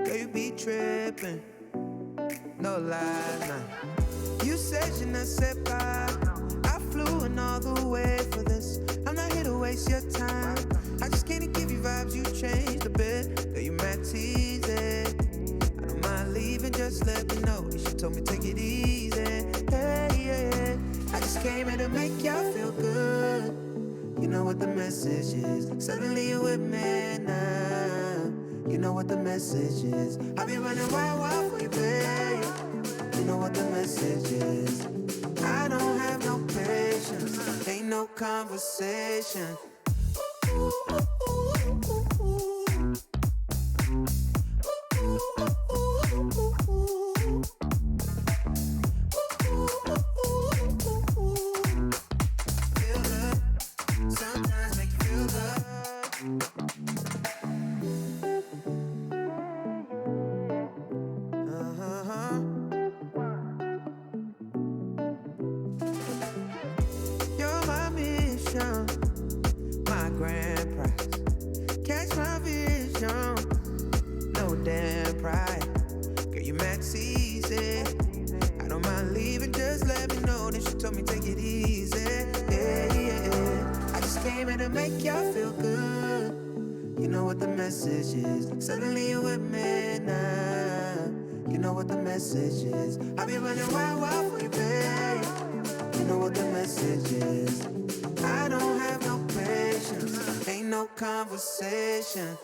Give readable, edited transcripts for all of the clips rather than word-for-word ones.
Girl, you be tripping. No lie, nah. You said je ne sais pas. I flew in all the way for this. I'm not here to waste your time. I just can't give you vibes, you changed a bit. Girl, you mad teasy. I don't mind leaving, just let me know. She told me take it easy. Hey, yeah. I just came here to make y'all feel good. You know what the message is. Suddenly you're with me now. You know what the message is. I'll be running wild for you, babe. You know what the message is. I don't have no patience. Ain't no conversation. Suddenly you're with me now. You know what the message is. I'll be running wild for you, babe. You know what the message is. I don't have no patience. Ain't no conversation.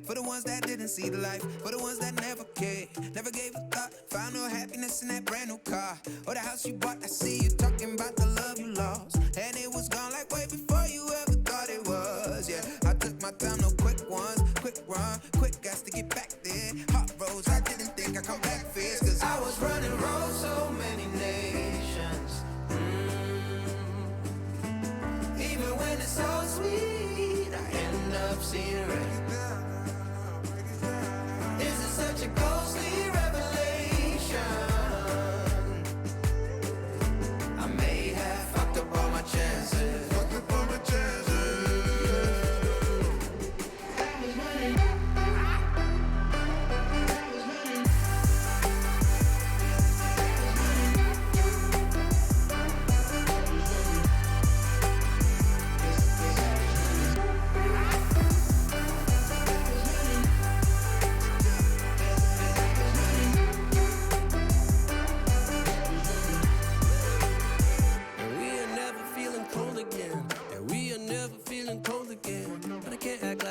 For the ones that didn't see the life, for the ones that never cared, never gave a thought, found no happiness in that brand new car, or the house you bought. I see you talking about the love you lost, and it was gone like way before you ever thought it was. Yeah, I took my time, no quick ones, quick run, quick gas to get back there. Hot roads, I didn't think I'd come back fierce, cause I was running roads, so many nations. Even when it's so sweet, I end up seeing red. Such a ghostly revelation. I may have fucked up all my chances. Fucked up all my chances. I was running.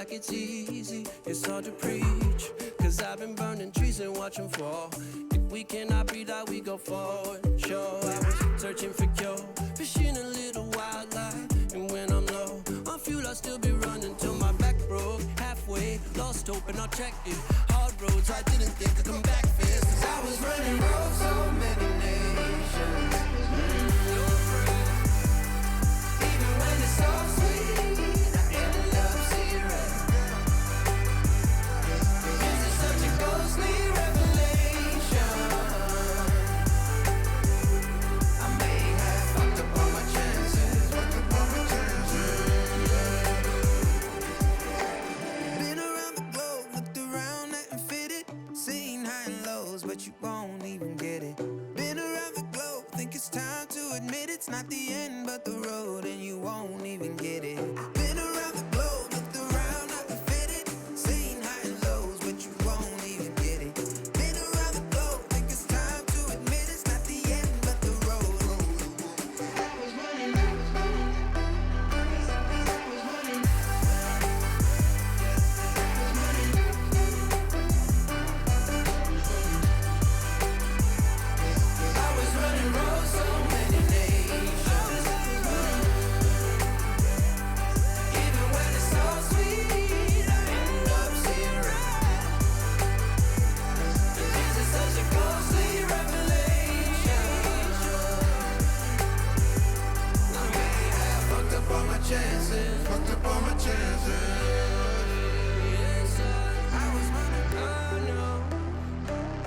It's easy, it's hard to preach, cause I've been burning trees and marching for. If we cannot breathe out, we go forward. Sure, I was searching for cure, fishing a little wildlife. And when I'm low on fuel, I'll still be running till my back broke. Halfway, lost hope and I'll check it. Hard roads, I didn't think I'd come back fast. Cause I was running roads, so many nations. Even when it's so sweet, I ended up zero. This is such a ghostly revelation. I may have fucked up all my chances, fucked up all my chances. Been around the globe, looked around and fitted, seen high and lows, but you won't even get it. Been around the globe, think it's time to admit it's not the end, but the road, and you won't even get it. Been around the globe, looked around, nothing fitted, seen high and lows, but you won't even get it. Been around the globe, think it's time to admit it's not the end, but the road. I was running, I was running, I was running, I was running roads, so many nations. Even when it's so sweet, I end up zero. This is such a ghostly revelation. I may have fucked up all my chances, fucked up all my chances. Yes, I was running, I know,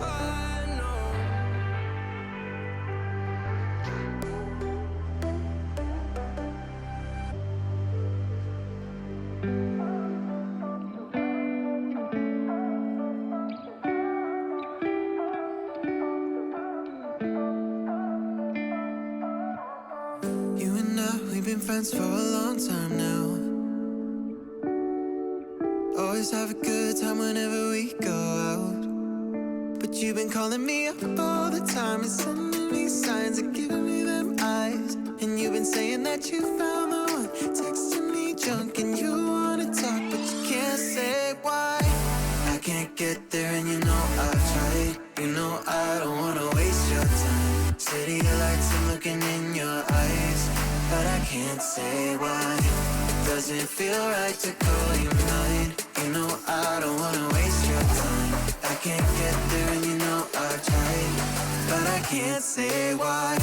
I know. You and I, we've been friends for a long time now. Always have a good time whenever we go out. But you've been calling me up all the time and sending me signs and giving me them eyes. And you've been saying that you found the one, texting me junk and you wanna talk, but you can't say why. I can't get there and you know I've tried. You know I don't wanna waste your time. City lights, I'm looking in your eyes, but I can't say why. It doesn't feel right to call you mine. You know I don't wanna waste your time. I can't get there and you know I've tried, but I can't say why.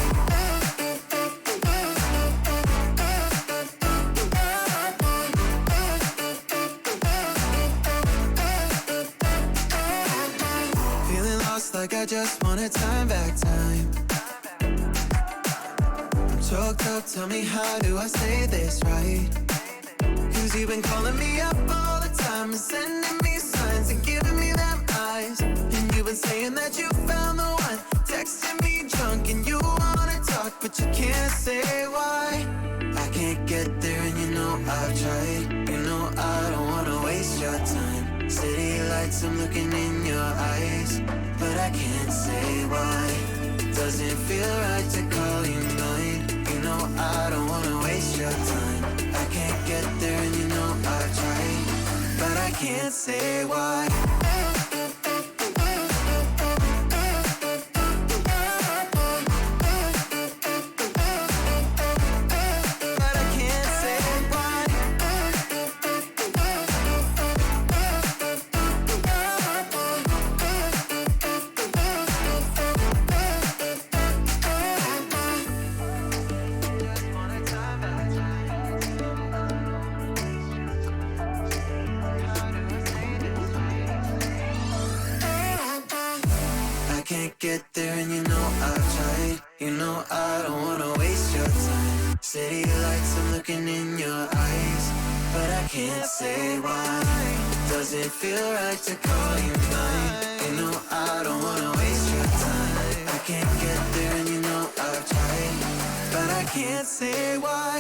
Feeling lost like I just wanna time back time. I'm choked up, tell me how do I say this right? Cause you've been calling me up all the time and sending me signs and giving me them eyes. And you've been saying that you found the one, texting me drunk and you wanna talk, but you can't say why. I can't get there and you know I've tried. You know I don't wanna waste your time. City lights, I'm looking in your eyes, but I can't say why. Doesn't feel right to call you mine. You know I don't wanna waste your time. I can't get there and you know I've tried, but I can't say why. Get there and you know I've tried. You know I don't wanna waste your time. City lights, I'm looking in your eyes, but I can't say why. Doesn't feel right to call you mine. You know I don't wanna waste your time. I can't get there and you know I've tried, but I can't say why.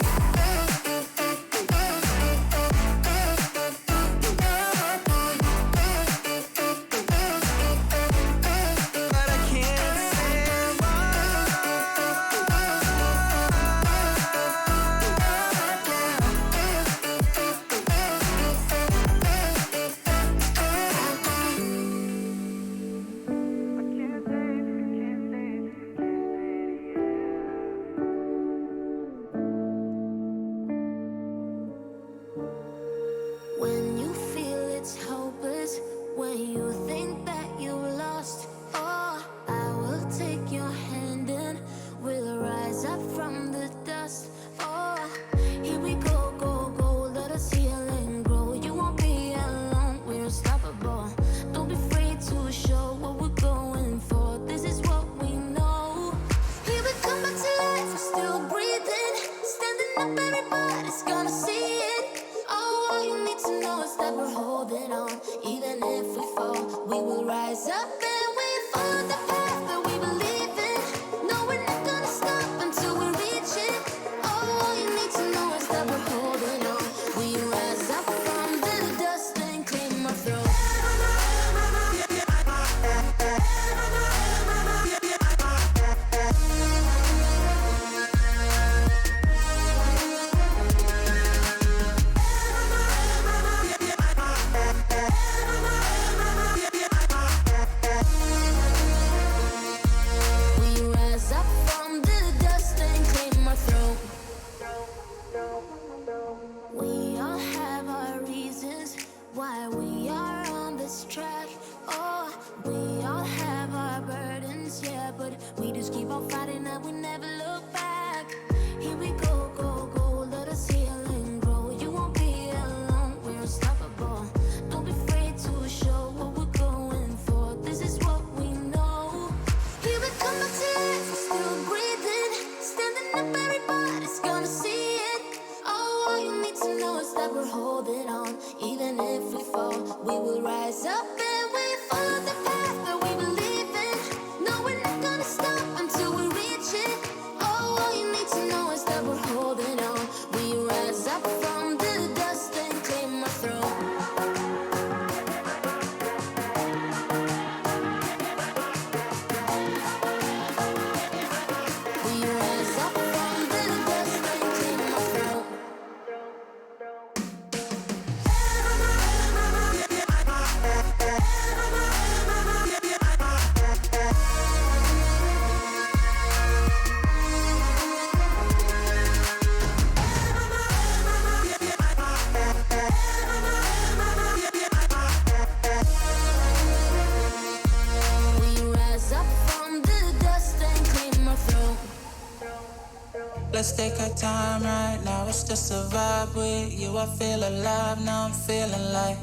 Let's take our time right now, it's just a vibe with you. I feel alive, now I'm feeling like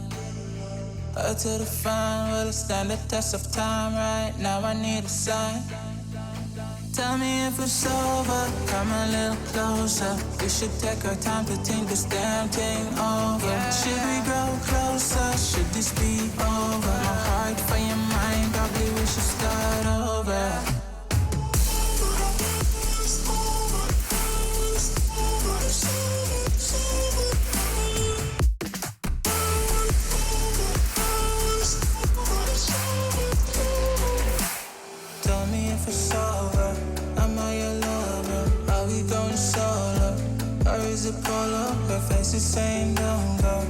up to the fun, will it stand the test of time right now? I need a sign. Tell me if it's over, come a little closer. We should take our time to think this damn thing over. Should we grow closer, should this be over? My heart for your mind, probably we should start over. Tell me if it's over, am I your lover? Are we going solo? Or is it polo? Her face is saying don't go.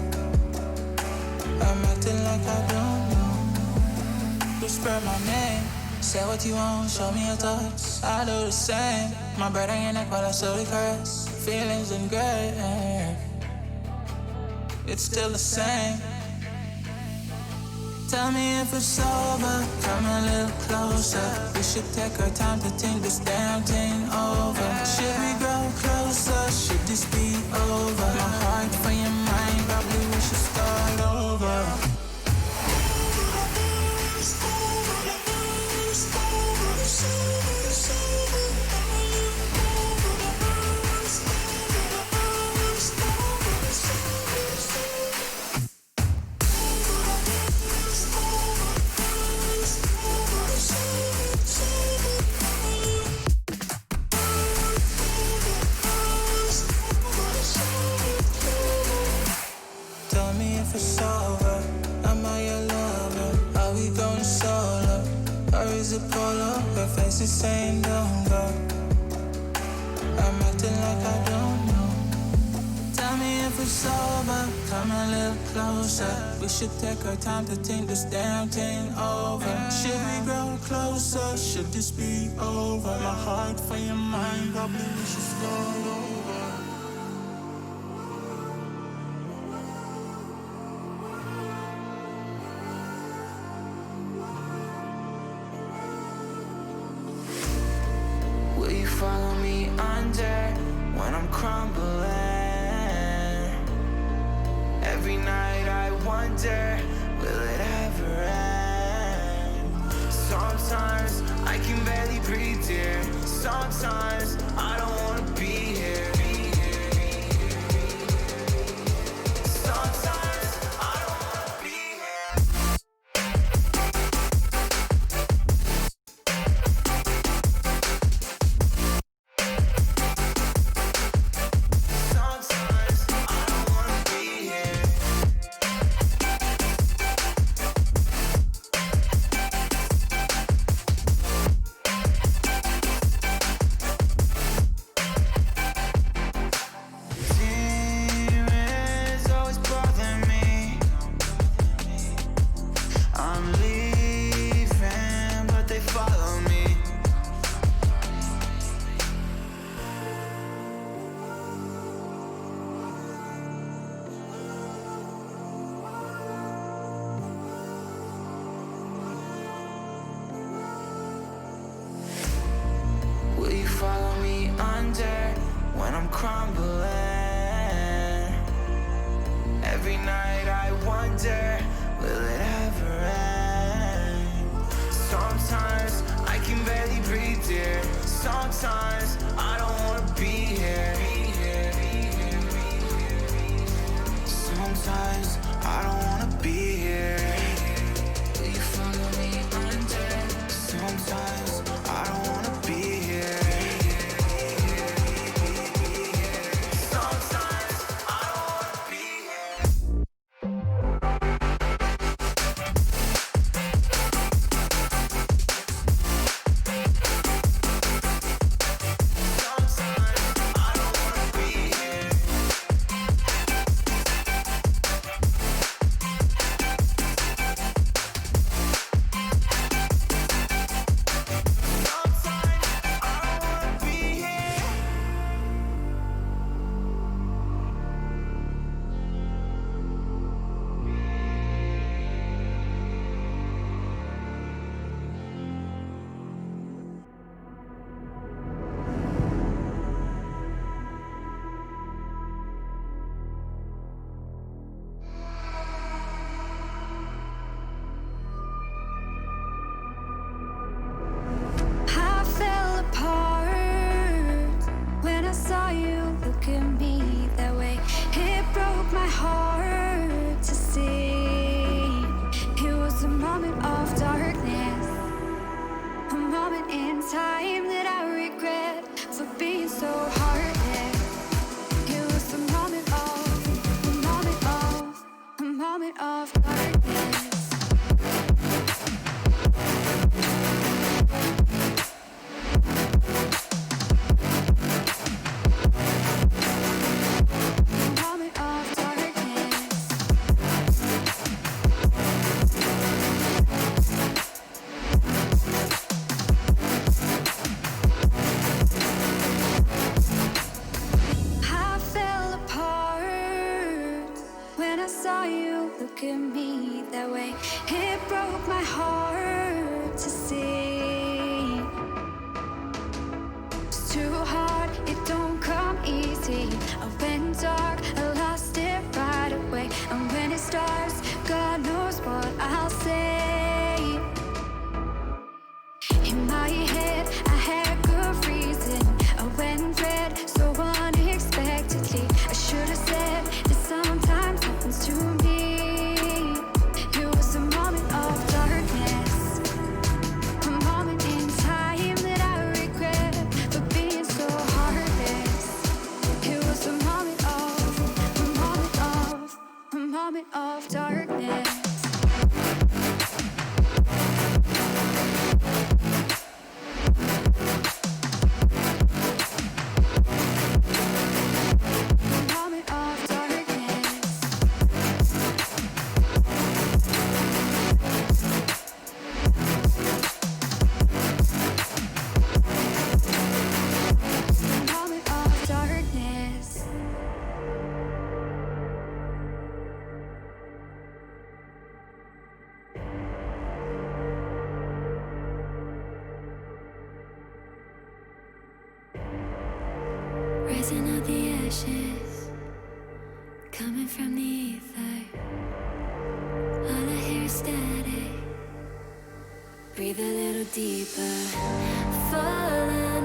I'm acting like I don't know. Whisper my name, say what you want, show me your thoughts. I do the same, my breath on your neck while I slowly caress. Feelings in gray, it's still the same. Tell me if it's over, come a little closer. We should take our time to think this damn thing over. Should we grow closer, should this be over? My heart for your mind, probably we should start over. It's over, am I your lover? Are we going solo? Or is it polo? Her face is saying don't go. I'm acting like I don't know. Tell me if it's over, come a little closer. We should take our time to think this damn thing over. Should we grow closer? Should this be over? My heart for your mind, probably we should start over. Follow me under when I'm crumbling. Every night I wonder, will it ever end? Sometimes I can barely breathe, dear. Sometimes I don't wanna be here. Sometimes I don't wanna be here. Follow me under when I'm crumbling. Every night I wonder, will it ever end? Sometimes I can barely breathe, dear. Sometimes I don't wanna be here. Sometimes I don't wanna be here. Will you follow me under? Sometimes I don't wanna be here. moment in time that I regret for being so heartless. It was a moment of darkness. Look at me that way. It broke my heart to see. It's too hard, it don't come easy. I went dark, I lost it right away. And when it starts, God knows what I'll say. In my head, I had good reason. I went red so unexpectedly. I should have said that sometimes happens to me. Of darkness. Rising of the ashes, coming from the ether. All I hear is static. Breathe a little deeper. Fallen,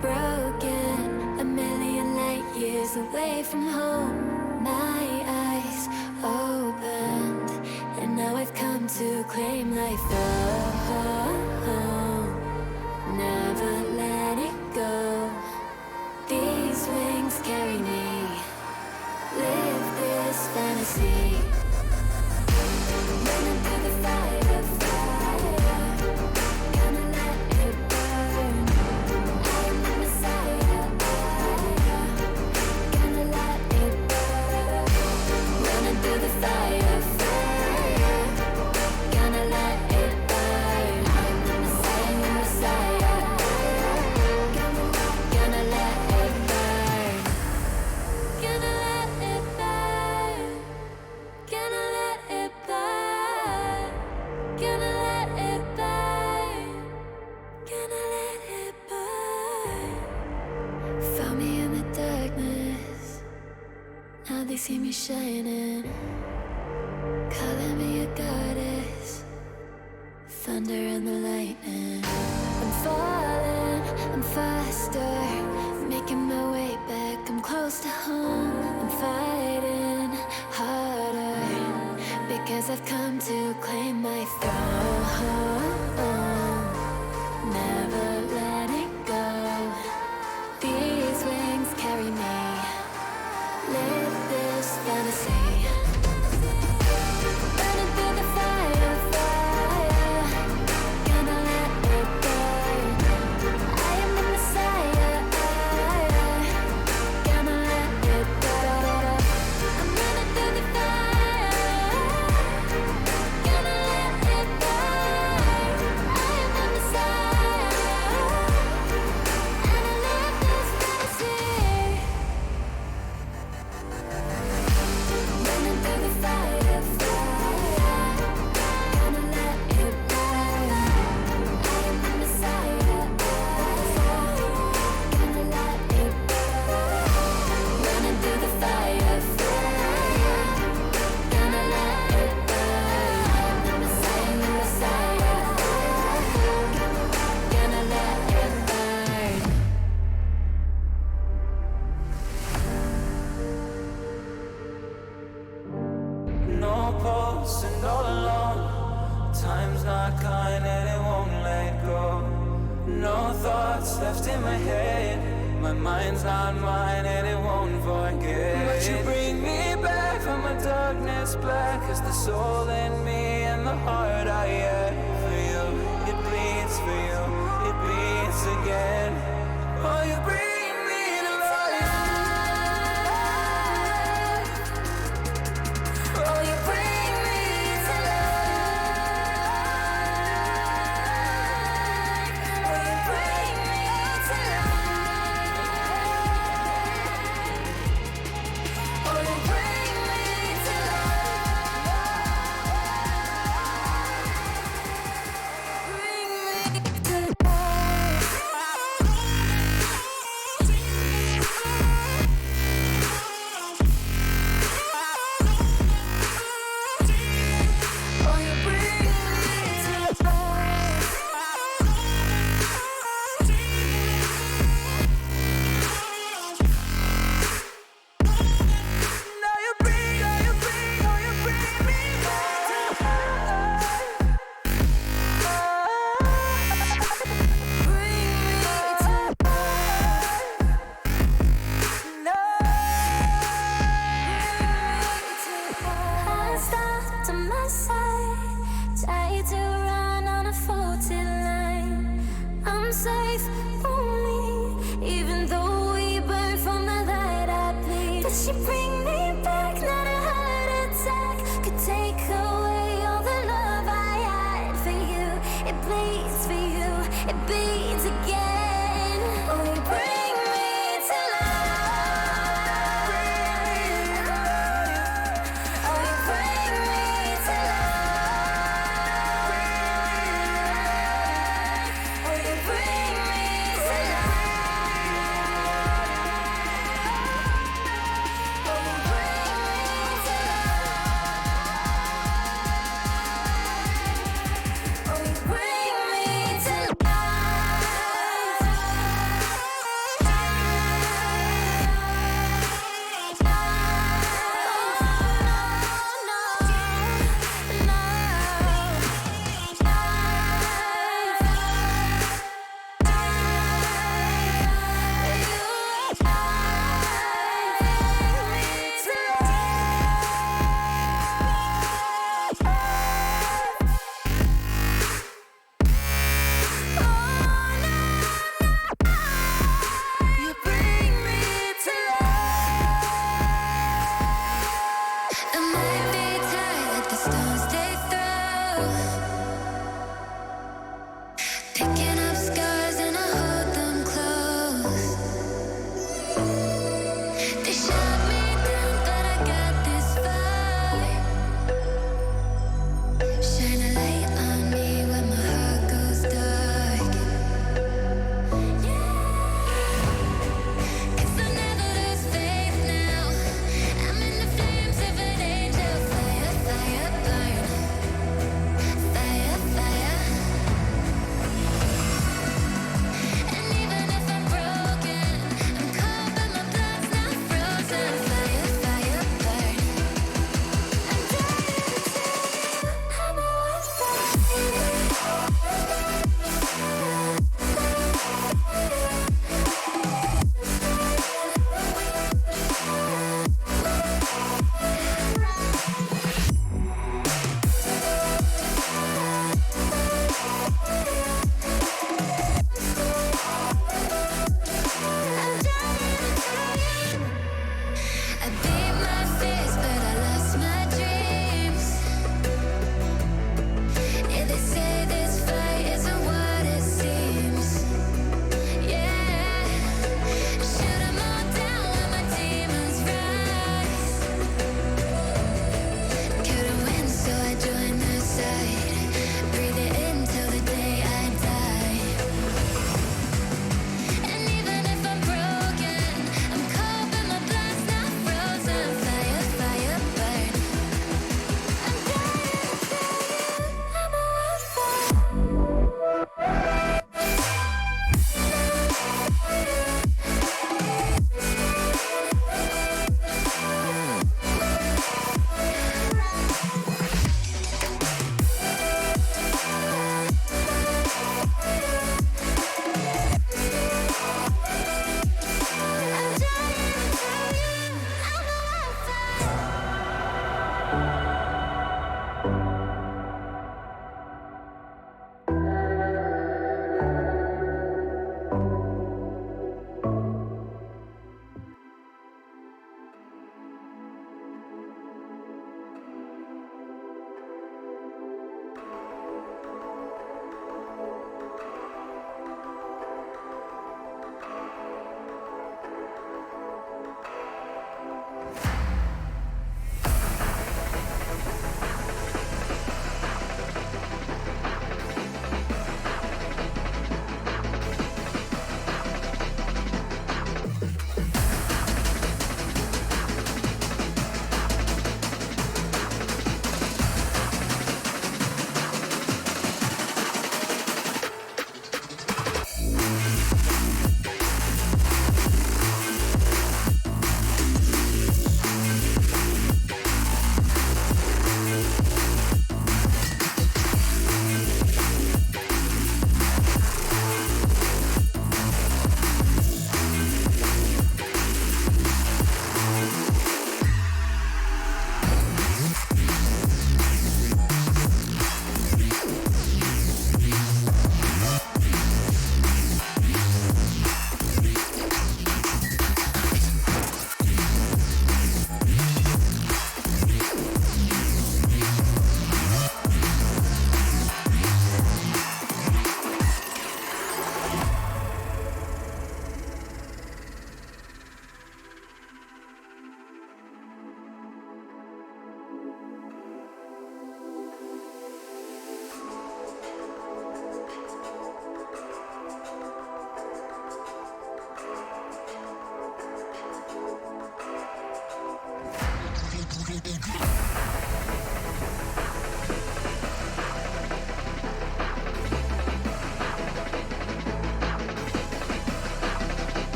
broken, a million light years away from home. My eyes opened, and now I've come to claim life. Never let it go. These wings carry me. Live this fantasy. Running through the fire, gonna let it burn. I am the Messiah, gonna let it burn. Running through the fire, gonna let it burn. I am the Messiah, gonna let it burn. Gonna let it burn. Gonna let it burn. Gonna let it burn. Gonna let it burn. Found me in the darkness. Now they see me shining. Calling me a goddess. Thunder and the lightning. I'm falling, I'm faster. Making my way back, I'm close to home. I'm fighting harder because I've come to claim my throne. Never letting go. These wings carry me. Live this fantasy. Running through the fire, gonna let it burn. I am the Messiah, gonna let it burn. I'm running through the fire, gonna let it burn. thoughts left in my head. My mind's not mine and it won't forget. But you bring me back from my darkness black. Cause the soul in me and the heart I have for you. It bleeds for you, it beats again. Oh, you bring me to life. Oh, you bring me to life. Oh, you bring me to life. Oh, you bring me to life.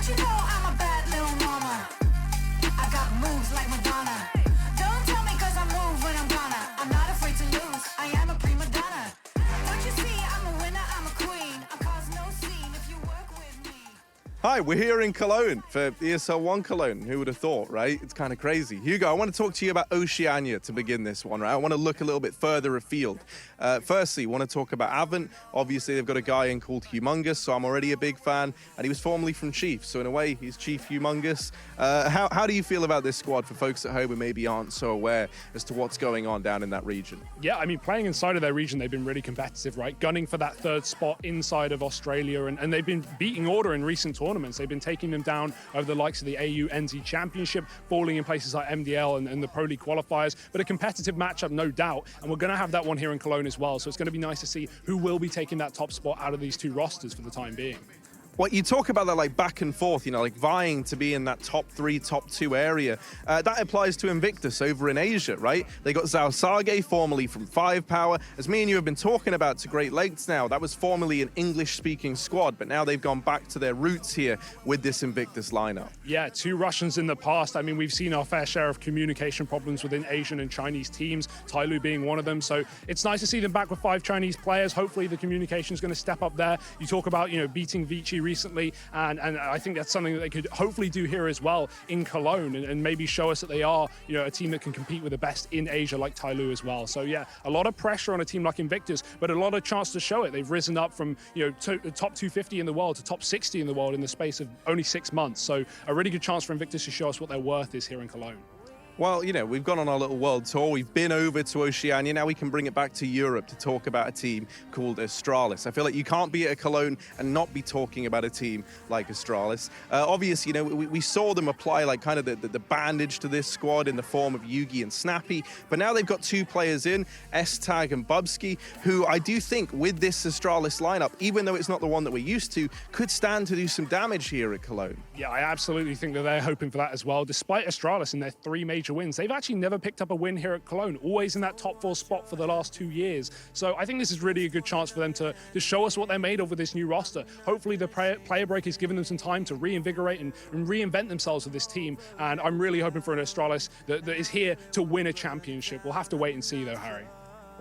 Don't you know I'm a bad little mama? I got moves like Madonna. Don't tell me cause I move when I'm gonna. I'm not afraid to lose, I am a prima donna. Don't you see I'm a winner, I'm a queen. I cause no scene if you work with me. Hi, we're here in Cologne for ESL 1 Cologne. Who would have thought, right? It's kind of crazy. Hugo, I want to talk to you about Oceania to begin this one, right? I want to look a little bit further afield. Firstly, I want to talk about Avant. Obviously, they've got a guy in called Humongous, so I'm already a big fan. And he was formerly from Chief, so in a way, he's Chief Humongous. How do you feel about this squad for folks at home who maybe aren't so aware as to what's going on down in that region? Yeah, I mean, playing inside of their region, they've been really competitive, right? Gunning for that third spot inside of Australia, and they've been beating Order in recent tournaments. They've been taking them down over the likes of the AU NZ Championship, falling in places like MDL and the Pro League qualifiers, but a competitive matchup, no doubt. And we're going to have that one here in Cologne as well, so it's going to be nice to see who will be taking that top spot out of these two rosters for the time being. Well, you talk about that like back and forth, you know, like vying to be in that top 3, top 2 area. That applies to Invictus over in Asia, right? They got Zhao Sage, formerly from 5 Power. As me and you have been talking about to great lengths now, that was formerly an English-speaking squad, but now they've gone back to their roots here with this Invictus lineup. Yeah, 2 Russians in the past. I mean, we've seen our fair share of communication problems within Asian and Chinese teams, Tyloo being one of them. So it's nice to see them back with 5 Chinese players. Hopefully the communication is going to step up there. You talk about, you know, beating Vici recently, and I think that's something that they could hopefully do here as well in Cologne, and maybe show us that they are, you know, a team that can compete with the best in Asia like Tyloo as well. So yeah, a lot of pressure on a team like Invictus, but a lot of chance to show it. They've risen up from, you know, top 250 in the world to top 60 in the world in the space of only 6 months. So a really good chance for Invictus to show us what their worth is here in Cologne. Well, you know, we've gone on our little world tour. We've been over to Oceania. Now we can bring it back to Europe to talk about a team called Astralis. I feel like you can't be at Cologne and not be talking about a team like Astralis. Obviously, you know, we saw them apply like kind of the bandage to this squad in the form of Yugi and Snappy. But now they've got 2 players in, S-Tag and Bubsky, who I do think with this Astralis lineup, even though it's not the one that we're used to, could stand to do some damage here at Cologne. Yeah, I absolutely think that they're hoping for that as well. Despite Astralis and their 3 major wins, they've actually never picked up a win here at Cologne, always in that top 4 spot for the last 2 years. So I think this is really a good chance for them to show us what they're made of with this new roster. Hopefully the player break has given them some time to reinvigorate and reinvent themselves with this team, and I'm really hoping for an Astralis that is here to win a championship. We'll have to wait and see though, Harry.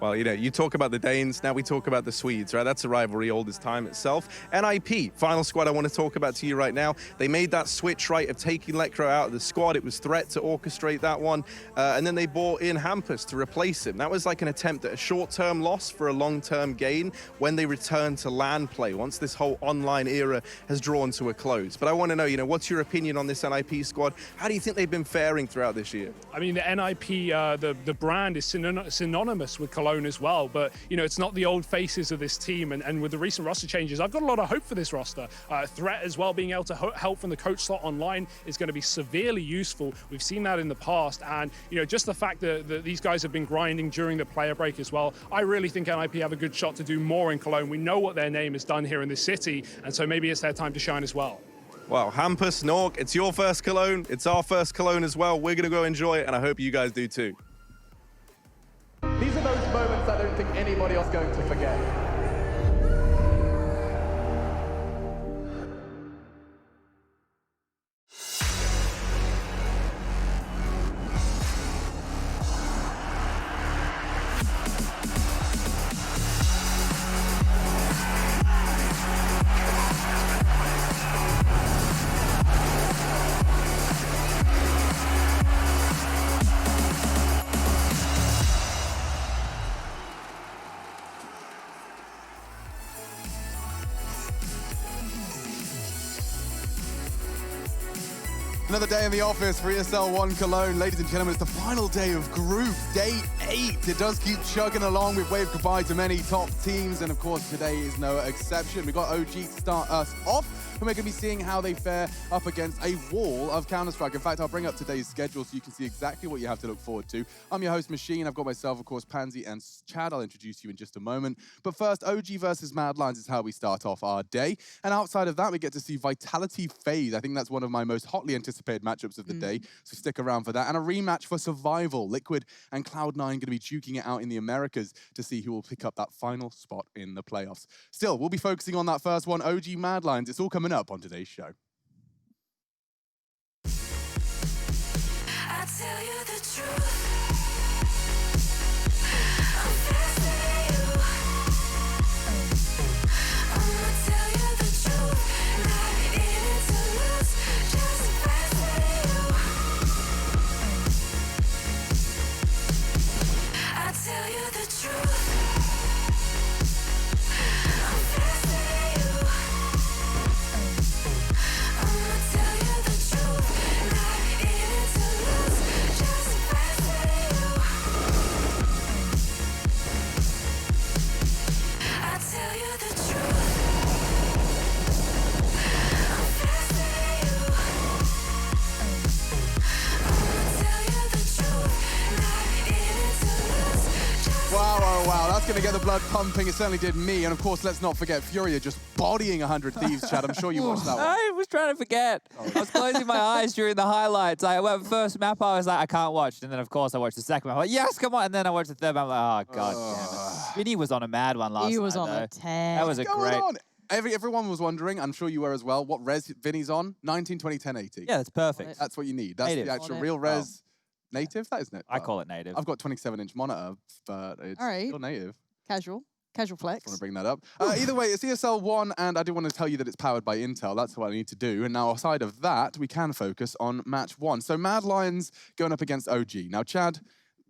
Well, you know, you talk about the Danes, now we talk about the Swedes, right? That's a rivalry old as time itself. NIP, final squad I want to talk about to you right now. They made that switch, right, of taking Lecro out of the squad. It was Threat to orchestrate that one. And then they brought in Hampus to replace him. That was like an attempt at a short-term loss for a long-term gain when they returned to LAN play, once this whole online era has drawn to a close. But I want to know, you know, what's your opinion on this NIP squad? How do you think they've been faring throughout this year? I mean, the NIP, the brand is synonymous with Cologne as well, but you know, it's not the old faces of this team, and with the recent roster changes, I've got a lot of hope for this roster. Threat as well, being able to help from the coach slot online is going to be severely useful. We've seen that in the past, and you know, just the fact that these guys have been grinding during the player break as well, I really think NIP have a good shot to do more in Cologne. We know what their name has done here in this city, and so maybe it's their time to shine as well. Well, Hampus, Nork, it's your first Cologne, it's our first Cologne as well. We're going to go enjoy it, and I hope you guys do too. These are those moments I don't think anybody else going to forget? Another day in the office for ESL 1 Cologne. Ladies and gentlemen, it's the final day of Group Day 8. It does keep chugging along. We've waved goodbye to many top teams, and of course, today is no exception. We've got OG to start us off, and we're going to be seeing how they fare up against a wall of Counter-Strike. In fact, I'll bring up today's schedule so you can see exactly what you have to look forward to. I'm your host, Machine. I've got myself, of course, Pansy and Chad. I'll introduce you in just a moment. But first, OG versus Mad Lions is how we start off our day. And outside of that, we get to see Vitality FaZe. I think that's one of my most hotly anticipated matchups of the day, so stick around for that. And a rematch for Survival. Liquid and Cloud9 going to be duking it out in the Americas to see who will pick up that final spot in the playoffs. Still, we'll be focusing on that first one, OG Mad Lions. It's all coming up on today's show. I tell you the truth. I'm fascinated you. I'ma tell you the truth. Not in it to lose, just fascinated you. I tell you the truth. I'm fascinated you. I'ma tell you the truth. Not in it to lose, just fascinated you. I tell you the truth. I'm fascinated you. I'ma tell you the truth. Not in it to lose, just Wow, wow, wow. That's going to get the blood pumping. It certainly did me. And of course, let's not forget Furia just bodying 100 Thieves, Chad. I'm sure you watched that one. I was trying to forget. I was closing my eyes during the highlights. I went first map, I was like, I can't watch. And then, of course, I watched the second map. I'm like, yes, come on. And then I watched the third map. I'm like, oh, God damn it. Vinny was on a mad one last night. He was on though. a 10. That was a What's going great. on? Everyone was wondering, I'm sure you were as well, what res Vinny's on? 1920 1080. Yeah, that's perfect. That's what you need. That's Native. the actual On it. real res. Native? That isn't it? I call it native. I've got 27-inch monitor, but it's All right. still native. Casual I want flex. to bring that up. Either way, it's ESL 1, and I do want to tell you that it's powered by Intel. That's what I need to do. And now, aside of that, we can focus on match 1. So Mad Lions going up against OG. Now, Chad,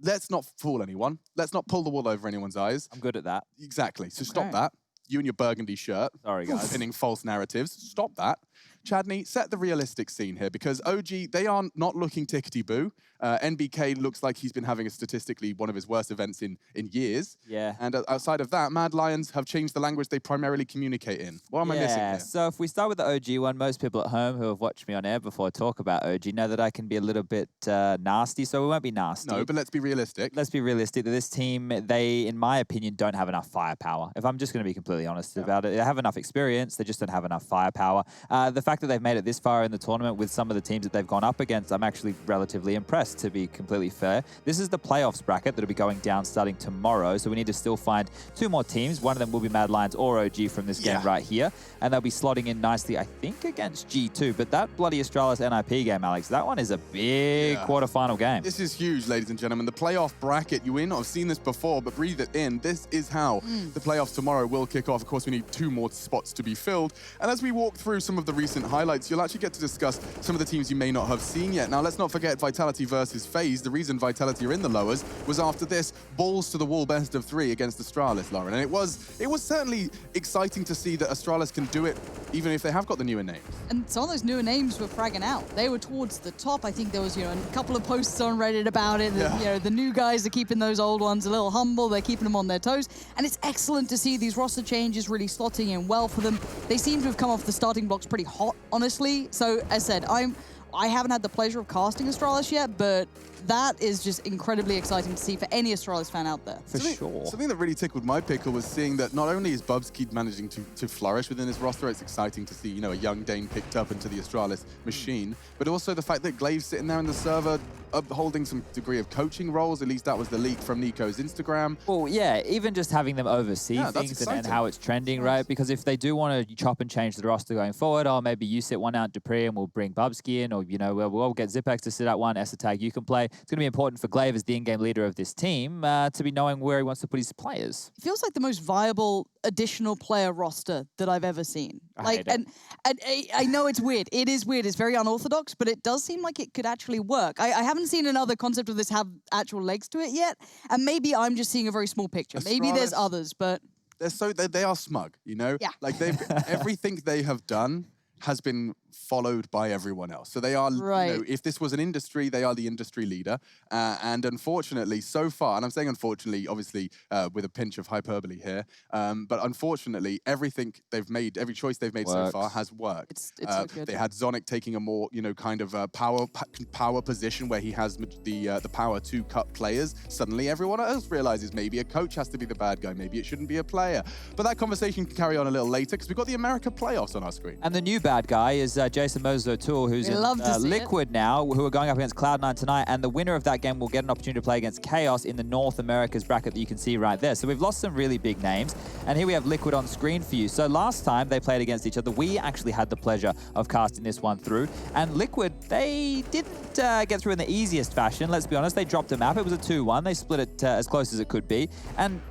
let's not fool anyone. Let's not pull the wool over anyone's eyes. I'm good at that. Exactly. So stop Okay. that. You and your burgundy shirt. Sorry, guys. Spinning false narratives. Stop that. Chadney, set the realistic scene here, because OG, they are not looking tickety-boo. NBK looks like he's been having a statistically one of his worst events in years. Yeah. And outside of that, Mad Lions have changed the language they primarily communicate in. What am I missing here? So if we start with the OG one, most people at home who have watched me on air before talk about OG know that I can be a little bit nasty, so we won't be nasty. No, but let's be realistic. Let's be realistic that this team, they, in my opinion, don't have enough firepower. If I'm just going to be completely honest about it, they have enough experience, they just don't have enough firepower. The fact that they've made it this far in the tournament with some of the teams that they've gone up against, I'm actually relatively impressed, to be completely fair. This is the playoffs bracket that'll be going down starting tomorrow, so we need to still find 2 more teams. One of them will be Mad Lions or OG from this game right here, and they'll be slotting in nicely, I think, against G2. But that bloody Astralis NIP game, Alex, that one is a big quarterfinal game. This is huge, ladies and gentlemen. The playoff bracket, you may not have seen this before, but breathe it in. This is how the playoffs tomorrow will kick off. Of course, we need 2 more spots to be filled. And as we walk through some of the recent highlights, you'll actually get to discuss some of the teams you may not have seen yet. Now, let's not forget Vitality versus FaZe. The reason Vitality are in the lowers was after this balls to the wall best of 3 against Astralis, Lauren. And it was certainly exciting to see that Astralis can do it, even if they have got the newer names. And some of those newer names were fragging out. They were towards the top. I think there was, a couple of posts on Reddit about it. The new guys are keeping those old ones a little humble. They're keeping them on their toes. And it's excellent to see these roster changes really slotting in well for them. They seem to have come off the starting blocks pretty hot, honestly. So, as said, I haven't had the pleasure of casting Astralis yet, but that is just incredibly exciting to see for any Astralis fan out there. For sure. Something that really tickled my pickle was seeing that not only is Bubsky managing to flourish within his roster, it's exciting to see, a young Dane picked up into the Astralis machine, but also the fact that Glaive's sitting there in the server holding some degree of coaching roles. At least that was the leak from Nico's Instagram. Well, yeah, even just having them oversee things and how it's trending, right? Because if they do want to chop and change the roster going forward, oh, maybe you sit one out, Dupree, and we'll bring Bubsky in, or, you know, we'll get Zipex to sit out one, Esatag, you can play. It's going to be important for Glaive as the in-game leader of this team to be knowing where he wants to put his players. It feels like the most viable additional player roster that I've ever seen. And I know it's weird. It is weird. It's very unorthodox, but it does seem like it could actually work. I haven't seen another concept of this have actual legs to it yet, and maybe I'm just seeing a very small picture. Maybe there's others, but they are smug, you know? Yeah. Like everything they have done has been followed by everyone else. So they are, you know, if this was an industry, they are the industry leader. And unfortunately, so far, and I'm saying unfortunately, obviously, with a pinch of hyperbole here, but unfortunately, everything they've made, every choice they've made so far has worked. It's so good. They had Zonic taking a more, you know, kind of power position where he has the power to cut players. Suddenly, everyone else realizes maybe a coach has to be the bad guy. Maybe it shouldn't be a player. But that conversation can carry on a little later because we've got the America playoffs on our screen. And the new bad guy is Jason Mosley-O'Toole, who's in Liquid now, who are going up against Cloud9 tonight, and the winner of that game will get an opportunity to play against Chaos in the North America's bracket that you can see right there. So we've lost some really big names, and here we have Liquid on screen for you. So last time they played against each other, we actually had the pleasure of casting this one through, and Liquid, they didn't get through in the easiest fashion, let's be honest. They dropped a map. It was a 2-1. They split it as close as it could be, and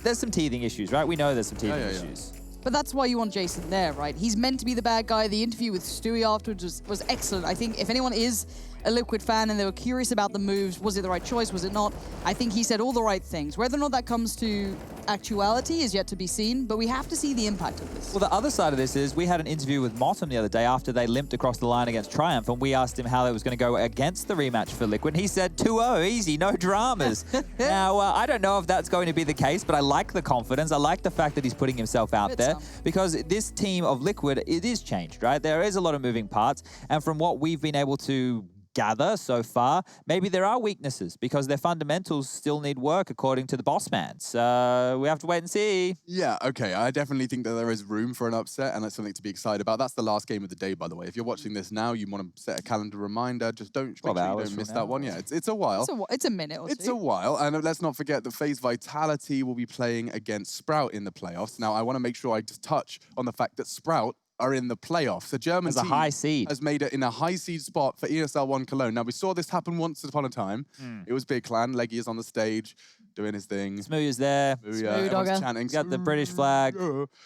there's some teething issues, right? We know there's some teething issues. But that's why you want Jason there, right? He's meant to be the bad guy. The interview with Stewie afterwards was excellent. I think if anyone is a Liquid fan and they were curious about the moves, was it the right choice, was it not? I think he said all the right things. Whether or not that comes to actuality is yet to be seen, but we have to see the impact of this. Well, the other side of this is we had an interview with Motum the other day after they limped across the line against Triumph, and we asked him how it was going to go against the rematch for Liquid. He said 2-0, easy, no dramas. Now, I don't know if that's going to be the case, but I like the confidence. I like the fact that he's putting himself out there, because this team of Liquid, it is changed, right? There is a lot of moving parts, and from what we've been able to gather so far, maybe there are weaknesses because their fundamentals still need work according to the boss man. So we have to wait and see. Yeah, okay. I definitely think that there is room for an upset, and that's something to be excited about. That's the last game of the day, by the way. If you're watching this now, you want to set a calendar reminder. Just don't make sure you don't miss that one. Yeah, it's a while. It's a minute or two. It's a while, and let's not forget that FaZe Vitality will be playing against Sprout in the playoffs. Now, I want to make sure I just touch on the fact that Sprout are in the playoffs. The German team high seed has made it in a high seed spot for ESL 1 Cologne. Now, we saw this happen once upon a time. It was Big Clan. Leggy is on the stage doing his thing. Smooth is there. Smooth Dogger. Chanting. Got the British flag.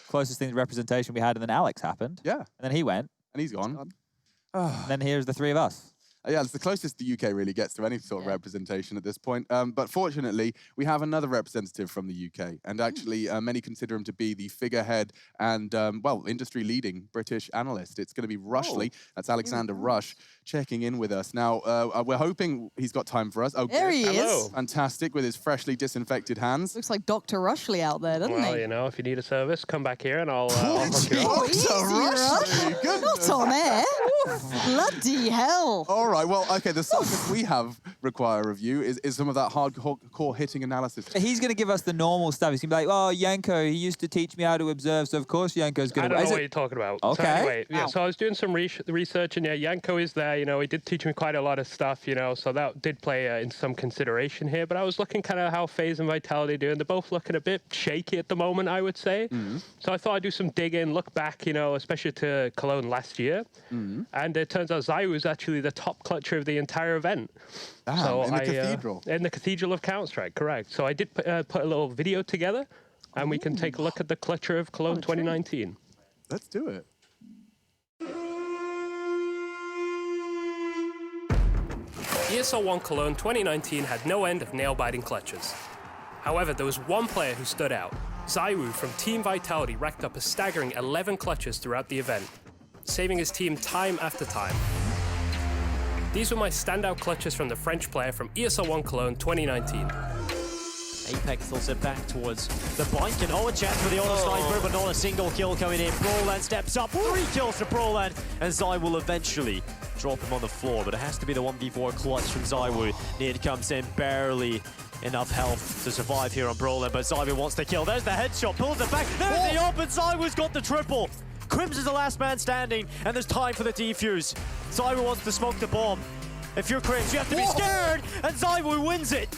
Closest thing to representation we had, and then Alex happened. Yeah. And then he went. And he's gone. And then here's the three of us. Yeah, it's the closest the UK really gets to any sort of representation at this point. But fortunately, we have another representative from the UK. And actually, many consider him to be the figurehead and, well, industry-leading British analyst. It's going to be Rushley. That's Alexander Rush checking in with us. Now, we're hoping he's got time for us. Oh, there he is. Fantastic, with his freshly disinfected hands. Looks like Dr. Rushley out there, doesn't he? Well, you know, if you need a service, come back here and I'll hook you up. Dr. Rushley. Not on air. Bloody hell. All right, well, okay, the subject we have require review is some of that hardcore hitting analysis. He's going to give us the normal stuff. He's going to be like, oh, Yanko, he used to teach me how to observe, so of course Yanko's going to... I don't know what you're talking about. Okay. So anyway, so I was doing some research, and Yanko is there, you know, he did teach me quite a lot of stuff, you know, so that did play in some consideration here, but I was looking kind of how FaZe and Vitality are doing. They're both looking a bit shaky at the moment, I would say. So I thought I'd do some digging, look back, you know, especially to Cologne last year. And it turns out Zai was actually the top clutcher of the entire event. So in the cathedral. In the Cathedral of Counter-Strike, correct. So I did put a little video together, and we can take a look at the clutcher of Cologne 2019. Let's do it. ESL 1 Cologne 2019 had no end of nail-biting clutches. However, there was one player who stood out. Zaiwu from Team Vitality racked up a staggering 11 clutches throughout the event, saving his team time after time. These were my standout clutches from the French player from ESL 1 Cologne 2019. Apex also back towards the bike, and a chance for the Honor Sniper, but not a single kill coming in. Brawland steps up, 3 kills to Brawland, and Zai will eventually drop him on the floor, but it has to be the 1v4 clutch from Zaiwu. Nid comes in, barely enough health to survive here on Brawland, but Zaiwu wants to kill. There's the headshot, pulls it back, there's the open, Zaiwu's got the triple. Crimson's the last man standing, and there's time for the defuse. Zaiwu wants to smoke the bomb. If you're Chris, you have to be scared, and ZywOo wins it.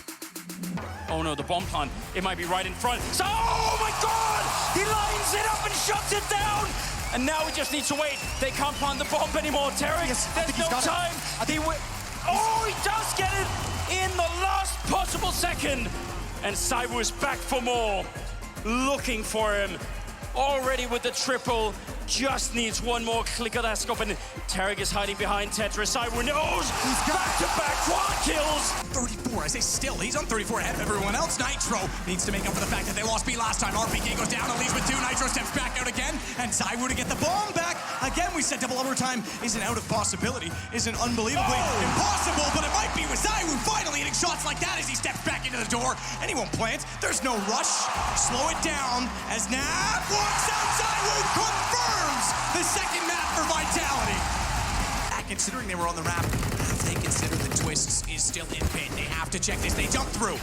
Oh no, the bomb plant, it might be right in front. So, oh my God! He lines it up and shuts it down! And now he just needs to wait. They can't plant the bomb anymore, Terry. Yes, there's no time. Oh, he does get it in the last possible second. And ZywOo is back for more. Looking for him. Already with the triple. Just needs one more click of that scope, and Tarek is hiding behind Tetris. ZywOo knows! He's back-to-back quad kills! 34, I say still, he's on 34 ahead of everyone else. Nitro needs to make up for the fact that they lost B last time. RPK goes down and leaves with 2. Nitro steps back out again, and ZywOo to get the bomb back. Again, we said double overtime isn't out of possibility, isn't unbelievably impossible, but it might be with ZywOo finally hitting shots like that as he steps back into the door, and he won't plant. There's no rush. Slow it down as Nav walks out. ZywOo confirms the second map for Vitality. Considering they were on the ramp, if they consider the twists is still in pit, they have to check this. They jump through.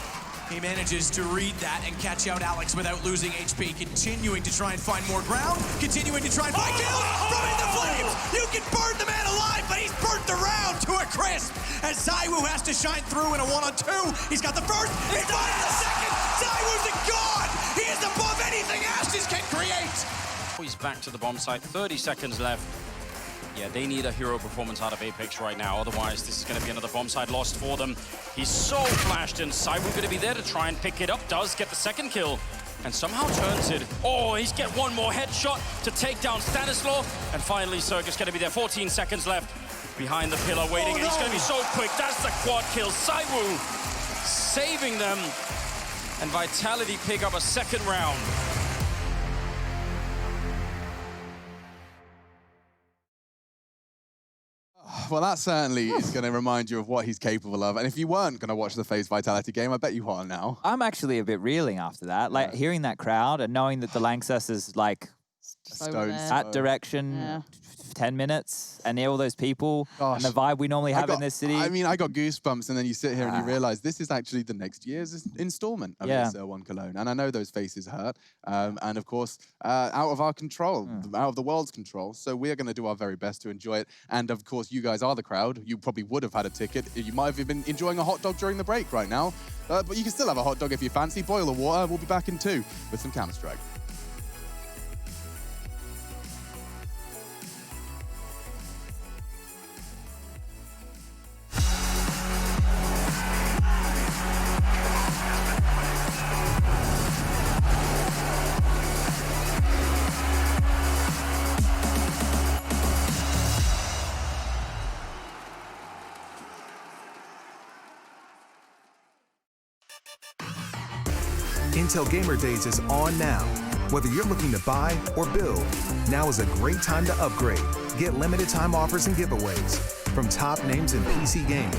He manages to read that and catch out Alex without losing HP, continuing to try and find more ground, continuing to try and find kills from in the flames. You can burn the man alive, but he's burnt the round to a crisp as ZywOo has to shine through in a 1-on-2. He's got the first, he finds the second. ZywOo's a god. He is above anything Ashes can create. He's back to the bomb site, 30 seconds left. Yeah, they need a hero performance out of Apex right now, otherwise this is going to be another bomb site lost for them. He's so flashed, and ZywOo going to be there to try and pick it up, does get the second kill, and somehow turns it. Oh, he's get one more headshot to take down Stanislaw, and finally Circus going to be there, 14 seconds left, behind the pillar waiting, and he's going to be so quick. That's the quad kill. ZywOo saving them, and Vitality pick up a second round. Well, that certainly is going to remind you of what he's capable of. And if you weren't going to watch the FaZe Vitality game, I bet you are now. I'm actually a bit reeling after that. Like, hearing that crowd and knowing that the Lanxess is, like, that direction, 10 minutes, and all those people, and the vibe we normally have in this city. I mean, I got goosebumps, and then you sit here and you realize this is actually the next year's installment of ESL 1 Cologne. And I know those faces hurt, and of course, out of our control, out of the world's control. So we are going to do our very best to enjoy it. And of course, you guys are the crowd. You probably would have had a ticket. You might have been enjoying a hot dog during the break right now. But you can still have a hot dog if you fancy. Boil the water. We'll be back in 2 with some Counter-Strike. Intel Gamer Days is on now. Whether you're looking to buy or build, now is a great time to upgrade. Get limited time offers and giveaways from top names in PC gaming.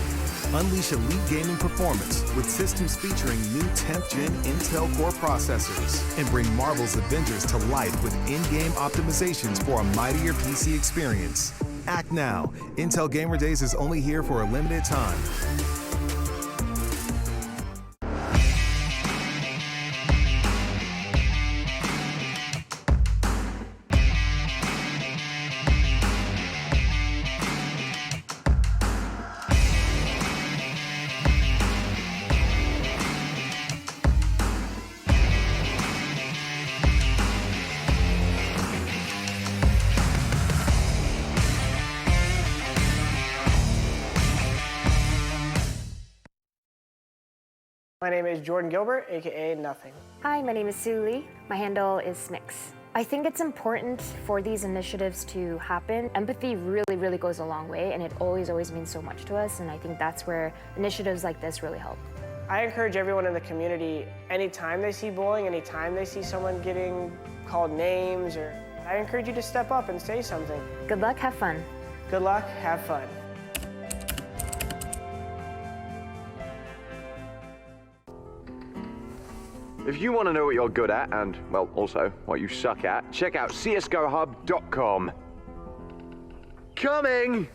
Unleash elite gaming performance with systems featuring new 10th gen Intel Core processors, and bring Marvel's Avengers to life with in-game optimizations for a mightier PC experience. Act now. Intel Gamer Days is only here for a limited time. My name is Jordan Gilbert, aka Nothing. Hi, my name is Sue Lee. My handle is Smix. I think it's important for these initiatives to happen. Empathy really goes a long way, and it always means so much to us, and I think that's where initiatives like this really help. I encourage everyone in the community, anytime they see bullying, anytime they see someone getting called names, I encourage you to step up and say something. Good luck, have fun. Good luck, have fun. If you want to know what you're good at, and, well, also what you suck at, check out csgohub.com. Coming!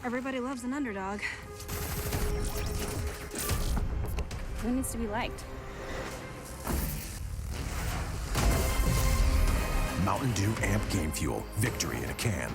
Everybody loves an underdog. Who needs to be liked? Mountain Dew Amp Game Fuel. Victory in a can.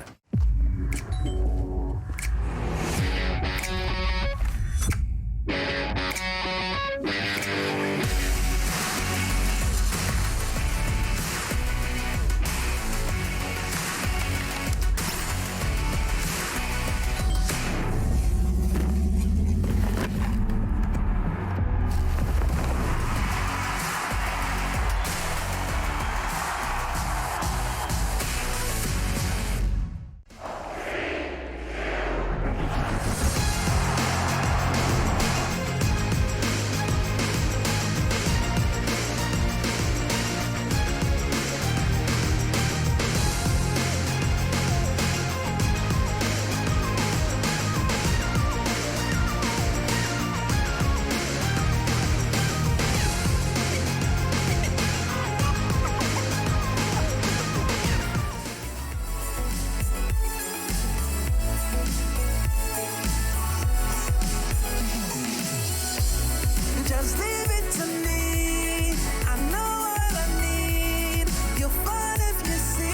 Just leave it to me. I know what I need. You'll find if you see.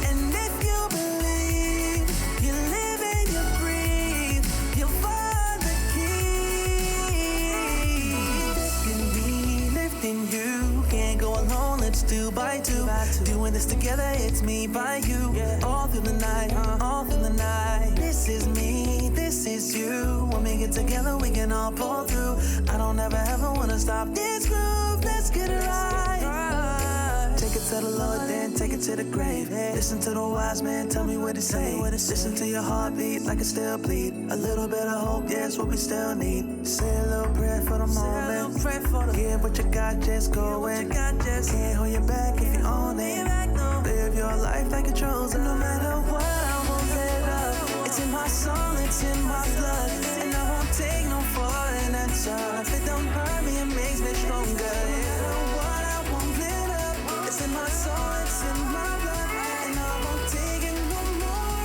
And if you believe, you live and you breathe, you'll find the key. Lifting me, lifting you. Can't go alone, let's do by two. Doing this together, it's me by you. All through the night, all through the night. This is me, this is you. When we get together, we can all pull through. I don't ever wanna stop this groove. Let's get it right. Take it to the Lord, then take it to the grave. Listen to the wise man, tell me what to say. Listen to your heartbeat like it still bleed. A little bit of hope, yeah, it's what we still need. Say a little prayer for the moment. Give what you got, just go in. Can't hold you back if you own it. Live your life like a chosen. No matter what, I won't let up. It's in my soul, it's in my blood. And I won't take no for an answer. If it don't hurt me, it makes me stronger. No matter what, I won't let up. It's in my soul, it's in my blood. And I won't take it no more.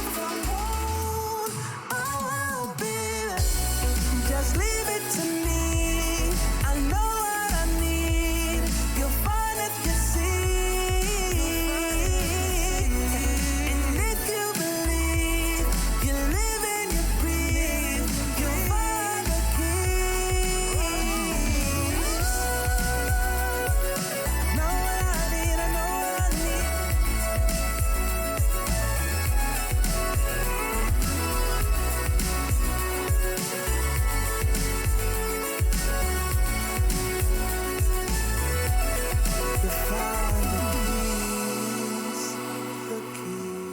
I won't be there. Just leave it to me. I know what I need. You'll find if you see. And if you believe, you live and you breathe, you'll find the keys. Know what I need, I know what I need. You'll find the keys,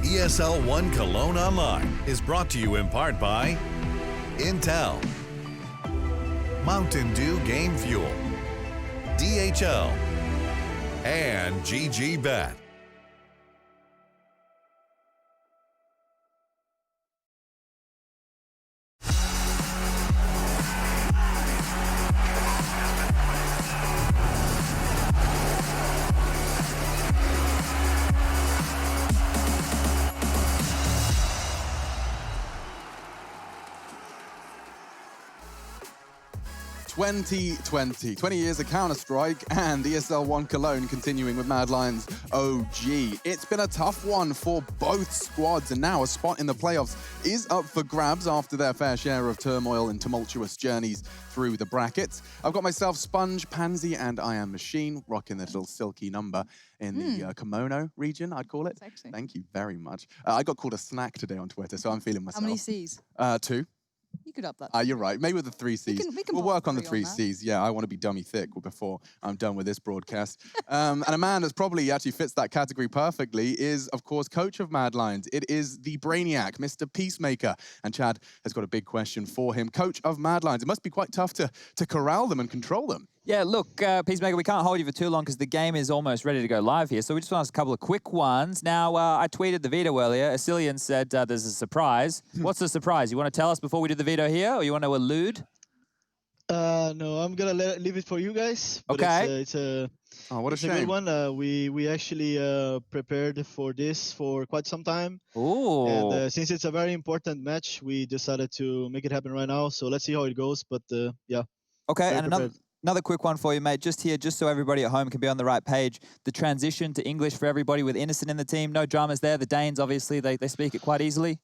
ESL 1 Cologne Online is brought to you in part by Intel, Mountain Dew Game Fuel, DHL, and GG Bet. (2020) 20 years of Counter-Strike and ESL 1 Cologne continuing with Mad Lions OG. It's been a tough one for both squads, and now a spot in the playoffs is up for grabs after their fair share of turmoil and tumultuous journeys through the brackets. I've got myself Sponge, Pansy, and I Am Machine rocking the little silky number in the kimono region, I'd call it. Sexy. Thank you very much. I got called a snack today on Twitter, so I'm feeling myself. How many C's? 2. You could up that. You're right. Maybe with the 3 C's. We'll work on the 3 C's. Yeah, I want to be dummy thick before I'm done with this broadcast. And a man that's probably actually fits that category perfectly is, of course, coach of Mad Lions. It is the Brainiac, Mr. Peacemaker. And Chad has got a big question for him. Coach of Mad Lions, it must be quite tough to corral them and control them. Yeah, look, Peacemaker, we can't hold you for too long because the game is almost ready to go live here. So we just want to ask a couple of quick ones. Now, I tweeted the veto earlier. Asilian said there's a surprise. What's the surprise? You want to tell us before we do the veto here, or you want to allude? No, I'm gonna leave it for you guys. But Okay. It's a what a it's a good one. We actually prepared for this for quite some time. Ooh. And since it's a very important match, we decided to make it happen right now. So let's see how it goes. But yeah. Okay, very and prepared. Another quick one for you, mate. Just here, just so everybody at home can be on the right page. The transition to English for everybody with Innocent in the team. No dramas there. The Danes, obviously, they speak it quite easily.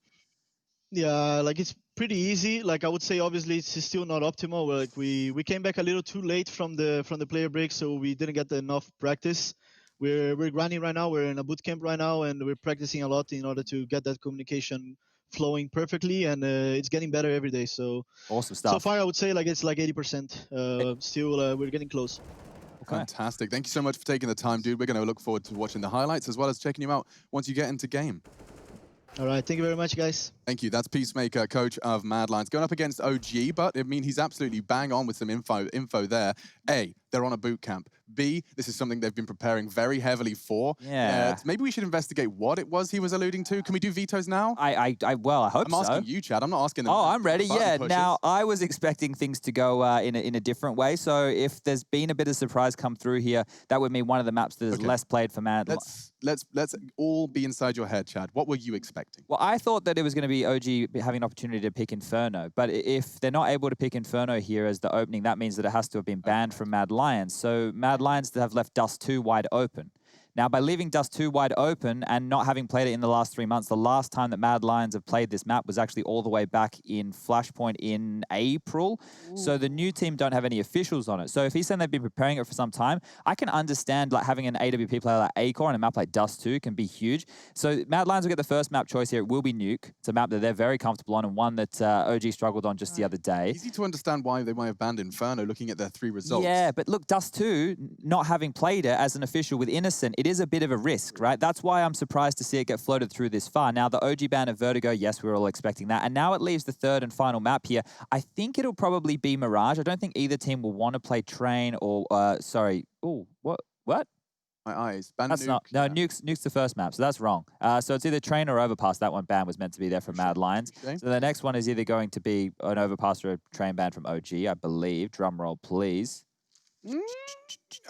Yeah, like it's pretty easy. Like I would say, obviously it's still not optimal. Like we came back a little too late from the player break, so we didn't get enough practice. We're grinding right now. We're in a boot camp right now, and we're practicing a lot in order to get that communication flowing perfectly, and it's getting better every day. So awesome stuff. So far, I would say like it's like 80%. Still, we're getting close. Okay. Fantastic. Thank you so much for taking the time, dude. We're going to look forward to watching the highlights as well as checking you out once you get into game. All right, thank you very much, guys. Thank you. That's Peacemaker, coach of Mad Lions, going up against OG, but I mean, he's absolutely bang on with some info there. A, they're on a boot camp. B, this is something they've been preparing very heavily for. Yeah. Maybe we should investigate what it was he was alluding to. Can we do vetoes now? Well, I hope I'm asking you, Chad. I'm not asking them. Oh, I'm ready. Yeah. Pushes. Now, I was expecting things to go in a different way. So if there's been a bit of surprise come through here, that would mean one of the maps that is less played for Mad Lions. Let's all be inside your head, Chad. What were you expecting? Well, I thought that it was going to be OG having an opportunity to pick Inferno. But if they're not able to pick Inferno here as the opening, that means that it has to have been banned from Mad Lions. So Mad Lions have left Dust 2 wide open. Now, by leaving Dust 2 wide open and not having played it in the last 3 months, the last time that Mad Lions have played this map was actually all the way back in Flashpoint in April. Ooh. So the new team don't have any officials on it. So if he's saying they've been preparing it for some time, I can understand like having an AWP player like Acor and a map like Dust 2 can be huge. So Mad Lions will get the first map choice here. It will be Nuke. It's a map that they're very comfortable on and one that OG struggled on just the other day. Easy to understand why they might have banned Inferno looking at their 3 results. Yeah, but look, Dust 2, not having played it as an official with Innocent, it is a bit of a risk, right? That's why I'm surprised to see it get floated through this far. Now, the OG ban of Vertigo, yes, we were all expecting that. And now it leaves the third and final map here. I think it'll probably be Mirage. I don't think either team will want to play Train or, sorry. Oh, what? My eyes. Ban That's Nuke. not. No, Nuke's the first map, so that's wrong. So it's either Train or Overpass. That one ban was meant to be there from Mad Lions. Okay. So the next one is either going to be an Overpass or a Train ban from OG, I believe. Drum roll, please.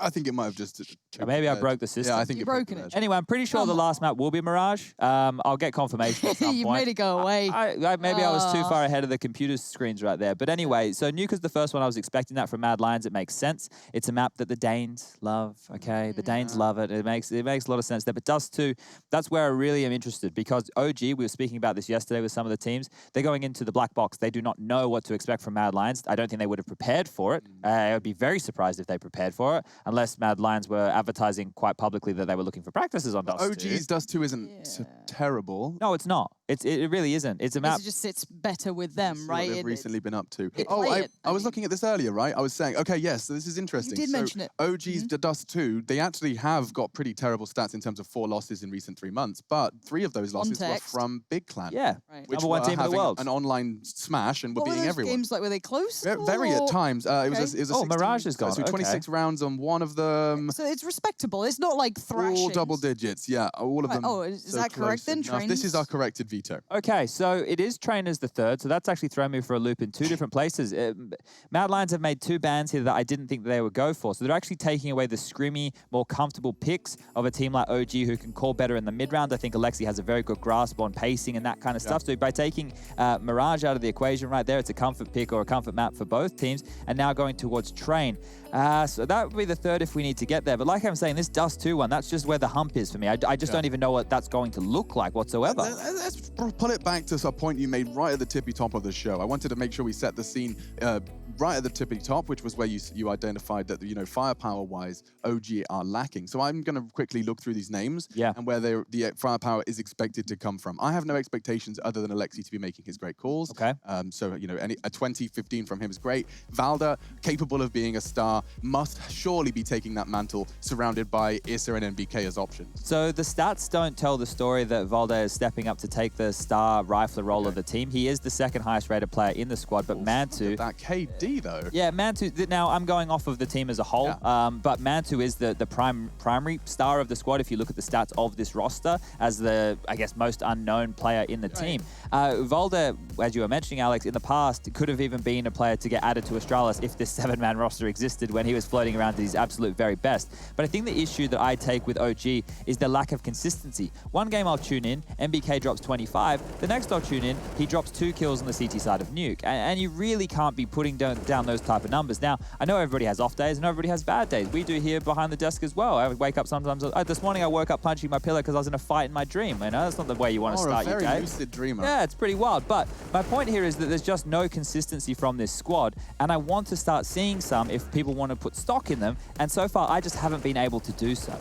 I think it might have just... Maybe I broke the system. Yeah, I think You've broken it. Anyway, I'm pretty sure the last map will be Mirage. I'll get confirmation at some You point. made it go away. Maybe I was too far ahead of the computer screens right there. But anyway, so Nuke is the first one. I was expecting that from Mad Lions. It makes sense. It's a map that the Danes love, okay? The Danes love it. It makes a lot of sense there. But Dust 2, that's where I really am interested because OG, we were speaking about this yesterday with some of the teams, they're going into the black box. They do not know what to expect from Mad Lions. I don't think they would have prepared for it. I would be very surprised if they prepared for it, unless Mad Lions were advertising quite publicly that they were looking for practices on Dust 2. OG's Dust 2 isn't terrible. No, it's not. It really isn't. It's a map. It just sits better with them, right? What they've recently been up to. I was looking at this earlier, right? I was saying, okay, yes, so this is interesting. You did mention it. OG's Dust 2, they actually have got pretty terrible stats in terms of 4 losses in recent 3 months, but 3 of those losses were from Big Clan. Yeah, which number 1 team in the world. An online smash and were beating everyone. Games like were they close? Very at times. It was a 16, Mirage has gone. So 26 rounds on one of them. So it's respectable. It's not like thrashing. All double digits, yeah. All of them. Oh, is that correct then? This is our corrected veto. Okay, so it is Train as the third, so that's actually thrown me for a loop in 2 different places. Mad Lions have made 2 bans here that I didn't think that they would go for, so they're actually taking away the scrimmy, more comfortable picks of a team like OG who can call better in the mid-round. I think Alexi has a very good grasp on pacing and that kind of stuff, so by taking Mirage out of the equation right there, it's a comfort pick or a comfort map for both teams, and now going towards Train. So that would be the third if we need to get there, but like I'm saying, this Dust 2 one, that's just where the hump is for me. I just don't even know what that's going to look like whatsoever. Let's pull it back to a point you made right at the tippy top of the show. I wanted to make sure we set the scene right at the tippy top, which was where you identified that, you know, firepower-wise, OG are lacking. So I'm going to quickly look through these names and where the firepower is expected to come from. I have no expectations other than Alexi to be making his great calls. Okay. So, you know, a 20-15 from him is great. Valda, capable of being a star, must surely be taking that mantle, surrounded by Issa and NBK as options. So the stats don't tell the story that Valde is stepping up to take the star rifler role of the team. He is the second highest rated player in the squad, but Mantu... That KD, though. Yeah, Mantu... Now, I'm going off of the team as a whole, but Mantu is the primary star of the squad if you look at the stats of this roster as the, I guess, most unknown player in the team. Valde, as you were mentioning, Alex, in the past, could have even been a player to get added to Astralis if this 7-man roster existed tested when he was floating around at his absolute very best. But I think the issue that I take with OG is the lack of consistency. One game I'll tune in, MBK drops 25. The next I'll tune in, he drops 2 kills on the CT side of Nuke. And you really can't be putting down those type of numbers. Now, I know everybody has off days and everybody has bad days. We do here behind the desk as well. I would wake up sometimes. This morning I woke up punching my pillow because I was in a fight in my dream. You know, that's not the way you want to start your day. A very lucid dreamer. Yeah, it's pretty wild. But my point here is that there's just no consistency from this squad. And I want to start seeing some if people want to put stock in them. And so far, I just haven't been able to do so.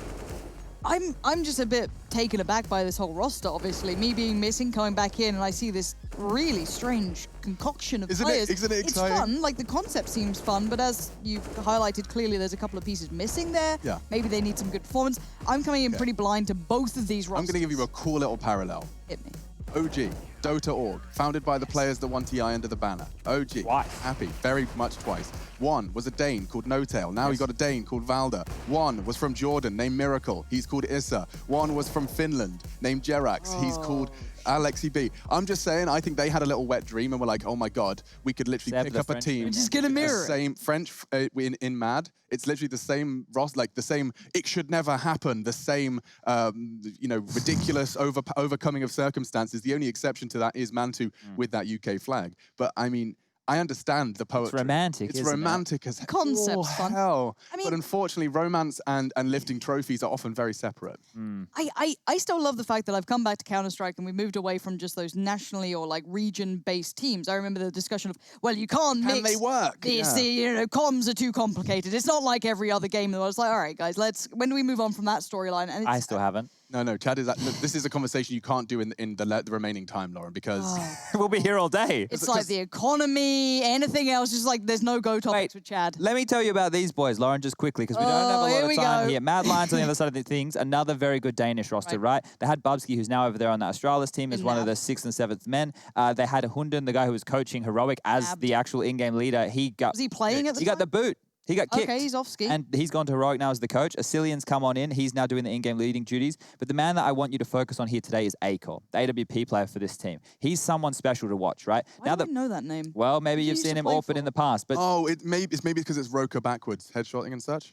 I'm just a bit taken aback by this whole roster, obviously. Me being missing, coming back in, and I see this really strange concoction of players. Isn't it exciting? It's fun, like the concept seems fun, but as you've highlighted clearly, there's a couple of pieces missing there. Yeah. Maybe they need some good performance. I'm coming in pretty blind to both of these rosters. I'm going to give you a cool little parallel. Hit me. OG, Dota Org, founded by the players that won TI under the banner. OG, happy, very much twice. One was a Dane called No-Tail. Now we got a Dane called Valda. One was from Jordan named Miracle. He's called Issa. One was from Finland named Jerax. He's called Alexi B. I'm just saying, I think they had a little wet dream and were like, oh my God, we could literally pick up a team. We're just gonna mirror the same French in Mad. It's literally the same like the same, it should never happen, the same, you know, ridiculous overcoming of circumstances. The only exception to that is Mantu with that UK flag. But I mean, I understand the poetry. It's romantic, It's isn't romantic it? as Concept's fun. hell. I mean, but unfortunately, romance and lifting trophies are often very separate. I still love the fact that I've come back to Counter-Strike and we moved away from just those nationally or like region-based teams. I remember the discussion of, well, you can't mix. Can they work? This, you know, comms are too complicated. It's not like every other game in the world. It's like, all right, guys, when do we move on from that storyline? And I still haven't. No, Chad, this is a conversation you can't do in the remaining time, Lauren, because we'll be here all day. It's like the economy, anything else, just like there's no go topics with Chad. Let me tell you about these boys, Lauren, just quickly, because we don't have a lot of time here. Mad Lions on the other side of the things, another very good Danish roster, right? They had Bubsky, who's now over there on the Astralis team, as one of the 6th and 7th men. They had Hunden, the guy who was coaching Heroic, as the actual in-game leader. Was he playing at the time? He got the boot. He got kicked. Okay, he's off ski. And he's gone to Heroic now as the coach. Asilian's come on in. He's now doing the in-game leading duties. But the man that I want you to focus on here today is Acor, the AWP player for this team. He's someone special to watch, right? Why do I know that name? Well, maybe you've seen him often in the past. But it's maybe because it's Ruggah backwards, headshotting and such.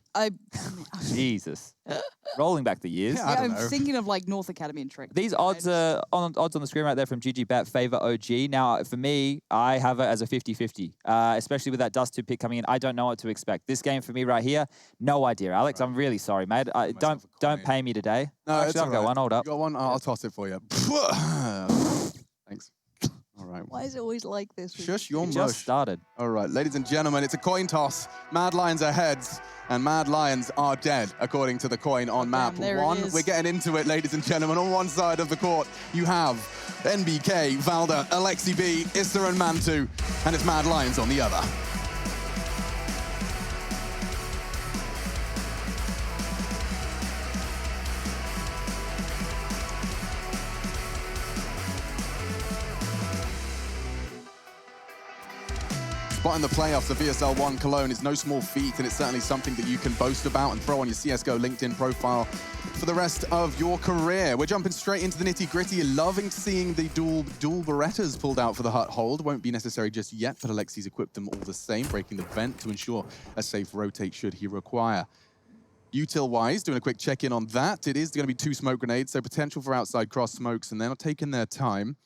Jesus. Rolling back the years. Yeah, I'm thinking of like North Academy and Trick. These odds on the screen right there from GGBet favor OG. Now, for me, I have it as a 50-50, especially with that Dust 2 pick coming in. I don't know what to expect. This game for me right here, no idea. Alex, I'm really sorry, mate. Don't pay me today. No, actually, I'll go one. Hold up. You got one? I'll toss it for you. Thanks. All right. Why is it always like this? Shush, you're mush. Just started. All right, ladies and gentlemen, it's a coin toss. Mad Lions are heads, and Mad Lions are dead, according to the coin on map one. We're getting into it, ladies and gentlemen. On one side of the court, you have NBK, Valda, Alexi B, Issa, and Mantu, and it's Mad Lions on the other. Spot in the playoffs of ESL 1 Cologne is no small feat, and it's certainly something that you can boast about and throw on your CSGO LinkedIn profile for the rest of your career. We're jumping straight into the nitty-gritty. Loving seeing the dual Berettas pulled out for the hut hold. Won't be necessary just yet, but Alexi's equipped them all the same, breaking the vent to ensure a safe rotate should he require. Util-wise, doing a quick check-in on that. It is going to be 2 smoke grenades, so potential for outside cross smokes, and they're taking their time.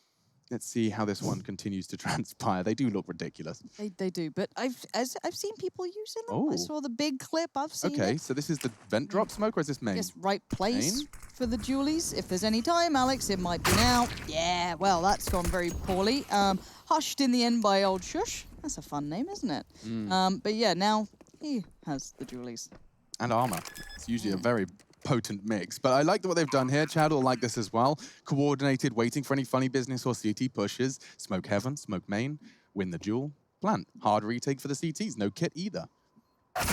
Let's see how this one continues to transpire. They do look ridiculous. They do, but I've seen people using them. Oh. I saw the big clip. I've seen it. Okay, so this is the vent drop smoke, or is this main? Yes, right place for the Julies. If there's any time, Alex, it might be now. Yeah, well, that's gone very poorly. Hushed in the end by old Shush. That's a fun name, isn't it? But yeah, now he has the Julies. And armor. It's usually a very potent mix, but I like what they've done here. Chad will like this as well. Coordinated, waiting for any funny business or CT pushes. Smoke heaven, smoke main, win the duel, plant. Hard retake for the CTs, no kit either. Ouch.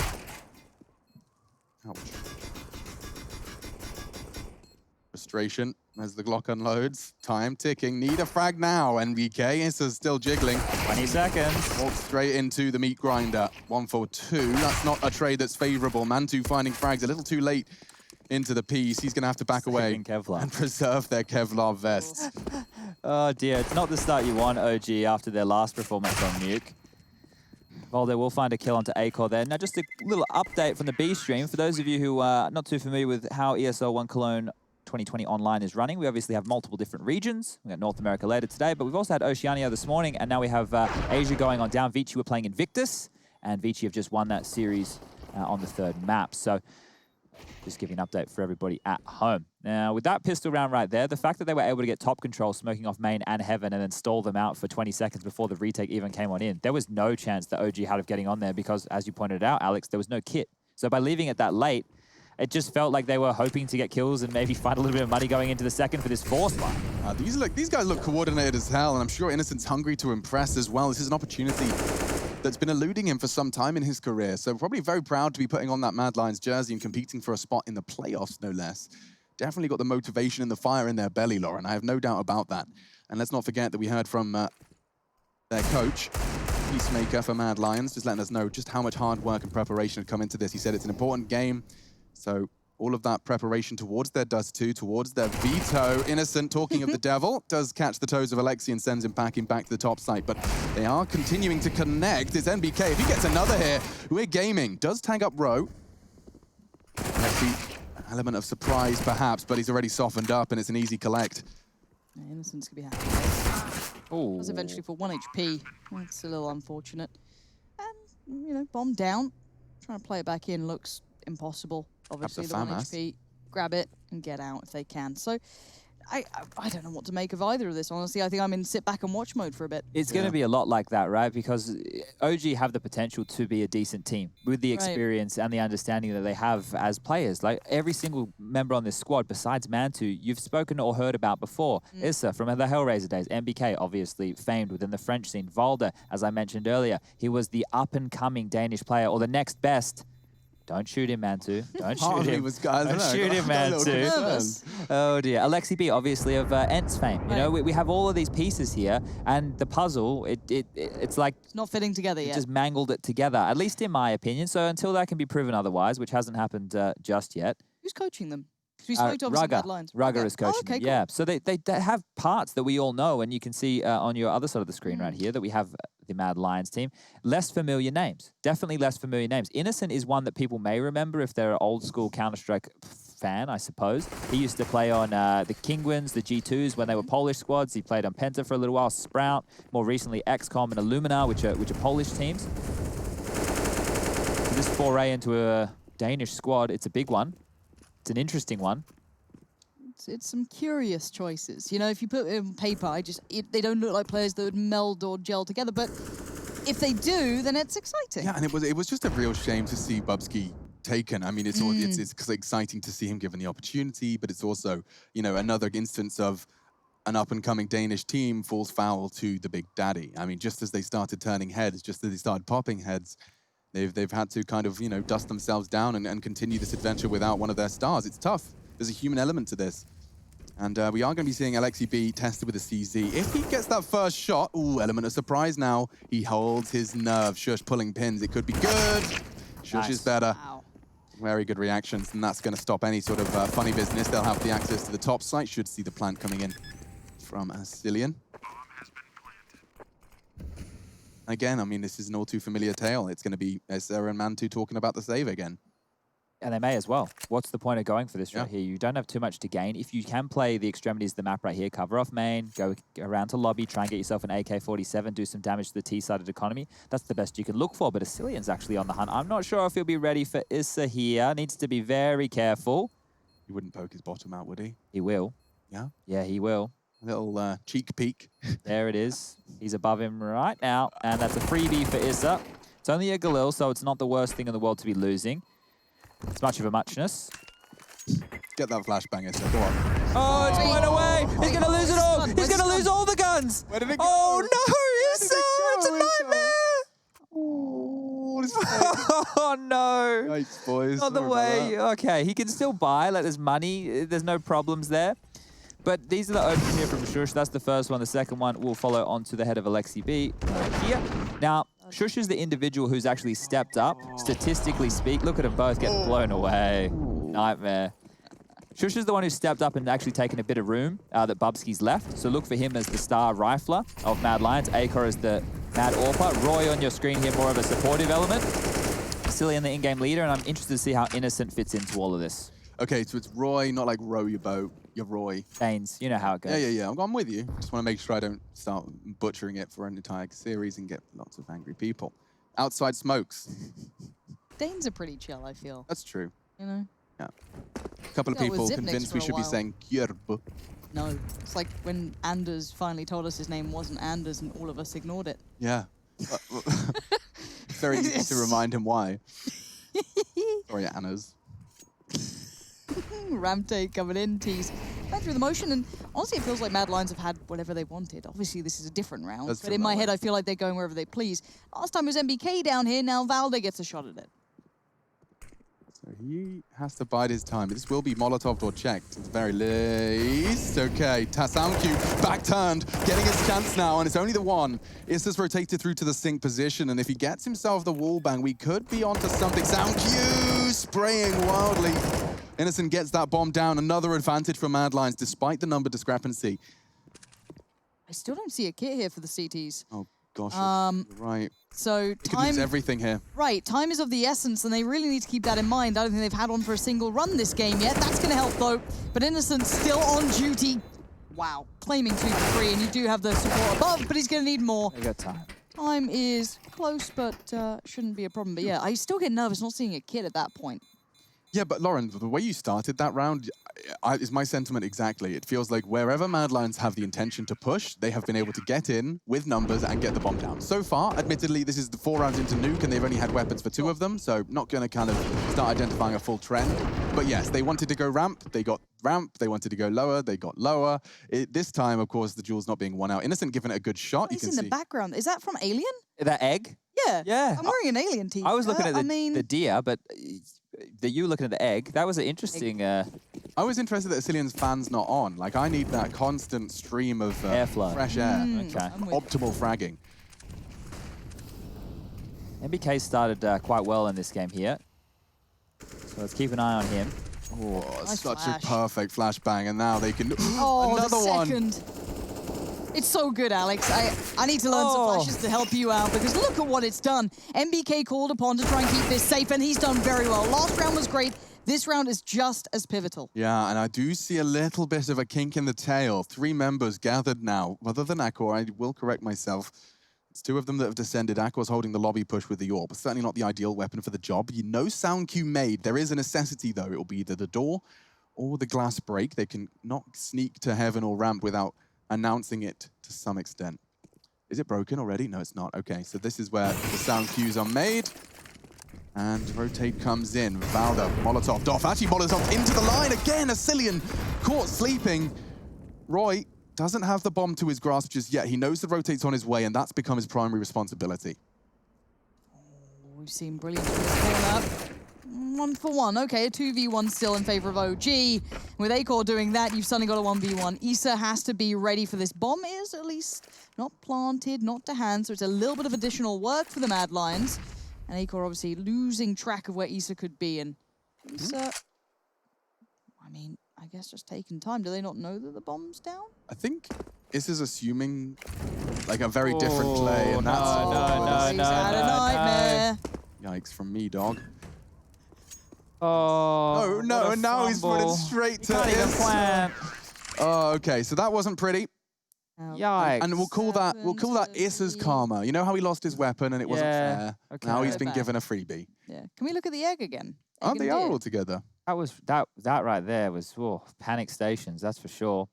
Frustration as the Glock unloads. Time ticking, need a frag now. NBK is still jiggling. 20 seconds. Walks straight into the meat grinder. 1 for 2. That's not a trade that's favorable. Mantu finding frags a little too late into the piece. He's going to have to back away and preserve their Kevlar vests. Oh dear, it's not the start you want, OG, after their last performance on Nuke. Voldo will find a kill onto Acor there. Now, just a little update from the B stream. For those of you who are not too familiar with how ESL 1 Cologne 2020 online is running, we obviously have multiple different regions. We got North America later today, but we've also had Oceania this morning, and now we have Asia going on down. Vici were playing Invictus, and Vici have just won that series on the 3rd map. So just giving an update for everybody at home. Now, with that pistol round right there, the fact that they were able to get top control, smoking off main and heaven, and then stall them out for 20 seconds before the retake even came on in, there was no chance that OG had of getting on there because, as you pointed out, Alex, there was no kit. So by leaving it that late, it just felt like they were hoping to get kills and maybe find a little bit of money going into the second for this forced one. These guys look coordinated as hell, and I'm sure Innocent's hungry to impress as well. This is an opportunity that's been eluding him for some time in his career. So probably very proud to be putting on that Mad Lions jersey and competing for a spot in the playoffs, no less. Definitely got the motivation and the fire in their belly, Lauren. I have no doubt about that. And let's not forget that we heard from their coach, Peacemaker for Mad Lions, just letting us know just how much hard work and preparation had come into this. He said it's an important game. So all of that preparation towards their Dust 2, towards their Veto. Innocent, talking of the devil, does catch the toes of Alexi and sends him packing back to the top site. But they are continuing to connect. It's NBK. If he gets another here, we're gaming. Does tag up Row. Alexi, element of surprise perhaps, but he's already softened up and it's an easy collect. Yeah, Innocent's gonna be happy. Oh, was eventually for 1 HP. It's a little unfortunate. And, you know, bomb down. Trying to play it back in looks impossible. Obviously, the 1 HP, grab it and get out if they can. So, I don't know what to make of either of this, honestly. I think I'm in sit back and watch mode for a bit. It's going to be a lot like that, right? Because OG have the potential to be a decent team with the experience and the understanding that they have as players. Like every single member on this squad, besides Mantu, you've spoken or heard about before. Issa from the Hellraiser days, MBK, obviously famed within the French scene. Valda, as I mentioned earlier, he was the up-and-coming Danish player, or the next best. Don't shoot him, Mantu. Don't shoot him. Don't shoot him, Mantu. Oh dear. Alexi B, obviously of Ent's fame. You know, we have all of these pieces here, and the puzzle, it's like it's not fitting together yet. Just mangled it together, at least in my opinion. So until that can be proven otherwise, which hasn't happened just yet. Who's coaching them? We spoke to obviously Mad Lions. Ruggah is coaching them. Cool. Yeah, so they have parts that we all know, and you can see on your other side of the screen right here that we have the Mad Lions team. Less familiar names. Definitely less familiar names. Innocent is one that people may remember if they're an old school Counter-Strike fan, I suppose. He used to play on the Kingwins, the G2s when they were Polish squads. He played on Penta for a little while, Sprout, more recently XCOM and Illumina, which are Polish teams. So this foray into a Danish squad, it's a big one. It's an interesting one. It's some curious choices. You know, if you put it on paper, they don't look like players that would meld or gel together. But if they do, then it's exciting. Yeah, and it was just a real shame to see Bubsky taken. I mean, it's exciting to see him given the opportunity, but it's also, you know, another instance of an up-and-coming Danish team falls foul to the big daddy. I mean, just as they started turning heads, just as they started popping heads, they've had to kind of, you know, dust themselves down and continue this adventure without one of their stars. It's tough. There's a human element to this. And we are going to be seeing Alexi B tested with a CZ. If he gets that first shot, ooh, element of surprise now. He holds his nerve. Shush pulling pins. It could be good. Shush is better. Wow. Very good reactions, and that's going to stop any sort of funny business. They'll have the access to the top site. Should see the plant coming in from Cillian. Again, I mean, this is an all too familiar tale. It's going to be Sarah and Mantu talking about the save again. And they may as well. What's the point of going for this right here? You don't have too much to gain. If you can play the extremities of the map right here, cover off main, go around to lobby, try and get yourself an AK-47, do some damage to the T-sided economy, that's the best you can look for. But Cillian's actually on the hunt. I'm not sure if he'll be ready for Issa here. Needs to be very careful. He wouldn't poke his bottom out, would he? He will. Yeah? Yeah, he will. A little cheek peek. There it is. He's above him right now. And that's a freebie for Issa. It's only a Galil, so it's not the worst thing in the world to be losing. It's much of a muchness. Get that flashbang, Issa. Go on. Oh, it's going away. He's going to lose it all. He's going to lose all the guns. Where did it go? Oh, no, Issa. It's a nightmare. Oh, no. Yikes, boys. Not the way. Okay, he can still buy. Like, there's money. There's no problems there. But these are the opens here from Shush. That's the first one. The second one will follow on to the head of Alexi B right here. Now, Shush is the individual who's actually stepped up, statistically speak. Look at them both getting blown away. Nightmare. Shush is the one who stepped up and actually taken a bit of room that Bubsky's left. So look for him as the star rifler of Mad Lions. Acor is the Mad Orpa. Roy on your screen here, more of a supportive element. Cillian, the in-game leader, and I'm interested to see how Innocent fits into all of this. Okay, so it's Roy, not like row your boat. You're Roy. Danes, you know how it goes. Yeah. I'm with you. Just want to make sure I don't start butchering it for an entire series and get lots of angry people. Outside smokes. Danes are pretty chill, I feel. That's true. You know? Yeah. A couple of Yeah, with people Zipnix convinced for we a should be while. saying Kjörb. No. It's like when Anders finally told us his name wasn't Anders and all of us ignored it. Yeah. Very easy to remind him why. Sorry, Anna's. Ramtake coming in, tease. Went through the motion, and honestly, it feels like Mad Lions have had whatever they wanted. Obviously, this is a different round, That's but in my head, I feel like they're going wherever they please. Last time it was MBK down here, now Valde gets a shot at it. So he has to bide his time. This will be Molotoved or checked, at the very least. Okay, Soundcube back turned, getting his chance now, and it's only the one. Issa's rotated through to the sync position, and if he gets himself the wall bang, we could be onto something. Soundcube spraying wildly. Innocent gets that bomb down. Another advantage for Mad Lions, despite the number discrepancy. I still don't see a kit here for the CTs. Oh, gosh, you're right. So You could lose time, everything here. right, time is of the essence, and they really need to keep that in mind. I don't think they've had one for a single run this game yet. That's going to help, though. But Innocent still on duty. Wow, claiming 2 for 3, and you do have the support above, but he's going to need more. They got time. Time is close, but shouldn't be a problem. But yeah, I still get nervous not seeing a kit at that point. Yeah, but Lauren, the way you started that round is my sentiment exactly. It feels like wherever Mad Lions have the intention to push, they have been able to get in with numbers and get the bomb down. So far, admittedly, this is the 4 rounds into Nuke, and they've only had weapons for 2 of them, so not going to kind of start identifying a full trend. But yes, they wanted to go ramp, they got ramp. They wanted to go lower, they got lower. This time, of course, the Jewel's not being won out. Innocent given it a good shot. You He's can in see. the background. Is that from Alien? That egg? Yeah. Yeah. I'm wearing an Alien t-shirt. I was looking at I mean, the deer, but you looking at the egg. That was an interesting... I was interested that Cillian's fan's not on. Like, I need that constant stream of airflow. Fresh air. Okay. Optimal fragging. MBK started quite well in this game here. So let's keep an eye on him. Oh, Nice such flash. a perfect flashbang, and now they can... oh, another the one! second. It's so good, Alex. I need to learn some flashes to help you out, because look at what it's done. MBK called upon to try and keep this safe, and he's done very well. Last round was great. This round is just as pivotal. Yeah, and I do see a little bit of a kink in the tail. 3 members gathered now, other than Akor. I will correct myself. It's 2 of them that have descended. Akor's holding the lobby push with the orb. Certainly not the ideal weapon for the job. You know sound cue made. There is a necessity, though. It will be either the door or the glass break. They can not sneak to heaven or ramp without announcing it to some extent. Is it broken already? No, it's not. Okay, so this is where the sound cues are made. And rotate comes in. Valda, Molotov off. Actually, Molotov into the line again. A Cillian caught sleeping. Roy doesn't have the bomb to his grasp just yet. He knows the rotate's on his way, and that's become his primary responsibility. We've seen brilliant in this corner. 1 for 1. Okay, a 2v1 still in favor of OG. With Akor doing that, you've suddenly got a 1v1. Issa has to be ready for this. Bomb is at least not planted, not to hand, so it's a little bit of additional work for the Mad Lions. And Akor obviously losing track of where Issa could be. And Issa, I mean, I guess just taking time. Do they not know that the bomb's down? I think this is assuming like a very different play, and that's He's had a nightmare. Yikes from me, dog. Oh, no, and now he's running straight to can't even Issa. plan. Oh, okay, so that wasn't pretty. Yikes. And we'll call that Issa's karma. You know how he lost his weapon and it wasn't Yeah, fair? okay. Now he's been Bad. given a freebie. Yeah. Can we look at the egg again? Oh, Egg they and are deer. all together. That right there was panic stations, that's for sure.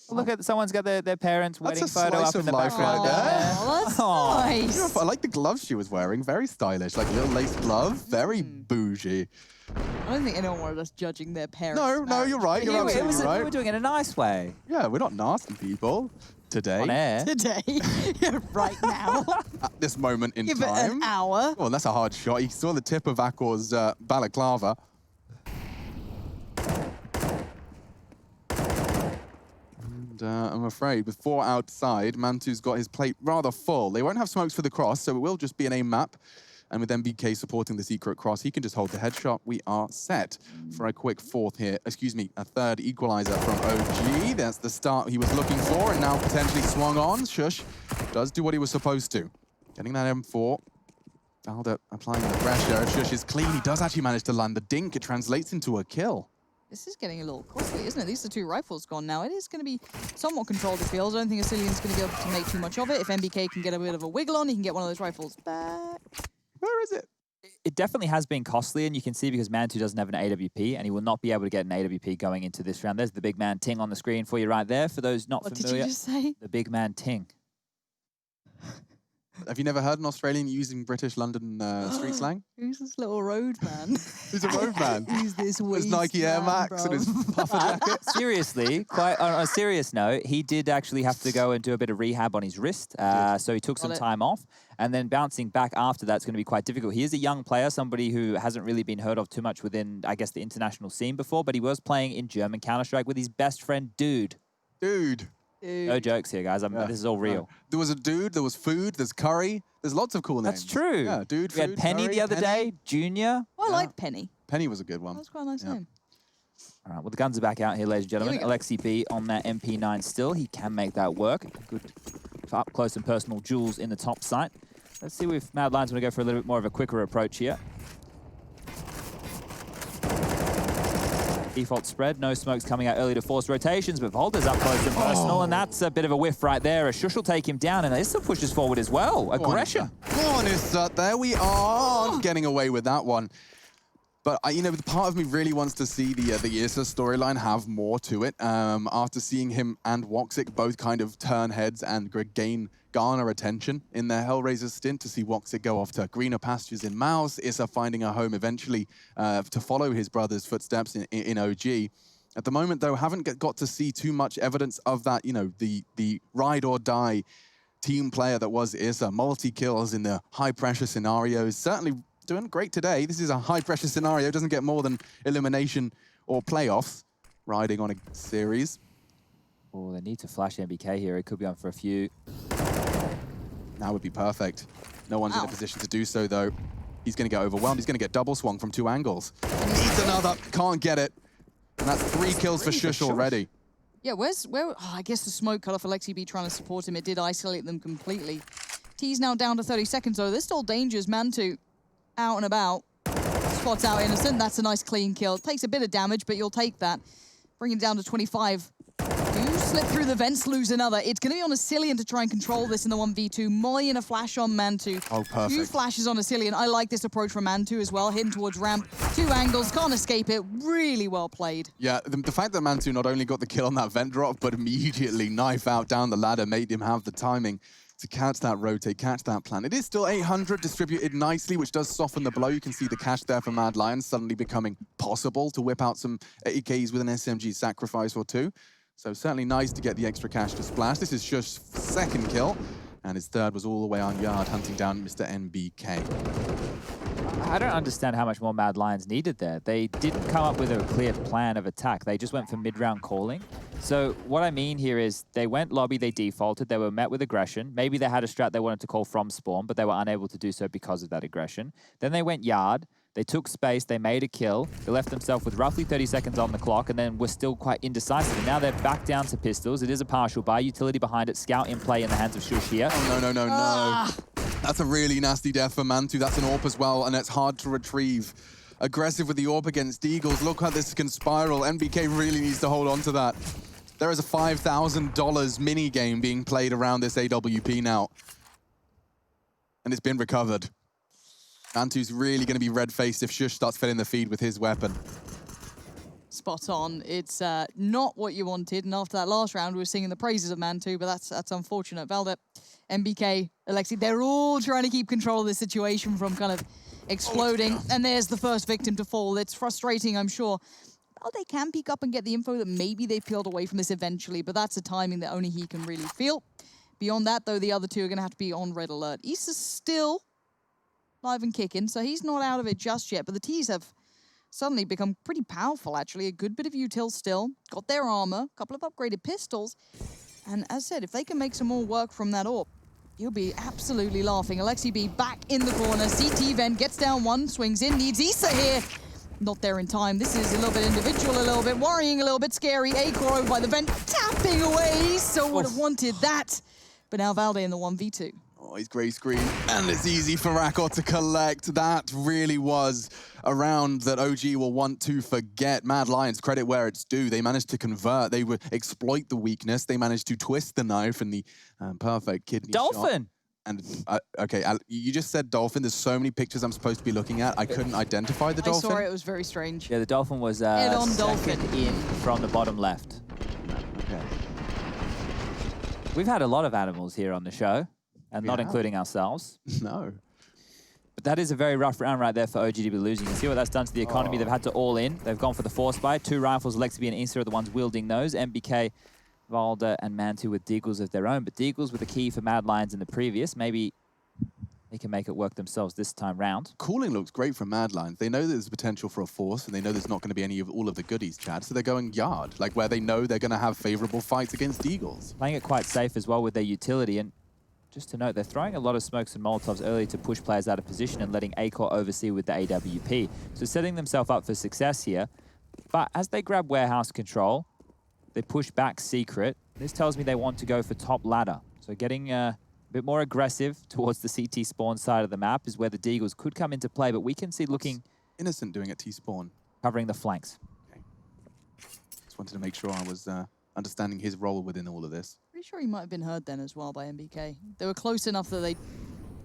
Look at someone's got their parents' That's wedding a photo slice up in of the life right background. there. Oh, that's Aw. nice. I like the gloves she was wearing. Very stylish, like little lace glove. Very bougie. I don't think anyone wanted us judging their parents. No, you're right. You're absolutely We right. were doing it in a nice way. Yeah, we're not nasty people today. On air. Today, right now. At this moment in Give it time. an hour. Oh, that's a hard shot. He saw the tip of Akor's balaclava. And I'm afraid with 4 outside, Mantu's got his plate rather full. They won't have smokes for the cross, so it will just be an aim map. And with MBK supporting the secret cross, he can just hold the headshot. We are set for a quick a third equalizer from OG. That's the start he was looking for, and now potentially swung on. Shush does do what he was supposed to. Getting that M4. Valda applying the pressure. Sjuush is clean. He does actually manage to land the dink. It translates into a kill. This is getting a little costly, isn't it? These are 2 rifles gone now. It is going to be somewhat controlled, it feels. I don't think Asilian's going to be able to make too much of it. If MBK can get a bit of a wiggle on, he can get one of those rifles back. Where is it? It definitely has been costly, and you can see because Mantu doesn't have an AWP, and he will not be able to get an AWP going into this round. There's the big man Ting on the screen for you right there. For those not familiar. What did you just say? The big man Ting. Have you never heard an Australian using British London street slang? Who's this little road man? Who's a road man? Who's this His Nike Air Max and his puffer jacket. Seriously, quite on a serious note, he did actually have to go and do a bit of rehab on his wrist. So he took some time off. And then bouncing back after that's going to be quite difficult. He is a young player, somebody who hasn't really been heard of too much within, I guess, the international scene before, but he was playing in German Counter-Strike with his best friend, Dude. Dude. No jokes here, guys. This is all real. There was a Dude, there was food, there's curry. There's lots of cool names. That's true. Yeah, Dude, we had food, Penny curry, the other day, Junior. I like Penny. Penny was a good one. That was quite a nice name. All right, well, the guns are back out here, ladies and gentlemen. Alexi B on that MP9 still. He can make that work. Good up close and personal jewels in the top sight. Let's see if Mad Lions want to go for a little bit more of a quicker approach here. Default spread, no smokes coming out early to force rotations, but Volta's up close and personal, and that's a bit of a whiff right there. Sjuush will take him down, and Issa pushes forward as well. Aggression. Go on, Issa. There we are. Getting away with that one. But, you know, part of me really wants to see the Issa storyline have more to it. After seeing him and Woxic both kind of turn heads and garner attention in their Hellraiser stint, to see Woxic go off to greener pastures in Mouse, Issa finding a home eventually to follow his brother's footsteps in OG. At the moment, though, haven't got to see too much evidence of that, you know, the ride or die team player that was Issa. Multi-kills in the high-pressure scenarios. Certainly doing great today. This is a high-pressure scenario. Doesn't get more than elimination or playoffs riding on a series. Oh, they need to flash MBK here. It could be on for a few. That would be perfect. No one's in a position to do so, though. He's going to get overwhelmed. He's going to get double swung from 2 angles. Needs another. Can't get it. And that's 3 kills for Sjuush already. Yeah, where? Oh, I guess the smoke cut off Alexi B trying to support him. It did isolate them completely. T's now down to 30 seconds, though. There's still dangers. Mantu out and about. Spots out Innocent. That's a nice clean kill. Takes a bit of damage, but you'll take that. Bring it down to 25. Do slip through the vents, lose another. It's going to be on Asilian to try and control this in the 1v2. Molly and a flash on Mantu. Oh, perfect. 2 flashes on Asilian. I like this approach from Mantu as well. Hidden towards ramp. 2 angles. Can't escape it. Really well played. Yeah, the fact that Mantu not only got the kill on that vent drop, but immediately knife out down the ladder made him have the timing to catch that rotate, catch that plan. It is still 800 distributed nicely, which does soften the blow. You can see the cash there for Mad Lions suddenly becoming possible to whip out some AKs with an SMG sacrifice or 2. So certainly nice to get the extra cash to splash. This is Sjuush's 2nd kill, and his 3rd was all the way on yard, hunting down Mr. NBK. I don't understand how much more Mad Lions needed there. They didn't come up with a clear plan of attack. They just went for mid-round calling. So what I mean here is they went lobby, they defaulted, they were met with aggression. Maybe they had a strat they wanted to call from spawn, but they were unable to do so because of that aggression. Then they went yard. They took space, they made a kill, they left themselves with roughly 30 seconds on the clock, and then were still quite indecisive. And now they're back down to pistols. It is a partial buy, utility behind it, scout in play in the hands of Sjuush here. Oh, no. That's a really nasty death for Mantu. That's an AWP as well, and it's hard to retrieve. Aggressive with the AWP against Eagles. Look how this can spiral. NBK really needs to hold on to that. There is a $5,000 mini game being played around this AWP now. And it's been recovered. Mantu's really going to be red-faced if Sjuush starts filling the feed with his weapon. Spot on. It's not what you wanted, and after that last round, we were singing the praises of Mantu, but that's unfortunate. Valda, MBK, Alexi, they're all trying to keep control of this situation from kind of exploding, and there's the first victim to fall. It's frustrating, I'm sure. Well, they can peek up and get the info that maybe they peeled away from this eventually, but that's a timing that only he can really feel. Beyond that, though, the other 2 are going to have to be on red alert. Issa's still live and kicking, so he's not out of it just yet, but the T's have suddenly become pretty powerful, actually. A good bit of util still. Got their armor, a couple of upgraded pistols, and as I said, if they can make some more work from that AWP, you'll be absolutely laughing. Alexi B back in the corner. CT vent gets down 1, swings in, needs Issa here. Not there in time. This is a little bit individual, a little bit worrying, a little bit scary. A-core over by the vent, tapping away. So would have wanted that. But now Valde in the 1v2. Oh, he's grey screen, and it's easy for Rakor to collect. That really was a round that OG will want to forget. Mad Lions, credit where it's due. They managed to convert. They would exploit the weakness. They managed to twist the knife and the perfect kidney Dolphin! shot. And, okay, you just said dolphin. There's so many pictures I'm supposed to be looking at. I couldn't identify the dolphin. I saw it. It was very strange. Yeah, the dolphin was Head-on second dolphin. in from the bottom left. Okay. We've had a lot of animals here on the show, and not including ourselves. No. But that is a very rough round right there for OG to be losing. You see what that's done to the economy. They've had to all in. They've gone for the force buy. 2 rifles, Lexi and Insta are the ones wielding those. MBK, Valda, and Mantu with Deagles of their own. But Deagles with the key for Mad Lions in the previous. Maybe they can make it work themselves this time round. Calling looks great from Mad Lions. They know there's potential for a force, and they know there's not going to be any of all of the goodies, Chad. So they're going yard, like where they know they're going to have favorable fights against Deagles. Playing it quite safe as well with their utility. And just to note, they're throwing a lot of smokes and molotovs early to push players out of position and letting Acor oversee with the AWP. So setting themselves up for success here. But as they grab warehouse control, they push back Secret. This tells me they want to go for top ladder. So getting a bit more aggressive towards the CT spawn side of the map is where the Deagles could come into play, but we can see looking... Innocent doing at T-spawn? Covering the flanks. Okay. Just wanted to make sure I was understanding his role within all of this. Pretty sure he might have been heard then as well by MBK. They were close enough that they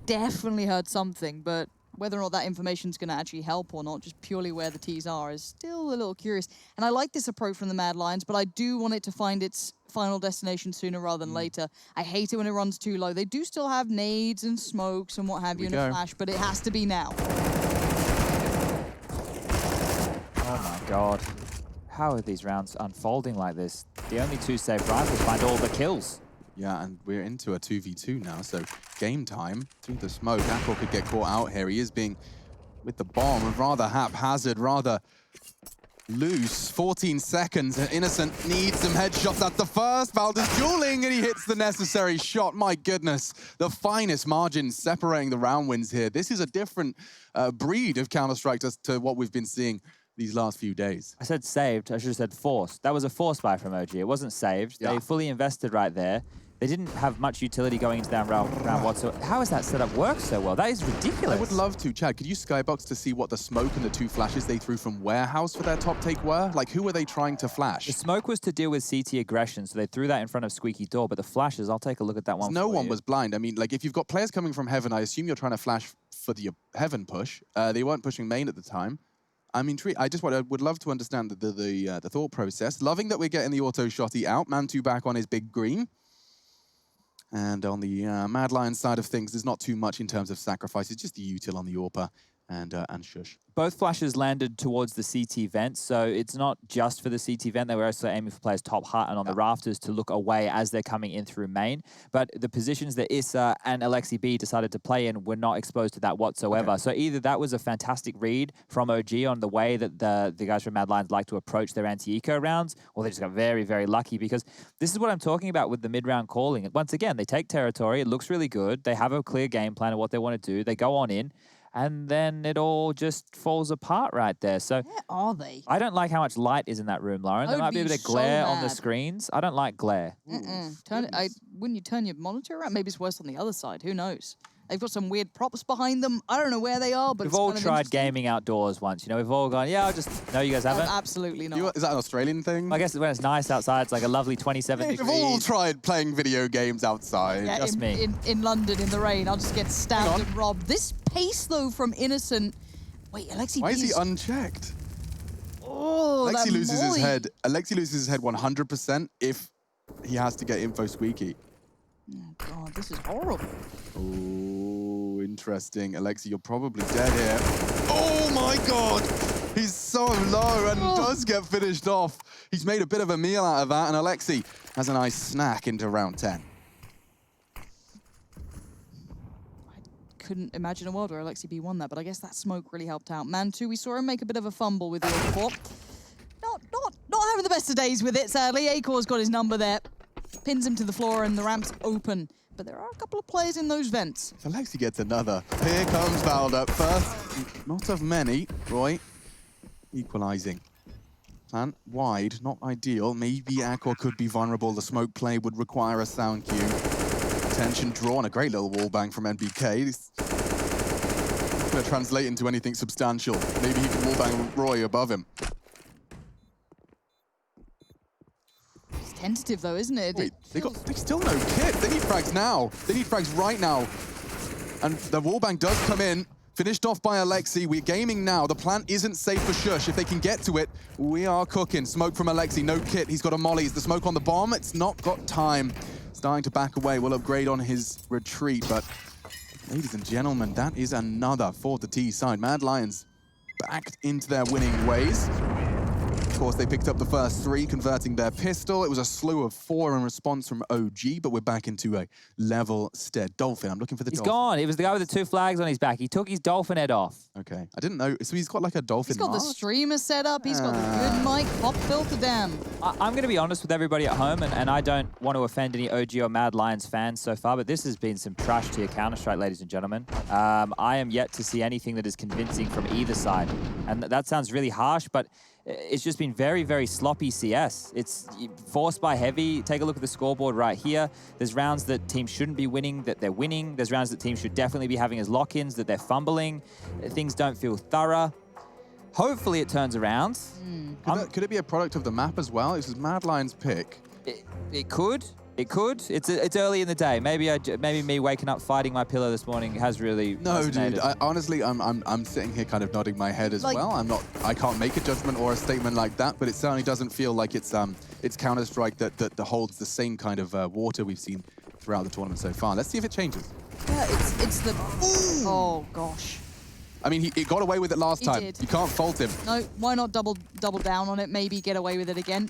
definitely heard something, but whether or not that information's going to actually help or not, just purely where the T's are, is still a little curious. And I like this approach from the Mad Lions, but I do want it to find its final destination sooner rather than later. I hate it when it runs too low. They do still have nades and smokes and what have you in a flash, but it has to be now. Oh my god. How are these rounds unfolding like this? The only 2 safe rifles find all the kills. Yeah, and we're into a 2v2 now, so game time through the smoke. Akor could get caught out here. He is being, with the bomb, rather haphazard, rather loose. 14 seconds, and Innocent needs some headshots. That's the first. Valda's dueling, and he hits the necessary shot. My goodness, the finest margins separating the round wins here. This is a different breed of Counter-Strike to what we've been seeing these last few days. I said saved. I should have said forced. That was a force buy from OG. It wasn't saved. Yeah. They fully invested right there. They didn't have much utility going into that round whatsoever. How has that setup worked so well? That is ridiculous. I would love to. Chad, could you skybox to see what the smoke and the 2 flashes they threw from warehouse for their top take were? Like, who were they trying to flash? The smoke was to deal with CT aggression, so they threw that in front of Squeaky Door, but the flashes, I'll take a look at that one. No one was blind. I mean, like, if you've got players coming from Heaven, I assume you're trying to flash for the Heaven push. They weren't pushing main at the time. I'm intrigued. I would love to understand the thought process. Loving that we're getting the auto shotty out. Mantu back on his big green. And on the Mad Lions side of things, there's not too much in terms of sacrifices, just the util on the AWP and Shush. Both flashes landed towards the CT vent, so it's not just for the CT vent. They were also aiming for players top hut and on the rafters to look away as they're coming in through main. But the positions that Issa and Alexi B decided to play in were not exposed to that whatsoever. So either that was a fantastic read from OG on the way that the guys from Mad Lions like to approach their anti-eco rounds, or they just got very, very lucky, because this is what I'm talking about with the mid-round calling. Once again, they take territory. It looks really good. They have a clear game plan of what they want to do. They go on in. And then it all just falls apart right there. So where are they? I don't like how much light is in that room, Lauren. There might be a bit of glare on the screens. I don't like glare. Turn it. Wouldn't you turn your monitor around? Maybe it's worse on the other side. Who knows? They've got some weird props behind them. I don't know where they are, but we've it's all kind of tried gaming outdoors once. You know, we've all gone, yeah, I'll just... No, you guys haven't? Absolutely not. Is that an Australian thing? I guess when it's nice outside, it's like a lovely 27 degrees. We've all tried playing video games outside. Yeah, just me. In London, in the rain, I'll just get stabbed and robbed. This pace, though, from Innocent... Wait, Alexi Why B's... is he unchecked? Oh, Alexi that loses his molly. head. Alexi loses his head 100% if he has to get info Squeaky. Oh, God, this is horrible. Oh, interesting. Alexi, you're probably dead here. Oh, my God. He's so low and does get finished off. He's made a bit of a meal out of that, and Alexi has a nice snack into round 10. Couldn't imagine a world where Alexi B won that, but I guess that smoke really helped out. Mantu, we saw him make a bit of a fumble with the overport. Not having the best of days with it, sadly. Acor's got his number there. Pins him to the floor and the ramp's open. But there are a couple of players in those vents. So Alexi gets another. Here comes Valda. First, not of many. Roy, equalizing. Plant wide, not ideal. Maybe Akor could be vulnerable. The smoke play would require a sound cue. attention drawn. A great little wall bang from NBK. It's going to translate into anything substantial. Maybe he can wall bang Roy above him. It's tentative though, isn't it? Wait, they still no kit. They need frags now. They need frags right now. And the wallbang does come in. Finished off by Alexi. We're gaming now. The plant isn't safe for Shush. If they can get to it, we are cooking. Smoke from Alexi. No kit. He's got a molly. Is the smoke on the bomb? It's not got time. Starting to back away. Will upgrade on his retreat, but ladies and gentlemen, that is another for the T side. Mad Lions backed into their winning ways. Of course, they picked up the first 3, converting their pistol. It was a slew of 4 in response from OG, but we're back into a level stead. Dolphin, I'm looking for the He's Dolphin. gone. It was the guy with the 2 flags on his back. He took his Dolphin head off. Okay, I didn't know. So he's got like a Dolphin He's got mask? the streamer set up. He's got the good mic pop filter down. I'm going to be honest with everybody at home, and I don't want to offend any OG or Mad Lions fans so far, but this has been some trash tier Counter-Strike, ladies and gentlemen. I am yet to see anything that is convincing from either side. And that sounds really harsh, but it's just been very, very sloppy CS. It's forced by heavy. Take a look at the scoreboard right here. There's rounds that teams shouldn't be winning, that they're winning. There's rounds that teams should definitely be having as lock-ins, that they're fumbling. Things don't feel thorough. Hopefully it turns around. Could it be a product of the map as well? This is Mad Lions pick. It could. It could. It's early in the day. Maybe me waking up fighting my pillow this morning has really Dude. Honestly, I'm sitting here kind of nodding my head as well. I can't make a judgment or a statement like that, but it certainly doesn't feel like it's Counter-Strike that holds the same kind of water we've seen throughout the tournament so far. Let's see if it changes. Yeah, it's the... Oh, gosh. I mean, he got away with it last time. Did. You can't fault him. No, why not double down on it? Maybe get away with it again.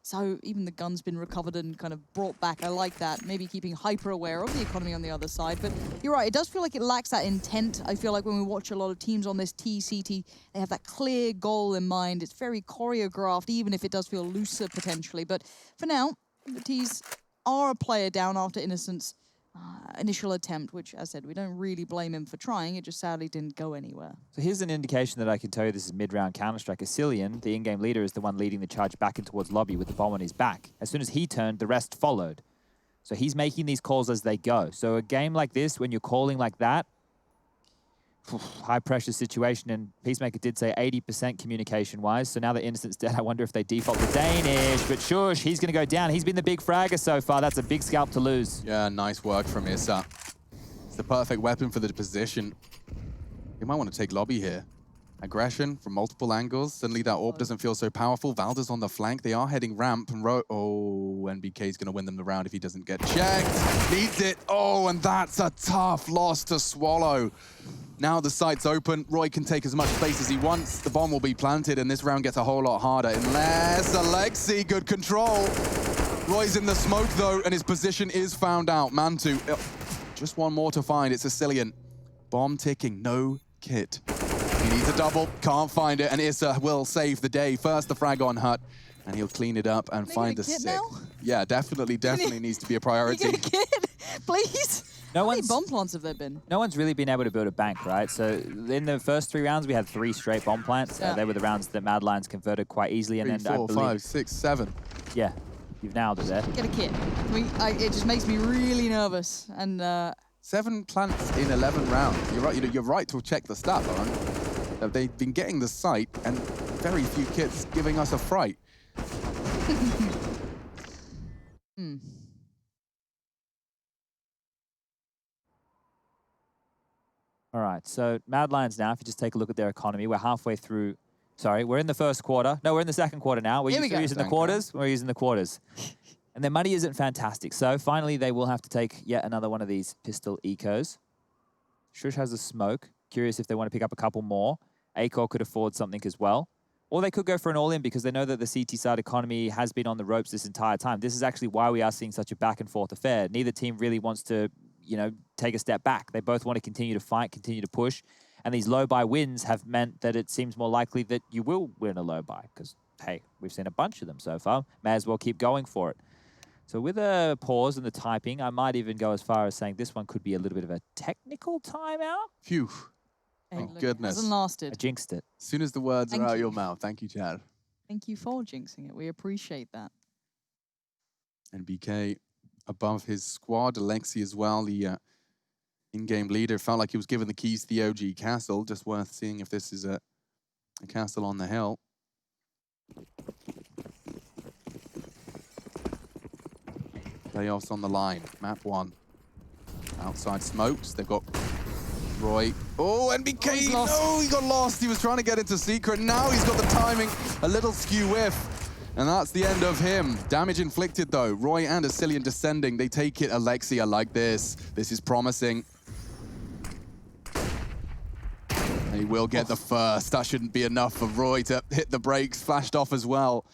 So even the gun's been recovered and kind of brought back. I like that. Maybe keeping hyper aware of the economy on the other side. But you're right, it does feel like it lacks that intent. I feel like when we watch a lot of teams on this TCT, they have that clear goal in mind. It's very choreographed, even if it does feel looser potentially. But for now, the T's are a player down after Innocent's initial attempt, which, as I said, we don't really blame him for trying. It just sadly didn't go anywhere. So here's an indication that I can tell you this is mid-round Counter-Strike. Cillian, the in-game leader, is the one leading the charge back in towards lobby with the bomb on his back. As soon as he turned, the rest followed. So he's making these calls as they go. So a game like this, when you're calling like that, high-pressure situation, and Peacemaker did say 80% communication-wise, so now that Innocent's dead, I wonder if they default to Danish, but Shush, he's going to go down. He's been the big fragger so far. That's a big scalp to lose. Yeah, nice work from Issa. It's the perfect weapon for the position. You might want to take lobby here. Aggression from multiple angles. Suddenly that AWP doesn't feel so powerful. Valda's on the flank. They are heading ramp. And NBK's going to win them the round if he doesn't get checked. Needs it. Oh, and that's a tough loss to swallow. Now the site's open. Roy can take as much space as he wants. The bomb will be planted, and this round gets a whole lot harder. Unless Alexi, good control. Roy's in the smoke, though, and his position is found out. Mantu, just one more to find. It's a Cillian. Bomb ticking, no kit. He needs a double, can't find it, and Issa will save the day. First the frag on Hut, and he'll clean it up and find the six. Yeah, definitely needs to be a priority. Get a kid, please. How many bomb plants have there been? No one's really been able to build a bank, right? So in the first 3 rounds, we had 3 straight bomb plants. Yeah. They were the rounds that Mad Lions converted quite easily. And 3, then 4, I believe 5, 6, 7. Yeah, you've nailed it there. Get a kit. It just makes me really nervous. And 7 plants in 11 rounds. You're right. You're right to check the stat line. They've been getting the site, and very few kits giving us a fright. All right, so Mad Lions now, if you just take a look at their economy, we're halfway through. Sorry, we're in the first quarter. No, we're in the second quarter now. We're using the quarters. We're using the quarters. And their money isn't fantastic. So finally, they will have to take yet another one of these pistol ecos. Shush has a smoke. Curious if they want to pick up a couple more. Acor could afford something as well. Or they could go for an all-in because they know that the CT side economy has been on the ropes this entire time. This is actually why we are seeing such a back-and-forth affair. Neither team really wants to, take a step back. They both want to continue to fight, continue to push. And these low-buy wins have meant that it seems more likely that you will win a low-buy because, hey, we've seen a bunch of them so far. May as well keep going for it. So with a pause in the typing, I might even go as far as saying this one could be a little bit of a technical timeout. Phew. Oh, goodness. Hasn't lasted. I jinxed it. As soon as the words are out of your mouth. Thank you, Chad. Thank you for jinxing it. We appreciate that. NBK above his squad. Alexi as well, the in-game leader, felt like he was given the keys to the OG castle. Just worth seeing if this is a castle on the hill. Playoffs on the line. Map 1. Outside smokes. They've got Roy. Oh, NBK! No, he got lost. He was trying to get into secret. Now he's got the timing. A little skew whiff. And that's the end of him. Damage inflicted, though. Roy and Asilian descending. They take it. Alexia like this. This is promising. And he will get the first. That shouldn't be enough for Roy to hit the brakes. Flashed off as well.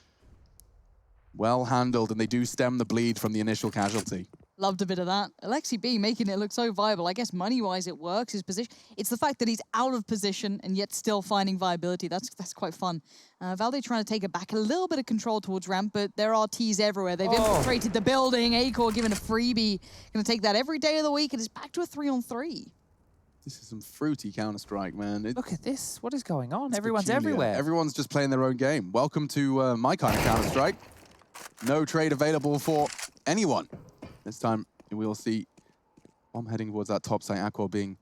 Well handled, and they do stem the bleed from the initial casualty. Loved a bit of that. Alexi B making it look so viable. I guess money-wise it works, his position. It's the fact that he's out of position and yet still finding viability. That's quite fun. Valde trying to take it back, a little bit of control towards ramp, but there are T's everywhere. They've infiltrated the building. Acor given a freebie. Gonna take that every day of the week, and it's back to a 3-on-3. This is some fruity Counter-Strike, man. Look at this. What is going on? Everyone's everywhere. Everyone's just playing their own game. Welcome to my kind of Counter-Strike. No trade available for anyone. This time, we will see Bomb heading towards that top site. Acor being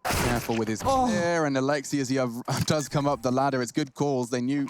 careful with his clear, and Alexi, as he does come up the ladder. It's good calls. They knew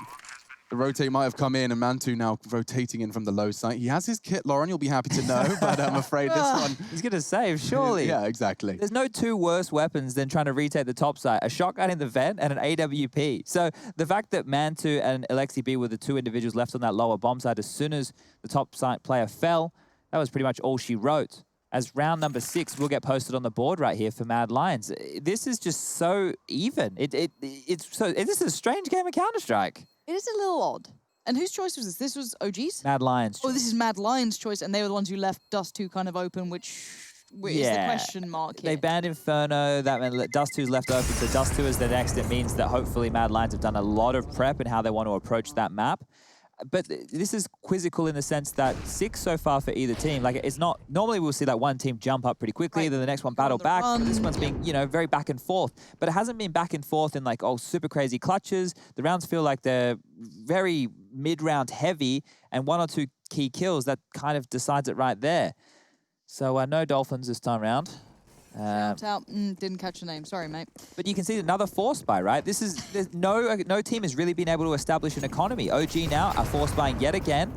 the rotate might have come in, and Mantu now rotating in from the low site. He has his kit, Lauren, you'll be happy to know, but I'm afraid this one... He's going to save, surely. Yeah, exactly. There's no two worse weapons than trying to retake the top site. A shotgun in the vent and an AWP. So the fact that Mantu and Alexi B were the two individuals left on that lower bomb side, as soon as the top site player fell, that was pretty much all she wrote. As round number 6 will get posted on the board right here for Mad Lions. This is just so even. This is a strange game of Counter-Strike. It is a little odd. And whose choice was this? This was OG's? Mad Lions. Oh, this is Mad Lions' choice, and they were the ones who left Dust 2 kind of open, which is the question mark here. They banned Inferno. That meant Dust 2's left open, so Dust 2 is the next. It means that hopefully Mad Lions have done a lot of prep in how they want to approach that map. But this is quizzical in the sense that 6 so far for either team. Like, it's not... Normally we'll see that one team jump up pretty quickly, then the next one battle back. But this one's been, you know, very back and forth. But it hasn't been back and forth in, like, super crazy clutches. The rounds feel like they're very mid-round heavy, and 1 or 2 key kills, that kind of decides it right there. So no Dolphins this time round. Shout out. Didn't catch the name. Sorry, mate. But you can see another force buy, right? There's no team has really been able to establish an economy. OG now are force buying yet again.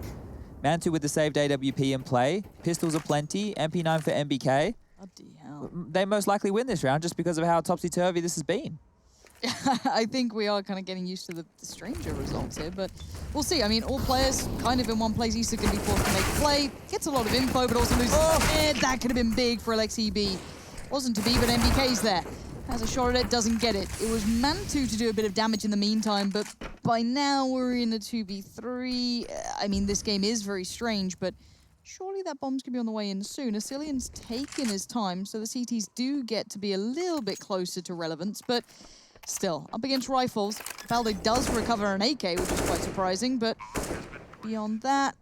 Mantu with the saved AWP in play. Pistols are plenty. MP9 for MBK. Bloody hell. They most likely win this round just because of how topsy-turvy this has been. I think we are kind of getting used to the stranger results here, but we'll see. I mean, all players kind of in one place. Issa going to be forced to make a play. Gets a lot of info, but also loses his head. That could have been big for Alexi B. Wasn't to be, but MBK's there. Has a shot at it, doesn't get it. It was Mantu to do a bit of damage in the meantime, but by now we're in a 2v3. I mean, this game is very strange, but surely that bomb's going to be on the way in soon. Asilian's taken his time, so the CTs do get to be a little bit closer to relevance, but still, up against rifles. Valde does recover an AK, which is quite surprising, but beyond that,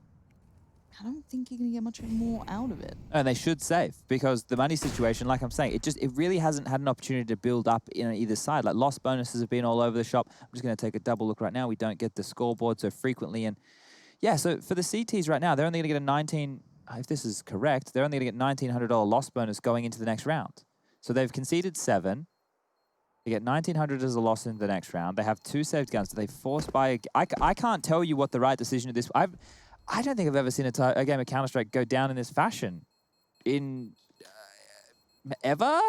I don't think you're going to get much more out of it. And they should save, because the money situation, like I'm saying, it really hasn't had an opportunity to build up in either side. Like, lost bonuses have been all over the shop. I'm just going to take a double look right now. We don't get the scoreboard so frequently. And yeah, so for the CTs right now, they're only going to get a 19, if this is correct, they're only going to get $1,900 loss bonus going into the next round. So they've conceded 7. They get 1,900 as a loss in the next round. They have 2 saved guns. They force buy. I can't tell you what the right decision of this. I don't think I've ever seen a game of Counter-Strike go down in this fashion in ever.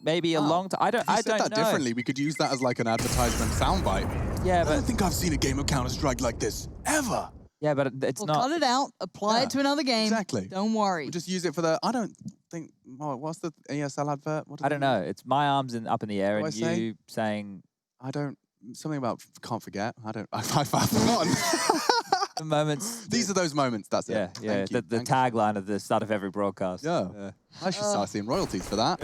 Maybe a long time. I don't know. Differently, we could use that as like an advertisement soundbite. Yeah, but I don't think I've seen a game of Counter-Strike like this ever. Yeah, but it's not. Cut it out. Apply it to another game. Exactly. Don't worry. We'll just use it for the. I don't think. Oh, what's the ESL advert? I don't know. It's my arms up in the air, and you saying. I don't. Something about can't forget. I don't. I've forgotten. The moments. These are those moments. That's it. Yeah. The tagline at the start of every broadcast. Yeah. I should start seeing royalties for that.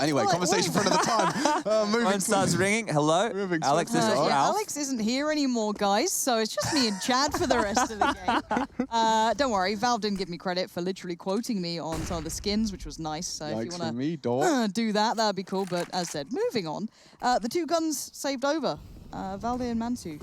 Anyway, Well, conversation for another time. Phone starts ringing. Hello. Alex is Alex isn't here anymore, guys, so it's just me and Chad for the rest of the game. Don't worry, Valve didn't give me credit for literally quoting me on some of the skins, which was nice. So if you want to do that, that'd be cool. But as said, moving on. The 2 guns saved over. Valde and Mantu.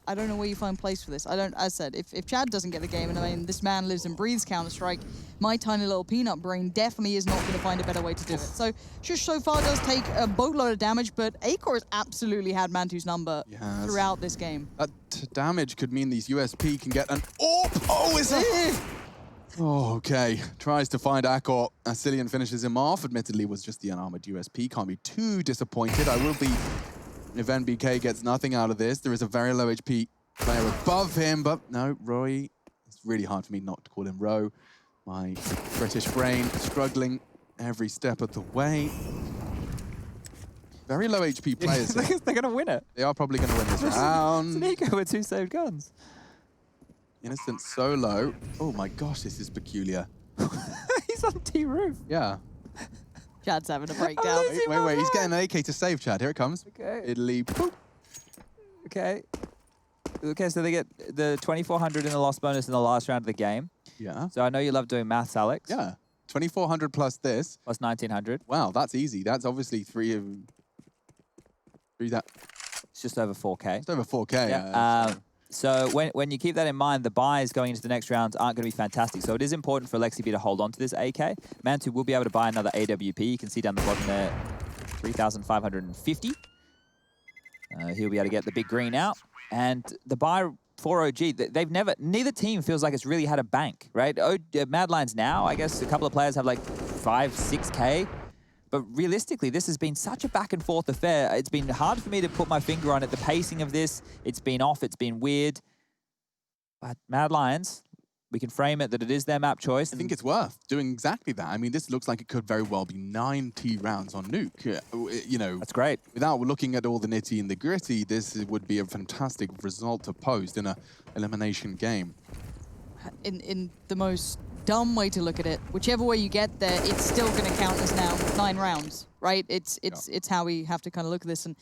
I don't know where you find place for this. I don't, as I said, if Chad doesn't get the game, and I mean, this man lives and breathes Counter-Strike, my tiny little peanut brain definitely is not going to find a better way to do it. So Shush so far does take a boatload of damage, but Acor has absolutely had Mantu's number throughout this game. That damage could mean these USP can get an AWP. Oh, it's a... Oh, okay. Tries to find Acor. Cillian finishes him off. Admittedly, was just the unarmored USP. Can't be too disappointed. I will be if NBK gets nothing out of this. There is a very low HP player above him, but no, Roy. It's really hard for me not to call him Ro. My British brain struggling every step of the way. Very low HP players. They're going to win it. They are probably going to win this round. It's Nico with 2 saved guns. Innocent solo. Oh my gosh, this is peculiar. He's on T-roof. Yeah. Chad's having a breakdown. Wait. He's getting an AK to save, Chad. Here it comes. Okay. Italy. Boop. Okay. Okay, so they get the 2,400 in the loss bonus in the last round of the game. Yeah. So I know you love doing maths, Alex. Yeah. 2,400 plus this. Plus 1,900. Wow, that's easy. That's obviously three that. It's just over 4K. Just over 4K. Yeah. So when you keep that in mind, the buys going into the next rounds aren't going to be fantastic. So it is important for Lexi B to hold on to this AK. Mantu will be able to buy another AWP. You can see down the bottom there, 3,550. He'll be able to get the big green out. And the buy for OG, neither team feels like it's really had a bank, right? Mad Lions now, I guess a couple of players have like 5, 6K. But realistically, this has been such a back and forth affair. It's been hard for me to put my finger on it. The pacing of this, it's been off, it's been weird. But Mad Lions, we can frame it that it is their map choice. I think it's worth doing exactly that. I mean, this looks like it could very well be 90 rounds on Nuke. You know, that's great. Without looking at all the nitty and the gritty, this would be a fantastic result to post in an elimination game. In the most dumb way to look at it, whichever way you get there, it's still going to count as now 9 rounds, right? It's how we have to kind of look at this. And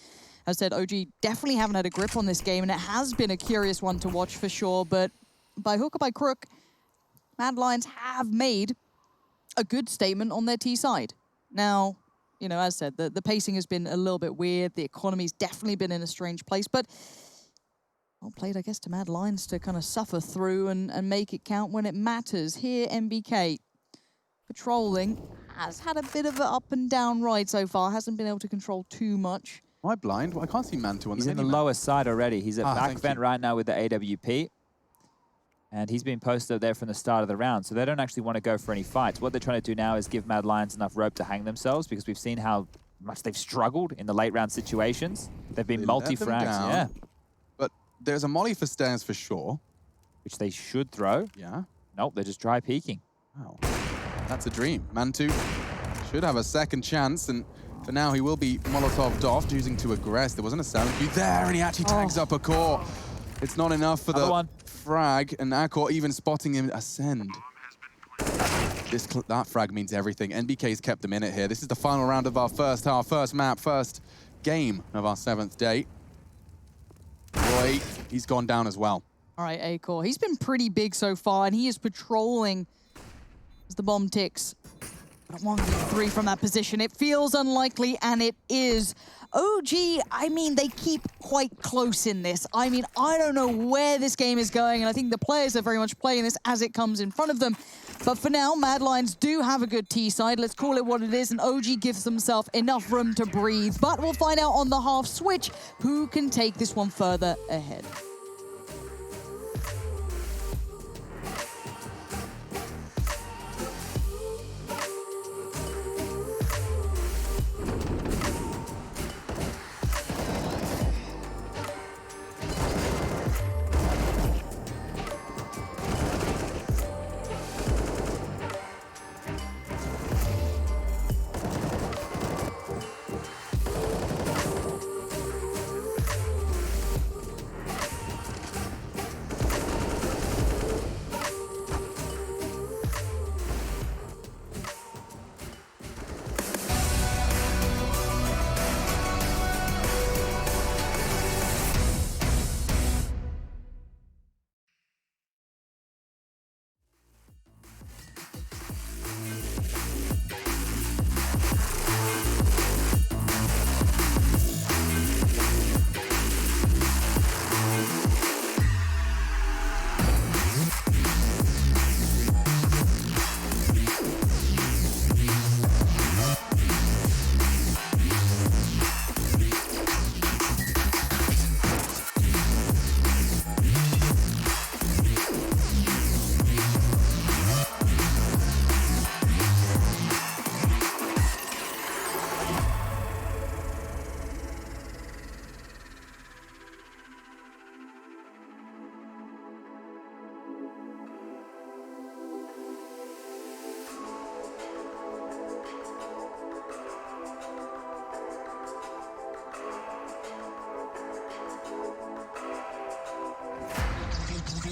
as I said, OG definitely haven't had a grip on this game, and it has been a curious one to watch for sure. But by hook or by crook, Mad Lions have made a good statement on their T side. Now, you know, as I said, the pacing has been a little bit weird. The economy's definitely been in a strange place, but well played, I guess, to Mad Lions to kind of suffer through and make it count when it matters. Here, MBK, patrolling, has had a bit of an up and down ride so far. Hasn't been able to control too much. Am I blind? Well, I can't see Mantu on He's in the lowest side already. He's at back vent right now with the AWP. And he's been posted there from the start of the round. So they don't actually want to go for any fights. What they're trying to do now is give Mad Lions enough rope to hang themselves, because we've seen how much they've struggled in the late round situations. They've been multi-frags, yeah. There's a molly for stairs for sure. Which they should throw. Yeah. Nope, they're just dry peeking. Wow. That's a dream. Mantu should have a second chance, and for now he will be Molotov'd off, choosing to aggress. There wasn't a sound cue there, and he actually tags up a core. It's not enough for the frag, and Acor even spotting him ascend. That frag means everything. NBK's kept them in it here. This is the final round of our first half, first map, first game of our 7th day. Roy, he's gone down as well. All right, Acor. He's been pretty big so far, and he is patrolling as the bomb ticks. But 1v3 from that position. It feels unlikely, and it is. OG, I mean, they keep quite close in this. I mean, I don't know where this game is going, and I think the players are very much playing this as it comes in front of them. But for now, Mad Lions do have a good T side. Let's call it what it is, and OG gives themselves enough room to breathe. But we'll find out on the half switch who can take this one further ahead.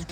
Don't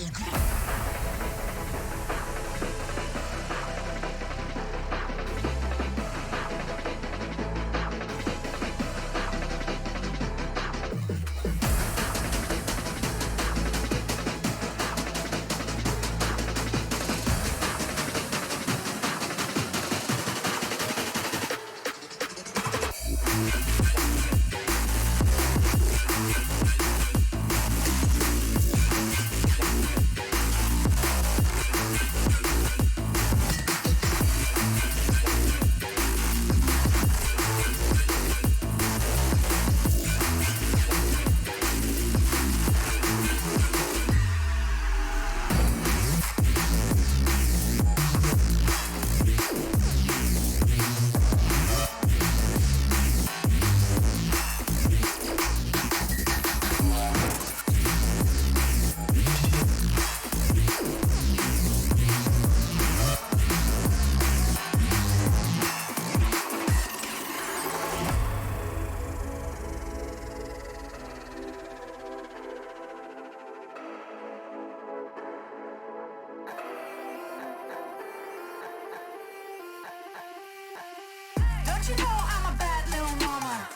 you know I'm a bad little mama?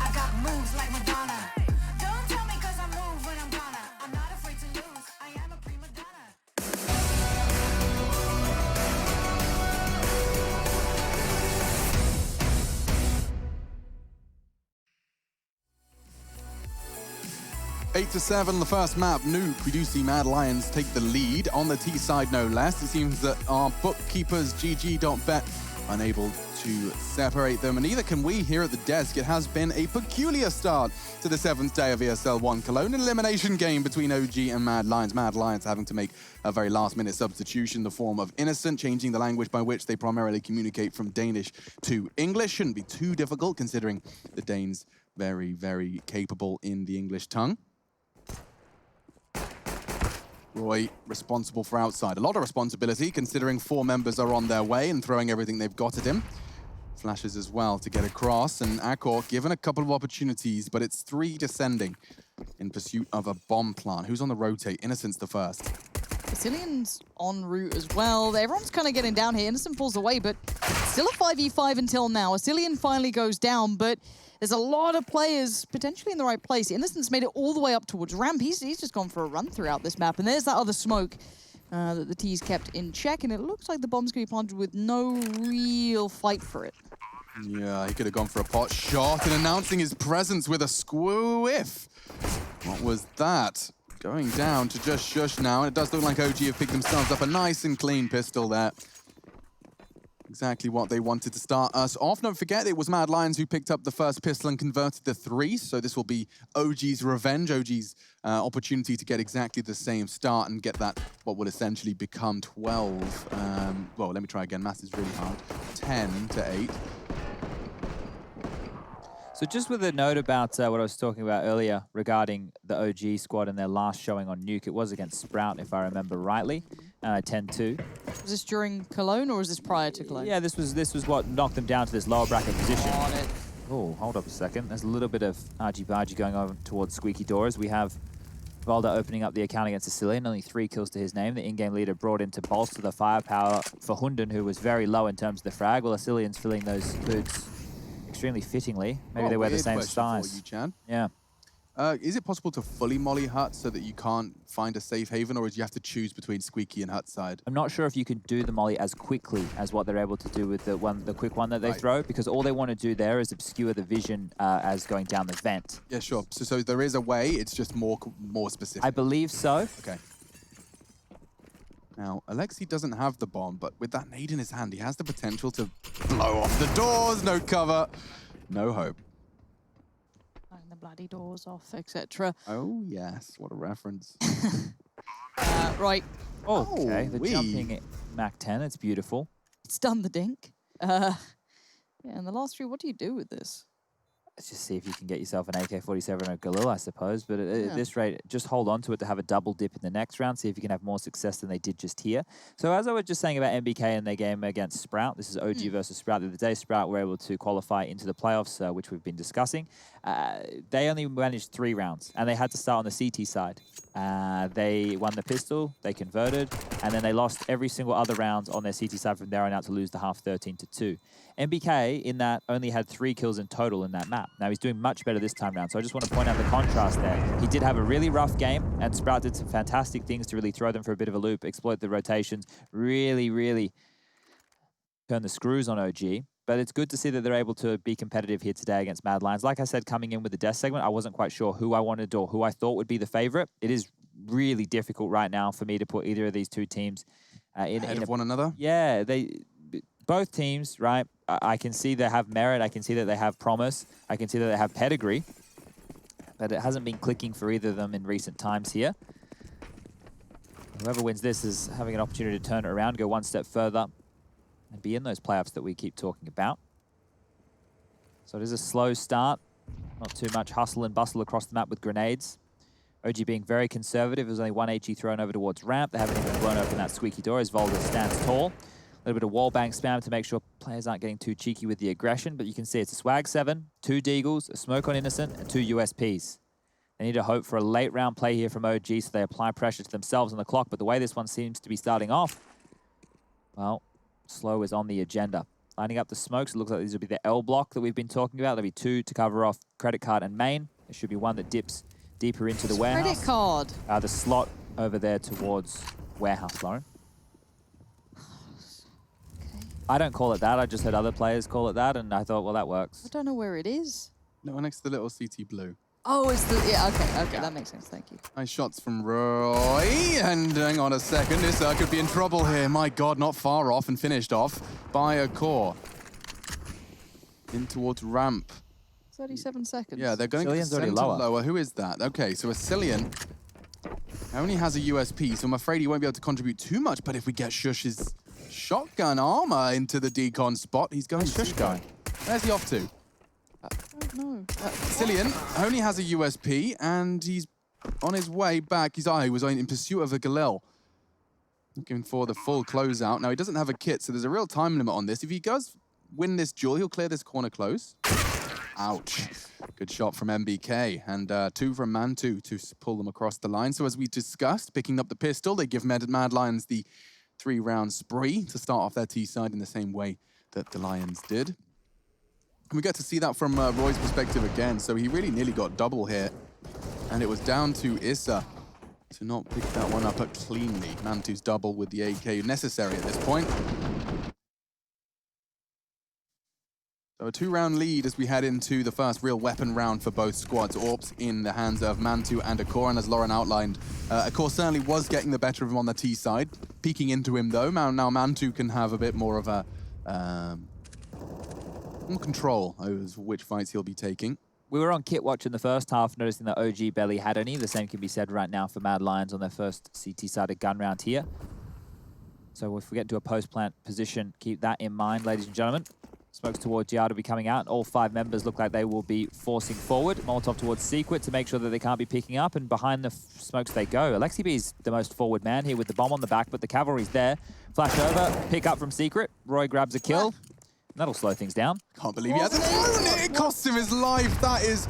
I got moves like Madonna. Don't tell me cause I move when I'm gonna. I'm not afraid to lose. I am a prima donna. Eight to 7, the first map, Nuke. We do see Mad Lions take the lead on the T side, no less. It seems that our bookkeepers, GG.bet, unable to separate them, and neither can we here at the desk. It has been a peculiar start to the 7th day of ESL 1 Cologne, an elimination game between OG and Mad Lions. Mad Lions having to make a very last-minute substitution, the form of Innocent, changing the language by which they primarily communicate from Danish to English. Shouldn't be too difficult, considering the Danes very, very capable in the English tongue. Roy responsible for outside. A lot of responsibility, considering 4 members are on their way and throwing everything they've got at him. Flashes as well to get across, and Akor given a couple of opportunities, but it's 3 descending in pursuit of a bomb plant. Who's on the rotate? Innocent's the first. Brazilian's en route as well. Everyone's kind of getting down here. Innocent pulls away, but still a 5v5 until now. Asilian finally goes down, but there's a lot of players potentially in the right place. Innocent's made it all the way up towards ramp. He's just gone for a run throughout this map, and there's that other smoke that the T's kept in check, and it looks like the bomb's going to be planted with no real fight for it. Yeah, he could have gone for a pot shot and announcing his presence with a squiff. What was that? Going down to just shush now, and it does look like OG have picked themselves up a nice and clean pistol there. Exactly what they wanted to start us off. Don't forget, it was Mad Lions who picked up the first pistol and converted the 3, so this will be OG's revenge, OG's opportunity to get exactly the same start and get that, what will essentially become 12. Well, let me try again, math is really hard. 10 to 8. So just with a note about what I was talking about earlier regarding the OG squad and their last showing on Nuke, it was against Sprout, if I remember rightly, 10-2. Was this during Cologne or was this prior to Cologne? Yeah, this was what knocked them down to this lower bracket position. Oh, hold up a second. There's a little bit of argy-bargy going over towards Squeaky Doors. We have Valda opening up the account against Asilian, only 3 kills to his name. The in-game leader brought in to bolster the firepower for Hunden, who was very low in terms of the frag, while Asilian's filling those boots extremely fittingly. Maybe they wear the same size. You, Chan. Yeah. Is it possible to fully molly Hut so that you can't find a safe haven, or do you have to choose between Squeaky and Hut's side? I'm not sure if you can do the molly as quickly as what they're able to do with the quick one that they throw, because all they want to do there is obscure the vision as going down the vent. Yeah, sure. So there is a way, it's just more specific. I believe so. Okay. Now, Alexi doesn't have the bomb, but with that nade in his hand, he has the potential to blow off the doors. No cover, no hope. The bloody doors off, etc. Oh, yes. What a reference. Right. Okay, the jumping Mac 10, it's beautiful. It's done the dink. Yeah, and the last 3, what do you do with this? Let's just see if you can get yourself an AK-47 or a Galil, I suppose. But at this rate, just hold on to it to have a double dip in the next round. See if you can have more success than they did just here. So as I was just saying about MBK and their game against Sprout, this is OG versus Sprout. The other day, Sprout were able to qualify into the playoffs, which we've been discussing. They only managed 3 rounds, and they had to start on the CT side. They won the pistol, they converted, and then they lost every single other round on their CT side from there on out to lose the half 13-2. MBK, in that, only had 3 kills in total in that map. Now, he's doing much better this time round, so I just want to point out the contrast there. He did have a really rough game, and Sprout did some fantastic things to really throw them for a bit of a loop, exploit the rotations, really turn the screws on OG. But it's good to see that they're able to be competitive here today against Mad Lions. Like I said, coming in with the death segment, I wasn't quite sure who I wanted or who I thought would be the favorite. It is really difficult right now for me to put either of these two teams ahead of one another. Yeah, both teams, right? I can see they have merit. I can see that they have promise. I can see that they have pedigree. But it hasn't been clicking for either of them in recent times here. Whoever wins this is having an opportunity to turn it around, go one step further, and be in those playoffs that we keep talking about. So it is a slow start. Not too much hustle and bustle across the map with grenades. OG being very conservative. There's only one HE thrown over towards ramp. They haven't even blown open that squeaky door as Volder stands tall. A little bit of wallbang spam to make sure players aren't getting too cheeky with the aggression, but you can see it's a swag 7, 2 deagles, a smoke on innocent, and 2 USPs. They need to hope for a late round play here from OG so they apply pressure to themselves on the clock, but the way this one seems to be starting off, well, slow is on the agenda. Lining up the smokes, it looks like these will be the L block that we've been talking about. There'll be 2 to cover off credit card and main. There should be one that dips deeper into the warehouse. Credit card. The slot over there towards warehouse, Lauren. I don't call it that. I just heard other players call it that, and I thought, well, that works. I don't know where it is. No, next to the little CT blue. Oh, it's the... Yeah, okay, that makes sense. Thank you. Nice shots from Roy. And hang on a second, this could be in trouble here. My God, not far off and finished off by a core. In towards ramp. 37 seconds. Yeah, they're going Cillian's already lower. Who is that? Okay, so a Cillian only has a USP, so I'm afraid he won't be able to contribute too much, but if we get Shush's shotgun armor into the decon spot, he's going Shush going. Where's he off to? I don't know. Cillian only has a USP, and he's on his way back. He was in pursuit of a Galil. Looking for the full closeout. Now, he doesn't have a kit, so there's a real time limit on this. If he does win this duel, he'll clear this corner close. Ouch. Good shot from MBK, and 2 from Man2 to pull them across the line. So as we discussed, picking up the pistol, they give Mad Lions the 3-round spree to start off their T-side in the same way that the Lions did. And we get to see that from Roy's perspective again, so he really nearly got double here. And it was down to Issa to not pick that one up cleanly. Man2's double with the AK necessary at this point. So a 2-round lead as we head into the first real weapon round for both squads. AWPs in the hands of Man2 and Akor, and as Lauren outlined, Akor certainly was getting the better of him on the T side. Peeking into him though, now Man2 can have a bit more of a more control over which fights he'll be taking. We were on kit watch in the first half, noticing that OG barely had any. The same can be said right now for Mad Lions on their first CT-sided gun round here. So if we get into a post-plant position, keep that in mind, ladies and gentlemen. Smokes towards Yard will be coming out. All 5 members look like they will be forcing forward. Molotov towards Secret to make sure that they can't be picking up, and behind the smokes they go. Alexi B is the most forward man here with the bomb on the back, but the cavalry's there. Flash over, pick up from Secret. Roy grabs a kill. That'll slow things down. Can't believe he hasn't thrown it. It cost him his life. That is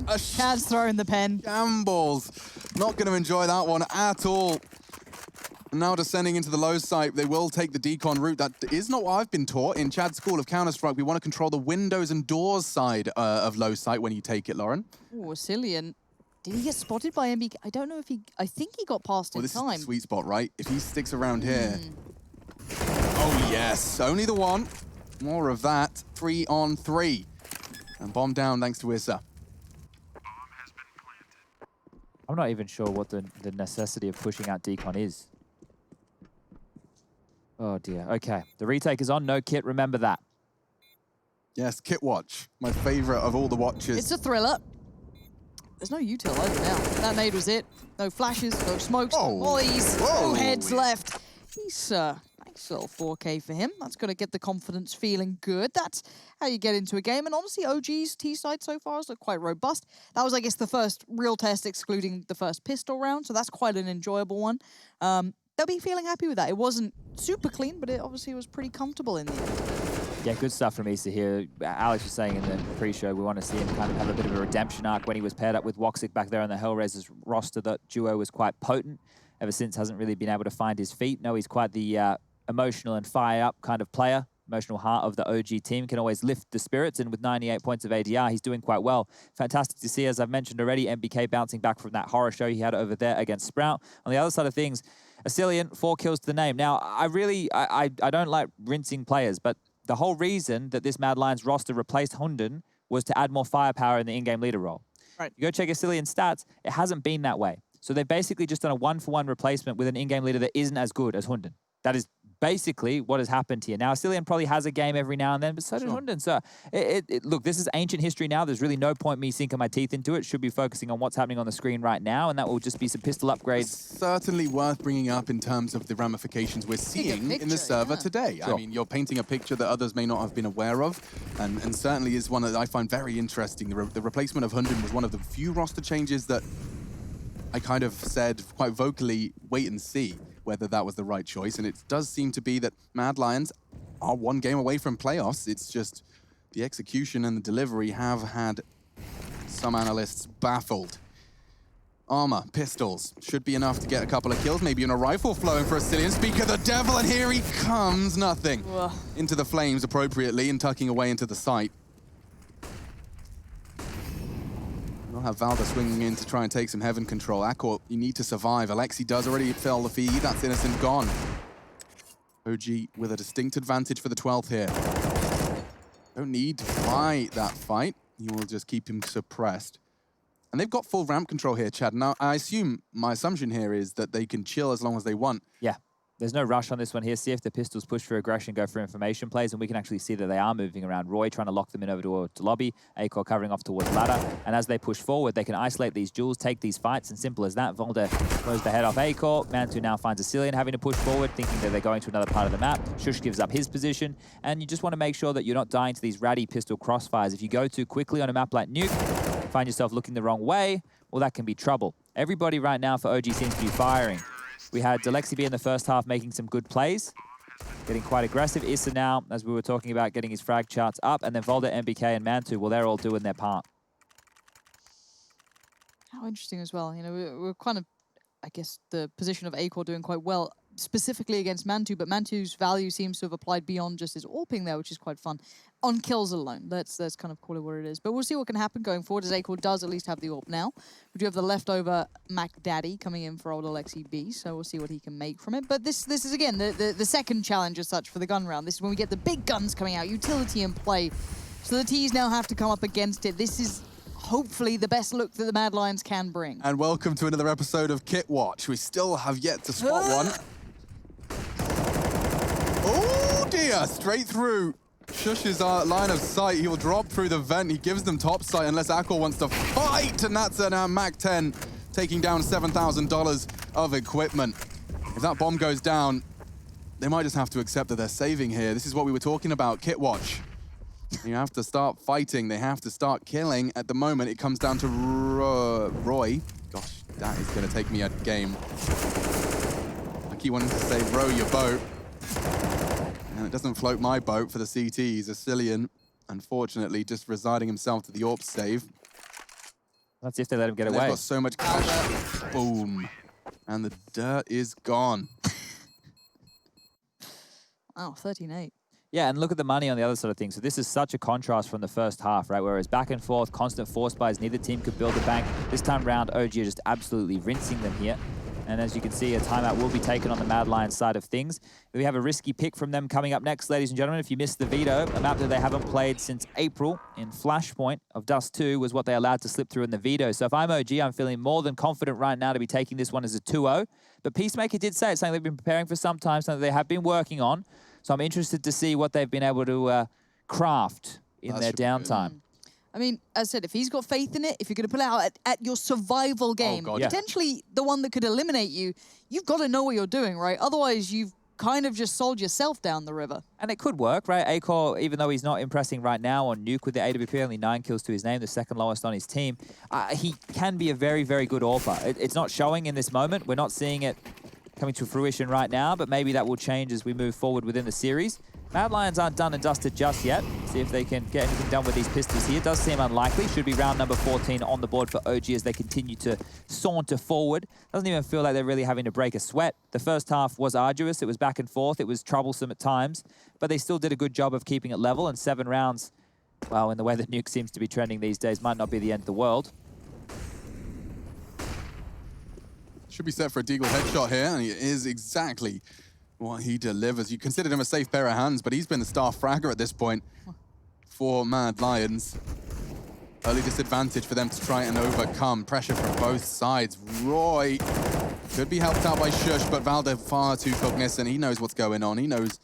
a Chad's throwing the pen. Shambles. Not going to enjoy that one at all. Now descending into the low site, they will take the decon route. That is not what I've been taught. In Chad's school of Counter-Strike, we want to control the windows and doors side of low site when you take it, Lauren. Oh, Cillian. Did he get spotted by MBK? I don't know if he... I think he got past in this time. Is the sweet spot, right? If he sticks around here. Oh, yes. Only the one. More of that. 3 on 3. And bomb down thanks to Issa. I'm not even sure what the necessity of pushing out decon is. Oh dear, okay. The retake is on, no kit, remember that. Yes, kit watch. My favorite of all the watches. It's a thriller. There's no util over now. That nade was it. No flashes, no smokes, no mollies, no heads left. He's Nice little 4K for him. That's going to get the confidence feeling good. That's how you get into a game. And honestly, OG's T-side so far has looked quite robust. That was, I guess, the first real test excluding the first pistol round, so that's quite an enjoyable one. They'll be feeling happy with that. It wasn't super clean, but it obviously was pretty comfortable in the end. Yeah, good stuff from Issa here. Alex was saying in the pre-show, we want to see him kind of have a bit of a redemption arc when he was paired up with Woxic back there on the Hellraisers roster. That duo was quite potent. Ever since, hasn't really been able to find his feet. No, he's quite the emotional and fire-up kind of player. Emotional heart of the OG team, can always lift the spirits, and with 98 points of ADR, he's doing quite well. Fantastic to see, as I've mentioned already, MBK bouncing back from that horror show he had over there against Sprout. On the other side of things, Asilian, 4 kills to the name. Now, I don't like rinsing players, but the whole reason that this Mad Lions roster replaced Hunden was to add more firepower in the in-game leader role. Right. You go check Asilian's stats, it hasn't been that way. So they've basically just done a 1-for-1 replacement with an in-game leader that isn't as good as Hunden. That is basically what has happened here. Now, Asilian probably has a game every now and then, but so does Hunden. So, look, this is ancient history now. There's really no point me sinking my teeth into it. Should be focusing on what's happening on the screen right now, and that will just be some pistol upgrades. Certainly worth bringing up in terms of the ramifications we're seeing in the server today. Sure. I mean, you're painting a picture that others may not have been aware of, and certainly is one that I find very interesting. The replacement of Hunden was one of the few roster changes that I kind of said quite vocally, wait and see whether that was the right choice. And it does seem to be that Mad Lions are 1 game away from playoffs. It's just the execution and the delivery have had some analysts baffled. Armor, pistols, should be enough to get a couple of kills. Maybe even a rifle flowing for Asilian. Speak of the devil, and here he comes. Nothing. Ugh. Into the flames appropriately and tucking away into the site. We'll have Valda swinging in to try and take some heaven control. Akor, you need to survive. Alexi does already fill the feed. That's Innocent gone. OG with a distinct advantage for the 12th here. Don't need to fight that fight. You will just keep him suppressed. And they've got full ramp control here, Chad. Now, my assumption here is that they can chill as long as they want. Yeah. There's no rush on this one here. See if the pistols push for aggression, go for information plays, and we can actually see that they are moving around. Roy trying to lock them in over to lobby, Akor covering off towards ladder, and as they push forward, they can isolate these duels, take these fights, and simple as that. Volda throws the head off Akor. Mantu now finds Asilian having to push forward, thinking that they're going to another part of the map. Shush gives up his position, and you just want to make sure that you're not dying to these ratty pistol crossfires. If you go too quickly on a map like Nuke, find yourself looking the wrong way, well, that can be trouble. Everybody right now for OG seems to be firing. We had Alexi in the first half making some good plays, getting quite aggressive. Issa now, as we were talking about, getting his frag charts up, and then Volda, MBK, and Mantu, well, they're all doing their part. How interesting as well. You know, we're kind of, I guess, the position of Akor doing quite well, specifically against Mantu, but Mantu's value seems to have applied beyond just his AWPing there, which is quite fun. On kills alone, let's kind of call it what it is. But we'll see what can happen going forward, as Akor does at least have the AWP now. We do have the leftover Mac Daddy coming in for old Alexi B, so we'll see what he can make from it. But this is, again, the second challenge as such for the gun round. This is when we get the big guns coming out, utility in play. So the T's now have to come up against it. This is hopefully the best look that the Mad Lions can bring. And welcome to another episode of Kit Watch. We still have yet to spot one. Oh dear, straight through Shush's line of sight. He will drop through the vent. He gives them top sight unless Akor wants to fight. And that's now Mac 10 taking down $7,000 of equipment. If that bomb goes down, they might just have to accept that they're saving here. This is what we were talking about, Kit Watch. You have to start fighting. They have to start killing. At the moment, it comes down to Roy. Gosh, that is going to take me a game. I keep wanting to say, row your boat. And it doesn't float my boat for the CTs. Asilian, unfortunately, just resigning himself to the AWP save. That's if they let him get away. They've got so much cash. Boom. And the dirt is gone. Wow, 13-8. Yeah, and look at the money on the other side of things. So this is such a contrast from the first half, right? Whereas back and forth, constant force buys, neither team could build a bank. This time round, OG are just absolutely rinsing them here. And as you can see, a timeout will be taken on the Mad Lions side of things. We have a risky pick from them coming up next, ladies and gentlemen. If you missed the Veto, a map that they haven't played since April in Flashpoint of Dust 2 was what they allowed to slip through in the Veto. So if I'm OG, I'm feeling more than confident right now to be taking this one as a 2-0. But Peacemaker did say it's something they've been preparing for some time, something they have been working on. So I'm interested to see what they've been able to craft in their downtime. I mean, as I said, if he's got faith in it, if you're going to pull it out at your survival game, potentially the one that could eliminate you, you've got to know what you're doing, right? Otherwise, you've kind of just sold yourself down the river. And it could work, right? Acor, even though he's not impressing right now on Nuke with the AWP, only 9 kills to his name, the second lowest on his team, he can be a very, very good AWPer. It's not showing in this moment. We're not seeing it coming to fruition right now, but maybe that will change as we move forward within the series. Mad Lions aren't done and dusted just yet. See if they can get anything done with these pistols here. Does seem unlikely. Should be round number 14 on the board for OG as they continue to saunter forward. Doesn't even feel like they're really having to break a sweat. The first half was arduous. It was back and forth. It was troublesome at times, but they still did a good job of keeping it level, and 7 rounds, well, in the way that Nuke seems to be trending these days, might not be the end of the world. Should be set for a Deagle headshot here, and it is exactly what he delivers. You considered him a safe pair of hands, but he's been the star fragger at this point for Mad Lions. Early disadvantage for them to try and overcome. Pressure from both sides. Roy could be helped out by Shush, but Valda far too cognizant. He knows what's going on. He knows.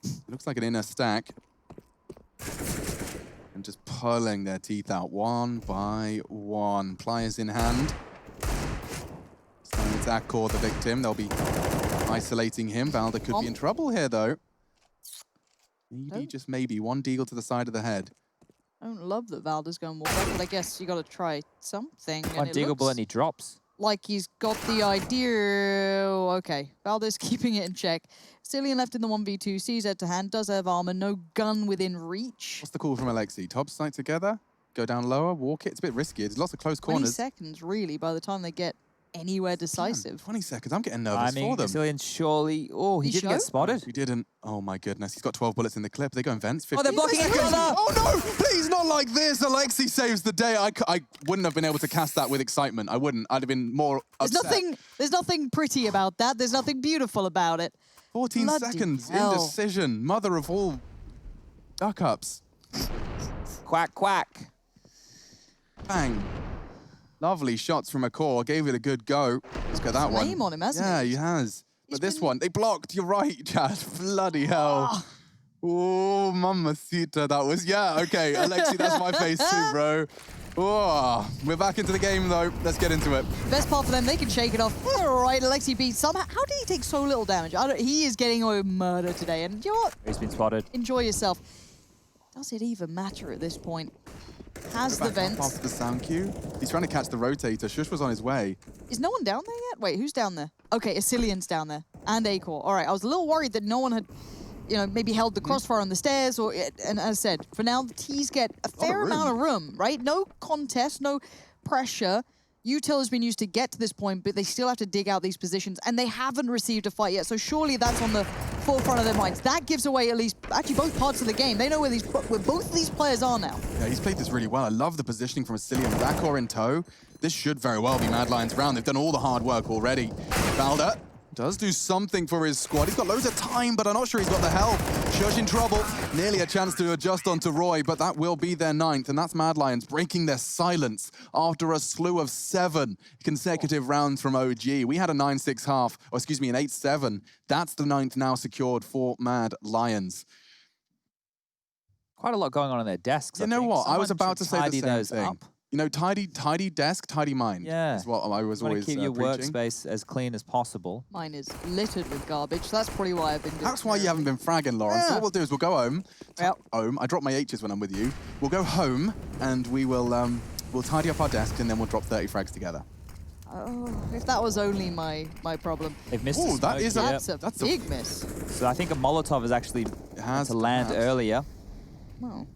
It looks like an inner stack. And just pulling their teeth out one by one. Pliers in hand. So it's Acor, the victim. They'll be isolating him. Valda could be in trouble here, though. Maybe, just maybe, one deagle to the side of the head. I don't love that Valda's going more back, but I guess you got to try something. One deagle bullet and he drops. Like he's got the idea. Okay, Valda's keeping it in check. Cillian left in the 1v2, sees head to hand, does have armor, no gun within reach. What's the call from Alexi? Top sight together, go down lower, walk it. It's a bit risky. There's lots of close 20 corners. seconds, really, by the time they get anywhere decisive. 20 seconds. I'm getting nervous for them. Cillian surely... Oh, he didn't get spotted. He didn't. Oh, my goodness. He's got 12 bullets in the clip. They're going vents. 15 they're blocking each seconds. other. Oh, no! Please, not like this. Alexi saves the day. I wouldn't have been able to cast that with excitement. I wouldn't. I'd have been more upset. There's nothing pretty about that. There's nothing beautiful about it. 14 Bloody seconds. hell. Indecision. Mother of all duck-ups. Quack, quack. Bang. Lovely shots from Acor. Gave it a good go. Let's get that one. Flame on him, hasn't Yeah, he? he has. But this one, they blocked. You're right, Chad. Bloody hell. Oh, mamacita, that was. Yeah, okay. Alexi, that's my face too, bro. Oh, we're back into the game, though. Let's get into it. Best part for them, they can shake it off. All right, Alexi beats somehow. How did he take so little damage? He is getting away with murder today. And you know what? He's been spotted. Enjoy yourself. Does it even matter at this point? Has the vents. After the sound cue. He's trying to catch the rotator. Shush was on his way. Is no one down there yet? Wait, who's down there? Okay, Cillian's down there. And Acor. All right, I was a little worried that no one had, maybe held the crossfire on the stairs. And as I said, for now, the T's get a fair amount of room, right? No contest, no pressure. Util has been used to get to this point, but they still have to dig out these positions, and they haven't received a fight yet, so surely that's on the forefront of their minds. That gives away at least, actually, both parts of the game. They know where both of these players are now. Yeah, he's played this really well. I love the positioning from Cillian with Acor in tow. This should very well be Mad Lions' round. They've done all the hard work already. Valda does do something for his squad. He's got loads of time, but I'm not sure he's got the help. Shush in trouble. Nearly a chance to adjust onto Roy, but that will be their 9th, and that's Mad Lions breaking their silence after a slew of 7 consecutive rounds from OG. We had a 9-6 half, or excuse me, an 8-7. That's the 9th now secured for Mad Lions. Quite a lot going on their desks. You know what? I was about to say the same thing. Up. Tidy desk, tidy mind. Yeah. Is what I was always keep your preaching. workspace as clean as possible. Mine is littered with garbage. So that's probably why I've been doing That's why you haven't been fragging, Lawrence. Yeah. So what we'll do is we'll go home. Home. I drop my H's when I'm with you. We'll go home and we will we'll tidy up our desk and then we'll drop 30 frags together. Oh, if that was only my problem. They've missed Oh, that is That's a big miss. So I think a Molotov is actually to land earlier. Well.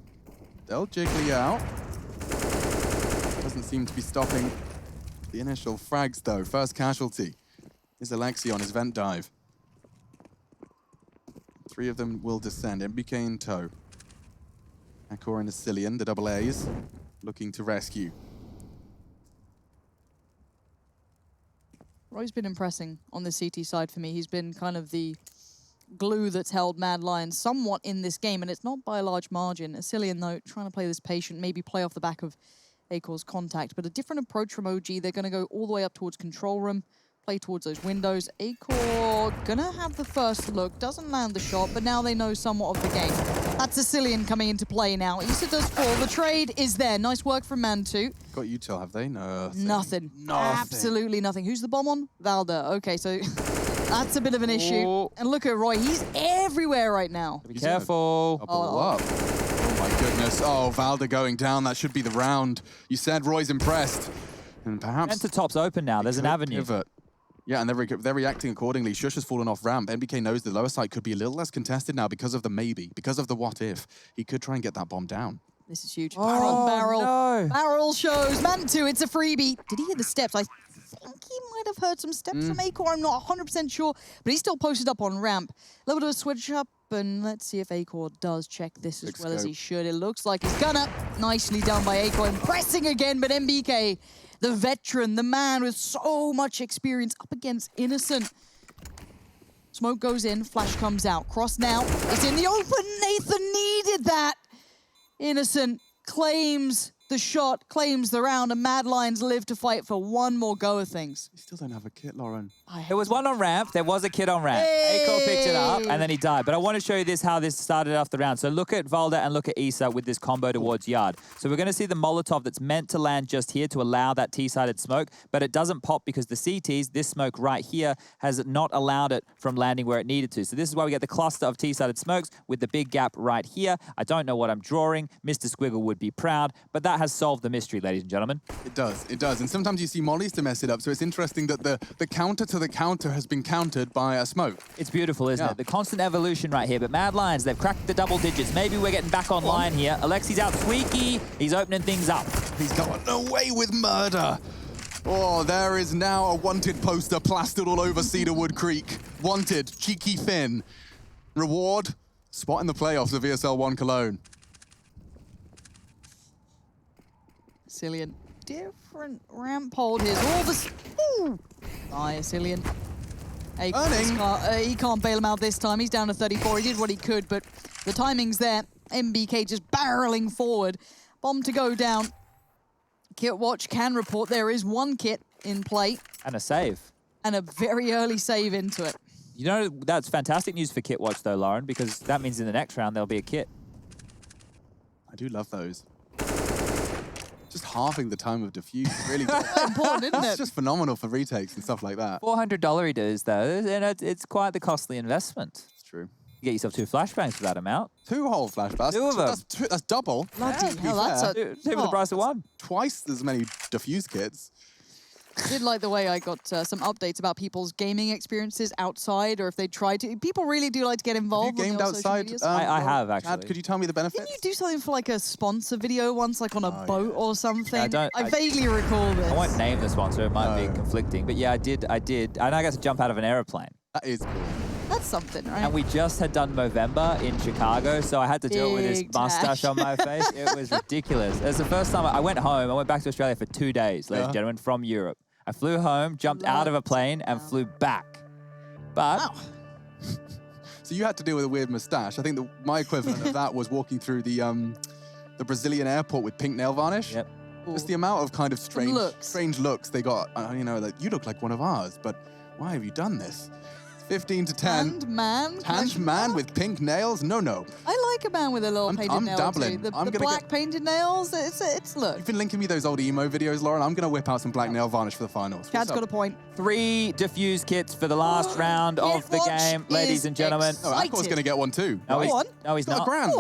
They'll jiggle you out. Doesn't seem to be stopping the initial frags, though. First casualty is Alexi on his vent dive. 3 of them will descend. MBK in tow. Acor and Cillian, the double A's, looking to rescue. Roy's been impressing on the CT side for me. He's been kind of the glue that's held Mad Lions somewhat in this game, and it's not by a large margin. Cillian, though, trying to play this patient, maybe play off the back of Acor's contact, but a different approach from OG. They're going to go all the way up towards control room, play towards those windows. Acor gonna have the first look, doesn't land the shot, but now they know somewhat of the game. That's a Cillian coming into play now. Issa does fall. The trade is there. Nice work from Mantu. Got util, have they? No. Nothing. Absolutely nothing. Who's the bomb on? Valda. Okay, so That's a bit of an issue. And look at Roy, he's everywhere right now. Be careful. Double up. Oh my goodness. Oh, Valda going down. That should be the round. You said Roy's impressed. And perhaps... Enter top's open now. There's an avenue. Pivot. Yeah, and they're reacting accordingly. Shush has fallen off ramp. NBK knows the lower side could be a little less contested now because of the maybe, because of the what if. He could try and get that bomb down. This is huge. Oh, Barrel. no. Barrel shows. Man 2, it's a freebie. Did he hear the steps? I think he might have heard some steps from Acor. I'm not 100% sure, but he's still posted up on ramp. A little bit of a switch up, and let's see if Acor does check this as well as he should. It looks like he's gonna. Nicely done by Acor, and pressing again, but NBK, the veteran, the man with so much experience up against Innocent. Smoke goes in, flash comes out. Cross now, it's in the open. Nathan needed that. Innocent claims the shot, claims the round, and Mad Lions live to fight for one more go of things. You still don't have a kit, Lauren. There was one on ramp. There was a kid on ramp. Acor picked it up, and then he died. But I want to show you this, how this started off the round. So look at Valda and look at Isa with this combo towards Yard. So we're going to see the Molotov that's meant to land just here to allow that T-sided smoke, but it doesn't pop because the CTs, this smoke right here, has not allowed it from landing where it needed to. So this is why we get the cluster of T-sided smokes with the big gap right here. I don't know what I'm drawing. Mr. Squiggle would be proud, but that has solved the mystery, ladies and gentlemen. It does, it does. And sometimes you see mollies to mess it up, so it's interesting that the counter to the counter has been countered by a smoke. It's beautiful, isn't it? The constant evolution right here. But Mad Lions, they've cracked the double digits. Maybe we're getting back online here. Alexi's out squeaky. He's opening things up. He's going away with murder. Oh, there is now a wanted poster plastered all over Cedarwood Creek. Wanted, Cheeky Finn. Reward, spot in the playoffs of ESL 1 Cologne. Cillian, different ramp hold here. All this. Ooh! Cillian. He can't bail him out this time. He's down to 34. He did what he could, but the timing's there. MBK just barreling forward. Bomb to go down. Kit Watch can report there is one kit in play. And a save. And a very early save into it. You know, that's fantastic news for Kit Watch, though, Lauren, because that means in the next round there'll be a kit. I do love those. Just halving the time of defuse, really good. Important, isn't it? It's just phenomenal for retakes and stuff like that. $400 he does, though, and it's quite the costly investment. It's true. You get yourself 2 flashbangs for that amount. 2 whole flashbangs. 2 of them. That's double. Bloody hell, that's a... Two for the price of one. Twice as many defuse kits. I did like the way I got some updates about people's gaming experiences outside, or if they tried to. People really do like to get involved. Have you gamed outside? I have, actually. Chad, could you tell me the benefits? Didn't you do something for like a sponsor video once, like on a boat or something? I vaguely recall this. I won't name the sponsor, it might be conflicting. But yeah, I did. And I got to jump out of an aeroplane. That is cool. That's something, right? And we just had done Movember in Chicago, so I had to do it with this mustache on my face. It was ridiculous. It was the first time I went home. I went back to Australia for 2 days, ladies and gentlemen, from Europe. I flew home, jumped out of a plane, and flew back. But... So you had to deal with a weird mustache. I think my equivalent of that was walking through the Brazilian airport with pink nail varnish. Yep. Just the amount of kind of strange looks they got. You know, like, you look like one of ours, but why have you done this? 15 to 10. Hand man with pink nails? No. I like a man with a little painted nail. I'm dabbling. The black painted nails, it's look. You've been linking me those old emo videos, Lauren. I'm going to whip out some black nail varnish for the finals. Chad's got a point. 3 diffuse kits for the last round of the game, ladies and gentlemen. Oh, Akor's going to get one too. No, he's not. A grand.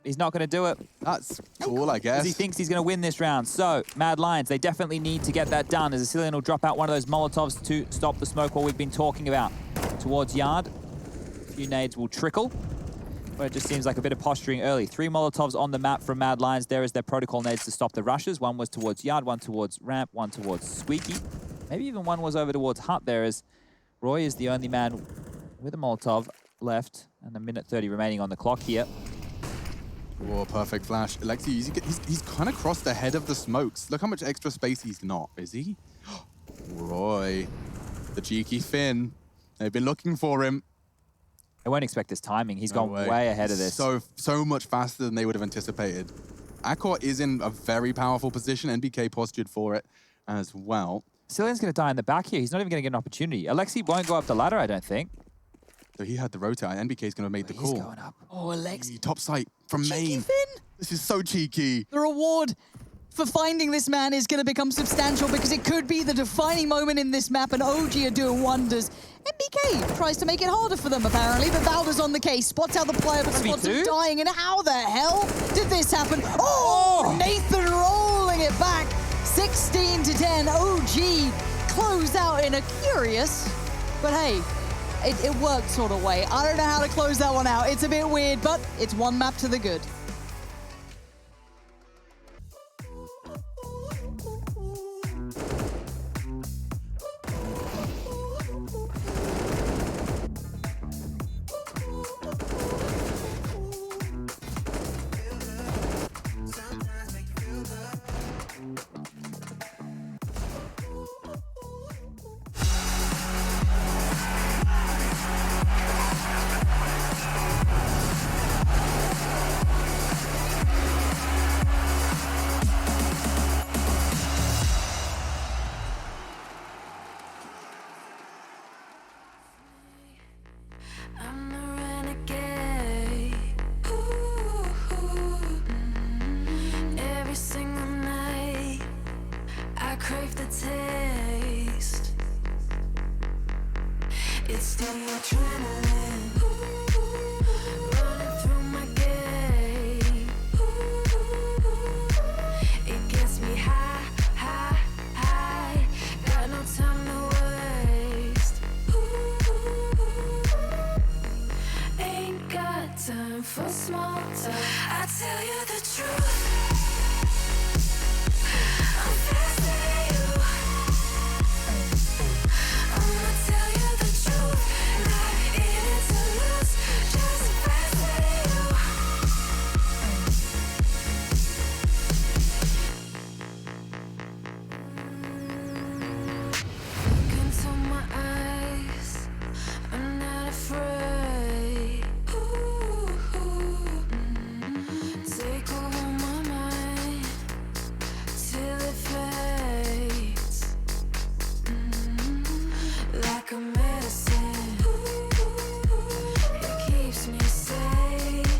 He's not going to do it. That's cool, I guess. Because he thinks he's going to win this round. So, Mad Lions, they definitely need to get that done as Cillian will drop out one of those Molotovs to stop the smoke wall we've been talking about. Towards Yard. A few nades will trickle. But it just seems like a bit of posturing early. 3 Molotovs on the map from Mad Lions. There is their protocol nades to stop the rushes. One was towards Yard, one towards Ramp, one towards Squeaky. Maybe even one was over towards Hut there as Roy is the only man with a Molotov left. And a minute 30 remaining on the clock here. Oh, perfect flash. Alexi, he's kind of crossed the head of the smokes. Look how much extra space he's not, is he? Roy, the cheeky Finn. They've been looking for him. I won't expect his timing. He's gone way ahead of this. So much faster than they would have anticipated. Akor is in a very powerful position. NBK postured for it as well. Cillian's going to die in the back here. He's not even going to get an opportunity. Alexi won't go up the ladder, I don't think. So he had the rotate. NBK's going to make the call. He's going up. Oh, Alexi. Top sight from Maine. Finn. This is so cheeky. The reward for finding this man is going to become substantial because it could be the defining moment in this map, and OG are doing wonders. MBK tries to make it harder for them, apparently, but Valda's on the case, spots out the player, but spots him dying, and how the hell did this happen? Oh! Nathan rolling it back, 16-10. OG closed out in a curious, but hey, it worked sort of way. I don't know how to close that one out. It's a bit weird, but it's one map to the good. It's the adrenaline running through my game. It gets me high, high, high. Got no time to waste. Ain't got time for small talk. I tell you the truth. I'm faster than you. I'ma tell you the truth. Not in it to lose, just faster than you. Look into my eyes, I'm not afraid. Take over my mind till it fades. Like a medicine, it keeps me safe.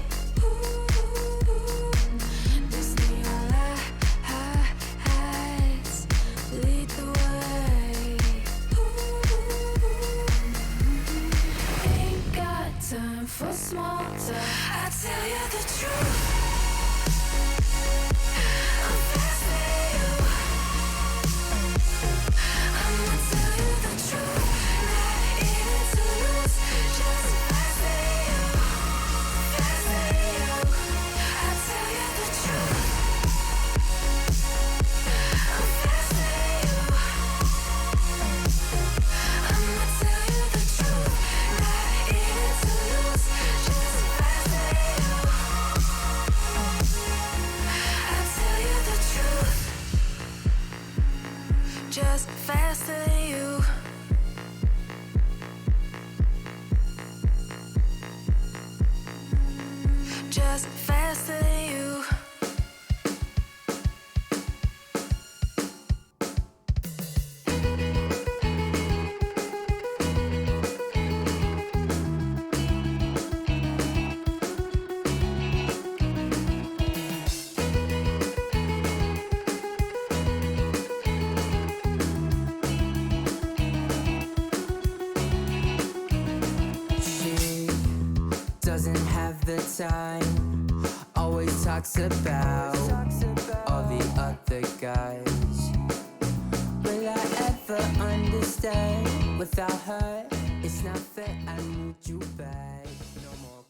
This neon lights lead the way. Ain't got time for small talk. I tell you the truth. I'm faster than you. I'ma tell you the truth. Not in it to lose, just faster than you. Faster than you. I tell you the truth. I'm faster than you. I'ma tell you the truth. Not in it to lose, just faster than you. I tell you the truth. Just faster than you. Just faster than you. She doesn't have the time, always talks about all the other guys. Will I ever understand? Without her, it's not fair. I need you back. No more.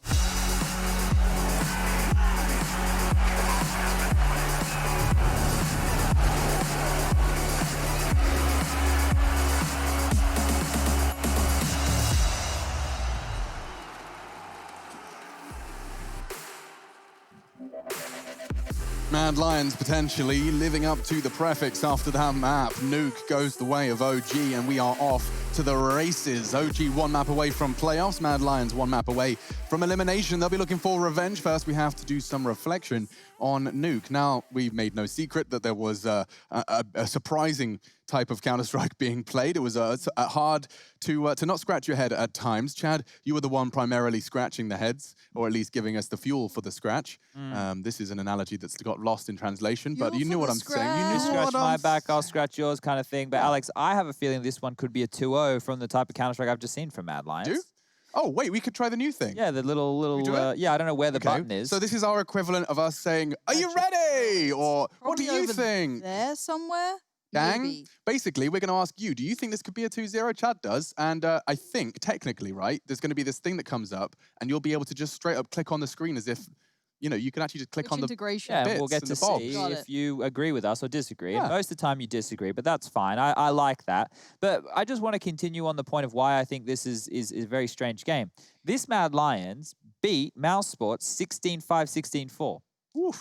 Mad Lions potentially living up to the prefix after that map. Nuke goes the way of OG, and we are off to the races. OG 1 map away from playoffs. Mad Lions 1 map away from elimination. They'll be looking for revenge. First, we have to do some reflection on Nuke. Now, we've made no secret that there was a surprising type of Counter-Strike being played. It was hard to not scratch your head at times. Chad, you were the one primarily scratching the heads, or at least giving us the fuel for the scratch. This is an analogy that's got lost in translation, but you knew what I'm saying. You scratch my back, I'll scratch yours kind of thing. But Alex, I have a feeling this one could be a 2-0 from the type of Counter-Strike I've just seen from Mad Lions. Do? Oh, wait, we could try the new thing. Yeah, the little yeah, I don't know where the button is. So this is our equivalent of us saying, are you ready? Or what do you think? There somewhere? Gang, Maybe. basically, we're going to ask you, do you think this could be a 2-0? Chad does. And I think, technically, right, there's going to be this thing that comes up, and you'll be able to just straight up click on the screen as if, you know, you can actually just click on the integration. Yeah, bits we'll get and to the bobs. see if you agree with us or disagree. Yeah. And most of the time you disagree, but that's fine. I like that. But I just want to continue on the point of why I think this is a very strange game. This Mad Lions beat Mouse Sports 16-5, 16-4.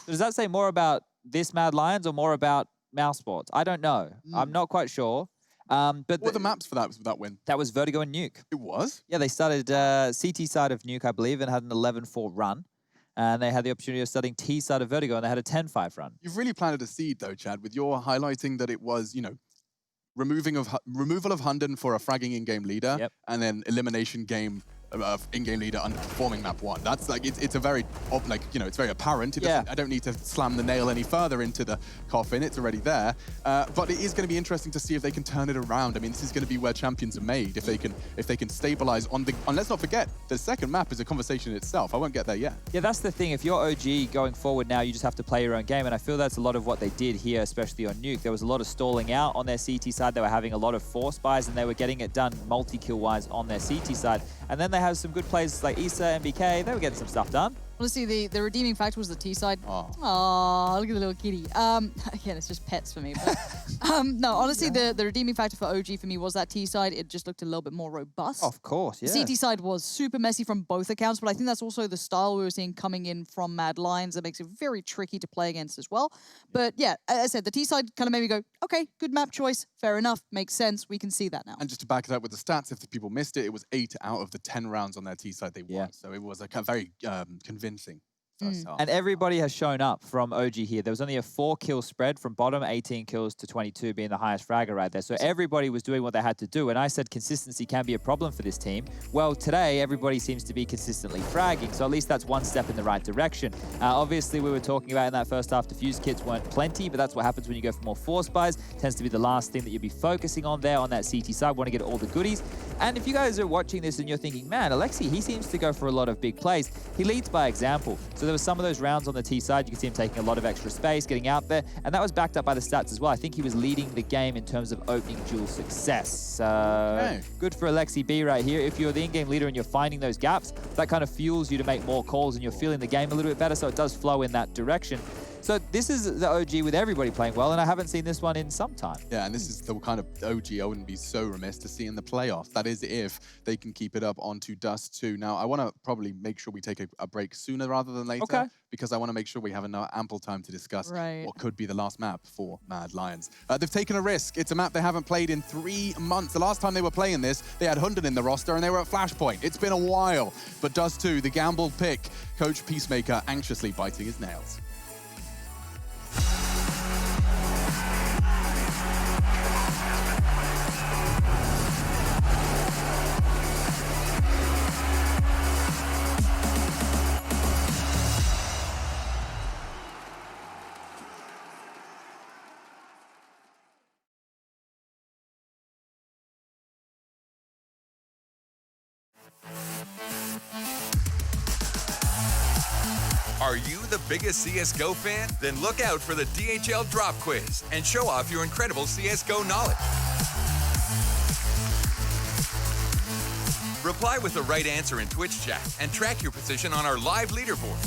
Does that say more about this Mad Lions or more about Mouse Sports? I don't know. I'm not quite sure. But what were the maps for that win? That was Vertigo and Nuke. It was? Yeah, they started CT side of Nuke, I believe, and had an 11-4 run. And they had the opportunity of starting T side of Vertigo, and they had a 10-5 run. You've really planted a seed, though, Chad, with your highlighting that it was, you know, removal of Hunden for a fragging in-game leader, and then elimination game of in-game leader underperforming map 1. That's like, it's a very, like, you know, it's very apparent. It doesn't, I don't need to slam the nail any further into the coffin. It's already there. But it is going to be interesting to see if they can turn it around. I mean, this is going to be where champions are made. If they can stabilize on the, and let's not forget, the second map is a conversation in itself. I won't get there yet. Yeah, that's the thing. If you're OG going forward now, you just have to play your own game. And I feel that's a lot of what they did here, especially on Nuke. There was a lot of stalling out on their CT side. They were having a lot of force buys, and they were getting it done multi-kill wise on their CT side. And then they have some good players like Issa, MBK. They were getting some stuff done. Honestly, the redeeming factor was the T side. Oh, look at the little kitty. Again, it's just pets for me. But, no, honestly, the redeeming factor for OG for me was that T side. It just looked a little bit more robust. Of course, yeah. The CT side was super messy from both accounts, but I think that's also the style we were seeing coming in from Mad Lions that makes it very tricky to play against as well. But yeah, as I said, the T side kind of made me go, okay, good map choice, fair enough, makes sense. We can see that now. And just to back it up with the stats, if the people missed it, it was 8 out of the 10 rounds on their T side they won. So it was a kind of very convincing first half. And everybody has shown up from OG here. There was only a 4-kill spread from bottom, 18 kills to 22 being the highest fragger right there. So everybody was doing what they had to do. And I said consistency can be a problem for this team. Well, today, everybody seems to be consistently fragging. So at least that's one step in the right direction. Obviously, we were talking about in that first half, defuse kits weren't plenty, but that's what happens when you go for more force buys. Tends to be the last thing that you'll be focusing on there on that CT side. Want to get all the goodies. And if you guys are watching this and you're thinking, man, Alexi, he seems to go for a lot of big plays. He leads by example. So there were some of those rounds on the T side, you can see him taking a lot of extra space, getting out there, and that was backed up by the stats as well. I think he was leading the game in terms of opening duel success. So good for Alexi B right here. If you're the in-game leader and you're finding those gaps, that kind of fuels you to make more calls and you're feeling the game a little bit better, so it does flow in that direction. So this is the OG with everybody playing well, and I haven't seen this one in some time. Yeah, and this is the kind of OG I wouldn't be so remiss to see in the playoffs. That is if they can keep it up onto Dust 2. Now, I want to probably make sure we take a break sooner rather than later, because I want to make sure we have enough ample time to discuss what could be the last map for Mad Lions. They've taken a risk. It's a map they haven't played in 3 months. The last time they were playing this, they had Hunden in the roster and they were at Flashpoint. It's been a while, but Dust 2, the gamble pick, Coach Peacemaker anxiously biting his nails. Are you the biggest CSGO fan? Then look out for the DHL Drop Quiz and show off your incredible CSGO knowledge. Reply with the right answer in Twitch chat and track your position on our live leaderboard.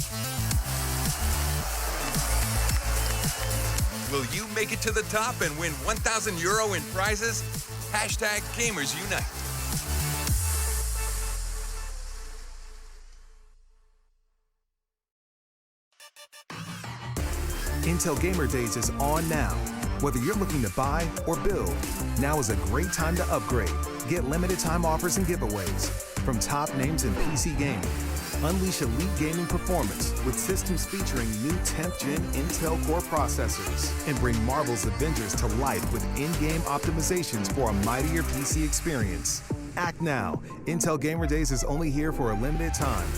Will you make it to the top and win €1,000 in prizes? Hashtag Gamers Unite. Intel Gamer Days is on now. Whether you're looking to buy or build, now is a great time to upgrade. Get limited time offers and giveaways from top names in PC gaming. Unleash elite gaming performance with systems featuring new 10th gen Intel Core processors. And bring Marvel's Avengers to life with in-game optimizations for a mightier PC experience. Act now. Intel Gamer Days is only here for a limited time.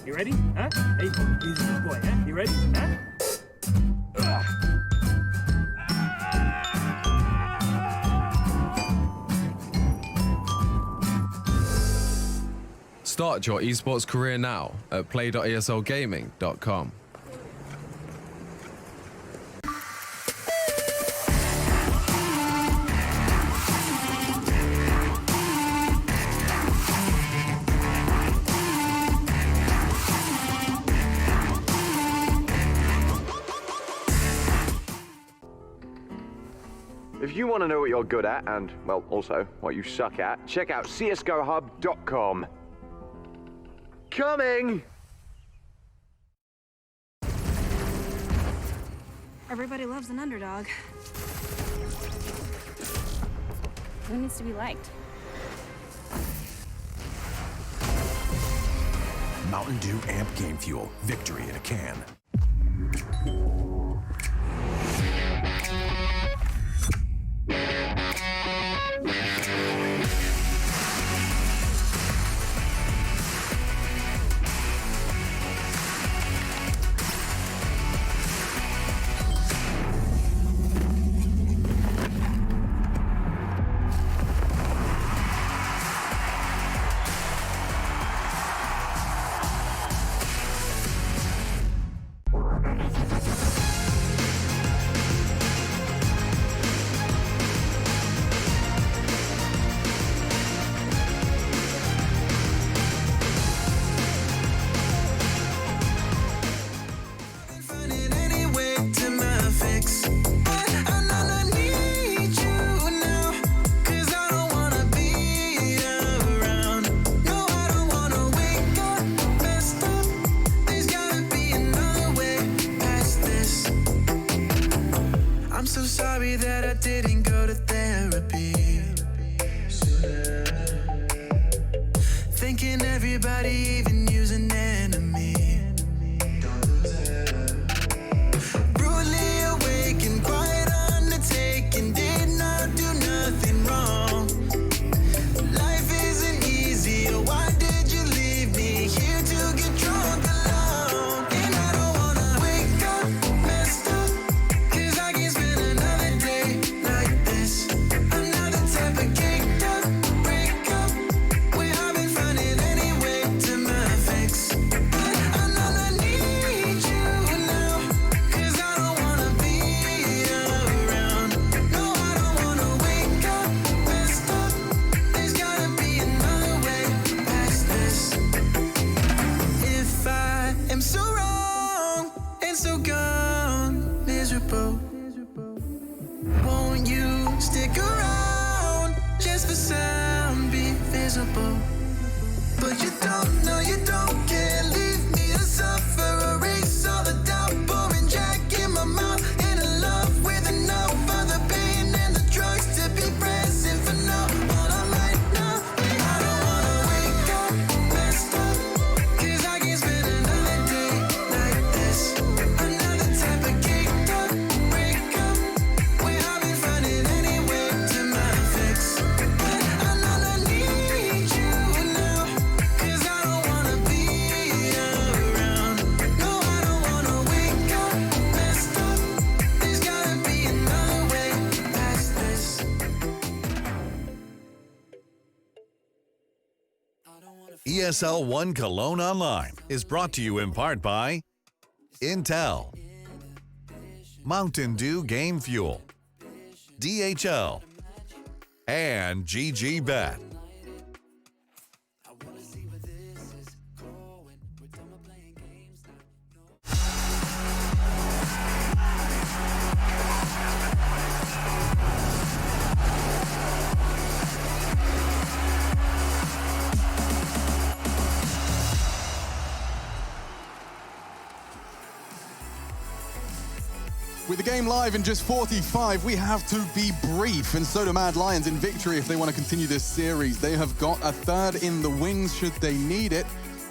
You ready? Huh? Hey, he's a good boy, huh? You ready? Huh? Start your esports career now at play.eslgaming.com. If you want to know what you're good at and, well, also what you suck at, check out csgohub.com. Coming! Everybody loves an underdog. Who needs to be liked? Mountain Dew Amp Game Fuel. Victory in a can. ESL 1 Cologne Online is brought to you in part by Intel, Mountain Dew Game Fuel, DHL, and GGBet. With the game live in just 45, we have to be brief, and so do Mad Lions in victory if they want to continue this series. They have got a third in the wings should they need it,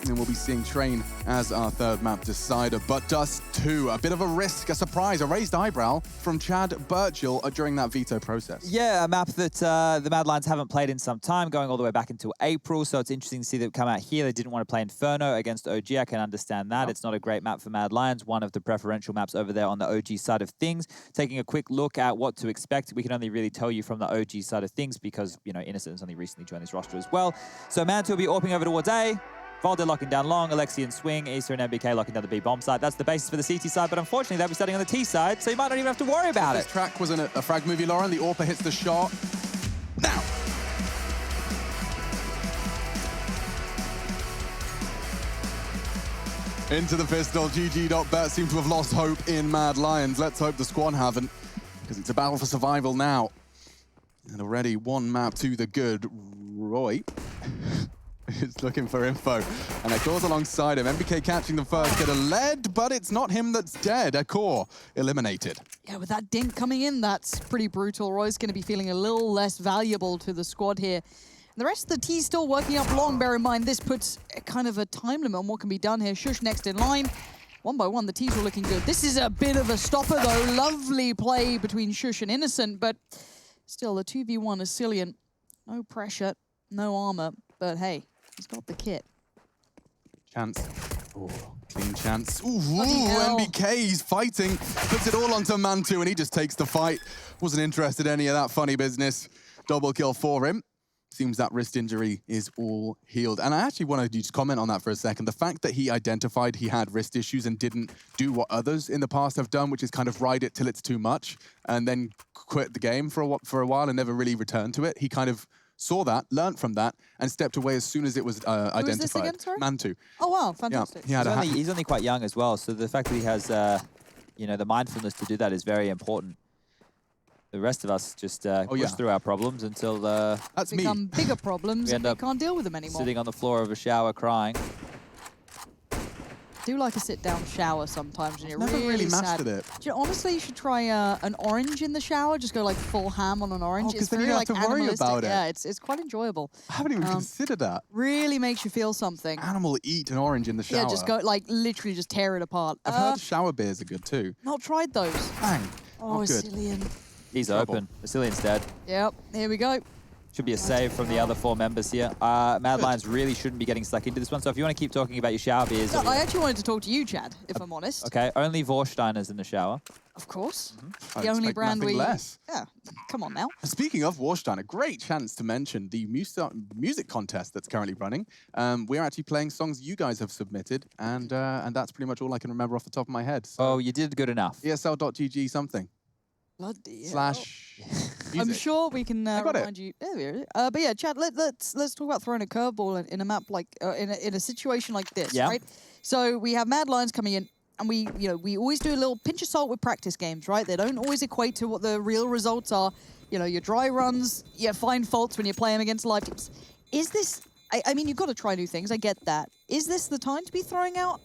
and we'll be seeing Train as our third map decider. But Dust 2, a bit of a risk, a surprise, a raised eyebrow from Chad Birchall during that veto process. Yeah, a map that the Mad Lions haven't played in some time, going all the way back into April, so it's interesting to see them come out here. They didn't want to play Inferno against OG. I can understand that. It's not a great map for Mad Lions, one of the preferential maps over there on the OG side of things. Taking a quick look at what to expect, we can only really tell you from the OG side of things because, you know, Innocent has only recently joined this roster as well. So Mantu will be AWPing over towards A. Valde locking down long, Alexian swing, Issa and MBK locking down the B bomb side. That's the basis for the CT side, but unfortunately they'll be starting on the T side, so you might not even have to worry about This track was in a frag movie, Lauren. The AWPer hits the shot. Now! Into the pistol, GG.bet seem to have lost hope in Mad Lions. Let's hope the squad haven't, because it's a battle for survival now. And already one map to the good. Roy is looking for info, and it goes alongside him. MBK catching the first hit of lead, but it's not him that's dead. A core eliminated. Yeah, with that dink coming in, that's pretty brutal. Roy's going to be feeling a little less valuable to the squad here. And the rest of the T still working up long. Bear in mind, this puts kind of a time limit on what can be done here. Shush next in line. One by one, the T's were looking good. This is a bit of a stopper, though. Lovely play between Shush and Innocent, but still, the 2v1 is Cillian. No pressure, no armor, but hey, he's got the kit. Chance. Oh, clean chance. Ooh, MBK's fighting. Puts it all onto Mantu, and he just takes the fight. Wasn't interested in any of that funny business. Double kill for him. Seems that wrist injury is all healed. And I actually wanted you to comment on that for a second. The fact that he identified he had wrist issues and didn't do what others in the past have done, which is kind of ride it till it's too much, and then quit the game for a while and never really returned to it. He kind of saw that, learned from that, and stepped away as soon as it was identified. Who is this again, sorry? Mantu. Oh, wow, fantastic. Yeah, he's only quite young as well, so the fact that he has, you know, the mindfulness to do that is very important. The rest of us just push through our problems until that's become bigger problems and we can't deal with them anymore. Sitting on the floor of a shower crying. I do like a sit-down shower sometimes when you're Never really mastered sad. it. Do you know, honestly, you should try an orange in the shower. Just go like full ham on an orange. Because It's then you very don't like have to worry animalistic. about it. Yeah, it's quite enjoyable. I haven't even considered that. Really makes you feel something. Animal eat an orange in the shower. Yeah, just go like literally just tear it apart. I've heard shower beers are good too. Not tried those. Bang. Oh, Not good. Cillian. He's open. Cillian's dead. Yep, here we go. Should be a save from the other 4 members here. Mad Lions really shouldn't be getting stuck into this one, so if you want to keep talking about your shower beers... No, I actually wanted to talk to you, Chad, if I'm honest. Okay, only Vorsteiner's in the shower. Of course. I The only expect brand nothing we... less. Yeah, come on now. Speaking of Warstein, a great chance to mention the music contest that's currently running. We're actually playing songs you guys have submitted, and that's pretty much all I can remember off the top of my head. So oh, you did good enough. ESL.gg something. Bloody /music. I'm sure we can remind you. There we are. But yeah, Chad, let's talk about throwing a curveball in a map like in a situation like this, right? So we have Mad Lions coming in, and we always do a little pinch of salt with practice games, right? They don't always equate to what the real results are. You know, your dry runs, you find faults when you play them against live teams. Is this? I mean, you've got to try new things. I get that. Is this the time to be throwing out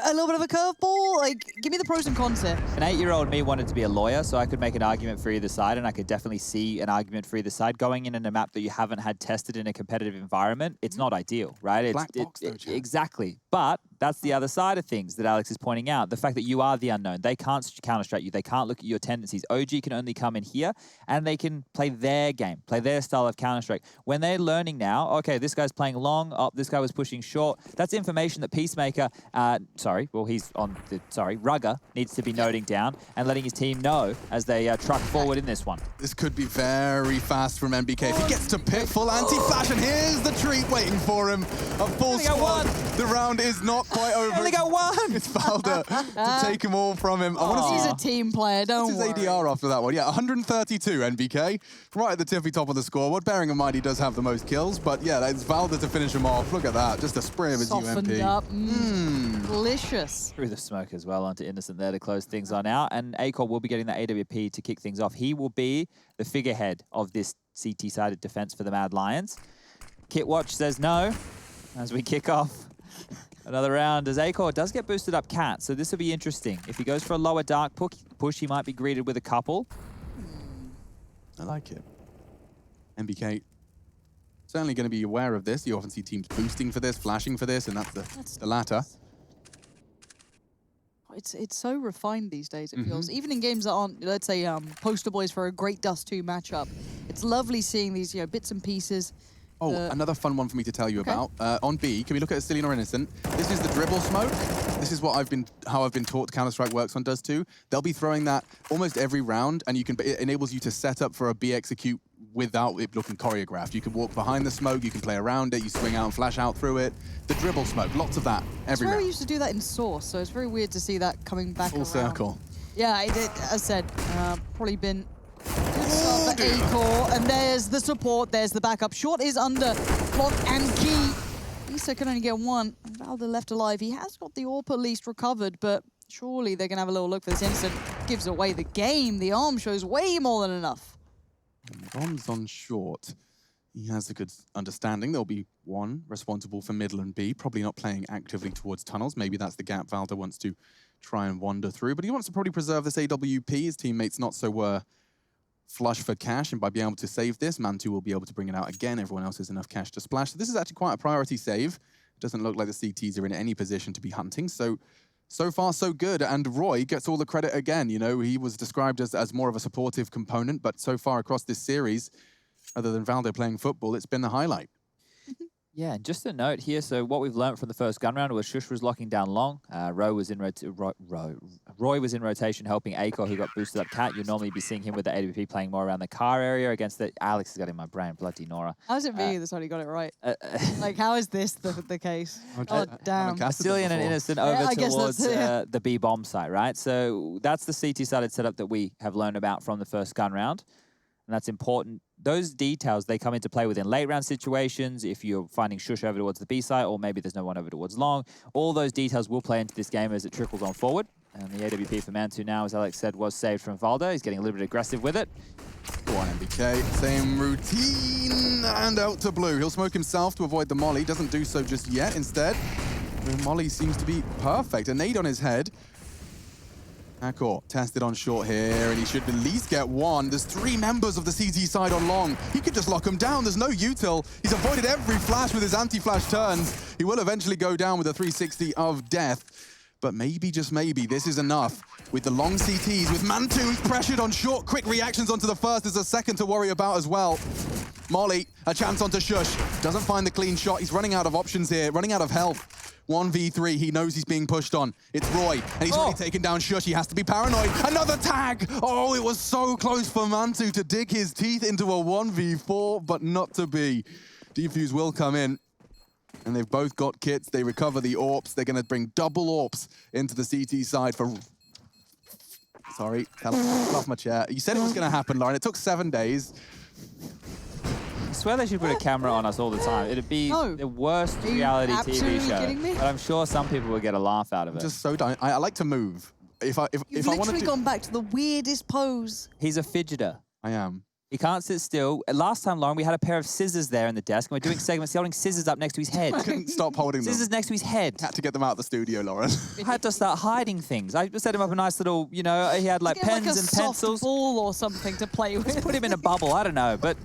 a little bit of a curveball? Like, give me the pros and cons here. An 8-year-old me wanted to be a lawyer, so I could make an argument for either side, and I could definitely see an argument for either side. Going in a map that you haven't had tested in a competitive environment, it's not ideal, right? Black box though, exactly. But That's the other side of things that Alex is pointing out. The fact that you are the unknown. They can't counter-strike you. They can't look at your tendencies. OG can only come in here and they can play their game, play their style of counter-strike. When they're learning now, okay, this guy's playing long, oh, this guy was pushing short. That's information that Peacemaker, Ruggah needs to be noting down and letting his team know as they truck forward in this one. This could be very fast from MBK. If he gets to pit, full anti-flash, and here's the treat waiting for him. A full squad. The round is not quite over. Only got one. It's Valda to take him all from him. I want to see He's a team player, don't worry. What's his ADR after that one? Yeah, 132 NBK. Right at the tippy top of the scoreboard. Bearing in mind he does have the most kills, but yeah, it's Valda to finish him off. Look at that. Just a spray of his Softened UMP. up. Delicious. Through the smoke as well onto Innocent there to close things on out. And Acor will be getting that AWP to kick things off. He will be the figurehead of this CT-sided defense for the Mad Lions. Kitwatch says no as we kick off another round as Acor does get boosted up Cat. So this will be interesting. If he goes for a lower dark push, he might be greeted with a couple. I like it. MBK certainly going to be aware of this. You often see teams boosting for this, flashing for this, and that's the latter. It's so refined these days, it feels. Even in games that aren't, let's say, poster boys for a great Dust 2 matchup, it's lovely seeing these, bits and pieces. Oh, another fun one for me to tell you about. On B, can we look at Cillian or Innocent? This is the dribble smoke. This is what how I've been taught Counter-Strike works on Dust 2. They'll be throwing that almost every round, and it enables you to set up for a B execute without it looking choreographed. You can walk behind the smoke, you can play around it, you swing out and flash out through it. The dribble smoke, lots of that every round. I used to do that in Source, so it's very weird to see that coming back Full circle. Yeah, as I said, probably been good start for Acor, and there's the support, there's the backup. Short is under block and key. Issa can only get one. Valda left alive. He has got the AWP at least recovered, but surely they're going to have a little look for this instant. Gives away the game. The arm shows way more than enough. Bombs on short. He has a good understanding. There'll be one responsible for middle and B, probably not playing actively towards tunnels. Maybe that's the gap Valda wants to try and wander through, but he wants to probably preserve this AWP. His teammates not so flush for cash, and by being able to save this, Mantu will be able to bring it out again. Everyone else has enough cash to splash. So this is actually quite a priority save. It doesn't look like the CTs are in any position to be hunting. So far, so good. And Roy gets all the credit again. He was described as more of a supportive component, but so far across this series, other than Valdo playing football, it's been the highlight. Yeah, and just a note here, so what we've learned from the first gun round was Shush was locking down long. Roy was in rotation helping Acor, who got boosted up Cat. You'd normally be seeing him with the AWP playing more around the car area against the... Alex has got in my brain, bloody Nora. How's it me that's already got it right? Like, how is this the case? Oh, damn. Cillian and Innocent over towards the B bomb site, right? So that's the CT-sided setup that we have learned about from the first gun round. And that's important. Those details, they come into play within late round situations, if you're finding Shush over towards the B site, or maybe there's no one over towards long. All those details will play into this game as it trickles on forward. And the AWP for Mantu now, as Alex said, was saved from Valda. He's getting a little bit aggressive with it. Go on, MBK. Same routine, and out to blue. He'll smoke himself to avoid the molly. Doesn't do so just yet. Instead, the molly seems to be perfect. A nade on his head. Acor tested on short here, and he should at least get one. There's 3 members of the CT side on long. He could just lock him down. There's no util. He's avoided every flash with his anti-flash turns. He will eventually go down with a 360 of death. But maybe, just maybe, this is enough. With the long CTs, with Mantu who's pressured on short, quick reactions onto the first. There's a second to worry about as well. Molly, a chance onto Shush. Doesn't find the clean shot. He's running out of options here, running out of health. 1v3, he knows he's being pushed on. It's Roy, and he's already taken down Shush. He has to be paranoid. Another tag! Oh, it was so close for Mantu to dig his teeth into a 1v4, but not to be. Defuse will come in, and they've both got kits. They recover the AWPs. They're going to bring double AWPs into the CT side for... Sorry, fell off my chair. You said it was going to happen, Lauren. It took 7 days. I swear they should put a camera on us all the time. It'd be the worst reality TV show. Kidding me? But I'm sure some people would get a laugh out of it. Just so dumb. I like to move. If I literally gone back to the weirdest pose. He's a fidgeter. I am. He can't sit still. Last time, Lauren, we had a pair of scissors there in the desk, and we're doing segments, holding scissors up next to his head. I couldn't stop holding them. Scissors next to his head. Had to get them out of the studio, Lauren. I had to start hiding things. I set him up a nice little, he had like pens and pencils. Ball or something to play with. Just put him in a bubble, I don't know, but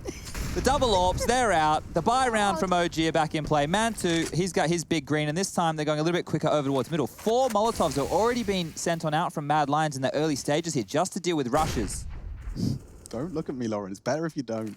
The double orbs, they're out. The buy round from OG are back in play. Mantu, he's got his big green, and this time they're going a little bit quicker over towards middle. 4 Molotovs have already been sent on out from Mad Lions in the early stages here just to deal with rushes. Don't look at me, Lauren. It's better if you don't.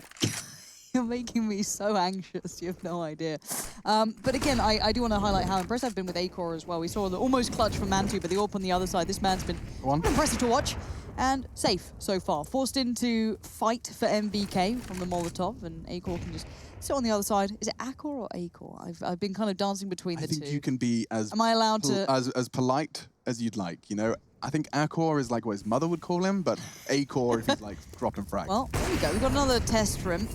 You're making me so anxious. You have no idea. But again, I do want to highlight how impressed I've been with Acor as well. We saw the almost clutch from Mantu, but the AWP on the other side. This man's been impressive to watch and safe so far. Forced into fight for MBK from the Molotov, and Acor can just sit on the other side. Is it Acor or Acor? I've been kind of dancing between the two. I think you can be as Am I allowed to as polite as you'd like. You know, I think Acor is like what his mother would call him, but Acor if he's like dropping frag. Well, there we go. We've got another test for him.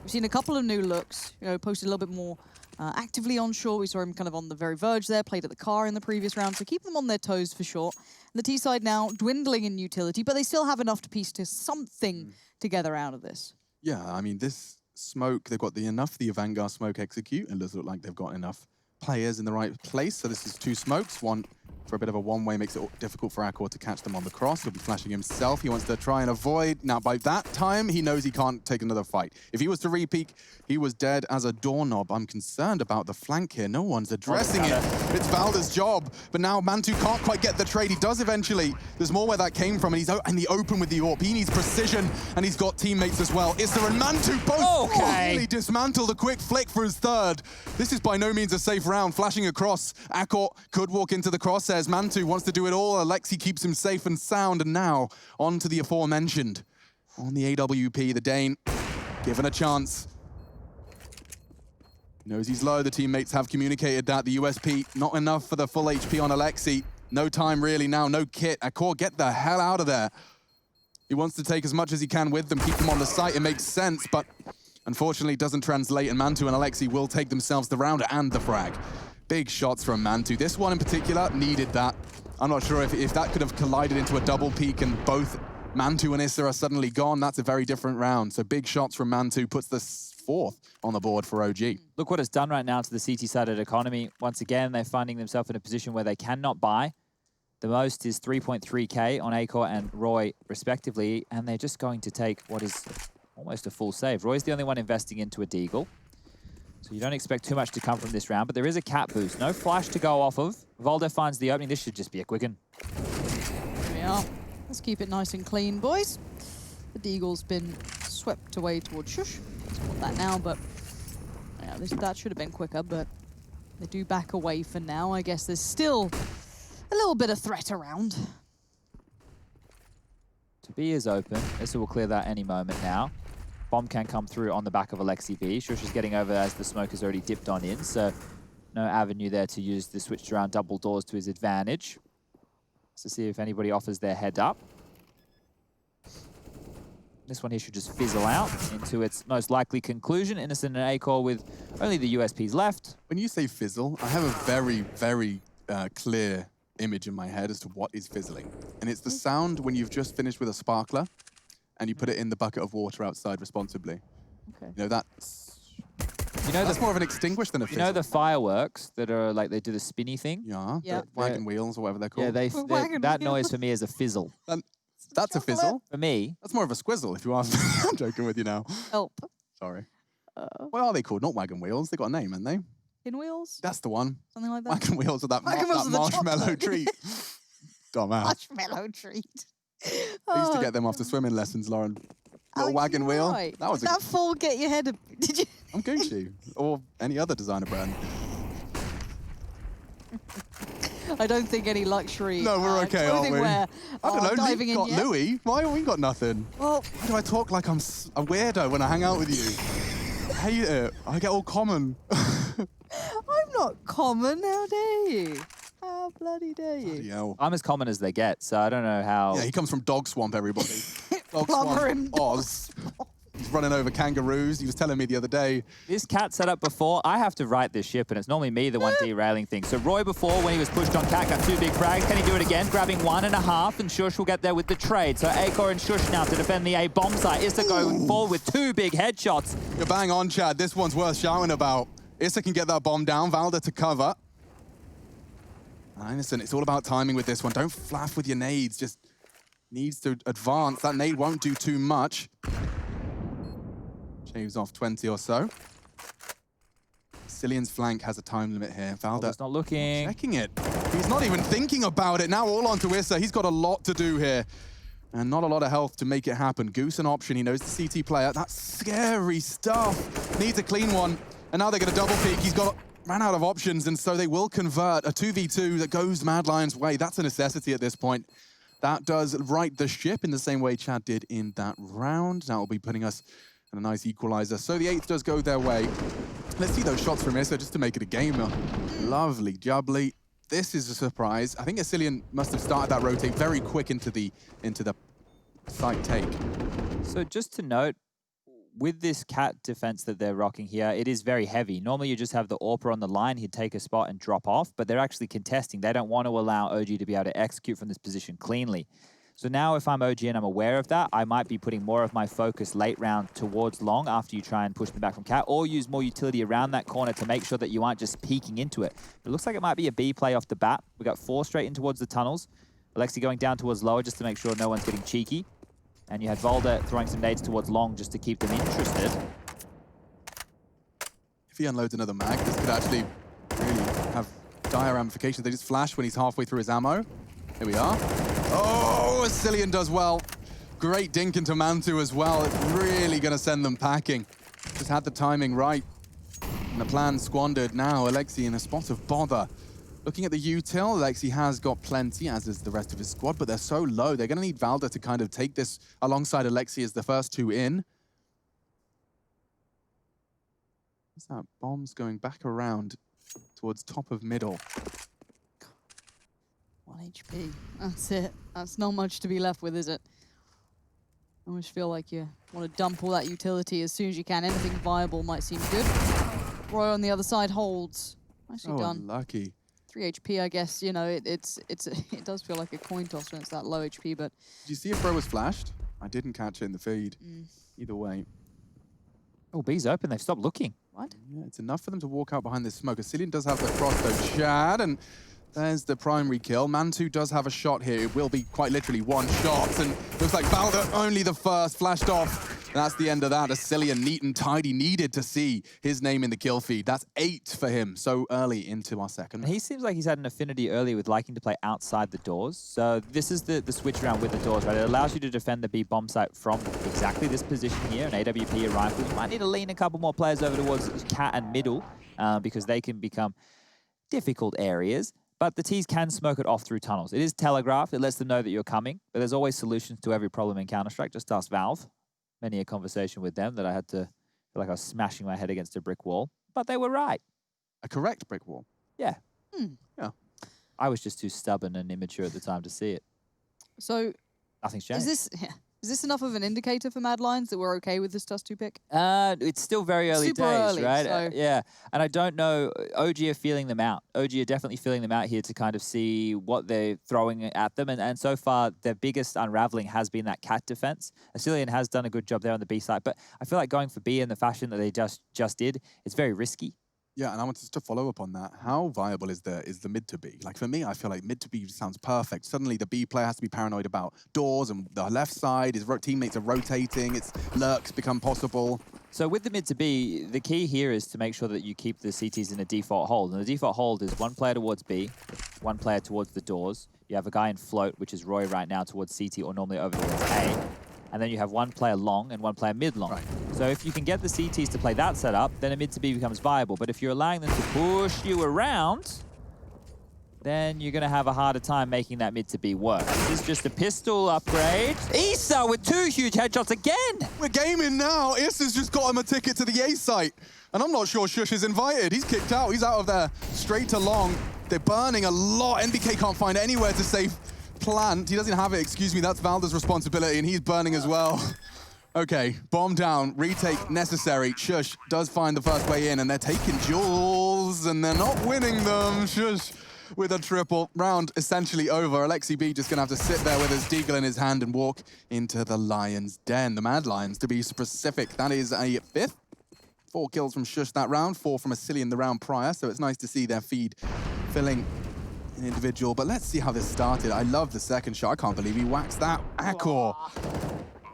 We've seen a couple of new looks, you know, posted a little bit more actively on shore. We saw him kind of on the very verge there, played at the car in the previous round, so keep them on their toes for sure. And the T side now dwindling in utility, but they still have enough to piece to something together out of this. Yeah, I mean, this smoke, they've got the Vanguard smoke execute, and it does look like they've got enough players in the right place. So this is 2 smokes, one for a bit of a one-way, makes it difficult for Acor to catch them on the cross. He'll be flashing himself. He wants to try and avoid. Now, by that time, he knows he can't take another fight. If he was to re-peek, he was dead as a doorknob. I'm concerned about the flank here. No one's addressing it. It's Valda's job. But now Mantu can't quite get the trade. He does eventually. There's more where that came from, and he's out in the open with the AWP. He needs precision, and he's got teammates as well. Issa and Mantu both really dismantled. A quick flick for his third. This is by no means a safe round. Flashing across. Acor could walk into the crosshairs. Mantu wants to do it all. Alexi keeps him safe and sound, and now on to the aforementioned. On the AWP, the Dane given a chance. Knows he's low. The teammates have communicated that. The USP, not enough for the full HP on Alexi. No time really now, no kit. Acor, get the hell out of there. He wants to take as much as he can with them, keep them on the site. It makes sense, but unfortunately it doesn't translate, and Mantu and Alexi will take themselves the round and the frag. Big shots from Mantu. This one in particular needed that. I'm not sure if that could have collided into a double peak and both Mantu and Issa are suddenly gone. That's a very different round. So big shots from Mantu puts the 4th on the board for OG. Look what it's done right now to the CT-sided economy. Once again, they're finding themselves in a position where they cannot buy. The most is 3.3k on Acor and Roy, respectively, and they're just going to take what is almost a full save. Roy's the only one investing into a deagle. So you don't expect too much to come from this round, but there is a cat boost. No flash to go off of. Valda finds the opening. This should just be a quicken. Here we are. Let's keep it nice and clean, boys. The deagle's been swept away towards Shush. Let's put that now, but yeah, that should have been quicker, but they do back away for now. I guess there's still a little bit of threat around. To B is open. Issa will clear that any moment now. Bomb can come through on the back of Alexi B. Shush is getting over as the smoke has already dipped on in, so no avenue there to use the switched around double doors to his advantage. To see if anybody offers their head up. This one here should just fizzle out into its most likely conclusion. Innocent and Acor with only the USPs left. When you say fizzle, I have a very, very clear image in my head as to what is fizzling. And it's the sound when you've just finished with a sparkler and you put it in the bucket of water outside responsibly. Okay. You know, that's more of an extinguish than a fizzle. You know the fireworks that are like, they do the spinny thing? Yeah, the wagon wheels or whatever they're called. Yeah, that noise for me is a fizzle. That's a fizzle? For me. That's more of a squizzle, if you ask me. I'm joking with you now. Help. Sorry. What are they called? Not wagon wheels. They got a name, haven't they? Pinwheels? That's the one. Something like that? Wagon wheels are that marshmallow treat. Dumbass. Marshmallow treat. I used to get them after swimming lessons, Lauren. Little wagon wheel. Right. That was Did that fall get your head? Did you? I'm Gucci. Or any other designer brand. I don't think any luxury. No, we're okay, aren't we? Wear, I don't know. Diving You've got in yet. Louis. Why have we got nothing? Well, why do I talk like I'm a weirdo when I hang out with you? I hate it. I get all common. I'm not common. How dare you? How bloody dare you? Bloody hell. I'm as common as they get, so I don't know how... Yeah, he comes from Dog Swamp, everybody. Dog Plumber in Swamp, Oz. He's running over kangaroos. He was telling me the other day. This cat set up before, I have to right this ship, and it's normally me the one derailing things. So Roy before, when he was pushed on cat, got 2 big frags. Can he do it again? Grabbing 1.5, and Shush will get there with the trade. So Acor and Shush now to defend the A bomb site. Issa going forward with 2 big headshots. You're bang on, Chad. This one's worth shouting about. Issa can get that bomb down. Valda to cover. Innocent, it's all about timing with this one. Don't flaff with your nades. Just needs to advance. That nade won't do too much. Shaves off 20 or so. Cillian's flank has a time limit here. Valda not looking. Checking it. He's not even thinking about it. Now all onto Issa. He's got a lot to do here. And not a lot of health to make it happen. Goose an option. He knows the CT player. That's scary stuff. Needs a clean one. And now they're going to double peek. He's ran out of options, and so they will convert a 2v2 that goes Mad Lion's way. That's a necessity at this point. That does right the ship in the same way Chad did in that round. That will be putting us in a nice equalizer. So the 8th does go their way. Let's see those shots from Issa just to make it a game. Lovely jubbly. This is a surprise. I think Cillian must have started that rotate very quick into the site take. So just to note, with this cat defense that they're rocking here, it is very heavy. Normally you just have the AWPer on the line, he'd take a spot and drop off, but they're actually contesting. They don't want to allow OG to be able to execute from this position cleanly. So now if I'm OG and I'm aware of that, I might be putting more of my focus late round towards long after you try and push them back from cat, or use more utility around that corner to make sure that you aren't just peeking into it. It looks like it might be a B play off the bat. We got 4 straight in towards the tunnels. Alexi going down towards lower just to make sure no one's getting cheeky. And you had Valda throwing some nades towards long just to keep them interested. If he unloads another mag, this could actually really have dire ramifications. They just flash when he's halfway through his ammo. Here we are. Oh, Cillian does well. Great dink into Mantu as well. It's really going to send them packing. Just had the timing right. And the plan squandered. Now Alexi in a spot of bother. Looking at the util, Alexi has got plenty, as is the rest of his squad, but they're so low. They're going to need Valda to kind of take this alongside Alexi as the first 2 in. What's that? Bombs going back around towards top of middle. 1 HP. That's it. That's not much to be left with, is it? I almost feel like you want to dump all that utility as soon as you can. Anything viable might seem good. Roy on the other side holds. Nicely done. Lucky. 3 HP, I guess. You know, it does feel like a coin toss when it's that low HP, but... Did you see if Bro was flashed? I didn't catch it in the feed. Either way. Oh, B's open. They've stopped looking. What? Yeah, it's enough for them to walk out behind this smoke. Cillian does have the cross, though. Chad, and there's the primary kill. Mantu does have a shot here. It will be quite literally 1 shot, and looks like Valda only the first, flashed off. That's the end of that. A Cillian neat and tidy needed to see his name in the kill feed. That's 8 for him so early into our second. He seems like he's had an affinity early with liking to play outside the doors. So this is the switch around with the doors, right? It allows you to defend the B bomb site from exactly this position here, an AWP, a rifle. You might need to lean a couple more players over towards cat and middle because they can become difficult areas. But the T's can smoke it off through tunnels. It is telegraphed. It lets them know that you're coming. But there's always solutions to every problem in Counter-Strike. Just ask Valve. Many a conversation with them that I had to feel like I was smashing my head against a brick wall. But they were right. A correct brick wall? Yeah. Yeah. I was just too stubborn and immature at the time to see it. So... Nothing's changed. Is this enough of an indicator for Mad Lions that we're okay with this Dust2 pick? It's still very early Super days, early, right? so- Yeah, and I don't know. OG are feeling them out. OG are definitely feeling them out here to kind of see what they're throwing at them. And so far, their biggest unraveling has been that cat defense. Cillian has done a good job there on the B side, but I feel like going for B in the fashion that they just did, it's very risky. Yeah, and I wanted to follow up on that. How viable is the mid to B? Like for me, I feel like mid to B sounds perfect. Suddenly the B player has to be paranoid about doors and the left side, his teammates are rotating, its lurks become possible. So with the mid to B, the key here is to make sure that you keep the CTs in a default hold. And the default hold is 1 player towards B, 1 player towards the doors. You have a guy in float, which is Roy right now, towards CT or normally over towards A. And then you have 1 player long and 1 player mid-long. Right. So if you can get the CTs to play that setup, then a mid to B becomes viable. But if you're allowing them to push you around, then you're going to have a harder time making that mid to B work. This is just a pistol upgrade. Issa with 2 huge headshots again. We're gaming now. Issa's just got him a ticket to the A site. And I'm not sure Shush is invited. He's kicked out. He's out of there. Straight to long. They're burning a lot. NBK can't find anywhere to save plant. He doesn't have it, excuse me. That's Valda's responsibility, and he's burning as well. Okay, bomb down, retake necessary. Shush does find the first way in, and they're taking jewels, and they're not winning them. Shush with a triple. Round essentially over. Alexi B just gonna have to sit there with his deagle in his hand and walk into the Lion's Den. The Mad Lions, to be specific. That is a 5th. 4 kills from Shush that round, 4 from a Cillian the round prior, so it's nice to see their feed filling an individual. But let's see how this started. I love the second shot. I can't believe he whacks that. Akor.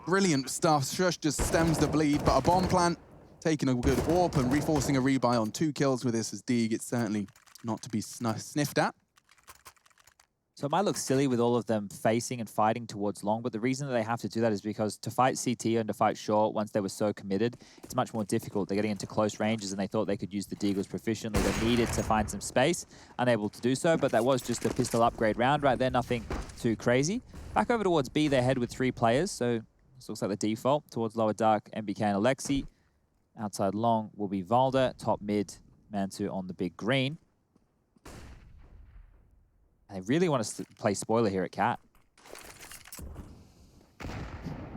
Brilliant stuff. Shush just stems the bleed, but a bomb plant taking a good AWP and reforcing a rebuy on 2 kills with this as Deeg. It's certainly not to be sniffed at. So it might look silly with all of them facing and fighting towards long, but the reason that they have to do that is because to fight CT and to fight short, once they were so committed, it's much more difficult. They're getting into close ranges and they thought they could use the Deagles proficiently. They needed to find some space, unable to do so, but that was just a pistol upgrade round right there, nothing too crazy. Back over towards B, they head with 3 players, so this looks like the default. Towards lower dark, MBK and Alexi. Outside long will be Valda, top mid, Mantu on the big green. They really want to play spoiler here at Cat.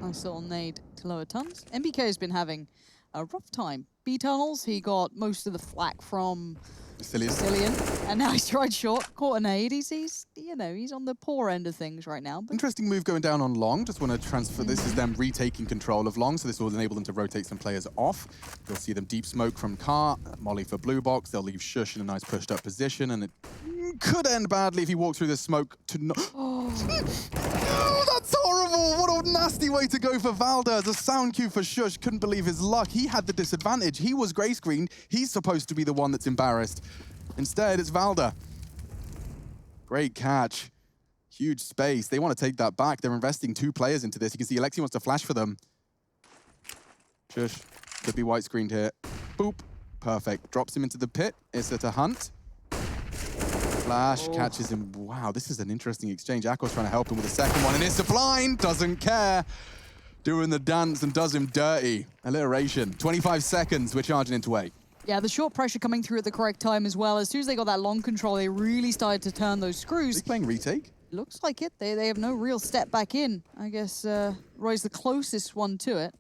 Nice little nade to lower tunnels. MBK has been having a rough time. B tunnels, he got most of the flak from Cillian, and now he's tried short, caught a nade. He's you know, he's on the poor end of things right now. But interesting move going down on long. Just want to transfer. This is them retaking control of long, so this will enable them to rotate some players off. You'll see them deep smoke from Car, Molly for blue box. They'll leave Shush in a nice pushed up position, and it could end badly if he walks through the smoke to no. Oh, that's horrible! What a nasty way to go for Valda. As a sound cue for Shush, couldn't believe his luck. He had the disadvantage. He was gray screened. He's supposed to be the one that's embarrassed. Instead, it's Valda. Great catch. Huge space. They want to take that back. They're investing 2 players into this. You can see Alexi wants to flash for them. Shush. Could be white screened here. Boop. Perfect. Drops him into the pit. Issa to hunt. Flash, catches him. Wow, this is an interesting exchange. Akko's trying to help him with the second one, and Issa blind, doesn't care. Doing the dance and does him dirty. Alliteration. 25 seconds, we're charging into 8. yeah, the short pressure coming through at the correct time as well. As soon as they got that long control, they really started to turn those screws. Are they playing retake? Looks like it. They have no real step back in. I guess Roy's the closest one to it.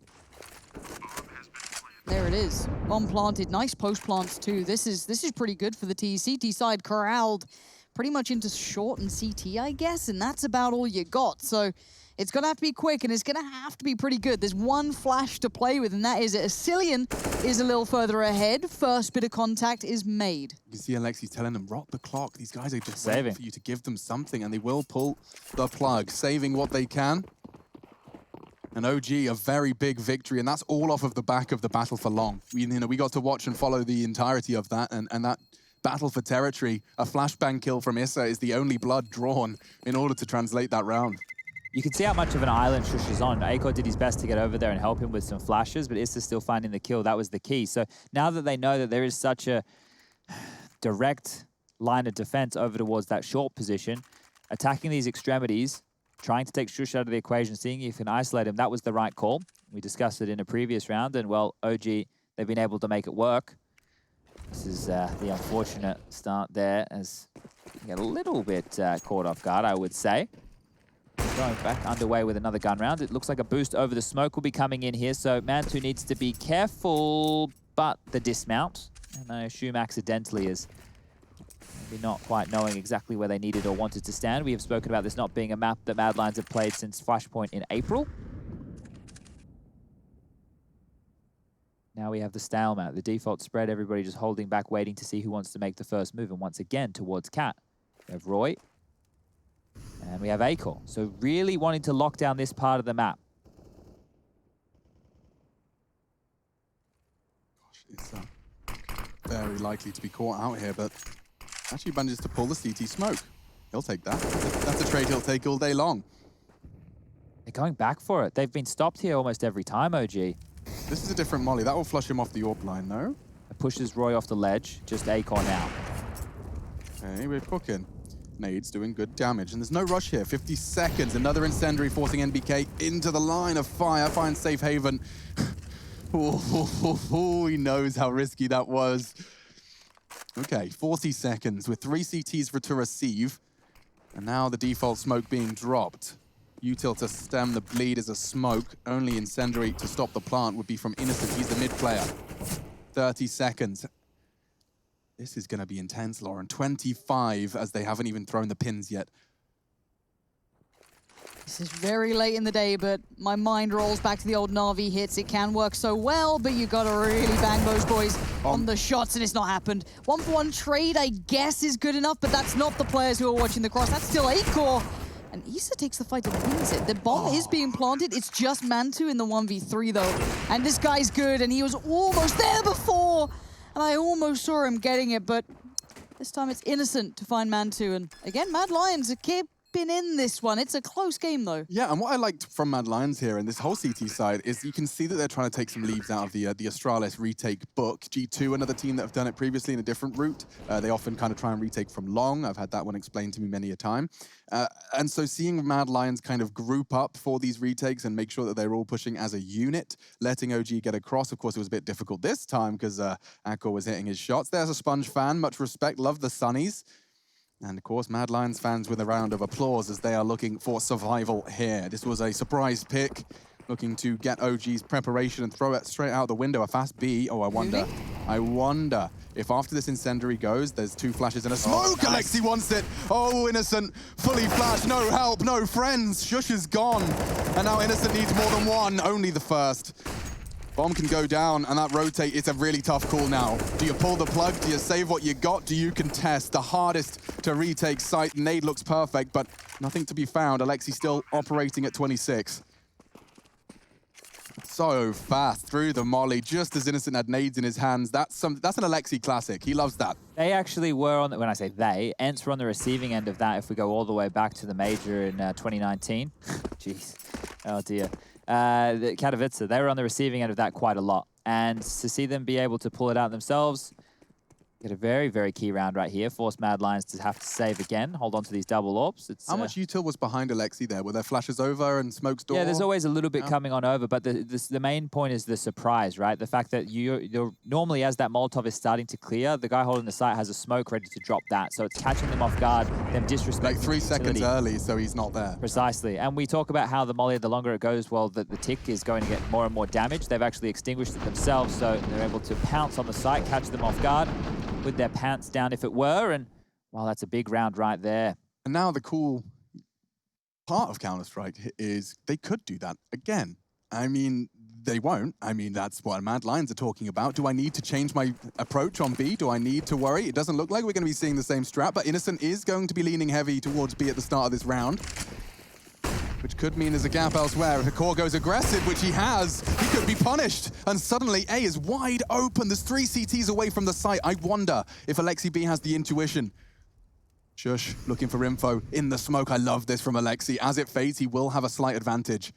There it is. Bomb planted. Nice post plants too. This is pretty good for the TCT side. Corralled pretty much into short and CT, I guess, and that's about all you got. So it's going to have to be quick, and it's going to have to be pretty good. There's one flash to play with, and that is it. Cillian is a little further ahead. First bit of contact is made. You can see Alexi's telling them, rot the clock. These guys are just waiting for you to give them something, and they will pull the plug, saving what they can. And OG, a very big victory, and that's all off of the back of the battle for long. We got to watch and follow the entirety of that, and that battle for territory, a flashbang kill from Issa is the only blood drawn in order to translate that round. You can see how much of an island Shush is on. Aiko did his best to get over there and help him with some flashes, but Issa's still finding the kill. That was the key. So now that they know that there is such a direct line of defense over towards that short position, attacking these extremities, trying to take Shush out of the equation, seeing if you can isolate him, that was the right call. We discussed it in a previous round, and well, OG, they've been able to make it work. This is the unfortunate start there, as you get a little bit caught off guard, I would say. Going back underway with another gun round. It looks like a boost over the smoke will be coming in here, so Mantu needs to be careful, but the dismount, and I assume accidentally, is maybe not quite knowing exactly where they needed or wanted to stand. We have spoken about this not being a map that Mad Lions have played since Flashpoint in April. Now we have the stalemate, the default spread, everybody just holding back, waiting to see who wants to make the first move. And once again, towards Cat, we have Roy, and we have Aiko. So really wanting to lock down this part of the map. It's very likely to be caught out here, but actually manages to pull the CT smoke. He'll take that. That's a trade he'll take all day long. They're going back for it. They've been stopped here almost every time, OG. This is a different molly. That will flush him off the AWP line, no? It pushes Roy off the ledge. Just Aiko now. Okay, we're cooking. Nade's doing good damage, and there's no rush here. 50 seconds. Another incendiary forcing NBK into the line of fire. Finds safe haven. He knows how risky that was. Okay, 40 seconds with 3 CTs to receive. And now the default smoke being dropped. Util to stem the bleed as a smoke. Only incendiary to stop the plant would be from Innocent. He's the mid player. 30 seconds. This is going to be intense, Lauren. 25 as they haven't even thrown the pins yet. This is very late in the day, but my mind rolls back to the old Na'Vi hits. It can work so well, but you got to really bang those boys on the shots, and it's not happened. 1-for-1 trade, I guess, is good enough, but that's not the players who are watching the cross. That's still Aiko. And Issa takes the fight and wins it. The bomb is being planted. It's just Mantu in the 1v3 though. And this guy's good, and he was almost there before. And I almost saw him getting it, but this time it's Innocent to find Mantu. And again, Mad Lions are keeping in this one. It's a close game though. Yeah, and what I liked from Mad Lions here and this whole CT side is you can see that they're trying to take some leaves out of the Astralis retake book. G2, another team that have done it previously in a different route. They often kind of try and retake from long. I've had that one explained to me many a time. And so seeing Mad Lions kind of group up for these retakes and make sure that they're all pushing as a unit, letting OG get across. Of course, it was a bit difficult this time because Akko was hitting his shots. There's a Sponge fan, much respect, love the Sunnies. And of course, Mad Lions fans with a round of applause as they are looking for survival here. This was a surprise pick, looking to get OG's preparation and throw it straight out the window. A fast B. Oh, I wonder if after this incendiary goes, there's 2 flashes and a smoke. Nice. Alexi wants it. Oh, Innocent, fully flashed, no help, no friends. Shush is gone. And now Innocent needs more than one, only the first. Bomb can go down, and that rotate is a really tough call now. Do you pull the plug? Do you save what you got? Do you contest? The hardest to retake site. Nade looks perfect, but nothing to be found. Alexi still operating at 26. So fast through the molly, just as Innocent had nades in his hands. That's an Alexi classic. He loves that. They actually were on, when I say they, Ents were on the receiving end of that if we go all the way back to the major in 2019. Jeez, oh dear. The Katowice, they were on the receiving end of that quite a lot. And to see them be able to pull it out themselves, get a very, very key round right here. Force Mad Lions to have to save again, hold on to these double orbs. How much util was behind Alexi there? Were there flashes over and smokes door? Yeah, there's always a little bit coming on over, but the main point is the surprise, right? The fact that you're normally, as that Molotov is starting to clear, the guy holding the site has a smoke ready to drop that. So it's catching them off guard, them disrespecting like 3 seconds utility. early, so he's not there. Precisely. And we talk about how the molly, the longer it goes, well, the tick is going to get more and more damage. They've actually extinguished it themselves, so they're able to pounce on the site, catch them off guard with their pants down if it were, and well, that's a big round right there. And now the cool part of Counter-Strike is they could do that again. I mean, they won't. I mean, that's what Mad Lions are talking about. Do I need to change my approach on B? Do I need to worry? It doesn't look like we're going to be seeing the same strat, but Innocent is going to be leaning heavy towards B at the start of this round, which could mean there's a gap elsewhere. If Core goes aggressive, which he has, he could be punished. And suddenly, A is wide open. There's 3 CTs away from the site. I wonder if Alexi B has the intuition. Shush, looking for info in the smoke. I love this from Alexi. As it fades, he will have a slight advantage.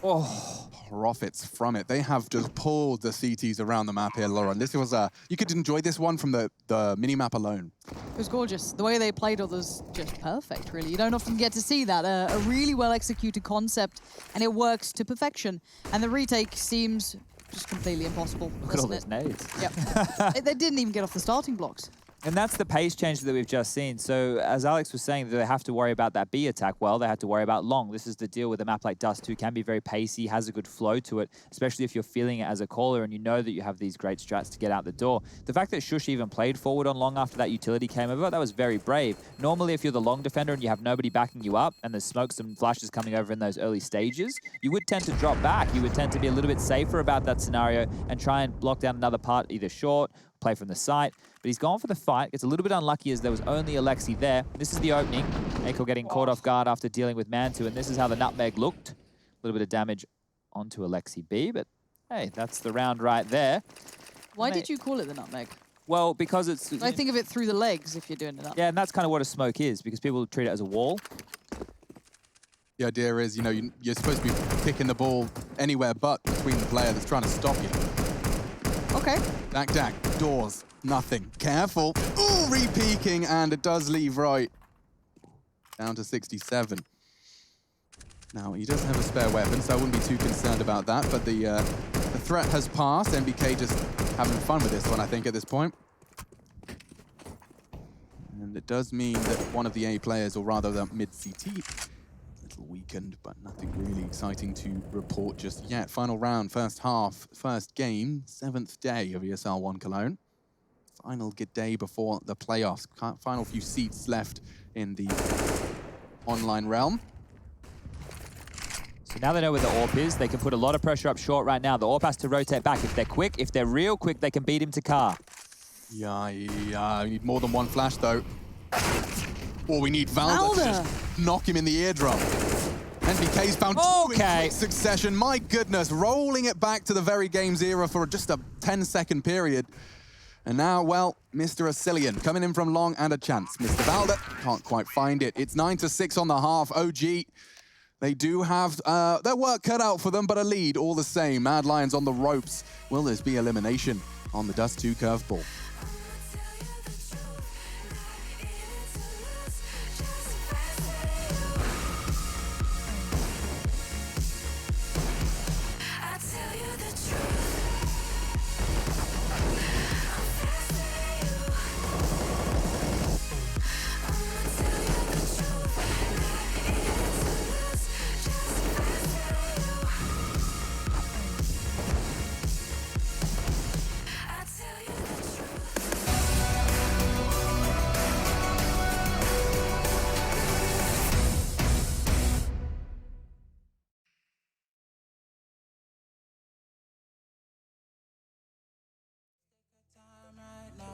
Oh, profits from it. They have just pulled the CTs around the map here, Lauren. This was you could enjoy this one from the mini-map alone. It was gorgeous. The way they played it was just perfect, really. You don't often get to see that. A really well-executed concept, and it works to perfection. And the retake seems just completely impossible. Look at all those nades. Yep. They didn't even get off the starting blocks. And that's the pace change that we've just seen. So as Alex was saying, they have to worry about that B attack. Well, they have to worry about long. This is the deal with a map like Dust 2. Can be very pacey, has a good flow to it, especially if you're feeling it as a caller and you know that you have these great strats to get out the door. The fact that Shush even played forward on long after that utility came over, that was very brave. Normally, if you're the long defender and you have nobody backing you up and there's smokes and flashes coming over in those early stages, you would tend to drop back. You would tend to be a little bit safer about that scenario and try and block down another part, either short, play from the site. But he's gone for the fight. Gets a little bit unlucky as there was only Alexi there. This is the opening. Eiko getting caught off guard after dealing with Mantu, and this is how the nutmeg looked. A little bit of damage onto Alexi B, but hey, that's the round right there. Why did you call it the nutmeg? Well, because it's... I think of it through the legs if you're doing it up. Yeah, and that's kind of what a smoke is, because people treat it as a wall. The idea is, you know, you're supposed to be kicking the ball anywhere but between the player that's trying to stop you. Okay. Dak, doors, nothing. Careful. Ooh, re-peeking, and it does leave right. Down to 67. Now, he doesn't have a spare weapon, so I wouldn't be too concerned about that, but the threat has passed. MBK just having fun with this one, I think, at this point. And it does mean that one of the A players, or rather the mid-CT, weakened, but nothing really exciting to report just yet. Final round, first half, first game, 7th day of ESL 1 Cologne. Final good day before the playoffs. Final few seats left in the online realm. So now they know where the AWP is. They can put a lot of pressure up short right now. The AWP has to rotate back. If they're quick, if they're real quick, they can beat him to car. Yeah, you need more than one flash, though. Or we need Valda to just knock him in the eardrum. NBK's found two in quick succession. My goodness, rolling it back to the very game's era for just a 10-second period. And now, well, Mr. Asilian coming in from long and a chance. Mr. Valda can't quite find it. It's 9-6 on the half. OG, they do have their work cut out for them, but a lead all the same. Mad Lions on the ropes. Will this be elimination on the Dust 2 curveball?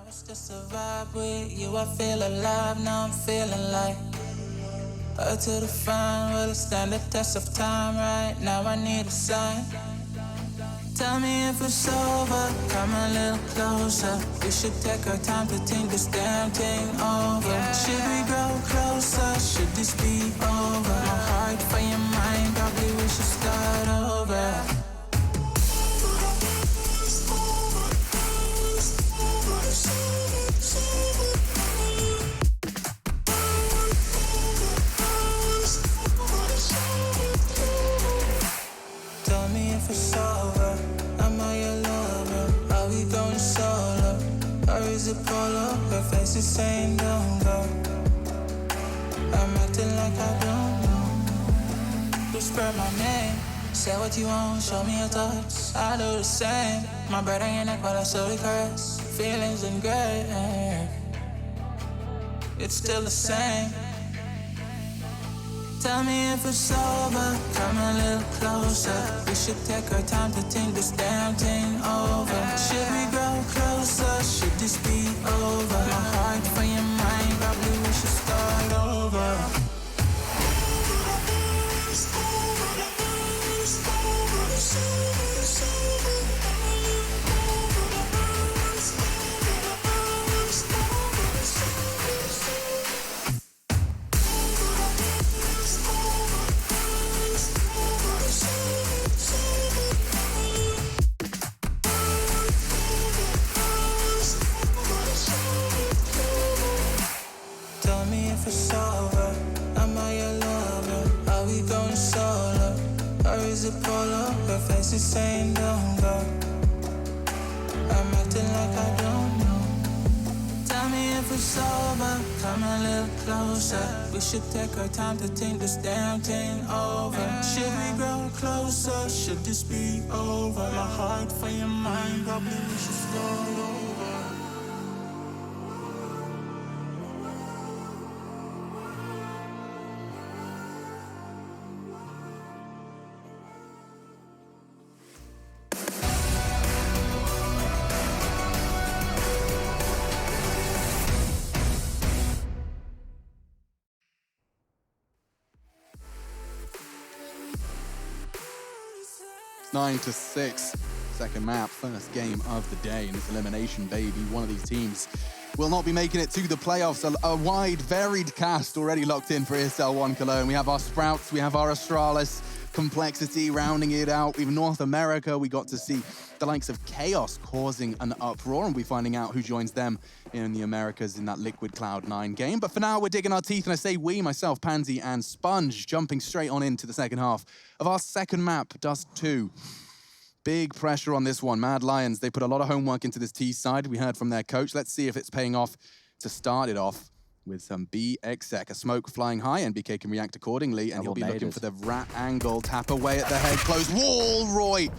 It's just a vibe with you, I feel alive, now I'm feeling like up to the front, will it stand the test of time? Right now I need a sign. Tell me if it's over, come a little closer. We should take our time to think this damn thing over. Should we grow closer, should this be over? My heart for your mind, probably we should start over. Tell me if it's over, am I your lover? Are we going solo, or is it polo? Her face is saying don't go. I'm acting like I don't know. Whisper my name, say what you want, show me your thoughts. I do the same, my breath on your neck while I slowly caress. Feelings in gray, it's still the same. Tell me if it's over, come a little closer. We should take our time to think this damn thing over. Should we grow closer, should this be over? My heart for your mind, probably we should start over. Tell me if it's over, am I your lover? Are we going solo, or is it polo? Her face is saying don't go. I'm acting like I don't know. Tell me if it's over, come a little closer. We should take our time to think this damn thing over. Should we grow closer, should this be over? My heart for your mind, probably we should start over. It's 9-6. Second map, first game of the day, and it's elimination, baby. One of these teams will not be making it to the playoffs. A wide, varied cast already locked in for ESL 1 Cologne. We have our Sprouts, we have our Astralis, Complexity rounding it out. Even North America, we got to see the likes of Chaos causing an uproar, and we're finding out who joins them in the Americas in that Liquid Cloud9 game. But for now, we're digging our teeth, and I say we, myself, Pansy, and Sponge, jumping straight on into the second half of our second map, Dust 2. Big pressure on this one. Mad Lions, they put a lot of homework into this T side. We heard from their coach. Let's see if it's paying off to start it off with some BXEC. A smoke flying high, NBK can react accordingly, and he'll be looking for the rat angle. Tap away at the head, close wall, Roy.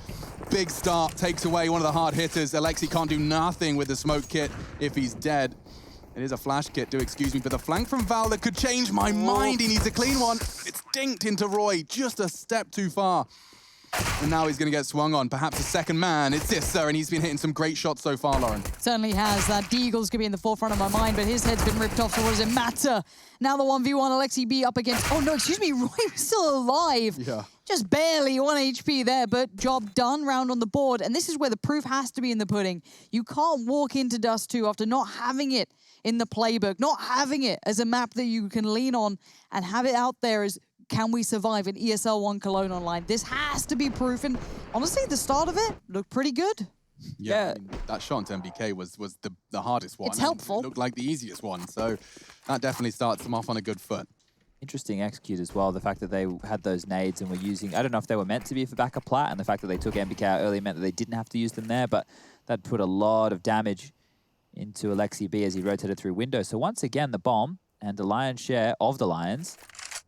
Big start, takes away one of the hard hitters. Alexi can't do nothing with the smoke kit if he's dead. It is a flash kit, do excuse me, but the flank from Valda could change my mind. He needs a clean one. It's dinked into Roy, just a step too far. And now he's going to get swung on. Perhaps a second man. It's Issa, and he's been hitting some great shots so far, Lauren. Certainly has. That Deagle's going to be in the forefront of my mind, but his head's been ripped off, so what does it matter? Now the 1v1, Alexi B up against... Oh, no, excuse me, Roy was still alive. Yeah. Just barely 1 HP there, but job done, round on the board. And this is where the proof has to be in the pudding. You can't walk into Dust 2 after not having it in the playbook, not having it as a map that you can lean on and have it out there as, can we survive in ESL 1 Cologne Online? This has to be proof, and honestly, the start of it looked pretty good. Yeah, I mean, that shot into MBK was the hardest one. It's helpful. It looked like the easiest one, so that definitely starts them off on a good foot. Interesting execute as well. The fact that they had those nades and were using, I don't know if they were meant to be for backup plat, and the fact that they took MBK out early meant that they didn't have to use them there, but that put a lot of damage into Alexi B as he rotated through window. So once again, the bomb and the lion's share of the Lions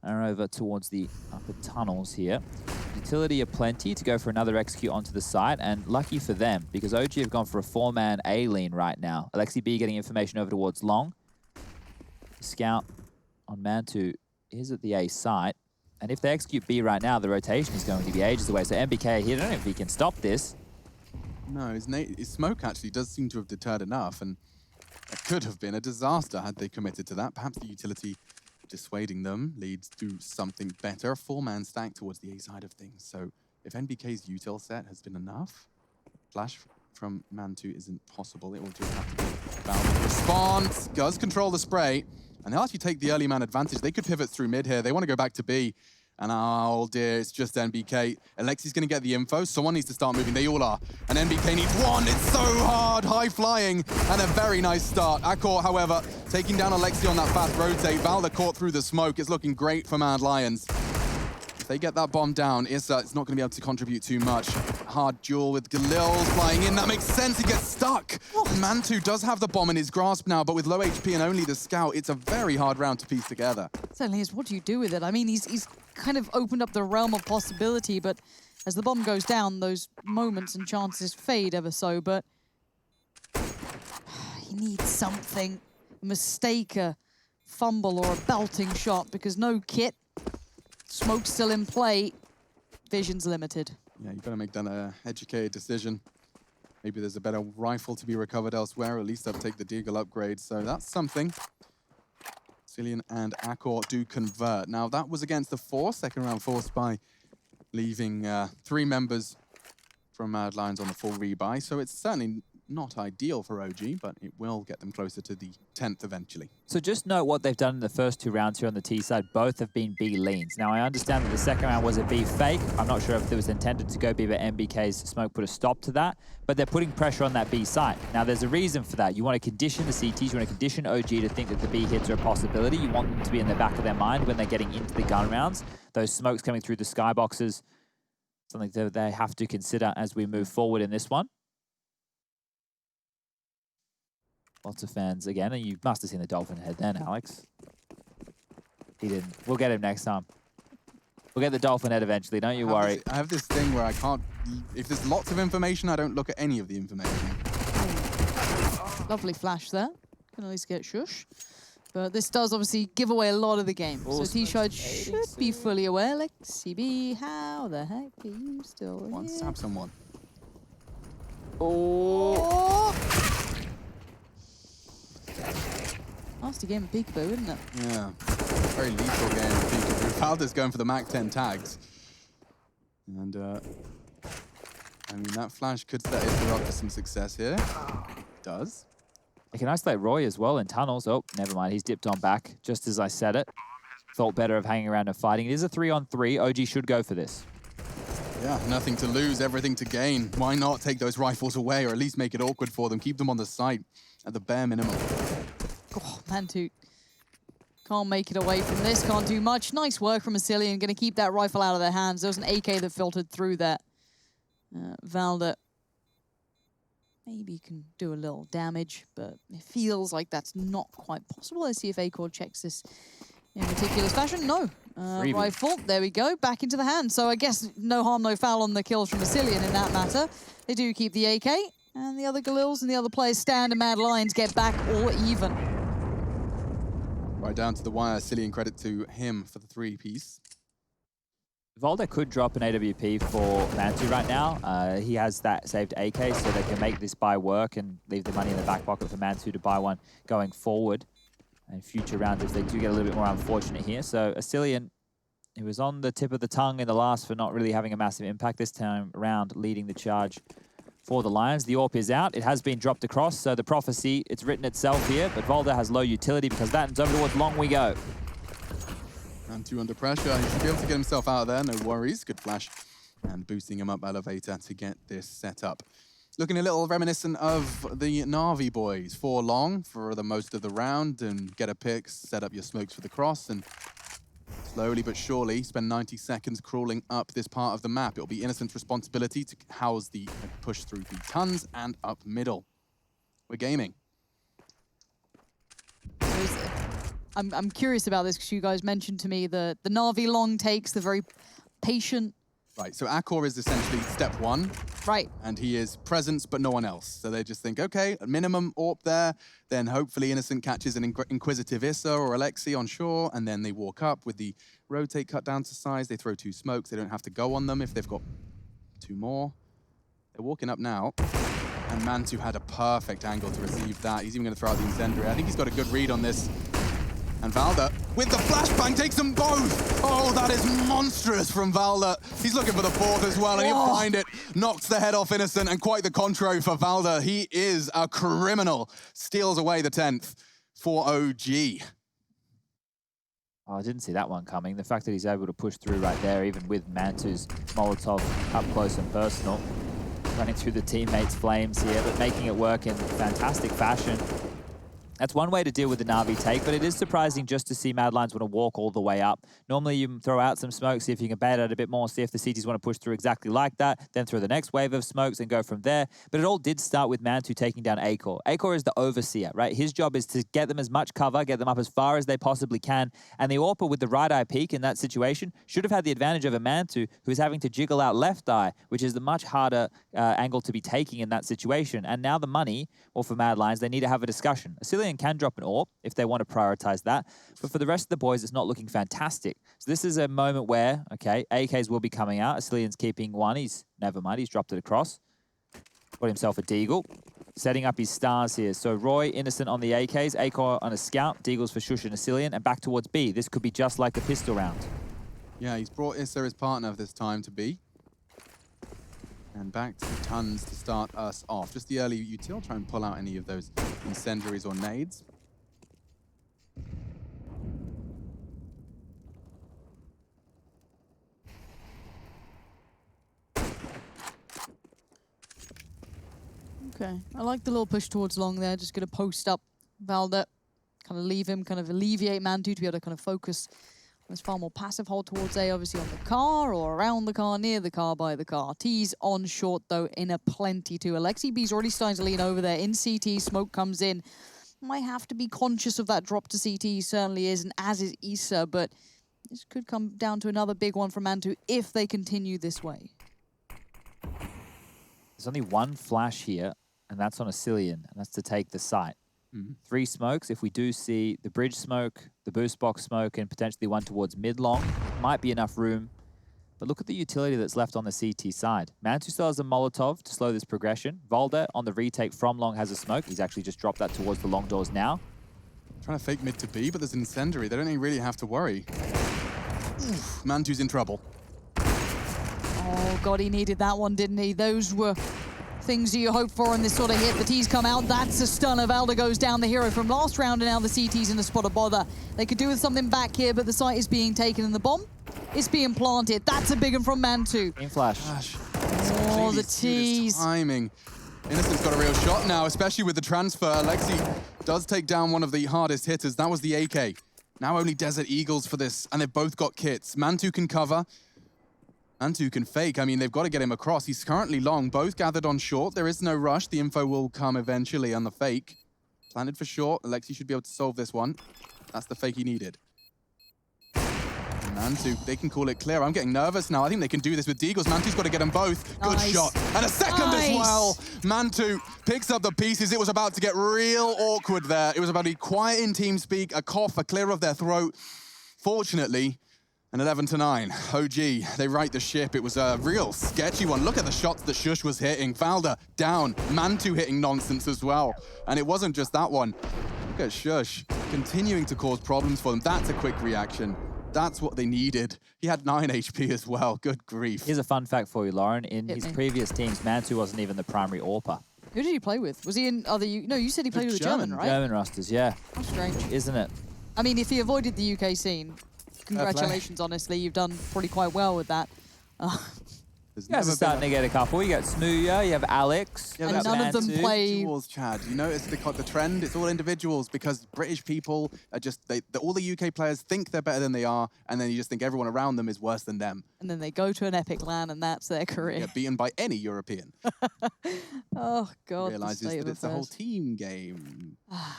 are over towards the upper tunnels here. Utility aplenty to go for another execute onto the site, and lucky for them, because OG have gone for a 4-man A lean right now. Alexi B getting information over towards Long. Scout on man 2 is at the A site, and if they execute B right now, the rotation is going to be ages away. So MBK here, I don't know if he can stop this. No, his smoke actually does seem to have deterred enough, and it could have been a disaster had they committed to that. Perhaps the utility dissuading them leads to something better. A 4-man stack towards the A side of things. So if NBK's util set has been enough, flash from man 2 isn't possible. It will just have to be about response. Does control the spray, and they'll actually take the early man advantage. They could pivot through mid here. They want to go back to B. And oh dear, it's just NBK. Alexi's going to get the info. Someone needs to start moving. They all are. And NBK needs one. It's so hard. High flying. And a very nice start. Akor, however, taking down Alexi on that fast rotate. Valda caught through the smoke. It's looking great for Mad Lions. If they get that bomb down, Issa, it's not going to be able to contribute too much. Hard duel with Galil flying in. That makes sense. He gets stuck. Mantu does have the bomb in his grasp now, but with low HP and only the scout, it's a very hard round to piece together. Certainly is. What do you do with it? I mean, he's kind of opened up the realm of possibility, but as the bomb goes down, those moments and chances fade ever so, but he needs something. A mistake, a fumble, or a belting shot, because no kit. Smoke's still in play. Vision's limited. Yeah, you better make that an educated decision. Maybe there's a better rifle to be recovered elsewhere, or at least uptake the Deagle upgrade. So that's something. Cillian and Akor do convert. Now, that was against the Force, second round Force by leaving 3 members from Mad Lions on the full rebuy. So it's certainly not ideal for OG, but it will get them closer to the 10th eventually. So just note what they've done in the first 2 rounds here on the T side. Both have been B leans. Now, I understand that the second round was a B fake. I'm not sure if it was intended to go B, but MBK's smoke put a stop to that. But they're putting pressure on that B site. Now, there's a reason for that. You want to condition the CTs, you want to condition OG to think that the B hits are a possibility. You want them to be in the back of their mind when they're getting into the gun rounds. Those smokes coming through the skyboxes, something that they have to consider as we move forward in this one. Lots of fans again, and you must have seen the dolphin head then, Alex. He didn't. We'll get him next time. We'll get the dolphin head eventually, don't you worry. I have this thing where I can't... If there's lots of information, I don't look at any of the information. Lovely flash there. Can at least get shush. But this does obviously give away a lot of the game. So T-Shard should be fully aware. Like, CB, how the heck are you still here? One stab someone. Oh! Nasty game of peekaboo, isn't it? Yeah. Very lethal game of peekaboo. Valda's going for the Mac 10 tags. And, I mean, that flash could set Issa up for some success here. It does. They can isolate Roy as well in tunnels. Oh, never mind. He's dipped on back, just as I said it. Thought better of hanging around and fighting. It is a 3-on-3. OG should go for this. Yeah, nothing to lose, everything to gain. Why not take those rifles away, or at least make it awkward for them? Keep them on the site at the bare minimum. Oh, Mantu can't make it away from this, can't do much. Nice work from Asilian, going to keep that rifle out of their hands. There was an AK that filtered through that. Valda maybe can do a little damage, but it feels like that's not quite possible. Let's see if Akor checks this in meticulous fashion. No. Rifle, there we go, back into the hand. So I guess no harm, no foul on the kills from Asilian in that matter. They do keep the AK, and the other Galils and the other players stand, and Mad Lions get back all even. Right down to the wire. Cillian, credit to him for the 3-piece. Volda could drop an AWP for Mantu right now. He has that saved AK, so they can make this buy work and leave the money in the back pocket for Mantu to buy one going forward. And future rounds, if they do get a little bit more unfortunate here. So Asilian, who was on the tip of the tongue in the last for not really having a massive impact this time around, leading the charge for the Lions. The AWP is out. It has been dropped across, so the prophecy, it's written itself here, but Volda has low utility because that, and it's over towards long we go. Mantu under pressure. He should be able to get himself out of there. No worries. Good flash. And boosting him up elevator to get this set up. Looking a little reminiscent of the Na'Vi boys. 4 long for the most of the round and get a pick, set up your smokes for the cross, and slowly but surely spend 90 seconds crawling up this part of the map. It'll be Innocent's responsibility to house the push through the tons and up middle. We're gaming. I'm curious about this because you guys mentioned to me the Na'Vi long takes, the very patient. Right, so Akor is essentially step 1. Right. And he is presence, but no one else. So they just think, okay, a minimum AWP there, then hopefully Innocent catches an Inquisitive Issa or Alexi on shore, and then they walk up with the rotate cut down to size. They throw 2 smokes. They don't have to go on them if they've got 2 more. They're walking up now. And Mantu had a perfect angle to receive that. He's even going to throw out the incendiary. I think he's got a good read on this. And Valda, with the flashbang, takes them both. Oh, that is monstrous from Valda. He's looking for the 4th as well, and he'll find it. Knocks the head off Innocent, and quite the contrary for Valda. He is a criminal. Steals away the 10th for OG. Oh, I didn't see that one coming. The fact that he's able to push through right there, even with Mantu's Molotov up close and personal. Running through the teammates' flames here, but making it work in fantastic fashion. That's one way to deal with the Na'Vi take, but it is surprising just to see Mad Lions want to walk all the way up. Normally you throw out some smoke, see if you can bait it a bit more, see if the CTs want to push through exactly like that, then throw the next wave of smokes and go from there. But it all did start with Mantu taking down Akor. Akor is the overseer, right? His job is to get them as much cover, get them up as far as they possibly can, and the AWPer with the right eye peak in that situation should have had the advantage over Mantu, who is having to jiggle out left eye, which is the much harder angle to be taking in that situation. And now the money, or for Mad Lions, they need to have a discussion. Asilian can drop an AWP if they want to prioritize that. But for the rest of the boys, it's not looking fantastic. So this is a moment where, okay, AKs will be coming out. Asilian's keeping one. Never mind, he's dropped it across. Got himself a Deagle. Setting up his stars here. So Roy, Innocent on the AKs, Akor on a scout, Deagles for Shush and Asilian, and back towards B. This could be just like the pistol round. Yeah, he's brought Issa, his partner, this time to B. And back to the tons to start us off. Just the early util, try and pull out any of those incendiaries or nades. Okay, I like the little push towards long there. Just going to post up Valda, kind of leave him, kind of alleviate Mantu to be able to kind of focus on his far more passive hold towards A, obviously on the car or around the car, near the car, by the car. T's on short though, in a plenty too. Alexi B's already starting to lean over there. In CT, smoke comes in. Might have to be conscious of that drop to CT, he certainly is, and as is Issa, but this could come down to another big one from Mantu if they continue this way. There's only one flash here, and that's on Asilian, and that's to take the site. 3 smokes. If we do see the bridge smoke, the boost box smoke, and potentially one towards mid-long, might be enough room. But look at the utility that's left on the CT side. Mantu still has a Molotov to slow this progression. Volda on the retake from long has a smoke. He's actually just dropped that towards the long doors now. Trying to fake mid to B, but there's an incendiary. They don't even really have to worry. Oof, Mantu's in trouble. Oh, God, he needed that one, didn't he? Those were things that you hope for in this sort of hit. The T's come out. That's a stunner. Valda goes down, the hero from last round, and now the CT's in a spot of bother. They could do with something back here, but the site is being taken, and the bomb is being planted. That's a big one from Mantu. Green flash. Oh, the T's. Timing. Innocent's got a real shot now, especially with the transfer. Alexi does take down one of the hardest hitters. That was the AK. Now only Desert Eagles for this, and they've both got kits. Mantu can cover. Mantu can fake. I mean, they've got to get him across. He's currently long. Both gathered on short. There is no rush. The info will come eventually on the fake. Planted for short. Alexi should be able to solve this one. That's the fake he needed. Mantu, they can call it clear. I'm getting nervous now. I think they can do this with Deagles. Mantu's got to get them both. Good shot. And a second as well. Mantu picks up the pieces. It was about to get real awkward there. It was about to be quiet in TeamSpeak, a cough, a clear of their throat. Fortunately, And 11-9, OG, they right the ship. It was a real sketchy one. Look at the shots that Shush was hitting. Valda down, Mantu hitting nonsense as well. And it wasn't just that one. Look at Shush continuing to cause problems for them. That's a quick reaction. That's what they needed. He had 9 HP as well. Good grief. Here's a fun fact for you, Lauren. In his previous teams, Mantu wasn't even the primary AWPer. Who did he play with? Was he in other... No, you said he played with the German, right? German rosters, yeah. How strange. Isn't it? I mean, if he avoided the UK scene, congratulations, honestly. You've done pretty quite well with that. You guys are starting to get a couple. You got Smooya, you have Alex. And none of them play... Individuals, Chad. You notice the trend? It's all individuals because British people are just... all the UK players think they're better than they are, and then you just think everyone around them is worse than them. And then they go to an epic LAN, and that's their career. Get beaten by any European. Oh, God. Realizes that it's a whole team game.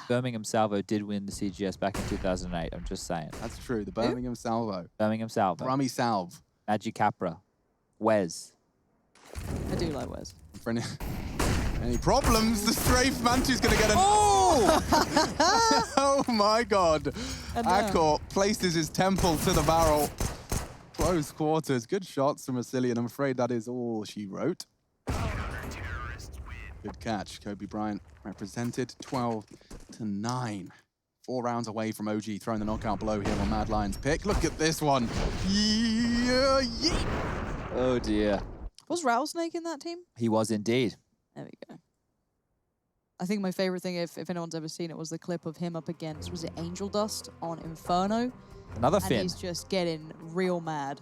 Birmingham Salvo did win the CGS back in 2008. I'm just saying. That's true. The Birmingham Salvo. Birmingham Salvo. Rummy Salve. Magi Capra. Wes. I do like Wes. For any problems, the strafe Mantu's going to get an... Oh! Oh, my God. Akor places his temple to the barrel. Close quarters. Good shots from Asilian. I'm afraid that is all she wrote. Good catch. Kobe Bryant represented 12-9. 4 rounds away from OG throwing the knockout blow here on Mad Lion's pick. Look at this one. Yeah. Oh, dear. Was Rattlesnake in that team? He was indeed. There we go. I think my favorite thing, if anyone's ever seen it, was the clip of him up against, was it Angel Dust on Inferno? Another and Finn. He's just getting real mad.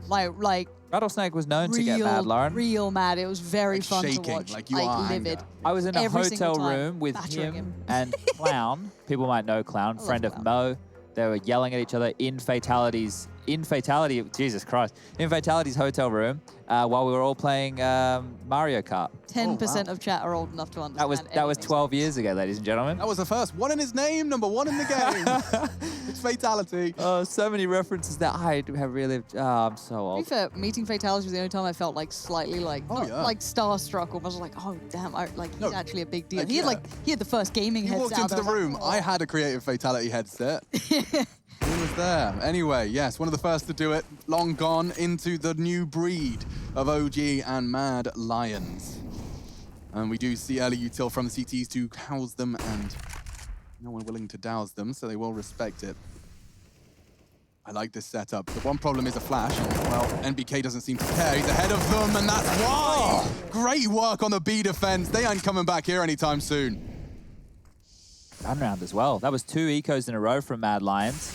like Rattlesnake was known to get mad, Lauren. Real mad. It was very fun shaking, to watch. like you are livid. I was in a Every hotel single time, room with battering him and Clown. People might know Clown, friend of Mo. They were yelling at each other in Fatality's hotel room while we were all playing Mario Kart. 10% of chat are old enough to understand. That was 12 years ago, ladies and gentlemen. That was the first one in his name, number 1 in the game. It's Fatality. Oh, so many references that I have relived. Oh, I'm so To old. be fair, meeting Fatality was the only time I felt like slightly like, not like starstruck, almost like, oh damn, he's actually a big deal. Like, he had the first gaming He headset. walked into the room. I had a creative Fatality headset. He was there. Anyway, yes, one of the first to do it. Long gone into the new breed of OG and Mad Lions. And we do see early util from the CTs to house them, and no one willing to douse them, so they will respect it. I like this setup. The one problem is a flash. Well, NBK doesn't seem to care. He's ahead of them, and that's why. Great work on the B defense. They ain't coming back here anytime soon. Run round as well. That was 2 ecos in a row from Mad Lions.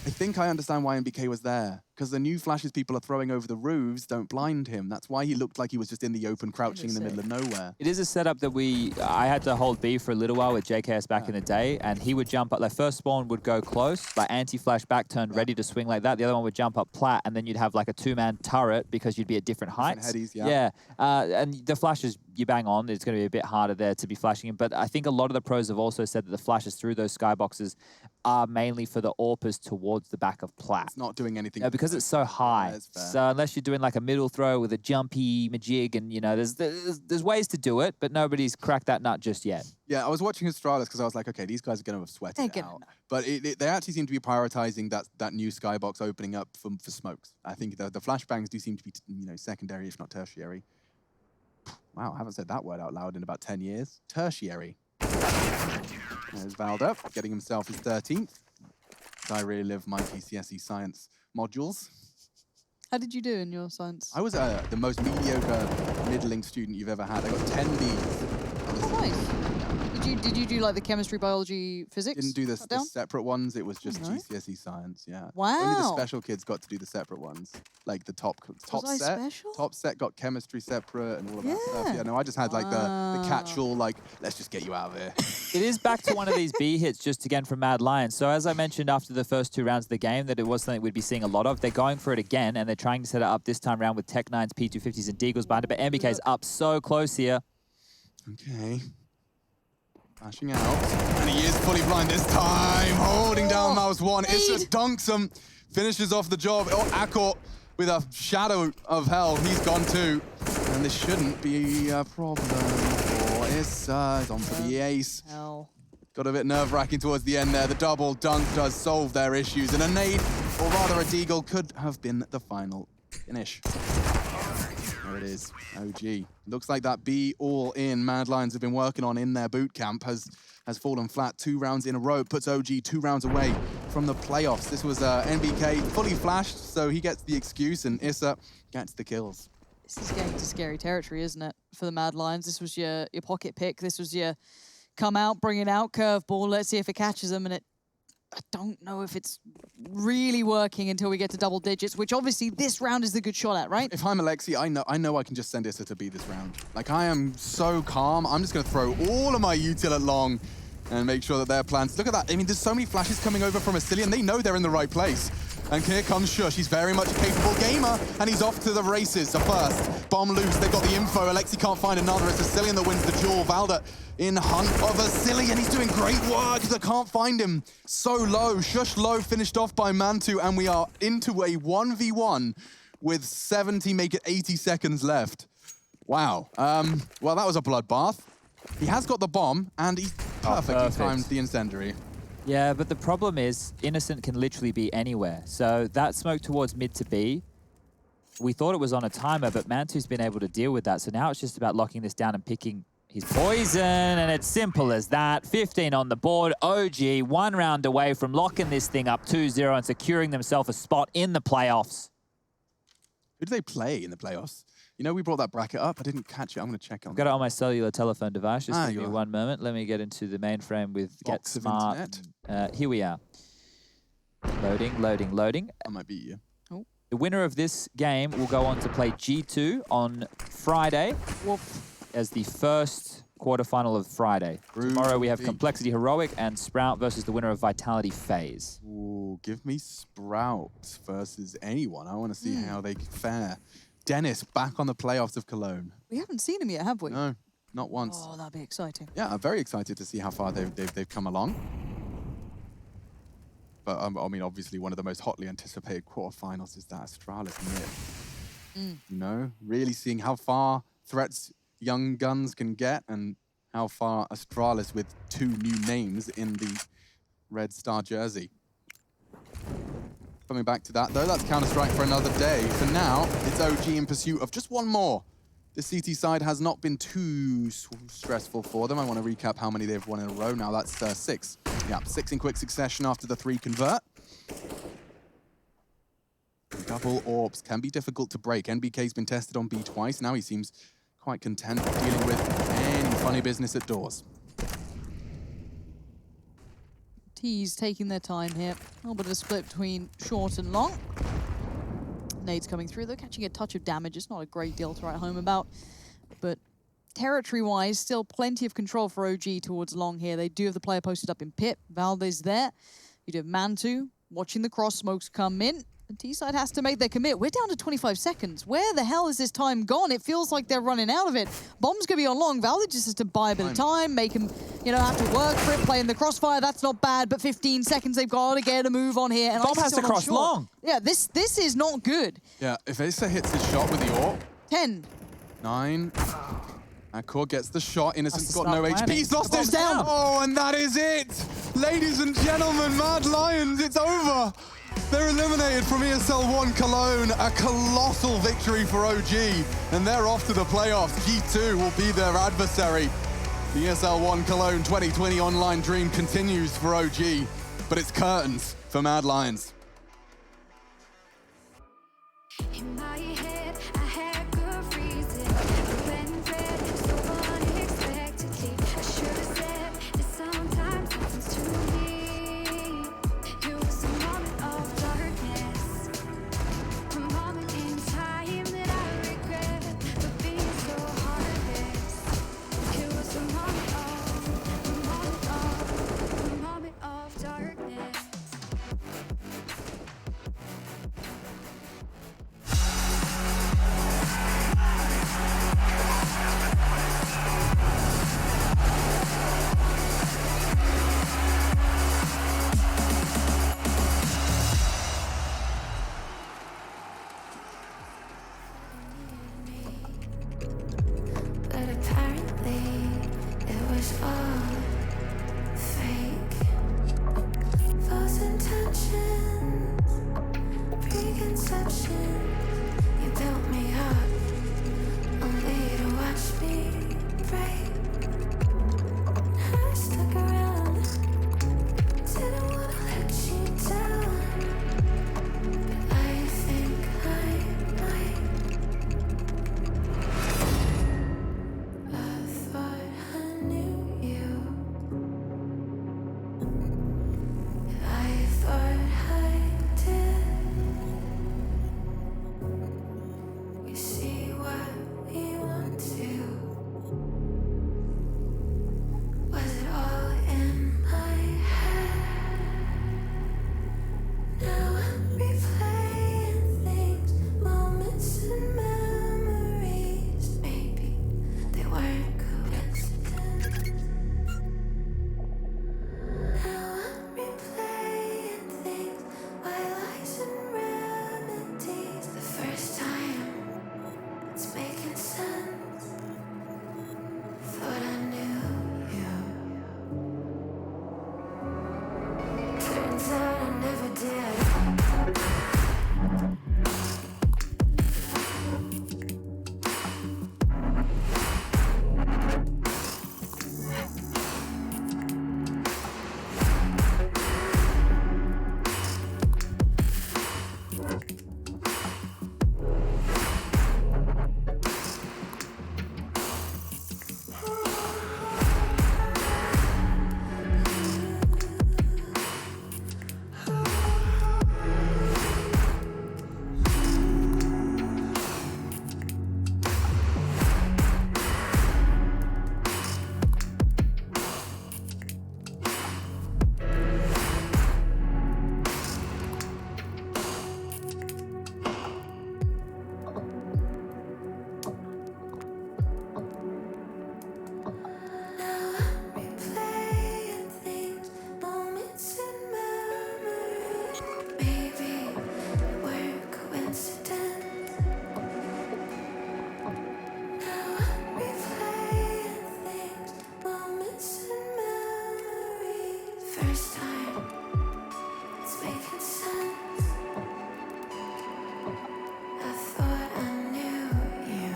I think I understand why NBK was there. Because the new flashes people are throwing over the roofs don't blind him. That's why he looked like he was just in the open, crouching in the middle of nowhere. It is a setup that I had to hold B for a little while with JKS back in the day, and he would jump up. Like first spawn would go close, like anti-flash back turned ready to swing like that. The other one would jump up plat, and then you'd have like a 2-man turret because you'd be at different heights. Headies, yeah. And the flashes, you bang on, it's going to be a bit harder there to be flashing him. But I think a lot of the pros have also said that the flashes through those skyboxes are mainly for the AWPers towards the back of plat. It's not doing anything. Because it's so high. So unless you're doing like a middle throw with a jumpy majig, and you know, there's ways to do it, but nobody's cracked that nut just yet. Yeah, I was watching Astralis because I was like, okay, these guys are going to have sweated it out. But they actually seem to be prioritizing that new skybox opening up for smokes. I think the flashbangs do seem to be, secondary, if not tertiary. Wow, I haven't said that word out loud in about 10 years. Tertiary. There's Valda, getting himself his 13th. I really live my GCSE science modules. How did you do in your science? I was the most mediocre middling student you've ever had. I got 10 Bs. Oh, nice. Did you do like the chemistry, biology, physics? Didn't do the separate ones. It was just GCSE science. Yeah. Wow. Only the special kids got to do the separate ones, like the top set. Special? Top set got chemistry separate and all of that stuff. Yeah. No, I just had like the catch-all. Like, let's just get you out of here. It is back to one of these B hits just again from Mad Lions. So as I mentioned after the first 2 rounds of the game, that it was something we'd be seeing a lot of. They're going for it again, and they're trying to set it up this time around with Tech9's P250s and Deagles behind it. But MBK's up so close here. Okay. Flashing out. And he is fully blind this time. Holding down mouse 1. It's just dunks him. Finishes off the job. Oh, Akor with a shadow of hell. He's gone too. And this shouldn't be a problem for Issa. He's on for the ace. Got a bit nerve-wracking towards the end there. The double dunk does solve their issues. And a nade or rather a deagle, could have been the final finish. There it is, OG. Looks like that be all in Mad Lions have been working on in their boot camp has fallen flat 2 rounds in a row. Puts OG 2 rounds away from the playoffs. This was NBK fully flashed, so he gets the excuse, and Issa gets the kills. This is getting to scary territory, isn't it, for the Mad Lions? This was your pocket pick. This was your come out, bring it out, curveball. Let's see if it catches them, and I don't know if it's really working until we get to double digits, which obviously this round is the good shot at, right? If I'm Alexi, I know I can just send Issa to B this round. Like, I am so calm. I'm just going to throw all of my util at long and make sure that their plans... Look at that. I mean, there's so many flashes coming over from Asilian. They know they're in the right place. And here comes Shush. He's very much a capable gamer, and he's off to the races. The first bomb loose. They've got the info. Alexi can't find another. It's Asilian that wins the duel. Valda in hunt of Asilian. He's doing great work. They can't find him. So low. Shush low, finished off by Mantu, and we are into a 1v1 with 70, make it 80 seconds left. Wow. Well, that was a bloodbath. He has got the bomb, and he's perfectly timed the incendiary. Yeah, but the problem is Innocent can literally be anywhere. So that smoke towards mid to B, we thought it was on a timer, but Mantu's been able to deal with that. So now it's just about locking this down and picking his poison, and it's simple as that. 15 on the board. OG 1 round away from locking this thing up 2-0 and securing themselves a spot in the playoffs. Who do they play in the playoffs? You know, we brought that bracket up. I didn't catch it. I'm going to check on I've got it on my cellular telephone device. Just give me 1 moment. Let me get into the mainframe with Get Smart. Here we are. Loading, loading, loading. I might beat you. Oh. The winner of this game will go on to play G2 on Friday as the first quarterfinal of Friday. Tomorrow we have Complexity Heroic and Sprout versus the winner of Vitality FaZe. Ooh, give me Sprout versus anyone. I want to see how they fare. Dennis back on the playoffs of Cologne. We haven't seen him yet, have we? No, not once. Oh, that'd be exciting. Yeah, I'm very excited to see how far they've come along. But I mean, obviously, one of the most hotly anticipated quarterfinals is that Astralis mid. You know, really seeing how far threats young guns can get and how far Astralis with 2 new names in the Red Star jersey. Coming back to that, though, that's Counter-Strike for another day. For now, it's OG in pursuit of just one more. The CT side has not been too stressful for them. I want to recap how many they've won in a row now. That's 6. Yeah, 6 in quick succession after the 3 convert. Double orbs can be difficult to break. NBK's been tested on B twice. Now he seems quite content dealing with any funny business at doors. T's taking their time here. A little bit of a split between short and long. Nades coming through. They're catching a touch of damage. It's not a great deal to write home about. But territory-wise, still plenty of control for OG towards long here. They do have the player posted up in pit. Valdez there. You do have Mantu watching the cross smokes come in. The T-side has to make their commit. We're down to 25 seconds. Where the hell is this time gone? It feels like they're running out of it. Bomb's going to be on long. Valdez just has to buy a bit of time, make him, you know, have to work for it, play in the crossfire. That's not bad, but 15 seconds, they've got to get a move on here. And Bomb has to cross long. Yeah, this is not good. Yeah, if Issa hits his shot with the AWP. 10. 9. Akor gets the shot. Innocent's got no HP. He's lost Bomb's his down. Oh, and that is it. Ladies and gentlemen, Mad Lions, it's over. They're eliminated from ESL 1 Cologne. A colossal victory for OG. And they're off to the playoffs. G2 will be their adversary. The ESL 1 Cologne 2020 online dream continues for OG. But it's curtains for Mad Lions. In my head, I had good reason. I went red so unexpectedly. I should have said that sometimes happens to me. It was a moment of darkness, a moment in time that I regret for being so heartless. It was a moment of darkness. But apparently it was all fake. False intentions stuck around. Didn't wanna let you down, but I think I might. I thought I knew you. I thought I did. We see what we want to. Was it all in my head? Now I'm replaying things, moments and memories. Maybe they weren't coincidence. Now I'm replaying things, white lies and remedies. The first time it's making sense. Thought I knew you. Turns out I never did. Replaying things, moments and memories. Maybe they weren't coincidence. Now I'm replaying things, moments and memories. First time it's making sense. I thought I knew you.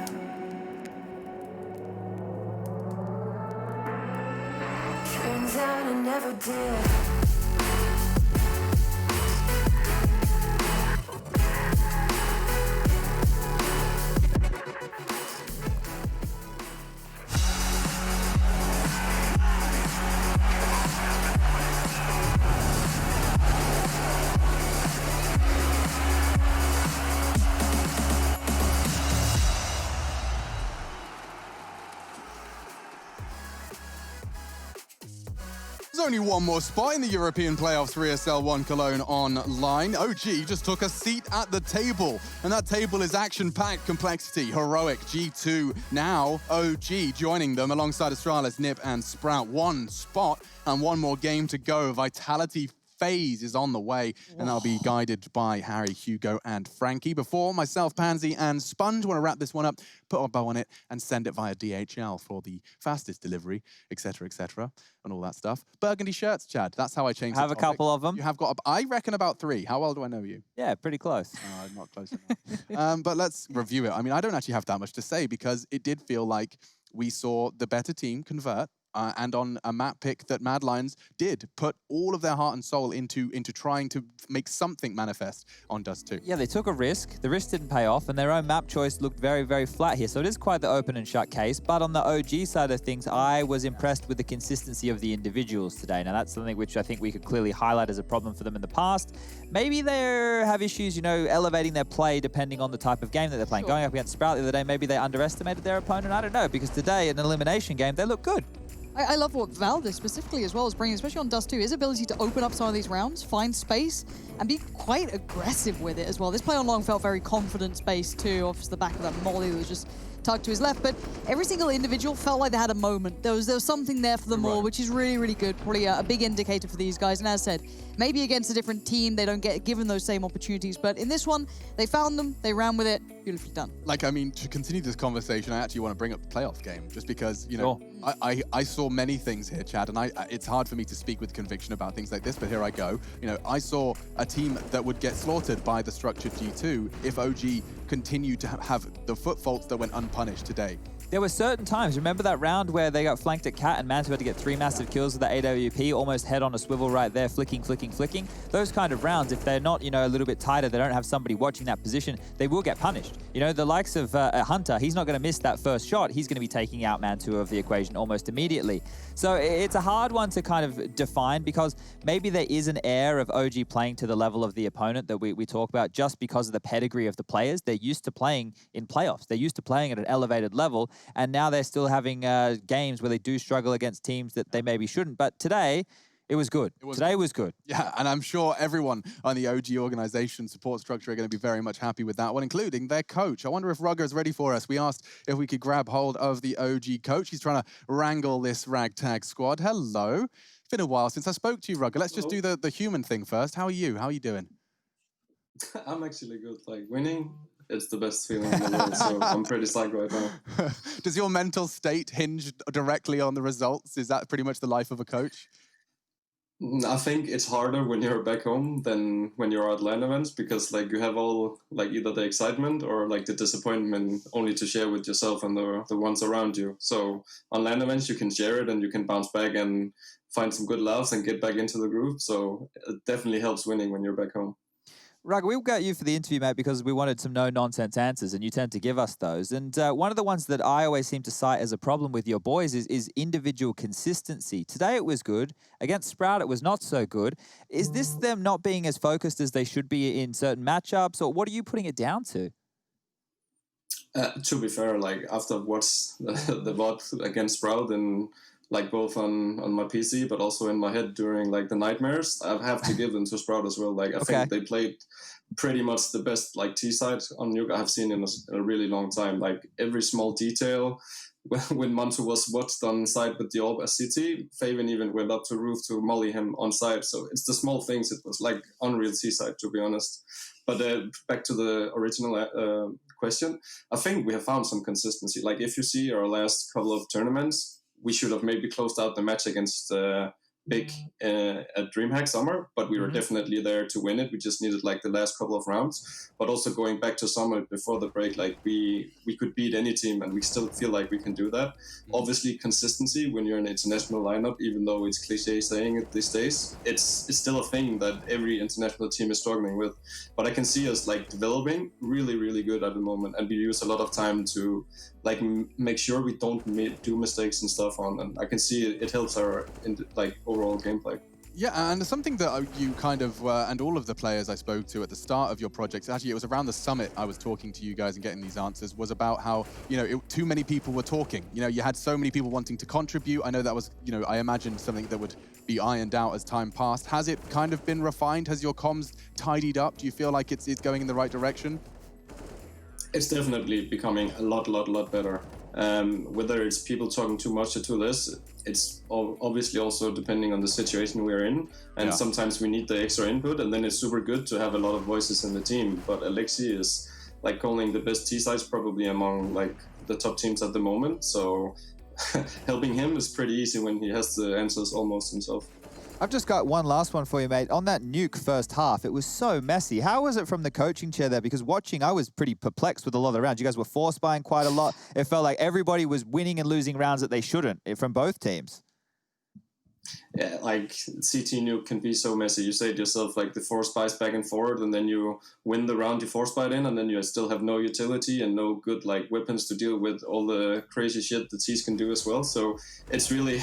Turns out I never did. There's only one more spot in the European playoffs for ESL 1 Cologne online. OG just took a seat at the table, and that table is action-packed, complexity, heroic, G2. Now, OG joining them alongside Astralis, Nip, and Sprout. One spot and one more game to go. Vitality phase is on the way, and that'll be guided by Harry, Hugo, and Frankie. Before myself, Pansy, and Sponge want to wrap this one up, put a bow on it, and send it via DHL for the fastest delivery, etc., and all that stuff. Burgundy shirts, Chad. That's how I changed. Have a couple of them. You have got, I reckon, about 3. How well do I know you? Yeah, pretty close. I'm not close enough. But let's review it. I mean, I don't actually have that much to say because it did feel like we saw the better team convert. And on a map pick that Mad Lions did put all of their heart and soul into trying to make something manifest on Dust 2. Yeah, they took a risk. The risk didn't pay off, and their own map choice looked very, very flat here. So it is quite the open and shut case. But on the OG side of things, I was impressed with the consistency of the individuals today. Now, that's something which I think we could clearly highlight as a problem for them in the past. Maybe they have issues, you know, elevating their play depending on the type of game that they're playing. Going up against Sprout the other day, maybe they underestimated their opponent. I don't know, because today, in an elimination game, they look good. I love what Valde specifically as well is bringing, especially on Dust 2, his ability to open up some of these rounds, find space, and be quite aggressive with it as well. This play on long felt very confidence-based too, off the back of that molly that was just tucked to his left, but every single individual felt like they had a moment. There was something there for them all, which is really, really good. Probably a big indicator for these guys. And as I said, maybe against a different team, they don't get given those same opportunities. But in this one, they found them, they ran with it, beautifully done. Like, I mean, to continue this conversation, I actually want to bring up the playoff game, just because, you know, I saw many things here, Chad, and it's hard for me to speak with conviction about things like this, but here I go. You know, I saw a team that would get slaughtered by the structured G2 if OG continued to have the foot faults that went unpunished today. There were certain times, remember that round where they got flanked at Cat and Mantu had to get 3 massive kills with the AWP, almost head on a swivel right there, flicking. Those kind of rounds, if they're not, a little bit tighter, they don't have somebody watching that position, they will get punished. The likes of Hunter, he's not going to miss that first shot. He's going to be taking out Mantu of the equation almost immediately. So it's a hard one to kind of define because maybe there is an air of OG playing to the level of the opponent that we talk about just because of the pedigree of the players. They're used to playing in playoffs. They're used to playing at an elevated level, and now they're still having games where they do struggle against teams that they maybe shouldn't. But today, it was good. Today was good. Yeah, and I'm sure everyone on the OG organization support structure are going to be very much happy with that one, including their coach. I wonder if Ruggah is ready for us. We asked if we could grab hold of the OG coach. He's trying to wrangle this ragtag squad. Hello. It's been a while since I spoke to you, Ruggah. Let's just do the human thing first. How are you? How are you doing? I'm actually good. Like, winning, it's the best feeling in the world, so I'm pretty psyched right now. Does your mental state hinge directly on the results? Is that pretty much the life of a coach? I think it's harder when you're back home than when you're at LAN events because like you have all like either the excitement or like the disappointment only to share with yourself and the ones around you. So on LAN events you can share it and you can bounce back and find some good laughs and get back into the groove. So it definitely helps winning when you're back home. Ruggah, we got you for the interview, mate, because we wanted some no-nonsense answers, and you tend to give us those. And one of the ones that I always seem to cite as a problem with your boys is individual consistency. Today it was good. Against Sprout, it was not so good. Is this them not being as focused as they should be in certain matchups, or what are you putting it down to? To be fair, like after what's the VOD against Sprout and like both on my PC, but also in my head during like the nightmares, I have to give them to Sprout as well. Like I think they played pretty much the best like T side on Nuke I have seen in a really long time. Like every small detail. When Mantu was watched on site with the Orb as CT, Faven even went up to roof to molly him on site. So it's the small things. It was like unreal T side, to be honest. But back to the original question, I think we have found some consistency. Like if you see our last couple of tournaments, we should have maybe closed out the match against Big at DreamHack Summer, but we were definitely there to win it. We just needed like the last couple of rounds. But also going back to Summer before the break, like we could beat any team and we still feel like we can do that. Obviously consistency when you're in an international lineup, even though it's cliche saying it these days, it's still a thing that every international team is struggling with. But I can see us like developing really, really good at the moment, and we use a lot of time to like make sure we don't do mistakes and stuff on, and I can see it helps our like overall gameplay. Yeah, and something that you kind of, and all of the players I spoke to at the start of your project, actually it was around the summit I was talking to you guys and getting these answers, was about how, too many people were talking. You had so many people wanting to contribute. I know that was, I imagined something that would be ironed out as time passed. Has it kind of been refined? Has your comms tidied up? Do you feel like it's going in the right direction? It's definitely becoming a lot better. Whether it's people talking too much to this, it's obviously also depending on the situation we're in, and sometimes we need the extra input, and then it's super good to have a lot of voices in the team. But Alexi is like calling the best T-sides probably among like the top teams at the moment, so helping him is pretty easy when he has the answers almost himself. I've just got one last one for you, mate. On that Nuke first half, it was so messy. How was it from the coaching chair there? Because watching, I was pretty perplexed with a lot of the rounds. You guys were force buying quite a lot. It felt like everybody was winning and losing rounds that they shouldn't from both teams. Yeah, like CT Nuke can be so messy. You say to yourself, like the force buys back and forward, and then you win the round you force buy in, and then you still have no utility and no good like weapons to deal with all the crazy shit the T's can do as well. So it's really,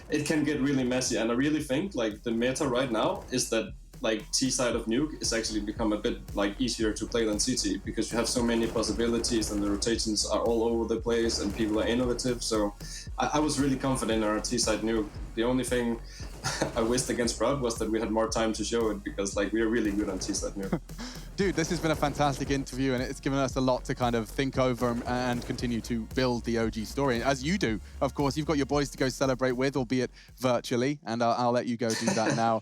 it can get really messy. And I really think like the meta right now is that like T side of Nuke is actually become a bit like easier to play than CT, because you have so many possibilities and the rotations are all over the place and people are innovative. So I was really confident in our T side Nuke. The only thing I wished against Sprout was that we had more time to show it, because like we are really good on T side Nuke. Dude, this has been a fantastic interview, and it's given us a lot to kind of think over and continue to build the OG story. As you do, of course, you've got your boys to go celebrate with, albeit virtually, and I'll let you go do that now.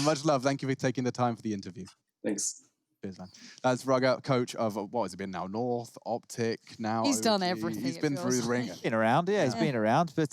Much love. Thank you for taking the time for the interview. Thanks. Cheers, man. That's Ruggah, coach of, what has it been now? North, Optic, now. He's done OG. everything. He's been through the ring. Been around, yeah, he's been around. But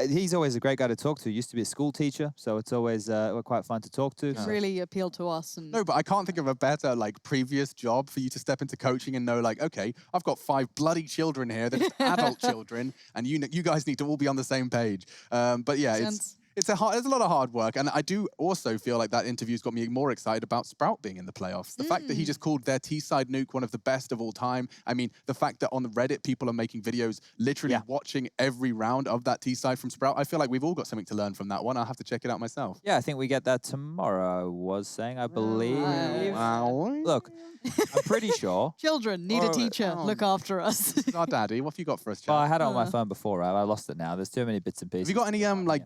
he's always a great guy to talk to. Used to be a school teacher, so it's always quite fun to talk to. It really appealed to us. And No, but I can't think of a better like previous job for you to step into coaching and know like, okay, I've got 5 bloody children here, they're just adult children, and you guys need to all be on the same page. But yeah, there's a lot of hard work, and I do also feel like that interview's got me more excited about Sprout being in the playoffs. The fact that he just called their T-side Nuke one of the best of all time. I mean, the fact that on the Reddit people are making videos literally watching every round of that T-side from Sprout. I feel like we've all got something to learn from that one. I'll have to check it out myself. Yeah, I think we get that tomorrow, I was saying, I believe. Look, I'm pretty sure. Children need a teacher. Look after us. Our daddy, what have you got for us, Chad? Well, I had it on my phone before, right? I lost it now. There's too many bits and pieces. Have you got any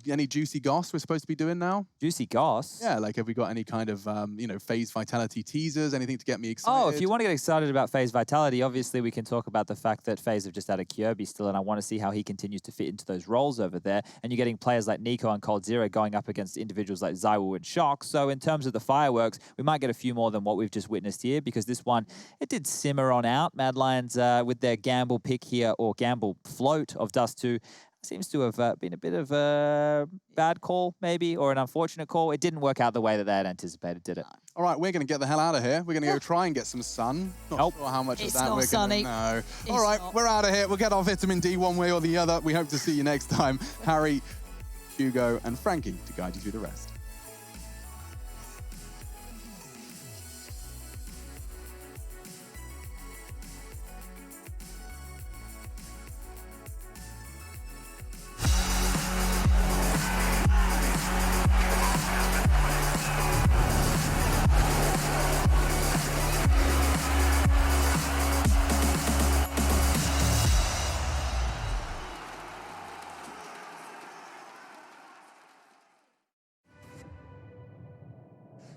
any juicy goss we're supposed to be doing now? Juicy goss? Yeah, like have we got any kind of phase vitality teasers, anything to get me excited? Oh, if you want to get excited about FaZe Vitality, obviously we can talk about the fact that FaZe have just added Kirby still, and I want to see how he continues to fit into those roles over there. And you're getting players like Nico and Cold Zero going up against individuals like Zywoo and Shock. So in terms of the fireworks, we might get a few more than what we've just witnessed here, because this one, it did simmer on out. Mad Lions with their gamble pick here, or gamble float of Dust 2, seems to have been a bit of a bad call, maybe, or an unfortunate call. It didn't work out the way that they had anticipated, did it? All right, we're going to get the hell out of here. We're going to go try and get some sun. Not sure how much It's of that not we're sunny. going to know. It's All right, not. we're out of here. We'll get our vitamin D one way or the other. We hope to see you next time. Harry, Hugo, and Frankie to guide you through the rest.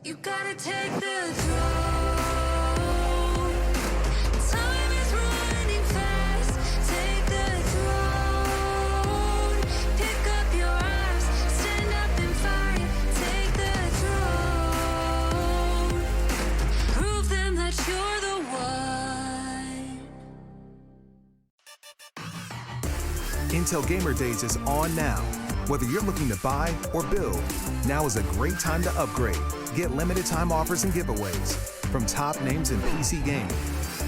You gotta take the throne. Time is running fast. Take the throne. Pick up your arms. Stand up and fight. Take the throne. Prove them that you're the one. Intel Gamer Days is on now. Whether you're looking to buy or build, now is a great time to upgrade. Get limited time offers and giveaways from top names in PC gaming.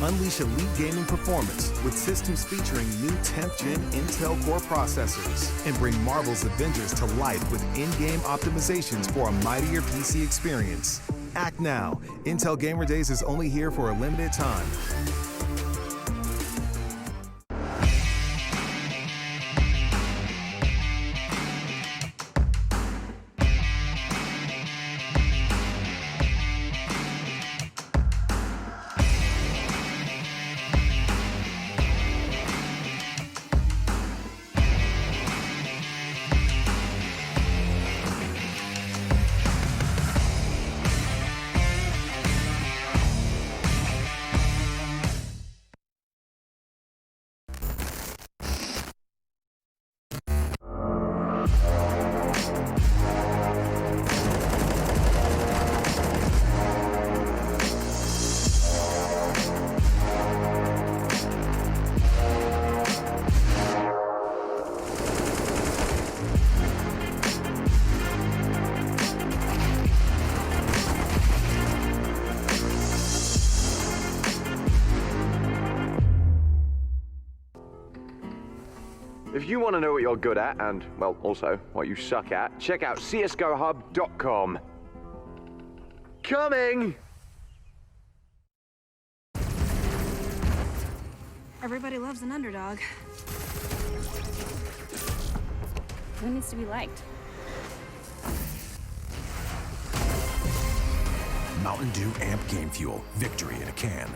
Unleash elite gaming performance with systems featuring new 10th gen Intel Core processors, and bring Marvel's Avengers to life with in-game optimizations for a mightier PC experience. Act now. Intel Gamer Days is only here for a limited time. If you want to know what you're good at, and, well, also what you suck at, check out csgohub.com. Coming! Everybody loves an underdog. Who needs to be liked? Mountain Dew Amp Game Fuel. Victory in a can.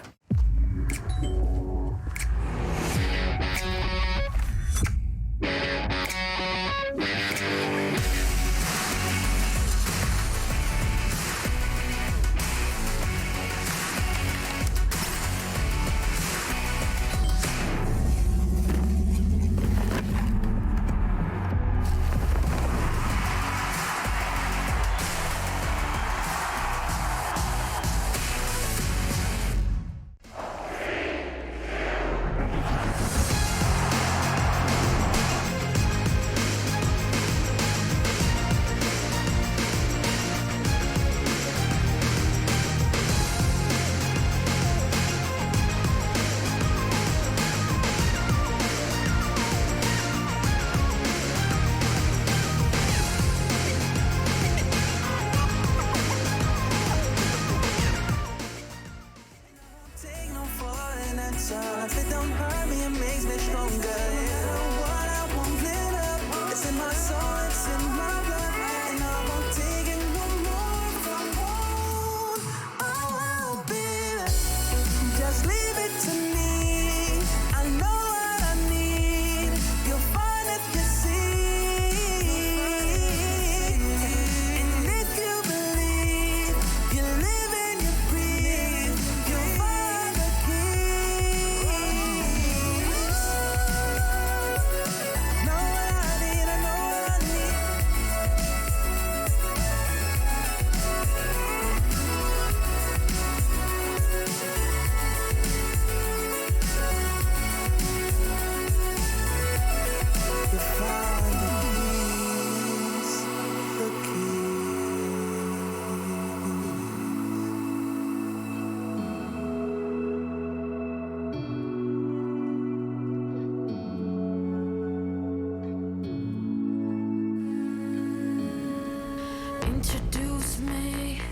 Introduce me,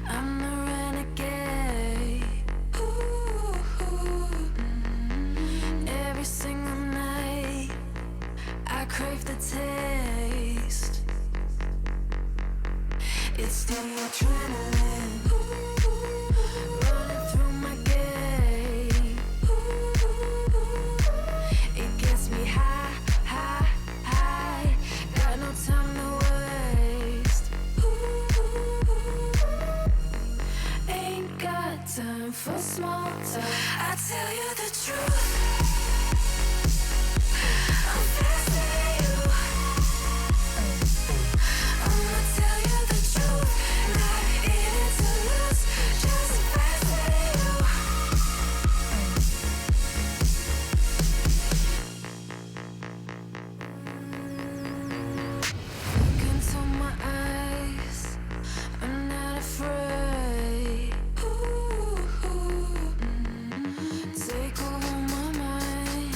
I'm the renegade. Ooh, every single night, I crave the taste. It's the adrenaline running through my gait. It gets me high, high, high. Got no time to waste. Ain't got time for small talk. I tell you the truth. I'm faster than you. I'ma tell you the truth. Not in it to lose. Just faster than you. Look into my eyes. I'm not afraid. Take over my mind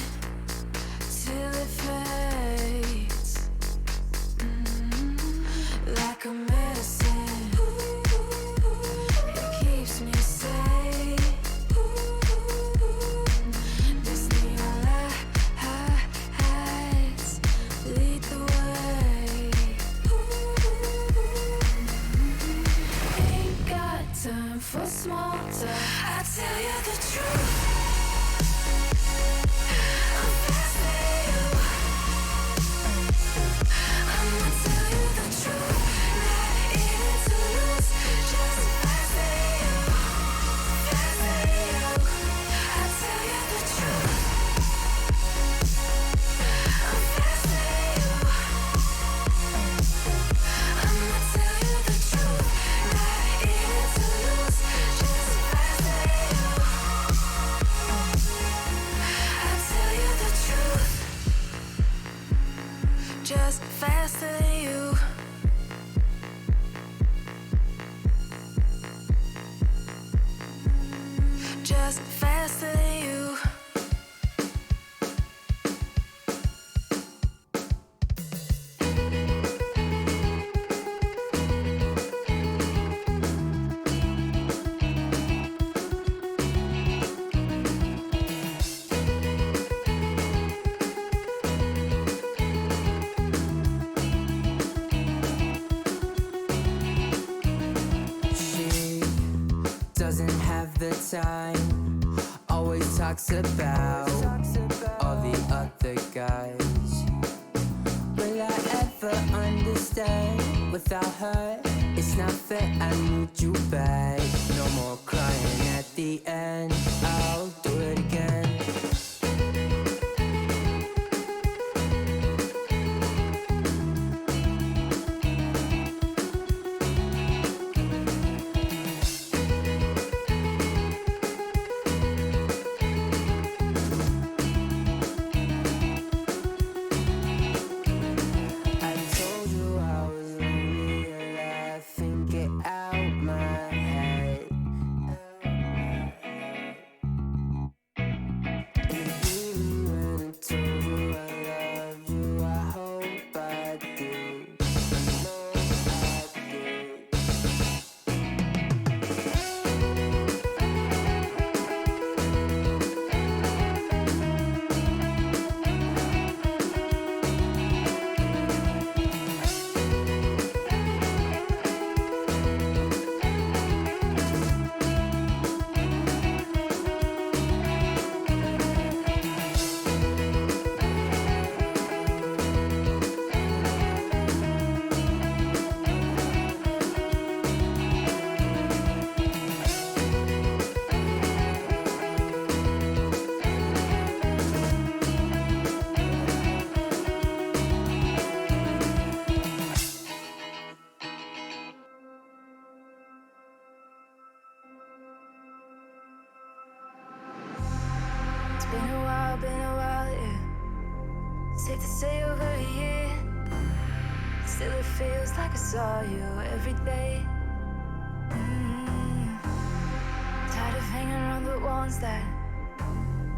till it fades. Like a medicine, it keeps me safe. This neon lights lead the way. Ain't got time for small talk. I tell you the truth. I'm faster than you. I'ma tell you the truth. Not in it to lose. Just faster than you. Faster than you. I tell you the truth. I'm faster than you. I'ma tell you the truth. Not in it to lose. Just faster than you. I tell you the truth. Just faster than you. Just faster than you. She doesn't have the time. Always talks about all the other guys. Will I ever understand? Without her, it's not fair. I need you back. No more crying at the end. I'll do it again. I told you I was lonely and I think it out my head. When I told you I love you, I hope I do. I know I do. It's been a while, yeah. Safe to say over a year. Still it feels like I saw you every day. Tired of hanging around the ones that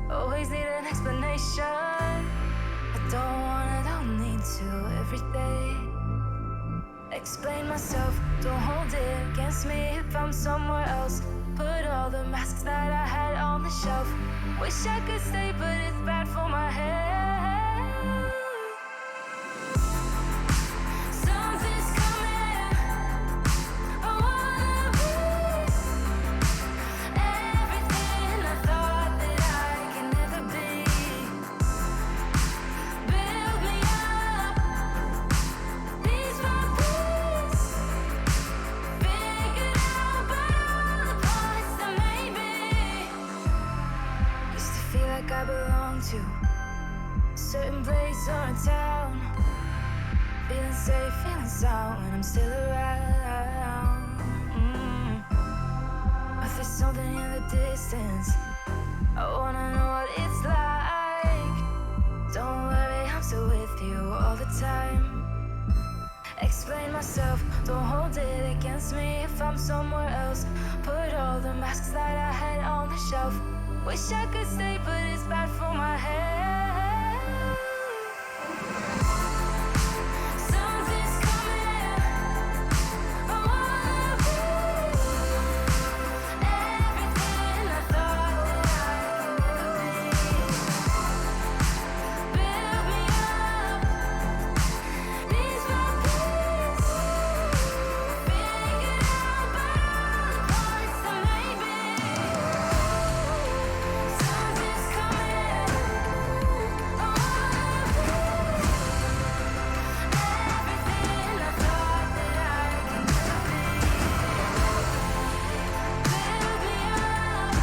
always need an explanation. I don't need to every day. Explain myself, don't hold it against me if I'm somewhere else. Put all the masks that I had on the shelf. Wish I could stay, but it's bad for my head. Something's coming. I wanna be everything I thought that I could never be. Build me up, piece by piece. Figured out by all the parts that maybe used to feel like I belonged to a certain place or a town. Feeling safe, feeling sound when I'm still around. But there's something in the distance. I wanna know what it's like. Don't worry, I'm still with you all the time. Explain myself, don't hold it against me if I'm somewhere else. Put all the masks that I had on the shelf. Wish I could stay, but it's bad for my head. Something's coming. I wanna be everything I thought that I could never be. Build me up, piece by piece. Figured out by all the parts that maybe something's coming. I wanna be everything I thought that I could never be. Build me up,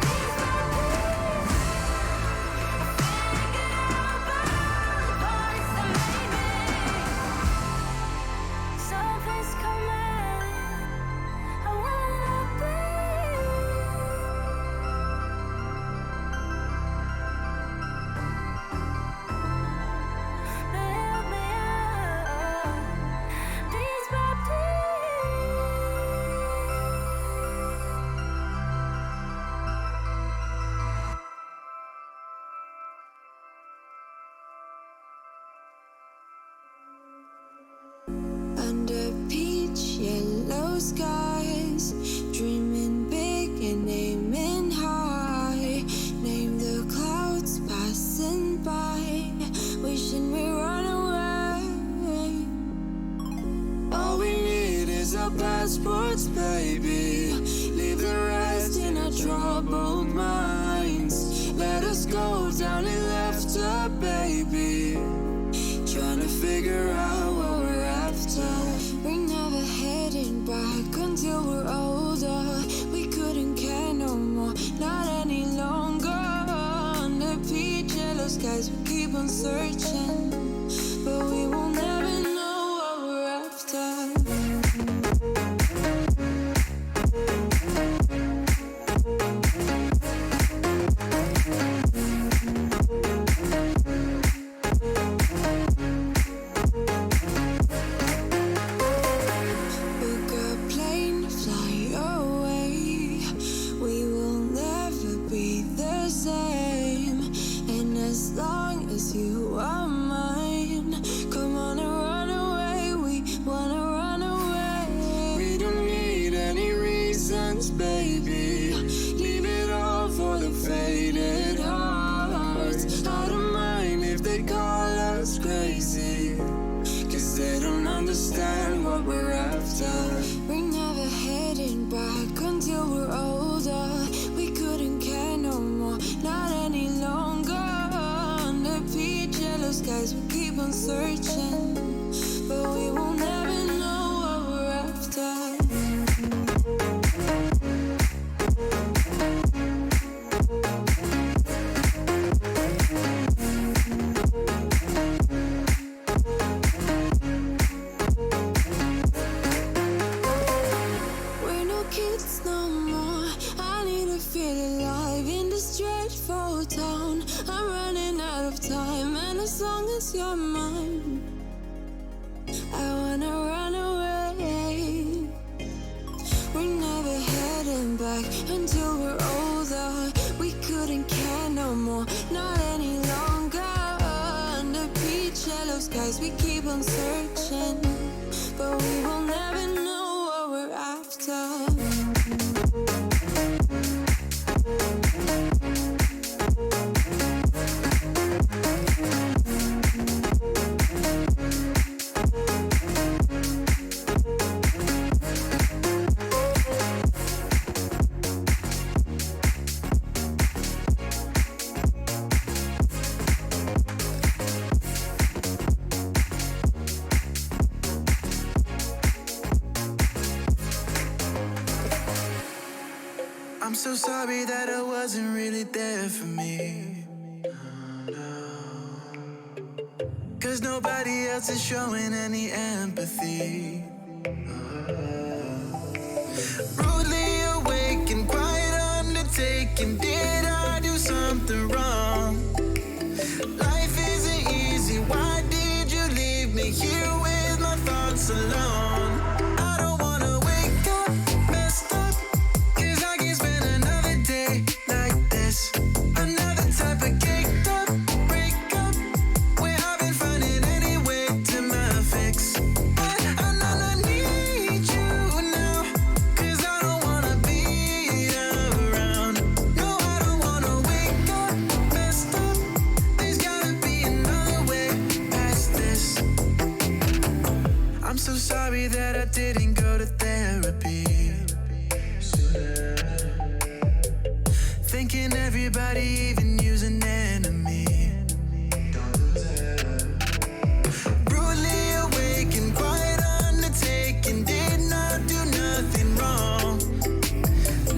piece by piece. Figured out by all the parts that maybe something's coming. I wanna be. Build me up, piece by Under peach yellow skies, dreaming big and aiming high. Name the clouds passing by, wishing we run away. All we need is our passports, baby. Leave the rest in our troubled minds. Let us go down in laughter, baby. Trying to figure out what we're after. We're never heading back until we're older. We couldn't care no more, not any longer. Under peach yellow skies, we keep on searching, but we will never know what we're after. Book a plane, fly away. We will never be the same. And as long as you are mine, come on and run away. We wanna run away. We don't need any reasons, baby. Leave it all for the faded hearts. I don't mind if they call us crazy, 'cause they don't understand what we're after. We're never heading back until we're older. We couldn't care no more, not any longer. Under peach yellow skies, we keep on searching, but we will never know what we're after. We're no kids no more. I need to feel alive in this dreadful town. I'm running out of time, and as long as you're mine, so sorry that I wasn't really there for me. Cause nobody else is showing any empathy. Rudely awake and quite undertaken. Did I do something wrong? Life isn't easy. Why did you leave me here with my thoughts alone? I don't wanna wake up messed up, cause I can't spend another day like this. Another type of caked up breakup, where I've been finding any way to my fix. But I need you now, cause I don't wanna be around. No, I don't wanna wake up messed up. There's gotta be another way past this. I'm so sorry that I didn't go to therapy. Thinking everybody even use an enemy. Brutally awake and quite undertaken. Did not do nothing wrong.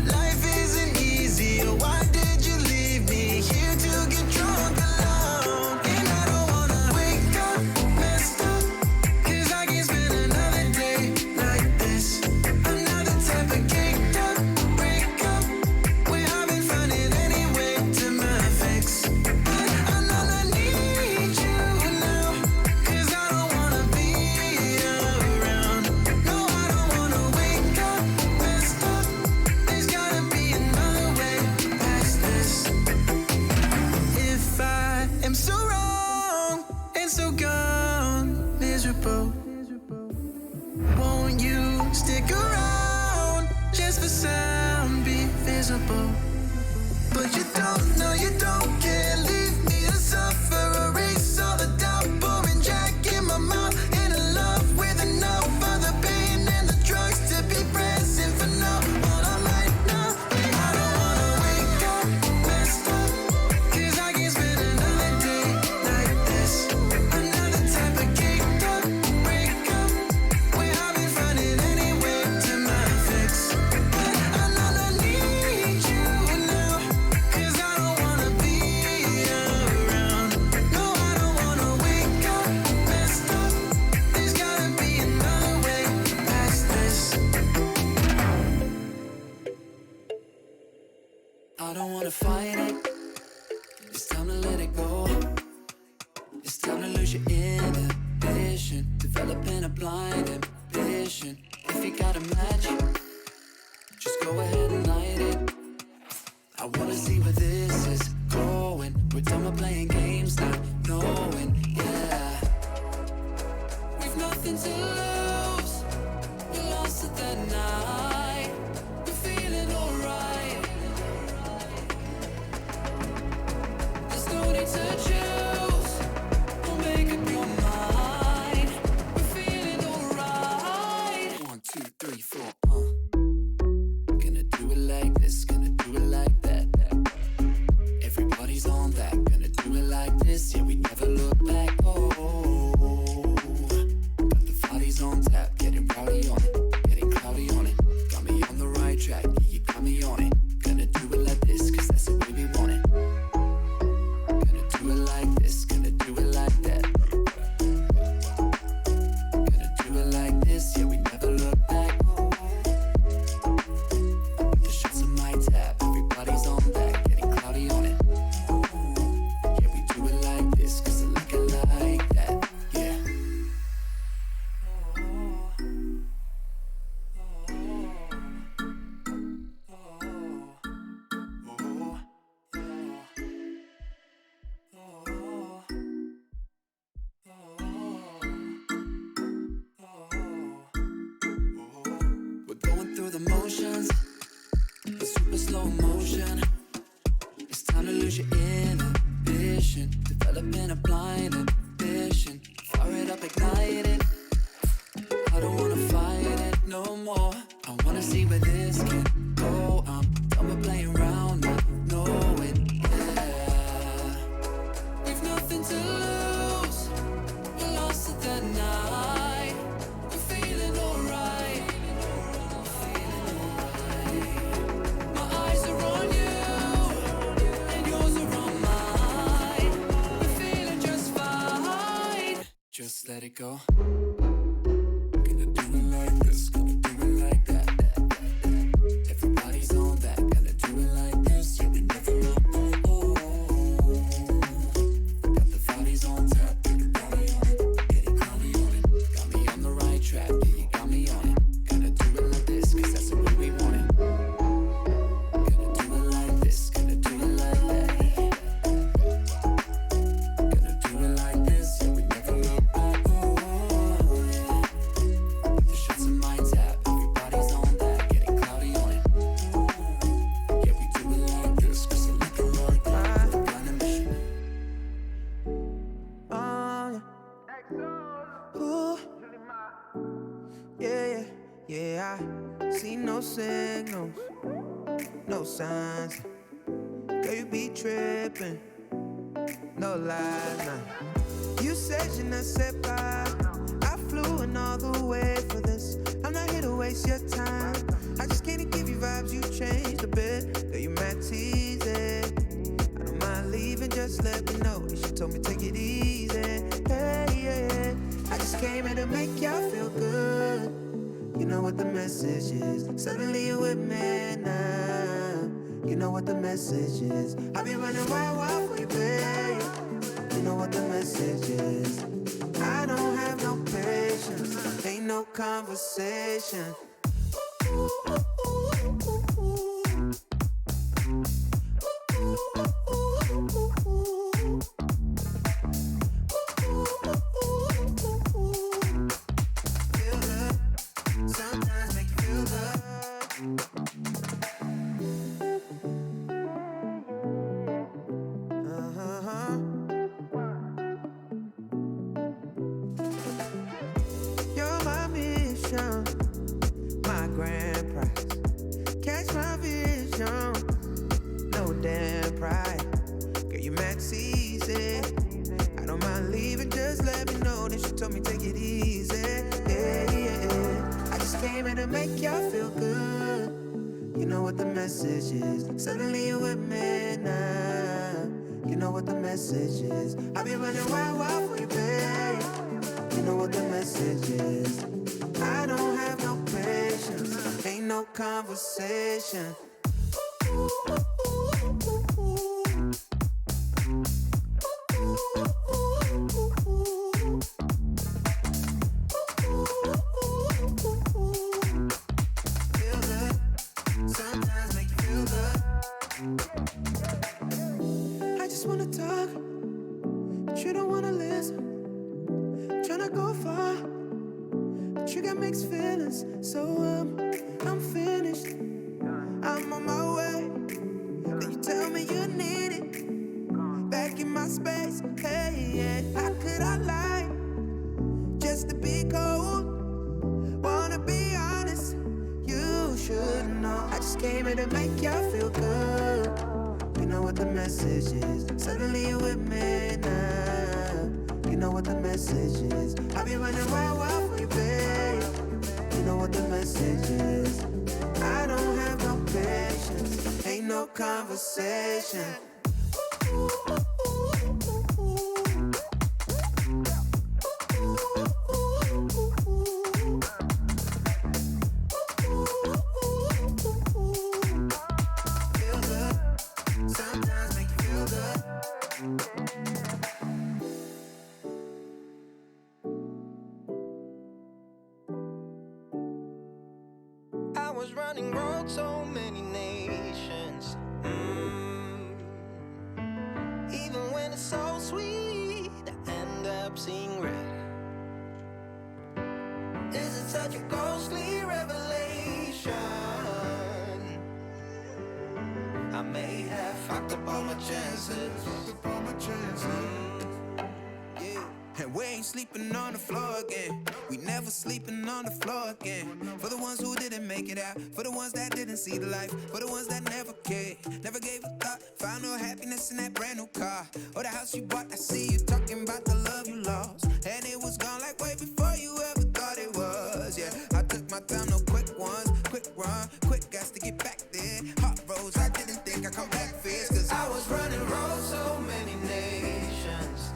Life isn't easy. Why did you leave me here to get drunk alone? And I don't wanna wake up messed up, cause I can't spend another day like this. Another type of caked up breakup, where I've been finding any way to my fix. But I need you now, cause I don't wanna be around. No, I don't wanna wake up messed up. There's gotta be another way past this. If I am so wrong and so gone, miserable, won't you stick around just for some be visible? But you don't, no, you don't care. Leave me to suffer, erase all the doubt, pouring Jack in my mouth, and a love with enough of the pain and the drugs to be present for now. All I'm right now, I don't wanna wake up messed up, cause I can't spend another day like this. Another type of caked up breakup, where I've been finding any way to my fix. But I need you now, cause I don't wanna be around. No, I don't wanna wake up messed up. There's gotta be another way past this. I don't wanna fight it. It's time to let it go. It's time to lose your inhibition, developing a blind ambition. If you got a match, just go ahead and light it. I wanna see where this is going. We're done with playing games, not knowing, yeah. We've nothing to lose. We lost it that night. We're feeling alright. There's no need to choose. We'll make up your mind. We're feeling alright. 1, 2, 3, 4, Gonna do it like this, gonna do it like that. Everybody's on that, gonna do it like this. Yeah, we never look back. Oh, got the parties on tap, getting rowdy on it, getting cloudy on it. Got me on the right track, yeah, you got me on it. Gonna do it like this, cause that's the way we want it. Gonna do it like this, gonna do it like that. Gonna do it like this, yeah, we never look back. The shots on my tab, everybody's on that, getting cloudy on it. Yeah, we do it like this, cause I like it like that, yeah. We're going through the motions, the super slow motion. It's time to lose your inhibition, developing a blind ambition. Fire it up, ignite it. I don't wanna fight it no more. I wanna see where this can go. I'm done with playing around, not knowing, yeah. We've nothing to lose. We lost it that night. We're feeling alright. My eyes are go. Gonna do it like this, gonna do it like that. Everybody's on that, gonna do it like this. Yeah, we never look back. Oh, got the bodies on tap, get it rowdy on it, get it cloudy on it. Got me on the right track, yeah, you got me on it. Gonna do it like this, cause that's the way we want it. Gonna do it like this, gonna do it like that. Gonna do it like this, yeah, we never look back. Oh, yeah. The shots in my tap, everybody's on that, getting cloudy on it. Yeah, we do it like this, cause I like it like that. We're on a mission. Ooh. Yeah, yeah, I see no signals, no signs. Girl, you be tripping, no lies, nah. You said je ne sais pas. I flew in all the way for this. I'm not here to waste your time. I just can't give you vibes, you changed a bit. Girl, you mad teasing. I don't mind leaving, just let me know. She told me take it easy. Hey, yeah. I just came here to make y'all feel good. You know what the message is. Suddenly you're with me now. You know what the message is. I'll be running wild for you, babe. You know what the message is. I don't have no patience. Ain't no conversation. Sometimes make you feel good. You're my mission, my grand prize. Catch my vision, no damn pride. Girl, you max easy. I don't mind leaving, just let me know. Then she told me take it easy. Yeah, yeah. I just came here to make y'all feel good. You know what the message is. Suddenly you're with me now. You know what the message is. I'll be running wild for you, babe. You know what the message is. I don't have no patience. Ain't no conversation. Feel good. Sometimes make you feel good. I just wanna talk, but you don't wanna listen. Tryna go far, but you got mixed feelings. So I'm finished. I'm on my way. Then you tell me you need it. Back in my space. Hey, yeah. How could I lie? Just to be cold. Wanna be honest. You should know. I just came here to make y'all feel good. You know what the message is. Suddenly you're with me now. You know what the message is. I'll be running wild for you, babe. You know what the message is. I don't have no patience. Ain't no conversation. Feel good. Sometimes make you feel good. I was running road so many nations. Even when it's so sweet, I end up seeing red. Is it such a ghostly revelation? I may have fucked up all my chances. And we ain't sleeping on the floor again. We never sleeping on the floor again. For the ones who didn't make it out, for the ones that didn't see the life, for the ones that never cared, never gave a thought, found no happiness in that brand new car or the house you bought. I see you talking about the love you lost, and it was gone like way before you ever thought it was. Yeah, I took my time, no quick ones, quick run, quick gas to get back there. Hot roads, I didn't think I'd come back fierce, cause I was running roads so many nations.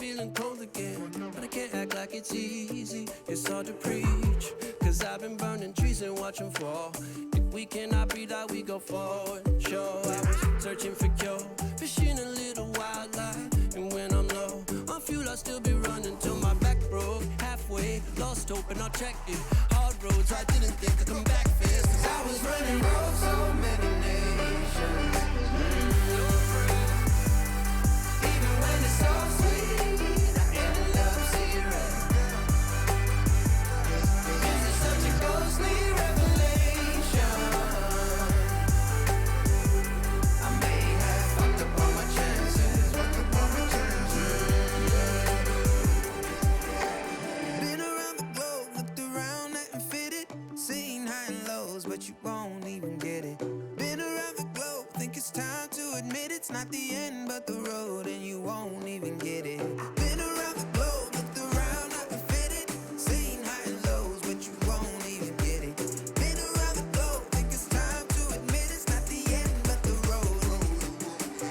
feeling cold again. But I can't act like it's easy, it's hard to preach. Cause I've been burning trees and watching fall. If we cannot breathe out, we go forward. Sure, I was searching for cure, fishing a little wildlife. And when I'm low on fuel, I'll still be running till my back broke. Halfway, lost hope and I'll check it. Hard roads, I didn't think I'd come back fast. Cause I was running roads, so many nations. Even when it's so sweet, I ended up zero. This is such a ghostly revelation. I may have fucked up all my chances. Been around the globe, looked around and fitted. Seen high and lows, but you won't even get it. Been around the globe, think it's time to admit it's not the end, but the road, and you won't even get it. Been around the globe, looked around and fitted. Seen high and lows, but you won't even get it. Been around the globe, think it's time to admit it's not the end, but the road.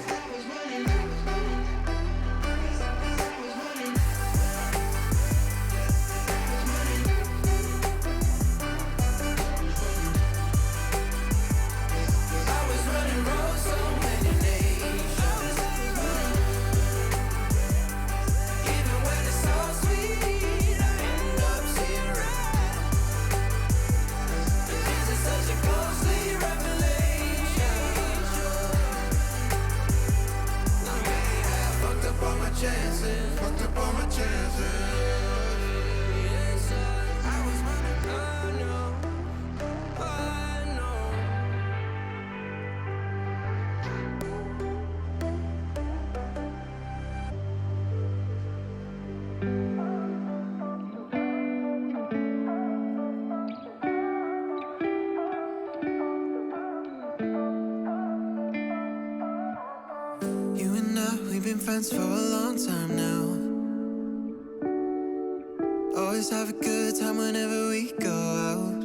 I was running. I was running roads, so many nations. Even when it's so sweet, I end up zero. This is such a ghostly revelation. I may have fucked up all my chances. Fucked up all my chances. Yes, I was running. I know. I know. You and I, we've been friends for a long time now. Always have a good time whenever we go out.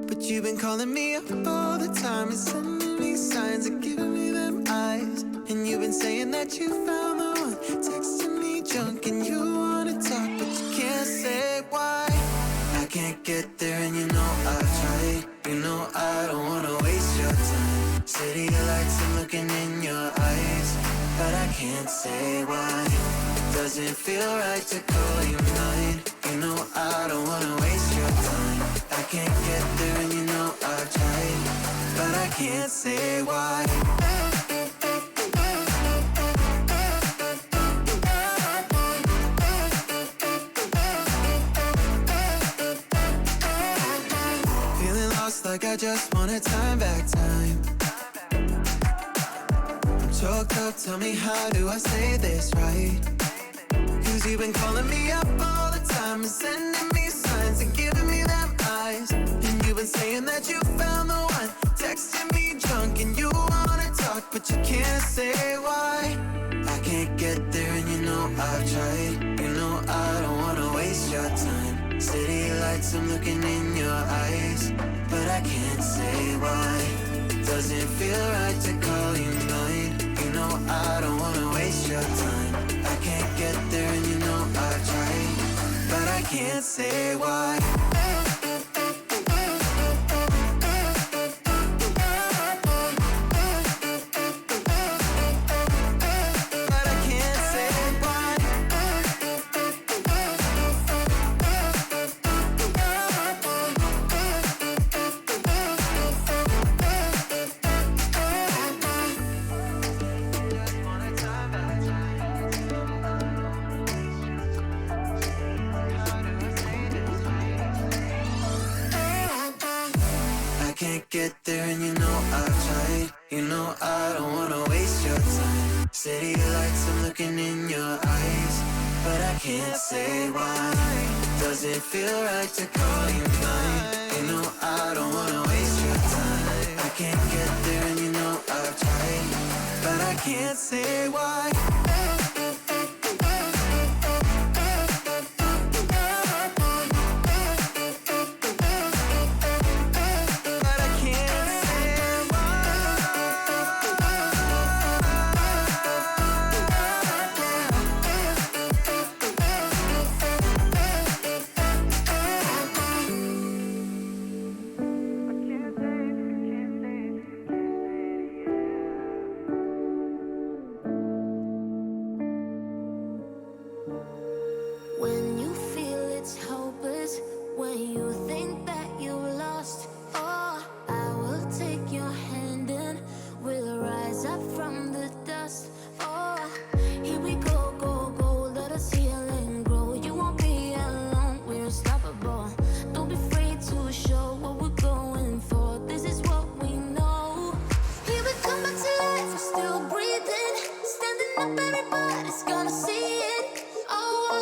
But you've been calling me up all the time and sending me signs and giving me them eyes. And you've been saying that you found the one, texting me junk and you wanna talk, but you can't say why. I can't get there and you know I've tried. You know I don't wanna waste your time. City lights, I'm looking in your eyes, but I can't say why. Doesn't feel right to call you mine. You know I don't wanna waste your time. I can't get there and you know I've tried, but I can't say why. Feeling lost like I just wanna time back time. I'm choked up, tell me how do I say this right? Cause you've been calling me up all the time and sending me signs and giving me them eyes. And you've been saying that you found the one, texting me drunk and you wanna talk, but you can't say why. I can't get there and you know I've tried. You know I don't wanna waste your time. City lights, I'm looking in your eyes, but I can't say why. Doesn't feel right to call you mine. You know I don't wanna waste your time. I can't get there and you know I've tried, but I can't say why. But I can't say why. Can't get there and you know I've tried. You know I don't wanna waste your time. City lights, I'm looking in your eyes, but I can't say why. Doesn't feel right to call you mine. You know I don't wanna waste your time. I can't get there and you know I've tried, but I can't say why.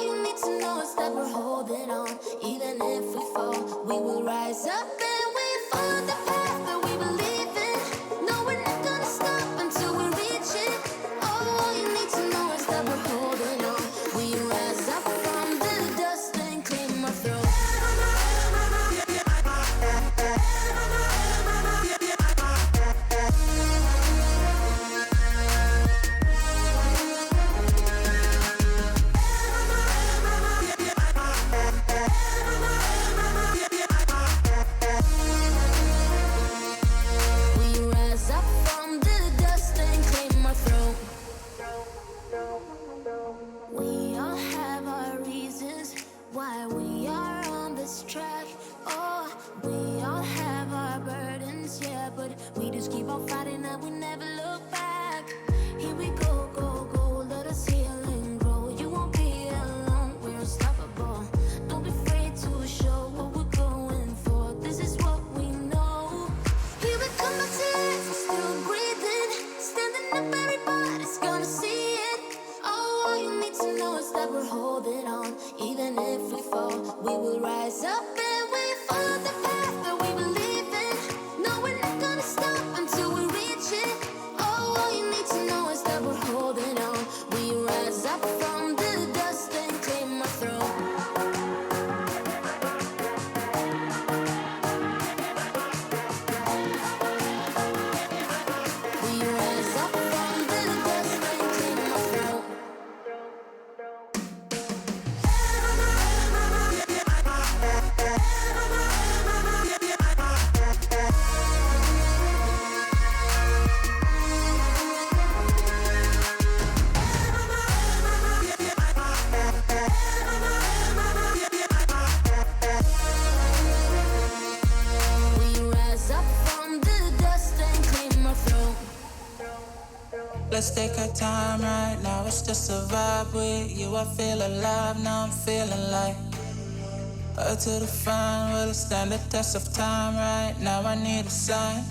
you need to know is that we're holding on. Even if we fall, we will rise up and we follow the path that we believe in. No, we're not gonna stop until we reach it. All you need to know is that we're holding on. We rise up from the dust and claim our throne. Let's take our time right now, it's just a vibe with you. I feel alive, now I'm feeling like up to the fun, will it stand the test of time right now? I need a sign.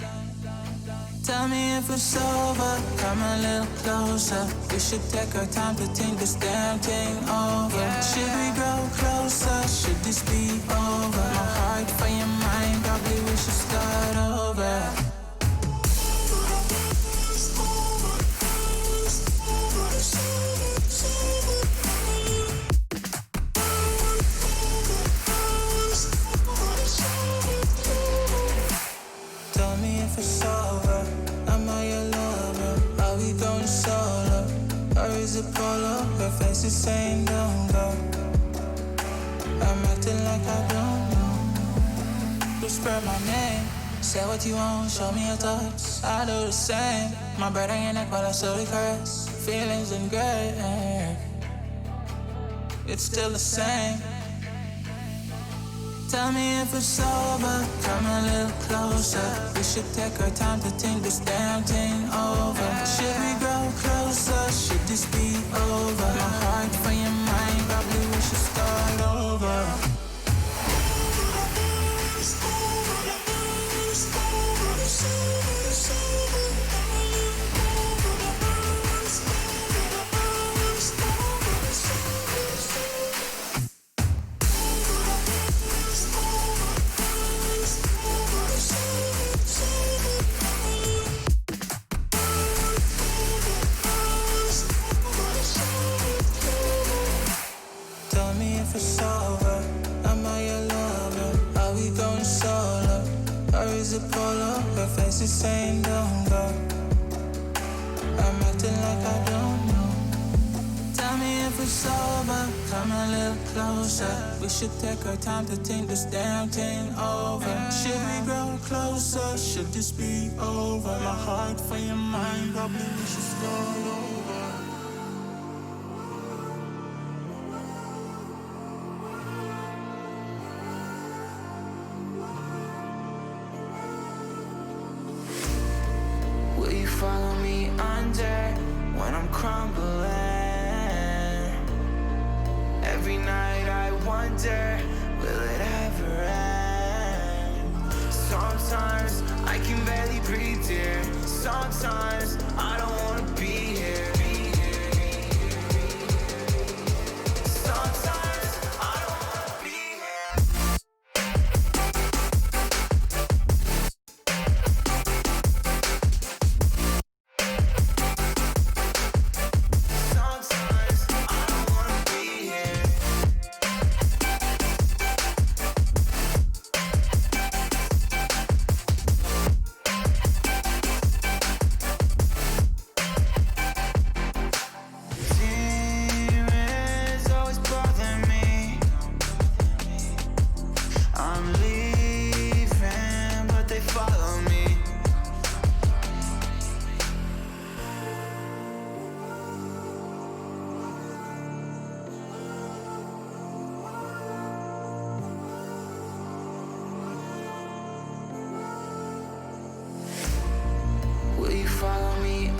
Tell me if it's over, come a little closer. We should take our time to think this damn thing over. Should we grow closer, should this be over? My heart for your mind, probably we should start over. Tell me if it's over, am I your lover? Are we going solo? Or is it polo? Her face is saying don't go. I'm acting like I don't know. Whisper my name, say what you want, show me your thoughts. I do the same. My breath on your neck while I slowly caress. Feelings in gray, it's still the same. Tell me if it's over, come a little closer. We should take our time to think this damn thing over. Should we grow closer, should this be over? My heart for your mind, probably we should start over. It's over, am I your lover? Are we going solo? Or is it polo? Her face is saying don't go. I'm acting like I don't know. Tell me if it's over, come a little closer. We should take our time to think this damn thing over. Should we grow closer? Should this be over? My heart for your mind, probably we should start over. Follow me under when I'm crumbling. Every night I wonder, will it ever end? Sometimes I can barely breathe, dear. Sometimes I don't wanna be here. Sometimes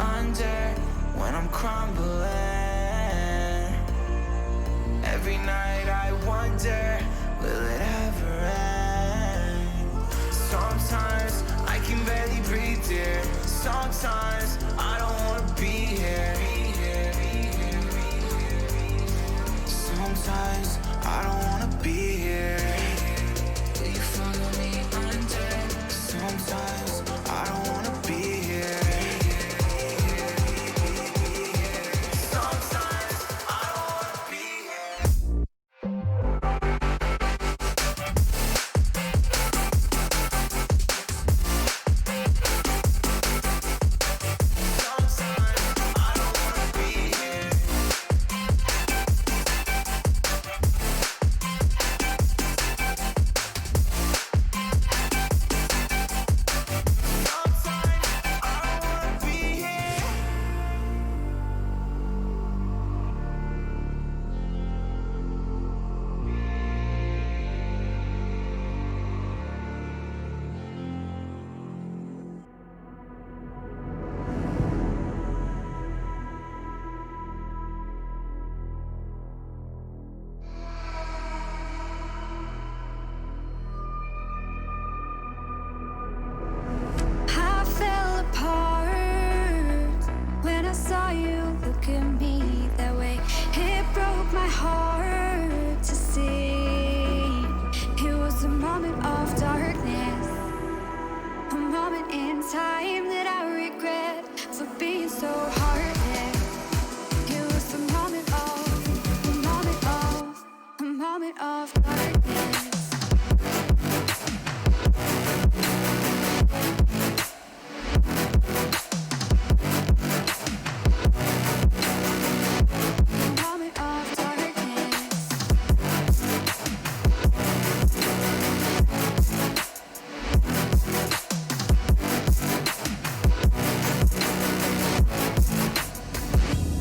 under when I'm crumbling. Every night I wonder, will it ever end? Sometimes I can barely breathe, dear. Sometimes I don't wanna be here. Sometimes I don't wanna be here. Will you follow me under? Sometimes I don't wanna be here. Sometimes I don't wanna be here. I fell apart when I saw you look at me that way. It broke my heart to see. It was a moment of darkness, a moment in time that I regret for being so heartless. It was a moment of darkness.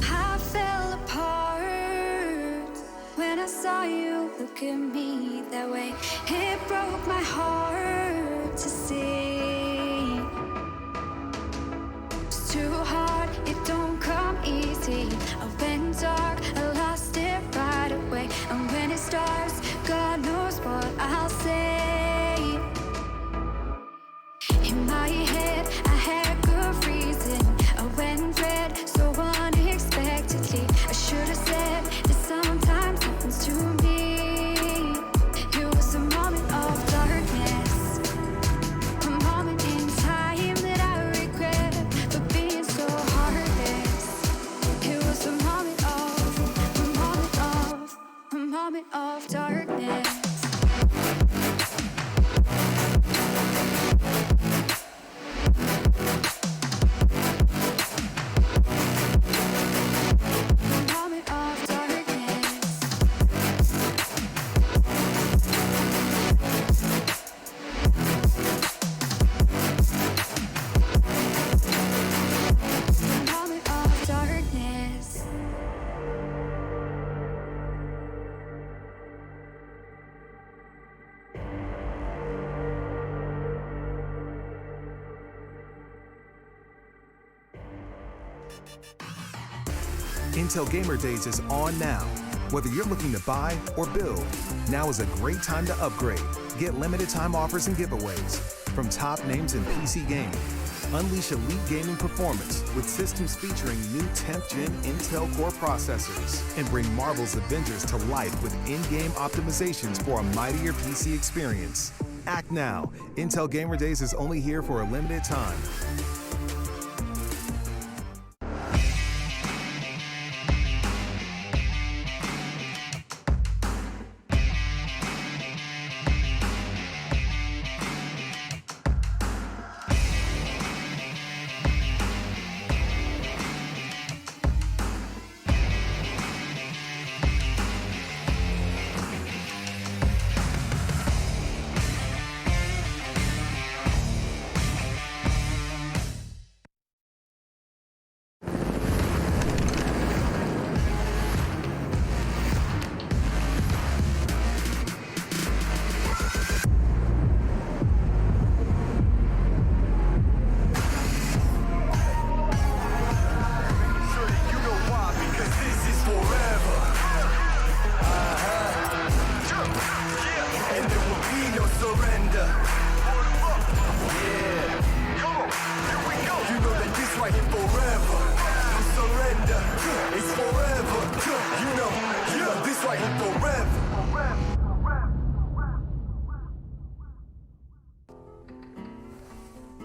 I fell apart when I saw you look at me that way. It broke my heart to see. It's too hard, it don't come easy. I went dark, I lost it right away. And when it starts, God knows what I'll say. In my head, I had good reason. I went red so unexpectedly. I should have said that sometimes happens to me. It was a moment of darkness, a moment in time that I regret for being so heartless. It was a moment of darkness. Intel Gamer Days is on now. Whether you're looking to buy or build, now is a great time to upgrade. Get limited time offers and giveaways from top names in PC gaming. Unleash elite gaming performance with systems featuring new 10th gen Intel Core processors. And bring Marvel's Avengers to life with in-game optimizations for a mightier PC experience. Act now. Intel Gamer Days is only here for a limited time.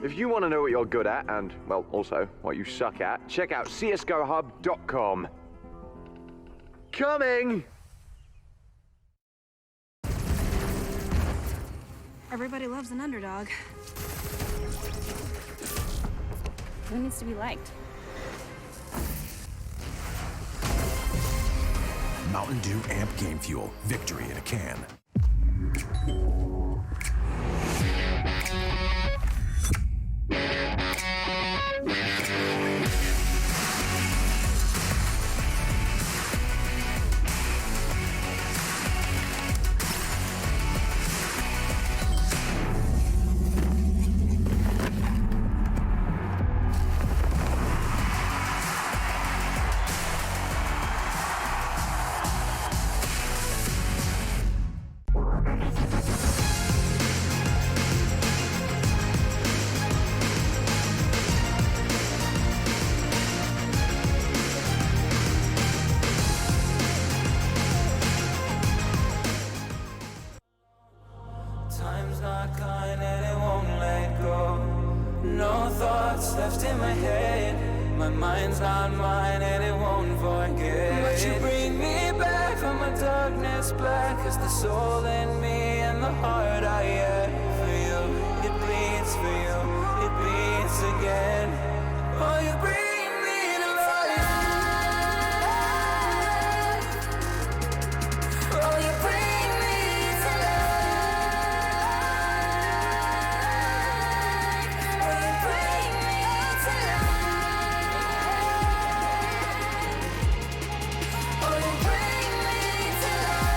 If you want to know what you're good at and, well, also what you suck at, check out csgohub.com. Coming! Everybody loves an underdog. Who needs to be liked? Mountain Dew Amp Game Fuel. Victory in a can. Time's not kind and it won't let go. No thoughts left in my head. My mind's not mine and it won't forget. But you bring me back from my darkness black. Cause the soul in me and the heart I had for you. It bleeds for you, it beats again. Oh, you bring me to life. Oh, you bring me to life. Oh, you bring me to life. Oh, you bring me to fire.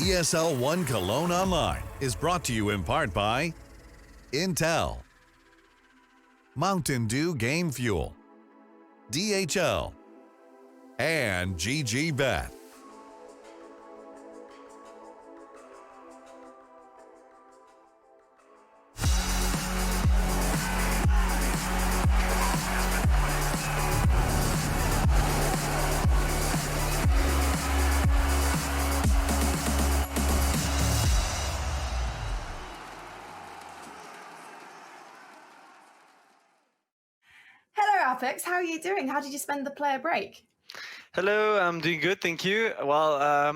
ESL 1 Cologne Online is brought to you in part by Intel, Mountain Dew Game Fuel, DHL, and GG Bet. Apex, how are you doing? How did you spend the player break? Hello, I'm doing good, thank you. Well,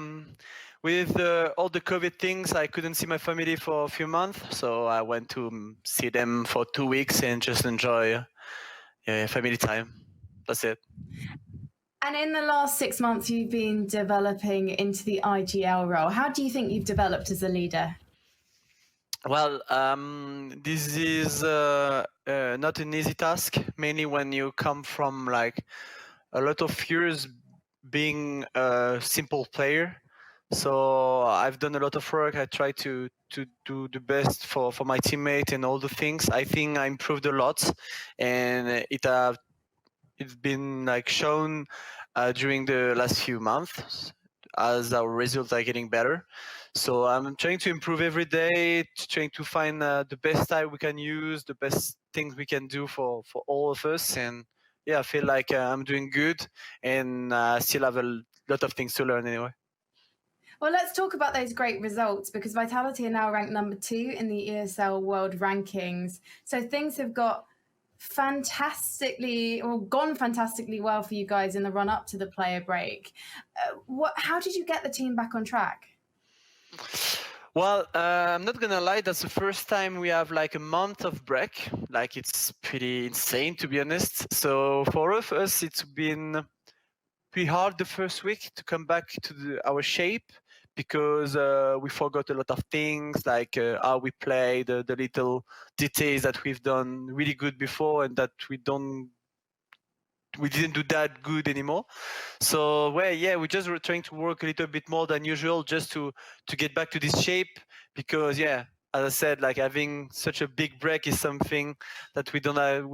with all the COVID things, I couldn't see my family for a few months, so I went to see them for 2 weeks and just enjoy family time. That's it. And in the last 6 months, you've been developing into the IGL role. How do you think you've developed as a leader? Well, this is not an easy task, mainly when you come from like a lot of years being a simple player. So I've done a lot of work. I try to do the best for my teammate and all the things. I think I improved a lot, and it's been like shown during the last few months as our results are getting better. So I'm trying to improve every day, trying to find the best style we can use, the best things we can do for all of us. And yeah, I feel like I'm doing good, and I still have a lot of things to learn anyway. Well, let's talk about those great results, because Vitality are now ranked number 2 in the ESL World Rankings. So things have gone fantastically well for you guys in the run up to the player break. How did you get the team back on track? Well, I'm not gonna lie, that's the first time we have like a month of break. Like, it's pretty insane, to be honest. So for us, it's been pretty hard the first week to come back to our shape, because we forgot a lot of things, like how we play, the little details that we've done really good before and that we didn't do that good anymore. So we're just trying to work a little bit more than usual just to get back to this shape, because as I said, like having such a big break is something that we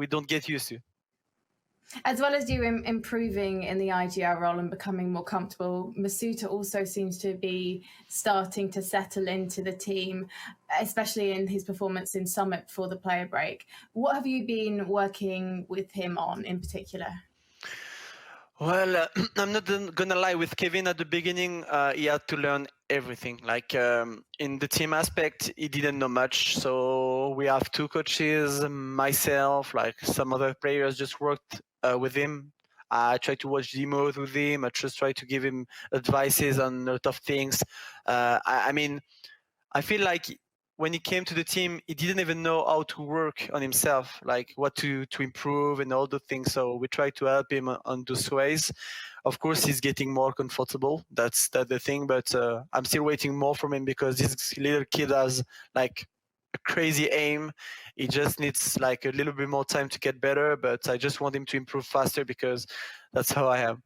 don't get used to. As well as you improving in the IGL role and becoming more comfortable, Masuta also seems to be starting to settle into the team, especially in his performance in Summit before the player break. What have you been working with him on in particular? Well, I'm not gonna lie, with Kevin at the beginning, he had to learn everything. Like in the team aspect, he didn't know much. So we have 2 coaches, myself, like some other players just worked with him. I tried to watch demos with him. I just tried to give him advices on a lot of things. I mean, I feel like when he came to the team, he didn't even know how to work on himself, like what to improve and all the things. So we try to help him on those ways. Of course, he's getting more comfortable. That's the thing. But I'm still waiting more from him, because this little kid has like a crazy aim. He just needs like a little bit more time to get better. But I just want him to improve faster, because that's how I am.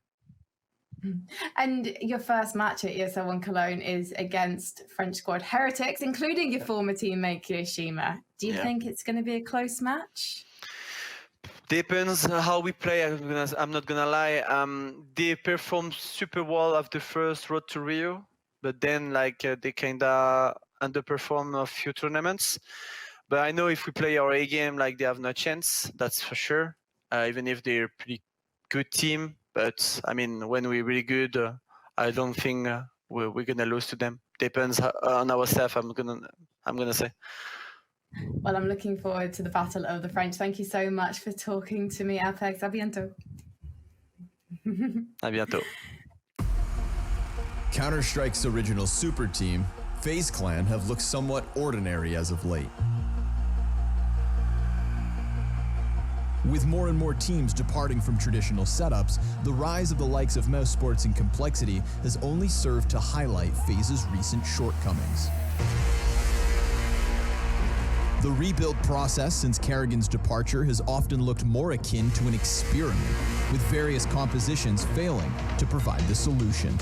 And your first match at ESL 1 Cologne is against French squad Heretics, including your former teammate Kirishima. Do you think it's going to be a close match? Depends how we play. I'm not gonna lie. They performed super well after the first road to Rio, but then they kinda underperformed a few tournaments. But I know if we play our A game, they have no chance. That's for sure. Even if they're a pretty good team. But I mean, when we're really good, I don't think we're gonna lose to them. Depends on ourselves. I'm gonna say. Well, I'm looking forward to the Battle of the French. Thank you so much for talking to me, Apex. A bientôt. A bientôt. Counter-Strike's original super team, FaZe Clan, have looked somewhat ordinary as of late. With more and more teams departing from traditional setups, the rise of the likes of Mouse Sports and Complexity has only served to highlight FaZe's recent shortcomings. The rebuild process since Kerrigan's departure has often looked more akin to an experiment, with various compositions failing to provide the solution.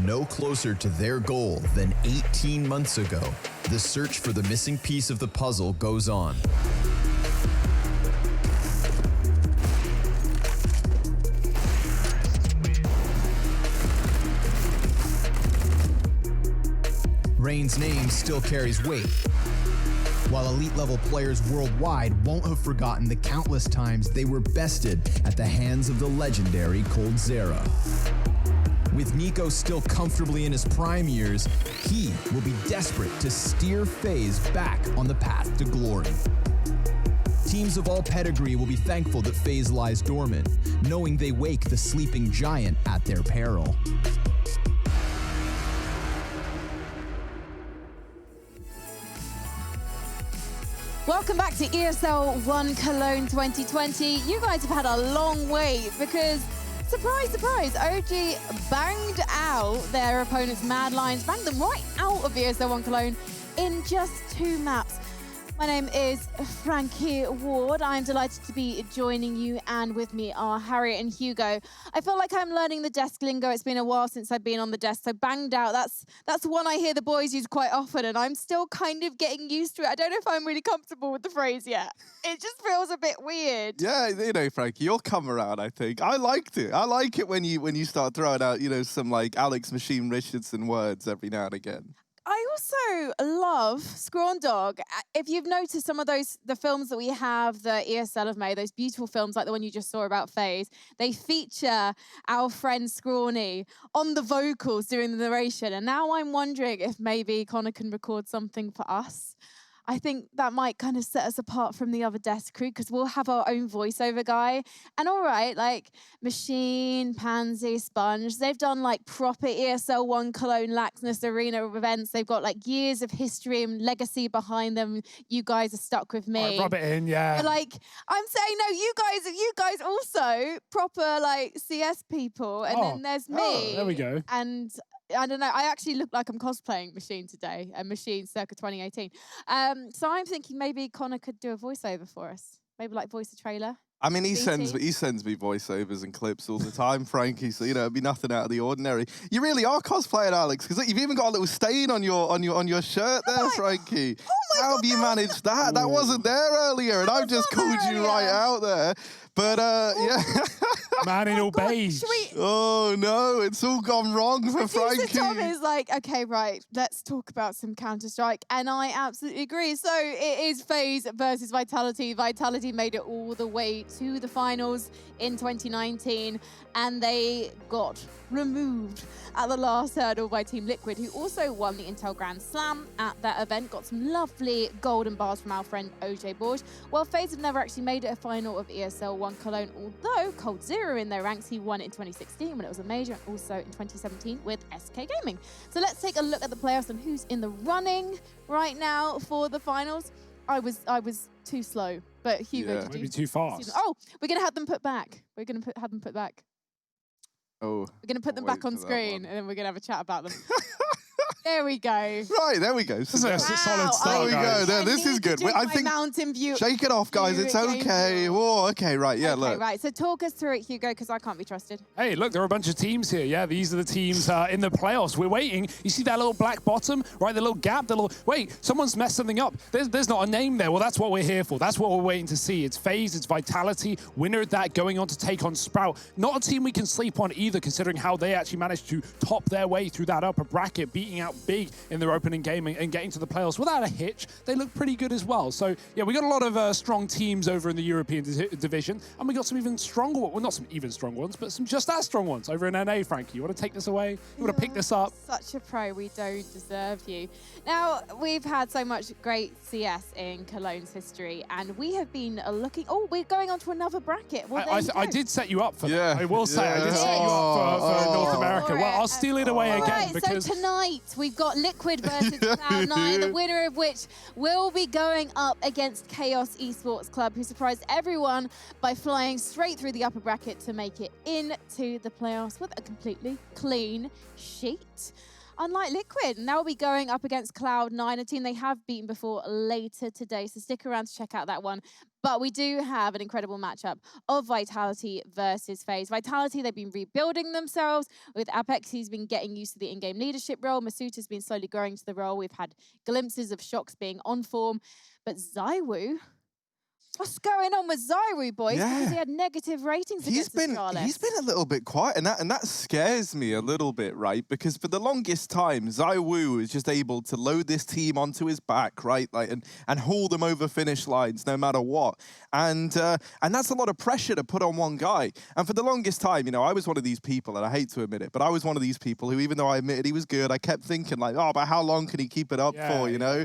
no closer to their goal than 18 months ago. The search for the missing piece of the puzzle goes on. Rain's name still carries weight, while elite-level players worldwide won't have forgotten the countless times they were bested at the hands of the legendary Coldzera. With Nico still comfortably in his prime years, he will be desperate to steer FaZe back on the path to glory. Teams of all pedigree will be thankful that FaZe lies dormant, knowing they wake the sleeping giant at their peril. Welcome back to ESL 1 Cologne 2020. You guys have had a long wait because, surprise, surprise, OG banged out their opponent's Mad Lions, banged them right out of ESL 1 Cologne in just 2 maps. My name is Frankie Ward. I'm delighted to be joining you, and with me are Harriet and Hugo. I feel like I'm learning the desk lingo. It's been a while since I've been on the desk, so banged out. That's one I hear the boys use quite often, and I'm still kind of getting used to it. I don't know if I'm really comfortable with the phrase yet. It just feels a bit weird. Yeah, you know, Frankie, you'll come around, I think. I liked it. I like it when you start throwing out, you know, some like Alex Machine Richardson words every now and again. I also love Scrawn Dog. If you've noticed some of the films that we have, the ESL have made, those beautiful films like the one you just saw about FaZe, they feature our friend Scrawny on the vocals during the narration. And now I'm wondering if maybe Connor can record something for us. I think that might kind of set us apart from the other desk crew because we'll have our own voiceover guy. And all right, like Machine, Pansy, Sponge, they've done like proper ESL 1 Cologne Laxness Arena events. They've got like years of history and legacy behind them. You guys are stuck with me. Rub it in, yeah. But like, I'm saying, no, you guys also proper like CS people. And then there's me. Oh, there we go. And I don't know, I actually look like I'm cosplaying Machine today, a Machine circa 2018. So I'm thinking maybe Connor could do a voiceover for us. Maybe like voice a trailer. I mean, he sends me voiceovers and clips all the time, Frankie. So you know, it'd be nothing out of the ordinary. You really are cosplaying, Alex, because you've even got a little stain on your shirt there, Frankie. How have you managed that? That wasn't there earlier, and I've just called you right out there. But yeah. Man in all beige. Oh no, it's all gone wrong for Frankie. Tom is like, okay, right, let's talk about some Counter-Strike. And I absolutely agree. So it is FaZe versus Vitality. Vitality made it all the way to the finals in 2019, and they got removed at the last hurdle by Team Liquid, who also won the Intel Grand Slam at that event. Got some lovely golden bars from our friend OJ Borges. Well, FaZe have never actually made it a final of ESL 1 Cologne, although Coldzera in their ranks, he won it in 2016 when it was a major, and also in 2017 with SK Gaming. So let's take a look at the playoffs and who's in the running right now for the finals. I was too slow, but Hugo, did you? Maybe too fast. Oh, we're gonna have them put back. We're gonna have them put back. Oh. We're gonna put them back on screen, and then we're gonna have a chat about them. There we go. Right, there we go. This is a solid start, There we guys. go. This is good. I think Mountain View. Shake it off, guys. It's okay. Whoa, okay, right. Yeah, Okay, look. right. So talk us through it, Hugo, because I can't be trusted. Hey, look, there are a bunch of teams here. Yeah, these are the teams in the playoffs. We're waiting. You see that little black bottom, right? The little gap, wait, someone's messed something up. There's not a name there. Well, that's what we're here for. That's what we're waiting to see. It's FaZe, it's Vitality, winner of that, going on to take on Sprout. Not a team we can sleep on either, considering how they actually managed to top their way through that upper bracket, beating out Big in their opening game and getting to the playoffs without a hitch. They look pretty good as well. So yeah, we got a lot of strong teams over in the European division, and we got some even stronger, well, not some even strong ones, but some just as strong ones over in NA. Frankie, you want to take this away? You want to pick this up? Such a pro, we don't deserve you. Now, we've had so much great CS in Cologne's history, and we have been looking, we're going on to another bracket. Well, I did set you up for that. I will say, I did set you up for North America. Well, I'll steal it away again. Because so tonight, we've got Liquid versus Cloud9, the winner of which will be going up against Chaos Esports Club, who surprised everyone by flying straight through the upper bracket to make it into the playoffs with a completely clean sheet. Unlike Liquid, now we'll be going up against Cloud9, a team they have beaten before later today, so stick around to check out that one. But we do have an incredible matchup of Vitality versus FaZe. Vitality, they've been rebuilding themselves. With Apex, he's been getting used to the in-game leadership role. Masuta's been slowly growing to the role. We've had glimpses of Shox being on form. But ZywOo, what's going on with ZywOo, boys? Yeah. Because he had negative ratings against the Astralis. He's been a little bit quiet, and that scares me a little bit, right? Because for the longest time, ZywOo is just able to load this team onto his back, right? Like and haul them over finish lines no matter what. And that's a lot of pressure to put on one guy. And for the longest time, you know, I was one of these people, and I hate to admit it, but I was one of these people who, even though I admitted he was good, I kept thinking like, oh, but how long can he keep it up for, you know?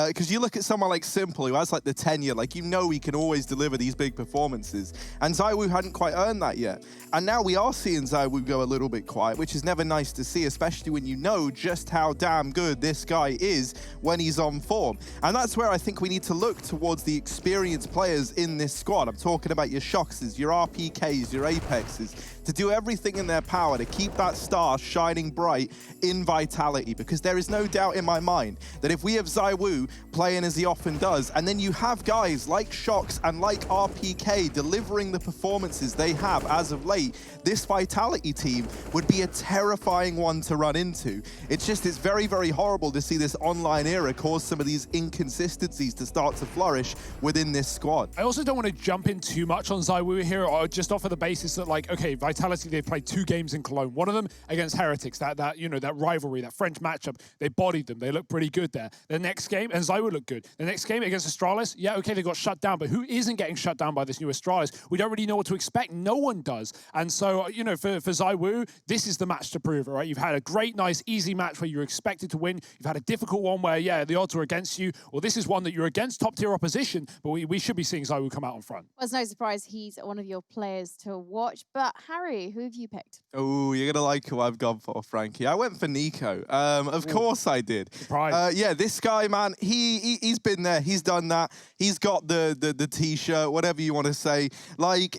Because you look at someone like Simple, who has like the tenure, like, you know, he can always deliver these big performances. And ZywOo hadn't quite earned that yet. And now we are seeing ZywOo go a little bit quiet, which is never nice to see, especially when you know just how damn good this guy is when he's on form. And that's where I think we need to look towards the experienced players in this squad. I'm talking about your Shoxes, your RPKs, your Apexes, to do everything in their power to keep that star shining bright in Vitality, because there is no doubt in my mind that if we have ZywOo playing as he often does, and then you have guys like Shox and like RPK delivering the performances they have as of late, this Vitality team would be a terrifying one to run into. It's very, very horrible to see this online era cause some of these inconsistencies to start to flourish within this squad. I also don't want to jump in too much on ZywOo here, or just off of the basis that, like, okay, Vitality, they've played 2 games in Cologne. One of them against Heretics, that you know, that rivalry, that French matchup, they bodied them. They looked pretty good there. The next game, and ZywOo looked good. The next game against Astralis, yeah, okay, they got shut down, but who isn't getting shut down by this new Astralis? We don't really know what to expect. No one does. And so, you know, for ZywOo, this is the match to prove it, right? You've had a great, nice, easy match where you're expected to win. You've had a difficult one where, yeah, the odds are against you. Well, this is one that you're against top-tier opposition, but we should be seeing ZywOo come out on front. Well, it's no surprise he's one of your players to watch. But Harry, who have you picked? Oh, you're going to like who I've gone for, Frankie. I went for Nico. Of course I did. Yeah, this guy, man, he's been there. He's done that. He's got the T-shirt, whatever you want to say. Like,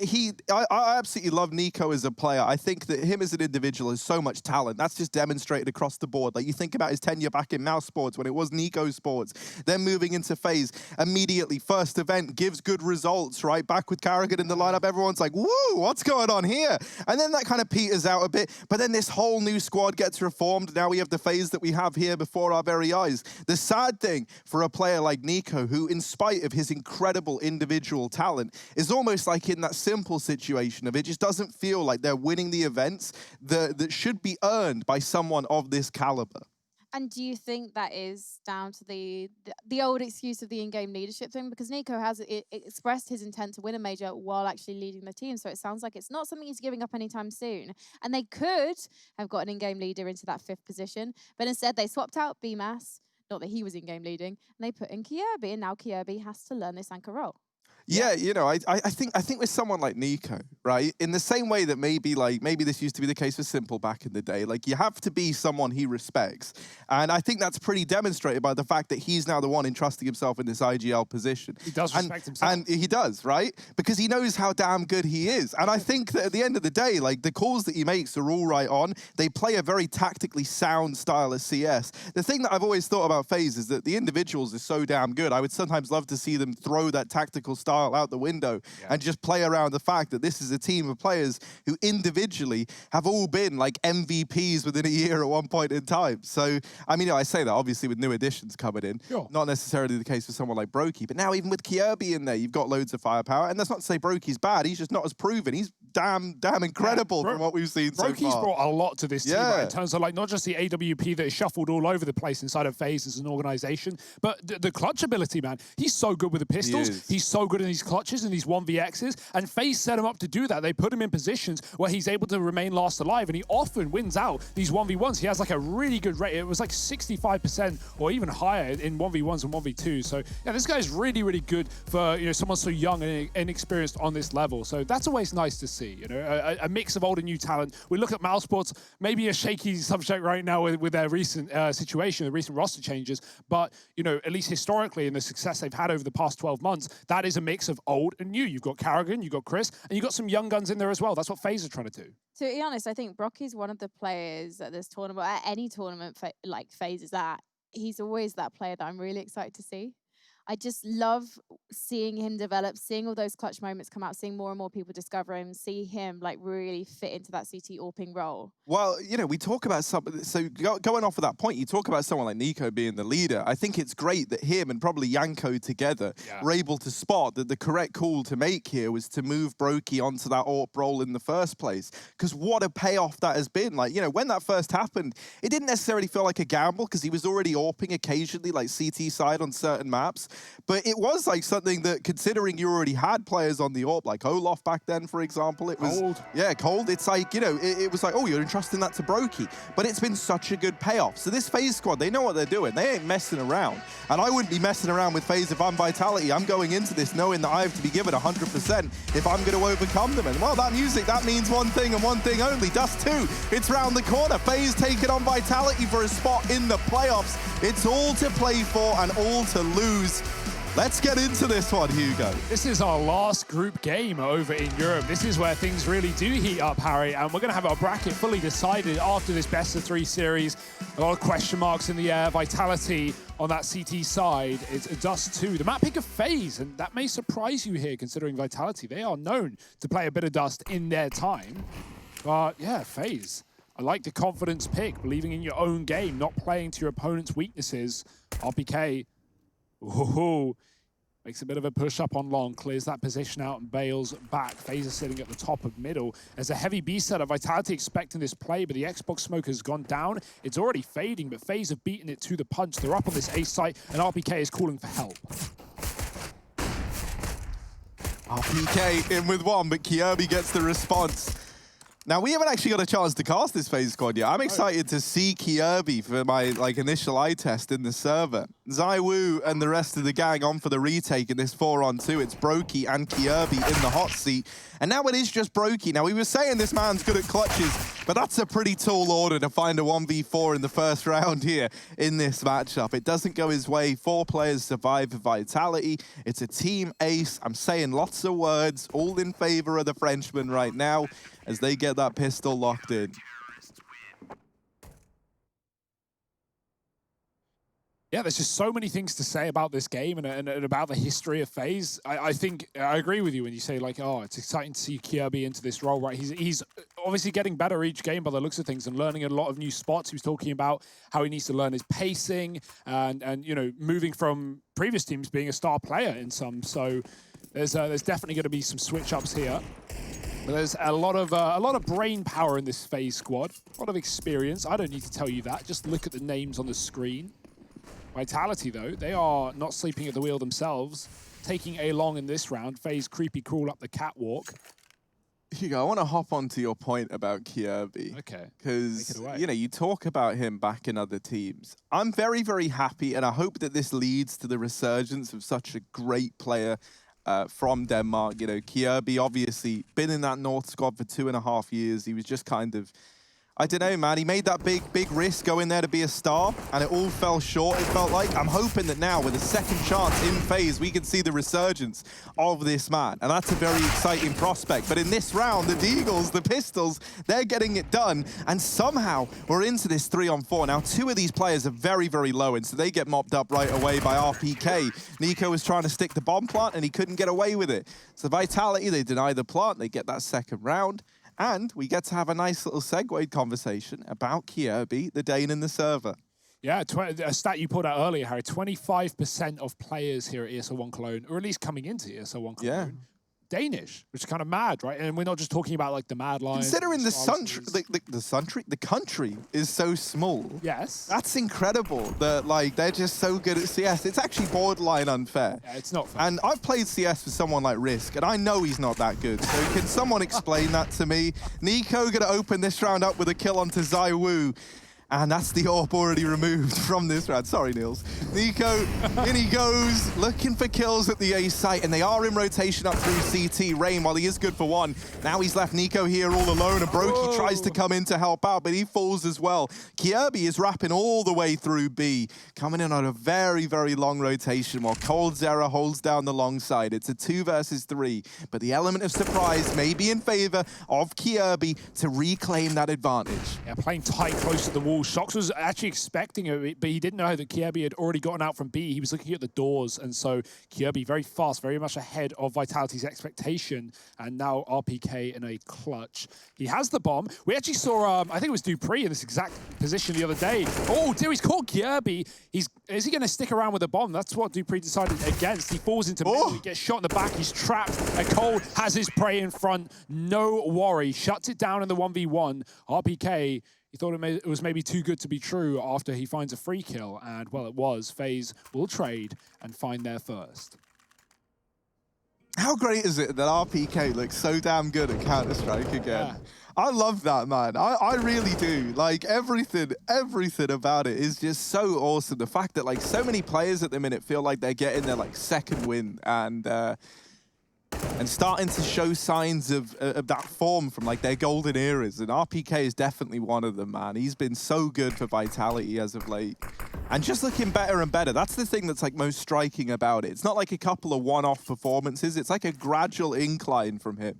I absolutely love Nico as a player. I think that him as an individual has so much talent. That's just demonstrated across the board. Like, you think about his tenure back in Mouse Sports when it was Nico Sports, then moving into FaZe immediately. First event gives good results, right? Back with Carrigan in the lineup, everyone's like, woo, what's going on here? And then that kind of peters out a bit, but then this whole new squad gets reformed. Now we have the FaZe that we have here before our very eyes. The sad thing for a player like Nico, who in spite of his incredible individual talent, is almost like in that Simple situation of it just doesn't feel like they're winning the events that should be earned by someone of this caliber. And do you think that is down to the old excuse of the in-game leadership thing? Because Nico has expressed his intent to win a major while actually leading the team, so it sounds like it's not something he's giving up anytime soon. And they could have got an in-game leader into that 5th position, but instead they swapped out BMAS, not that he was in-game leading, and they put in Kyobi, and now Kyobi has to learn this anchor role. Yeah, you know, I think with someone like Nico, right, in the same way that maybe this used to be the case for Simple back in the day, like, you have to be someone he respects. And I think that's pretty demonstrated by the fact that he's now the one entrusting himself in this IGL position. He does respect himself. And he does, right? Because he knows how damn good he is. And I think that at the end of the day, like, the calls that he makes are all right on. They play a very tactically sound style of CS. The thing that I've always thought about FaZe is that the individuals are so damn good. I would sometimes love to see them throw that tactical style out the window and just play around the fact that this is a team of players who individually have all been like MVPs within a year at one point in time. So, I mean, you know, I say that obviously with new additions coming in, not necessarily the case for someone like Brokey, but now even with Kyobi in there, you've got loads of firepower. And that's not to say Brokey's bad. He's just not as proven. He's damn incredible from what we've seen so far. Brokey's brought a lot to this team, right, in terms of, like, not just the AWP that is shuffled all over the place inside of FaZe as an organization, but the clutch ability, man. He's so good with the pistols. He's so good in these clutches and these 1vx's, and FaZe set him up to do that. They put him in positions where he's able to remain last alive, and he often wins out these 1v1s. He has like a really good rate. It was like 65% or even higher in 1v1s and 1v2s. So yeah, this guy's really, really good for, you know, someone so young and inexperienced on this level. So that's always nice to see, you know, a mix of old and new talent. We look at Mouse Sports, maybe a shaky subject right now with their recent situation, the recent roster changes, but, you know, at least historically in the success they've had over the past 12 months, that is a mix of old and new. You've got Carrigan, you've got Chris, and you've got some young guns in there as well. That's what FaZe are trying to do. To be honest, I think Brocky's one of the players at this tournament, at any tournament like FaZe is at. He's always that player that I'm really excited to see. I just love seeing him develop, seeing all those clutch moments come out, seeing more and more people discover him, see him like really fit into that CT AWPing role. Well, you know, we talk about going off of that point, you talk about someone like Nico being the leader. I think it's great that him and probably Yanko together were able to spot that the correct call to make here was to move Brokey onto that AWP role in the first place. Because what a payoff that has been. Like, you know, when that first happened, it didn't necessarily feel like a gamble because he was already AWPing occasionally, like CT side on certain maps. But it was like something that, considering you already had players on the AWP, like Olaf back then, for example, it was Cold. Yeah, Cold. It's like, you know, it was like, oh, you're entrusting that to Brokey. But it's been such a good payoff. So this FaZe squad, they know what they're doing. They ain't messing around. And I wouldn't be messing around with FaZe if I'm Vitality. I'm going into this knowing that I have to be given 100% if I'm going to overcome them. And well, that music, that means one thing and one thing only. Dust 2, it's round the corner. FaZe taking on Vitality for a spot in the playoffs. It's all to play for and all to lose. Let's get into this one, Hugo. This is our last group game over in Europe. This is where things really do heat up, Harry, and we're going to have our bracket fully decided after this best-of-3 series. A lot of question marks in the air. Vitality on that CT side. It's Dust 2, the map pick of FaZe, and that may surprise you here considering Vitality. They are known to play a bit of Dust in their time. But yeah, FaZe. I like the confidence pick, believing in your own game, not playing to your opponent's weaknesses. RPK. Ooh, makes a bit of a push up on long, clears that position out and bails back. FaZe is sitting at the top of middle. There's a heavy B setup. Vitality expecting this play, but the Xbox smoke has gone down. It's already fading, but FaZe have beaten it to the punch. They're up on this A site, and RPK is calling for help. RPK in with one, but Kjaerbye gets the response. Now, we haven't actually got a chance to cast this FaZe squad yet. I'm excited to see Kjaerbye for my initial eye test in the server. ZywOo and the rest of the gang on for the retake in this 4-on-2. It's Brokey and Kjaerbye in the hot seat. And now it is just Brokey. Now, we were saying this man's good at clutches, but that's a pretty tall order to find a 1v4 in the first round here in this matchup. It doesn't go his way. 4 players survive with Vitality. It's a team ace. I'm saying lots of words, all in favor of the Frenchman right now, as they get that pistol locked in. Yeah, there's just so many things to say about this game and about the history of FaZe. I think I agree with you when you say, like, oh, it's exciting to see Kjaerbye into this role, right? He's obviously getting better each game by the looks of things and learning a lot of new spots. He was talking about how he needs to learn his pacing and you know, moving from previous teams being a star player in some. So there's definitely going to be some switch-ups here. But there's a lot of brain power in this FaZe squad, a lot of experience. I don't need to tell you that. Just look at the names on the screen. Vitality, though, they are not sleeping at the wheel themselves, taking A long in this round. FaZe creepy crawl up the catwalk. Hugo, I want to hop onto your point about Kjaerbye. Okay. Because, you know, you talk about him back in other teams. I'm very, very happy, and I hope that this leads to the resurgence of such a great player from Denmark. You know, Kjaerbye obviously been in that North squad for 2.5 years. He was just kind of, I don't know, man. He made that big risk going there to be a star, and it all fell short, it felt like. I'm hoping that now, with a second chance in FaZe, we can see the resurgence of this man, and that's a very exciting prospect. But in this round, the Deagles, the Pistols, they're getting it done, and somehow we're into this 3-on-4. Now, 2 of these players are very, very low, and so they get mopped up right away by RPK. Nico was trying to stick the bomb plant, and he couldn't get away with it. So Vitality, they deny the plant, they get that second round. And we get to have a nice little segue conversation about Kjaerbye, the Dane in the server. Yeah, a stat you put out earlier, Harry, 25% of players here at ESL 1 Cologne, or at least coming into ESL 1 Cologne, Danish, which is kind of mad, right? And we're not just talking about like the Mad Lions. Considering the country is so small. Yes. That's incredible that like they're just so good at CS. It's actually borderline unfair. Yeah, it's not fair. And I've played CS for someone like Risk, and I know he's not that good. So can someone explain that to me? Nico gonna open this round up with a kill onto ZywOo. And that's the AWP already removed from this round. Sorry, Niels. Nico, in he goes, looking for kills at the A site, and they are in rotation up through CT. Rain, while he is good for one, now he's left Nico here all alone, and Brokey tries to come in to help out, but he falls as well. Kjaerbye is wrapping all the way through B, coming in on a very, very long rotation, while coldzera holds down the long side. It's a 2 versus 3, but the element of surprise may be in favor of Kjaerbye to reclaim that advantage. Yeah, playing tight, close to the wall call. Shox was actually expecting it, but he didn't know that Kjaerbye had already gotten out from B. He was looking at the doors, and so Kjaerbye very fast, very much ahead of Vitality's expectation, and now RPK in a clutch. He has the bomb. We actually saw, I think it was Dupree in this exact position the other day. Oh dear, he's caught Kjaerbye. Is he going to stick around with the bomb? That's what Dupree decided against. He falls into middle, he gets shot in the back, he's trapped, and Cole has his prey in front. No worry, shuts it down in the 1v1. RPK, he thought it was maybe too good to be true after he finds a free kill, and well, it was. FaZe will trade and find their first. How great is it that RPK looks so damn good at Counter-Strike again? Yeah. I love that, man. I really do. Like, everything about it is just so awesome. The fact that, like, so many players at the minute feel like they're getting their, like, second win and starting to show signs of that form from, like, their golden eras. And RPK is definitely one of them, man. He's been so good for Vitality as of late. And just looking better and better. That's the thing that's, like, most striking about it. It's not like a couple of one-off performances. It's like a gradual incline from him.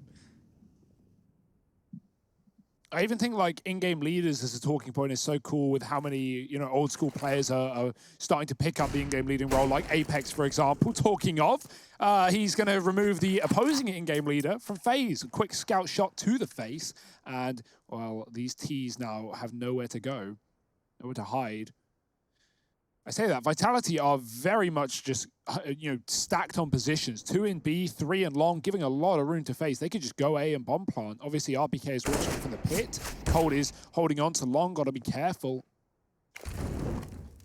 I even think like in-game leaders as a talking point is so cool with how many, you know, old school players are starting to pick up the in-game leading role, like Apex, for example. Talking of, he's going to remove the opposing in-game leader from FaZe. A quick scout shot to the face. And, well, these Ts now have nowhere to go, nowhere to hide. I say that, Vitality are very much just, you know, stacked on positions. 2 in B, 3 in long, giving a lot of room to FaZe. They could just go A and bomb plant. Obviously, RPK is watching from the pit. Cold is holding on to long, got to be careful.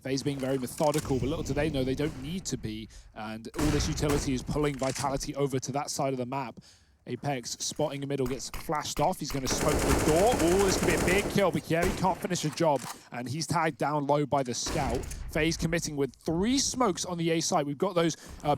FaZe being very methodical, but little do they know they don't need to be. And all this utility is pulling Vitality over to that side of the map. Apex spotting in middle, gets flashed off. He's going to smoke the door. Oh, this could be a big kill, but yeah, he can't finish a job. And he's tagged down low by the scout. FaZe committing with 3 smokes on the A side. We've got those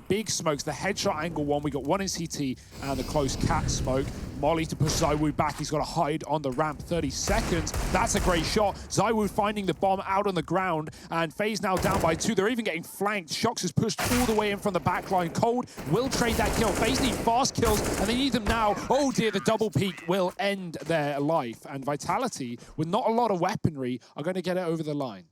big smokes, the headshot angle one. We got 1 in CT and the close cat smoke. Molly to push ZywOo back. He's got to hide on the ramp. 30 seconds. That's a great shot. ZywOo finding the bomb out on the ground. And FaZe now down by 2. They're even getting flanked. Shox is pushed all the way in from the back line. Cold will trade that kill. FaZe need fast kills, and they need them now. Oh dear, the double peak will end their life. And Vitality, with not a lot of weaponry, are going to get it over the line.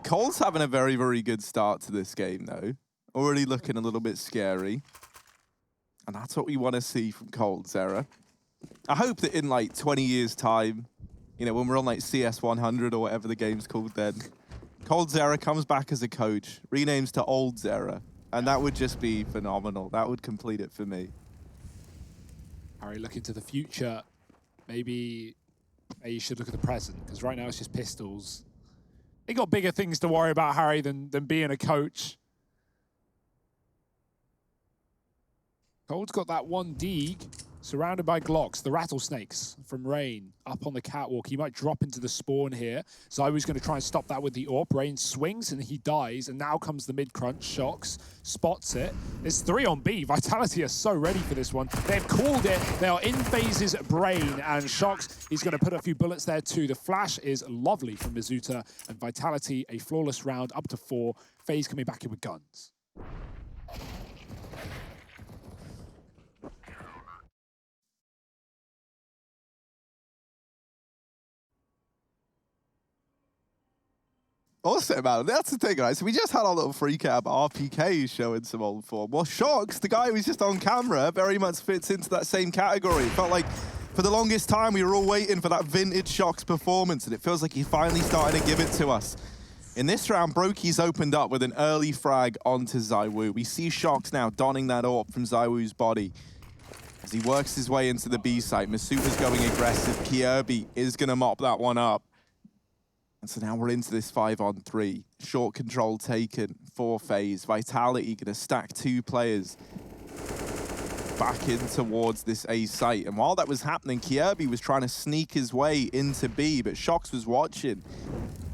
Cole's having a very, very good start to this game, though. Already looking a little bit scary. And that's what we want to see from Cold, Zera. I hope that in, like, 20 years' time, you know, when we're on, like, CS 100 or whatever the game's called then, Cold Zera comes back as a coach, renames to Old Zera, and that would just be phenomenal. That would complete it for me. Harry, looking to the future. Maybe you should look at the present, because right now it's just pistols. They got bigger things to worry about, Harry, than being a coach. Cold's got that 1 Deeg, surrounded by Glocks, the rattlesnakes from Rain, up on the catwalk. He might drop into the spawn here. ZywOo's going to try and stop that with the AWP. Rain swings and he dies, and now comes the mid-crunch. Shox spots it. It's 3 on B. Vitality are so ready for this one. They've called it. They are in FaZe's brain, and Shox, he's going to put a few bullets there too. The flash is lovely from Mizuta, and Vitality, a flawless round, up to 4. FaZe coming back in with guns. Also, man, that's the thing, right? So we just had our little freak out about RPK showing some old form. Well, Shox, the guy who's just on camera, very much fits into that same category. It felt like for the longest time we were all waiting for that vintage Shox performance, and it feels like he finally started to give it to us. In this round, Brokey's opened up with an early frag onto ZywOo. We see Shox now donning that AWP from ZywOo's body as he works his way into the B site. Masuta's going aggressive. Kjaerbye is going to mop that one up. And so now we're into this 5-on-3. Short control taken for FaZe. Vitality going to stack 2 players back in towards this A site. And while that was happening, Kjaerbye was trying to sneak his way into B, but Shox was watching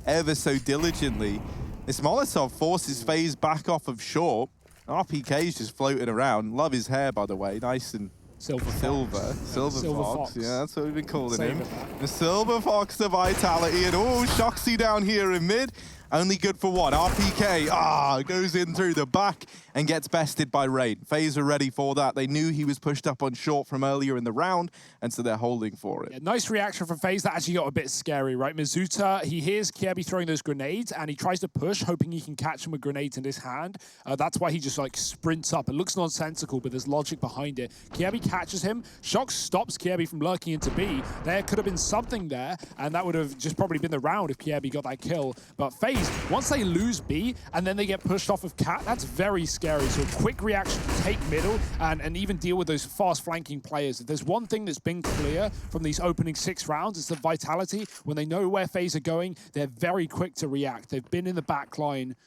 ever so diligently. This Molotov forces FaZe back off of short. RPK's just floating around. Love his hair, by the way. Nice and Silver Fox. Yeah, that's what we've been calling him. The Silver Fox to Vitality. And oh, Shoxy down here in mid. Only good for one. RPK, goes in through the back and gets bested by Rain. FaZe are ready for that. They knew he was pushed up on short from earlier in the round, and so they're holding for it. Yeah, nice reaction from FaZe. That actually got a bit scary, right? Mizuta, he hears Kjaerbye throwing those grenades, and he tries to push, hoping he can catch him with grenades in his hand. That's why he just like sprints up. It looks nonsensical, but there's logic behind it. Kjaerbye catches him. Shock stops Kjaerbye from lurking into B. There could have been something there, and that would have just probably been the round if Kjaerbye got that kill. But FaZe, once they lose B and then they get pushed off of Cat, that's very scary. So a quick reaction to take middle and even deal with those fast flanking players. If there's one thing that's been clear from these opening 6 rounds, it's the Vitality. When they know where FaZe are going, they're very quick to react. They've been in the back line,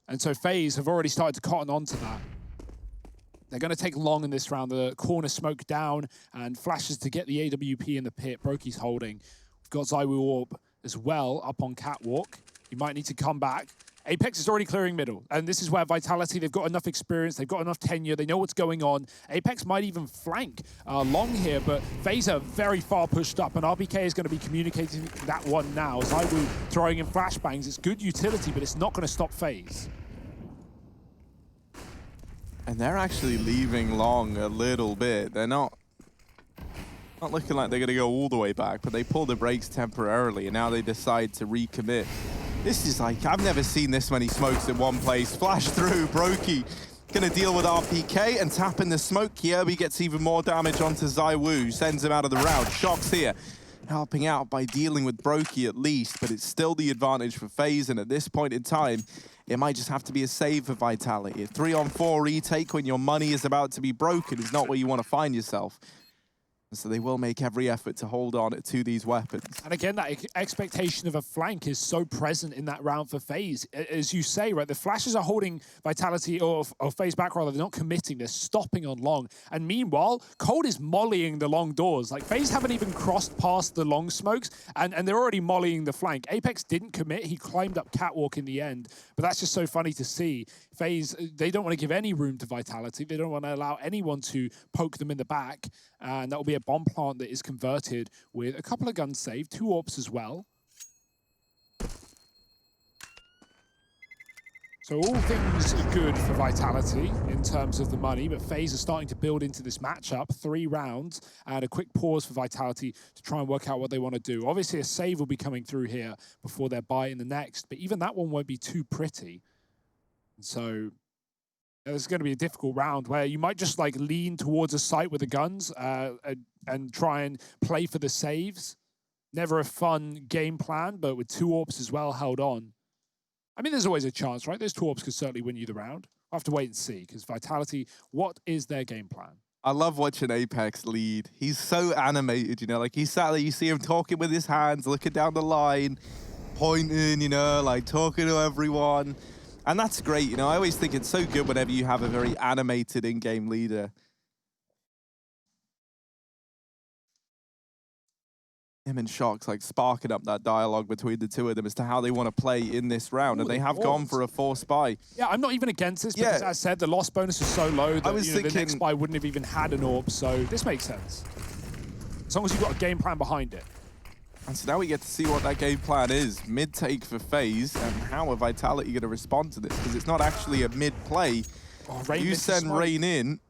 and so FaZe have already started to cotton on to that. They're going to take long in this round. The corner smoke down and flashes to get the AWP in the pit. Broky's holding. We've got ZywOo Orb as well up on Catwalk. He might need to come back. Apex is already clearing middle, and this is where Vitality, they've got enough experience, they've got enough tenure, they know what's going on. Apex might even flank long here, but FaZe are very far pushed up, and RBK is going to be communicating that one now. ZywOo throwing in flashbangs, it's good utility, but it's not going to stop FaZe. And they're actually leaving long a little bit. They're not looking like they're going to go all the way back, but they pull the brakes temporarily, and now they decide to recommit. This is like, I've never seen this many smokes in one place. Flash through, Brokey gonna deal with RPK and tap in the smoke. Kjaerbye gets even more damage onto ZywOo, sends him out of the round. Shock's here, helping out by dealing with Brokey at least, but it's still the advantage for FaZe, and at this point in time, it might just have to be a save for Vitality. A 3-on-4 retake when your money is about to be broken is not where you want to find yourself. So they will make every effort to hold on to these weapons. And again, that expectation of a flank is so present in that round for FaZe. As you say, right, the flashes are holding Vitality or FaZe back, rather. They're not committing. They're stopping on long. And meanwhile, Cold is mollying the long doors. Like, FaZe haven't even crossed past the long smokes, and they're already mollying the flank. Apex didn't commit. He climbed up Catwalk in the end. But that's just so funny to see. FaZe, they don't want to give any room to Vitality. They don't want to allow anyone to poke them in the back. And that will be a bomb plant that is converted with a couple of guns saved, 2 AWPs as well. So all things good for Vitality in terms of the money, but FaZe are starting to build into this matchup. 3 rounds and a quick pause for Vitality to try and work out what they want to do. Obviously a save will be coming through here before their buy in the next, but even that one won't be too pretty. And so it's going to be a difficult round where you might just like lean towards a site with the guns and try and play for the saves. Never a fun game plan, but with 2 AWPs as well held on. I mean, there's always a chance, right? Those 2 AWPs could certainly win you the round. We'll have to wait and see, because Vitality, what is their game plan? I love watching Apex lead. He's so animated, you know, like he's sat there, you see him talking with his hands, looking down the line, pointing, you know, like talking to everyone. And that's great, you know, I always think it's so good whenever you have a very animated in-game leader. Him and Shock's like sparking up that dialogue between the two of them as to how they want to play in this round. And they have gone for a forced buy. Yeah, I'm not even against this because, as I said, the loss bonus is so low that I was thinking, the next buy wouldn't have even had an AWP, so this makes sense. As long as you've got a game plan behind it. And so now we get to see what that game plan is. Mid-take for FaZe, and how are Vitality going to respond to this? Because it's not actually a mid-play. You send Rain in,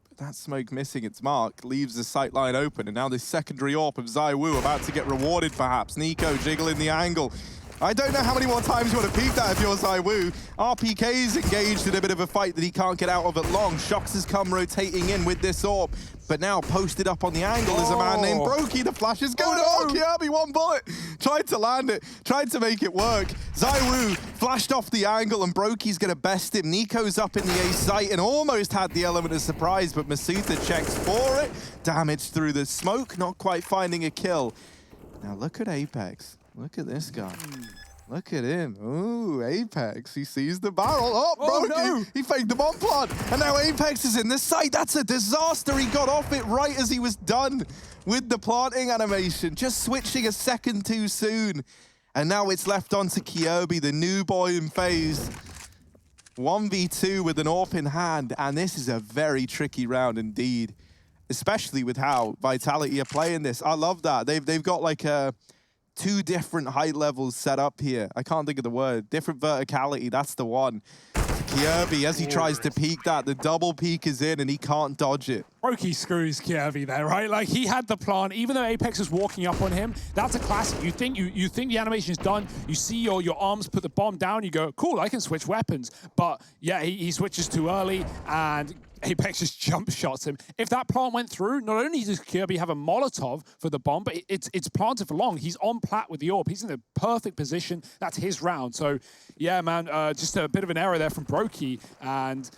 but that smoke missing its mark leaves the sight line open. And now this secondary AWP of ZywOo about to get rewarded, perhaps. Nico jiggling the angle. I don't know how many more times you want to peek that if you're ZywOo. RPK's engaged in a bit of a fight that he can't get out of at long. Shox has come rotating in with this AWP. But now posted up on the angle is a man named Brokey. The flash is going. Kjaerbye, 1 bullet. Tried to land it. Tried to make it work. ZywOo flashed off the angle and Brokey's going to best him. Nico's up in the A site and almost had the element of surprise, but Masuta checks for it. Damage through the smoke, not quite finding a kill. Now look at Apex. Look at this guy. Look at him. Ooh, Apex. He sees the barrel. Oh, Brokey. No. He faked the bomb plant. And now Apex is in the site. That's a disaster. He got off it right as he was done with the planting animation. Just switching a second too soon. And now it's left on to Kjaerbye, the new boy in FaZe. 1v2 with an AWP in hand. And this is a very tricky round indeed. Especially with how Vitality are playing this. I love that. They've got like a two different height levels set up here. I can't think of the word. Different verticality, that's the one. Kirby, as he tries to peek that, the double peek is in and he can't dodge it. Brokey screws Kirby there, right? Like, he had the plan, even though Apex was walking up on him. That's a classic. You think the animation is done, you see your arms put the bomb down, you go, cool, I can switch weapons. But yeah, he switches too early and Apex just jump shots him. If that plant went through, not only does Kirby have a Molotov for the bomb, but it's planted for long. He's on plat with the AWP. He's in the perfect position. That's his round. So yeah, man, just a bit of an error there from Brokey, and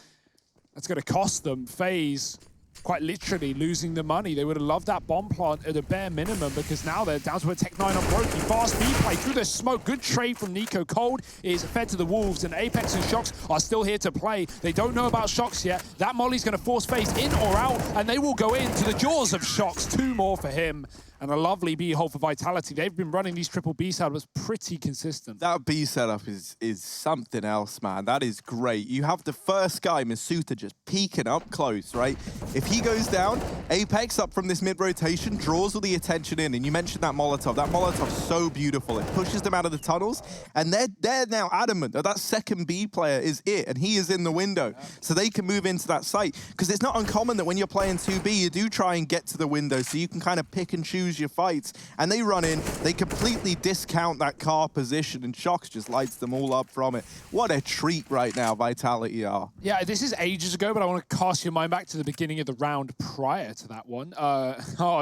that's going to cost them. FaZe quite literally losing the money. They would have loved that bomb plant at a bare minimum, because now they're down to a Tech 9 on Brokey. Fast B play through the smoke. Good trade from Nico. Cold is fed to the Wolves, and Apex and Shox are still here to play. They don't know about Shox yet. That Molly's going to force FaZe in or out, and they will go into the jaws of Shox. 2 more for him. And a lovely B hole for Vitality. They've been running these triple B setups pretty consistent. That B setup is something else, man. That is great. You have the first guy, Masuta, just peeking up close, right? If he goes down, Apex up from this mid-rotation draws all the attention in. And you mentioned that Molotov. That Molotov's so beautiful. It pushes them out of the tunnels. And they're now adamant that that second B player is it. And he is in the window. Yeah. So they can move into that site. Because it's not uncommon that when you're playing 2B, you do try and get to the window so you can kind of pick and choose your fights, and they run in, they completely discount that car position, and Shox just lights them all up from it. What a treat right now Vitality are. Yeah, this is ages ago, but I want to cast your mind back to the beginning of the round prior to that one.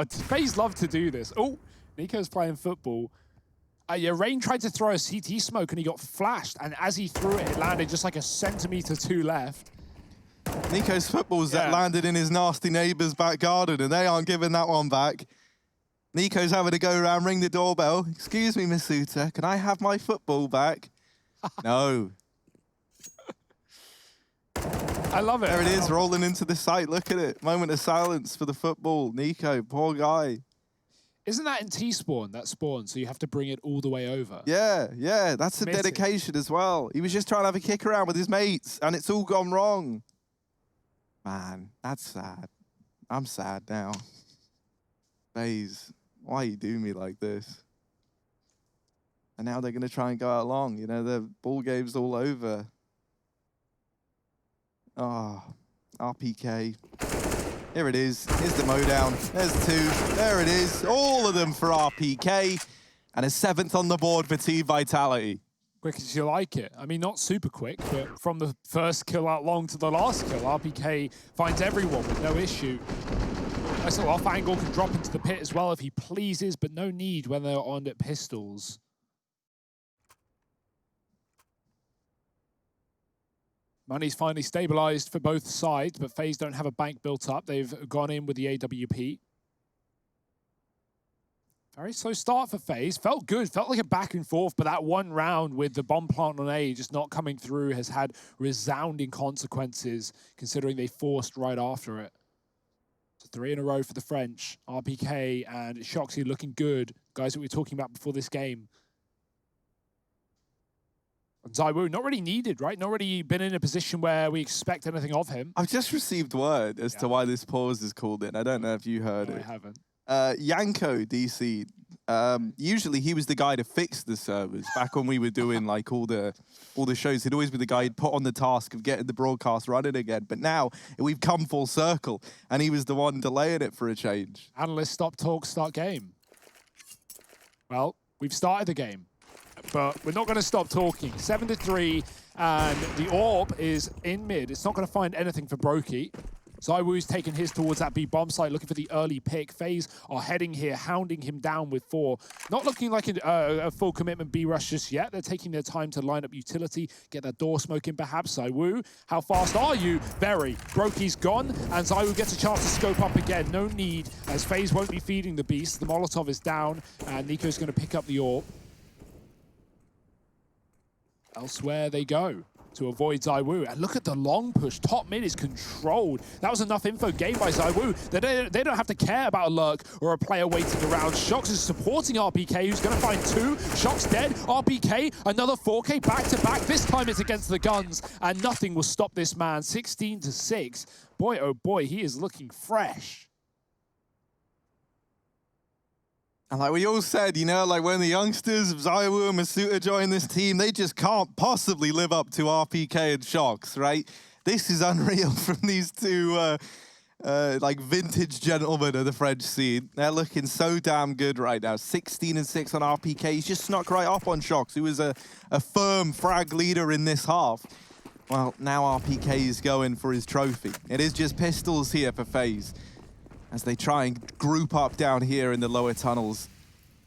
FaZe love to do this. Oh, Nico's playing football. Yeah, Rain tried to throw a CT smoke and he got flashed, and as he threw it, it landed just like a centimeter to left. Nico's footballs that landed in his nasty neighbor's back garden, and they aren't giving that one back. Nico's having to go around, ring the doorbell. Excuse me, Masuta, can I have my football back? No. I love it. There it is, rolling into the site. Look at it. Moment of silence for the football. Nico, poor guy. Isn't that in T-spawn, that spawn, so you have to bring it all the way over? Yeah, yeah, that's a dedication as well. He was just trying to have a kick around with his mates, and it's all gone wrong. Man, that's sad. I'm sad now. FaZe, why you do me like this? And now they're going to try and go out long. You know, the ball game's all over. Oh, RPK. Here it is. Here's the mowdown. There's 2. There it is. All of them for RPK. And a 7th on the board for Team Vitality. Quick as you like it. I mean, not super quick, but from the first kill out long to the last kill, RPK finds everyone with no issue. Nice little off angle, can drop into the pit as well if he pleases, but no need when they're on pistols. Money's finally stabilized for both sides, but FaZe don't have a bank built up. They've gone in with the AWP. Very slow start for FaZe. Felt good, felt like a back and forth, but that one round with the bomb plant on A just not coming through has had resounding consequences, considering they forced right after it. 3 in a row for the French. RPK and Shoxy looking good. Guys that we were talking about before this game. And ZywOo, not really needed, right? Not really been in a position where we expect anything of him. I've just received word as to why this pause is called in. I don't know if you heard it. I haven't. Yanko DC. Usually he was the guy to fix the servers back when we were doing like all the shows. He'd always be the guy who'd put on the task of getting the broadcast running again. But now we've come full circle, and he was the one delaying it for a change. Analysts stop talk, start game. Well, we've started the game, but we're not going to stop talking. 7-3, and the AWP is in mid. It's not going to find anything for Brokey. ZywOo's taking his towards that B bomb site, looking for the early pick. FaZe are heading here, hounding him down with 4. Not looking like a full commitment B rush just yet. They're taking their time to line up utility, get that door smoking perhaps. ZywOo, how fast are you? Very. Brokey's gone, and ZywOo gets a chance to scope up again. No need, as FaZe won't be feeding the beast. The Molotov is down, and Nico's going to pick up the AWP. Elsewhere they go to avoid ZywOo. And look at the long push. Top mid is controlled. That was enough info gained by ZywOo. They don't have to care about a lurk or a player waiting around. Shox is supporting RPK, who's going to find 2. Shox dead. RPK, another 4K back-to-back. This time it's against the guns, and nothing will stop this man. 16-6. Boy, oh boy, he is looking fresh. And like we all said, you know, like when the youngsters of Zaiwu and Masuta join this team, they just can't possibly live up to RPK and Shox, right? This is unreal from these two like vintage gentlemen of the French scene. They're looking so damn good right now. 16-6 on RPK. He's just snuck right up on Shox, who was a firm frag leader in this half. Well, now RPK is going for his trophy. It is just pistols here for FaZe as they try and group up down here in the lower tunnels.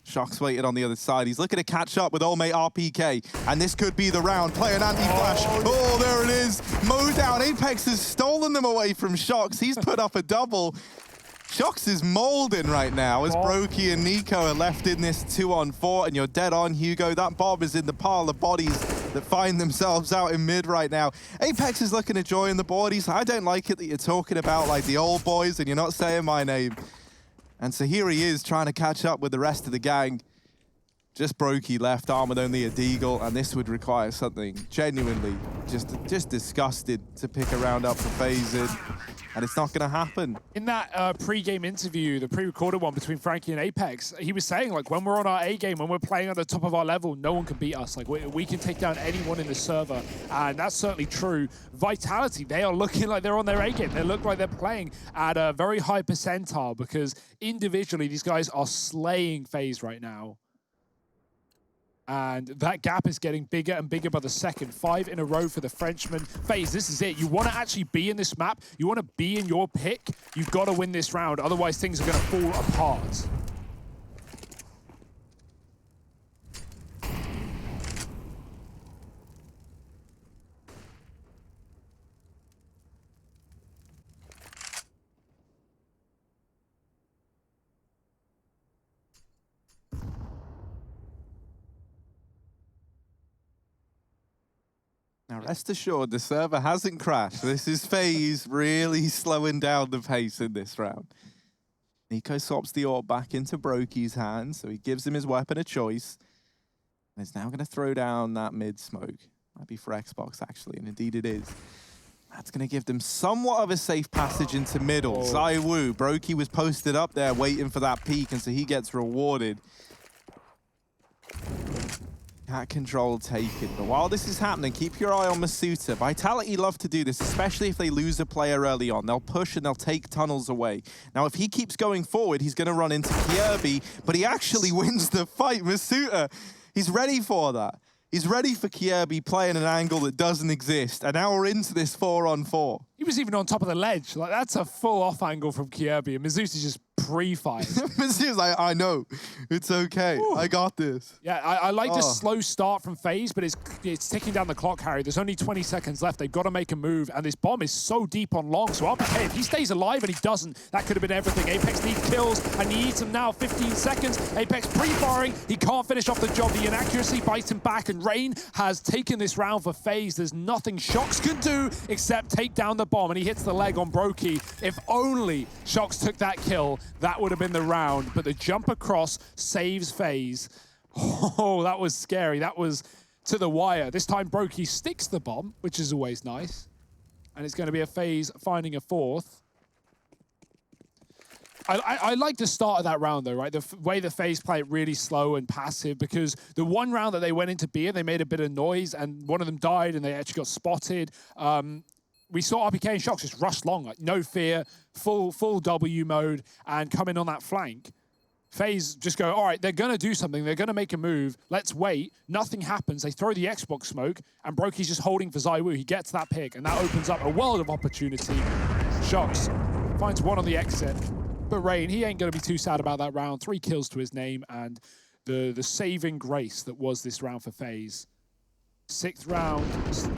Shox waited on the other side. He's looking to catch up with old mate RPK, and this could be the round. Play an anti-flash. Oh, there it is. Mow down. Apex has stolen them away from Shox. He's put up a double. Shox is molding right now as Brokey and Nico are left in this 2-on-4, and you're dead on, Hugo. That bomb is in the pile of bodies that find themselves out in mid right now. Apex is looking to join the board. He's, I don't like it that you're talking about like the old boys and you're not saying my name. And so here he is trying to catch up with the rest of the gang. Just Brokey left, armored only a Deagle, and this would require something genuinely just disgusted to pick a round up for FaZe in, and it's not going to happen. In that pre-game interview, the pre-recorded one between Frankie and Apex, he was saying, like, when we're on our A game, when we're playing at the top of our level, no one can beat us. Like, we can take down anyone in the server, and that's certainly true. Vitality, they are looking like they're on their A game. They look like they're playing at a very high percentile because individually, these guys are slaying FaZe right now. And that gap is getting bigger and bigger by the second. 5 in a row for the Frenchman. FaZe, this is it. You want to actually be in this map. You want to be in your pick. You've got to win this round. Otherwise, things are going to fall apart. Now, rest assured, the server hasn't crashed. This is FaZe really slowing down the pace in this round. Nico swaps the AWP back into Brokey's hands, so he gives him his weapon of choice. And is now going to throw down that mid smoke. Might be for Xbox, actually, and indeed it is. That's going to give them somewhat of a safe passage into middle. Zaiwu, Brokey was posted up there waiting for that peek, and so he gets rewarded. Cat control taken. But while this is happening, keep your eye on Masuta. Vitality love to do this, especially if they lose a player early on. They'll push and they'll take tunnels away. Now, if he keeps going forward, he's going to run into Kierby, but he actually wins the fight. Masuta, he's ready for that. He's ready for Kierby playing an angle that doesn't exist. And now we're into this 4-on-4. He was even on top of the ledge. Like, that's a full off angle from Kierby. And Masuta just pre-fired. Masuta's like, I know. It's okay. Ooh. I got this. Yeah, I like the slow start from FaZe, but it's ticking down the clock, Harry. There's only 20 seconds left. They've got to make a move. And this bomb is so deep on long. So RPK, if he stays alive and he doesn't, that could have been everything. Apex needs kills and he needs them now. 15 seconds. Apex pre-firing. He can't finish off the job. The inaccuracy bites him back. And Rain has taken this round for FaZe. There's nothing Shox can do except take down the bomb. And he hits the leg on Brokey. If only Shox took that kill, that would have been the round. But the jump across saves FaZe. Oh, that was scary. That was to the wire. This time Brokey sticks the bomb, which is always nice. And it's going to be a FaZe finding a fourth. I like the start of that round, though, right? The way the FaZe play it really slow and passive, because the one round that they went into B, they made a bit of noise, and one of them died, and they actually got spotted. We saw RPK and Shox just rush long, like no fear, full W mode, and come in on that flank. FaZe just go, all right, they're going to do something. They're going to make a move. Let's wait. Nothing happens. They throw the Xbox smoke, and Brokey's just holding for Zaiwu. He gets that pick, and that opens up a world of opportunity. Shox finds one on the exit. But Rain, he ain't going to be too sad about that round. 3 kills to his name, and the saving grace that was this round for FaZe. 6th round,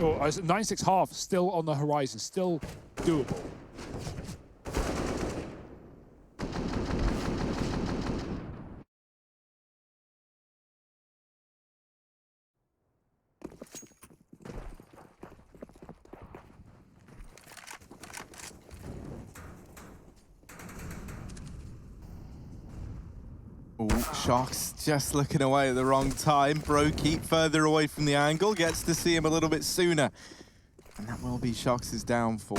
or 9-6 half, still on the horizon, still doable. Ooh, Shox just looking away at the wrong time. Brokey further away from the angle, gets to see him a little bit sooner. And that will be Shox's downfall.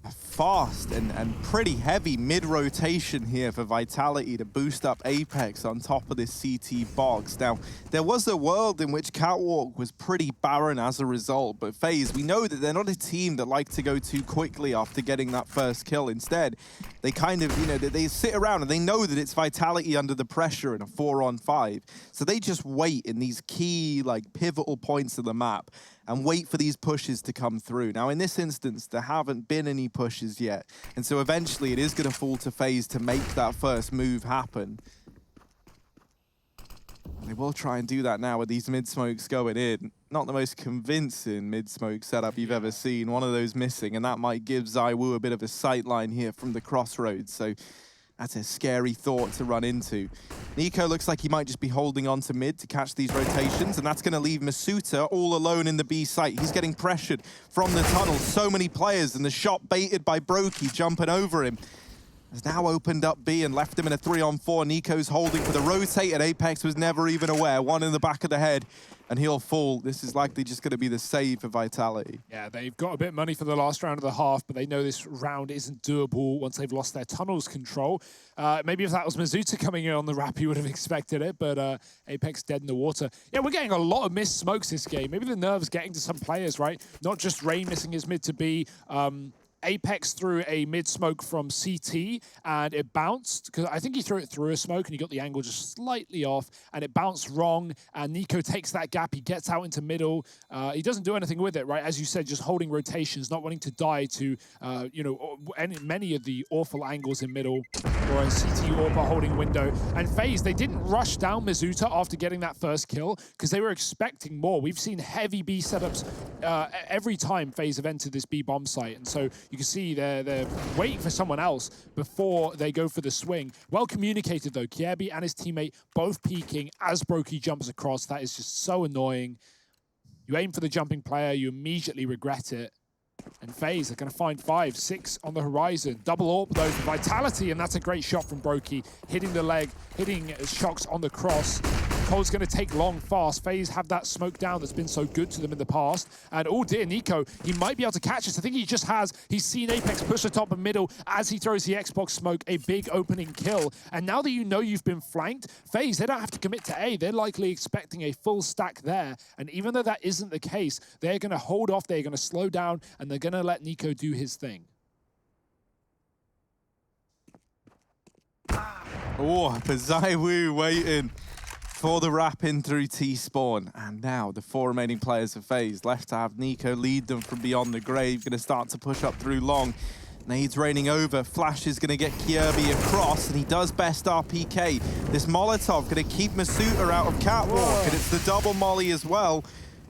A fast and pretty heavy mid-rotation here for Vitality to boost up Apex on top of this CT box. Now, there was a world in which Catwalk was pretty barren as a result, but FaZe, we know that they're not a team that like to go too quickly after getting that first kill. Instead, they kind of, you know, they sit around and they know that it's Vitality under the pressure in a 4-on-5. So they just wait in these key, like, pivotal points of the map and wait for these pushes to come through. Now, in this instance, there haven't been any pushes yet. And so eventually it is going to fall to FaZe to make that first move happen. They will try and do that now with these mid-smokes going in. Not the most convincing mid-smoke setup you've ever seen. One of those missing, and that might give ZywOo a bit of a sight line here from the crossroads. So that's a scary thought to run into. Nico looks like he might just be holding on to mid to catch these rotations, and that's going to leave Masuta all alone in the B site. He's getting pressured from the tunnel. So many players, and the shot baited by Brokey jumping over him. Has now opened up B and left him in a 3-on-4. Nico's holding for the rotate, and Apex was never even aware. One in the back of the head, and he'll fall. This is likely just going to be the save for Vitality. Yeah, they've got a bit of money for the last round of the half, but they know this round isn't doable once they've lost their tunnels control. Maybe if that was Masuta coming in on the wrap, you would have expected it, but Apex dead in the water. Yeah, we're getting a lot of missed smokes this game. Maybe the nerves getting to some players, right? Not just Rain missing his mid to B. Apex threw a mid-smoke from CT, and it bounced, because I think he threw it through a smoke, and he got the angle just slightly off, and it bounced wrong, and Nico takes that gap, he gets out into middle. He doesn't do anything with it, right? As you said, just holding rotations, not wanting to die to, you know, many of the awful angles in middle, or a CT AWP holding window. And FaZe, they didn't rush down Masuta after getting that first kill, because they were expecting more. We've seen heavy B setups every time FaZe have entered this B bomb site, and so you can see they're waiting for someone else before they go for the swing. Well communicated though. Kiebi and his teammate both peeking as Brokey jumps across. That is just so annoying. You aim for the jumping player, you immediately regret it. And FaZe are going to find 5, 6 on the horizon. Double AWP though for Vitality, and that's a great shot from Brokey. Hitting the leg, hitting Shocks on the cross. Cole's going to take long fast. FaZe have that smoke down that's been so good to them in the past. And oh dear, Nico, he might be able to catch us. I think he just has. He's seen Apex push the top and middle as he throws the Xbox smoke, a big opening kill. And now that you know you've been flanked, FaZe, they don't have to commit to A. They're likely expecting a full stack there. And even though that isn't the case, they're going to hold off, they're going to slow down, and they're going to let Nico do his thing. Oh, for ZywOo waiting for the wrap in through T-spawn. And now the 4 remaining players of FaZe left to have Nico lead them from beyond the grave. Going to start to push up through long. Nades raining over. Flash is going to get Kiebi across, and he does best RPK. This Molotov going to keep Masuta out of Catwalk, and it's the double molly as well.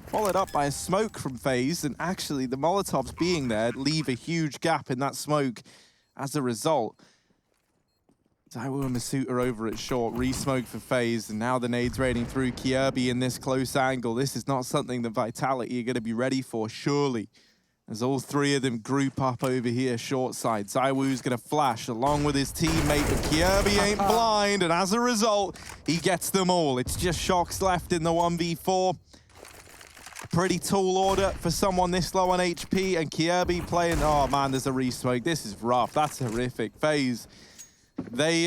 Followed up by a smoke from FaZe, and actually the Molotovs being there leave a huge gap in that smoke as a result. ZywOo and Masuta over at short, re-smoke for FaZe, and now the nades raining through Kiebi in this close angle. This is not something that Vitality are going to be ready for, surely, as all 3 of them group up over here short side. ZywOo's going to flash along with his teammate, but Kiebi ain't blind, and as a result, he gets them all. It's just Shocks left in the 1v4. Pretty tall order for someone this low on HP, and Kiebi playing, oh man, there's a re-smoke. This is rough, that's horrific. FaZe, they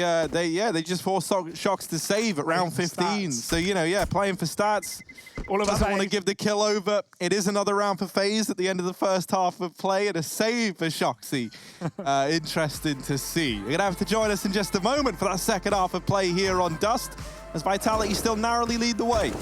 just forced Shocks to save at round 15. Stats. So, you know, yeah, playing for stats. All of us want to give the kill over. It is another round for FaZe at the end of the first half of play, and a save for Shoxy. Interesting to see. You're going to have to join us in just a moment for that second half of play here on Dust, as Vitality still narrowly lead the way.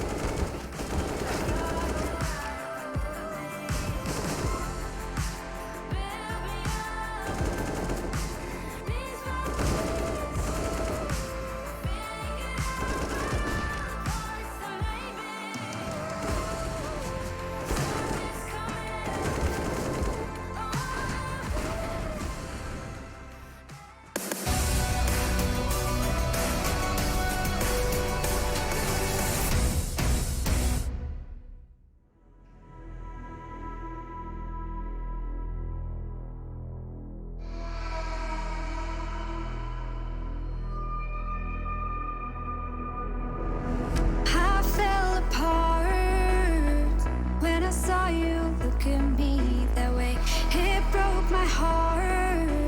Look at me that way, it broke my heart.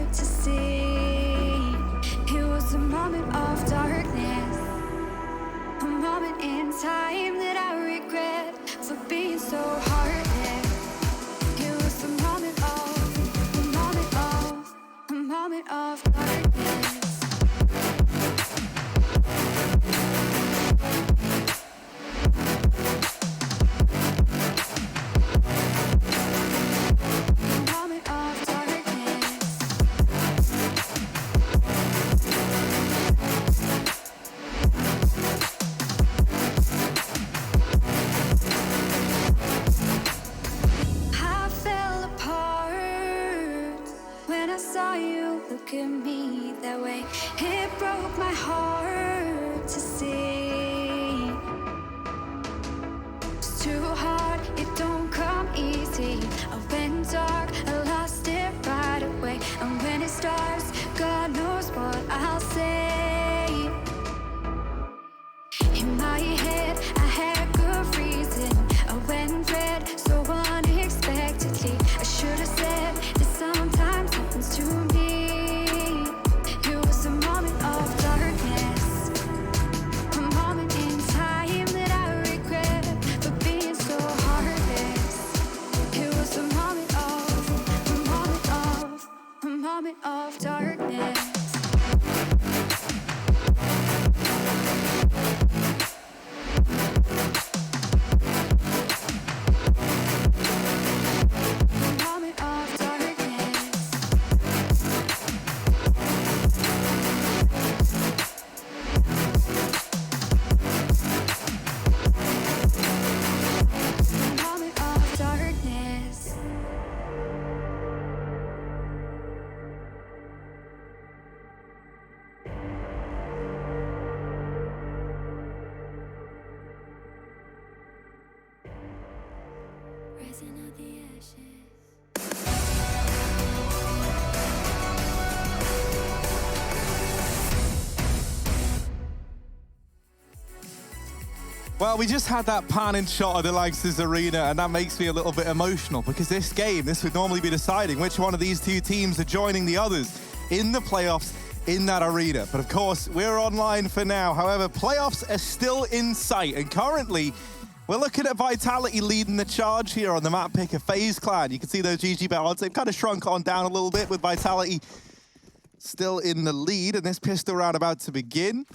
time that I regret for being so heartless. It was the moment of darkness. Look at me that way. It broke my heart to see. It's too hard, it don't come easy. I went dark, I lost it right away. And when it starts, God knows what I'll say. In my head, I had good reason. I went red so unexpectedly. I should have said that sometimes happens to me. Of darkness. Well, we just had that panning shot of the Langston's Arena, and that makes me a little bit emotional because this game, this would normally be deciding which one of these two teams are joining the others in the playoffs in that arena. But of course, we're online for now. However, playoffs are still in sight, and currently, we're looking at Vitality leading the charge here on the map pick of FaZe Clan. You can see those GG balance. They've kind of shrunk on down a little bit with Vitality still in the lead, and this pistol round about to begin.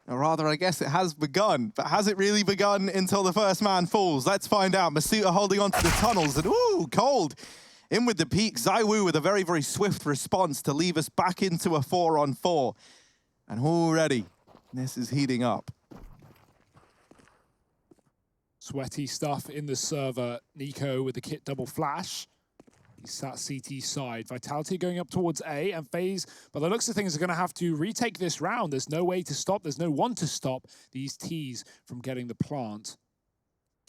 Or rather, I guess it has begun, but has it really begun until the first man falls? Let's find out. Masuta holding on to the tunnels, and ooh, cold. In with the peak, ZywOo with a very, very swift response to leave us back into a 4-on-4. And already, this is heating up. Sweaty stuff in the server. Nico with the kit double flash. He's sat CT side. Vitality going up towards A, and FaZe, by the looks of things, are going to have to retake this round. There's no way to stop. There's no one to stop these Ts from getting the plant.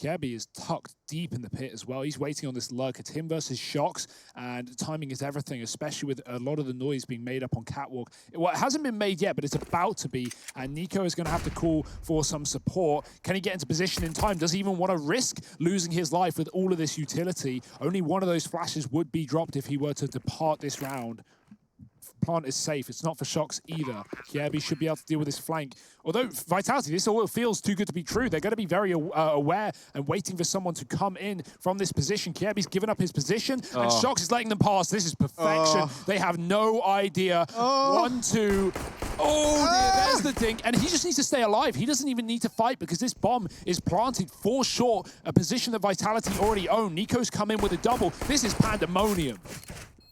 Gabby is tucked deep in the pit as well. He's waiting on this lurk. It's him versus Shox, and timing is everything, especially with a lot of the noise being made up on Catwalk. Well, it hasn't been made yet, but it's about to be, and Nico is going to have to call for some support. Can he get into position in time? Does he even want to risk losing his life with all of this utility? Only one of those flashes would be dropped if he were to depart this round. Plant is safe. It's not for Shox either. Kjaerbye should be able to deal with his flank. Although Vitality, this all feels too good to be true. They're going to be very aware and waiting for someone to come in from this position. Kjaerby's given up his position, and Shox is letting them pass. This is perfection. They have no idea. 1, 2. Oh, there's the dink. And he just needs to stay alive. He doesn't even need to fight because this bomb is planted for sure. A position that Vitality already own. Nico's come in with a double. This is pandemonium.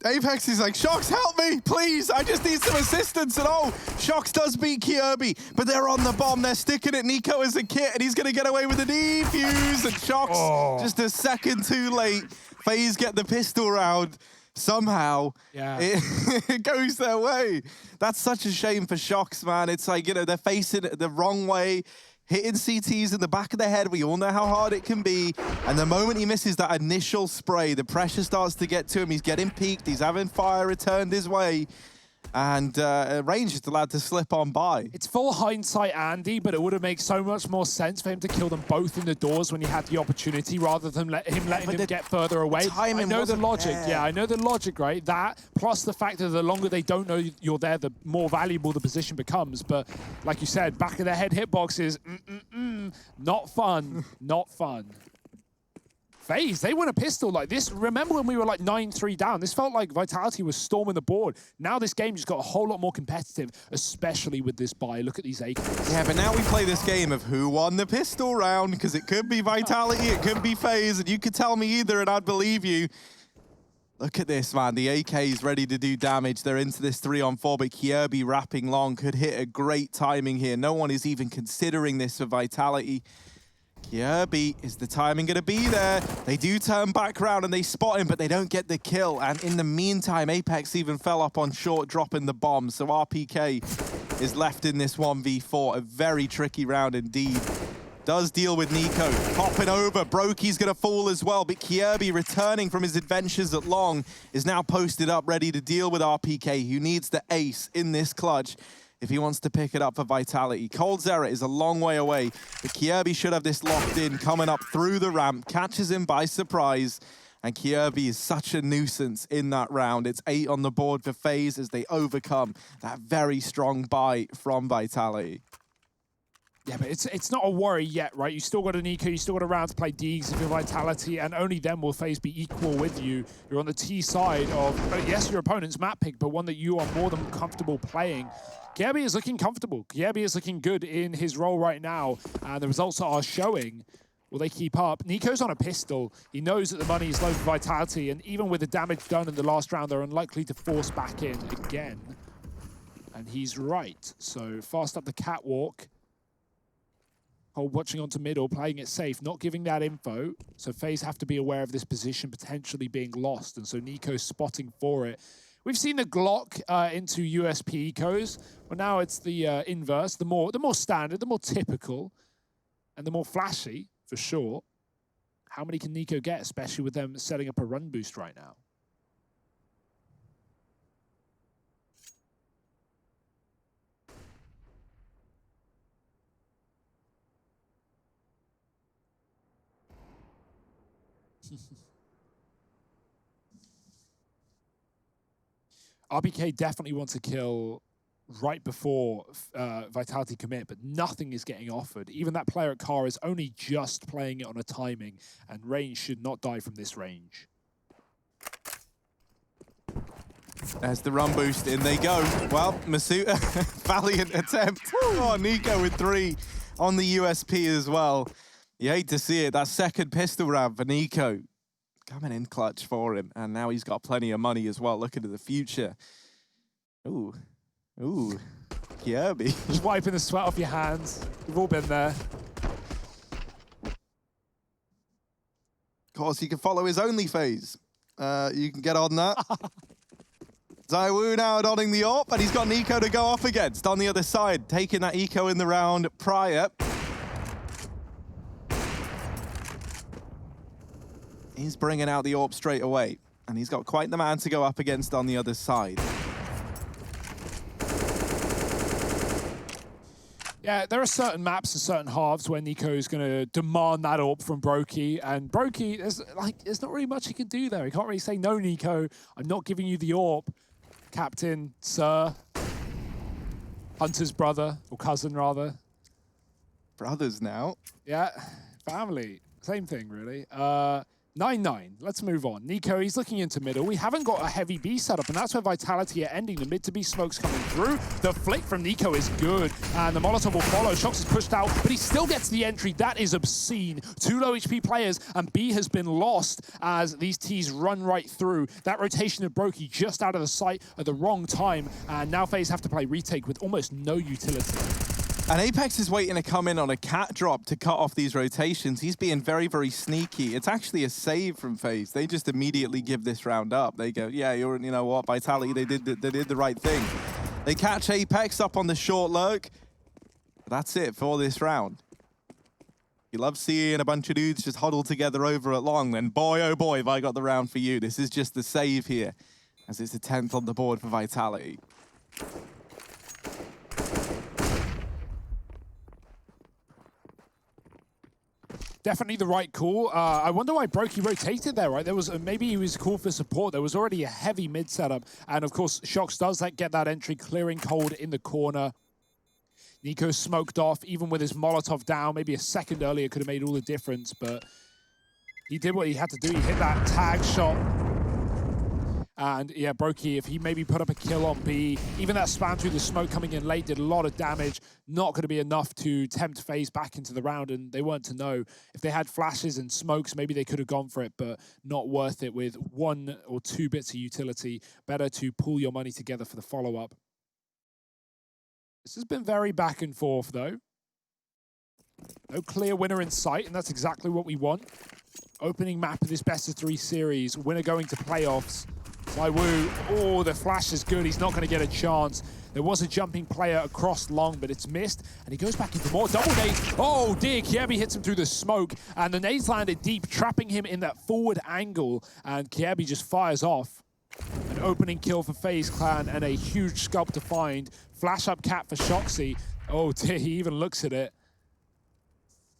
Apex is like, Shox, help me, please. I just need some assistance. And oh, Shox does beat Kjaerbye, but they're on the bomb. They're sticking it. Nico as a kit, and he's going to get away with the defuse. And Shox just a second too late. FaZe get the pistol round. Somehow, it goes their way. That's such a shame for Shox, man. It's like, you know, they're facing it the wrong way. Hitting CTs in the back of the head, we all know how hard it can be. And the moment he misses that initial spray, the pressure starts to get to him. He's getting peaked, he's having fire returned his way. And Range just allowed to slip on by. It's full hindsight, Andy, but it would have made so much more sense for him to kill them both in the doors when he had the opportunity, rather than letting them get further away. I know the logic. There. Yeah, I know the logic, right? That, plus the fact that the longer they don't know you're there, the more valuable the position becomes. But like you said, back of the head hitboxes, not fun. Not fun. FaZe, they win a pistol like this. Remember when we were like 9-3 down? This felt like Vitality was storming the board. Now this game just got a whole lot more competitive, especially with this buy. Look at these AKs. Yeah, but now we play this game of who won the pistol round, because it could be Vitality, it could be FaZe, and you could tell me either and I'd believe you. Look at this, man. The AK is ready to do damage. They're into this 3-on-4, but Kjaerbye wrapping long could hit a great timing here. No one is even considering this for Vitality. Kjaerbye, is the timing going to be there? They do turn back around and they spot him, but they don't get the kill. And in the meantime, Apex even fell up on short, dropping the bomb. So RPK is left in this 1v4. A very tricky round indeed. Does deal with Nico. Popping over. Brokey's going to fall as well. But Kjaerbye, returning from his adventures at Long, is now posted up, ready to deal with RPK, who needs the ace in this clutch if he wants to pick it up for Vitality. coldzera is a long way away, but Kjaerbye should have this locked in, coming up through the ramp, catches him by surprise, and Kjaerbye is such a nuisance in that round. It's 8 on the board for FaZe as they overcome that very strong buy from Vitality. Yeah, but it's not a worry yet, right? You still got a Nico, you still got a round to play Deegs if you're Vitality, and only then will FaZe be equal with you. You're on the T side of, yes, your opponent's map pick, but one that you are more than comfortable playing. Kjaerbye is looking comfortable. Kjaerbye is looking good in his role right now, and the results are showing. Will they keep up? Nico's on a pistol. He knows that the money is low for Vitality, and even with the damage done in the last round, they're unlikely to force back in again. And he's right. So fast up the catwalk. Hold watching onto middle, playing it safe, not giving that info. So FaZe have to be aware of this position potentially being lost, and so Nico's spotting for it. We've seen the Glock into USP ecos, but now it's the inverse, the more standard, the more typical, and the more flashy, for sure. How many can Nico get, especially with them setting up a run boost right now? RBK definitely wants to kill right before Vitality commit, but nothing is getting offered. Even that player at Car is only just playing it on a timing, and Range should not die from this range. There's the run boost, in they go. Well, Masuta, valiant attempt. Oh, Nico with 3 on the USP as well. You hate to see it. That second pistol round for Nico. Coming in clutch for him, and now he's got plenty of money as well, looking to the future. Ooh, Kjaerbye. Just wiping the sweat off your hands. We've all been there. Of course, you can follow his OnlyFaze. You can get on that. ZywOo now donning the AWP, and he's got Nico to go off against on the other side, taking that eco in the round prior. He's bringing out the AWP straight away, and he's got quite the man to go up against on the other side. Yeah, there are certain maps and certain halves where Nico is going to demand that AWP from Brokey, and Brokey, there's not really much he can do there. He can't really say, no, Nico, I'm not giving you the AWP. Captain, sir, Hunter's brother, or cousin, rather. Brothers now. Yeah, family. Same thing, really. 9-9, let's move on. Nico, he's looking into middle. We haven't got a heavy B setup, and that's where Vitality are ending. The mid to B smoke's coming through. The flick from Nico is good, and the Molotov will follow. Shox is pushed out, but he still gets the entry. That is obscene. 2 low HP players, and B has been lost as these Ts run right through. That rotation of Brokey just out of the sight at the wrong time, and now FaZe have to play retake with almost no utility. And Apex is waiting to come in on a cat drop to cut off these rotations. He's being very, very sneaky. It's actually a save from FaZe. They just immediately give this round up. They go, yeah, you know what, Vitality, they did the right thing. They catch Apex up on the short lurk. That's it for this round. You love seeing a bunch of dudes just huddle together over at long, then boy, oh boy, have I got the round for you. This is just the save here, as it's the 10th on the board for Vitality. Definitely the right call. I wonder why Brokey rotated there, right? There was maybe he was called for support. There was already a heavy mid setup. And of course, Shox does get that entry, clearing cold in the corner. Nico smoked off, even with his Molotov down. Maybe a second earlier could have made all the difference, but he did what he had to do. He hit that tag shot. And yeah, Brokey, if he maybe put up a kill on B, even that spam through the smoke coming in late did a lot of damage. Not going to be enough to tempt FaZe back into the round, and they weren't to know. If they had flashes and smokes, maybe they could have gone for it, but not worth it with 1 or 2 bits of utility. Better to pull your money together for the follow-up. This has been very back and forth, though. No clear winner in sight, and that's exactly what we want. Opening map of this best-of-3 series, winner going to playoffs. Woo, oh, the flash is good. He's not going to get a chance. There was a jumping player across long, but it's missed. And he goes back into more double nades. Oh, dear. Kiebi hits him through the smoke. And the nades landed deep, trapping him in that forward angle. And Kiebi just fires off. An opening kill for FaZe Clan and a huge scalp to find. Flash up cap for Shoxy. Oh, dear. He even looks at it.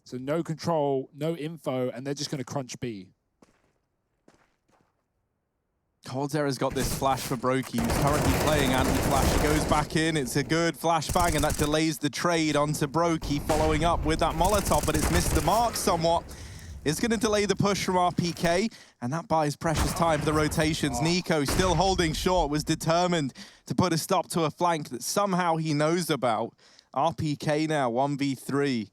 So no control, no info, and they're just going to crunch B. Coldzera's got this flash for Brokey, who's currently playing anti-flash. He goes back in, it's a good flashbang, and that delays the trade onto Brokey, following up with that Molotov, but it's missed the mark somewhat. It's going to delay the push from RPK, and that buys precious time for the rotations. Nico, still holding short, was determined to put a stop to a flank that somehow he knows about. RPK now, 1v3.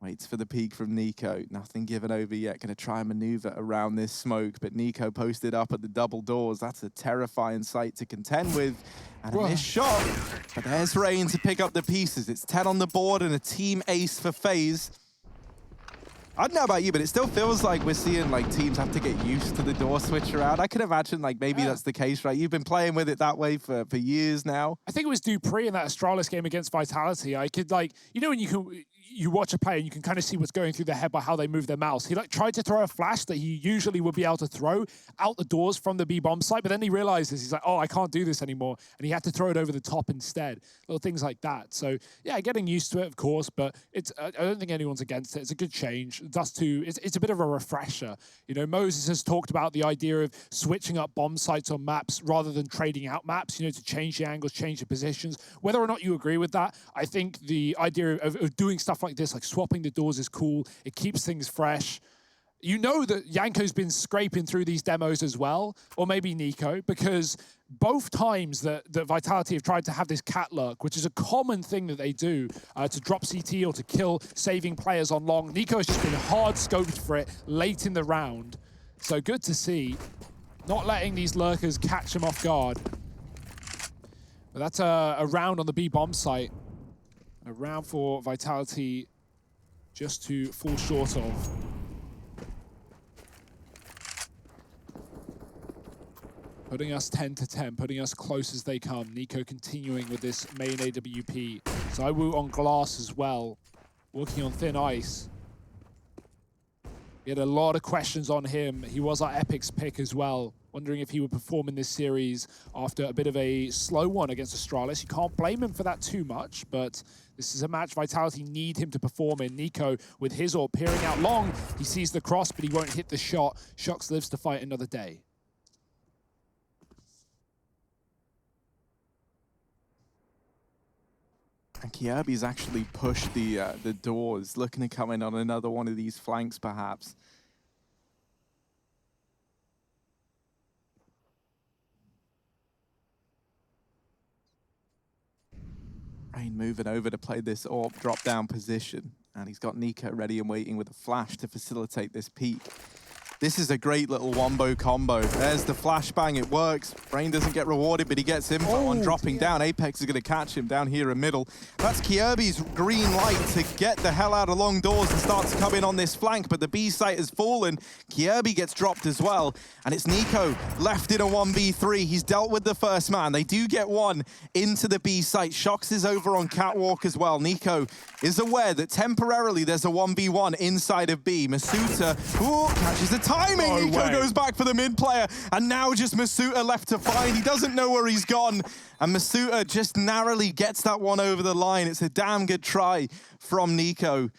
Waits for the peek from Nico. Nothing given over yet. Going to try and maneuver around this smoke, but Nico posted up at the double doors. That's a terrifying sight to contend with. And a missed shot. But there's Rain to pick up the pieces. It's 10 on the board and a team ace for FaZe. I don't know about you, but it still feels like we're seeing like teams have to get used to the door switch around. I can imagine like maybe that's the case, right? You've been playing with it that way for years now. I think it was Dupree in that Astralis game against Vitality. I could like, you know, when you watch a player and you can kind of see what's going through their head by how they move their mouse. He like tried to throw a flash that he usually would be able to throw out the doors from the B bomb site, but then he realizes he's like, oh, I can't do this anymore, and he had to throw it over the top instead. Little things like that. So yeah, getting used to it, of course, but it's I don't think anyone's against it. It's a good change. It's a bit of a refresher. You know, Moses has talked about the idea of switching up bomb sites on maps rather than trading out maps, you know, to change the angles, change the positions. Whether or not you agree with that, I think the idea of doing stuff like this, like swapping the doors, is cool. It keeps things fresh. You know that Yanko's been scraping through these demos as well, or maybe Nico, because both times that Vitality have tried to have this cat lurk, which is a common thing that they do, to drop CT or to kill saving players on long, Nico has just been hard scoped for it late in the round. So good to see. Not letting these lurkers catch him off guard. But that's a round on the B bomb site. A round for Vitality just to fall short of. Putting us 10-10, putting us close as they come. Nico continuing with this main AWP. Zywoo on glass as well, working on thin ice. We had a lot of questions on him. He was our Epic's pick as well. Wondering if he would perform in this series after a bit of a slow one against Astralis. You can't blame him for that too much, but this is a match Vitality need him to perform in. Nico with his ult peering out long. He sees the cross, but he won't hit the shot. Shox lives to fight another day. And Kiebi's actually pushed the doors, looking to come in on another one of these flanks, perhaps. Rain moving over to play this AWP drop-down position. And he's got Nico ready and waiting with a flash to facilitate this peek. This is a great little wombo combo. There's the flashbang, it works. Rain doesn't get rewarded, but he gets info on dropping down. Apex is gonna catch him down here in middle. That's Kiebi's green light to get the hell out of long doors and start to come in on this flank, but the B site has fallen. Kiebi gets dropped as well, and it's Nico left in a 1v3. He's dealt with the first man. They do get one into the B site. Shox is over on Catwalk as well. Nico is aware that temporarily there's a 1v1 inside of B. Masuta, ooh, catches a timing. No Nico way. goes back for the mid player, and now just Masuta left to find. He doesn't know where he's gone, and Masuta just narrowly gets that one over the line. It's a damn good try from Nico.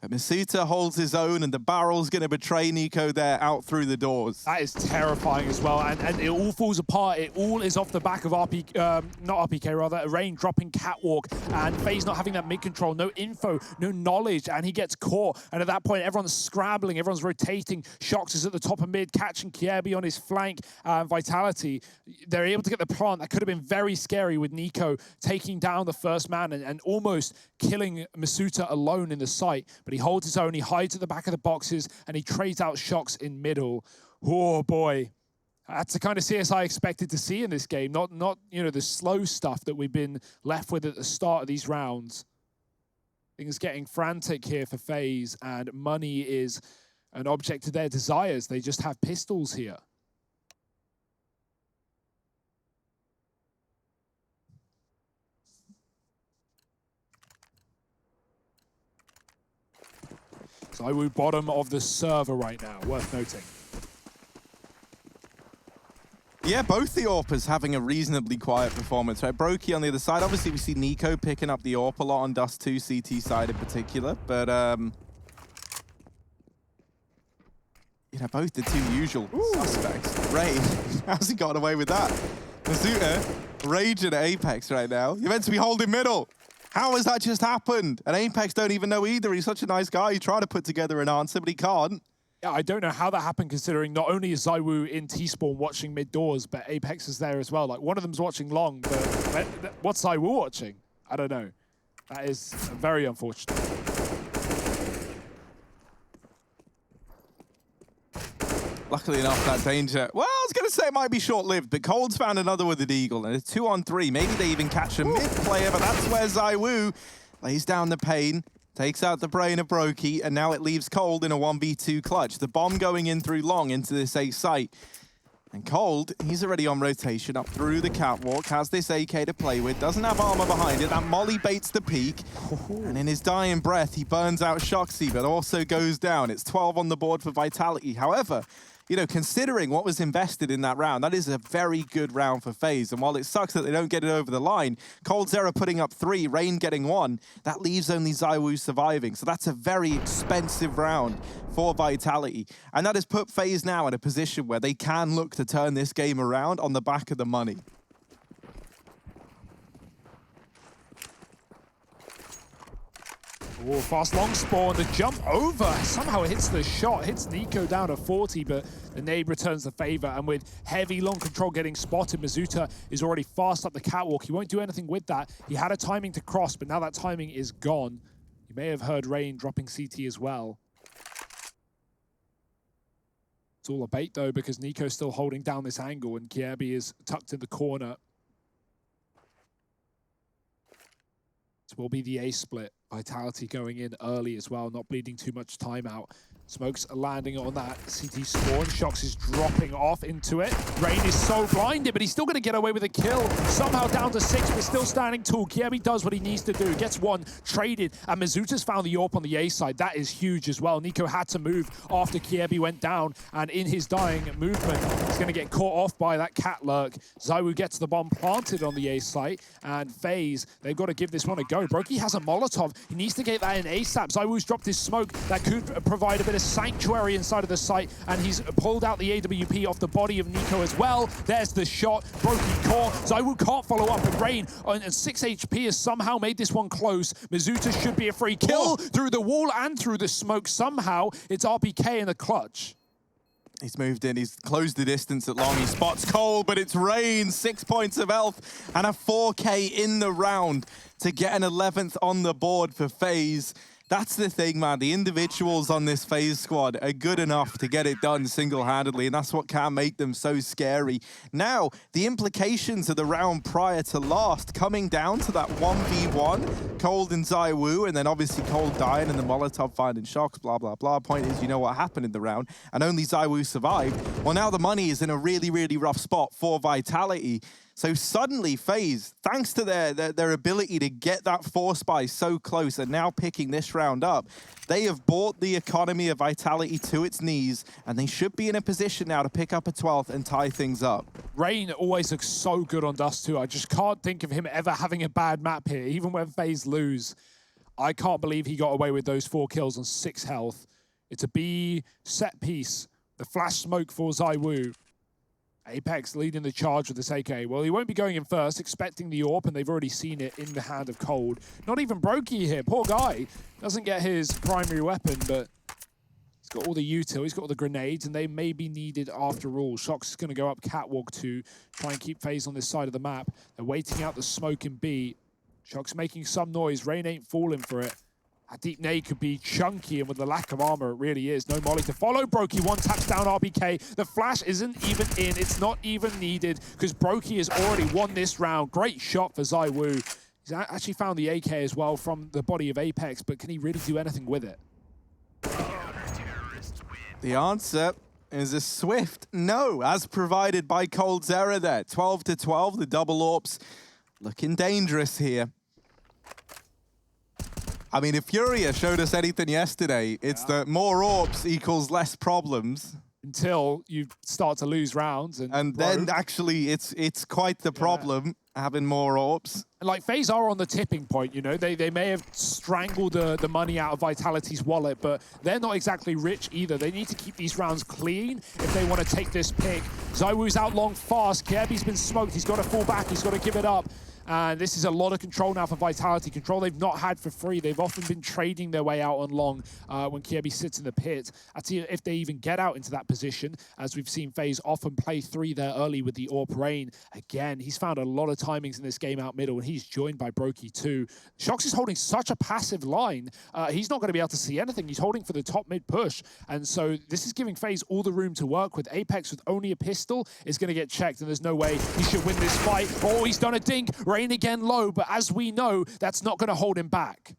But Masuta holds his own, and the barrel's going to betray Nico there out through the doors. That is terrifying as well, and it all falls apart. It all is off the back of Rain dropping catwalk, and FaZe not having that mid control, no info, no knowledge, and he gets caught. And at that point, everyone's scrambling, everyone's rotating. Shox is at the top of mid, catching Kiebi on his flank. Vitality, they're able to get the plant. That could have been very scary with Nico taking down the first man and almost killing Masuta alone in the site. But he holds his own, he hides at the back of the boxes, and he trades out Shox in middle. Oh boy. That's the kind of CS I expected to see in this game, not you know, the slow stuff that we've been left with at the start of these rounds. Things getting frantic here for FaZe, and money is an object of their desires. They just have pistols here. ZywOo bottom of the server right now, worth noting. Yeah, both the AWPers having a reasonably quiet performance, right? Brokey on the other side. Obviously, we see Nico picking up the AWP a lot on Dust 2, CT side in particular. But, you know, both the two usual suspects. Rain, how's he gotten away with that? Masuta raging at Apex right now. You're meant to be holding middle. How has that just happened? And Apex don't even know either. He's such a nice guy. He tried to put together an answer, but he can't. Yeah, I don't know how that happened, considering not only is ZywOo in T-spawn watching mid doors, but Apex is there as well. Like, one of them's watching long, but what's ZywOo watching? I don't know. That is very unfortunate. Luckily enough, that danger, well, I was going to say it might be short-lived, but Cold's found another with an Eagle, and it's 2-on-3. Maybe they even catch a mid-player, but that's where ZywOo lays down the pain, takes out the brain of Brokey, and now it leaves Cold in a 1v2 clutch. The bomb going in through long into this A site. And Cold, he's already on rotation up through the catwalk, has this AK to play with, doesn't have armor behind it. That molly baits the peak, and in his dying breath, he burns out Shoxy, but also goes down. It's 12 on the board for Vitality. However, you know, considering what was invested in that round, that is a very good round for FaZe. And while it sucks that they don't get it over the line, Cold Zera putting up 3, Rain getting 1, that leaves only ZywOo surviving. So that's a very expensive round for Vitality. And that has put FaZe now in a position where they can look to turn this game around on the back of the money. Oh, fast long spawn, the jump over. Somehow it hits the shot, hits Nico down to 40, but the nade returns the favor. And with heavy long control getting spotted, Masuta is already fast up the catwalk. He won't do anything with that. He had a timing to cross, but now that timing is gone. You may have heard Rain dropping CT as well. It's all a bait though, because Nico's still holding down this angle and Kiebi is tucked in the corner. This will be the A split. Vitality going in early as well, not bleeding too much time out. Smokes landing on that CT spawn. Shox is dropping off into it. Rain is so blinded, but he's still going to get away with a kill. Somehow down to 6, but still standing tall. Kiebi does what he needs to do. Gets 1, traded, and Mazuta's found the AWP on the A side. That is huge as well. Nico had to move after Kiebi went down, and in his dying movement, he's going to get caught off by that cat lurk. ZywOo gets the bomb planted on the A site, and FaZe, they've got to give this one a go. Brokey has a Molotov. He needs to get that in ASAP. ZywOo's dropped his smoke. That could provide a bit of sanctuary inside of the site, and he's pulled out the AWP off the body of Nico as well. There's the shot. Brokey caught. ZywOo can't follow up, and Rain and 6 HP has somehow made this one close. Masuta should be a free kill through the wall and through the smoke. Somehow, it's RPK in the clutch. He's moved in, he's closed the distance at long, he spots Cole, but it's Rain, 6 points of health, and a 4K in the round to get an 11th on the board for FaZe. That's the thing, man. The individuals on this FaZe squad are good enough to get it done single-handedly, and that's what can make them so scary. Now, the implications of the round prior to last coming down to that 1v1, Cold and ZywOo, and then obviously Cold dying and the Molotov finding Shox, blah, blah, blah. Point is, you know what happened in the round, and only ZywOo survived. Well, now the money is in a really, really rough spot for Vitality. So suddenly FaZe, thanks to their ability to get that force buy so close and now picking this round up, they have brought the economy of Vitality to its knees, and they should be in a position now to pick up a 12th and tie things up. Rain always looks so good on Dust 2. I just can't think of him ever having a bad map here, even when FaZe lose. I can't believe he got away with those 4 kills on 6 health. It's a B set piece. The flash smoke for ZywOo. Apex leading the charge with this AK. Well, he won't be going in first, expecting the AWP, and they've already seen it in the hand of Cold. Not even Brokey here. Poor guy. Doesn't get his primary weapon, but he's got all the util. He's got all the grenades, and they may be needed after all. Shox is going to go up catwalk to try and keep FaZe on this side of the map. They're waiting out the smoke in B. Shox making some noise. Rain ain't falling for it. A deep nade could be chunky, and with the lack of armor, it really is. No molly to follow. Brokey, 1 taps down RBK. The flash isn't even in. It's not even needed because Brokey has already won this round. Great shot for ZywOo. He's actually found the AK as well from the body of Apex, but can he really do anything with it? The answer is a swift no, as provided by Coldzera there. 12 to 12, the double AWPs looking dangerous here. I mean, if Furia showed us anything yesterday, it's that more AWPs equals less problems. Until you start to lose rounds. And then actually it's quite the problem, having more AWPs. And like FaZe are on the tipping point, you know, they may have strangled the money out of Vitality's wallet, but they're not exactly rich either. They need to keep these rounds clean if they want to take this pick. ZywOo's out long fast. Kirby's been smoked. He's got to fall back. He's got to give it up. And this is a lot of control now for Vitality. Control they've not had for free. They've often been trading their way out on long when Kirby sits in the pit. I'd see if they even get out into that position, as we've seen FaZe often play 3 there early with the AWP Rain. Again, he's found a lot of timings in this game out middle, and he's joined by Brokey too. Shox is holding such a passive line. He's not going to be able to see anything. He's holding for the top mid push. And so this is giving FaZe all the room to work with. Apex with only a pistol is going to get checked, and there's no way he should win this fight. Oh, he's done a dink. Rain again low, but as we know, that's not going to hold him back.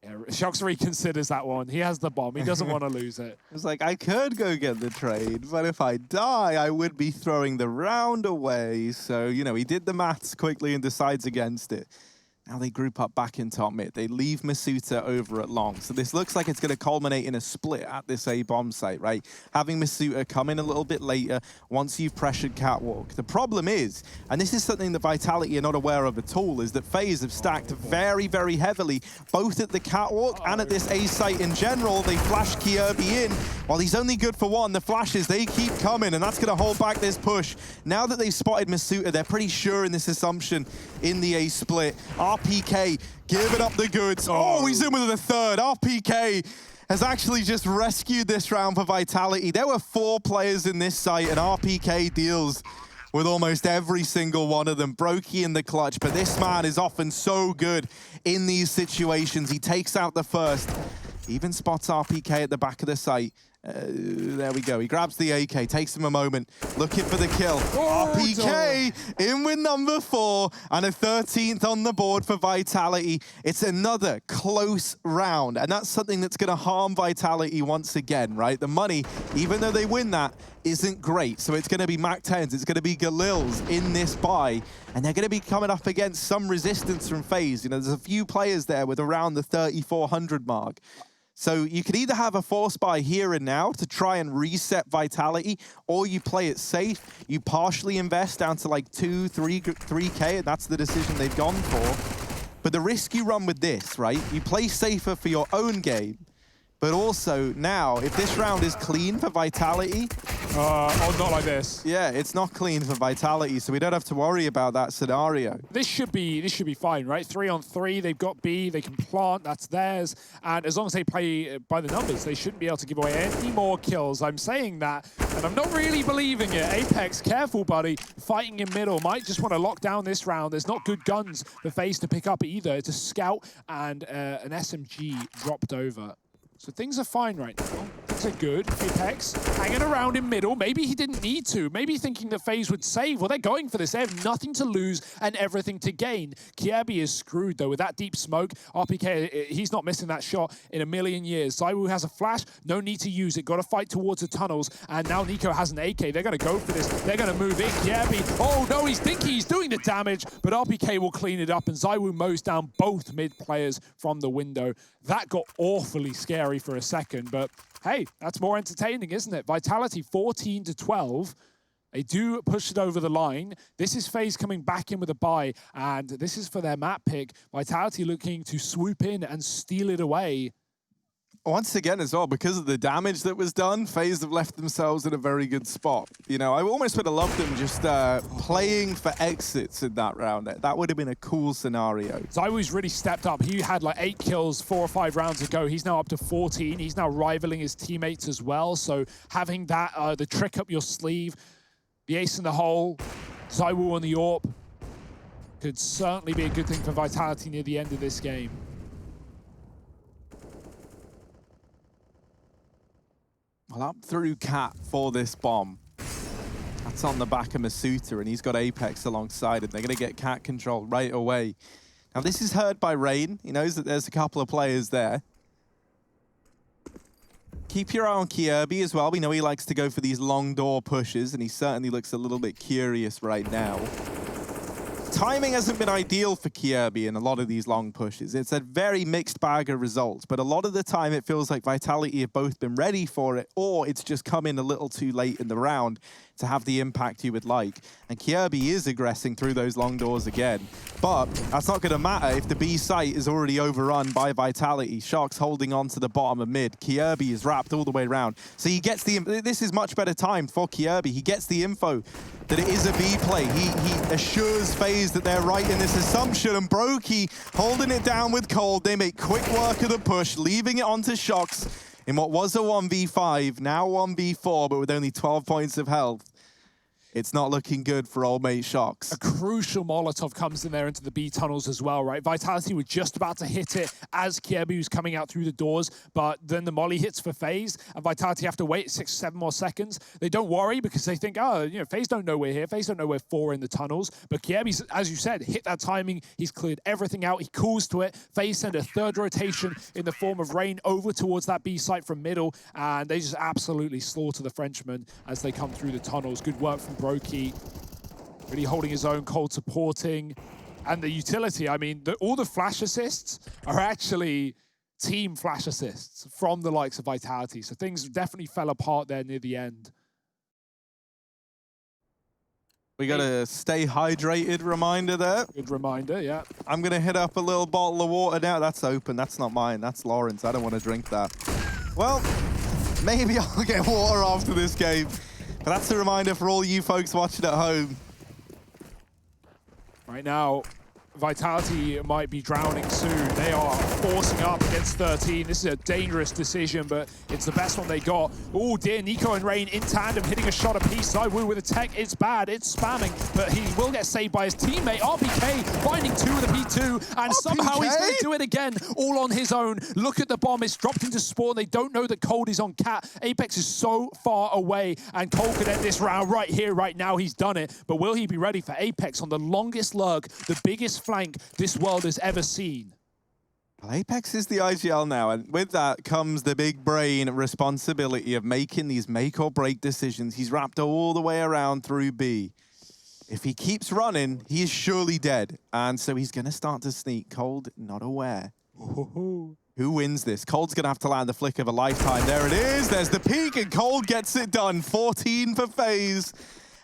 Yeah, Shox reconsiders that one. He has the bomb. He doesn't want to lose it. It's like, I could go get the trade, but if I die, I would be throwing the round away. So, you know, he did the maths quickly and decides against it. Now they group up back in top mid. They leave Masuta over at long. So this looks like it's going to culminate in a split at this A-bomb site, right? Having Masuta come in a little bit later once you've pressured catwalk. The problem is, and this is something that Vitality are not aware of at all, is that FaZe have stacked very, very heavily, both at the catwalk and at this A site in general. They flash Kirby in. While he's only good for 1, the flashes, they keep coming, and that's going to hold back this push. Now that they've spotted Masuta, they're pretty sure in this assumption in the A split. RPK giving up the goods. Oh, he's in with the 3rd. RPK has actually just rescued this round for Vitality. There were 4 players in this site, and RPK deals with almost every single one of them. Brokey in the clutch, but this man is often so good in these situations. He takes out the 1st, even spots RPK at the back of the site. There we go. He grabs the AK, takes him a moment, looking for the kill. RPK in with number 4 and a 13th on the board for Vitality. It's another close round, and that's something that's going to harm Vitality once again, right? The money, even though they win that, isn't great. So it's going to be MAC-10s, it's going to be Galils in this buy, and they're going to be coming up against some resistance from FaZe. You know, there's a few players there with around the 3,400 mark. So you could either have a force buy here and now to try and reset Vitality, or you play it safe, you partially invest down to like 3K, and that's the decision they've gone for. But the risk you run with this, right? You play safer for your own game, but also now, if this round is clean for Vitality... oh, not like this. Yeah, it's not clean for Vitality, so we don't have to worry about that scenario. This should be fine, right? 3 on 3, they've got B, they can plant, that's theirs. And as long as they play by the numbers, they shouldn't be able to give away any more kills. I'm saying that, and I'm not really believing it. Apex, careful, buddy. Fighting in middle, might just want to lock down this round. There's not good guns for FaZe to pick up either. It's a scout and an SMG dropped over. So things are fine right now. Things are good. Apex hanging around in middle. Maybe he didn't need to. Maybe thinking that FaZe would save. Well, they're going for this. They have nothing to lose and everything to gain. Kjaerbye is screwed, though, with that deep smoke. RPK, he's not missing that shot in a million years. ZywOo has a flash. No need to use it. Got to fight towards the tunnels. And now Nico has an AK. They're going to go for this. They're going to move in. Kjaerbye, oh, no, he's thinking he's doing the damage, but RPK will clean it up, and ZywOo mows down both mid players from the window. That got awfully scary for a second, but hey, that's more entertaining, isn't it? Vitality 14-12. They do push it over the line. This is FaZe coming back in with a buy, and this is for their map pick. Vitality looking to swoop in and steal it away. Once again as well, because of the damage that was done, FaZe have left themselves in a very good spot. You know, I almost would have loved them just playing for exits in that round. That would have been a cool scenario. ZywOo's really stepped up. He had like 8 kills 4 or 5 rounds ago. He's now up to 14. He's now rivaling his teammates as well. So having that, the trick up your sleeve, the ace in the hole, ZywOo on the AWP, could certainly be a good thing for Vitality near the end of this game. Well, up through Cat for this bomb. That's on the back of Masuta, and he's got Apex alongside him. They're going to get Cat control right away. Now, this is heard by Rain. He knows that there's a couple of players there. Keep your eye on Kjaerbye as well. We know he likes to go for these long door pushes, and he certainly looks a little bit curious right now. Timing hasn't been ideal for Kjaerbye in a lot of these long pushes. It's a very mixed bag of results, but a lot of the time it feels like Vitality have both been ready for it, or it's just come in a little too late in the round to have the impact you would like. And Kjaerbye is aggressing through those long doors again. But that's not going to matter if the B site is already overrun by Vitality. Shark's holding on to the bottom of mid. Kjaerbye is wrapped all the way around. So he gets the... This is much better timed for Kjaerbye. He gets the info that it is a B play. He assures FaZe that they're right in this assumption. And Brokey holding it down with Cold. They make quick work of the push, leaving it onto Shox in what was a 1v5, now 1v4, but with only 12 points of health. It's not looking good for old mate Shox. A crucial Molotov comes in there into the B tunnels as well, right? Vitality were just about to hit it as Kjaerbye was coming out through the doors, but then the molly hits for FaZe, and Vitality have to wait 6 or 7 more seconds. They don't worry because they think, oh, you know, FaZe don't know we're here. FaZe don't know we're 4 in the tunnels. But Kjaerbye's, as you said, hit that timing. He's cleared everything out. He cools to it. FaZe send a third rotation in the form of Rain over towards that B site from middle, and they just absolutely slaughter the Frenchman as they come through the tunnels. Good work from Brokey. Really holding his own, Cold supporting. And the utility, I mean, all the flash assists are actually team flash assists from the likes of Vitality. So things definitely fell apart there near the end. We got a stay hydrated reminder there. Good reminder, yeah. I'm going to hit up a little bottle of water now. That's open. That's not mine. That's Lawrence. I don't want to drink that. Well, maybe I'll get water after this game. But that's a reminder for all you folks watching at home. Right now, Vitality might be drowning soon. They are forcing up against 13. This is a dangerous decision, but it's the best one they got. Oh dear, Nico and Rain in tandem, hitting a shot apiece. ZywOo with a tech, it's bad, it's spamming, but he will get saved by his teammate. RPK finding 2 with a P2, and somehow he's going to do it again, all on his own. Look at the bomb, it's dropped into spawn. They don't know that Cold is on Cat. Apex is so far away, and Cold could end this round right here, right now. He's done it, but will he be ready for Apex on the longest lurk, the biggest flank this world has ever seen? Well, Apex is the IGL now, and with that comes the big brain responsibility of making these make or break decisions. He's wrapped all the way around through B. If he keeps running, he is surely dead, and so he's going to start to sneak. Cold, not aware. Who wins this? Cold's going to have to land the flick of a lifetime. There it is. There's the peak, and Cold gets it done. 14 for FaZe,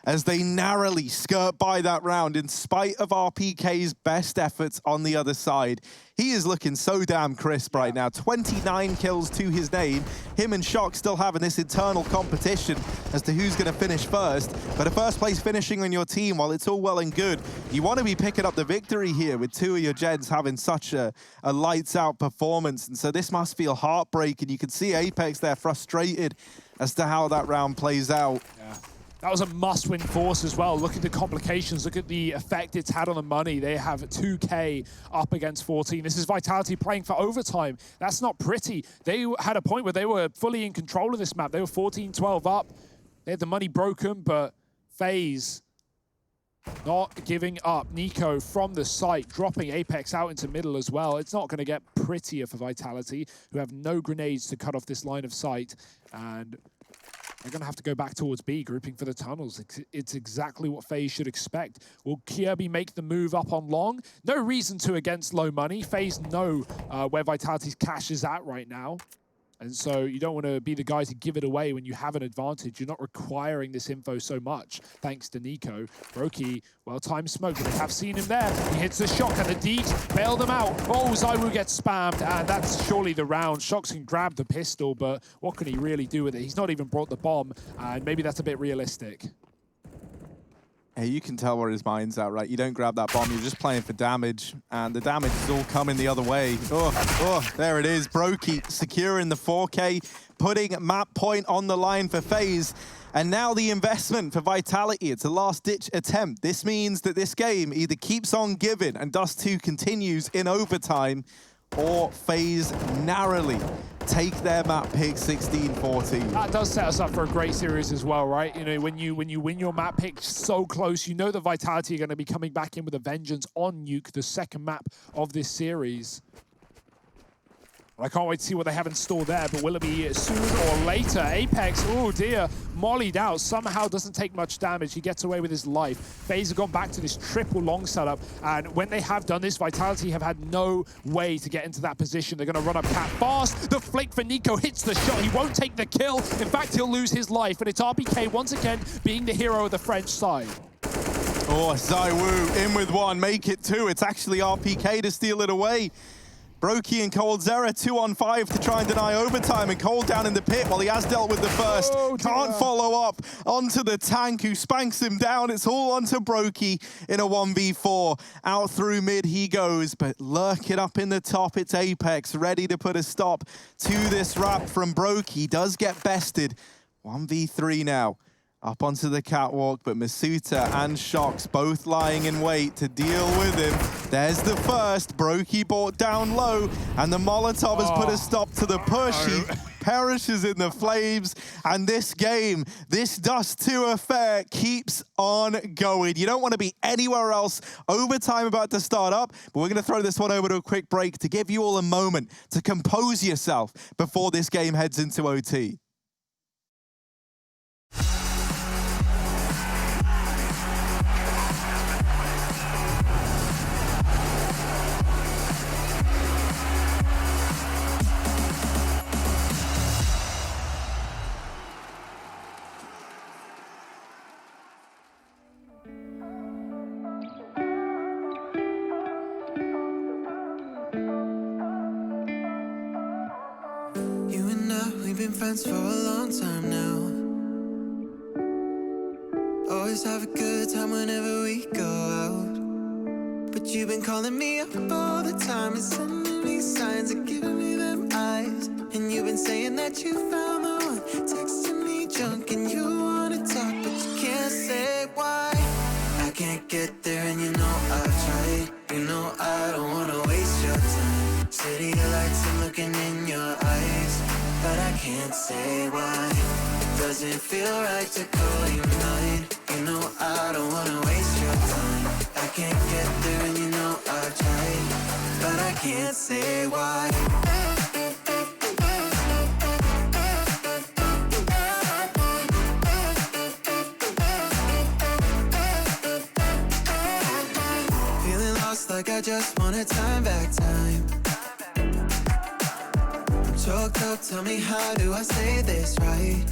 as they narrowly skirt by that round in spite of RPK's best efforts on the other side. He is looking so damn crisp right now. 29 kills to his name. Him and Shock still having this internal competition as to who's going to finish first. But a first place finishing on your team, while it's all well and good, you want to be picking up the victory here with 2 of your gens having such a lights out performance. And so this must feel heartbreaking. You can see Apex there frustrated as to how that round plays out. Yeah. That was a must-win force as well. Look at the complications. Look at the effect it's had on the money. They have 2K up against 14. This is Vitality playing for overtime. That's not pretty. They had a point where they were fully in control of this map. They were 14-12 up. They had the money broken, but FaZe not giving up. Nico from the site, dropping Apex out into middle as well. It's not going to get prettier for Vitality, who have no grenades to cut off this line of sight. And they're going to have to go back towards B, grouping for the tunnels. It's exactly what FaZe should expect. Will Kirby make the move up on long? No reason to against low money. FaZe know where Vitality's cash is at right now. And so you don't want to be the guy to give it away when you have an advantage. You're not requiring this info so much, thanks to Nico. Brokey, well-timed smoke, but they have seen him there. He hits the shock, and the Deet bail them out. Oh, ZywOo gets spammed, and that's surely the round. Shox can grab the pistol, but what can he really do with it? He's not even brought the bomb, and maybe that's a bit realistic. Hey, you can tell where his mind's at, right? You don't grab that bomb, you're just playing for damage, and the damage is all coming the other way. Oh, there it is. Brokey securing the 4K, putting map point on the line for FaZe, and now the investment for Vitality. It's a last-ditch attempt. This means that this game either keeps on giving and Dust 2 continues in overtime, or FaZe narrowly take their map pick 16-14. That does set us up for a great series as well, right? You know, when you win your map pick so close, you know that Vitality are going to be coming back in with a vengeance on Nuke, the second map of this series. I can't wait to see what they have in store there, but will it be soon or later? Apex, oh dear, mollied out, somehow doesn't take much damage. He gets away with his life. FaZe have gone back to this triple long setup, and when they have done this, Vitality have had no way to get into that position. They're going to run up Cat fast. The flick for Nico hits the shot. He won't take the kill. In fact, he'll lose his life, and it's RPK once again being the hero of the French side. Oh, ZywOo in with one, make it two. It's actually RPK to steal it away. Brokey and coldzera 2-on-5 to try and deny overtime, and Cold down in the pit while he has dealt with the first. Can't follow up onto the tank who spanks him down. It's all onto Brokey in a 1v4. Out through mid he goes, but lurking up in the top, it's Apex ready to put a stop to this wrap from Brokey. Does get bested. 1v3 now. Up onto the catwalk, but Masuta and Shox both lying in wait to deal with him. There's the first. Brokey brought down low, and the Molotov has put a stop to the push. He perishes in the flames, and this game, this Dust 2 affair keeps on going. You don't want to be anywhere else. Overtime about to start up, but we're going to throw this one over to a quick break to give you all a moment to compose yourself before this game heads into OT. Friends for a long time now. Always have a good time whenever we go out. But you've been calling me up all the time and sending me signs and giving me them eyes. And you've been saying that you found the one, texting me junk and you wanna talk, but you can't say why. I can't get there and you know I've tried. You know I don't wanna waste your time. City lights, I'm looking in your eyes, but I can't say why. It doesn't feel right to call you mine. You know I don't wanna waste your time. I can't get there and you know I've tried, but I can't say why. Feeling lost like I just wanna time back time. Choked up, tell me how do I say this right?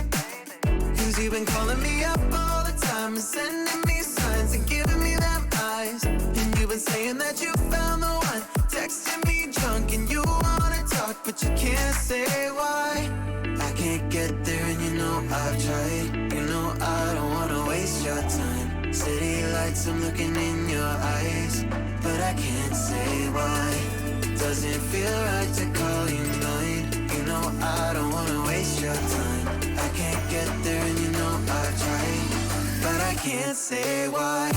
Cause you've been calling me up all the time and sending me signs and giving me them eyes. And you've been saying that you found the one, texting me drunk and you wanna talk, but you can't say why. I can't get there and you know I've tried. You know I don't wanna waste your time. City lights, I'm looking in your eyes, but I can't say why. Doesn't feel right to call you mine. You know I don't wanna waste your time. I can't get there and you know I tried, can't say why.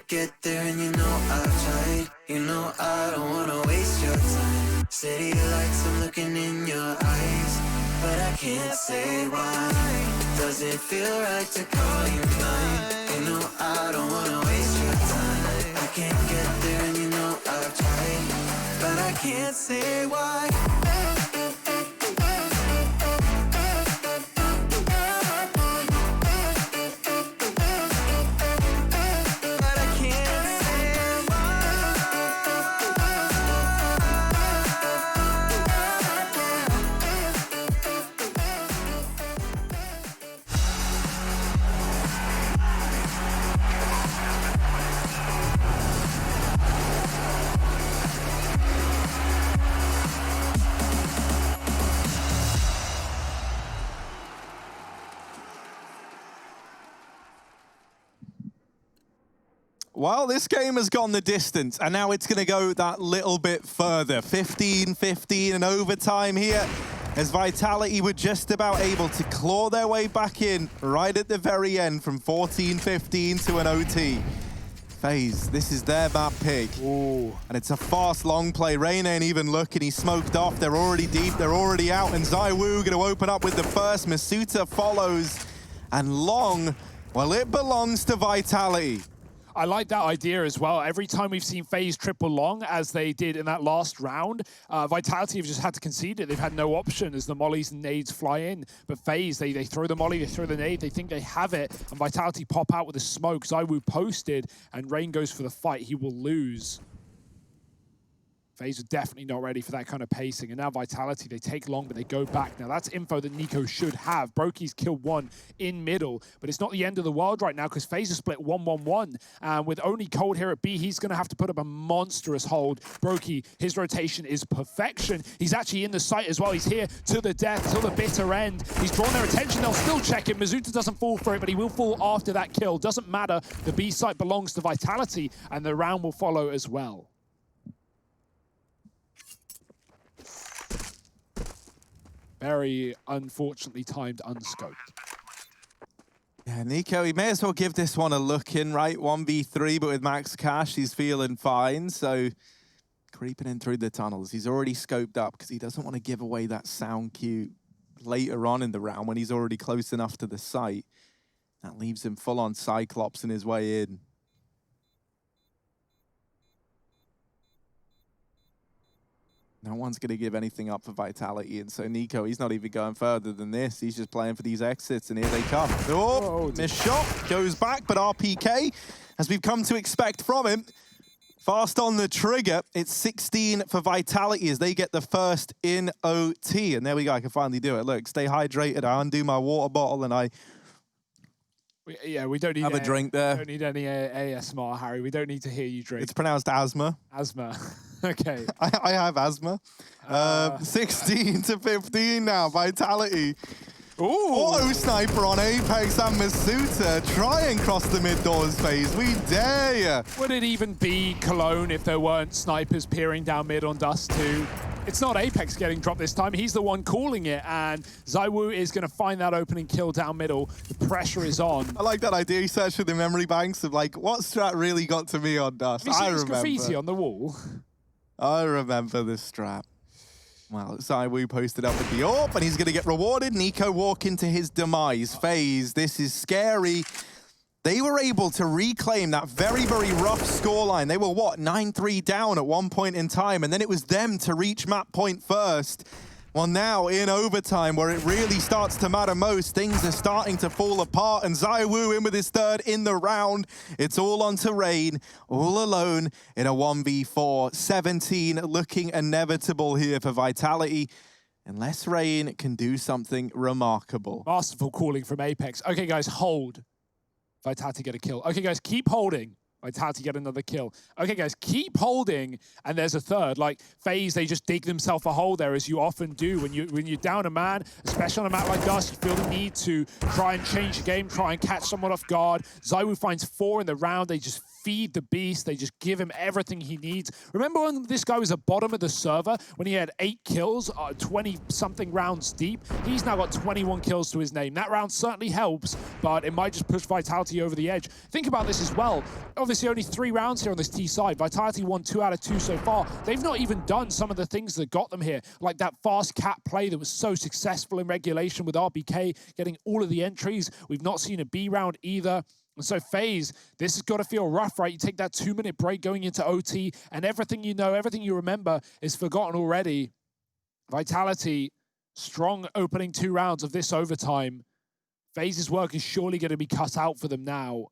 Get there and you know I've tried. You know I don't wanna waste your time. City lights, I'm looking in your eyes, but I can't say why. Does it feel right to call you mine? You know I don't wanna waste your time. I can't get there and you know I've tried, but I can't say why. Well, this game has gone the distance, and now it's going to go that little bit further. 15-15 in overtime here, as Vitality were just about able to claw their way back in right at the very end from 14-15 to an OT. FaZe, this is their map pick. Ooh. And it's a fast, long play. Rain ain't even looking. He's smoked off. They're already deep. They're already out. And ZywOo going to open up with the first. Masuta follows. And Long, well, it belongs to Vitality. I like that idea as well. Every time we've seen FaZe triple long, as they did in that last round, Vitality have just had to concede it. They've had no option as the mollies and nades fly in. But FaZe, they throw the molly, they throw the nade, they think they have it, and Vitality pop out with a smoke. ZywOo posted, and Rain goes for the fight. He will lose. FaZe are definitely not ready for that kind of pacing. And now Vitality, they take long, but they go back. Now, that's info that Nico should have. Broky's killed one in middle, but it's not the end of the world right now because FaZe are split 1-1-1. And with only Cold here at B, he's going to have to put up a monstrous hold. Broky, his rotation is perfection. He's actually in the site as well. He's here to the death, till the bitter end. He's drawn their attention. They'll still check him. Masuta doesn't fall for it, but he will fall after that kill. Doesn't matter. The B site belongs to Vitality, and the round will follow as well. Very unfortunately timed unscoped. Yeah, Nico, he may as well give this one a look in, right? 1v3, but with Max Cash, he's feeling fine. So creeping in through the tunnels. He's already scoped up because he doesn't want to give away that sound cue later on in the round when he's already close enough to the site. That leaves him full on Cyclops in his way in. No one's going to give anything up for Vitality, and so Nico, he's not even going further than this. He's just playing for these exits, and here they come. Oh, missed shot, goes back, but RPK, as we've come to expect from him, fast on the trigger. It's 16 for Vitality as they get the first in OT, and there we go, I can finally do it. Look, stay hydrated, I undo my water bottle, and I... Yeah, we don't need have a drink there. We don't need any ASMR, Harry. We don't need to hear you drink. It's pronounced asthma. Asthma. Okay. I have asthma. 16-15 now, Vitality. Ooh. Auto sniper on Apex and Masuta. Try and cross the mid doors phase. We dare you. Would it even be Cologne if there weren't snipers peering down mid on Dust 2? It's not Apex getting dropped this time. He's the one calling it, and ZywOo is going to find that opening kill down middle. The pressure is on. I like that idea. He searched for the memory banks of, like, what strat really got to me on Dust? Have you seen this graffiti on the wall? I remember this strat. Well, ZywOo posted up with the AWP, and he's going to get rewarded. Nico walking to his demise. FaZe, this is scary. They were able to reclaim that very, very rough scoreline. They were, what, 9-3 down at one point in time, and then it was them to reach map point first. Well, now in overtime, where it really starts to matter most, things are starting to fall apart, and ZywOo in with his third in the round. It's all onto Rain, all alone in a 1v4. 17 looking inevitable here for Vitality. unless Rain can do something remarkable. Masterful calling from Apex. Okay, guys, hold. Vitality get a kill. Okay, guys, keep holding. Vitality get another kill. Okay, guys, keep holding, and there's a third. Like, FaZe, they just dig themselves a hole there, as you often do. When you're down a man, especially on a map like Dust, you feel the need to try and change the game, try and catch someone off guard. ZywOo finds 4 in the round. They just feed the beast. They just give him everything he needs. Remember when this guy was at bottom of the server, when he had 8 kills, 20-something rounds deep? He's now got 21 kills to his name. That round certainly helps, but it might just push Vitality over the edge. Think about this as well. Obviously, only 3 rounds here on this T side. Vitality won 2 out of 2 so far. They've not even done some of the things that got them here, like that fast cat play that was so successful in regulation with RBK getting all of the entries. We've not seen a B round either. And so FaZe, this has got to feel rough, right? You take that 2-minute break going into OT, and everything you know, everything you remember is forgotten already. Vitality, strong opening 2 rounds of this overtime. FaZe's work is surely going to be cut out for them now.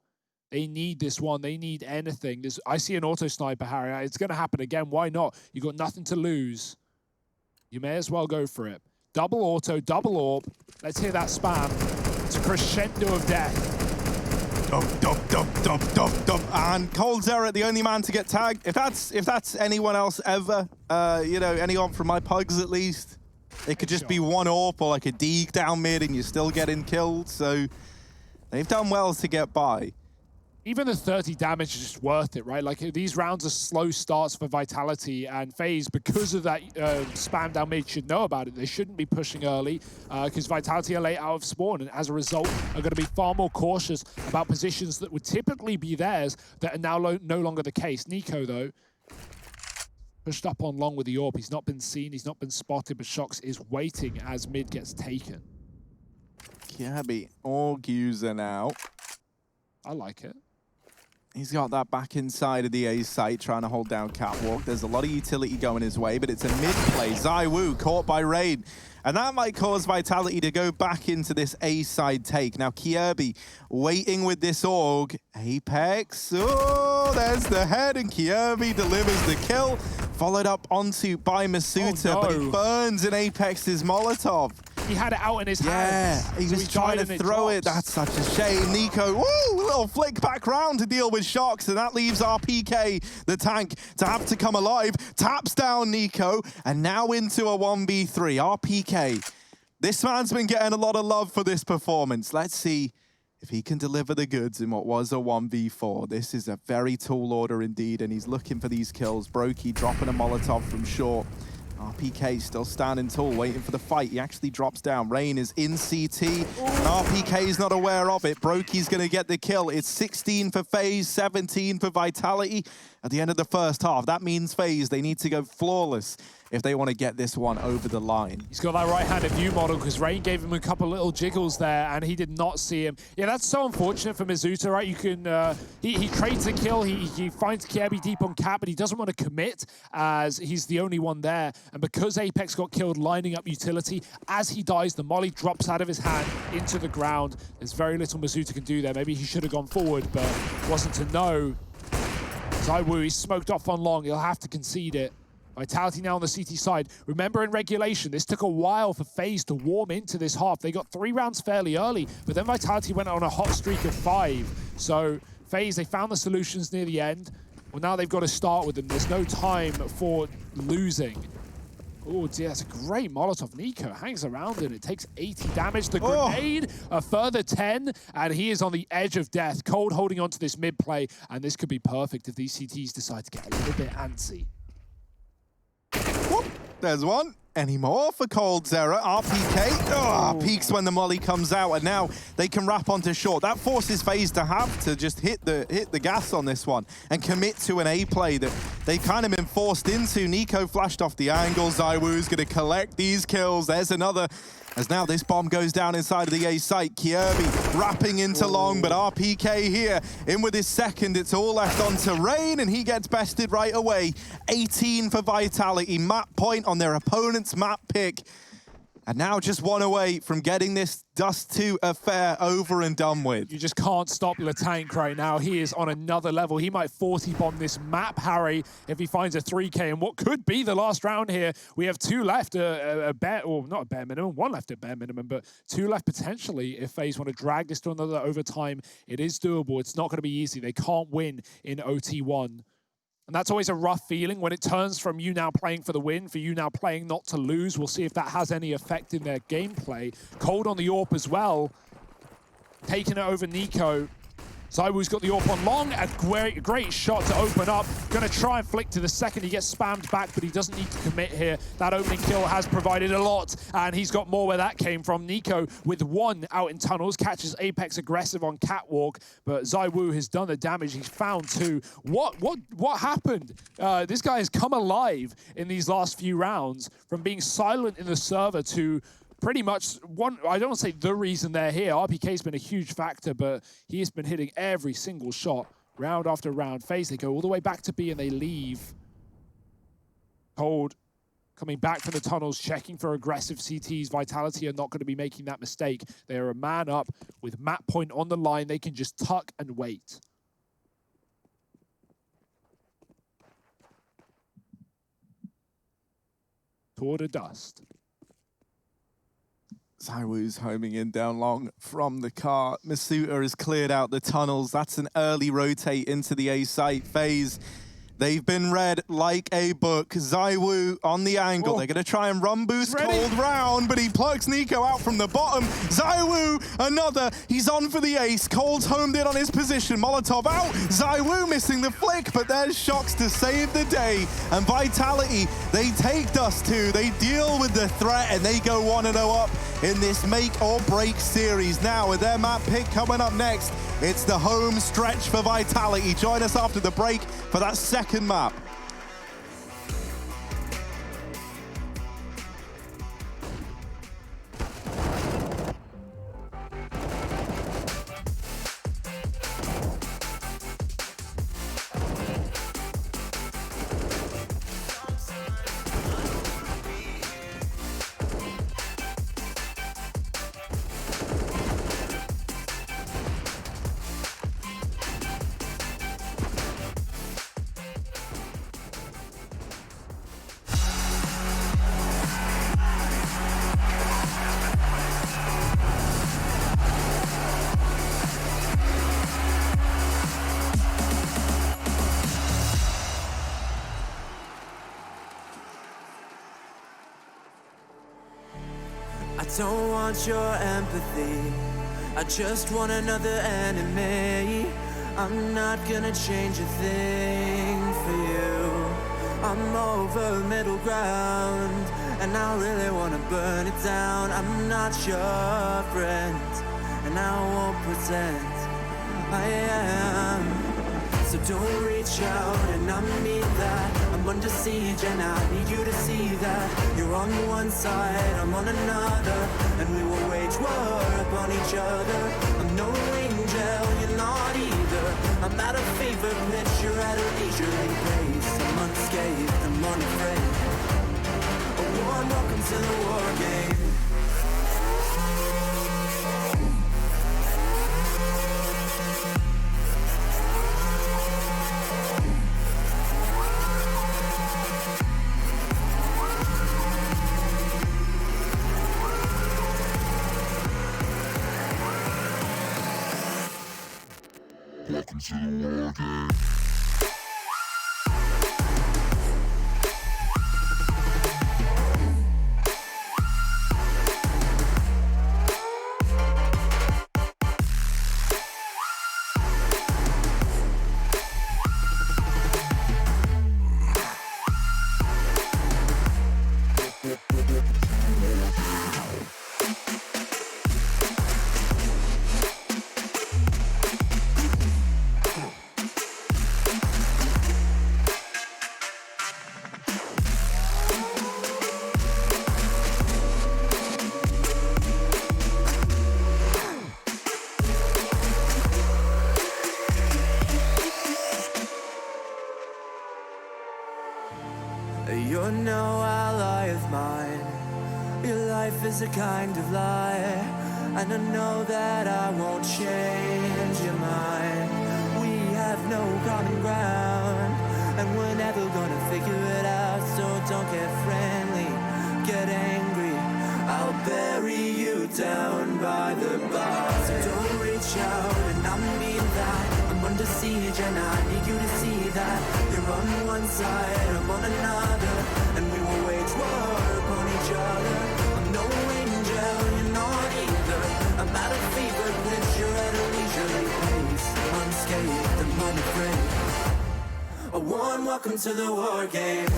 They need this one. They need anything. I see an auto sniper, Harry. It's going to happen again. Why not? You've got nothing to lose. You may as well go for it. Double auto, double orb. Let's hear that spam. It's a crescendo of death. And coldzera, the only man to get tagged. If that's anyone else ever, you know, anyone from my pugs at least, it could just be one AWP or like a Deeg down mid and you're still getting killed. So they've done well to get by. Even the 30 damage is just worth it, right? Like, these rounds are slow starts for Vitality, and FaZe, because of that spam down mid, should know about it. They shouldn't be pushing early, because Vitality are late out of spawn, and as a result, are going to be far more cautious about positions that would typically be theirs that are now no longer the case. Nico, though, pushed up on long with the AWP. He's not been seen, he's not been spotted, but Shox is waiting as mid gets taken. Gabby, Orguser now. I like it. He's got that back inside of the A site, trying to hold down Catwalk. There's a lot of utility going his way, but it's a mid play. ZywOo caught by Rain. And that might cause Vitality to go back into this A side take. Now, Kjaerbye waiting with this AUG. Apex, oh, there's the head, and Kjaerbye delivers the kill. Followed up onto by Masuta, but he burns in Apex's Molotov. He had it out in his hands. Yeah, he was trying to throw it. That's such a shame. Nico, woo, little flick back round to deal with Shox, and that leaves RPK, the tank, to have to come alive. Taps down Nico, and now into a 1v3. RPK, this man's been getting a lot of love for this performance. Let's see if he can deliver the goods in what was a 1v4. This is a very tall order indeed, and he's looking for these kills. Brokey dropping a Molotov from short. RPK still standing tall, waiting for the fight. He actually drops down. Rain is in CT, and RPK is not aware of it. Brokey's going to get the kill. It's 16 for FaZe, 17 for Vitality at the end of the first half. That means FaZe, they need to go flawless if they want to get this one over the line. He's got that right-handed view model because Rain gave him a couple little jiggles there and he did not see him. Yeah, that's so unfortunate for Masuta, right? You can, he trades a kill, he finds Kjaerbye deep on cap, but he doesn't want to commit as he's the only one there. And because Apex got killed lining up utility, as he dies, the molly drops out of his hand into the ground. There's very little Masuta can do there. Maybe he should have gone forward, but wasn't to know. ZywOo, he's smoked off on long. He'll have to concede it. Vitality now on the CT side. Remember in regulation, this took a while for FaZe to warm into this half. They got 3 rounds fairly early, but then Vitality went on a hot streak of 5. So FaZe, they found the solutions near the end. Well, now they've got to start with them. There's no time for losing. Oh dear, that's a great Molotov. Nico hangs around and it takes 80 damage. The grenade, a further 10, and he is on the edge of death. Cold holding on to this mid play, and this could be perfect if these CTs decide to get a little bit antsy. Whoop, there's one. Any more for coldzera? RPK peaks when the molly comes out, and now they can wrap onto short. That forces FaZe to have to just hit the gas on this one and commit to an A play that they've kind of been forced into. Nico flashed off the angle. ZywOo's going to collect these kills. There's another. As now this bomb goes down inside of the A site. Kjaerbye wrapping into long, but RPK here in with his second. It's all left onto Rain, and he gets bested right away. 18 for Vitality. Map point on their opponent's map pick. And now just one away from getting this Dust 2 affair over and done with. You just can't stop Latank right now. He is on another level. He might 40 bomb this map, Harry, if he finds a 3K. And what could be the last round here? We have 2 left, not a bare minimum, 1 left at bare minimum, but 2 left potentially if FaZe want to drag this to another overtime. It is doable. It's not going to be easy. They can't win in OT1. And that's always a rough feeling when it turns from you now playing for the win, for you now playing not to lose. We'll see if that has any effect in their gameplay. Cold on the AWP as well, taking it over Nico. ZywOo's got the AWP on long, a great shot to open up. Gonna try and flick to the second. He gets spammed back, but he doesn't need to commit here. That opening kill has provided a lot, and he's got more where that came from. Nico with 1 out in tunnels, catches Apex aggressive on Catwalk, but ZywOo has done the damage. He's found 2. What happened? This guy has come alive in these last few rounds from being silent in the server to pretty much I don't want to say the reason they're here. RPK's been a huge factor, but he has been hitting every single shot, round after round. FaZe, they go all the way back to B and they leave. Cold coming back from the tunnels, checking for aggressive CTs. Vitality are not going to be making that mistake. They are a man up with map point on the line. They can just tuck and wait. Toward a dust. ZywOo's homing in down long from the car. Masuta has cleared out the tunnels. That's an early rotate into the A site. FaZe, they've been read like a book. ZywOo on the angle. They're going to try and run boost Cold round, but he plucks Nico out from the bottom. ZywOo, another. He's on for the ace. Cold's homed in on his position. Molotov out. ZywOo missing the flick, but there's Shox to save the day. And Vitality, they take Dust 2. They deal with the threat, and they go 1-0 up in this make or break series. Now with their map pick coming up next, it's the home stretch for Vitality. Join us after the break for that second map. I don't want your empathy, I just want another enemy. I'm not gonna change a thing for you. I'm over middle ground, and I really wanna burn it down. I'm not your friend, and I won't pretend I am. So don't reach out, and I mean that. I'm under siege, and I need you to see that. You're on one side, I'm on another, and we will wage war upon each other. I'm no angel, you're not either. I'm at a fever pitch, you're at a leisurely pace. I'm unscathed, I'm unafraid. A warm welcome to the war game. Welcome to the war game. You're no ally of mine. Your life is a kind of lie, and I know that I won't change your mind. We have no common ground, and we're never gonna figure it out. So don't get friendly, get angry. I'll bury you down by the bar. So don't reach out, and I mean that. I'm under siege, and I need you to see that. You're on one side, I'm on another, and we will wage war upon each other. I'm no angel, you're not either. I'm at a fever pitch, you're at a leisurely pace. Unscathed and unafraid. A warm welcome to the war game.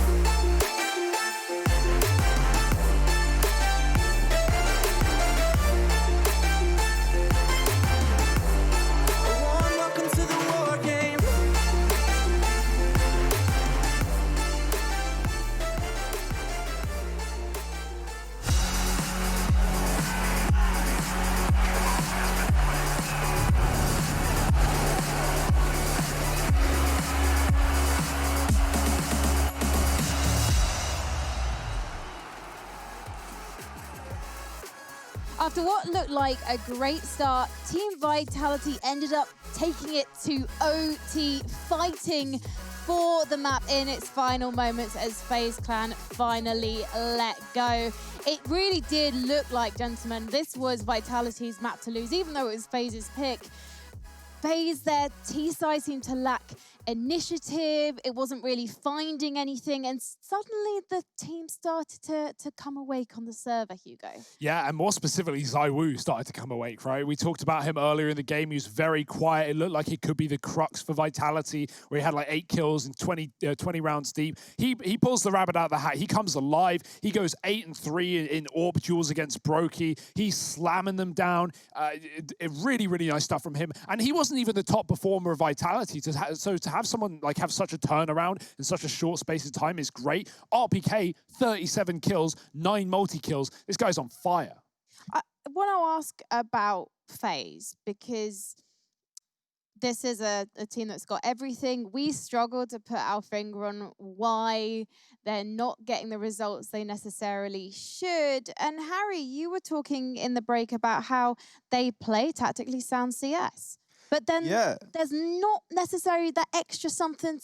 After what looked like a great start, Team Vitality ended up taking it to OT, fighting for the map in its final moments as FaZe Clan finally let go. It really did look like, gentlemen, this was Vitality's map to lose, even though it was FaZe's pick. FaZe, their T-side seemed to lack initiative. It wasn't really finding anything, and suddenly the team started to come awake on the server, Hugo. Yeah, and more specifically, ZywOo started to come awake, right? We talked about him earlier in the game. He was very quiet. It looked like he could be the crux for Vitality, where he had like 8 kills in 20 rounds deep. He pulls the rabbit out of the hat. He comes alive. He goes 8-3 in AWP duels against Brokey. He's slamming them down. Really, really nice stuff from him. And he wasn't even the top performer of Vitality. So to have someone like have such a turnaround in such a short space of time is great. RPK, 37 kills, 9 multi-kills. This guy's on fire. I want to ask about FaZe, because this is a team that's got everything. We struggle to put our finger on why they're not getting the results they necessarily should. And Harry, you were talking in the break about how they play tactically sound CS. But then there's not necessarily that extra something.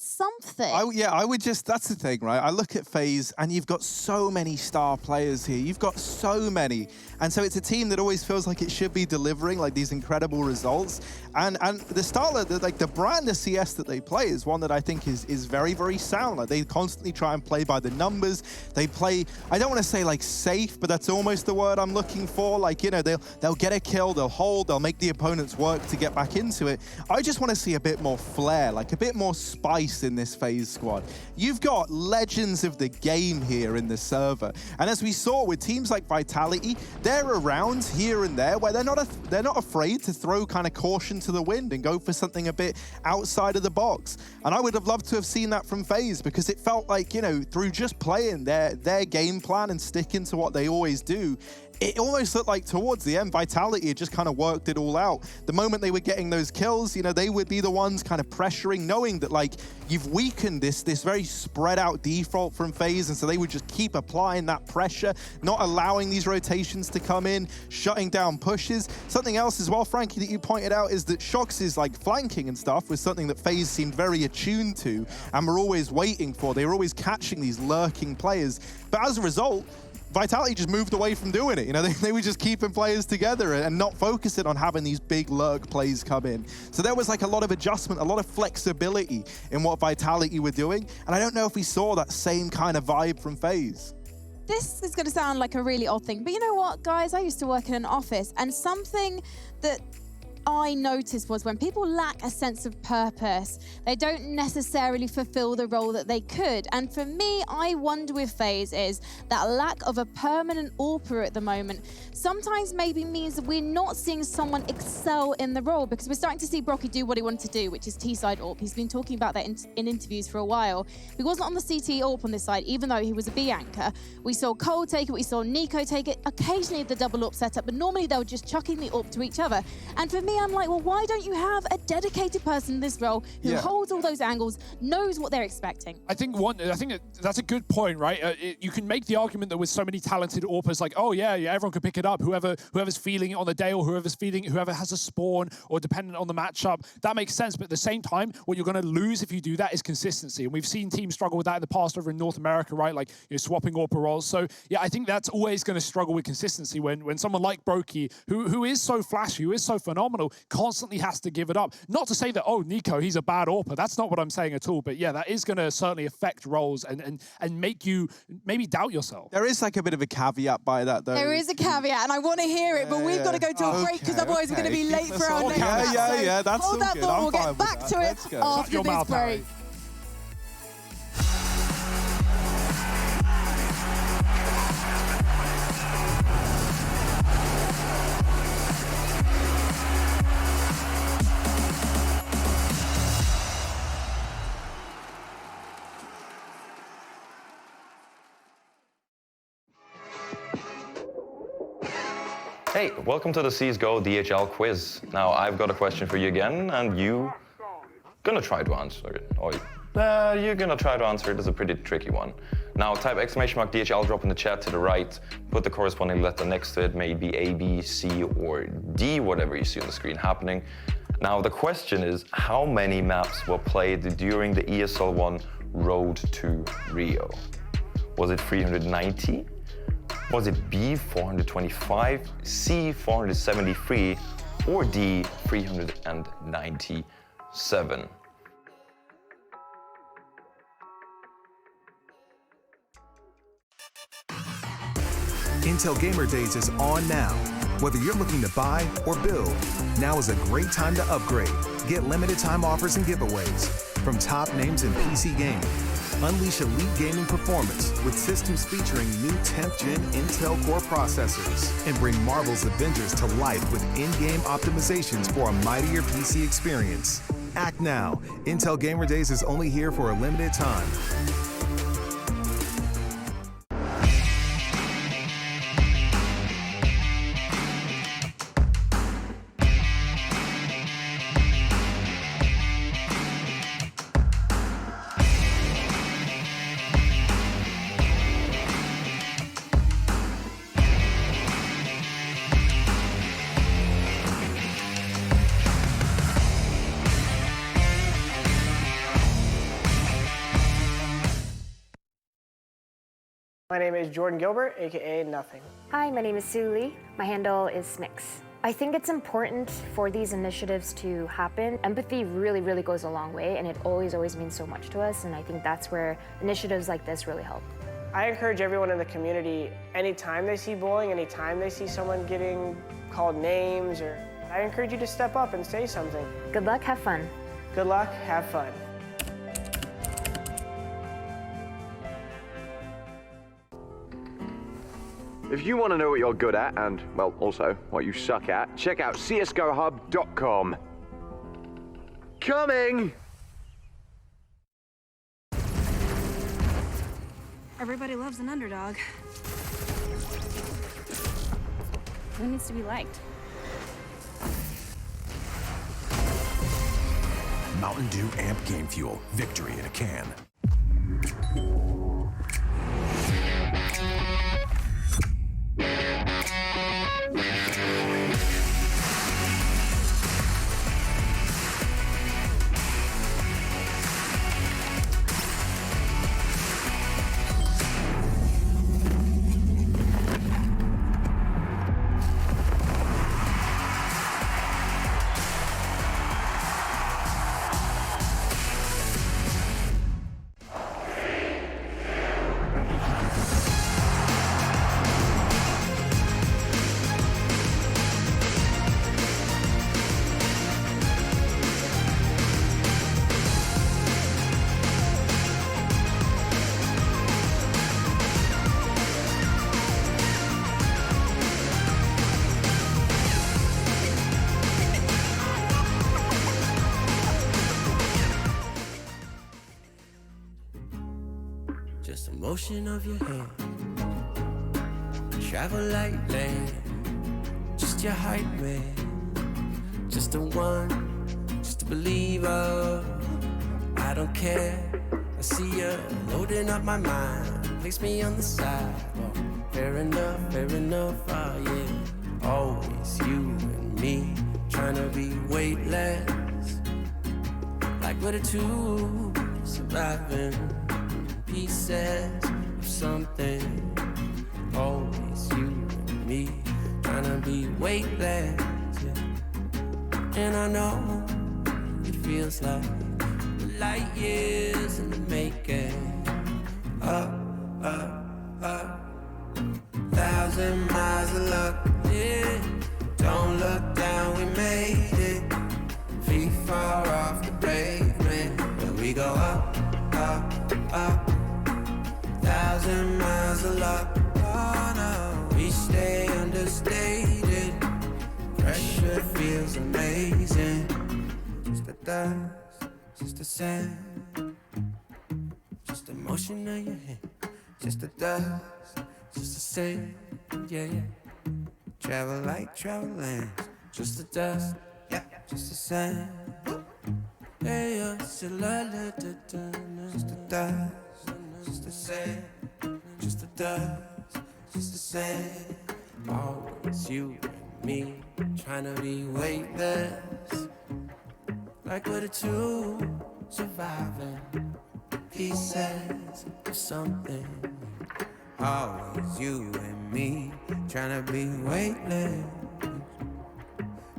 I would just, that's the thing, right? I look at FaZe and you've got so many star players here. You've got so many. And so it's a team that always feels like it should be delivering like these incredible results. And the style, the brand of CS that they play is one that I think is very, very sound. Like they constantly try and play by the numbers. They play, I don't want to say like safe, but that's almost the word I'm looking for. Like, you know, they'll get a kill, they'll hold, they'll make the opponents work to get back into it. I just want to see a bit more flair, like a bit more spice in this FaZe squad. You've got legends of the game here in the server. And as we saw with teams like Vitality, there are rounds here and there where they're not afraid to throw kind of caution to the wind and go for something a bit outside of the box. And I would have loved to have seen that from FaZe, because it felt like, you know, through just playing their game plan and sticking to what they always do, it almost looked like towards the end, Vitality had just kind of worked it all out. The moment they were getting those kills, you know, they would be the ones kind of pressuring, knowing that like you've weakened this very spread out default from FaZe, and so they would just keep applying that pressure, not allowing these rotations to come in, shutting down pushes. Something else as well, Frankie, that you pointed out is that Shox's like flanking and stuff was something that FaZe seemed very attuned to and were always waiting for. They were always catching these lurking players. But as a result, Vitality just moved away from doing it. You know, they were just keeping players together and not focusing on having these big lurk plays come in. So there was like a lot of adjustment, a lot of flexibility in what Vitality were doing. And I don't know if we saw that same kind of vibe from FaZe. This is going to sound like a really odd thing, but you know what, guys? I used to work in an office, and something that I noticed was when people lack a sense of purpose, they don't necessarily fulfill the role that they could. And for me, I wonder with FaZe is that lack of a permanent AWPer at the moment sometimes maybe means that we're not seeing someone excel in the role, because we're starting to see Brokey do what he wanted to do, which is T-side AWP. He's been talking about that in interviews for a while. He wasn't on the CT AWP on this side, even though he was a B anchor. We saw Cole take it, we saw Nico take it, occasionally the double AWP setup, but normally they were just chucking the AWP to each other. And for me, me, I'm like, well, why don't you have a dedicated person in this role who holds all those angles, knows what they're expecting? I think that's a good point, right? You can make the argument that with so many talented AWPers, like, oh yeah, everyone could pick it up. Whoever's feeling it on the day, or whoever has a spawn, or dependent on the matchup, that makes sense. But at the same time, what you're going to lose if you do that is consistency, and we've seen teams struggle with that in the past over in North America, right? Like, swapping AWPer roles. So yeah, I think that's always going to struggle with consistency when someone like Brokey, who is so flashy, who is so phenomenal, constantly has to give it up. Not to say that, oh, Nico, he's a bad AWPer. That's not what I'm saying at all. But yeah, that is going to certainly affect roles and make you maybe doubt yourself. There is like a bit of a caveat by that, though. There is a caveat, and I want to hear it, but we've got to go to a break because otherwise we're going to be late for our next episode. Yeah, that's Hold that thought. We'll get back to it after this break. Hey, welcome to the CSGO DHL quiz. Now, I've got a question for you again, and you're gonna try to answer it. Or you're gonna try to answer it. It's a pretty tricky one. Now, type !DHL drop in the chat to the right, put the corresponding letter next to it, maybe A, B, C, or D, whatever you see on the screen happening. Now, the question is, how many maps were played during the ESL 1 Road to Rio? Was it 390? Was it B, 425, C, 473, or D, 397? Intel Gamer Days is on now. Whether you're looking to buy or build, now is a great time to upgrade. Get limited time offers and giveaways from top names in PC gaming. Unleash elite gaming performance with systems featuring new 10th Gen Intel Core processors, and bring Marvel's Avengers to life with in-game optimizations for a mightier PC experience. Act now. Intel Gamer Days is only here for a limited time. My name is Jordan Gilbert, aka Nothing. Hi, my name is Sue Lee. My handle is Smix. I think it's important for these initiatives to happen. Empathy really, really goes a long way, and it always means so much to us, and I think that's where initiatives like this really help. I encourage everyone in the community, anytime they see bullying, anytime they see someone getting called names, I encourage you to step up and say something. Good luck, have fun. Good luck, have fun. If you want to know what you're good at and, well, also what you suck at, check out csgohub.com. Coming! Everybody loves an underdog. Who needs to be liked? Mountain Dew Amp Game Fuel. Victory in a can. Just the motion of your hand. Travel like land. Just your height, man. just a one, just a believer. I don't care, I see you loading up my mind. Place me on the sidewalk. Fair enough, oh yeah. Always you and me, trying to be weightless. Like we're the two surviving pieces of something. Always you and me, trying to be weightless. Yeah. And I know it feels like light years in the making. Up, 1,000 miles of luck, yeah. Don't look down, we made it. Feet far off the pavement, but we go up, 1,000 miles of luck. Oh no, we stay understated. Pressure feels amazing. Just the dust, just the sand, just the motion of your hand. Just the dust, just the sand, yeah, yeah. Travel like traveling. Just the dust, yeah, just the sand. Hey, yeah, just the dust, just the sand. Just the dust, just the sand. Always you and me, trying to be weightless. Like we're the two surviving pieces of something. Always you and me, trying to be weightless.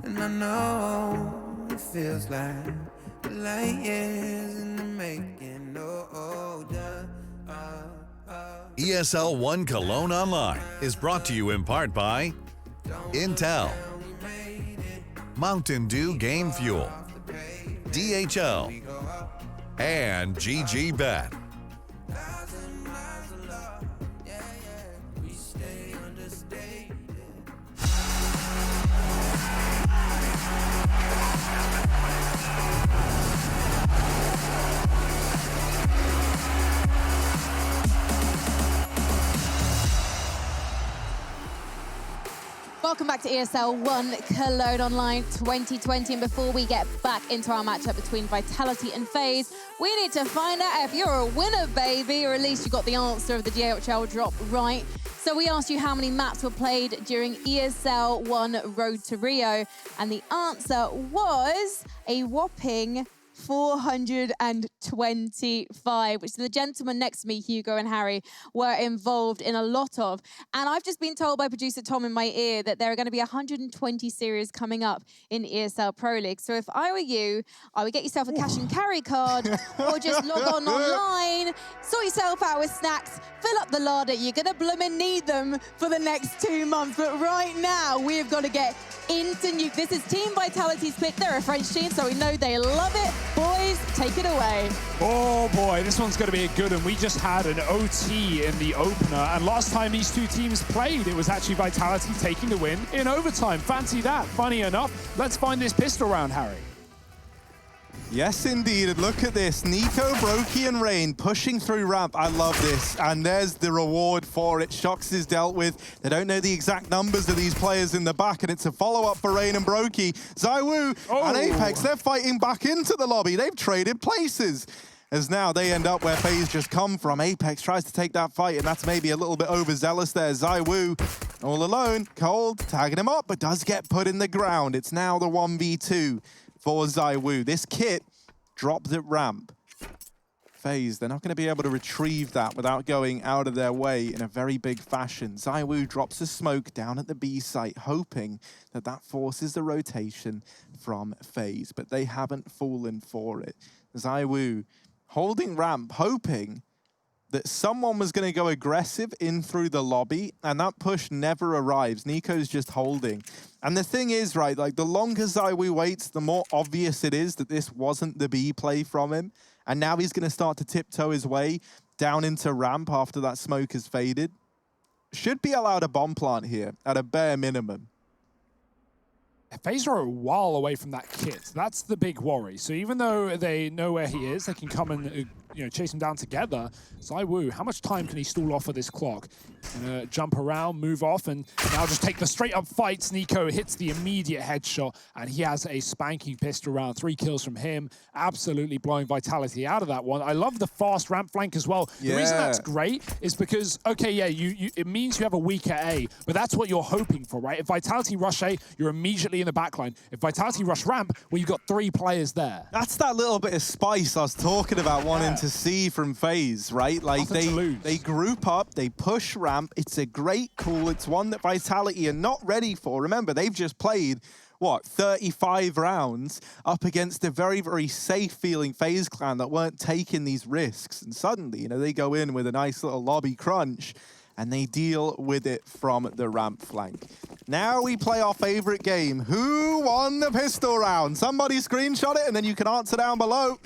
And I know it feels like light years in the making. Oh, ESL 1 Cologne Online is brought to you in part by Intel, Mountain Dew Game Fuel, DHL, and GG Bet. Welcome back to ESL 1 Cologne Online 2020. And before we get back into our matchup between Vitality and FaZe, we need to find out if you're a winner, baby, or at least you got the answer of the DHL drop right. So we asked you how many maps were played during ESL 1 Road to Rio, and the answer was a whopping 425, which the gentlemen next to me, Hugo and Harry, were involved in a lot of. And I've just been told by producer Tom in my ear that there are going to be 120 series coming up in ESL Pro League. So if I were you, I would get yourself a cash and carry card or just log on online, sort yourself out with snacks, fill up the larder. You're going to blooming need them for the next 2 months. But right now, we've got to get into Nuke. This is Team Vitality's pick. They're a French team, so we know they love it. Boys, take it away. Oh boy, this one's going to be a good one. We just had an OT in the opener, and last time these two teams played, it was actually Vitality taking the win in overtime. Fancy that. Funny enough, let's find this pistol round, Harry. Yes, indeed. And look at this. Nico, Brokey, and Rain pushing through ramp. I love this. And there's the reward for it. Shox is dealt with. They don't know the exact numbers of these players in the back, and it's a follow-up for Rain and Brokey. ZywOo and Apex, they're fighting back into the lobby. They've traded places. As now they end up where FaZe just come from. Apex tries to take that fight, and that's maybe a little bit overzealous there. ZywOo all alone, cold, tagging him up, but does get put in the ground. It's now the 1v2 for ZywOo. This kit dropped at ramp. FaZe, they're not going to be able to retrieve that without going out of their way in a very big fashion. ZywOo drops a smoke down at the B site, hoping that that forces the rotation from FaZe, but they haven't fallen for it. ZywOo holding ramp, hoping that someone was going to go aggressive in through the lobby, and that push never arrives. Nico's just holding. And the thing is, right, like the longer ZywOo waits, the more obvious it is that this wasn't the B play from him. And now he's going to start to tiptoe his way down into ramp after that smoke has faded. Should be allowed a bomb plant here at a bare minimum. FaZe are a while away from that kit. That's the big worry. So even though they know where he is, they can come and chase him down together. ZywOo, how much time can he stall off of this clock? Gonna jump around, move off, and now just take the straight up fights. Nico hits the immediate headshot, and he has a spanking pistol round. 3 kills from him, absolutely blowing Vitality out of that one. I love the fast ramp flank as well. The reason that's great is because, okay, yeah, it means you have a weaker A, but that's what you're hoping for, right? If Vitality rush A, you're immediately in the backline. If Vitality rush ramp, well, you've got 3 players there. That's that little bit of spice I was talking about wanting to see from FaZe, right? Like they group up, they push ramp. It's a great call. It's one that Vitality are not ready for. Remember, they've just played, what, 35 rounds up against a very, very safe-feeling FaZe clan that weren't taking these risks. And suddenly, they go in with a nice little lobby crunch, and they deal with it from the ramp flank. Now we play our favorite game. Who won the pistol round? Somebody screenshot it, and then you can answer down below.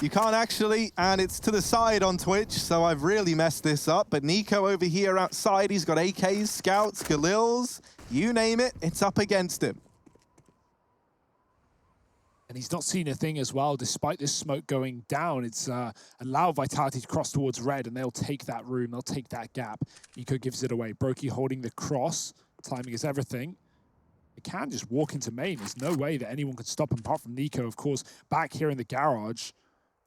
You can't actually, and it's to the side on Twitch, so I've really messed this up. But Nico over here outside, he's got AKs, scouts, Galils, you name it, it's up against him. And he's not seen a thing as well, despite this smoke going down. It's allowed Vitality to cross towards red, and they'll take that room, they'll take that gap. Nico gives it away. Brokey holding the cross. Timing is everything. He can just walk into main. There's no way that anyone could stop him, apart from Nico, of course, back here in the garage.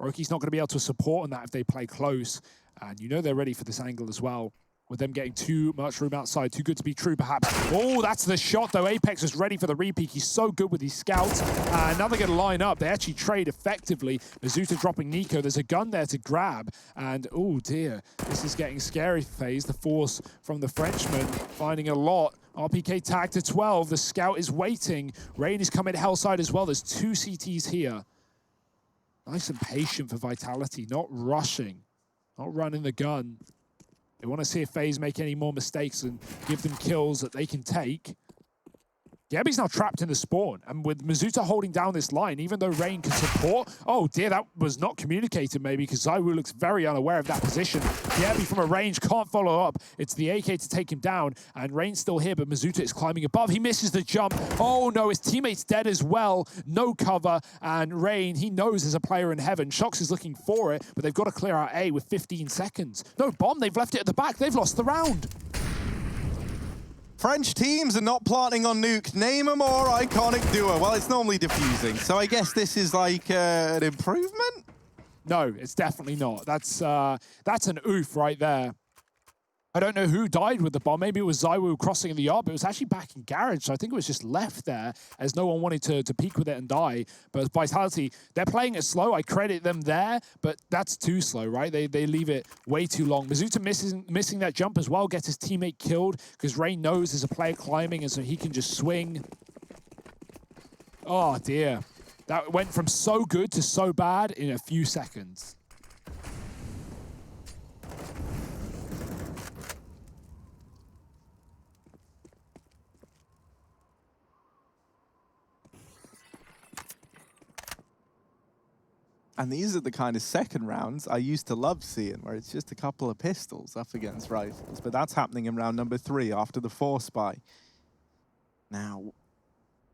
Brokey's not going to be able to support on that if they play close. And they're ready for this angle as well. With them getting too much room outside, too good to be true, perhaps. Oh, that's the shot, though. Apex is ready for the repeat. He's so good with these scouts. Now they're going to line up. They actually trade effectively. Mizuta dropping Nico. There's a gun there to grab. And, oh, dear. This is getting scary for FaZe. The force from the Frenchman finding a lot. RPK tag to 12. The scout is waiting. Rain is coming hellside as well. There's 2 CTs here. Nice and patient for Vitality. Not rushing. Not running the gun. They want to see if FaZe make any more mistakes and give them kills that they can take. Gabby's now trapped in the spawn, and with Mizuta holding down this line, even though Rain can support, oh dear, that was not communicated maybe, because ZywOo looks very unaware of that position. Gabby from a range can't follow up. It's the AK to take him down, and Rain's still here, but Mizuta is climbing above. He misses the jump. Oh no, his teammate's dead as well. No cover, and Rain, he knows there's a player in heaven. Shox is looking for it, but they've got to clear out A with 15 seconds. No bomb, they've left it at the back. They've lost the round. French teams are not planting on Nuke. Name a more iconic duo. Well, it's normally diffusing, so I guess this is like an improvement? No, it's definitely not. That's an oof right there. I don't know who died with the bomb. Maybe it was ZywOo crossing in the yard, but it was actually back in garage, so I think it was just left there as no one wanted to peek with it and die. But Vitality, they're playing it slow. I credit them there, but that's too slow, right? They leave it way too long. Mizuta missing that jump as well, gets his teammate killed because Rain knows there's a player climbing, and so he can just swing. Oh, dear. That went from so good to so bad in a few seconds. And these are the kind of second rounds I used to love seeing, where it's just a couple of pistols up against rifles. But that's happening in round number 3 after the force buy. Now,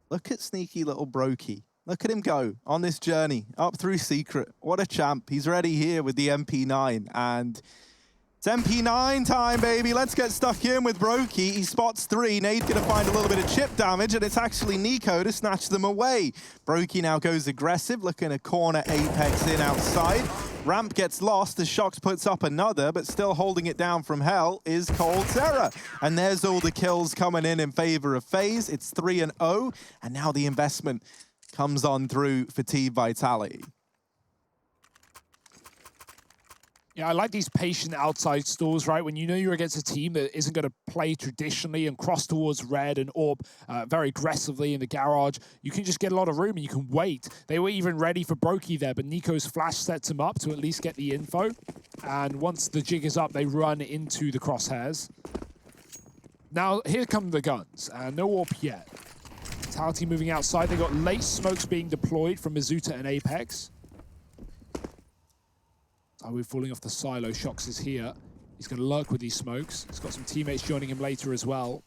look at sneaky little Brokey. Look at him go on this journey up through Secret. What a champ. He's ready here with the MP9. And it's MP9 time, baby. Let's get stuck in with Brokey. He spots 3. Nade's going to find a little bit of chip damage, and it's actually Nico to snatch them away. Brokey now goes aggressive, looking to corner Apex in outside. Ramp gets lost as Shox puts up another, but still holding it down from hell is Cold Terror. And there's all the kills coming in favor of FaZe. It's 3-0, and now the investment comes on through for Team Vitality. Yeah, I like these patient outside stalls, right? When you know you're against a team that isn't going to play traditionally and cross towards red and orb very aggressively in the garage, you can just get a lot of room and you can wait. They were even ready for Brokey there, but Nico's flash sets him up to at least get the info. And once the jig is up, they run into the crosshairs. Now, here come the guns. No orb yet. Vitality moving outside. They got late smokes being deployed from Mizuta and Apex. We're falling off the silo. Shox is here. He's going to lurk with these smokes. He's got some teammates joining him later as well.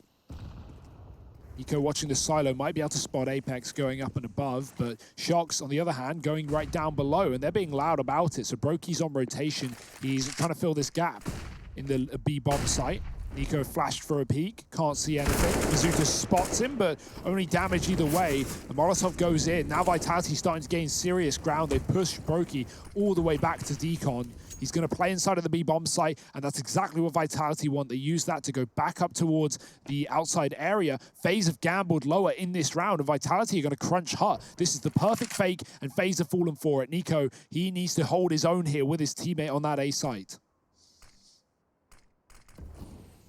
Nico watching the silo might be able to spot Apex going up and above, but Shox, on the other hand, going right down below, and they're being loud about it. So Brokey's on rotation. He's trying to fill this gap in the B bomb site. Nico flashed for a peek, can't see anything. Mizuta spots him, but only damage either way. The Molotov goes in. Now Vitality starting to gain serious ground. They push Brokey all the way back to Decon. He's going to play inside of the B bomb site, and that's exactly what Vitality want. They use that to go back up towards the outside area. FaZe have gambled lower in this round, and Vitality are going to crunch Hut. This is the perfect fake, and FaZe have fallen for it. Nico, he needs to hold his own here with his teammate on that A site.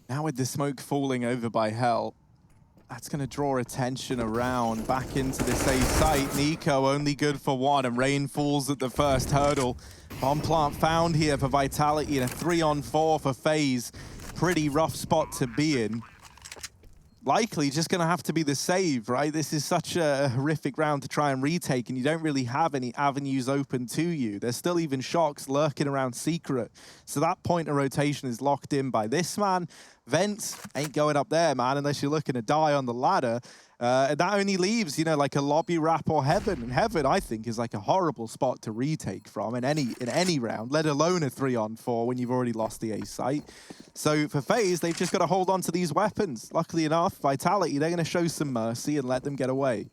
Now with the smoke falling over by Hell, that's going to draw attention around back into this A site. Nico only good for one, and Rain falls at the first hurdle. Bomb plant found here for Vitality, and a 3-on-4 for FaZe. Pretty rough spot to be in. Likely just going to have to be the save, right? This is such a horrific round to try and retake, and you don't really have any avenues open to you. There's still even Shox lurking around secret. So that point of rotation is locked in by this man. Vents ain't going up there, man, unless you're looking to die on the ladder. And that only leaves, you know, like a lobby wrap or Heaven. And Heaven, I think, is like a horrible spot to retake from in any round, let alone a 3-on-4 when you've already lost the A site. So for FaZe, they've just got to hold on to these weapons. Luckily enough, Vitality, they're going to show some mercy and let them get away.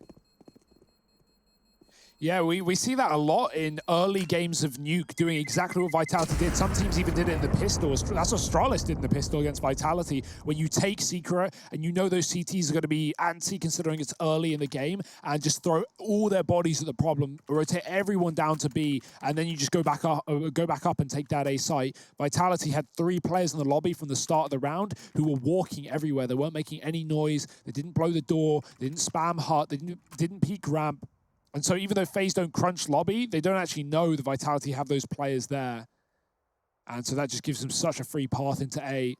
Yeah, we see that a lot in early games of Nuke, doing exactly what Vitality did. Some teams even did it in the pistol. That's what Astralis did in the pistol against Vitality, when you take Secret and you know those CTs are going to be antsy considering it's early in the game, and just throw all their bodies at the problem, rotate everyone down to B, and then you just go back up and take that A site. Vitality had 3 players in the lobby from the start of the round who were walking everywhere. They weren't making any noise. They didn't blow the door. They didn't spam Hut. They didn't peek ramp. And so even though FaZe don't crunch lobby, they don't actually know the Vitality have those players there. And so that just gives them such a free path into A.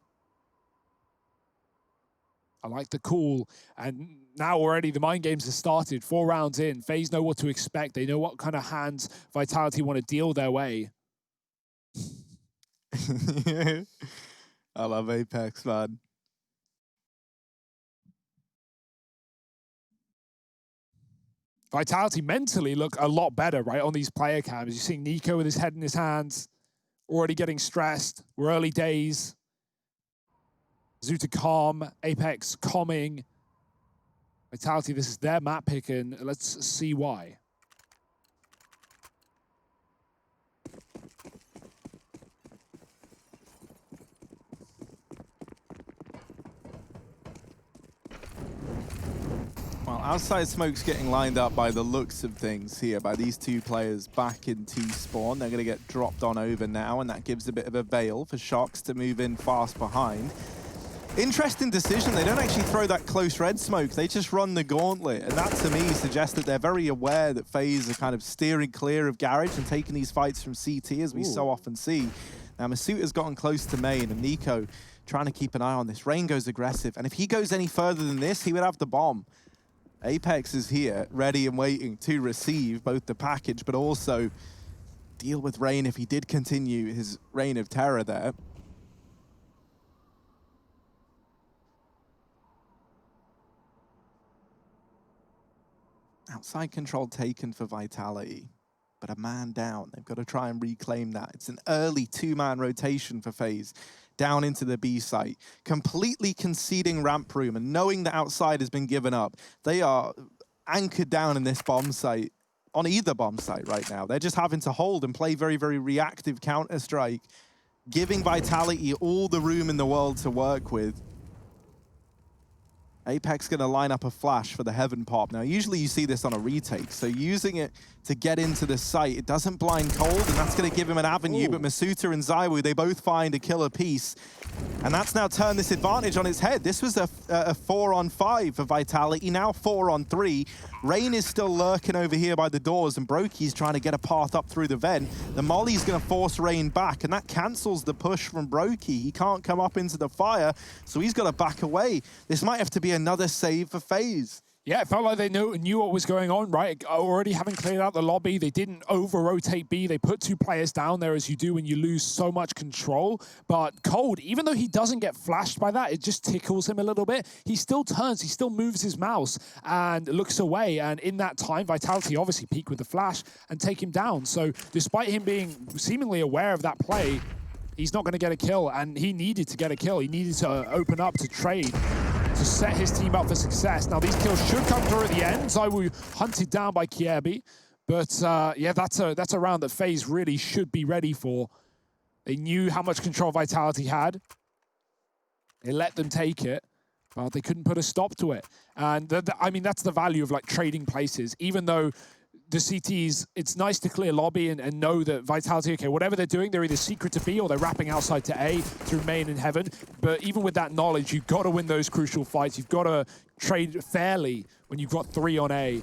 I like the call. And now already the mind games have started. 4 rounds in. FaZe know what to expect. They know what kind of hands Vitality want to deal their way. I love Apex, man. Vitality mentally look a lot better, right, on these player cams. You're seeing Nico with his head in his hands, already getting stressed. We're early days. Zuta calm, Apex calming. Vitality, this is their map pick, and let's see why. Well, outside smoke's getting lined up by the looks of things here, by these 2 players back in T-spawn. They're going to get dropped on over now, and that gives a bit of a veil for Shox to move in fast behind. Interesting decision. They don't actually throw that close red smoke. They just run the gauntlet, and that to me suggests that they're very aware that FaZe are kind of steering clear of Garage and taking these fights from CT, as we so often see. Now, Masuta's gotten close to main, and Nico trying to keep an eye on this. Rain goes aggressive, and if he goes any further than this, he would have the bomb. Apex is here, ready and waiting to receive both the package, but also deal with Rain if he did continue his reign of terror there. Outside control taken for Vitality, but a man down. They've got to try and reclaim that. It's an early 2-man rotation for FaZe. Down into the B site, completely conceding ramp room and knowing that outside has been given up. They are anchored down in this bomb site, on either bomb site right now. They're just having to hold and play very, very reactive Counter-Strike, giving Vitality all the room in the world to work with. Apex going to line up a flash for the Heaven pop. Now, usually you see this on a retake, so using it to get into the site, it doesn't blind cold, and that's going to give him an avenue, but Masuta and Zywoo, they both find a killer piece, and that's now turned this advantage on its head. This was a 4-on-5 for Vitality, now 4-on-3. Rain is still lurking over here by the doors, and Brokey's trying to get a path up through the vent. The Molly's going to force Rain back, and that cancels the push from Brokey. He can't come up into the fire, so he's got to back away. This might have to be another save for FaZe. Yeah, it felt like they knew what was going on, right? Already having cleared out the lobby, they didn't over-rotate B. They put 2 players down there, as you do when you lose so much control. But Cold, even though he doesn't get flashed by that, it just tickles him a little bit. He still turns, he still moves his mouse and looks away. And in that time, Vitality obviously peek with the flash and take him down. So despite him being seemingly aware of that play, he's not going to get a kill, and he needed to get a kill. He needed to open up to trade, to set his team up for success. Now, these kills should come through at the end. Zywoo hunted down by Kiebi. But, yeah, that's a round that FaZe really should be ready for. They knew how much control Vitality had. They let them take it, but they couldn't put a stop to it. And, I mean, that's the value of, like, trading places. Even though the CTs, it's nice to clear lobby and know that Vitality, okay, whatever they're doing, they're either secret to B or they're wrapping outside to A through main and heaven. But even with that knowledge, you've got to win those crucial fights. You've got to trade fairly when you've got 3 on A.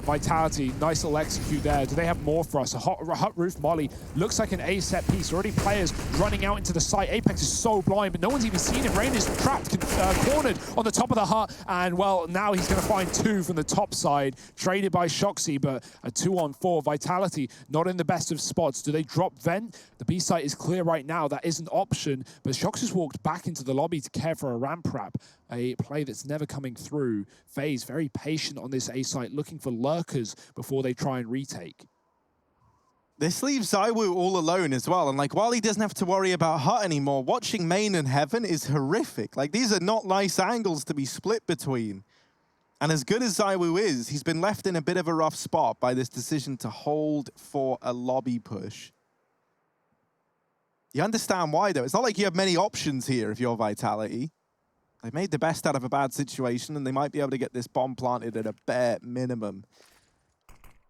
Vitality, nice little execute there. Do they have more for us? A hot roof molly looks like an A set piece. Already players running out into the site. Apex is so blind, but no one's even seen him. Rain is trapped, cornered on the top of the hut, and well, now he's going to find 2 from the top side, traded by Shoxy, but a 2-on-4. Vitality not in the best of spots. Do they drop Vent? The B site is clear right now. That is an option, but Shoxy's walked back into the lobby to care for a ramp wrap. A play that's never coming through. FaZe very patient on this A site, looking for lurkers before they try and retake. This leaves Zywoo all alone as well. And like, while he doesn't have to worry about Hut anymore, watching main and heaven is horrific. Like, these are not nice angles to be split between. And as good as Zywoo is, he's been left in a bit of a rough spot by this decision to hold for a lobby push. You understand why, though. It's not like you have many options here if you're Vitality. They've made the best out of a bad situation, and they might be able to get this bomb planted at a bare minimum.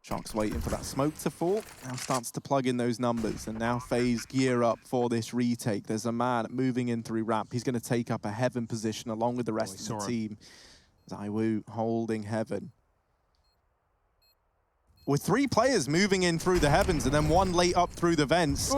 Shock's waiting for that smoke to fall. Now starts to plug in those numbers, and now FaZe gear up for this retake. There's a man moving in through ramp. He's going to take up a heaven position along with the rest of the team. Zywoo holding heaven. With 3 players moving in through the heavens and then 1 late up through the vents,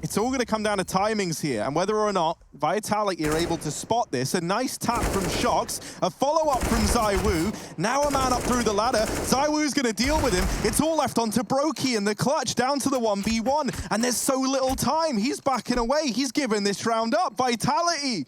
it's all going to come down to timings here, and whether or not Vitality are able to spot this. A nice tap from Shox, a follow-up from Zywoo, now a man up through the ladder. Zywoo's going to deal with him. It's all left onto Brokey in the clutch, down to the 1v1, and there's so little time. He's backing away. He's giving this round up. Vitality,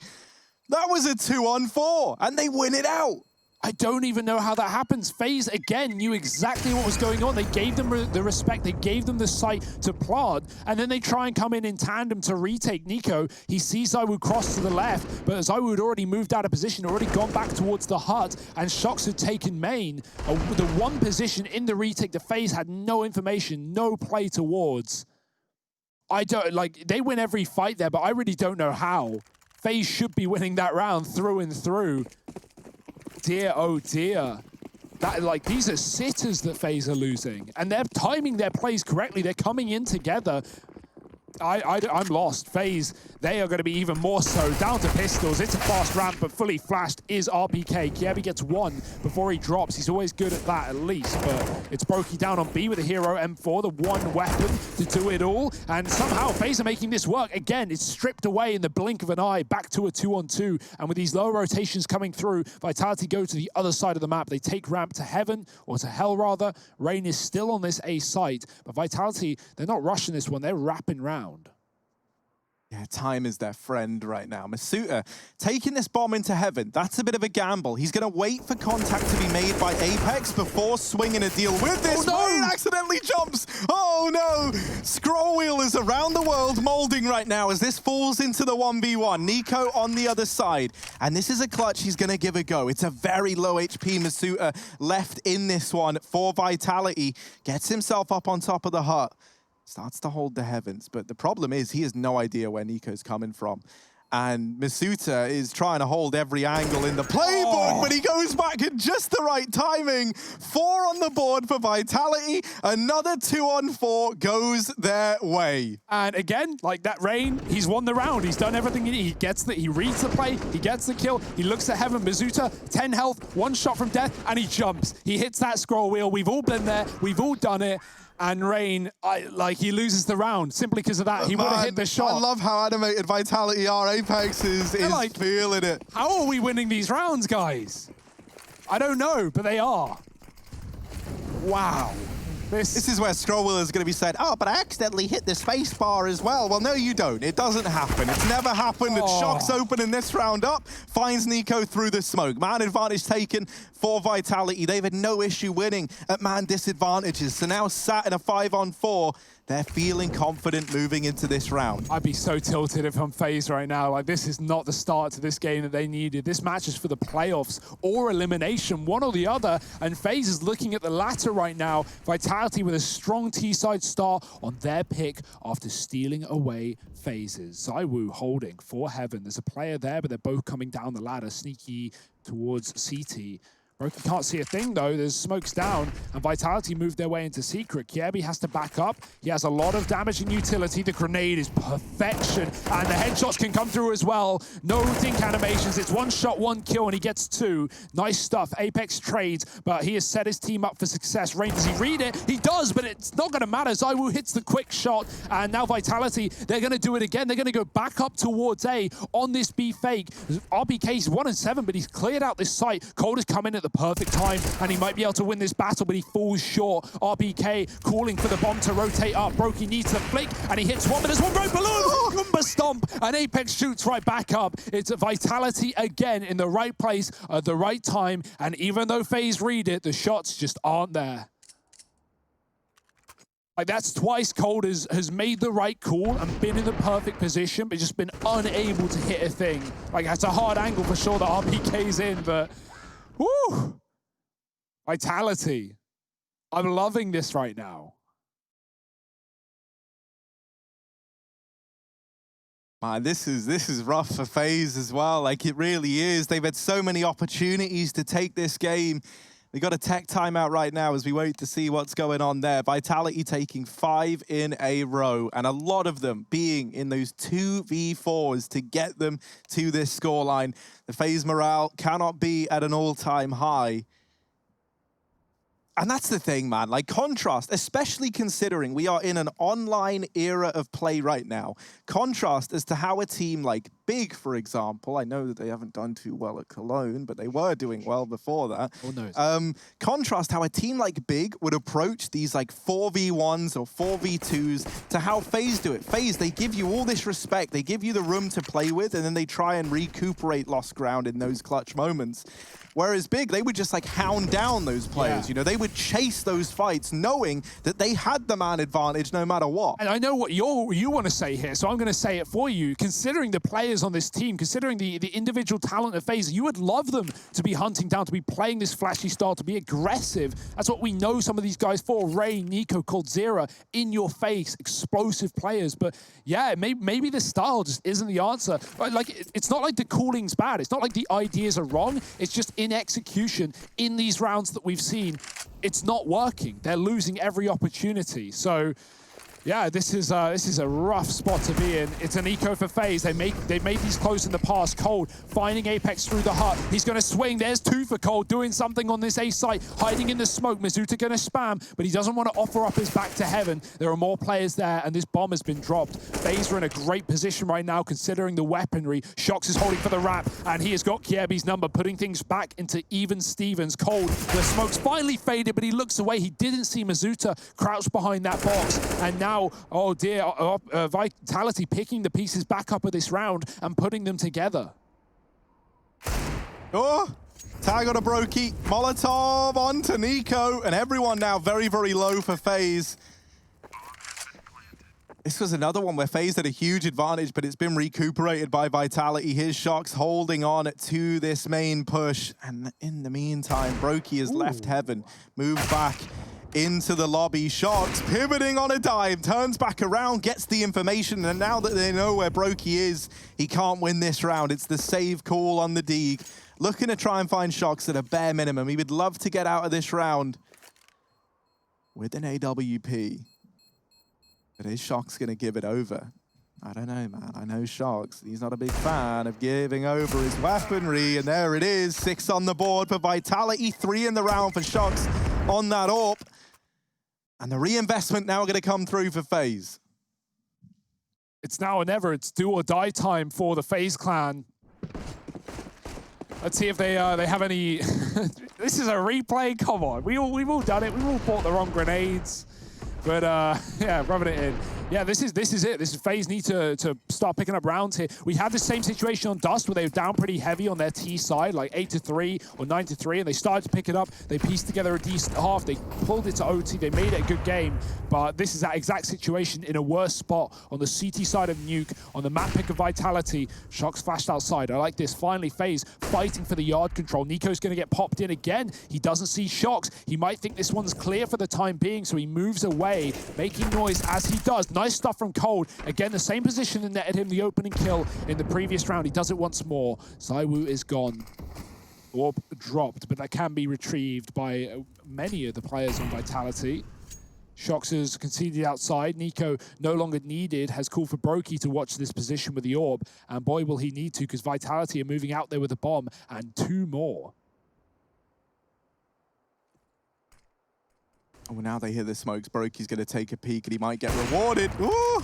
that was a 2-on-4, and they win it out. I don't even know how that happens. FaZe, again, knew exactly what was going on. They gave them the respect. They gave them the site to plod. And then they try and come in tandem to retake Nico. He sees Zywoo cross to the left, but Zywoo had already moved out of position, already gone back towards the hut, and Shox had taken main. The one position in the retake, the FaZe had no information, no play towards. I don't, like, they win every fight there, but I really don't know how. FaZe should be winning that round through and through. Dear, oh dear. That, like, these are sitters that FaZe are losing. And they're timing their plays correctly. They're coming in together. I'm lost. FaZe, they are going to be even more so. Down to pistols. It's a fast ramp, but fully flashed is RPK. Kiebi gets 1 before he drops. He's always good at that, at least. But it's Brokey down on B with a hero M4, the one weapon to do it all. And somehow FaZe are making this work. Again, it's stripped away in the blink of an eye, back to a 2-on-2. And with these low rotations coming through, Vitality go to the other side of the map. They take ramp to heaven, or to hell rather. Rain is still on this A site, but Vitality, they're not rushing this one. They're wrapping round. Yeah, time is their friend right now. Masuta taking this bomb into heaven. That's a bit of a gamble. He's going to wait for contact to be made by Apex before swinging a deal with this. Oh, no! Rain accidentally jumps. Oh, no. Scroll wheel is around the world molding right now as this falls into the 1v1. Nico on the other side. And this is a clutch he's going to give a go. It's a very low HP Masuta left in this one for Vitality. Gets himself up on top of the hut. Starts to hold the heavens, but the problem is he has no idea where Nico's coming from. And Masuta is trying to hold every angle in the playbook, but he goes back at just the right timing. 4 on the board for Vitality. Another 2-on-4 goes their way. And again, like that Rain, he's won the round. He's done everything he gets. He reads the play, he gets the kill, he looks at heaven. Masuta, 10 health, 1 shot from death, and he jumps. He hits that scroll wheel. We've all been there. We've all done it. And Rain, he loses the round simply because of that. He would have hit the shot. I love how animated Vitality are. Apex is like, feeling it. How are we winning these rounds, guys? I don't know, but they are. Wow. This is where Scrollwell is going to be said, oh, but I accidentally hit the space bar as well. Well, no, you don't. It doesn't happen. It's never happened. It's Shock's opening this round up, finds Nico through the smoke. Man advantage taken for Vitality. They've had no issue winning at man disadvantages. So now sat in a 5-on-4, they're feeling confident moving into this round. I'd be so tilted if I'm FaZe right now. Like, this is not the start to this game that they needed. This match is for the playoffs or elimination, one or the other. And FaZe is looking at the latter right now. Vitality with a strong T-side start on their pick after stealing away phases. ZywOo holding for Heaven. There's a player there, but they're both coming down the ladder, sneaky towards CT. Broky can't see a thing though, there's smokes down, and Vitality moved their way into secret. Kjaerbye has to back up. He has a lot of damage in utility. The grenade is perfection, and the headshots can come through as well. No think animations, it's one shot, one kill, and he gets two. Nice stuff, Apex trades, but he has set his team up for success. Rain, does he read it? He does, but it's not gonna matter. ZywOo hits the quick shot, and now Vitality, they're gonna do it again. They're gonna go back up towards A on this B fake. RBK's 1-7, but he's cleared out this site. Cold has come in at the perfect time, and he might be able to win this battle, but he falls short. RBK calling for the bomb to rotate up. Broky needs the flick, and he hits one, but there's one right below. Rumba stomp, and Apex shoots right back up. It's a Vitality again in the right place at the right time, and even though FaZe read it, the shots just aren't there. Like, that's twice Cold has made the right call and been in the perfect position, but just been unable to hit a thing. Like, that's a hard angle for sure that RBK's in, but woo! Vitality. I'm loving this right now. Man, this is rough for FaZe as well. Like, it really is. They've had so many opportunities to take this game. They got a tech timeout right now as we wait to see what's going on there. Vitality taking 5 in a row, and a lot of them being in those 2v4s to get them to this scoreline. The FaZe morale cannot be at an all-time high. And that's the thing, man. Like, contrast, especially considering we are in an online era of play right now. Contrast as to how a team like Big, for example, I know that they haven't done too well at Cologne, but they were doing well before that. Oh, no. Contrast how a team like Big would approach these like 4v1s or 4v2s to how FaZe do it. FaZe, they give you all this respect, they give you the room to play with, and then they try and recuperate lost ground in those clutch moments. Whereas Big, they would just like hound down those players, you know, they would chase those fights knowing that they had the man advantage no matter what. And I know what you want to say here, so I'm going to say it for you. Considering the players on this team, considering the individual talent of FaZe, you would love them to be hunting down, to be playing this flashy style, to be aggressive. That's what we know some of these guys for. Ray, Nico, Coldzera, in your face, explosive players. But yeah, maybe this style just isn't the answer. Like, it's not like the calling's bad. It's not like the ideas are wrong. It's just in execution in these rounds that we've seen, it's not working. They're losing every opportunity. So yeah, this is a rough spot to be in. It's an eco for FaZe. They've made these close in the past. Cold finding Apex through the hut. He's going to swing. There's two for Cold doing something on this A site, hiding in the smoke. Mizuta going to spam, but he doesn't want to offer up his back to Heaven. There are more players there, and this bomb has been dropped. FaZe are in a great position right now, considering the weaponry. Shox is holding for the wrap, and he has got Kjaerbye's number, putting things back into even Stevens. Cold, the smoke's finally faded, but he looks away. He didn't see Mizuta crouched behind that box, and now, oh dear, Vitality picking the pieces back up of this round and putting them together. Oh, tag on a Broky, Molotov onto Nico, and everyone now very, very low for FaZe. This was another one where FaZe had a huge advantage, but it's been recuperated by Vitality. Here's Shox holding on to this main push, and in the meantime, Broky has left Heaven, moved back into the lobby. Shox pivoting on a dime, turns back around, gets the information, and now that they know where Broky is, he can't win this round. It's the save call on the Deeg. Looking to try and find Shox at a bare minimum. He would love to get out of this round with an AWP. But is Shox going to give it over? I don't know, man. I know Shox. He's not a big fan of giving over his weaponry, and there it is. 6 on the board for Vitality, 3 in the round for Shox on that AWP. And the reinvestment now going to come through for FaZe. It's now or never. It's do or die time for the FaZe clan. Let's see if they have any. This is a replay. Come on, we've all done it. We've all bought the wrong grenades. But yeah, rubbing it in. Yeah, this is it. This is FaZe need to start picking up rounds here. We had the same situation on Dust where they were down pretty heavy on their T side, like 8-3 or 9-3, and they started to pick it up. They pieced together a decent half. They pulled it to OT. They made it a good game. But this is that exact situation in a worse spot on the CT side of Nuke, on the map pick of Vitality. Shox flashed outside. I like this. Finally, FaZe fighting for the yard control. Nico's going to get popped in again. He doesn't see Shox. He might think this one's clear for the time being, so he moves away, making noise as he does. Nice stuff from Cold. Again, the same position that netted him the opening kill in the previous round. He does it once more. ZywOo is gone. Orb dropped, but that can be retrieved by many of the players on Vitality. Shox has conceded outside. Nico, no longer needed, has called for Brokey to watch this position with the Orb. And boy, will he need to, because Vitality are moving out there with a bomb and 2 more. Oh, now they hear the smokes. Brokey's going to take a peek and he might get rewarded. Ooh,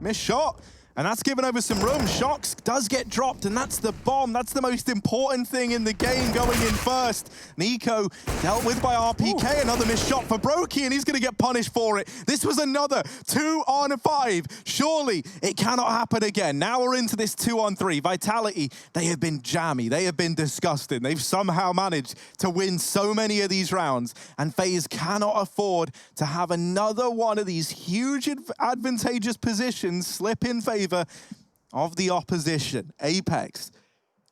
missed shot. And that's given over some room. Shox does get dropped, and that's the bomb. That's the most important thing in the game going in first. Nico dealt with by RPK. Ooh. Another missed shot for Brokey, and he's going to get punished for it. This was another 2-on-5. Surely it cannot happen again. Now we're into this 2-on-3. Vitality, they have been jammy. They have been disgusting. They've somehow managed to win so many of these rounds, and FaZe cannot afford to have another one of these huge advantageous positions slip in favor of the opposition. Apex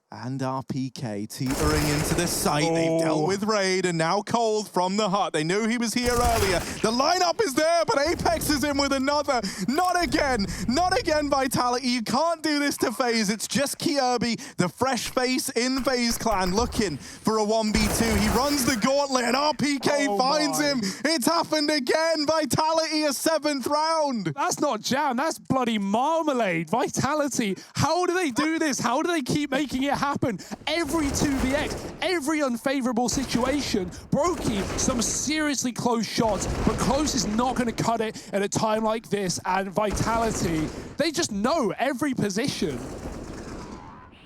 and RPK teetering into the site. Oh. They've dealt with Raid, and now Cold from the hut. They knew he was here earlier. The lineup is there, but Apex is in with another. Not again. Not again, Vitality. You can't do this to FaZe. It's just Kierby, the fresh face in FaZe Clan, looking for a 1v2. He runs the gauntlet, and RPK finds him. It's happened again. Vitality, a 7th round. That's not jam. That's bloody marmalade. Vitality. How do they do this? How do they keep making it happen? Every 2vx, every unfavorable situation. Brokey, some seriously close shots, but close is not going to cut it at a time like this. And Vitality, they just know every position.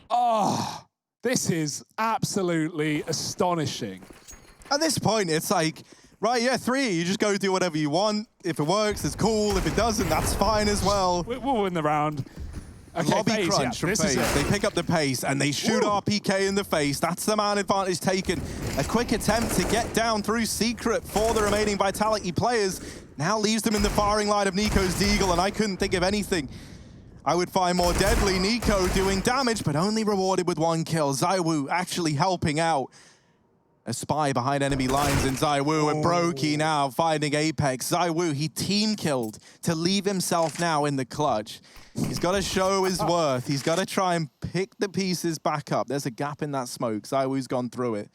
Oh, this is absolutely astonishing. At this point, it's like, right, yeah, 3, you just go do whatever you want. If it works, it's cool. If it doesn't, that's fine as well. We'll win the round. Okay, Lobby FaZe, crunch from FaZe. They pick up the pace and they shoot RPK in the face. That's the man advantage taken. A quick attempt to get down through Secret for the remaining Vitality players. Now leaves them in the firing line of Nico's Deagle, and I couldn't think of anything I would find more deadly. Nico doing damage, but only rewarded with 1 kill. ZywOo actually helping out. A spy behind enemy lines in ZywOo, and Brokey now finding Apex. ZywOo, he team killed to leave himself now in the clutch. He's got to show his worth. He's got to try and pick the pieces back up. There's a gap in that smoke. ZywOo's gone through it.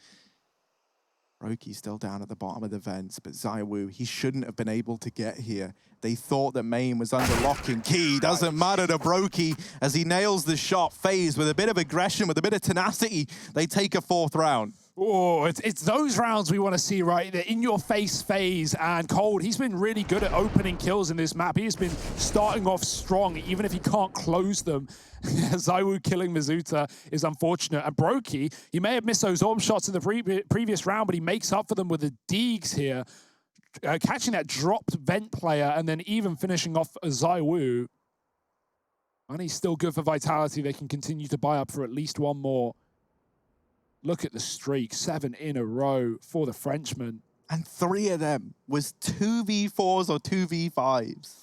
Brokey's still down at the bottom of the vents, but ZywOo, he shouldn't have been able to get here. They thought that main was under lock and key. Doesn't matter to Brokey as he nails the shot. FaZe with a bit of aggression, with a bit of tenacity. They take a 4th round. Oh, it's those rounds we want to see, right? The in-your-face FaZe, and Cold, he's been really good at opening kills in this map. He has been starting off strong, even if he can't close them. ZywOo killing Mizuta is unfortunate. And Brokey, he may have missed those orb shots in the previous round, but he makes up for them with the Deegs here. Catching that dropped vent player and then even finishing off ZywOo. And he's still good for Vitality. They can continue to buy up for at least 1 more. Look at the streak, 7 in a row for the Frenchman. And 3 of them was 2v4s or 2v5s.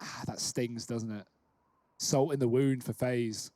Ah, that stings, doesn't it? Salt in the wound for FaZe.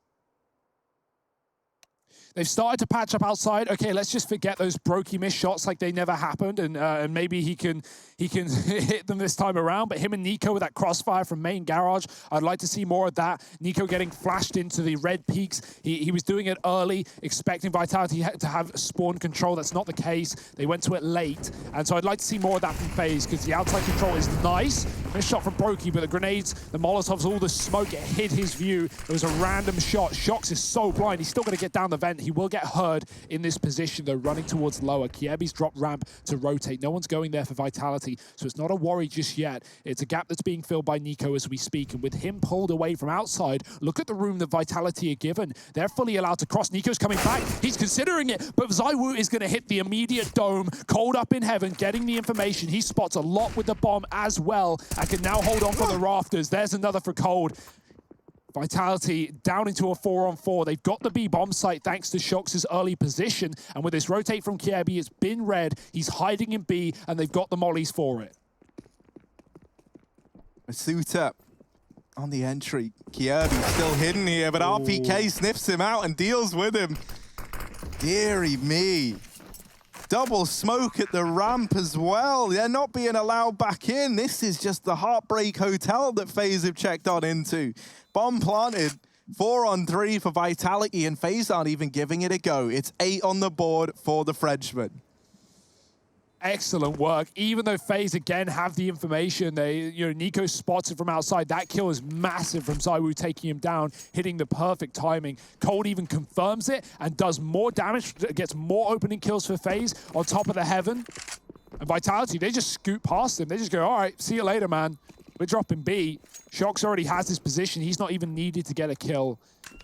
They've started to patch up outside. Okay, let's just forget those Brokey missed shots like they never happened, and maybe he can hit them this time around. But him and Nico with that crossfire from main garage, I'd like to see more of that. Nico getting flashed into the red peaks. He was doing it early, expecting Vitality to have spawn control. That's not the case. They went to it late, and so I'd like to see more of that from FaZe because the outside control is nice, Missed shot from Brokey, but the grenades, the Molotovs, all the smoke, it hid his view. It was a random shot. Shox is so blind. He's still going to get down the vent. He will get heard in this position, though, running towards lower. Kiebi's dropped ramp to rotate. No one's going there for Vitality, so it's not a worry just yet. It's a gap that's being filled by Nico as we speak, and with him pulled away from outside, look at the room that Vitality are given. They're fully allowed to cross. Nico's coming back. He's considering it, but ZywOo is going to hit the immediate dome. Cold up in heaven, getting the information. He spots a lot with the bomb as well, and can now hold on for the rafters. There's another for Cold. Vitality down into a 4-on-4. They've got the B bomb site thanks to Shox's early position, and with this rotate from Kiebi, it's been red. He's hiding in B, and they've got the mollies for it. Masuta on the entry. Kiebi still hidden here, but RPK sniffs him out and deals with him. Deary me. Double smoke at the ramp as well. They're not being allowed back in. This is just the Heartbreak Hotel that FaZe have checked on into. Bomb planted. 4-on-3 for Vitality, and FaZe aren't even giving it a go. It's 8 on the board for the Frenchman. Excellent work. Even though FaZe again have the information, Nico spots it from outside. That kill is massive from ZywOo, taking him down, hitting the perfect timing. Cold even confirms it and does more damage, gets more opening kills for FaZe on top of the heaven. And Vitality, they just scoot past him. They just go, all right, see you later, man. We're dropping B. Shox already has his position. He's not even needed to get a kill.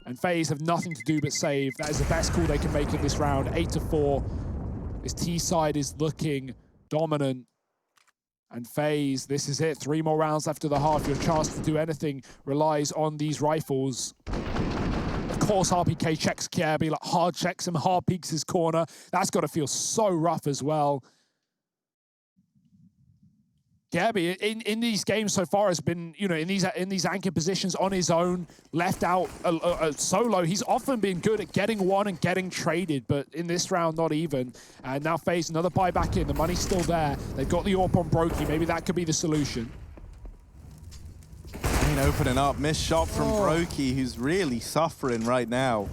And FaZe have nothing to do but save. That is the best call they can make in this round. 8-4. This T side is looking dominant. And FaZe, this is it. 3 more rounds after the half. Your chance to do anything relies on these rifles. Of course, RPK checks Kiebi, like hard checks him, hard peeks his corner. That's got to feel so rough as well. Kiebi, in these games so far, has been, in these anchor positions on his own, left out solo. He's often been good at getting one and getting traded, but in this round, not even. And now FaZe, another buy back in. The money's still there. They've got the AWP on Brokey. Maybe that could be the solution. Opening up, missed shot from Brokey, who's really suffering right now.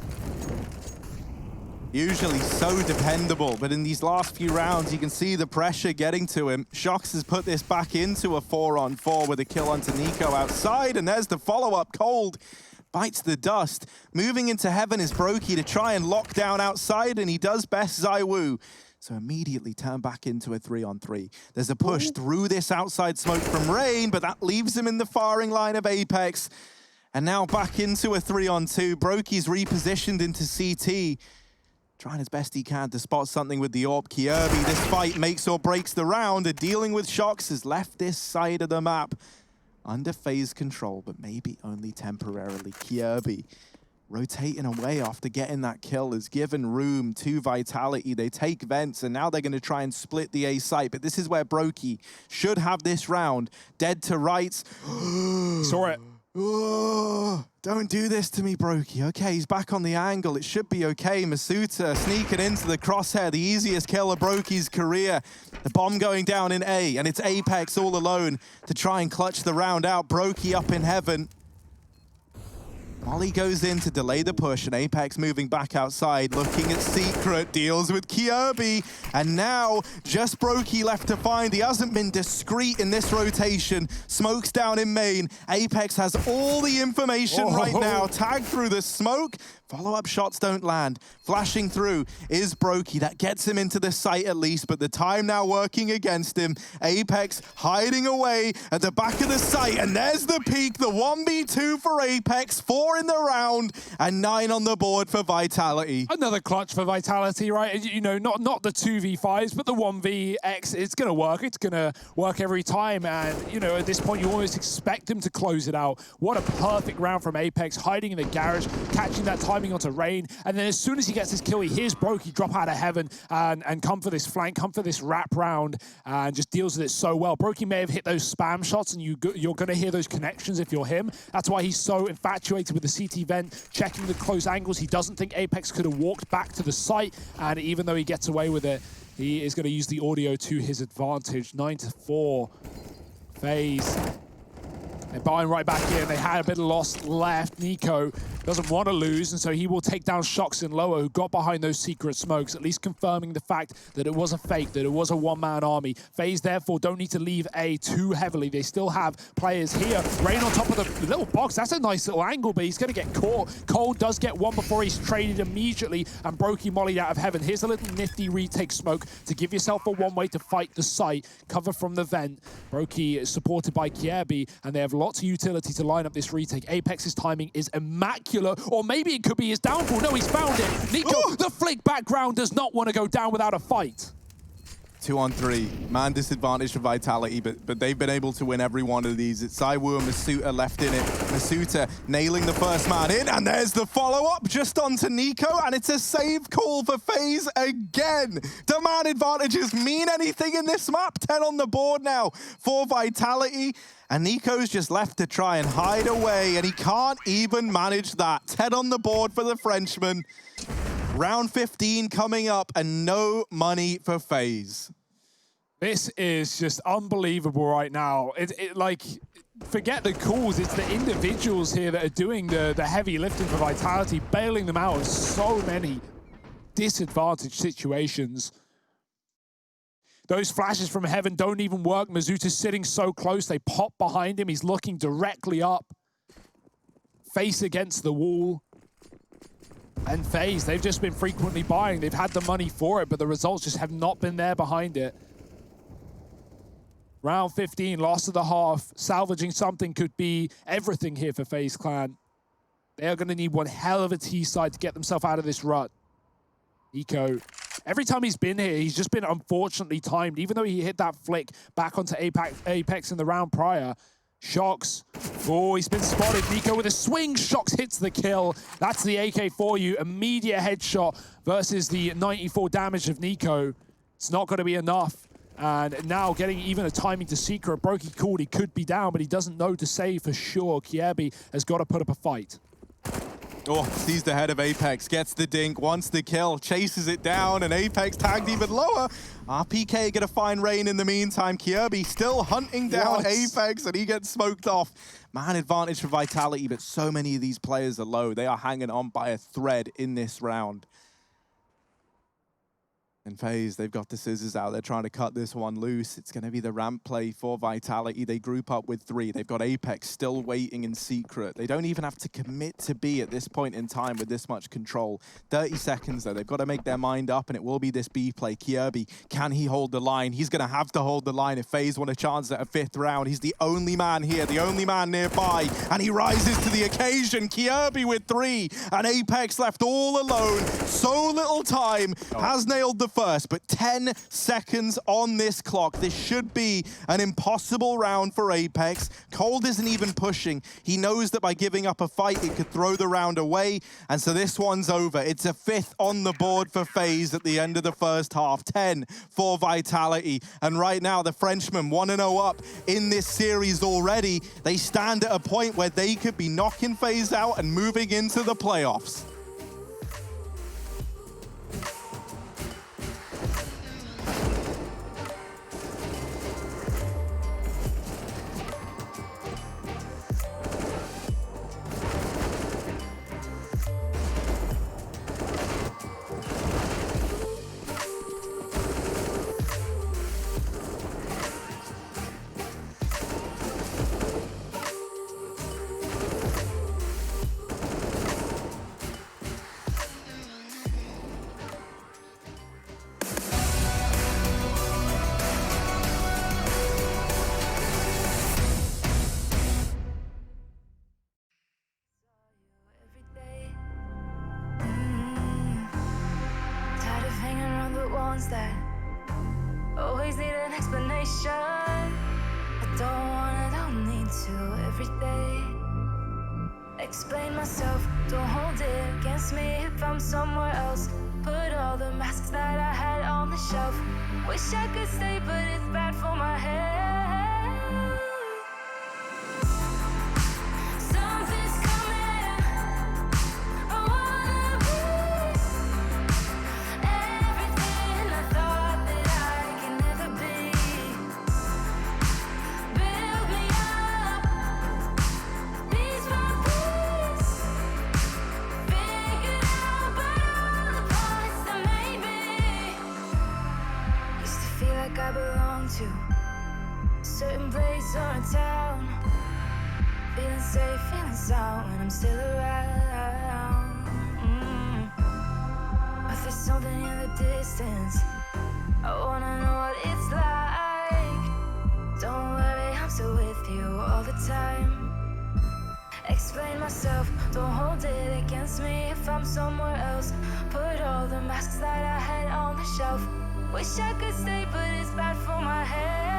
Usually so dependable, but in these last few rounds, you can see the pressure getting to him. Shox has put this back into a 4-on-4 with a kill onto Nico outside, and there's the follow-up. Cold bites the dust. Moving into heaven is Brokey to try and lock down outside, and he does best ZywOo. So immediately turn back into a 3-on-3. There's a push through this outside smoke from Rain, but that leaves him in the firing line of Apex. And now back into a 3-on-2. Brokey's repositioned into CT. Trying as best he can to spot something with the AWP. Kiebi, this fight makes or breaks the round. And dealing with Shox has left this side of the map under FaZe control, but maybe only temporarily. Kiebi rotating away after getting that kill has given room to Vitality. They take vents, and now they're going to try and split the A site. But this is where Brokey should have this round. Dead to rights. Saw it. Oh, don't do this to me, Brokey. Okay, he's back on the angle. It should be okay. Masuta sneaking into the crosshair. The easiest kill of Brokey's career. The bomb going down in A, and it's Apex all alone to try and clutch the round out. Brokey up in heaven. Molly goes in to delay the push, and Apex moving back outside, looking at Secret, deals with Kiebi, and now just Brokey left to find. He hasn't been discreet in this rotation. Smoke's down in main. Apex has all the information right now. Tagged through the smoke. Follow-up shots don't land. Flashing through is Brokey. That gets him into the site at least, but the time now working against him. Apex hiding away at the back of the site, and there's the peak. The 1v2 for Apex, 4 in the round, and 9 on the board for Vitality. Another clutch for Vitality, right? Not the 2v5s, but the 1vx. It's going to work. It's going to work every time, and, at this point, you almost expect him to close it out. What a perfect round from Apex, hiding in the garage, catching that time onto Rain, and then as soon as he gets his kill, he hears Brokey drop out of heaven and come for this flank, come for this wrap round, and just deals with it so well. Brokey may have hit those spam shots, and you're going to hear those connections if you're him. That's why he's so infatuated with the CT vent, checking the close angles. He doesn't think Apex could have walked back to the site, and even though he gets away with it, he is going to use the audio to his advantage. 9-4. FaZe. They're buying right back in. They had a bit of loss left. Nico, doesn't want to lose, and so he will take down Shox and Loa, who got behind those secret smokes, at least confirming the fact that it was a fake, that it was a one-man army. FaZe, therefore, don't need to leave A too heavily. They still have players here. Rain on top of the little box. That's a nice little angle, but he's going to get caught. Cole does get one before he's traded immediately, and Brokey mollied out of heaven. Here's a little nifty retake smoke to give yourself a one-way to fight the site. Cover from the vent. Brokey is supported by Kierby, and they have lots of utility to line up this retake. Apex's timing is immaculate, or maybe it could be his downfall. No, he's found it. Nico, the flick background, does not want to go down without a fight. 2-on-3, man disadvantage for Vitality, but they've been able to win every one of these. It's ZywOo and Masuta left in it. Masuta nailing the first man in, and there's the follow-up just onto Nico, and it's a save call for FaZe again. Do man advantages mean anything in this map? 10 on the board now for Vitality, and Nico's just left to try and hide away, and he can't even manage that. 10 on the board for the Frenchman. Round 15 coming up, and no money for FaZe. This is just unbelievable right now. Like, forget the calls, it's the individuals here that are doing the heavy lifting for Vitality, bailing them out of so many disadvantaged situations. Those flashes from heaven don't even work. Masuita's sitting so close, they pop behind him. He's looking directly up, face against the wall. And FaZe, they've just been frequently buying. They've had the money for it, but the results just have not been there behind it. Round 15, loss of the half. Salvaging something could be everything here for FaZe Clan. They are going to need one hell of a T-side to get themselves out of this rut. Nico, every time he's been here, he's just been unfortunately timed. Even though he hit that flick back onto Apex in the round prior. Shox, oh, he's been spotted. Nico with a swing, Shox hits the kill. That's the AK for you. Immediate headshot versus the 94 damage of Nico. It's not going to be enough. And now getting even a timing to Secret. Brokey called, he could be down, but he doesn't know to say for sure. Kierby has got to put up a fight. Oh, sees the head of Apex, gets the dink, wants the kill, chases it down, and Apex tagged even lower. RPK gonna find Rain in the meantime. Kierby still hunting down Apex, and he gets smoked off. Man advantage for Vitality, but so many of these players are low. They are hanging on by a thread in this round. And FaZe, they've got the scissors out. They're trying to cut this one loose. It's going to be the ramp play for Vitality. They group up with 3. They've got Apex still waiting in secret. They don't even have to commit to B at this point in time with this much control. 30 seconds, though. They've got to make their mind up, and it will be this B play. Kierby, can he hold the line? He's going to have to hold the line if FaZe want a chance at a 5th round. He's the only man here, the only man nearby, and he rises to the occasion. Kierby with 3, and Apex left all alone. So little time, has nailed the first, but 10 seconds on this clock. This should be an impossible round for Apex. Cold isn't even pushing. He knows that by giving up a fight, it could throw the round away, and so this one's over. It's a 5th on the board for FaZe at the end of the first half. 10 for Vitality, and right now the Frenchmen 1-0 up in this series already. They stand at a point where they could be knocking FaZe out and moving into the playoffs. That always need an explanation. I don't need to every day. Explain myself, don't hold it against me if I'm somewhere else. Put all the masks that I had on the shelf. Wish I could stay, but it's bad for my head. Something's coming. I wanna be everything I thought that I can never be. Build me up, piece by piece. streets or in town. Feeling safe, feeling sound when I'm still around. But there's something in the distance. I wanna know what it's like. Don't worry, I'm still with you all the time. Explain myself, don't hold it against me if I'm somewhere else. Put all the masks that I had on the shelf. Wish I could stay, but it's bad for my head.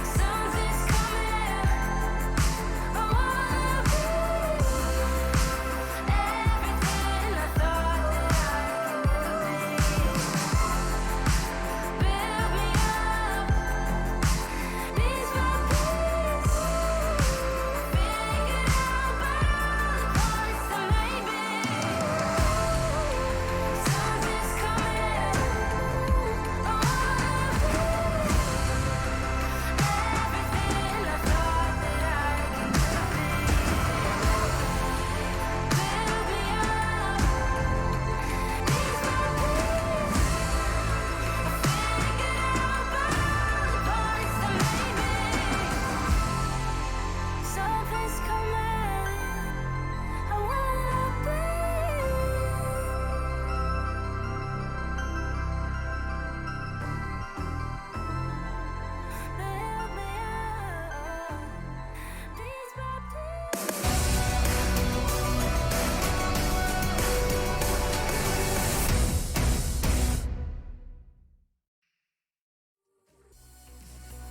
Something's coming. I wanna be everything I thought that I could be. Build me up, piece by piece. Figure out by all the parts that made me. Something's coming. I wanna be everything I thought that I could be. Build me up, piece by piece. Figure out by all the parts that made me. Something's coming. I wanna be. Build me up, piece by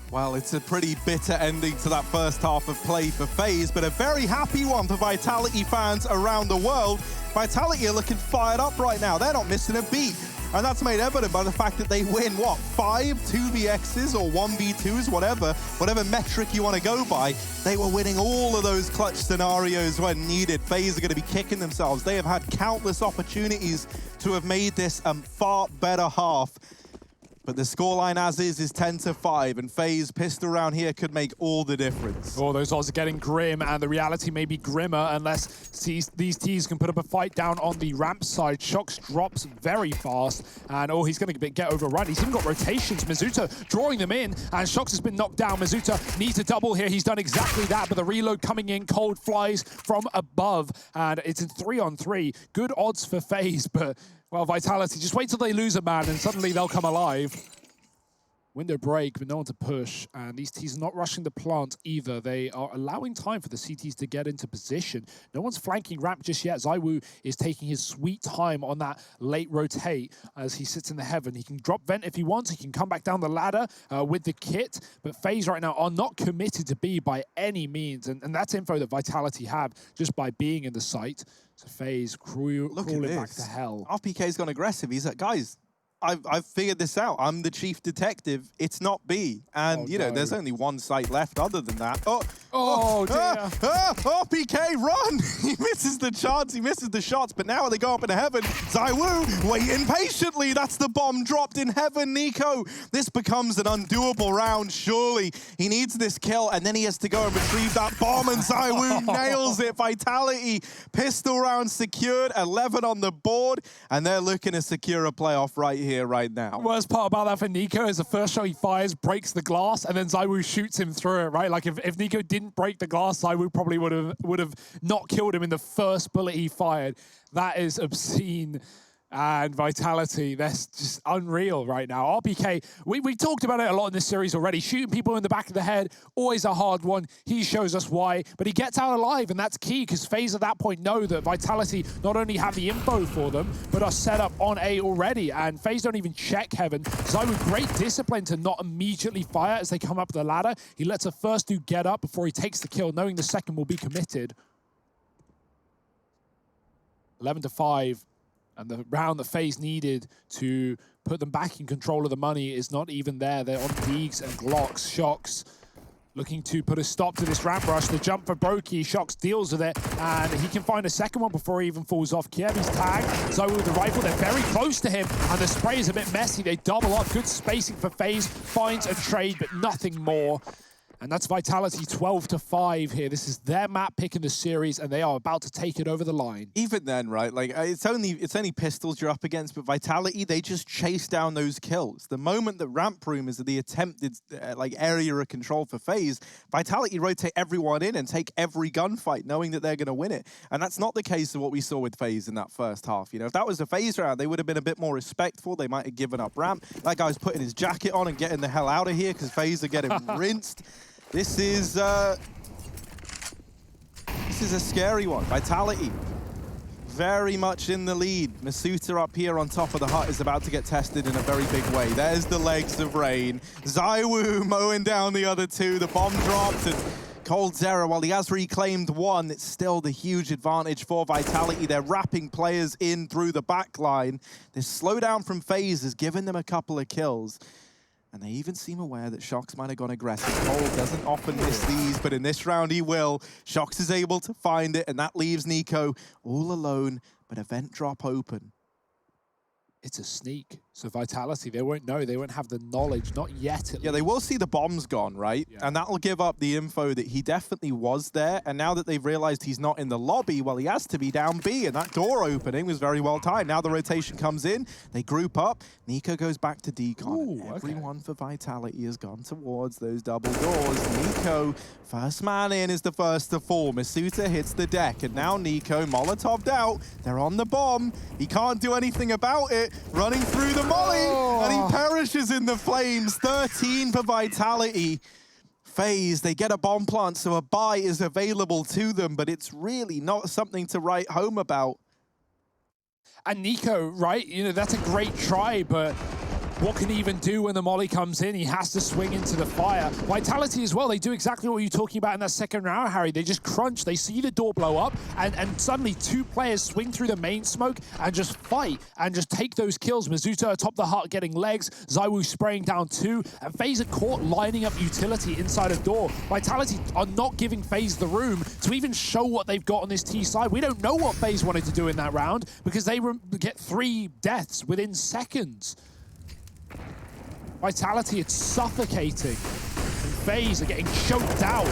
Well, it's a pretty bitter ending to that first half of play for FaZe, but a very happy one for Vitality fans around the world. Vitality are looking fired up right now. They're not missing a beat. And that's made evident by the fact that they win, what, 5 2vx's or 1v2s, whatever metric you want to go by. They were winning all of those clutch scenarios when needed. FaZe are going to be kicking themselves. They have had countless opportunities to have made this a far better half. But the scoreline as is 10-5, and FaZe pistol round here could make all the difference. Oh, those odds are getting grim, and the reality may be grimmer unless these teams can put up a fight down on the ramp side. Shox drops very fast, and oh, he's going to get overrun. He's even got rotations. Mizuta drawing them in, and Shox has been knocked down. Mizuta needs a double here. He's done exactly that, but the reload coming in cold flies from above, and it's in 3-on-3. Good odds for FaZe, but well, Vitality, just wait till they lose a man and suddenly they'll come alive. Window break, but no one to push. And these teams are not rushing the plant either. They are allowing time for the CTs to get into position. No one's flanking ramp just yet. ZywOo is taking his sweet time on that late rotate as he sits in the heaven. He can drop vent if he wants. He can come back down the ladder with the kit. But FaZe right now are not committed to B by any means. And that's info that Vitality have just by being in the site. So FaZe crawling back to hell. RPK's gone aggressive. He's like, guys, I've figured this out. I'm the chief detective. It's not B. And, you know, there's only one site left other than that. Oh, dear. RPK, run! He misses the chance. He misses the shots. But now they go up into heaven. ZywOo waiting patiently. That's the bomb dropped in heaven. Nico, this becomes an undoable round, surely. He needs this kill, and then he has to go and retrieve that bomb, and ZywOo nails it. Vitality, pistol round secured, 11 on the board, and they're looking to secure a playoff right here, right now. Worst part about that for Nico is the first shot he fires breaks the glass, and then ZywOo shoots him through it, right? Like if Nico didn't break the glass, ZywOo probably would have not killed him in the first bullet he fired. That is obscene. And Vitality, that's just unreal right now. RPK, we talked about it a lot in this series already. Shooting people in the back of the head, always a hard one. He shows us why, but he gets out alive, and that's key because FaZe at that point know that Vitality not only have the info for them, but are set up on A already, and FaZe don't even check heaven. ZywOo, great discipline to not immediately fire as they come up the ladder. He lets the first dude get up before he takes the kill, knowing the second will be committed. 11-5. And the round that FaZe needed to put them back in control of the money is not even there. They're on Deegs and Glocks. Shox looking to put a stop to this ramp rush. The jump for Brokey. Shox deals with it, and he can find a second one before he even falls off. Kievi's tagged. ZywOo with the rifle. They're very close to him, and the spray is a bit messy. They double up. Good spacing for FaZe. Finds a trade, but nothing more. And that's Vitality 12-5 here. This is their map pick in the series, and they are about to take it over the line. Even then, right, like it's only pistols you're up against, but Vitality, they just chase down those kills. The moment that Ramp Room is the attempted like area of control for FaZe, Vitality rotate everyone in and take every gunfight, knowing that they're going to win it. And that's not the case of what we saw with FaZe in that first half. You know, if that was a FaZe round, they would have been a bit more respectful. They might have given up Ramp. That guy's putting his jacket on and getting the hell out of here because FaZe are getting rinsed. This is a scary one. Vitality very much in the lead. Masuta up here on top of the hut is about to get tested in a very big way. There's the legs of Rain. ZywOo mowing down the other two. The bomb dropped, and coldzera, while he has reclaimed one, it's still the huge advantage for Vitality. They're wrapping players in through the back line. This slowdown from FaZe has given them a couple of kills. And they even seem aware that Shox might have gone aggressive. Cole doesn't often miss these, but in this round he will. Shox is able to find it, and that leaves Nico all alone, but a vent drop open. It's a sneak. So Vitality, they won't know. They won't have the knowledge, not yet. Yeah, they will see the bombs gone, right? Yeah. And that'll give up the info that he definitely was there. And now that they've realized he's not in the lobby, well, he has to be down B. And that door opening was very well timed. Now the rotation comes in. They group up. Nico goes back to decon. Ooh, everyone for Vitality has gone towards those double doors. Nico, first man in, is the first to fall. Masuta hits the deck. And now Nico, Molotov'd out. They're on the bomb. He can't do anything about it. Running through the molly, and he perishes in the flames. 13 for Vitality. FaZe, they get a bomb plant, so a buy is available to them, but it's really not something to write home about. And Nico, right, you know, that's a great try, but what can he even do when the molly comes in? He has to swing into the fire. Vitality as well, they do exactly what you're talking about in that second round, Harry. They just crunch, they see the door blow up, and suddenly two players swing through the main smoke and just fight and just take those kills. Masuta atop the hut getting legs, ZywOo spraying down two, and FaZe are caught lining up utility inside a door. Vitality are not giving FaZe the room to even show what they've got on this T side. We don't know what FaZe wanted to do in that round because they get 3 deaths within seconds. Vitality, it's suffocating. And FaZe are getting choked out.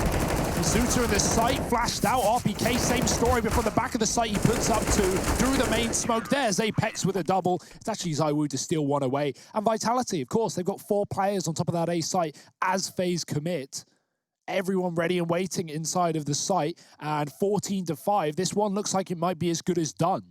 Masuta in the site, flashed out. RPK, same story, but from the back of the site, he puts up 2 through the main smoke. There's Apex with a double. It's actually ZywOo to steal 1 away. And Vitality, of course, they've got 4 players on top of that A site as FaZe commit. Everyone ready and waiting inside of the site. And 14-5, this one looks like it might be as good as done.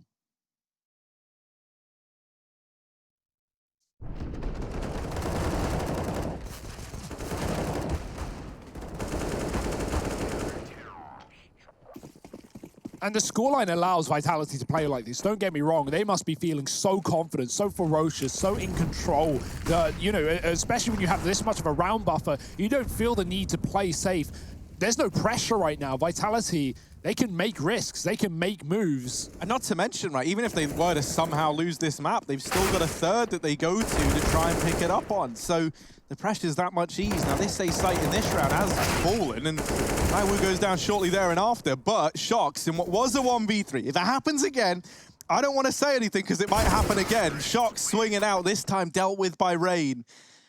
And the scoreline allows Vitality to play like this. Don't get me wrong, they must be feeling so confident, so ferocious, so in control that, you know, especially when you have this much of a round buffer, you don't feel the need to play safe. There's no pressure right now. Vitality, they can make risks, they can make moves. And not to mention, right, even if they were to somehow lose this map, they've still got a third that they go to try and pick it up on. So the pressure's that much ease. Now this A site in this round has fallen, and ZywOo goes down shortly there and after, but Shox in what was a 1v3. If that happens again, I don't want to say anything because it might happen again. Shox swinging out, this time dealt with by Rain.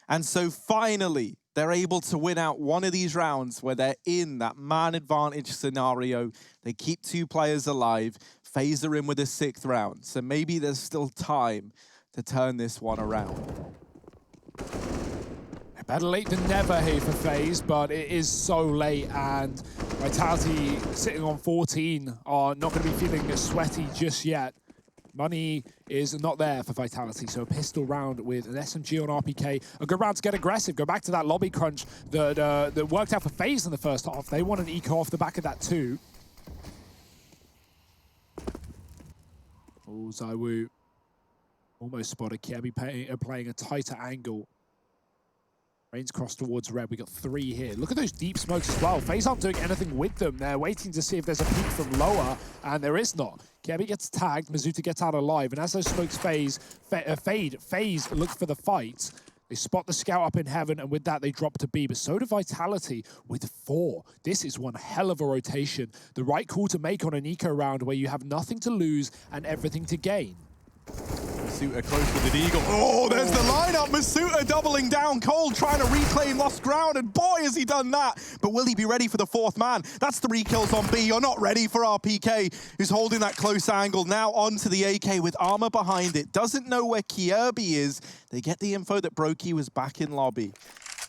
And so finally, they're able to win out one of these rounds where they're in that man advantage scenario. They keep 2 players alive. FaZe are in with a 6th round. So maybe there's still time to turn this one around. Better late than never here for FaZe, but it is so late, and Vitality sitting on 14 are not going to be feeling as sweaty just yet. Money is not there for Vitality, so a pistol round with an SMG on RPK. A good round to get aggressive, go back to that lobby crunch that worked out for FaZe in the first half. They want an eco off the back of that too. Oh, ZywOo almost spotted Kemi playing a tighter angle. Rain's crossed towards red. We got 3 here. Look at those deep smokes as well. FaZe aren't doing anything with them. They're waiting to see if there's a peek from lower, and there is not. Kemi gets tagged. Masuta gets out alive, and as those smokes fade, FaZe look for the fight. They spot the scout up in heaven, and with that, they drop to B. But so do Vitality with 4. This is one hell of a rotation. The right call to make on an eco round where you have nothing to lose and everything to gain. Masuta close with an eagle. Oh, there's the lineup. Masuta doubling down. Cold trying to reclaim lost ground, and boy, has he done that. But will he be ready for the fourth man? That's 3 kills on B. You're not ready for RPK, who's holding that close angle. Now onto the AK with armor behind it. Doesn't know where Kirby is. They get the info that Brokey was back in lobby.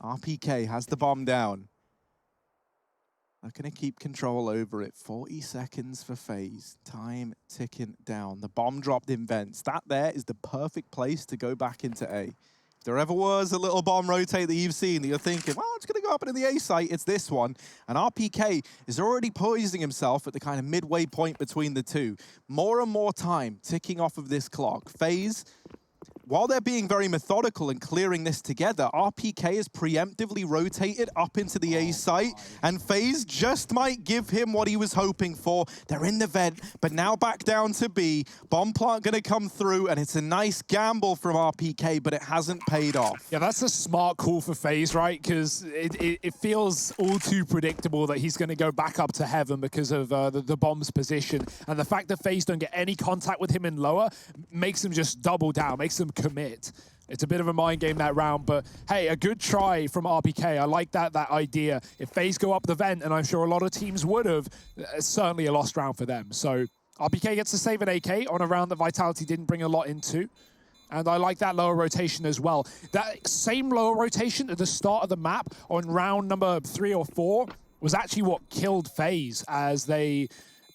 RPK has the bomb down. They're going to keep control over it. 40 seconds for FaZe. Time ticking down. The bomb dropped in vents. That there is the perfect place to go back into A. If there ever was a little bomb rotate that you've seen that you're thinking, well, it's going to go up into the A site, it's this one. And RPK is already poising himself at the kind of midway point between the two. More and more time ticking off of this clock. FaZe, while they're being very methodical and clearing this together, RPK is preemptively rotated up into the A site, and FaZe just might give him what he was hoping for. They're in the vent, but now back down to B. Bomb plant gonna come through, and it's a nice gamble from RPK, but it hasn't paid off. Yeah, that's a smart call for FaZe, right? Because it feels all too predictable that he's going to go back up to heaven because of the bomb's position. And the fact that FaZe don't get any contact with him in lower makes them just double down, makes them commit. It's a bit of a mind game that round, but hey, a good try from RPK. I like that idea. If FaZe go up the vent, and I'm sure a lot of teams would have, it's certainly a lost round for them. So RPK gets to save an AK on a round that Vitality didn't bring a lot into. And I like that lower rotation as well. That same lower rotation at the start of the map on round number 3 or 4 was actually what killed FaZe, as they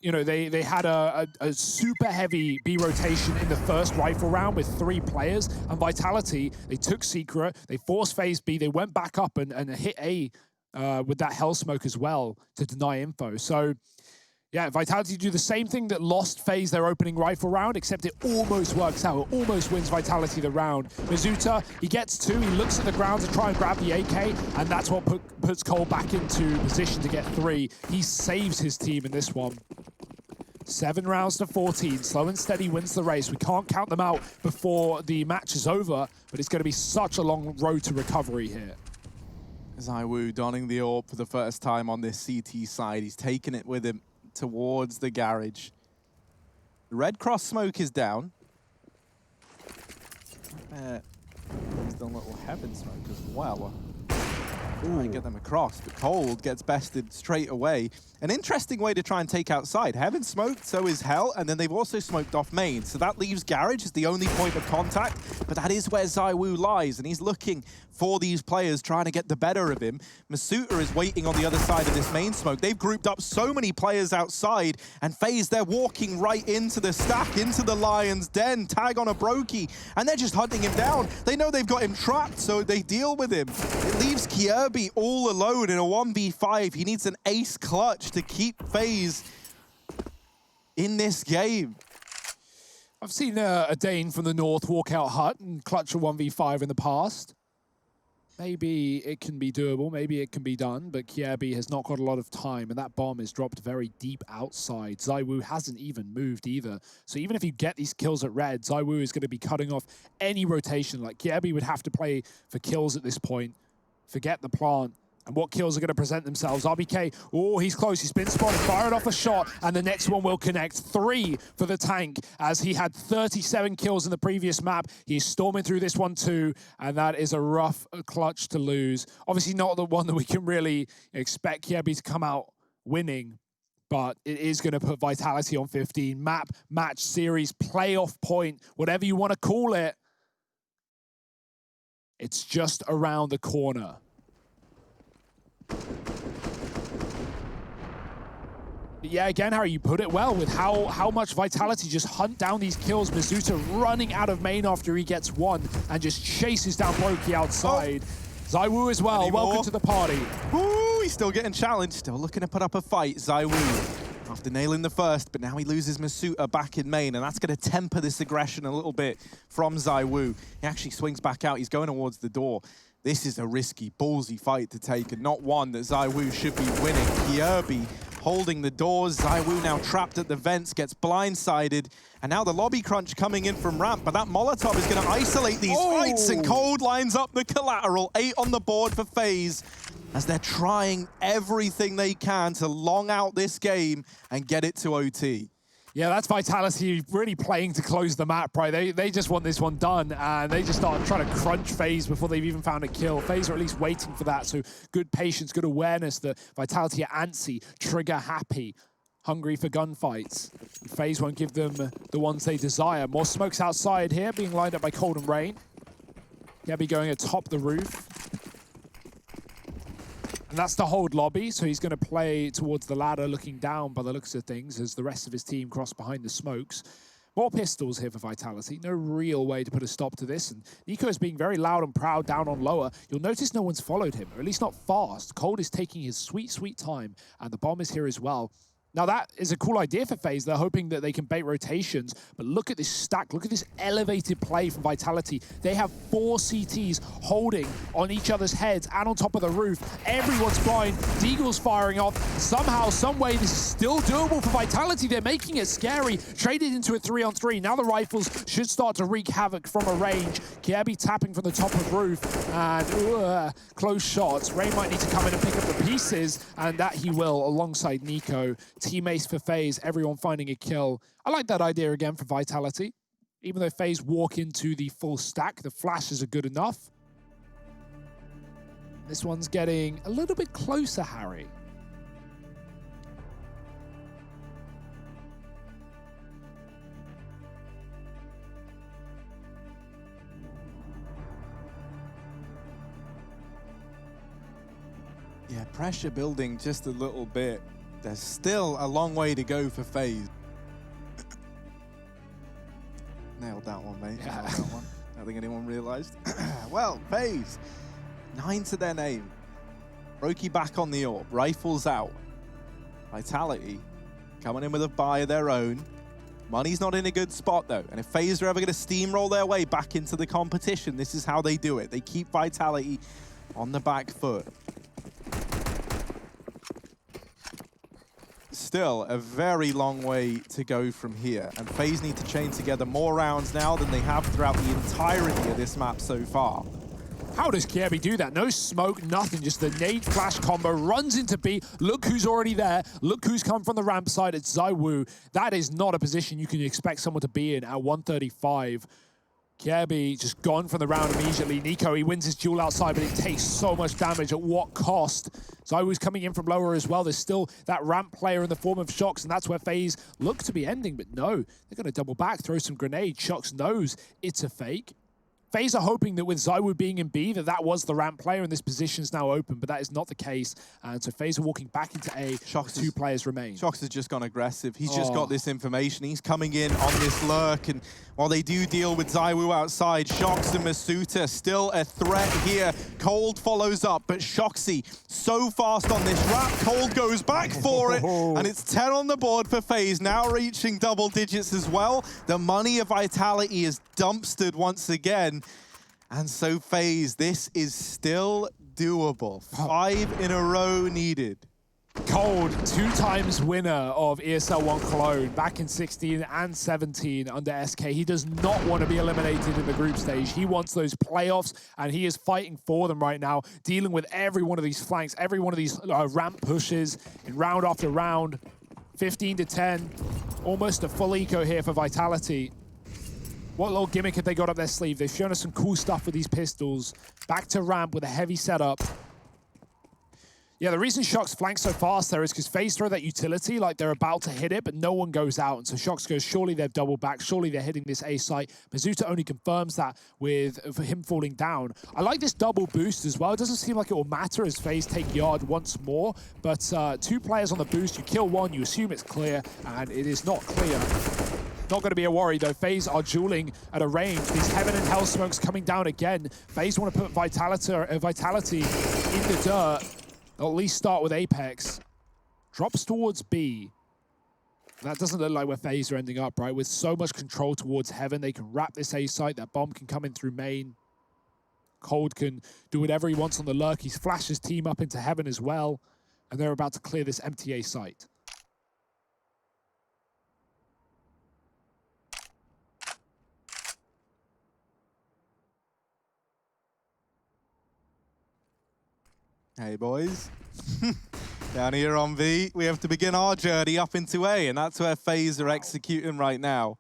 had a super heavy B rotation in the first rifle round with 3 players, and Vitality, they took Secret, they forced FaZe B, they went back up and hit A with that Hell Smoke as well to deny info. So yeah, Vitality do the same thing that lost FaZe their opening rifle round, except it almost works out. It almost wins Vitality the round. Mizuta, he gets 2, he looks at the ground to try and grab the AK, and that's what puts Cole back into position to get 3. He saves his team in this one. 7 rounds to 14. Slow and steady wins the race. We can't count them out before the match is over, but it's going to be such a long road to recovery here. ZywOo donning the AWP for the first time on this CT side. He's taken it with him towards the garage. The red cross smoke is down. There's the little heaven smoke as well. Try and get them across, but Cold gets bested straight away. An interesting way to try and take outside. Heaven smoked, so is Hell, and then they've also smoked off main. So that leaves Garage as the only point of contact, but that is where ZywOo lies, and he's looking for these players, trying to get the better of him. Masuta is waiting on the other side of this main smoke. They've grouped up so many players outside, and FaZe, they're walking right into the stack, into the Lion's Den, tag on a Brokey, and they're just hunting him down. They know they've got him trapped, so they deal with him. It leaves Kirby all alone in a 1v5. He needs an ace clutch to keep FaZe in this game. I've seen a Dane from the north walk out hut and clutch a 1v5 in the past. Maybe it can be doable, maybe it can be done, but Kirby has not got a lot of time, and that bomb is dropped very deep outside. ZywOo hasn't even moved either. So even if you get these kills at red, ZywOo is going to be cutting off any rotation. Like, Kirby would have to play for kills at this point. Forget the plant. And what kills are going to present themselves? RBK, oh, he's close. He's been spotted, fired off a shot, and the next one will connect. 3 for the tank, as he had 37 kills in the previous map. He's storming through this one too, and that is a rough clutch to lose. Obviously not the one that we can really expect Kirby to come out winning, but it is going to put Vitality on 15. Map, match, series, playoff point, whatever you want to call it. It's just around the corner. But yeah, again, Harry, you put it well with how much Vitality just hunt down these kills. Mizuta running out of main after he gets 1 and just chases down Brokey outside. ZywOo as well, welcome to the party. Ooh, he's still getting challenged, still looking to put up a fight. ZywOo, after nailing the first, but now he loses Masuta back in main, and that's going to temper this aggression a little bit from ZywOo. He actually swings back out, he's going towards the door. This is a risky, ballsy fight to take, and not one that ZywOo should be winning. Kirby holding the doors. ZywOo now trapped at the vents, gets blindsided, and now the lobby crunch coming in from ramp, but that Molotov is going to isolate these fights, and Cold lines up the collateral. 8 on the board for FaZe, as they're trying everything they can to long out this game and get it to OT. Yeah, that's Vitality really playing to close the map, right? They just want this one done, and they just start trying to crunch FaZe before they've even found a kill. FaZe are at least waiting for that, so good patience, good awareness that Vitality are antsy, trigger happy, hungry for gunfights. FaZe won't give them the ones they desire. More smokes outside here, being lined up by Cold and Rain. Gabby going atop the roof. And that's the hold lobby, so he's going to play towards the ladder, looking down by the looks of things as the rest of his team cross behind the smokes. More pistols here for Vitality. No real way to put a stop to this. And Nico is being very loud and proud down on lower. You'll notice no one's followed him, or at least not fast. Cold is taking his sweet, sweet time, and the bomb is here as well. Now that is a cool idea for FaZe. They're hoping that they can bait rotations, but look at this stack. Look at this elevated play from Vitality. They have 4 CTs holding on each other's heads and on top of the roof. Everyone's blind. Deagle's firing off. Somehow, some way, this is still doable for Vitality. They're making it scary. Traded into a 3-on-3. Now the rifles should start to wreak havoc from a range. Kirby tapping from the top of roof, and close shots. Ray might need to come in and pick up the pieces, and that he will alongside Nico. Teammates for FaZe, everyone finding a kill. I like that idea again for Vitality. Even though FaZe walk into the full stack, the flashes are good enough. This one's getting a little bit closer, Harry. Yeah, pressure building just a little bit. There's still a long way to go for FaZe. Nailed that one, mate. Yeah. Nailed that one. I don't think anyone realized. Well, FaZe, 9 to their name. Roki back on the AWP, rifles out. Vitality coming in with a buy of their own. Money's not in a good spot though, and if FaZe are ever going to steamroll their way back into the competition, this is how they do it. They keep Vitality on the back foot. Still a very long way to go from here, and FaZe need to chain together more rounds now than they have throughout the entirety of this map so far. How does Kirby do that? No smoke, nothing, just the nade flash combo, runs into B. Look who's already there. Look who's come from the ramp side. It's ZywOo. That is not a position you can expect someone to be in at 135. Kirby just gone from the round immediately. Nico, he wins his duel outside, but it takes so much damage. At what cost? ZywOo's coming in from lower as well. There's still that ramp player in the form of Shox, and that's where FaZe look to be ending, but no. They're going to double back, throw some grenades. Shox knows it's a fake. FaZe are hoping that with ZywOo being in B, that was the ramp player and this position's now open, but that is not the case. And so FaZe are walking back into A. Shox, 2 players remain. Shox has just gone aggressive. He's just got this information. He's coming in on this lurk, and while they do deal with ZywOo outside, Shox and Masuta still a threat here. Cold follows up, but Shoxy so fast on this wrap. Cold goes back for it, and it's 10 on the board for FaZe, now reaching double digits as well. The money of Vitality is dumpstered once again. And so FaZe, this is still doable. 5 in a row needed. Cold, 2 times winner of ESL 1 Cologne back in 16 and 17 under SK. He does not want to be eliminated in the group stage. He wants those playoffs, and he is fighting for them right now, dealing with every one of these flanks, every one of these ramp pushes in round after round. 15 to 10, almost a full eco here for Vitality. What little gimmick have they got up their sleeve? They've shown us some cool stuff with these pistols. Back to ramp with a heavy setup. Yeah, the reason Shox flanks so fast there is because FaZe throw that utility like they're about to hit it, but no one goes out. And so Shox goes, surely they've doubled back, surely they're hitting this A site. Masuta only confirms that with him falling down. I like this double boost as well. It doesn't seem like it will matter as FaZe take yard once more, but 2 players on the boost, you kill one, you assume it's clear, and it is not clear. Not going to be a worry, though. FaZe are dueling at a range. These Heaven and Hell smokes coming down again. FaZe want to put Vitality in the dirt. They'll at least start with Apex. Drops towards B. That doesn't look like where FaZe are ending up, right? With so much control towards Heaven, they can wrap this A site. That bomb can come in through main. Cold can do whatever he wants on the lurk. He flashes team up into Heaven as well. And they're about to clear this empty A site. Hey, boys. Down here on V, we have to begin our journey up into A, and that's where FaZe are executing right now.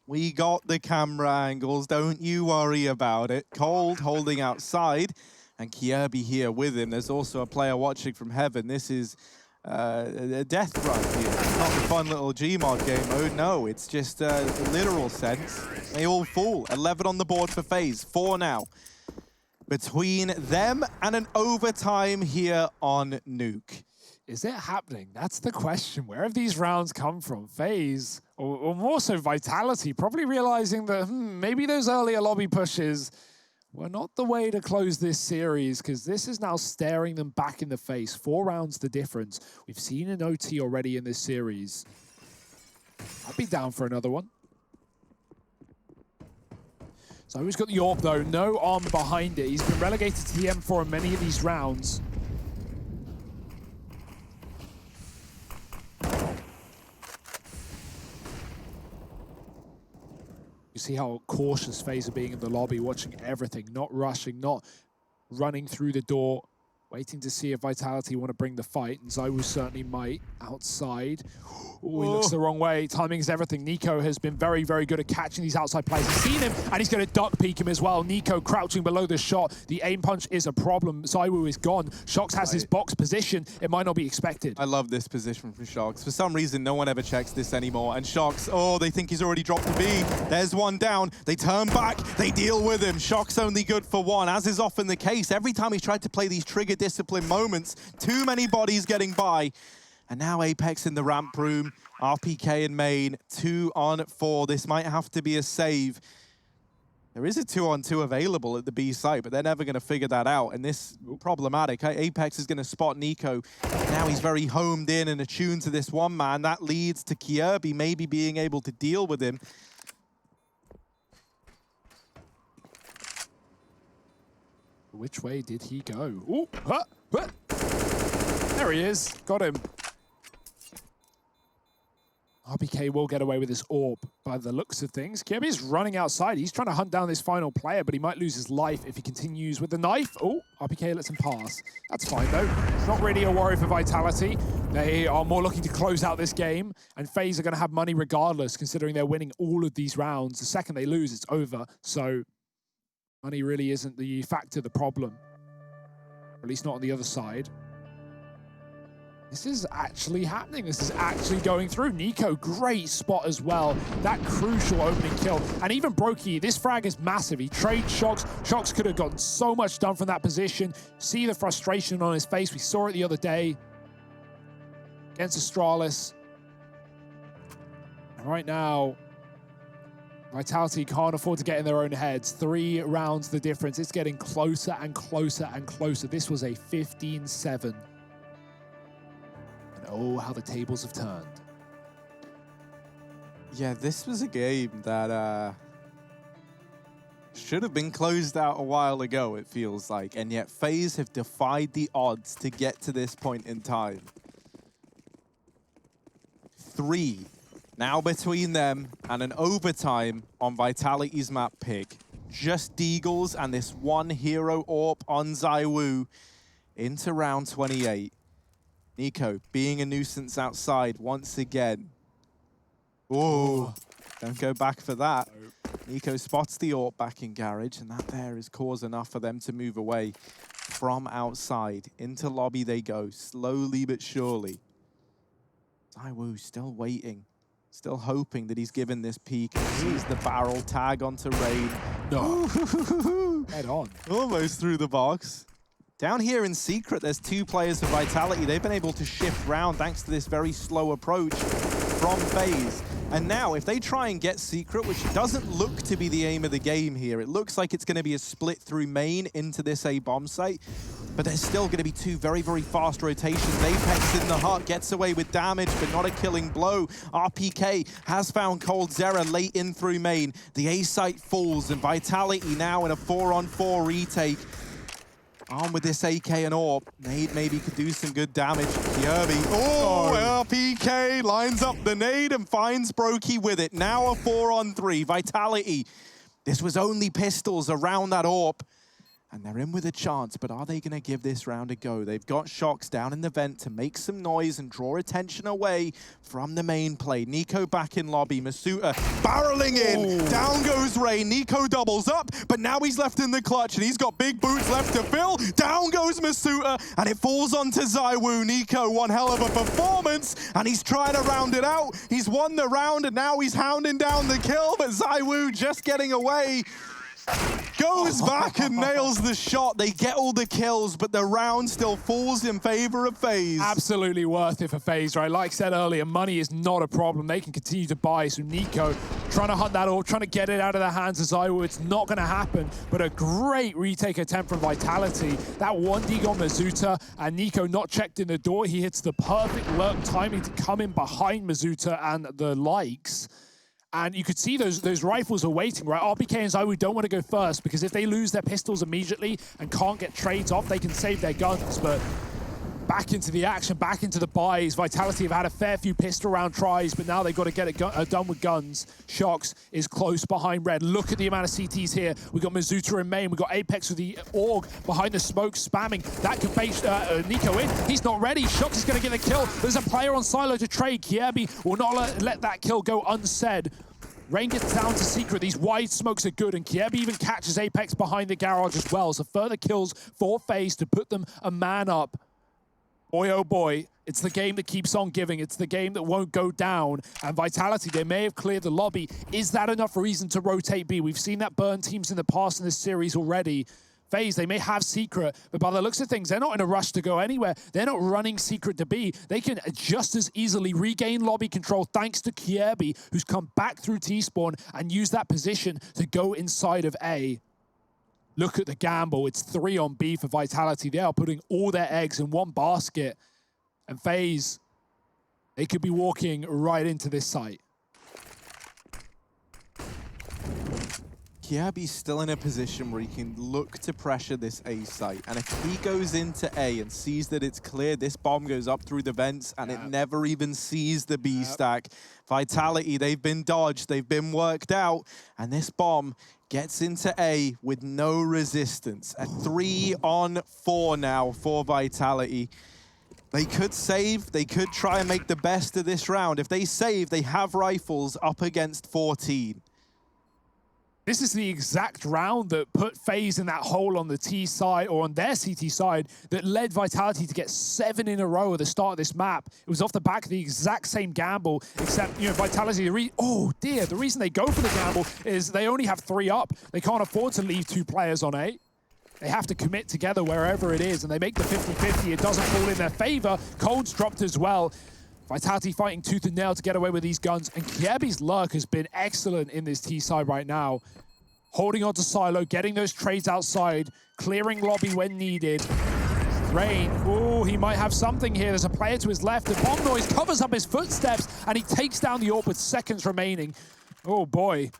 We got the camera angles, don't you worry about it. Cold holding outside, and Kirby here with him. There's also a player watching from heaven. This is a death run here. It's not a fun little Gmod game mode, no. It's just a literal sense. They all fall. 11 on the board for FaZe, 4 now. Between them and an overtime here on Nuke. Is it happening? That's the question. Where have these rounds come from? FaZe, or more so Vitality, probably realizing that maybe those earlier lobby pushes were not the way to close this series, because this is now staring them back in the face. 4 rounds the difference. We've seen an OT already in this series. I'd be down for another one. So he's got the AWP though, no armor behind it. He's been relegated to the M4 in many of these rounds. You see how cautious FaZe are being in the lobby, watching everything, not rushing, not running through the door, waiting to see if Vitality want to bring the fight, and Zywoo certainly might. Outside. Ooh, he looks the wrong way. Timing is everything. Nico has been very, very good at catching these outside players. He's seen him, and he's going to duck peek him as well. Nico crouching below the shot. The aim punch is a problem. Zywoo is gone. Shox has his box position. It might not be expected. I love this position from Shox. For some reason, no one ever checks this anymore. And Shox, oh, they think he's already dropped to B. There's one down. They turn back. They deal with him. Shox only good for one, as is often the case. Every time he's tried to play these trigger discipline moments, too many bodies getting by. And now Apex in the ramp room, RPK in main, 2 on 4. This might have to be a save. There is a 2-on-2 available at the B site, but they're never going to figure that out. And this problematic. Apex is going to spot Nico. Now he's very homed in and attuned to this one man. That leads to Kirby maybe being able to deal with him. Which way did he go? Ooh, there he is. Got him. RPK will get away with this AWP by the looks of things. Kirby's running outside. He's trying to hunt down this final player, but he might lose his life if he continues with the knife. Oh, RPK lets him pass. That's fine, though. It's not really a worry for Vitality. They are more looking to close out this game, and FaZe are going to have money regardless, considering they're winning all of these rounds. The second they lose, it's over. So money really isn't the factor, the problem. Or at least not on the other side. This is actually happening. This is actually going through. Nico, great spot as well. That crucial opening kill. And even Brokey, this frag is massive. He trades Shox. Shox could have gotten so much done from that position. See the frustration on his face. We saw it the other day against Astralis. And right now, Vitality can't afford to get in their own heads. 3 rounds the difference. It's getting closer and closer and closer. This was a 15-7. Oh, how the tables have turned. Yeah, this was a game that should have been closed out a while ago, it feels like. And yet FaZe have defied the odds to get to this point in time. 3 now between them and an overtime on Vitality's map pick. Just Deagles and this one hero AWP on Zywoo into round 28. Nico being a nuisance outside once again. Oh, don't go back for that. Nico spots the AWP back in garage, and that there is cause enough for them to move away from outside. Into lobby they go, slowly but surely. Zywoo still waiting, still hoping that he's given this peek. Sees the barrel tag onto Rain. No. Head on. Almost through the box. Down here in secret, there's 2 players of Vitality. They've been able to shift round thanks to this very slow approach from FaZe. And now, if they try and get secret, which doesn't look to be the aim of the game here, it looks like it's going to be a split through main into this A bomb site. But there's still going to be 2 very, very fast rotations. Apex in the heart gets away with damage, but not a killing blow. RPK has found Cold Zera late in through main. The A site falls, and Vitality now in a 4-on-4 retake. On with this AK and AWP. Nade maybe could do some good damage. Kirby. Oh, RPK lines up the nade and finds Brokey with it. Now a 4-on-3. Vitality. This was only pistols around that AWP. And they're in with a chance, but are they going to give this round a go? They've got Shocks down in the vent to make some noise and draw attention away from the main play. Nico back in lobby. Masuta barreling in. Ooh. Down goes Ray. Nico doubles up, but now he's left in the clutch, and he's got big boots left to fill. Down goes Masuta, and it falls onto Zywoo. Nico, one hell of a performance, and he's trying to round it out. He's won the round, and now he's hounding down the kill, but Zywoo just getting away. Goes back and nails the shot. They get all the kills, but the round still falls in favor of FaZe. Absolutely worth it for FaZe, right? Like I said earlier, money is not a problem. They can continue to buy. So Nico trying to hunt that all, trying to get it out of the hands of Zywoo. It's not going to happen, but a great retake attempt from Vitality. That 1D on Masuta, and Nico not checked in the door. He hits the perfect lurk timing to come in behind Masuta and the likes. And you could see those rifles are waiting, right? RBK and Zywoo don't want to go first because if they lose their pistols immediately and can't get trades off, they can save their guns. But back into the action, back into the buys. Vitality have had a fair few pistol round tries, but now they've got to get it done with guns. Shox is close behind Red. Look at the amount of CTs here. We've got Masuta in main. We've got Apex with the AUG behind the smoke spamming. That could bait Nico in. He's not ready. Shox is going to get the kill. There's a player on silo to trade. Kiebi will not let that kill go unsaid. Rain gets down to Secret. These wide smokes are good, and Kiebi even catches Apex behind the garage as well. So further kills for FaZe to put them a man up. Boy, oh boy, it's the game that keeps on giving. It's the game that won't go down. And Vitality, they may have cleared the lobby. Is that enough reason to rotate B? We've seen that burn teams in the past in this series already. FaZe, they may have Secret, but by the looks of things, they're not in a rush to go anywhere. They're not running Secret to B. They can just as easily regain lobby control thanks to Kiebi, who's come back through T-spawn and used that position to go inside of A. Look at the gamble. It's 3 on B for Vitality. They are putting all their eggs in one basket. And FaZe, they could be walking right into this site. Kiebi's still in a position where he can look to pressure this A site. And if he goes into A and sees that it's clear, this bomb goes up through the vents and it never even sees the B stack. Vitality, they've been dodged, they've been worked out, and this bomb gets into A with no resistance. A 3 on 4 now for Vitality. They could save, they could try and make the best of this round. If they save, they have rifles up against 14. This is the exact round that put FaZe in that hole on the T side or on their CT side that led Vitality to get 7 in a row at the start of this map. It was off the back of the exact same gamble, except, you know, Vitality, the reason they go for the gamble is they only have 3 up. They can't afford to leave 2 players on A. They have to commit together wherever it is, and they make the 50-50. It doesn't fall in their favor. Cold's dropped as well. Vitality fighting tooth and nail to get away with these guns, and Kiebi's luck has been excellent in this T side right now. Holding on to Silo, getting those trades outside, clearing lobby when needed. Rain, he might have something here. There's a player to his left. The bomb noise covers up his footsteps, and he takes down the AWP with seconds remaining. Oh boy,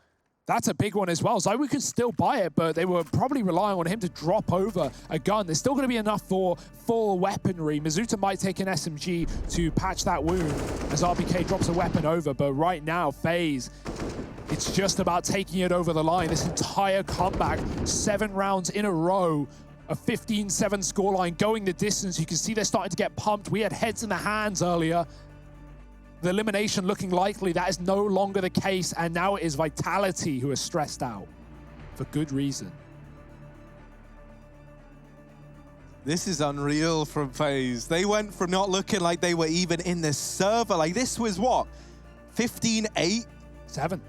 that's a big one as well. Zywoo can still buy it, but they were probably relying on him to drop over a gun. There's still going to be enough for full weaponry. Masuta might take an SMG to patch that wound as RBK drops a weapon over, but right now, FaZe, it's just about taking it over the line. This entire comeback, 7 rounds in a row, a 15-7 scoreline going the distance. You can see they're starting to get pumped. We had heads in the hands earlier. The elimination looking likely. That is no longer the case, and now it is Vitality who are stressed out for good reason. This is unreal from FaZe. They went from not looking like they were even in the server. Like, this was what? 15-8? 7.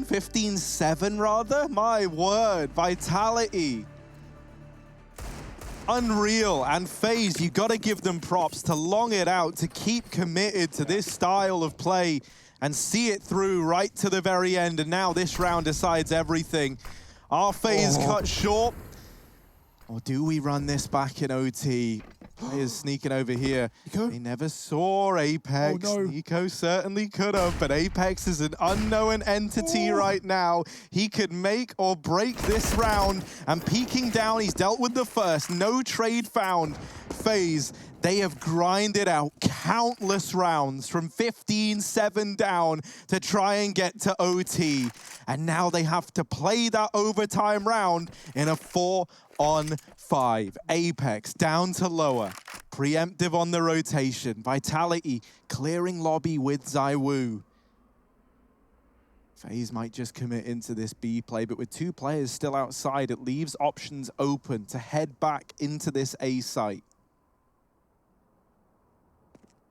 15-7 rather? My word, Vitality. Unreal. And FaZe, you gotta give them props to long it out, to keep committed to this style of play and see it through right to the very end. And now this round decides everything. Are FaZe cut short? Or do we run this back in OT? Players sneaking over here. They never saw Apex. Oh, no. Nico certainly could have, but Apex is an unknown entity right now. He could make or break this round. And peeking down, he's dealt with the first. No trade found. FaZe, they have grinded out countless rounds from 15-7 down to try and get to OT. and now they have to play that overtime round in a 4-on-5. Apex down to lower, preemptive on the rotation. Vitality clearing lobby with ZywOo. FaZe might just commit into this B play, but with 2 players still outside, it leaves options open to head back into this A site.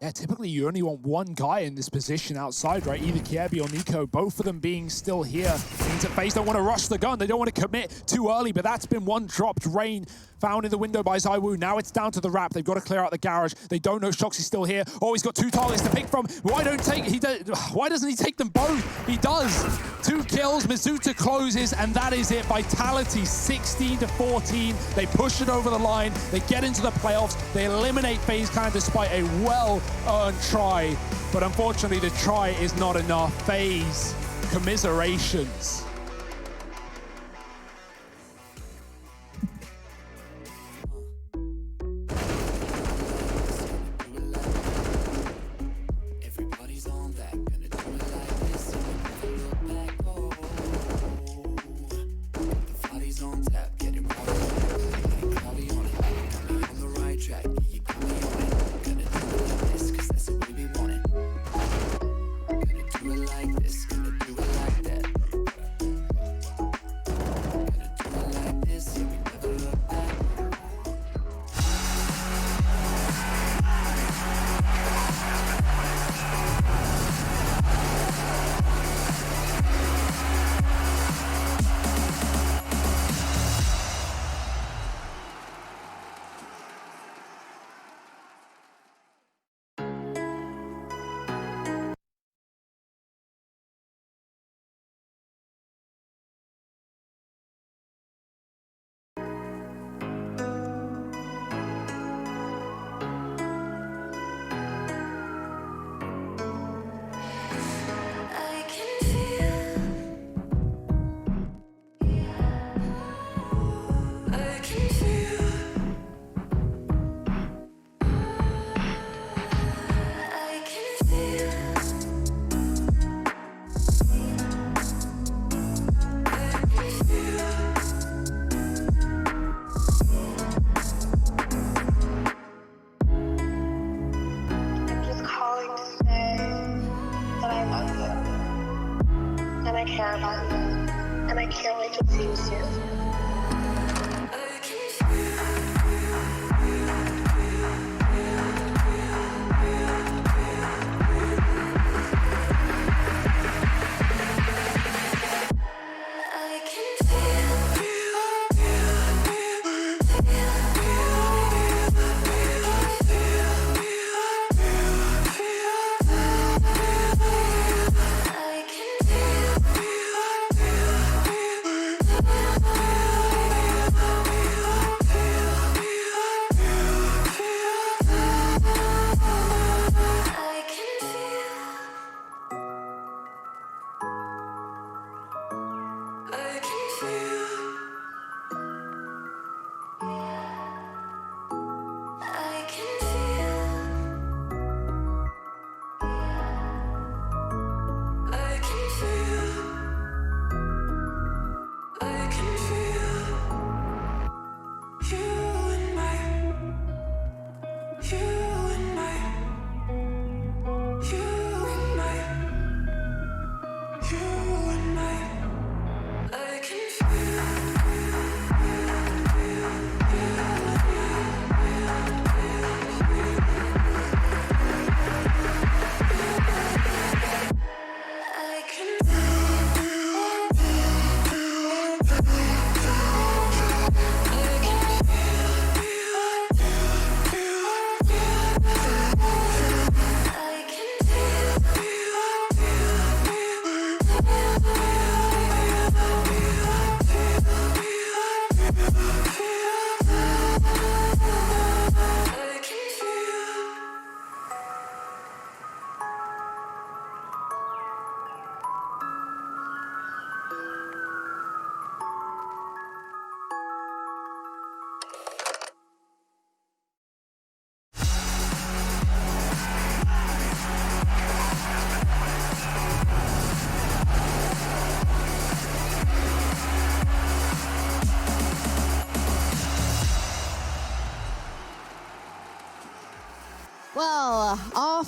Yeah, typically you only want one guy in this position outside, right? Either Kiebi or Nico, both of them being still here. Into FaZe don't want to rush the gun. They don't want to commit too early, but that's been one dropped. Rain found in the window by ZywOo. Now it's down to the Wrap. They've got to clear out the garage. They don't know Shoxy's still here. Oh, he's got 2 targets to pick from. Why doesn't he take them both? He does. 2 kills. Mizuta closes, and that is it. Vitality 16-14. They push it over the line. They get into the playoffs. They eliminate FaZe Clan despite a well-earned try. But unfortunately, the try is not enough. FaZe, commiserations.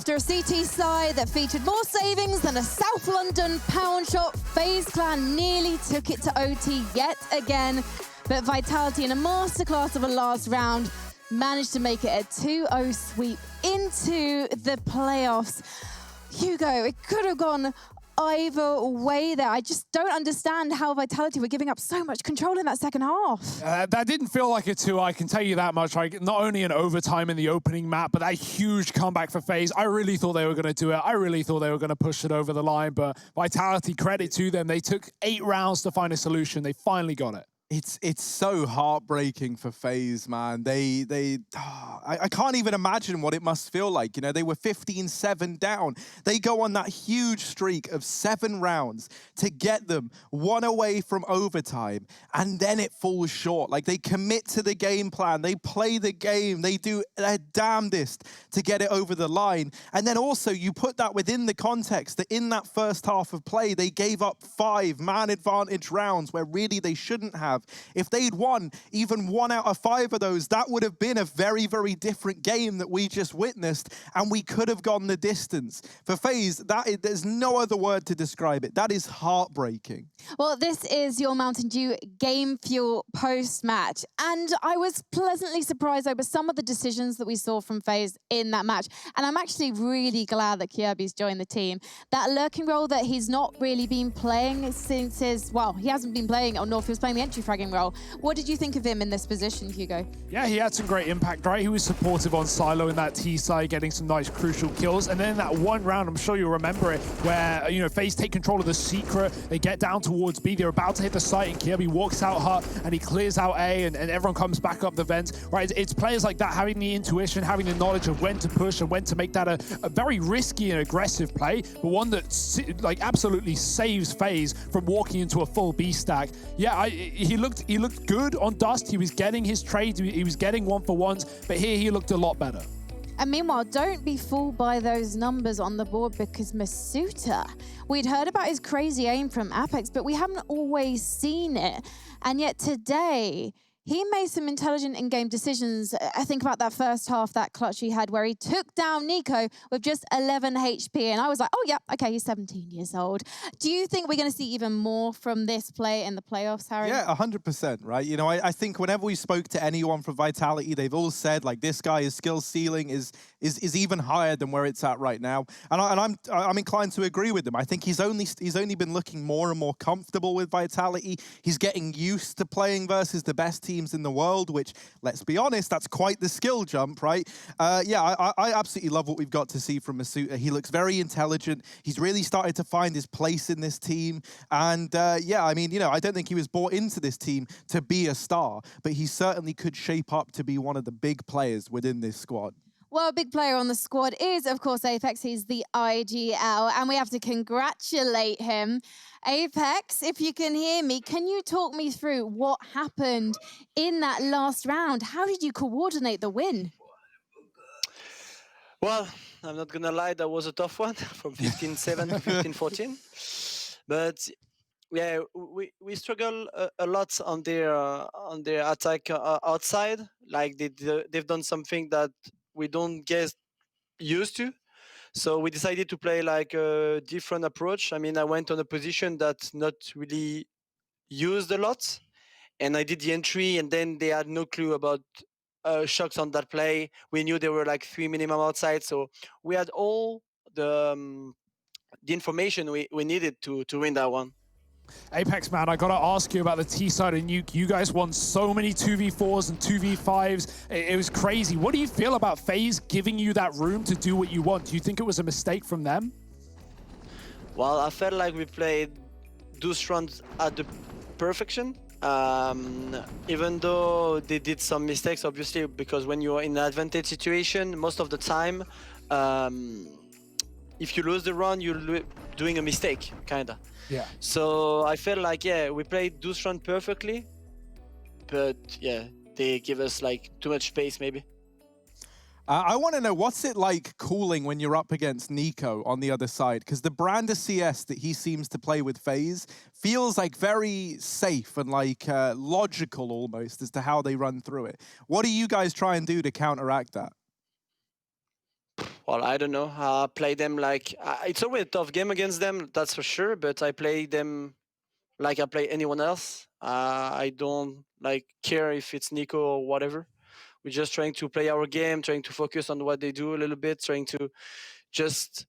After a CT side that featured more savings than a South London pound shop, FaZe Clan nearly took it to OT yet again. But Vitality, in a masterclass of a last round, managed to make it a 2-0 sweep into the playoffs. Hugo, it could have gone either way there. I just don't understand how Vitality were giving up so much control in that second half. That didn't feel like a 2, I can tell you that much. Like, not only an overtime in the opening map, but that huge comeback for FaZe. I really thought they were going to do it. I really thought they were going to push it over the line, but Vitality, credit to them. They took 8 rounds to find a solution. They finally got it. It's so heartbreaking for FaZe, man. I can't even imagine what it must feel like. You know, they were 15-7 down. They go on that huge streak of 7 rounds to get them 1 away from overtime, and then it falls short. Like, they commit to the game plan. They play the game. They do their damnedest to get it over the line. And then also you put that within the context that in that first half of play, they gave up 5 man advantage rounds where really they shouldn't have. If they'd won even 1 out of 5 of those, that would have been a very, very different game that we just witnessed, and we could have gone the distance. For FaZe, there's no other word to describe it. That is heartbreaking. Well, this is your Mountain Dew Game Fuel post-match, and I was pleasantly surprised over some of the decisions that we saw from FaZe in that match, and I'm actually really glad that Kirby's joined the team. That lurking role that he's not really been playing since he hasn't been playing at North, he was playing the entry fragging role. What did you think of him in this position, Hugo? Yeah, he had some great impact, right? He was supportive on Silo in that T side, getting some nice crucial kills. And then that one round, I'm sure you'll remember it, where, you know, FaZe take control of the secret. They get down towards B. They're about to hit the site, and Kirby walks out hut, and he clears out A, and everyone comes back up the vent, right? It's players like that having the intuition, having the knowledge of when to push and when to make that a very risky and aggressive play, but one that, like, absolutely saves FaZe from walking into a full B stack. Yeah, he looked good on Dust. He was getting his trades. He was getting 1-for-1s, but here he looked a lot better. And meanwhile, don't be fooled by those numbers on the board, because Masuta, we'd heard about his crazy aim from Apex, but we haven't always seen it. And yet today, he made some intelligent in-game decisions. I think about that first half, that clutch he had where he took down Nico with just 11 HP. And I was like, oh, yeah, okay, he's 17 years old. Do you think we're going to see even more from this play in the playoffs, Harry? Yeah, 100%, right? You know, I think whenever we spoke to anyone from Vitality, they've all said, like, this guy's skill ceiling is even higher than where it's at right now. And I'm inclined to agree with them. I think he's only been looking more and more comfortable with Vitality. He's getting used to playing versus the best teams in the world, which, let's be honest, that's quite the skill jump, right? I absolutely love what we've got to see from Masuta. He looks very intelligent. He's really started to find his place in this team. And I mean, you know, I don't think he was brought into this team to be a star, but he certainly could shape up to be one of the big players within this squad. Well, a big player on the squad is, of course, Apex. He's the IGL, and we have to congratulate him. Apex, if you can hear me, can you talk me through what happened in that last round? How did you coordinate the win? Well, I'm not going to lie, that was a tough one from 15-7 to 15-14. But yeah, we struggle a lot on their attack outside. Like they've done something that we don't get used to. So we decided to play like a different approach. I mean, I went on a position that's not really used a lot, and I did the entry, and then they had no clue about shocks on that play. We knew there were like 3 minimum outside, so we had all the information we needed to win that one. Apex, man, I gotta ask you about the T side of Nuke. You guys won so many 2v4s and 2v5s. It was crazy. What do you feel about FaZe giving you that room to do what you want? Do you think it was a mistake from them? Well, I felt like we played those runs at the perfection. Even though they did some mistakes, obviously, because when you're in an advantage situation, most of the time, if you lose the run, you're doing a mistake, kinda. Yeah. So I felt like, yeah, we played Dustron perfectly, but yeah, they give us like too much space, maybe. I want to know, what's it like cooling when you're up against Nico on the other side? Because the brand of CS that he seems to play with FaZe feels like very safe and like logical almost as to how they run through it. What do you guys try and do to counteract that? Well, I don't know. I play them like it's always a tough game against them, that's for sure. But I play them like I play anyone else. I don't like care if it's Nico or whatever. We're just trying to play our game, trying to focus on what they do a little bit, trying to just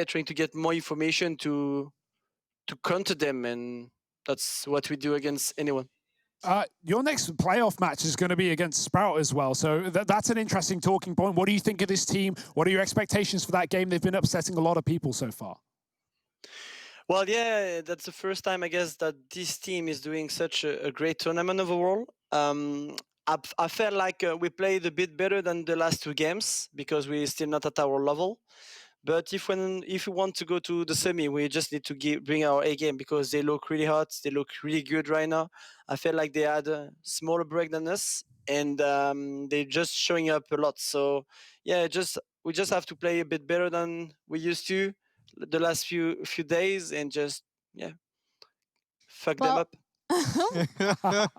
trying to get more information to counter them, and that's what we do against anyone. Your next playoff match is going to be against Sprout as well, so that's an interesting talking point. What do you think of this team? What are your expectations for that game? They've been upsetting a lot of people so far. Well, yeah, that's the first time, I guess, that this team is doing such a great tournament overall. I felt like we played a bit better than the last 2 games because we're still not at our level. But if we want to go to the semi, we just need to bring our A game because they look really hot. They look really good right now. I felt like they had a smaller break than us, and they're just showing up a lot. So yeah, we just have to play a bit better than we used to the last few days, and just fuck them up.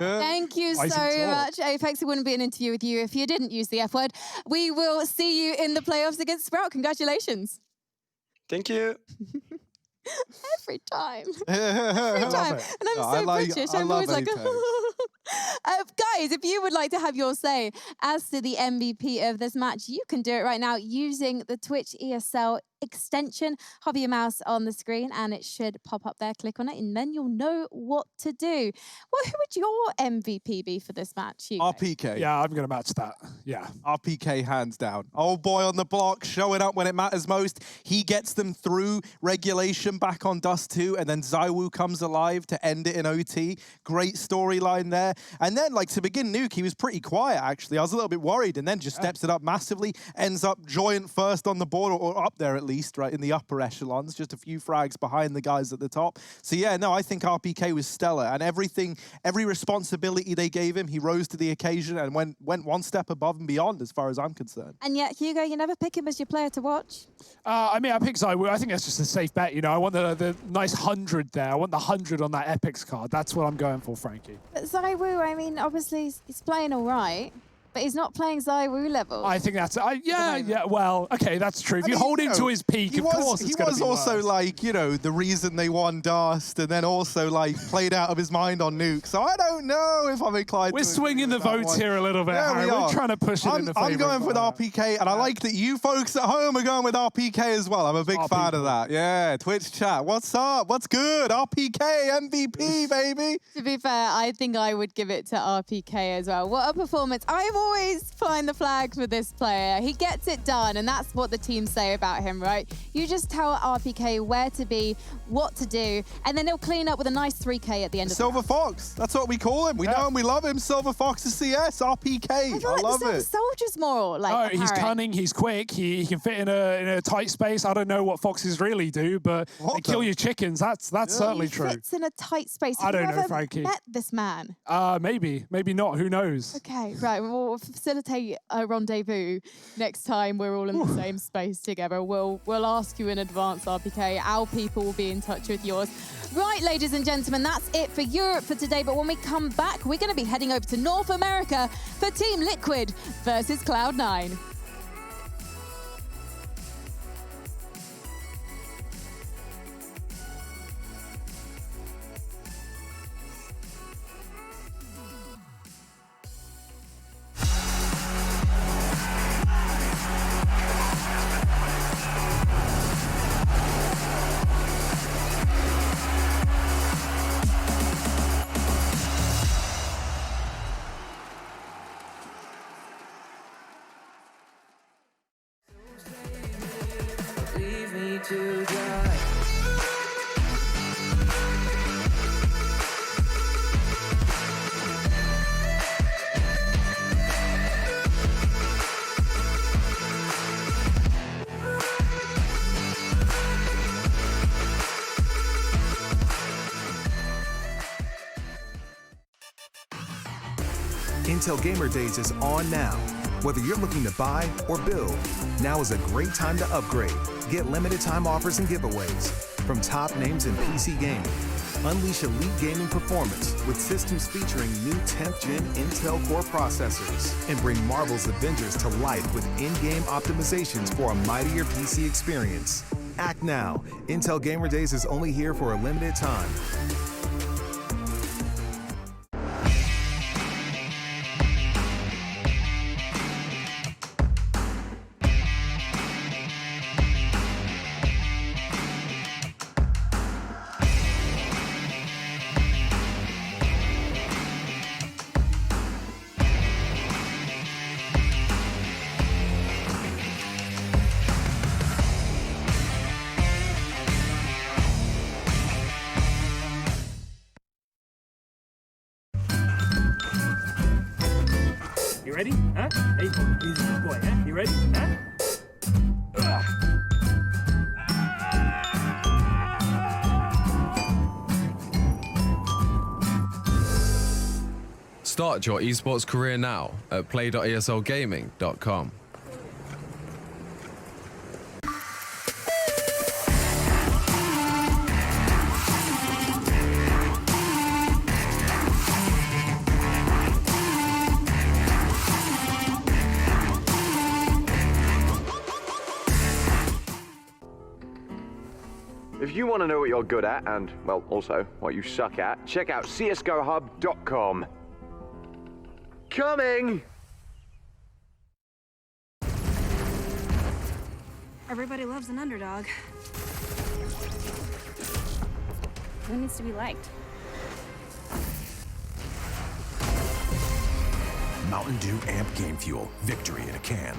Thank you so much, Apex. It wouldn't be an interview with you if you didn't use the F word. We will see you in the playoffs against Sprout. Congratulations. Thank you. Every time. Every time. And I'm so British. I'm always like, guys, if you would like to have your say as to the MVP of this match, you can do it right now using the Twitch ESL extension. Hover your mouse on the screen and it should pop up there. Click on it and then you'll know what to do. Well, who would your MVP be for this match? Hugo? RPK. Yeah, I'm going to match that. Yeah. RPK hands down. Old boy on the block, showing up when it matters most. He gets them through regulation back on Dust 2, and then ZywOo comes alive to end it in OT. Great storyline there. And then, like, to begin Nuke, he was pretty quiet, actually. I was a little bit worried, and then just steps it up massively, ends up Joyant first on the board, or up there at least, right, in the upper echelons, just a few frags behind the guys at the top. So yeah, no, I think RPK was stellar, and every responsibility they gave him, he rose to the occasion and went one step above and beyond as far as I'm concerned. And yet, Hugo, you never pick him as your player to watch? I mean, I pick ZywOo. I think that's just a safe bet, you know. I want the nice 100 there. I want the 100 on that Epics card. That's what I'm going for, Frankie. But ZywOo, I mean, obviously he's playing all right, but he's not playing ZywOo level. I think that's well, okay, that's true. If you hold him to his peak, of course it's going to be He was also worse. like, you know, the reason they won Dust, and then also like played out of his mind on Nuke. So I don't know if I'm inclined We're to swinging the votes here a little bit, Harry. We're trying to push it in the favor. I'm going with RPK, and I like that you folks at home are going with RPK as well. I'm a big fan of that. Yeah, Twitch chat. What's up? What's good? RPK MVP, baby. To be fair, I think I would give it to RPK as well. What a performance. I'm always flying the flag for this player. He gets it done, and that's what the team say about him, right? You just tell RPK where to be, what to do, and then he'll clean up with a nice 3K at the end of Silver Fox. That's what we call him. We know him. We love him. Silver Fox is CS. RPK. I love the it. Soldier's more like he's cunning, he's quick, he can fit in a tight space. I don't know what foxes really do, but they kill your chickens. That's certainly true. Fits in a tight space. I don't know, ever Frankie. Met this man? Maybe not. Who knows? Okay, right. We'll facilitate a rendezvous next time we're all in the same space together. We'll ask you in advance, RPK. Our people will be in touch with yours. Right, ladies and gentlemen, that's it for Europe for today. But when we come back, we're going to be heading over to North America for Team Liquid versus Cloud9. Leave me to die. Intel Gamer Days is on now. Whether you're looking to buy or build, now is a great time to upgrade. Get limited time offers and giveaways from top names in PC gaming. Unleash elite gaming performance with systems featuring new 10th Gen Intel Core processors. And bring Marvel's Avengers to life with in-game optimizations for a mightier PC experience. Act now. Intel Gamer Days is only here for a limited time. You ready? Huh? Hey, he's a good boy, huh? You ready? Huh? Start your esports career now at play.eslgaming.com. If you want to know what you're good at and, well, also what you suck at, check out csgohub.com. Coming! Everybody loves an underdog. Who needs to be liked? Mountain Dew Amp Game Fuel. Victory in a can.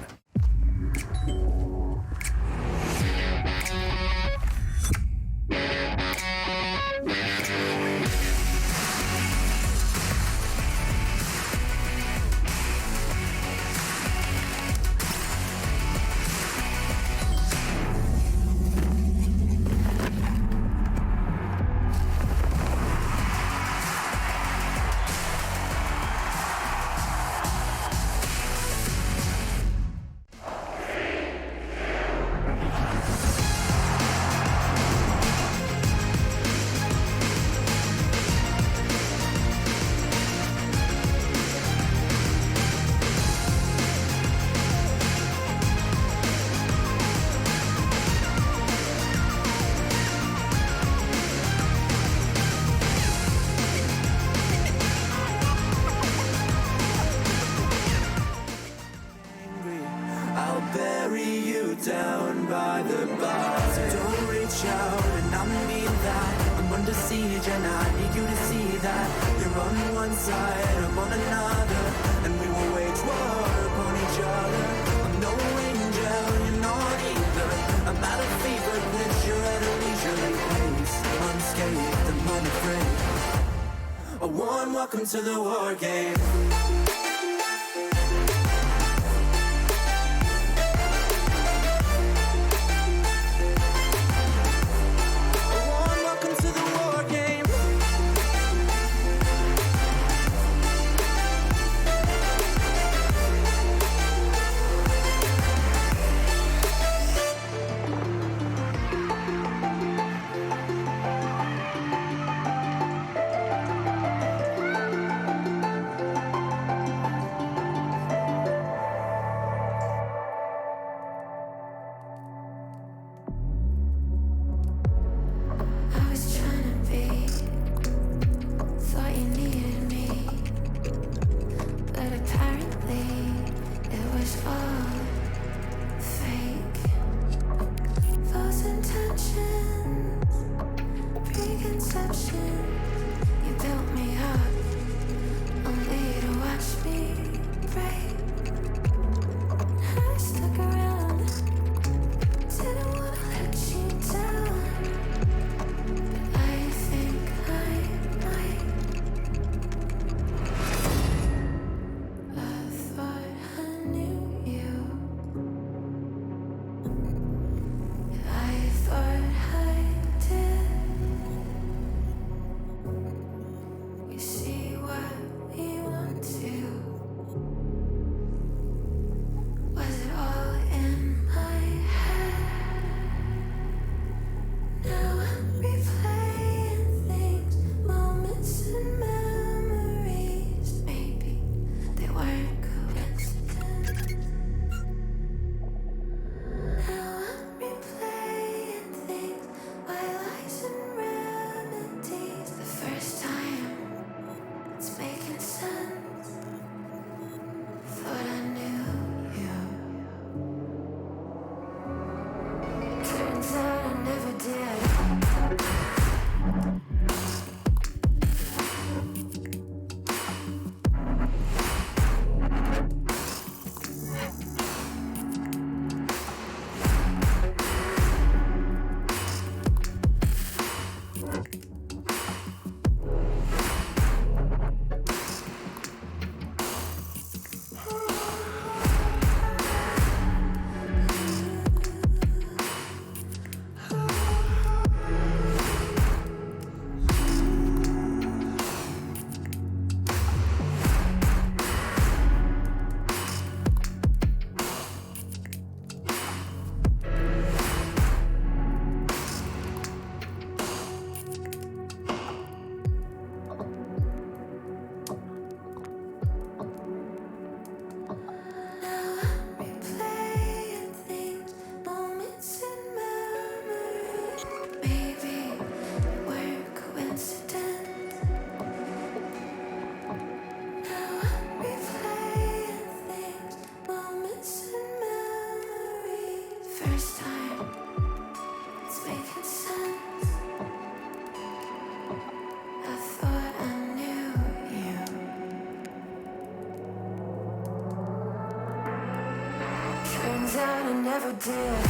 I'll bury you down by the bar. So don't reach out, and I mean that. I'm under siege, and I need you to see that. You're on one side, I'm on another, and we will wage war upon each other. I'm no angel, you're not either. I'm at a fever pitch, you're at a leisurely pace. Unscathed and unafraid. A warm welcome to the war game. never did.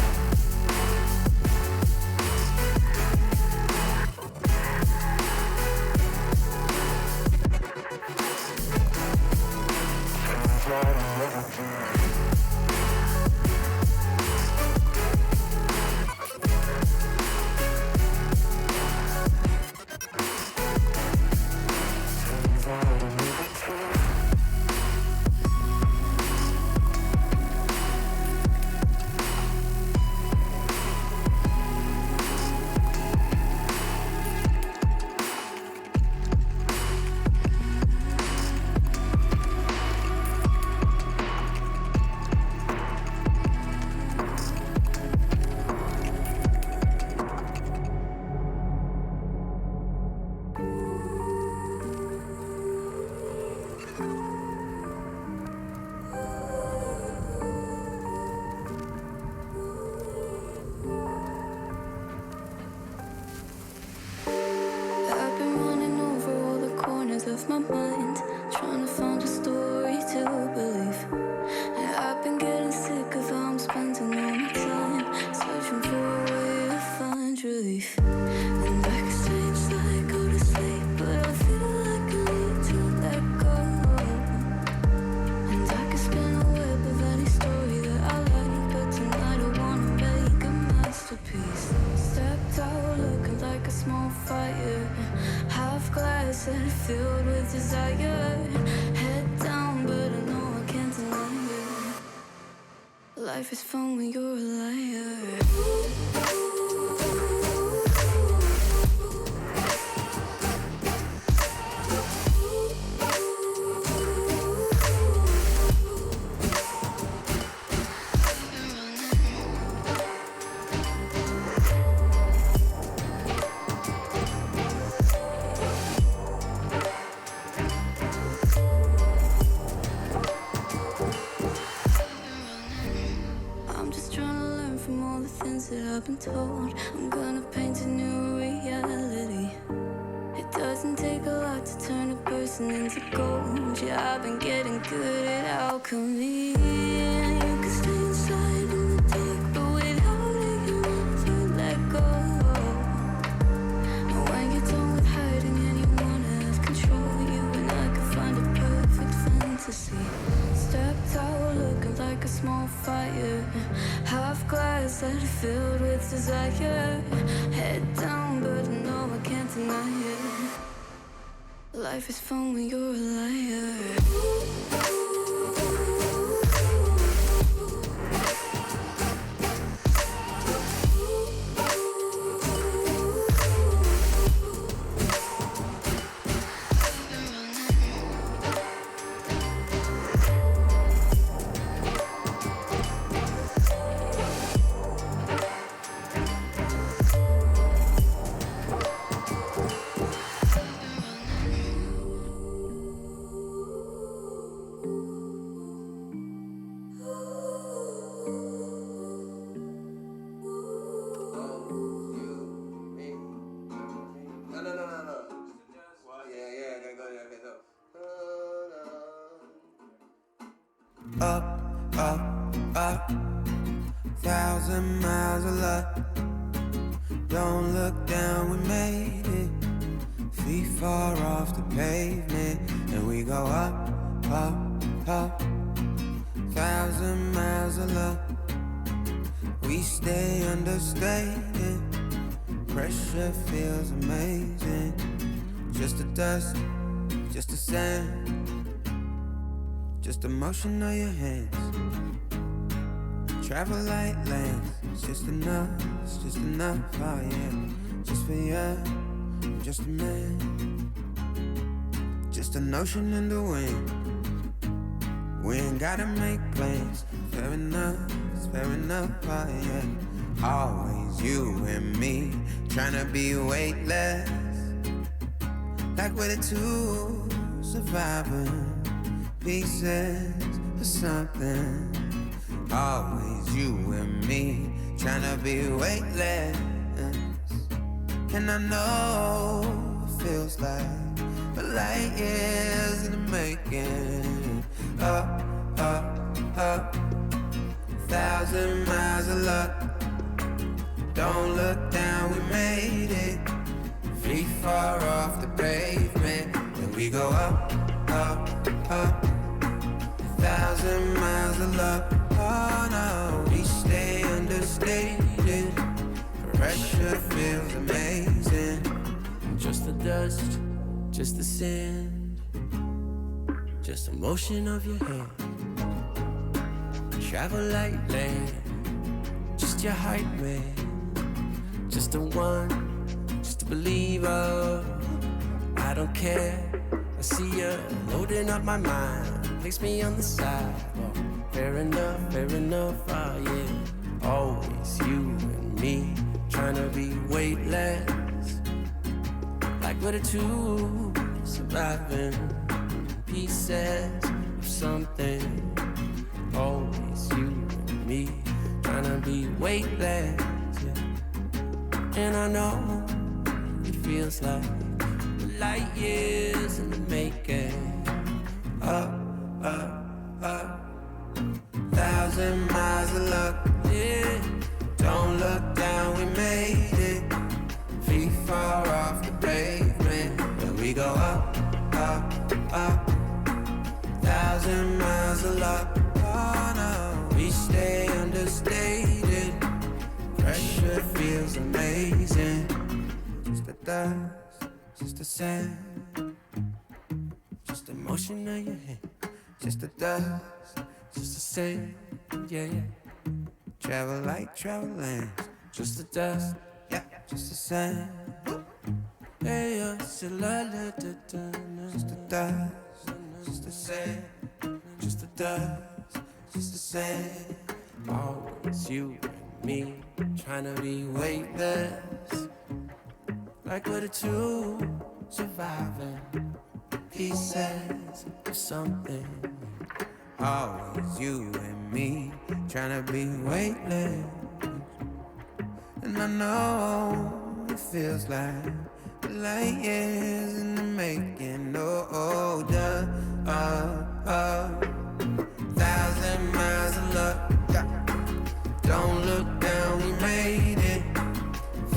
I've been running over all the corners of my mind, trying to find a story to believe. And I've been getting sick of how I'm spending all my time, searching for a way to find relief. And I can stay inside, go to sleep, but I feel like I need to let go. And I can spin a web of any story that I like, but tonight I wanna make a masterpiece. Stepped out looking like a small fire, half glass and filled with desire. Head down, but I know I can't deny it. Life is fun when you're a liar. I'm just trying to learn from all the things that I've been told. I'm gonna paint a new reality. It doesn't take a lot to turn a person into gold. Yeah, I've been getting good at alchemy. And you can stay inside in the dark, but without it you never let go. And when you're done with hiding and you wanna have control, you and I can find a perfect fantasy. Stepped out looking like a small fire, half glass that filled with desire. Head down, but I know I can't deny it. Life is fun when you're a liar. Up, up, up, 1,000 miles of luck. Don't look down, we made it. Feet far off the pavement, and we go up, up, up. 1,000 miles of luck. We stay understated. Pressure feels amazing. Just the dust, just the sand, just the motion of your hands. Travel light lanes, it's just enough, oh yeah. Just for you, I'm just a man. Just an ocean in the wind. We ain't gotta make plans. Fair enough, it's fair enough, oh yeah. Always you and me, tryna be weightless. Like we're the two surviving pieces of something. Always you and me, tryna be weightless. And I know it feels like a light years in the making. Up, up, up, 1,000 miles of luck. Don't look down, we made it. Feet far off the pavement, and we go up, up, up. 1,000 miles of luck. Oh no, we stay understated. Pressure feels amazing. Just the dust, just the sand, just the motion of your hand. Travel like land, just your hype man. Just the one, just a believer. I don't care, I see you loading up my mind. Place me on the sidewalk. Fair enough, oh yeah. Always you and me, trying to be weightless. Like we're the two, surviving pieces of something. Always you and me, trying to be weightless, yeah. And I know it feels like light years in the making. Up, up, up. 1,000 miles of luck, yeah. Don't look down, we made it. Feet far off the pavement, and we go up, up, up. 1,000 miles of luck, oh no. We stay understated. Pressure feels amazing. Just the dust, just the sand, just the motion of your hand. Just the dust, just the sand, yeah, yeah. Travel like traveling. Just the dust, yeah, just the sand. Hey, just the dust, just the sand, just the dust, just the sand. Always you and me, trying to be weightless. Like we're the two, surviving pieces of something. Always you and me, trying to be weightless. And I know it feels like light years in the making. Oh, duh, 1,000 miles of luck. Don't look down, we made it.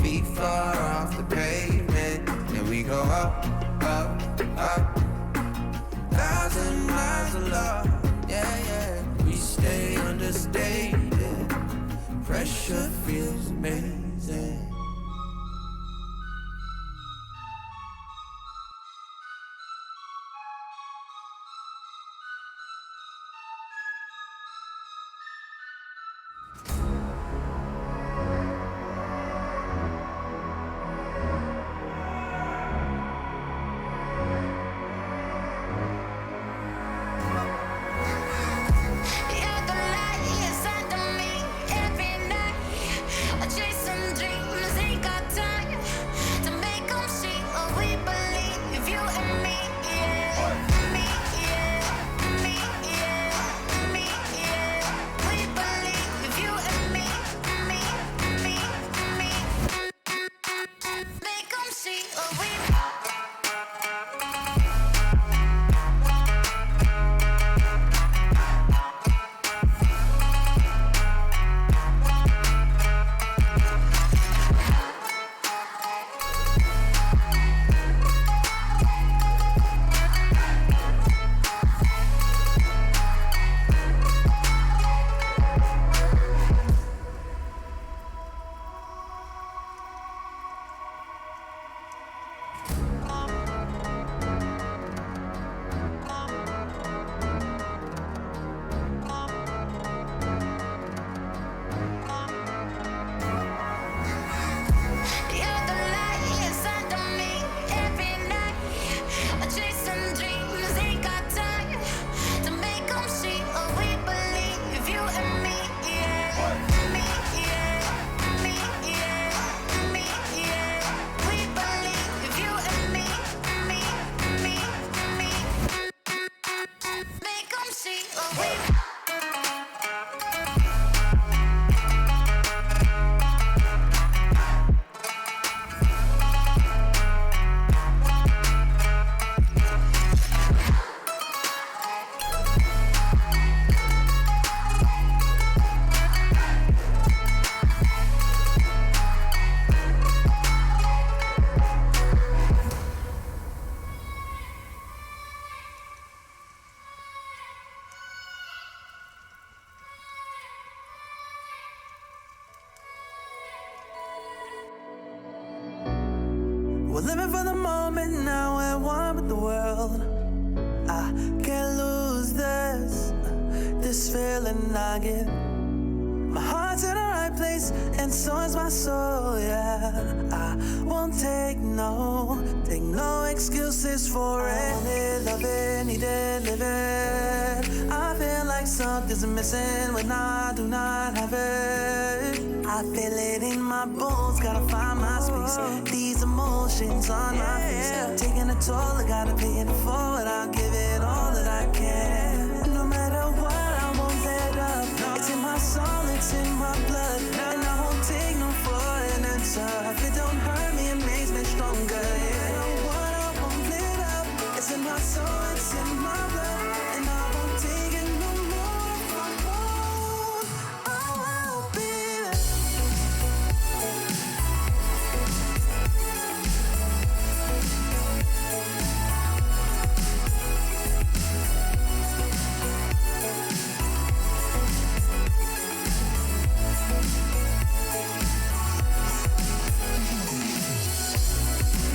Feet far off the pavement, and we go up, up, up. 1,000 miles of luck, yeah, yeah. We stay understated. Pressure feels amazing. You're the light inside of me every night. Chasing living for the moment now, we're one with the world. I can't lose this feeling I get. My heart's in the right place, and so is my soul, yeah. I won't take no excuses for it. Love it, need it, live it. I feel like something's missing when I do not have it. I feel it in my bones, gotta find my space. These emotions on my face, taking a toll, I gotta pay it forward. I'll give it all that I can. No matter what, I won't let up. It's in my soul, it's in my blood, and I won't take no for an answer. If it don't hurt me, it makes me stronger. Yeah. No matter what, I won't let up. It's in my soul, it's in my blood, and I won't take it no more. If I won't, I will be there.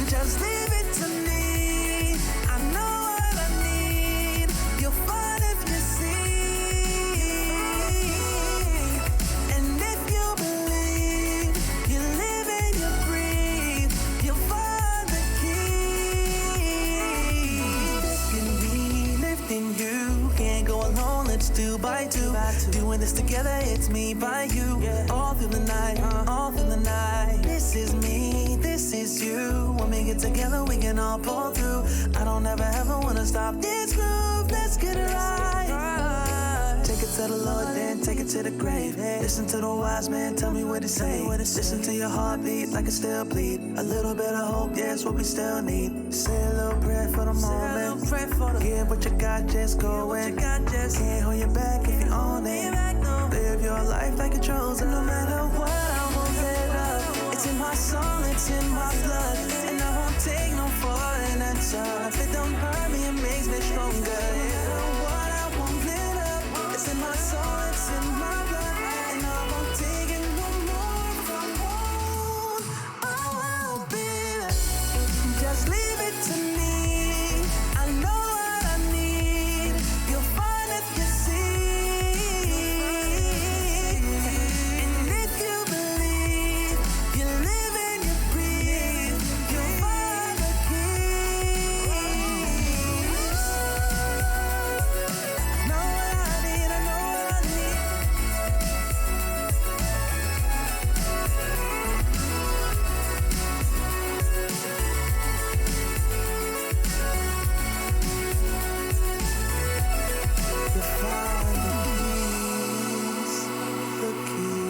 Just leave it to me. I know what I need. You'll find if you see. And if you believe, you live and you breathe, you'll find the key. Lifting me, lifting you. Can't go alone, let's do by two. Doing this together, it's me by you. All through the night, all through the night. This is me, this is you. When we get together, we can all pull through. I don't ever wanna stop this groove. Let's get it right. Take it to the Lord, then take it to the grave. Listen to the wise man, tell me what he say. Listen to your heartbeat like it still bleed. A little bit of hope, yeah, it's what we still need. Say a little prayer for the moment. Give what you got, just go in. Can't hold you back if you own it. Live your life like it's chosen. No matter what, I won't let up. It's in my soul, it's in my blood, and I won't take no for an answer. If it don't hurt me, it makes me stronger. Yeah, what I won't let up. It's in my soul, it's in my blood, and I won't take it no more. If I won't, I will be there. Just leave it to me. I know what I need. You'll find if you see. And if you believe, you live and you breathe, you'll find the keys. Know what I need, I know what I need. You'll find the keys, the keys.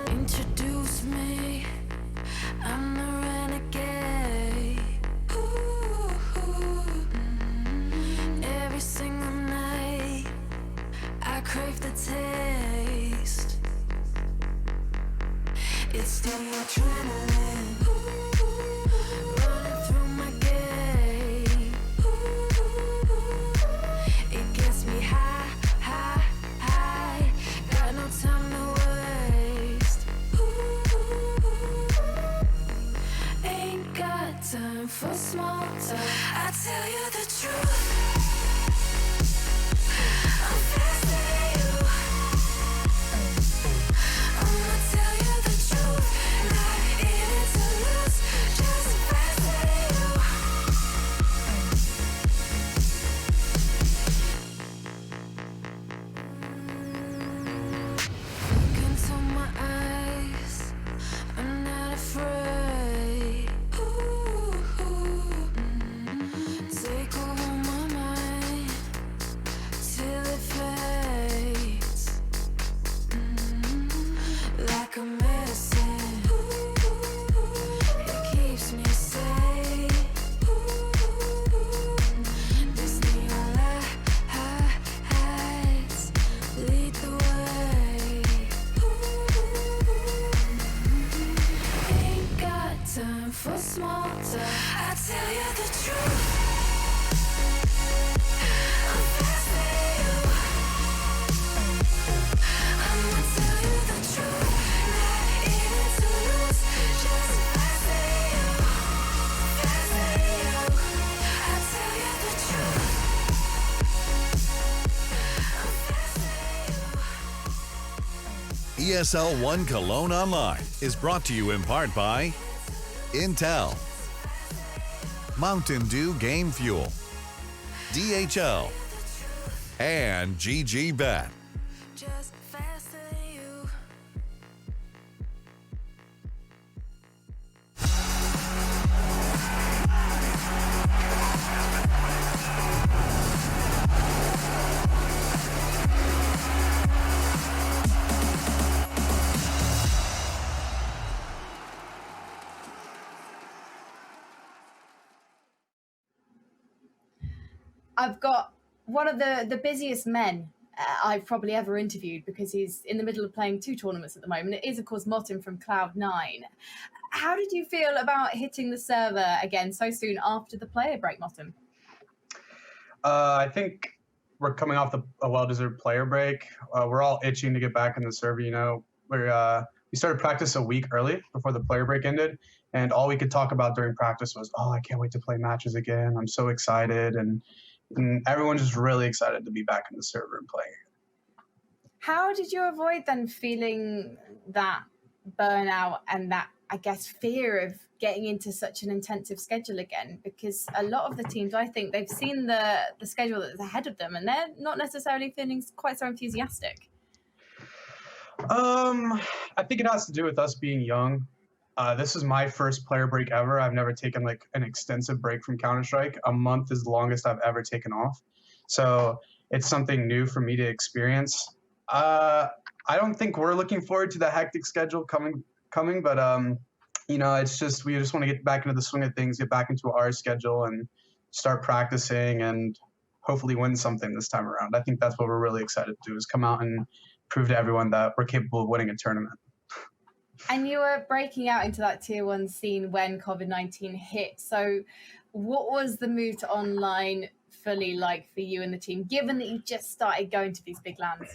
Introduce me, I'm the renegade. Ooh, every single night, I crave the taste. It's the adrenaline running through my gait. It gets me high, high, high. Got no time to waste. Ain't got time for small talk. I tell you the truth. I'm faster than you. I'ma tell you the truth. Not in it ESL 1 Cologne Online is brought to you in part by Intel, Mountain Dew Game Fuel, DHL, and GG Bet. I've got one of the busiest men I've probably ever interviewed because he's in the middle of playing 2 tournaments at the moment. It is, of course, Motim from Cloud9. How did you feel about hitting the server again so soon after the player break, Motim? I think we're coming off a well-deserved player break. We're all itching to get back in the server. You know, we started practice a week early before the player break ended, and all we could talk about during practice was, "Oh, I can't wait to play matches again. I'm so excited," and everyone's just really excited to be back in the server and playing. How did you avoid then feeling that burnout and that, I guess, fear of getting into such an intensive schedule again? Because a lot of the teams, I think, they've seen the schedule that's ahead of them and they're not necessarily feeling quite so enthusiastic. I think it has to do with us being young. This is my first player break ever. I've never taken like an extensive break from Counter-Strike. A month is the longest I've ever taken off. So it's something new for me to experience. I don't think we're looking forward to the hectic schedule coming, but you know, it's just, we just want to get back into the swing of things, get back into our schedule and start practicing and hopefully win something this time around. I think that's what we're really excited to do, is come out and prove to everyone that we're capable of winning a tournament. And you were breaking out into that tier 1 scene when COVID-19 hit. So what was the move to online fully like for you and the team, given that you just started going to these big lands?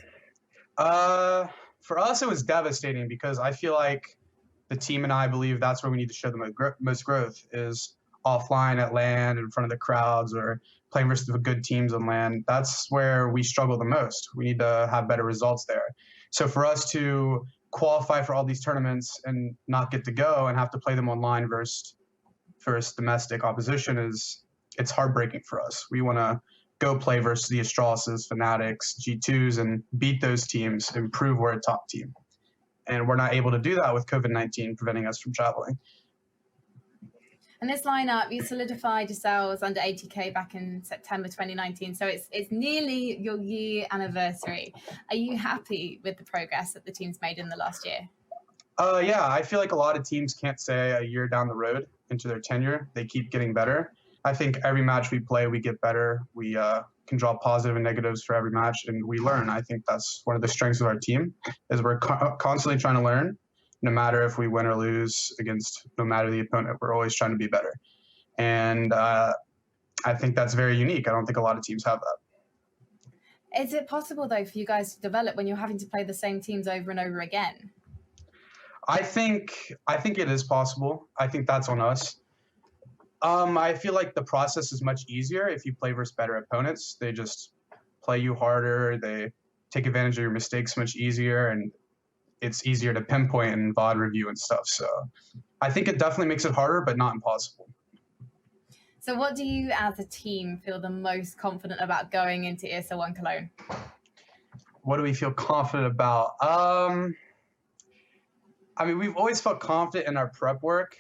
For us, it was devastating because I feel like the team and I believe that's where we need to show the most growth, is offline at LAN in front of the crowds or playing versus the good teams on LAN. That's where we struggle the most. We need to have better results there. So for us to qualify for all these tournaments and not get to go and have to play them online versus domestic opposition, it's heartbreaking for us. We want to go play versus the Astralis, Fanatics, G2s, and beat those teams, and prove we're a top team. And we're not able to do that with COVID-19 preventing us from traveling. And this lineup, you solidified yourselves under 80K back in September 2019. So it's nearly your year anniversary. Are you happy with the progress that the team's made in the last year? Yeah, I feel like a lot of teams can't say a year down the road into their tenure. They keep getting better. I think every match we play, we get better. We can draw positive and negatives for every match, and we learn. I think that's one of the strengths of our team, is we're constantly trying to learn. No matter if we win or lose against, no matter the opponent, we're always trying to be better. And I think that's very unique. I don't think a lot of teams have that. Is it possible, though, for you guys to develop when you're having to play the same teams over and over again? I think it is possible. I think that's on us. I feel like the process is much easier if you play versus better opponents. They just play you harder. They take advantage of your mistakes much easier, and it's easier to pinpoint in VOD review and stuff. So I think it definitely makes it harder, but not impossible. So what do you as a team feel the most confident about going into ESL 1 Cologne? What do we feel confident about? I mean, we've always felt confident in our prep work,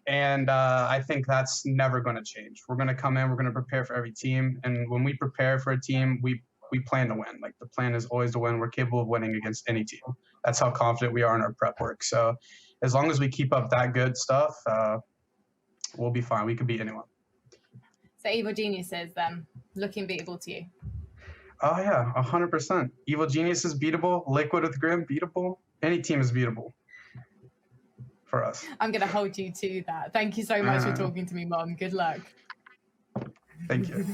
and I think that's never going to change. We're going to come in, we're going to prepare for every team, and when we prepare for a team, we plan to win. Like, the plan is always to win. We're capable of winning against any team. That's how confident we are in our prep work. So as long as we keep up that good stuff, we'll be fine. We could beat anyone. So Evil Geniuses then, looking beatable to you? Oh yeah, 100%. Evil Genius is beatable. Liquid with Grim, beatable. Any team is beatable for us. I'm going to hold you to that. Thank you so much for talking to me, Mom. Good luck. Thank you.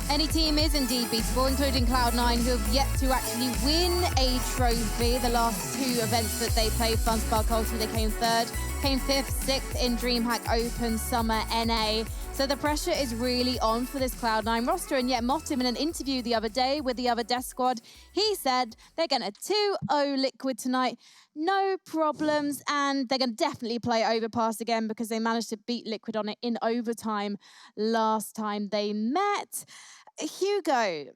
Any team is indeed beatable, including Cloud9, who have yet to actually win a trophy. The last 2 events that they played, Funspark Ultra, they came 3rd. came 5th, 6th in DreamHack Open Summer NA. So the pressure is really on for this Cloud9 roster, and yet Motim, in an interview the other day with the other Death Squad, he said they're going to 2-0 Liquid tonight, no problems, and they're going to definitely play Overpass again because they managed to beat Liquid on it in overtime last time they met. Hugo,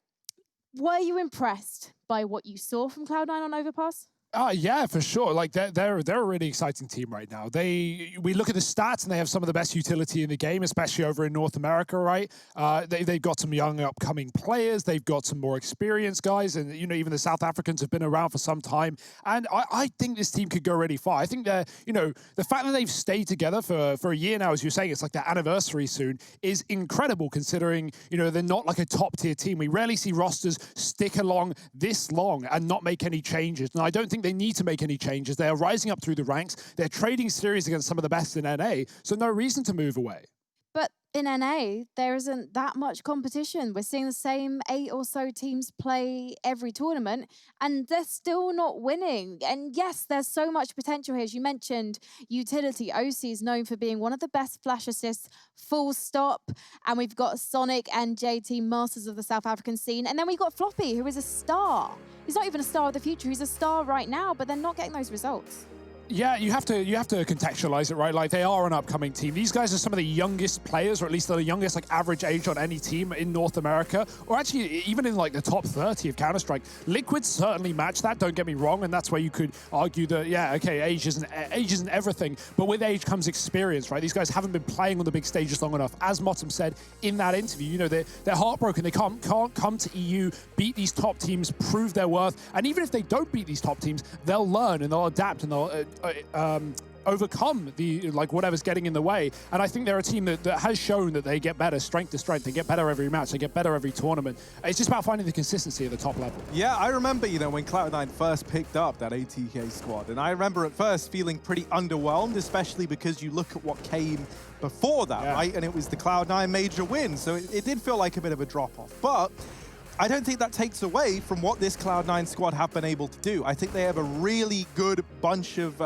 were you impressed by what you saw from Cloud9 on Overpass? Yeah, for sure. Like they're a really exciting team right now. We look at the stats and they have some of the best utility in the game, especially over in North America, right? They've got some young upcoming players. They've got some more experienced guys, and even the South Africans have been around for some time. And I think this team could go really far. I think that the fact that they've stayed together for a year now, as you're saying, it's like their anniversary soon, is incredible considering they're not like a top tier team. We rarely see rosters stick along this long and not make any changes. And I don't think they need to make any changes. They are rising up through the ranks. They're trading series against some of the best in NA, so no reason to move away. But in NA, there isn't that much competition. We're seeing the same 8 or so teams play every tournament, and they're still not winning. And yes, there's so much potential here. As you mentioned, utility. OC is known for being one of the best flash assists, full stop. And we've got Sonic and JT, masters of the South African scene. And then we've got Floppy, who is a star. He's not even a star of the future. He's a star right now, but they're not getting those results. Yeah, you have to contextualize it, right? Like, they are an upcoming team. These guys are some of the youngest players, or at least they're the youngest average age on any team in North America, or actually even in like the top 30 of Counter-Strike. Liquid certainly match that, don't get me wrong, and that's where you could argue that, yeah, okay, age isn't everything, but with age comes experience, right? These guys haven't been playing on the big stages long enough. As Motim said in that interview, they're heartbroken. They can't come to EU, beat these top teams, prove their worth, and even if they don't beat these top teams, they'll learn and they'll adapt and they'll overcome whatever's getting in the way. And I think they're a team that has shown that they get better strength to strength. They get better every match. They get better every tournament. It's just about finding the consistency at the top level. Yeah, I remember, when Cloud9 first picked up that ATK squad, and I remember at first feeling pretty underwhelmed, especially because you look at what came before that, right? And it was the Cloud9 major win. So it did feel like a bit of a drop-off. But I don't think that takes away from what this Cloud9 squad have been able to do. I think they have a really good bunch of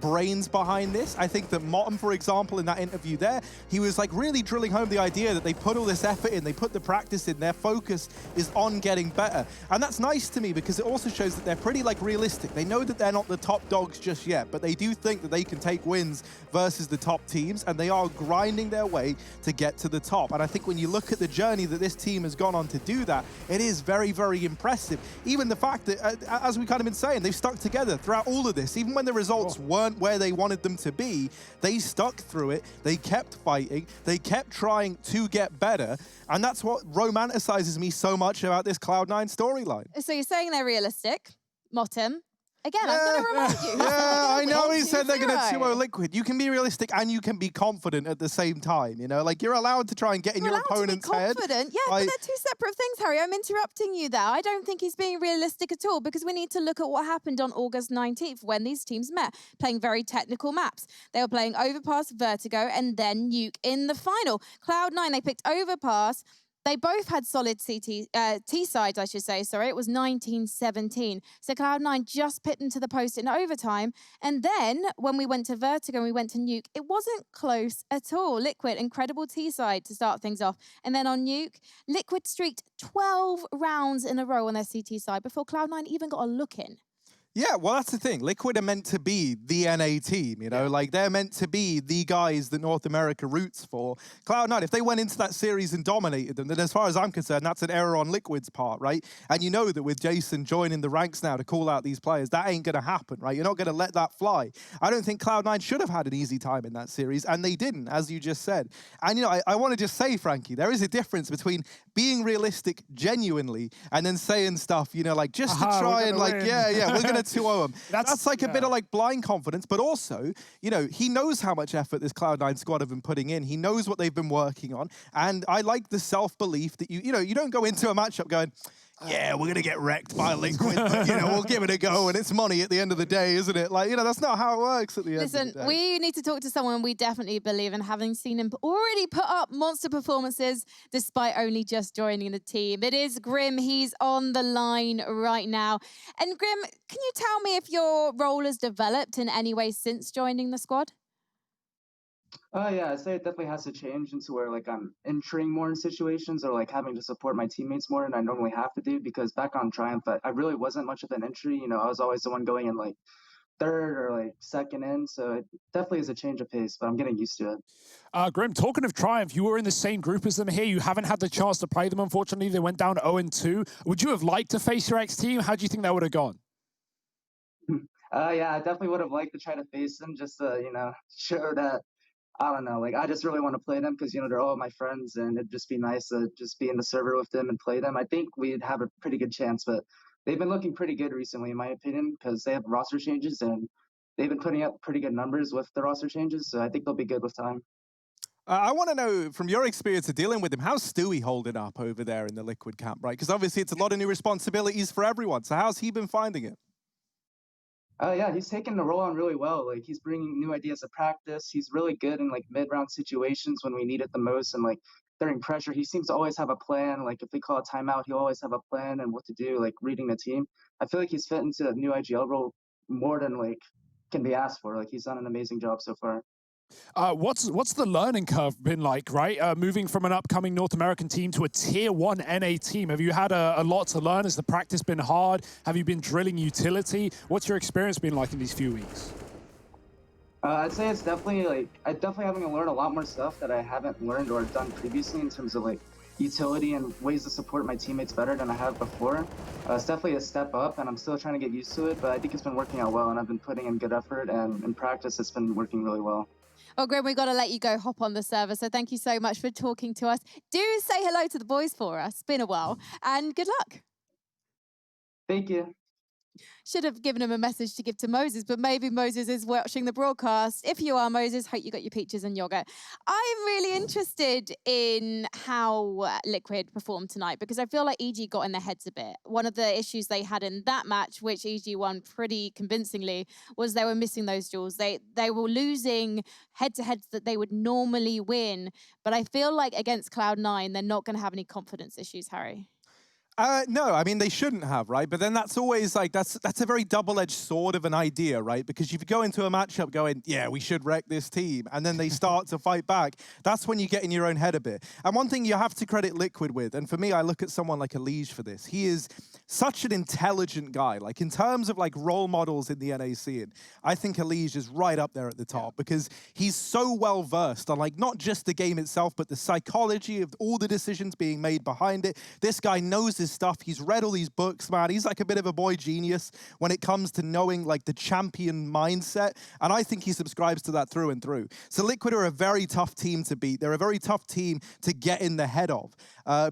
brains behind this. I think that Motim, for example, in that interview there, he was like really drilling home the idea that they put all this effort in, they put the practice in, their focus is on getting better. And that's nice to me because it also shows that they're pretty realistic. They know that they're not the top dogs just yet, but they do think that they can take wins versus the top teams, and they are grinding their way to get to the top. And I think when you look at the journey that this team has gone on to do that, it is very, very impressive. Even the fact that, as we kind of been saying, they've stuck together throughout all of this. Even when the results weren't where they wanted them to be, they stuck through it. They kept fighting. They kept trying to get better. And that's what romanticizes me so much about this Cloud9 storyline. So you're saying they're realistic, Motim. Again, I'm going to remind you. Yeah, I know he said they're going to 2-0 Liquid. You can be realistic and you can be confident at the same time, You're allowed to try and get in your opponent's head. Confident, yeah, but they're two separate things, Harry. I'm interrupting you there. I don't think he's being realistic at all because we need to look at what happened on August 19th when these teams met, playing very technical maps. They were playing Overpass, Vertigo, and then Nuke in the final. Cloud9, they picked Overpass. They both had solid T-sides, I should say. Sorry, it was 19-17. So Cloud9 just put into the post in overtime. And then when we went to Vertigo and we went to Nuke, it wasn't close at all. Liquid, incredible T-side to start things off. And then on Nuke, Liquid streaked 12 rounds in a row on their CT side before Cloud9 even got a look in. Yeah, well, that's the thing. Liquid are meant to be the NA team, they're meant to be the guys that North America roots for. Cloud9, if they went into that series and dominated them, then as far as I'm concerned, that's an error on Liquid's part, right? And you know that with Jason joining the ranks now to call out these players, that ain't going to happen, right? You're not going to let that fly. I don't think Cloud9 should have had an easy time in that series, and they didn't, as you just said. And, I want to just say, Frankie, there is a difference between being realistic genuinely and then saying stuff, just to try and we're going to 2-0 them. That's like a bit of blind confidence, but also, he knows how much effort this Cloud9 squad have been putting in. He knows what they've been working on. And I like the self-belief that you don't go into a matchup going, yeah, we're going to get wrecked by Liquid, but, we'll give it a go, and it's money at the end of the day, isn't it? That's not how it works at the end of the day. Listen, we need to talk to someone we definitely believe in, having seen him already put up monster performances despite only just joining the team. It is Grim. He's on the line right now. And Grim, can you tell me if your role has developed in any way since joining the squad? Yeah, I'd say it definitely has to change into where like I'm entering more in situations or like having to support my teammates more than I normally have to do because back on Triumph, I really wasn't much of an entry. You know, I was always the one going in like third or like second in. So it definitely is a change of pace, but I'm getting used to it. Grim, talking of Triumph, you were in the same group as them here. You haven't had the chance to play them, unfortunately. They went down 0-2. Would you have liked to face your ex-team? How do you think that would have gone? Yeah, I definitely would have liked to try to face them just to, you know, show that, I don't know, like I just really want to play them because, you know, they're all my friends and it'd just be nice to just be in the server with them and play them. I think we'd have a pretty good chance, but they've been looking pretty good recently, in my opinion, because they have roster changes and they've been putting up pretty good numbers with the roster changes. So I think they'll be good with time. I want to know, from your experience of dealing with him, how's Stewie holding up over there in the Liquid camp, right? Because obviously it's a lot of new responsibilities for everyone. So how's he been finding it? Yeah, he's taking the role on really well. Like he's bringing new ideas to practice. He's really good in like mid-round situations when we need it the most, and like during pressure, he seems to always have a plan. Like if we call a timeout, he'll always have a plan and what to do. Like reading the team, I feel like he's fit into the new IGL role more than like can be asked for. Like he's done an amazing job so far. What's the learning curve been like, right? Moving from an upcoming North American team to a tier 1 NA team. Have you had a lot to learn? Has the practice been hard? Have you been drilling utility? What's your experience been like in these few weeks? I'd say it's definitely like, I definitely having to learn a lot more stuff that I haven't learned or done previously in terms of like utility and ways to support my teammates better than I have before. It's definitely a step up and I'm still trying to get used to it, but I think it's been working out well and I've been putting in good effort and in practice it's been working really well. Well, Grim, we've got to let you go hop on the server. So thank you so much for talking to us. Do say hello to the boys for us. It's been a while. And good luck. Thank you. Should have given him a message to give to Moses, but maybe Moses is watching the broadcast. If you are, Moses, hope you got your peaches and yogurt. I'm really interested in how Liquid performed tonight because I feel like EG got in their heads a bit. One of the issues they had in that match, which EG won pretty convincingly, was they were missing those duels. They were losing head-to-heads that they would normally win, but I feel like against Cloud9, they're not going to have any confidence issues, Harry. No, I mean, they shouldn't have, right? But then that's always like, that's a very double-edged sword of an idea, right? Because if you go into a matchup going, yeah, we should wreck this team, and then they start to fight back, that's when you get in your own head a bit. And one thing you have to credit Liquid with, and for me, I look at someone like Elige for this. He is such an intelligent guy. Like, in terms of, like, role models in the NA scene, I think Elige is right up there at the top because he's so well-versed on, like, not just the game itself, but the psychology of all the decisions being made behind it. This guy knows his stuff. He's read all these books, man. He's like a bit of a boy genius when it comes to knowing like the champion mindset. And I think he subscribes to that through and through. So Liquid are a very tough team to beat. They're a very tough team to get in the head of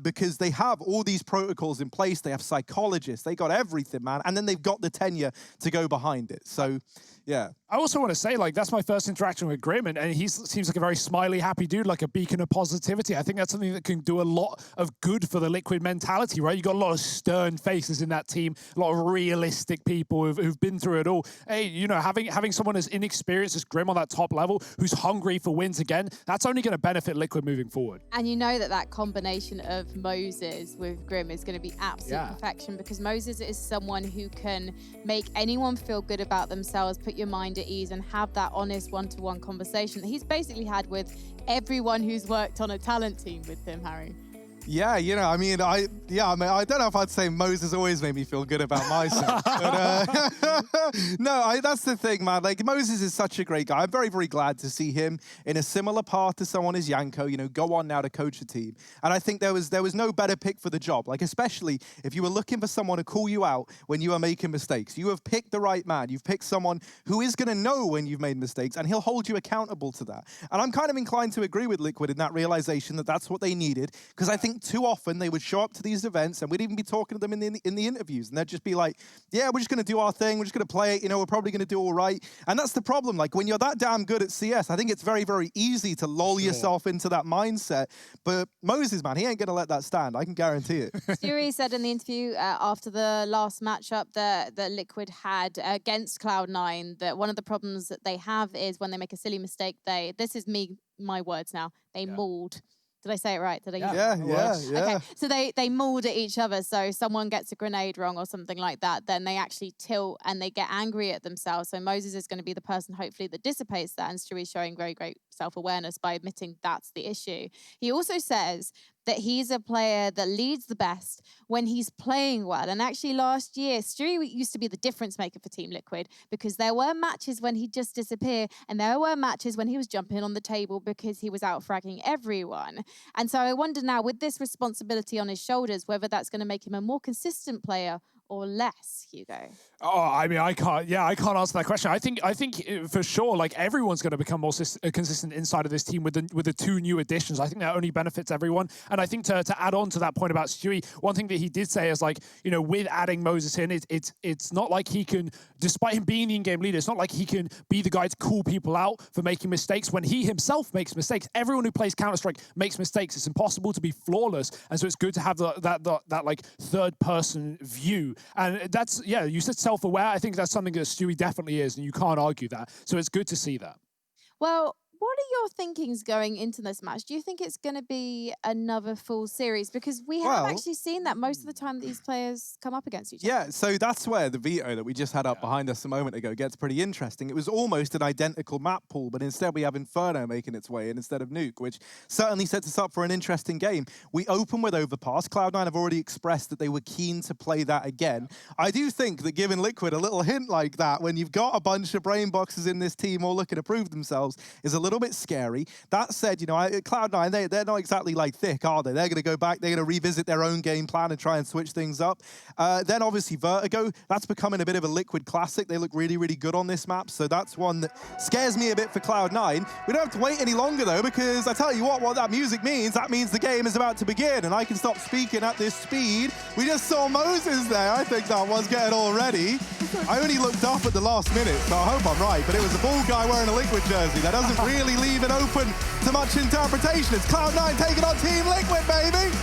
because they have all these protocols in place. They have psychologists. They got everything, man. And then they've got the tenure to go behind it. So, yeah. I also want to say, like, that's my first interaction with Grim, and he seems like a very smiley, happy dude, like a beacon of positivity. I think that's something that can do a lot of good for the Liquid mentality, right? You got a lot of stern faces in that team, a lot of realistic people who've been through it all. Hey, you know, having someone as inexperienced as Grim on that top level, who's hungry for wins again, that's only going to benefit Liquid moving forward. And you know that combination of Moses with Grim is going to be absolute perfection because Moses is someone who can make anyone feel good about themselves, put your mind at ease and have that honest one-to-one conversation that he's basically had with everyone who's worked on a talent team with him, Harry. Yeah, you know, I mean, I don't know if I'd say Moses always made me feel good about myself. But, no, that's the thing, man. Like, Moses is such a great guy. I'm very, very glad to see him in a similar path to someone as Yanko, you know, go on now to coach a team. And I think there was no better pick for the job. Like, especially if you were looking for someone to call you out when you are making mistakes. You have picked the right man. You've picked someone who is going to know when you've made mistakes, and he'll hold you accountable to that. And I'm kind of inclined to agree with Liquid in that realization that that's what they needed, because I think too often they would show up to these events and we'd even be talking to them in the interviews and they'd just be like, yeah, we're just going to do our thing. We're just going to play it. You know, we're probably going to do all right. And that's the problem. Like when you're that damn good at CS, I think it's very, very easy to lull yourself into that mindset. But Moses, man, he ain't going to let that stand. I can guarantee it. Stewie said in the interview after the last matchup that Liquid had against Cloud9 that one of the problems that they have is when they make a silly mistake, this is my words now, they mauled Did I say it right? Did I? Yeah. Okay, so they mauled at each other. So someone gets a grenade wrong or something like that, then they actually tilt and they get angry at themselves. So Moses is going to be the person, hopefully, that dissipates that. And Stewie's showing very great self-awareness by admitting that's the issue. He also says that he's a player that leads the best when he's playing well. And actually last year, Stewie used to be the difference maker for Team Liquid because there were matches when he'd just disappear and there were matches when he was jumping on the table because he was out fragging everyone. And so I wonder now, with this responsibility on his shoulders, whether that's going to make him a more consistent player or less, Hugo? Oh, I mean, I can't answer that question. I think for sure, like everyone's going to become more consistent inside of this team with the two new additions. I think that only benefits everyone. And I think to add on to that point about Stewie, one thing that he did say is like, you know, with adding Moses in, it's not like he can, despite him being the in-game leader, it's not like he can be the guy to call people out for making mistakes when he himself makes mistakes. Everyone who plays Counter-Strike makes mistakes. It's impossible to be flawless, and so it's good to have that like third-person view. And that's, yeah, you said self-aware. I think that's something that Stewie definitely is, and you can't argue that. So it's good to see that. Well, what are your thinkings going into this match? Do you think it's going to be another full series? Because we have actually seen that most of the time these players come up against each other. Yeah, so that's where the Veto that we just had up behind us a moment ago gets pretty interesting. It was almost an identical map pool, but instead we have Inferno making its way in instead of Nuke, which certainly sets us up for an interesting game. We open with Overpass. Cloud9 have already expressed that they were keen to play that again. I do think that giving Liquid a little hint like that when you've got a bunch of brain boxes in this team all looking to prove themselves is a little bit scary. That said, you know, Cloud9, they're not exactly like thick, are they? They're going to go back, they're going to revisit their own game plan and try and switch things up. Then obviously Vertigo, that's becoming a bit of a Liquid classic. They look really, really good on this map, so that's one that scares me a bit for Cloud9. We don't have to wait any longer though, because I tell you what that music means, that means the game is about to begin, and I can stop speaking at this speed. We just saw Moses there. I think that was getting all ready. I only looked up at the last minute, so I hope I'm right, but it was a bald guy wearing a Liquid jersey. That doesn't really leave it open to much interpretation. It's Cloud9 taking on Team Liquid, baby!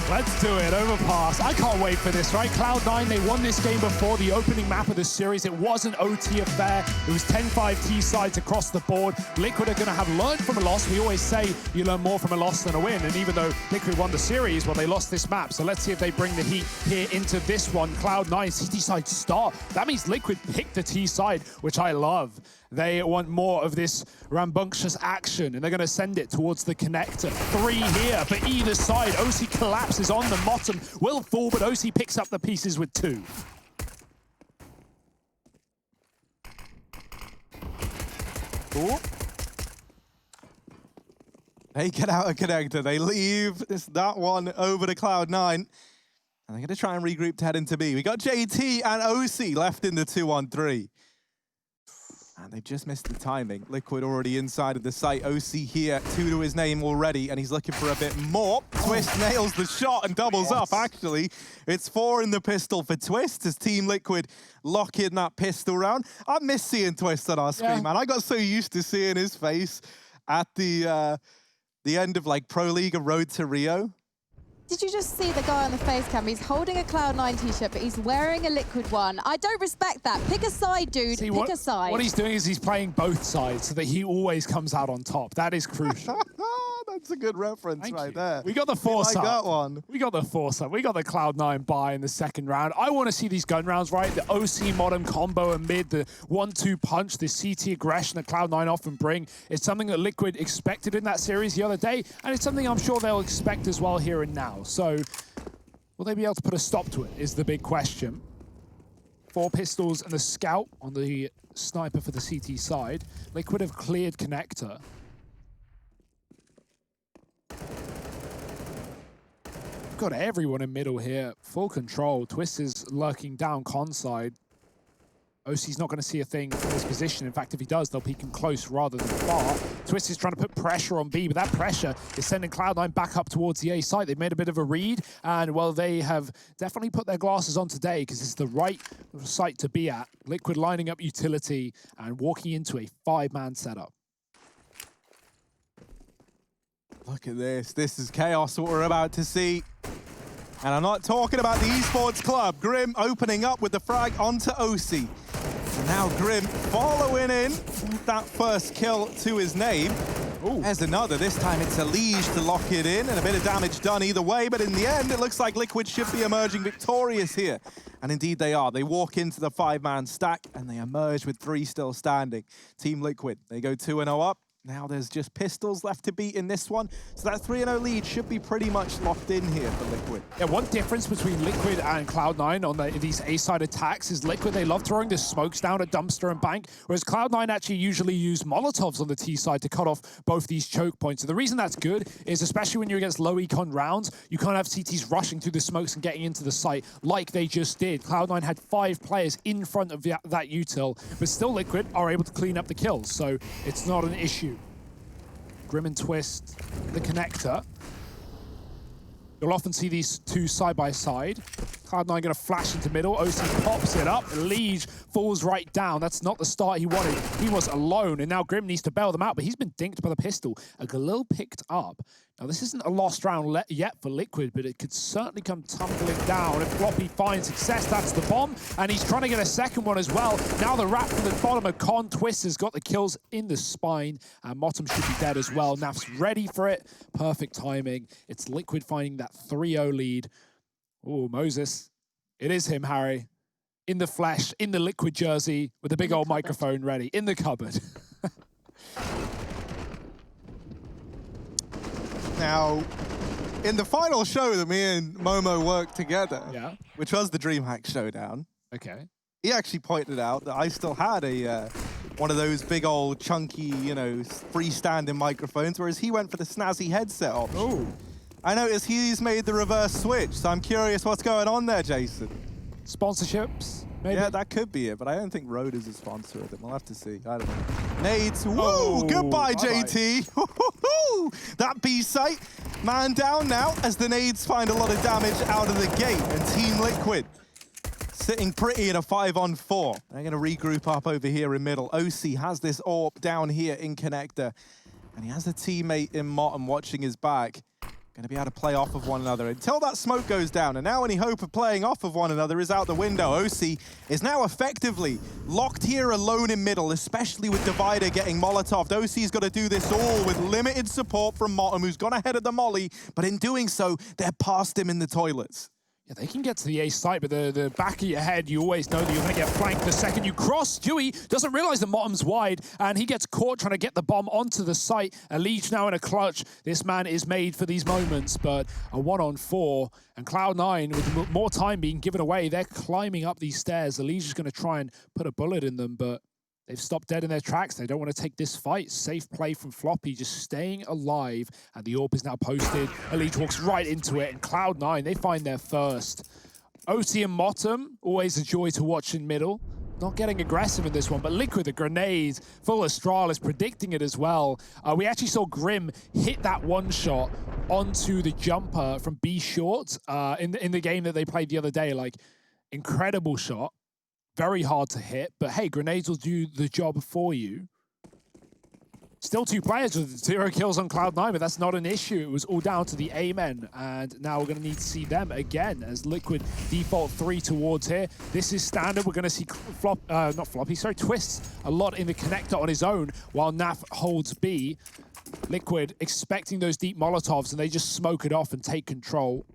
Let's do it, Overpass. I can't wait for this, right? Cloud9, they won this game before the opening map of the series. It was an OT affair. It was 10-5 T-sides across the board. Liquid are going to have learned from a loss. We always say you learn more from a loss than a win. And even though Liquid won the series, well, they lost this map. So let's see if they bring the heat here into this one. Cloud9, CT side start. That means Liquid picked the T side, which I love. They want more of this rambunctious action, and they're going to send it towards the connector. 3 here for either side. OC collapses on the bottom. Will fall, but OC picks up the pieces with 2. Ooh. They get out a connector. They leave that one over to Cloud9. And they're going to try and regroup to head into B. We got JT and OC left in the 2-on-3. And they've just missed the timing. Liquid already inside of the site. OC here, 2 to his name already, and he's looking for a bit more. Twist nails the shot and doubles up, actually. It's 4 in the pistol for Twist as Team Liquid lock in that pistol round. I miss seeing Twist on our screen, man. I got so used to seeing his face at the end of, like, Pro League and Road to Rio. Did you just see the guy on the face cam? He's holding a Cloud9 t-shirt, but he's wearing a Liquid one. I don't respect that. Pick a side, dude. See, Pick a side. What he's doing is he's playing both sides so that he always comes out on top. That is crucial. That's a good reference there. We got the force up. I got one. We got the force up. We got the Cloud9 buy in the second round. I want to see these gun rounds, right? The OC modem combo amid the 1-2 punch, the CT aggression that Cloud9 often bring. It's something that Liquid expected in that series the other day, and it's something I'm sure they'll expect as well here and now. So will they be able to put a stop to it is the big question. 4 pistols and the scout on the sniper for the CT side. Liquid have cleared connector. Got everyone in middle here, full control. Twist is lurking down con side. OC's not going to see a thing from this position. In fact, if he does, they'll peek him close rather than far. Twist is trying to put pressure on B, but that pressure is sending Cloud9 back up towards the A site. They've made a bit of a read, and well, they have definitely put their glasses on today because it's the right site to be at. Liquid lining up utility and walking into a 5-man setup. Look at this. This is chaos, what we're about to see. And I'm not talking about the esports club. Grim opening up with the frag onto OC. And now Grim following in that first kill to his name. There's another. This time it's a Liege to lock it in, and a bit of damage done either way, but in the end, it looks like Liquid should be emerging victorious here. And indeed they are. They walk into the 5-man stack, and they emerge with 3 still standing. Team Liquid, they go 2-0 up. Now there's just pistols left to beat in this one. So that 3-0 lead should be pretty much locked in here for Liquid. Yeah, one difference between Liquid and Cloud9 on these A-side attacks is Liquid, they love throwing the smokes down at Dumpster and Bank, whereas Cloud9 actually usually use Molotovs on the T side to cut off both these choke points. And the reason that's good is, especially when you're against low econ rounds, you can't have CTs rushing through the smokes and getting into the site like they just did. Cloud9 had 5 players in front of that util, but still Liquid are able to clean up the kills, so it's not an issue. Grim and Twist, the connector. You'll often see these two side by side. Cloud9 gonna flash into middle. OC pops it up. Liege falls right down. That's not the start he wanted. He was alone, and now Grim needs to bail them out, but he's been dinked by the pistol. A Galil picked up. Now, this isn't a lost round yet for Liquid, but it could certainly come tumbling down. If Floppy finds success, that's the bomb, and he's trying to get a second one as well. Now the rat from the bottom of Con Twist has got the kills in the spine, and Motum should be dead as well. Naf's ready for it. Perfect timing. It's Liquid finding that 3-0 lead. Oh, Moses. It is him, Harry. In the flesh, in the Liquid jersey, with a big old microphone ready, in the cupboard. Now, in the final show that me and Momo worked together, which was the DreamHack Showdown, he actually pointed out that I still had a one of those big old chunky, you know, freestanding microphones, whereas he went for the snazzy headset option. Ooh. I noticed he's made the reverse switch, so I'm curious what's going on there, Jason. Sponsorships? Maybe? Yeah, that could be it, but I don't think Rode is a sponsor of it. We'll have to see. I don't know. Nades, woo! Goodbye, JT. That B-site, man down now as the Nades find a lot of damage out of the gate, and Team Liquid sitting pretty in a 5-on-4. They're going to regroup up over here in middle. OC has this AWP down here in connector, and he has a teammate in Motum watching his back. Going to be able to play off of one another until that smoke goes down. And now any hope of playing off of one another is out the window. OC is now effectively locked here alone in middle, especially with Divider getting Molotoved. OC's got to do this all with limited support from Motum, who's gone ahead of the molly. But in doing so, they're past him in the toilets. Yeah, they can get to the A site, but the back of your head, you always know that you're going to get flanked the second you cross. Dewey doesn't realize the Motum's wide, and he gets caught trying to get the bomb onto the site. A Liege now in a clutch. This man is made for these moments, but a 1-on-4, and Cloud9, with more time being given away, they're climbing up these stairs. The Liege is going to try and put a bullet in them, but they've stopped dead in their tracks. They don't want to take this fight. Safe play from Floppy, just staying alive. And the AWP is now posted. Elite walks right into it. And Cloud9, they find their first. OC and Motum, always a joy to watch in middle. Not getting aggressive in this one, but Liquid, the grenade, full of Astral is predicting it as well. We actually saw Grim hit that one shot onto the jumper from B short in the game that they played the other day. Like, incredible shot. Very hard to hit, but hey, grenades will do the job for you. Still 2 players with 0 kills on Cloud9, but that's not an issue. It was all down to the A-men, and now we're going to need to see them again as Liquid default 3 towards here. This is standard. We're going to see Twist a lot in the connector on his own, while Naf holds B. Liquid expecting those deep Molotovs, and they just smoke it off and take control.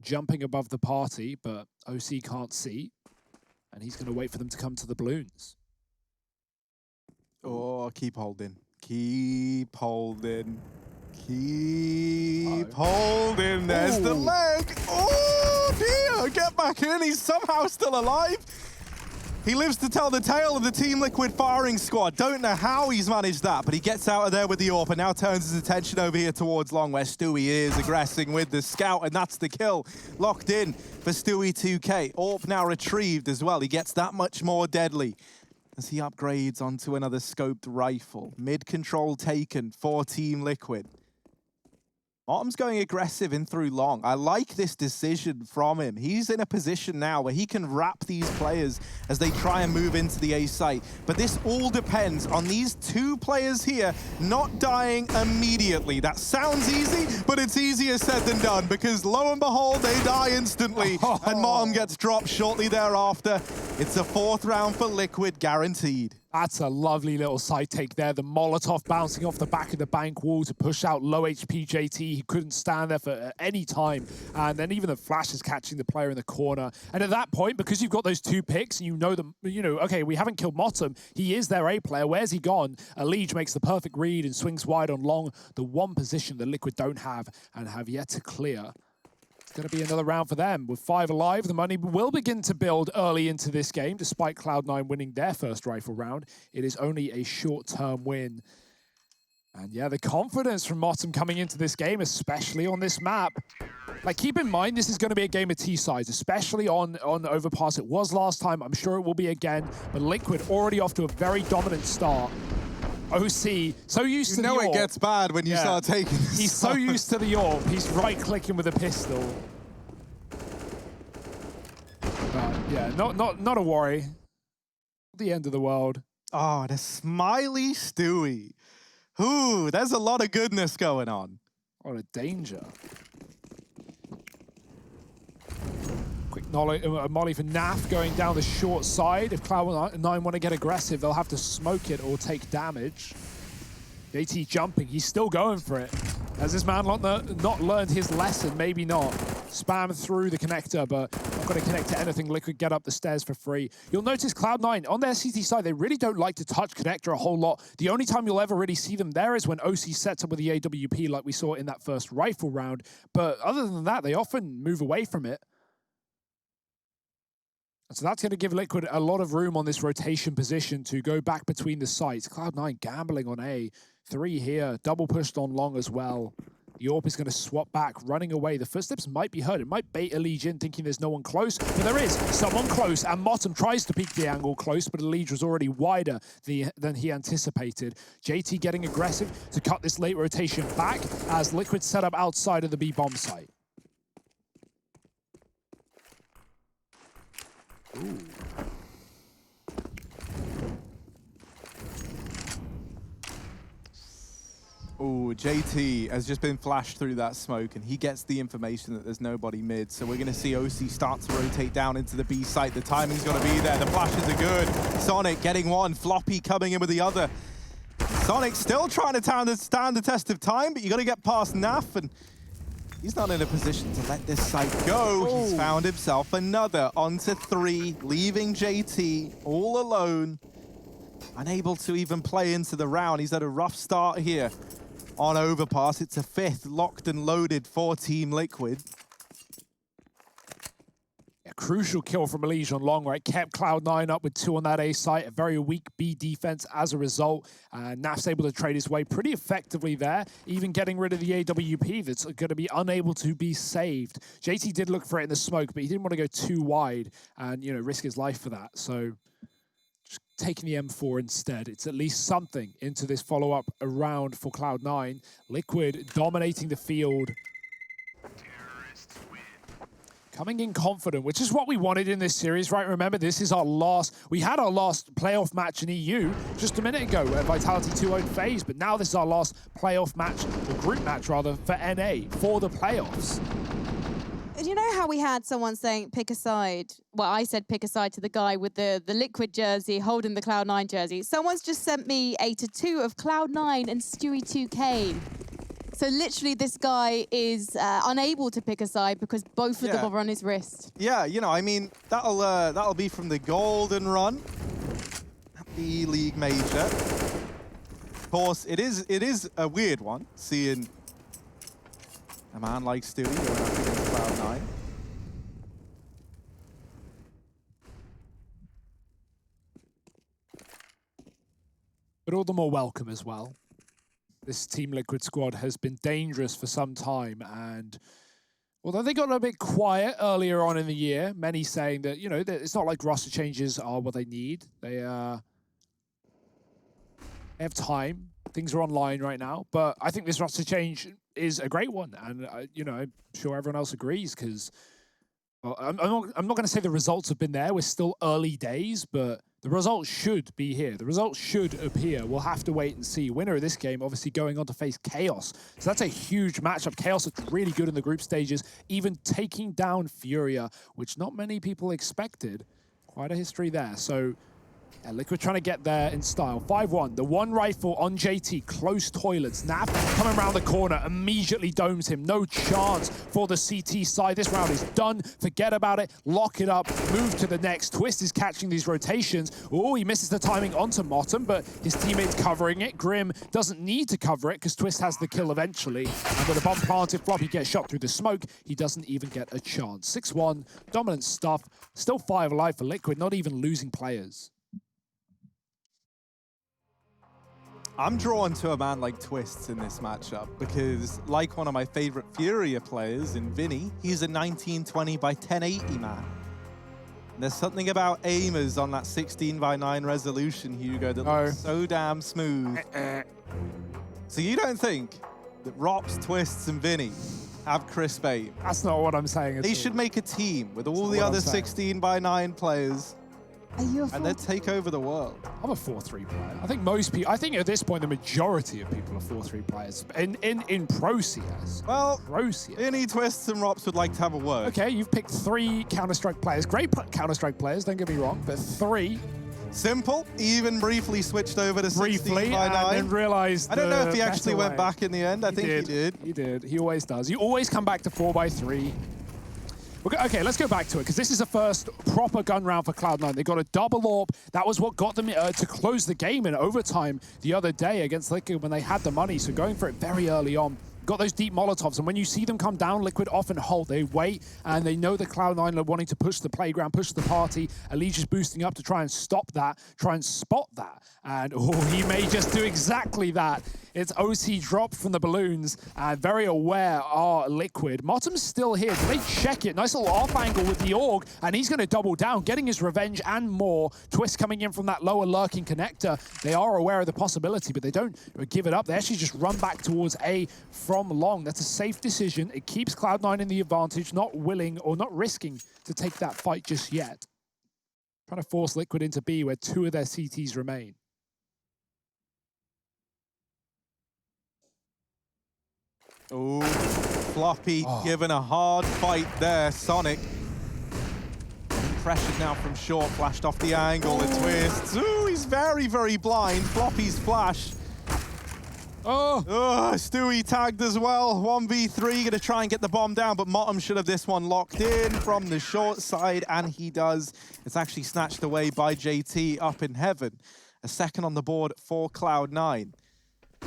Jumping above the party, but OC can't see, and he's going to wait for them to come to the balloons. Oh, keep holding. Keep holding. Keep holding. There's the leg. Oh, dear. Get back in. He's somehow still alive. He lives to tell the tale of the Team Liquid firing squad. Don't know how he's managed that, but he gets out of there with the AWP and now turns his attention over here towards long, where Stewie is aggressing with the scout, and that's the kill. Locked in for Stewie 2K. AWP now retrieved as well. He gets that much more deadly as he upgrades onto another scoped rifle. Mid-control taken for Team Liquid. Motum's going aggressive in through long. I like this decision from him. He's in a position now where he can wrap these players as they try and move into the A site. But this all depends on these 2 players here not dying immediately. That sounds easy, but it's easier said than done, because lo and behold, they die instantly, and Motum gets dropped shortly thereafter. It's a 4th round for Liquid guaranteed. That's a lovely little side take there. The Molotov bouncing off the back of the bank wall to push out low HP JT. He couldn't stand there for any time. And then even the flash is catching the player in the corner. And at that point, because you've got those 2 picks and you know them, okay, we haven't killed Motum. He is their A player. Where's he gone? Liege makes the perfect read and swings wide on long. The one position that Liquid don't have and have yet to clear. It's going to be another round for them. With 5 alive, the money will begin to build early into this game. Despite Cloud9 winning their first rifle round, it is only a short-term win. And yeah, the confidence from Motum coming into this game, especially on this map. Like, keep in mind, this is going to be a game of T-sides, especially on Overpass. It was last time. I'm sure it will be again. But Liquid already off to a very dominant start. OC, so used to the AWP. It gets bad when you start taking this. He's so used to the AWP. He's right-clicking with a pistol. Yeah, not a worry. The end of the world. Oh, the smiley Stewie. Ooh, there's a lot of goodness going on. What a danger. Quick molly for Naf going down the short side. If Cloud9 want to get aggressive, they'll have to smoke it or take damage. JT jumping, he's still going for it. Has this man not learned his lesson? Maybe not. Spam through the connector, but not going to connect to anything. Liquid get up the stairs for free. You'll notice Cloud9, on their CT side, they really don't like to touch connector a whole lot. The only time you'll ever really see them there is when OC sets up with the AWP like we saw in that first rifle round. But other than that, they often move away from it. So that's going to give Liquid a lot of room on this rotation position to go back between the sites. Cloud9 gambling on A. 3 here, double pushed on long as well. The AWP is going to swap back, running away. The footsteps might be heard. It might bait Liege in, thinking there's no one close. But there is someone close, and Motum tries to peek the angle close, but Liege was already wider than he anticipated. JT getting aggressive to cut this late rotation back as Liquid set up outside of the B bomb site. Ooh. Oh, JT has just been flashed through that smoke, and he gets the information that there's nobody mid. So we're going to see OC start to rotate down into the B site. The timing's got to be there. The flashes are good. Sonic getting one. Floppy coming in with the other. Sonic still trying to stand the test of time, but you got to get past Naf, and he's not in a position to let this site go. He's found himself another onto 3, leaving JT all alone. Unable to even play into the round. He's had a rough start here on Overpass. It's a 5th locked and loaded for Team Liquid. A crucial kill from Liege on long, right? Kept Cloud9 up with 2 on that A site. A very weak B defense as a result. Naf's able to trade his way pretty effectively there, even getting rid of the AWP that's going to be unable to be saved. JT did look for it in the smoke, but he didn't want to go too wide and, risk his life for that. So just taking the M4 instead. It's at least something into this follow-up round for Cloud9. Liquid dominating the field. Coming in confident, which is what we wanted in this series, right? Remember, this is we had our last playoff match in EU just a minute ago, where Vitality 2-0'd FaZe, but now this is our last playoff match, or group match rather, for NA, for the playoffs. You know how we had someone saying pick a side? Well, I said pick a side to the guy with the Liquid jersey holding the Cloud9 jersey. Someone's just sent me a tattoo of Cloud9 and Stewie 2K. So literally this guy is unable to pick a side because both of them are on his wrist. Yeah, I mean, that'll be from the Golden Run at the League Major. Of course, it is a weird one, seeing a man like Stewie going up against Cloud9. But all the more welcome as well. This Team Liquid squad has been dangerous for some time, and although they got a bit quiet earlier on in the year, many saying that, that it's not like roster changes are what they need. They have time. Things are online right now, but I think this roster change is a great one, and I'm sure everyone else agrees, because I'm not going to say the results have been there. We're still early days, but the results should be here. The results should appear. We'll have to wait and see. Winner of this game, obviously going on to face Chaos. So that's a huge matchup. Chaos looks really good in the group stages, even taking down Furia, which not many people expected. Quite a history there. So Yeah, Liquid trying to get there in style. 5-1. The one rifle on JT. Close toilets. Nav coming around the corner. Immediately domes him. No chance for the CT side. This round is done. Forget about it. Lock it up. Move to the next. Twist is catching these rotations. Oh, he misses the timing onto Motum, but his teammate's covering it. Grim doesn't need to cover it because Twist has the kill eventually. And with a bomb planted, Floppy gets shot through the smoke. He doesn't even get a chance. 6-1. Dominant stuff. Still 5 alive for Liquid. Not even losing players. I'm drawn to a man like Twists in this matchup because, like one of my favorite Furia players in Vinny, he's a 1920 by 1080 man. And there's something about aimers on that 16:9 resolution, Hugo, that looks so damn smooth. So you don't think that Rops, Twists, and Vinny have crisp aim? That's not what I'm saying. They should make a team with all the other 16:9 players. And they'd take over the world. I'm a 4-3 player. I think most people, I think at this point, the majority of people are 4-3 players. In Pro CS. Well, Pro CS. Vinny, Twists, and Rops would like to have a word. Okay, you've picked 3 Counter-Strike players. Great Counter-Strike players, don't get me wrong, but 3. Simple, even briefly switched over to 16:9. And realized I don't know if he actually went back in the end. I think he did. He did. He always does. You always come back to 4x3. Okay, let's go back to it, because this is the first proper gun round for Cloud9. They got a double AWP. That was what got them to close the game in overtime the other day against Liquid when they had the money, so going for it very early on. Got those deep Molotovs, and when you see them come down, Liquid often hold. They wait, and they know that Cloud9 are wanting to push the playground, push the party. Elige's boosting up to try and stop that, try and spot that. And he may just do exactly that. It's OC dropped from the balloons, and very aware are Liquid. Motum's still here. Do they check it? Nice little off angle with the AUG, and he's going to double down, getting his revenge and more. Twist coming in from that lower lurking connector. They are aware of the possibility, but they don't give it up. They actually just run back towards A from long. That's a safe decision. It keeps Cloud9 in the advantage, not willing or not risking to take that fight just yet. Trying to force Liquid into B, where 2 of their CTs remain. Oh, Floppy given a hard fight there. Sonic pressured now from short, flashed off the angle. It twists. Ooh, he's very, very blind. Floppy's flash. Stewie tagged as well. 1v3, gonna try and get the bomb down, but Motum should have this one locked in from the short side, and he does. It's actually snatched away by JT up in heaven. A second on the board for Cloud9.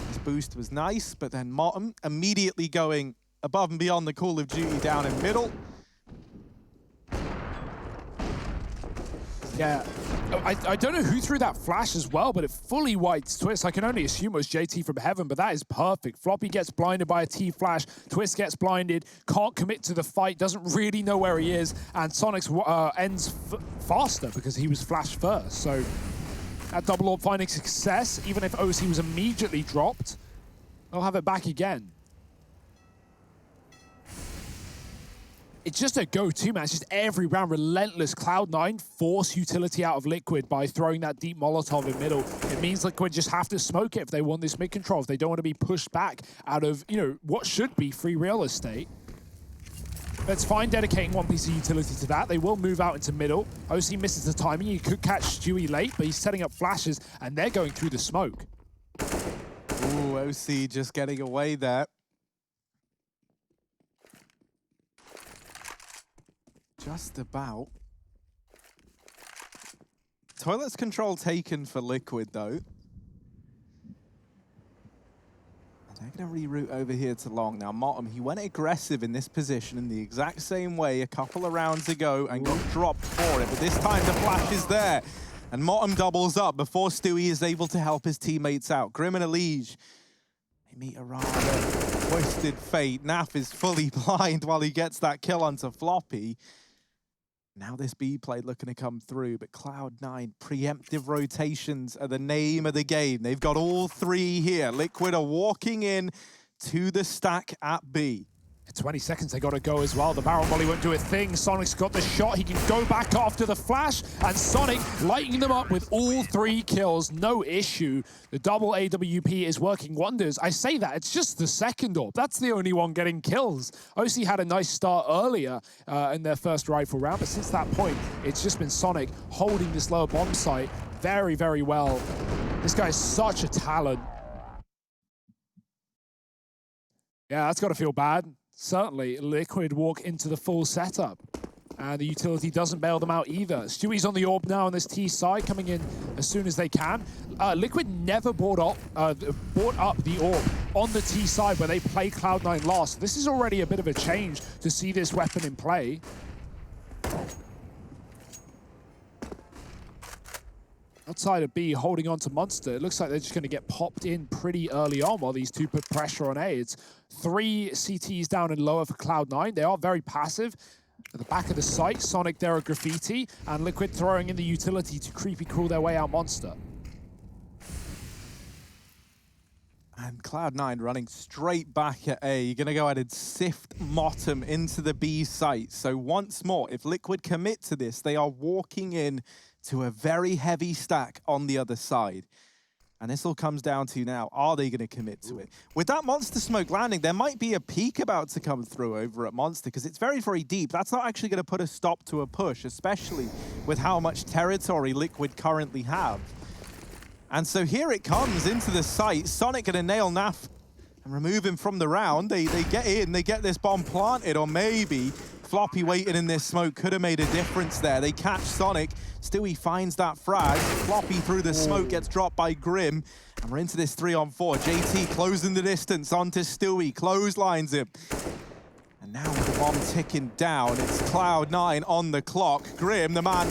His boost was nice, but then Motum immediately going above and beyond the Call of Duty down in middle. Yeah, I don't know who threw that flash as well, but it fully wipes Twist. I can only assume it was JT from heaven, but that is perfect. Floppy gets blinded by a T-flash. Twist gets blinded, can't commit to the fight, doesn't really know where he is, and Sonic's ends faster because he was flashed first. So that double AWP finding success, even if OC was immediately dropped, they'll have it back again. It's just a go-to match, just every round, relentless. Cloud9 force utility out of Liquid by throwing that deep Molotov in middle. It means Liquid just have to smoke it if they want this mid-control, if they don't want to be pushed back out of, you know, what should be free real estate. That's fine, dedicating one piece of utility to that. They will move out into middle. OC misses the timing. He could catch Stewie late, but he's setting up flashes, and they're going through the smoke. Ooh, OC just getting away there. Just about. Toilets control taken for Liquid, though. They're going to reroute over here to long. Now, Motum, he went aggressive in this position in the exact same way a couple of rounds ago and got dropped for it. But this time, the flash is there. And Motum doubles up before Stewie is able to help his teammates out. Grim and Elige, they meet a rather twisted fate. Naf is fully blind while he gets that kill onto Floppy. Now this B play looking to come through, but Cloud9, preemptive rotations are the name of the game. They've got all 3 here. Liquid are walking in to the stack at B. 20 seconds, they got to go as well. The barrel molly won't do a thing. Sonic's got the shot. He can go back after the flash, and Sonic lighting them up with all 3 kills. No issue. The double AWP is working wonders. I say that, it's just the second AWP. That's the only one getting kills. OC had a nice start earlier in their first rifle round, but since that point, it's just been Sonic holding this lower bomb site very, very well. This guy is such a talent. Yeah, that's got to feel bad. Certainly, Liquid walk into the full setup. And the utility doesn't bail them out either. Stewie's on the AWP now on this T side, coming in as soon as they can. Liquid never brought up the AWP on the T side where they play Cloud9 last. This is already a bit of a change to see this weapon in play. Outside of B, holding on to Monster, it looks like they're just going to get popped in pretty early on while these two put pressure on A. It's 3 CTs down and lower for Cloud9. They are very passive. At the back of the site, Sonic there at Graffiti, and Liquid throwing in the utility to creepy crawl their way out Monster. And Cloud9 running straight back at A. You're going to go ahead and sift Motum into the B site. So once more, if Liquid commit to this, they are walking in to a very heavy stack on the other side. And this all comes down to now, are they going to commit to it? With that Monster smoke landing, there might be a peek about to come through over at Monster because it's very, very deep. That's not actually going to put a stop to a push, especially with how much territory Liquid currently have. And so here it comes into the site. Sonic going to nail Naf and remove him from the round. They get in, they get this bomb planted, or maybe Floppy waiting in this smoke could have made a difference there. They catch Sonic. Stewie finds that frag. Floppy through the smoke gets dropped by Grim. And we're into this 3-on-4. JT closing the distance onto Stewie. Clotheslines him. And now with the bomb ticking down, it's Cloud9 on the clock. Grim, the man,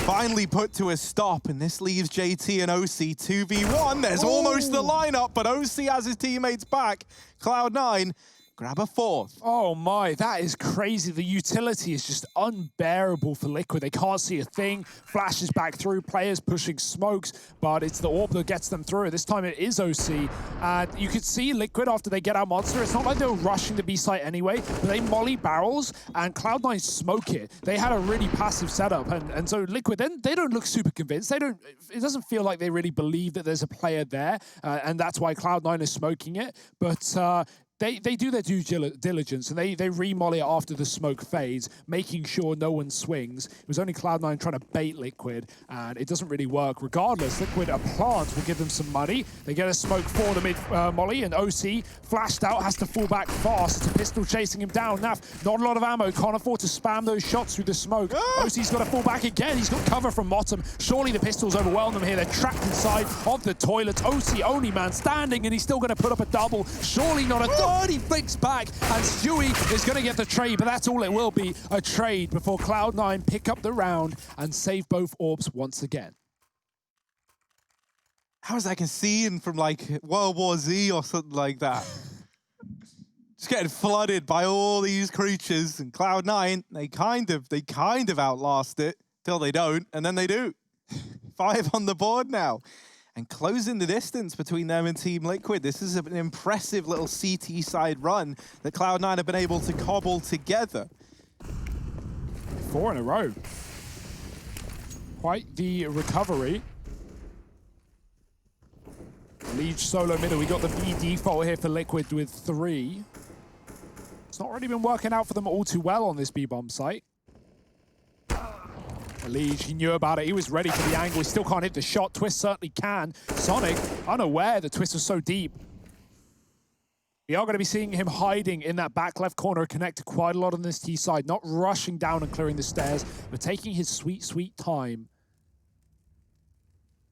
finally put to a stop. And this leaves JT and OC 2v1. There's almost the lineup, but OC has his teammates back. Cloud9 grab a 4th. Oh my, that is crazy. The utility is just unbearable for Liquid. They can't see a thing. Flashes back through, players pushing smokes, but it's the AWP that gets them through. This time it is OC. And you could see Liquid after they get out Monster. It's not like they were rushing the B site anyway, but they molly barrels and Cloud9 smoke it. They had a really passive setup. And so Liquid, then they don't look super convinced. It doesn't feel like they really believe that there's a player there. And that's why Cloud9 is smoking it. But They do their due diligence, and they re-molly it after the smoke fades, making sure no one swings. It was only Cloud9 trying to bait Liquid, and it doesn't really work. Regardless, Liquid, a plant will give them some money. They get a smoke for the mid-molly, and OC, flashed out, has to fall back fast. It's a pistol chasing him down. Naf, not a lot of ammo, can't afford to spam those shots through the smoke. OC's got to fall back again. He's got cover from Motum. Surely the pistols overwhelm them here. They're trapped inside of the toilets. OC, only man standing, and he's still going to put up a double. Surely not a he flicks back, and Stewie is going to get the trade, but that's all it will be, a trade before Cloud9 pick up the round and save both AWPs once again. How is that like a scene from like World War Z or something like that? Just getting flooded by all these creatures, and Cloud9, they kind of outlast it till they don't, and then they do. 5 on the board now. And closing the distance between them and Team Liquid. This is an impressive little CT side run that Cloud9 have been able to cobble together. 4 in a row. Quite the recovery. Liege solo middle. We got the B default here for Liquid with 3. It's not really been working out for them all too well on this B-bomb site. Liege, he knew about it. He was ready for the angle. He still can't hit the shot. Twist certainly can. Sonic, unaware the Twist was so deep. We are going to be seeing him hiding in that back left corner, connected quite a lot on this T side. Not rushing down and clearing the stairs, but taking his sweet, sweet time.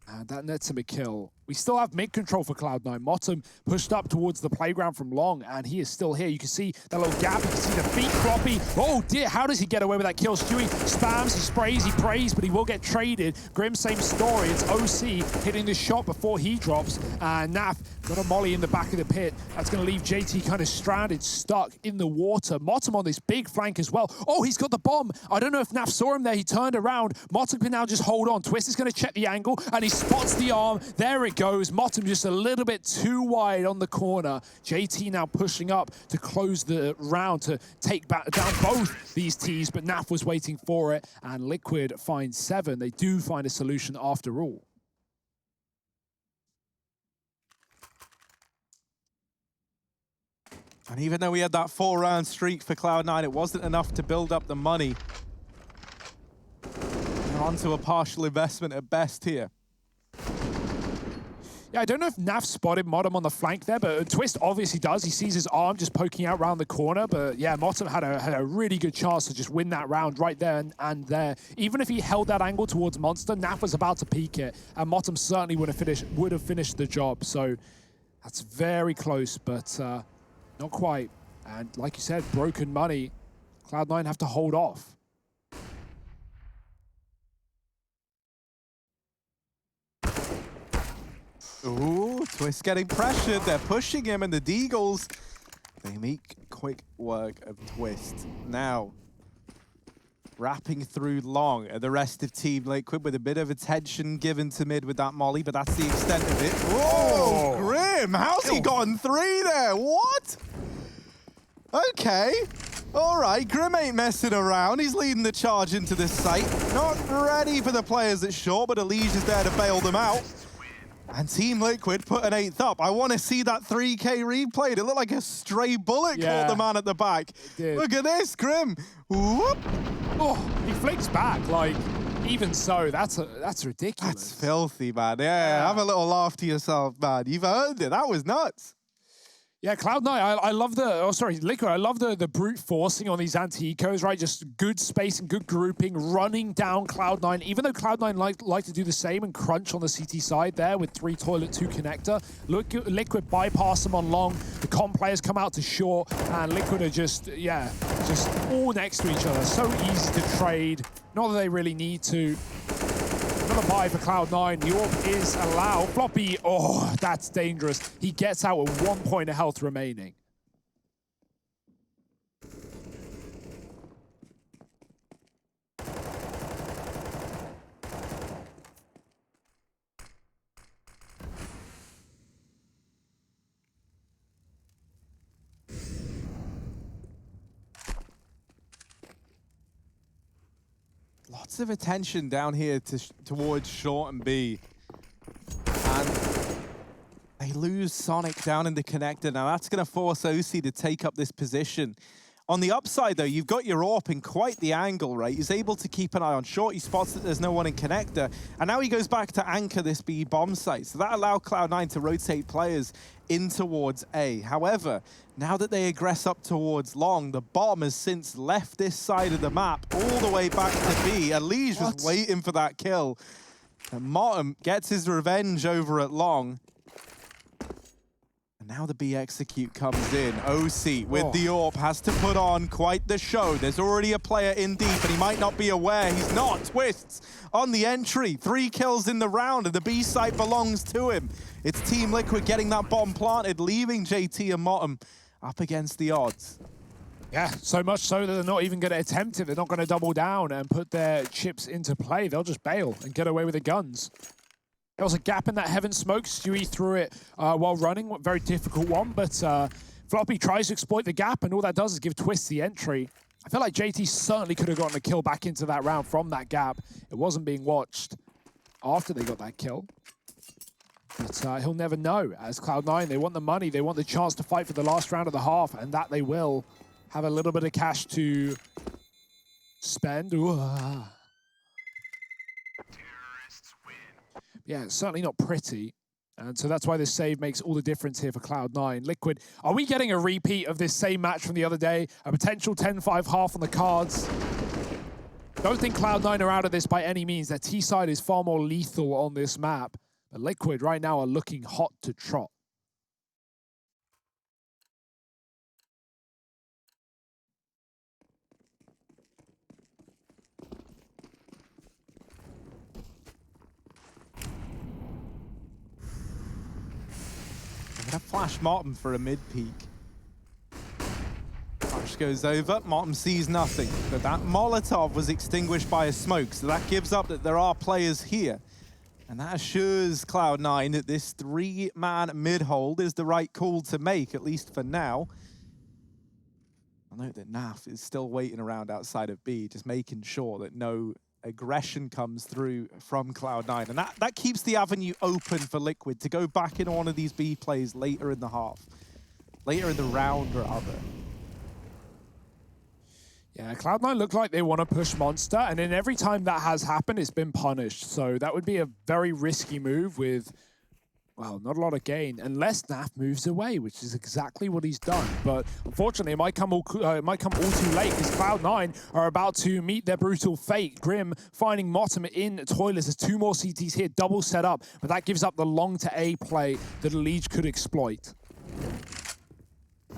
And that nets him a kill. We still have mid-control for Cloud9. Motum pushed up towards the playground from long, and he is still here. You can see that little gap. You can see the feet floppy. Oh dear, how does he get away with that kill? Stewie spams, he sprays, he prays, but he will get traded. Grim, same story. It's OC hitting the shot before he drops. And Naf got a molly in the back of the pit. That's going to leave JT kind of stranded, stuck in the water. Motum on this big flank as well. Oh, he's got the bomb. I don't know if Naf saw him there. He turned around. Motum can now just hold on. Twist is going to check the angle, and he spots the arm. There it goes. Motum just a little bit too wide on the corner. JT now pushing up to close the round to take back down both these teams, but Naf was waiting for it, and Liquid finds 7. They do find a solution after all. And even though we had that 4-round streak for Cloud9, it wasn't enough to build up the money. They're onto a partial investment at best here. Yeah, I don't know if Naf spotted Motum on the flank there, but Twist obviously does. He sees his arm just poking out around the corner, but yeah, Motum had a really good chance to just win that round right there and there. Even if he held that angle towards Monster, Naf was about to peek it, and Motum certainly would have finished the job. So that's very close, but not quite. And like you said, broken money. Cloud9 have to hold off. Ooh, Twist getting pressured. They're pushing him, and the Deagles, they make quick work of Twist. Now, wrapping through long, and the rest of Team Liquid with a bit of attention given to mid with that molly, but that's the extent of it. Whoa, Grim, how's he gotten 3 there? What? Okay. All right, Grim ain't messing around. He's leading the charge into this site. Not ready for the players at short, but Elige is there to bail them out. And Team Liquid put an 8th up. I want to see that 3K replayed. It looked like a stray bullet caught the man at the back. Look at this, Grim. Whoop. Oh, he flicks back. Like, even so, that's ridiculous. That's filthy, man. Yeah, have a little laugh to yourself, man. You've earned it. That was nuts. Yeah, Cloud9, I love Liquid, I love the brute forcing on these anti-ecos, right? Just good space and good grouping, running down Cloud9, even though Cloud9 like to do the same and crunch on the CT side there with 3 toilet, 2 connector. Liquid bypass them on long, the comp players come out to short, and Liquid are just all next to each other. So easy to trade, not that they really need to. Another buy for Cloud9. The AWP is allowed. Floppy, oh, that's dangerous. He gets out with 1 point of health remaining. Lots of attention down here towards short and B. And they lose Sonic down in the connector. Now that's going to force OC to take up this position. On the upside, though, you've got your AWP in quite the angle, right? He's able to keep an eye on short. He spots that there's no one in connector. And now he goes back to anchor this B bomb site. So that allowed Cloud9 to rotate players in towards A. However, now that they aggress up towards long, the bomb has since left this side of the map all the way back to B. Elige was waiting for that kill. And Motum gets his revenge over at long. And now the B execute comes in. OC with the AWP has to put on quite the show. There's already a player in deep, and he might not be aware. He's not. Twists on the entry. 3 kills in the round, and the B site belongs to him. It's Team Liquid getting that bomb planted, leaving JT and Motum up against the odds. Yeah, so much so that they're not even going to attempt it. They're not going to double down and put their chips into play. They'll just bail and get away with the guns. There was a gap in that heaven smoke. Stewie threw it while running. Very difficult one, but Floppy tries to exploit the gap, and all that does is give Twist the entry. I feel like JT certainly could have gotten a kill back into that round from that gap. It wasn't being watched after they got that kill. But he'll never know. As Cloud9, they want the money. They want the chance to fight for the last round of the half, and that they will. Have a little bit of cash to spend. Ooh. Yeah, it's certainly not pretty. And so that's why this save makes all the difference here for Cloud9. Liquid, are we getting a repeat of this same match from the other day? A potential 10-5 half on the cards. Don't think Cloud9 are out of this by any means. Their T-side is far more lethal on this map. But Liquid right now are looking hot to trot. I'm going to flash Motum for a mid-peek. Flash goes over, Motum sees nothing. But that Molotov was extinguished by a smoke, so that gives up that there are players here. And that assures Cloud9 that this 3-man mid-hold is the right call to make, at least for now. I'll note that Naf is still waiting around outside of B, just making sure that no aggression comes through from Cloud9. And that keeps the avenue open for Liquid to go back into one of these B plays later in the half. Later in the round, rather. Yeah, Cloud9 look like they want to push Monster, and then every time that has happened, it's been punished. So that would be a very risky move with, well, not a lot of gain, unless Naf moves away, which is exactly what he's done. But unfortunately, it might come all too late, because Cloud9 are about to meet their brutal fate. Grim finding Motum in toilets. There's 2 more CTs here, double set up, but that gives up the long to A play that Liege could exploit.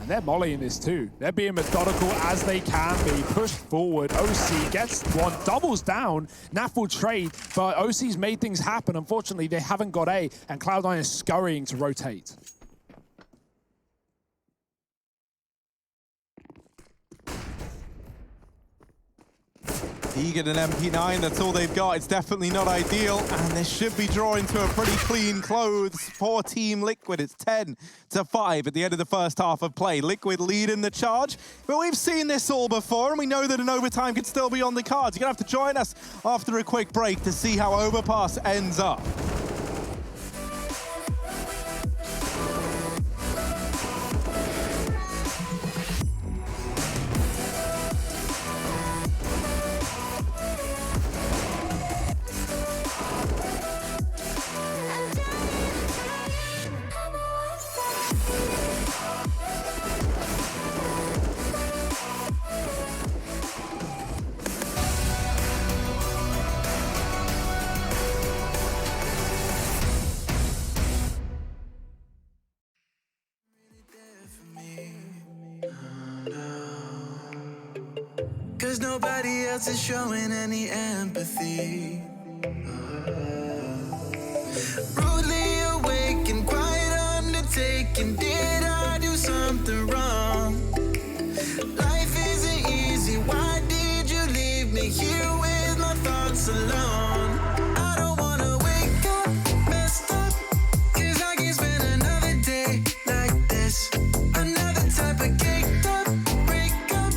And they're mollying this too. They're being methodical as they can be. Pushed forward. OC gets one, doubles down. Naf will trade, but OC's made things happen. Unfortunately, they haven't got A, and Cloud9 is scurrying to rotate. Egan and MP9, that's all they've got. It's definitely not ideal, and this should be drawing to a pretty clean close for Team Liquid. It's 10-5 at the end of the first half of play. Liquid lead in the charge, but we've seen this all before, and we know that an overtime could still be on the cards. You're gonna have to join us after a quick break to see how Overpass ends up. Cause nobody else is showing any empathy. Rudely awake and quiet undertaking. Did I do something wrong? Life isn't easy. Why did you leave me here with my thoughts alone? I don't wanna wake up messed up, cause I can't spend another day like this. Another type of caked up breakup,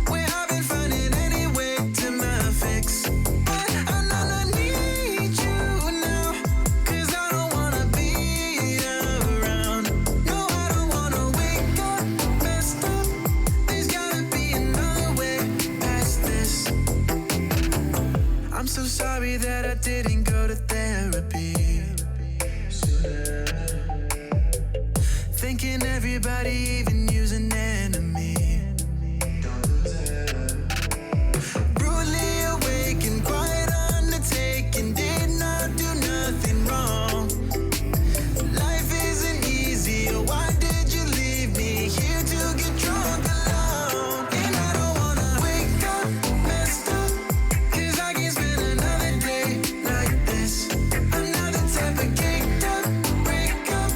where I've been finding any way to my fix. But I need you now, cause I don't wanna be around. No, I don't wanna wake up messed up. There's gotta be another way past this. I'm so sorry that I didn't go to therapy. Thinking everybody, even you's an enemy. Brutally awake and quiet undertaking. Did not do nothing wrong. Life isn't easy. Why did you leave me here to get drunk alone? And I don't wanna wake up messed up, cause I can't spend another day like this. Another type of caked up breakup,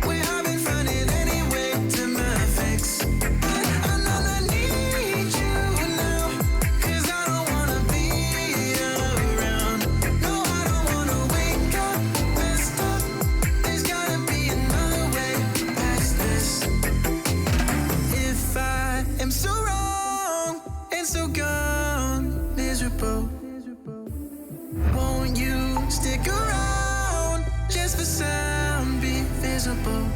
where I've been finding any way to my fix. But I need you now, cause I don't wanna be around. No, I don't wanna wake up messed up. There's gotta be another way past this. If I am so wrong and so gone, miserable, won't you stick around just for some be visible?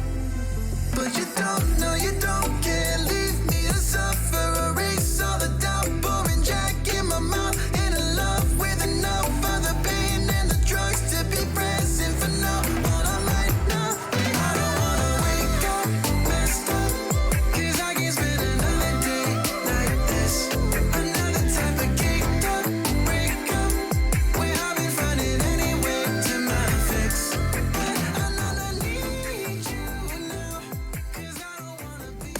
But you don't know, you don't care. Leave me to suffer, erase all the doubt. Pouring Jack in my mouth, in a love with enough of the pain and the drugs to be present for now. All I'm right now, I don't wanna wake up messed up, cause I can't spend another day like this. Another type of caked up breakup, where I've been finding any way to my fix. But I need you now, cause I don't wanna be.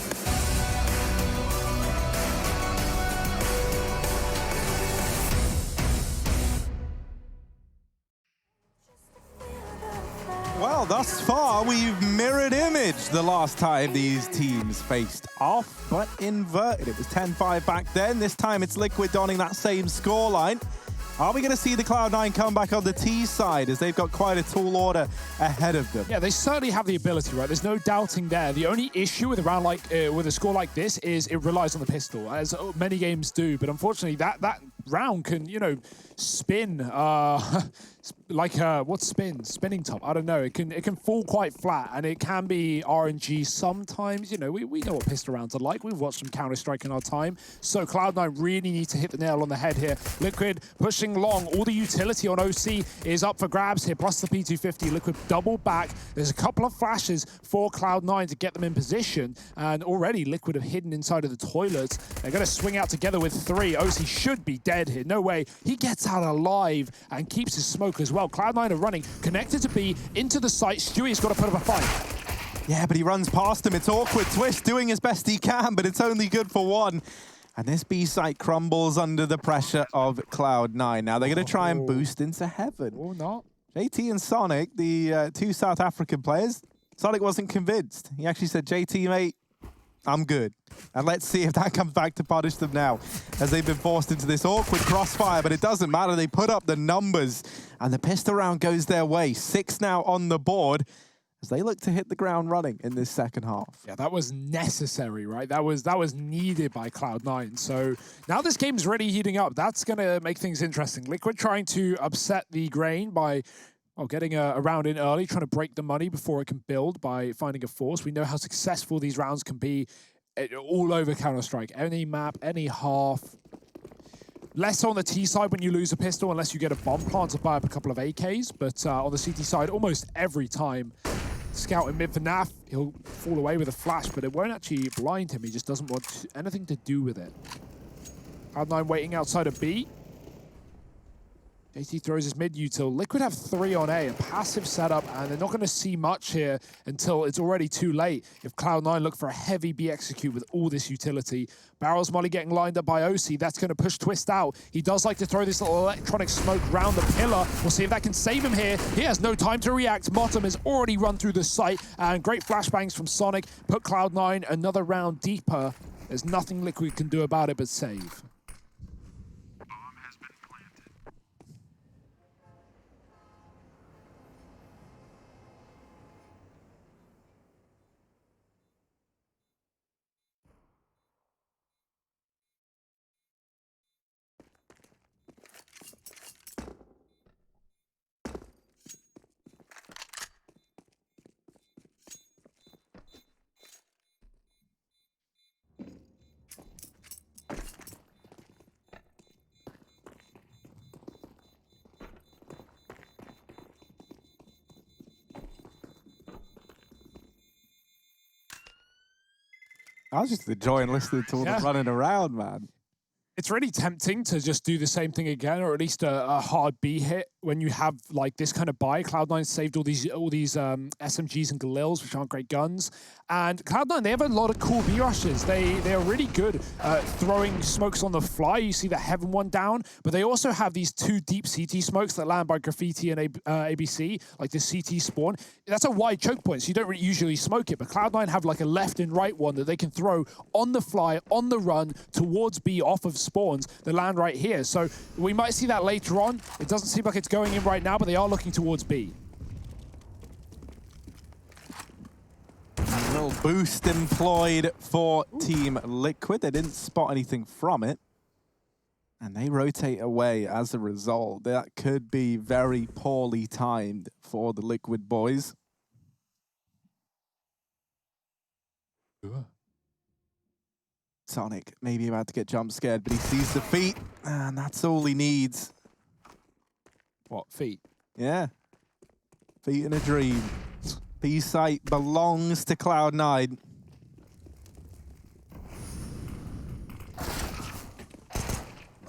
Well, thus far, we've mirrored image the last time these teams faced off, but inverted. It was 10-5 back then. This time it's Liquid donning that same scoreline. Are we going to see the Cloud9 come back on the T side as they've got quite a tall order ahead of them? Yeah, they certainly have the ability, right? There's no doubting there. The only issue with a round like with a score like this is it relies on the pistol, as many games do. But unfortunately, that round can, you know, spin like what's spin? Spinning top. I don't know. It can fall quite flat, and it can be RNG sometimes. You know, we know what pistol rounds are like. We've watched some Counter-Strike in our time. So Cloud9 really need to hit the nail on the head here. Liquid pushing long. All the utility on OC is up for grabs here, plus the P250. Liquid double back. There's a couple of flashes for Cloud9 to get them in position, and already Liquid have hidden inside of the toilets. They're going to swing out together with 3. OC should be dead here. No way. He gets out alive and keeps his smoke as well. Cloud9 are running, connected to B, into the site. Stewie's got to put up a fight. Yeah, but he runs past him. It's awkward. Twist doing his best he can, but it's only good for 1. And this B site crumbles under the pressure of Cloud9. Now they're going to try and boost into heaven. Or not. JT and Sonic, the 2 South African players, Sonic wasn't convinced. He actually said, JT, mate, I'm good. And let's see if that comes back to punish them now, as they've been forced into this awkward crossfire, but it doesn't matter. They put up the numbers, and the pistol round goes their way. 6 now on the board, as they look to hit the ground running in this second half. Yeah, that was necessary, right? That was needed by Cloud9. So now this game's really heating up. That's going to make things interesting. Liquid trying to upset the grain by getting a round in early, trying to break the money before it can build by finding a force. We know how successful these rounds can be all over Counter-Strike. Any map, any half. Less on the T side when you lose a pistol, unless you get a bomb plant to buy up a couple of AKs. But on the CT side, almost every time. Scout in mid for Naf, he'll fall away with a flash, but it won't actually blind him. He just doesn't want anything to do with it. Cloud9 waiting outside of B. JT throws his mid-util. Liquid have 3 on A, a passive setup, and they're not going to see much here until it's already too late. If Cloud9 look for a heavy B execute with all this utility. Barrels Molly getting lined up by OC. That's going to push Twist out. He does like to throw this little electronic smoke round the pillar. We'll see if that can save him here. He has no time to react. Motum has already run through the site, and great flashbangs from Sonic put Cloud9 another round deeper. There's nothing Liquid can do about it but save. I was just enjoying listening to all the running around, man. It's really tempting to just do the same thing again, or at least a hard B hit when you have like this kind of buy. Cloud9 saved all these SMGs and Galils, which aren't great guns. And Cloud9, they have a lot of cool B rushes. They are really good at throwing smokes on the fly. You see the Heaven one down, but they also have these 2 deep CT smokes that land by Graffiti and ABC, like the CT spawn. That's a wide choke point, so you don't really usually smoke it, but Cloud9 have like a left and right one that they can throw on the fly, on the run, towards B off of spawns that land right here. So we might see that later on. It doesn't seem like it's going in right now, but they are looking towards B. A little boost employed for Team Liquid. They didn't spot anything from it. And they rotate away as a result. That could be very poorly timed for the Liquid boys. Sonic maybe about to get jump scared, but he sees the feet, and that's all he needs. What, feet? Yeah. Feet in a dream. B-site belongs to Cloud9.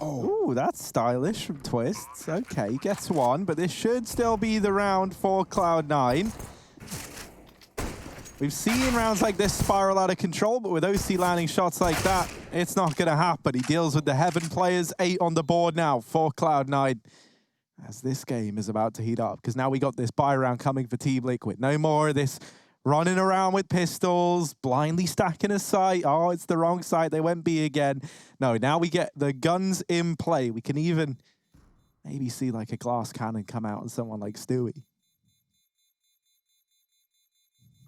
Oh, that's stylish from Twists. Okay, gets 1, but this should still be the round for Cloud9. We've seen rounds like this spiral out of control, but with OC landing shots like that, it's not going to happen. He deals with the Heaven players. 8 on the board now for Cloud9. As this game is about to heat up, because now we got this buy round coming for Team Liquid. No more of this running around with pistols, blindly stacking a sight. Oh, it's the wrong site. They went B again. No, now we get the guns in play. We can even maybe see like a glass cannon come out on someone like Stewie.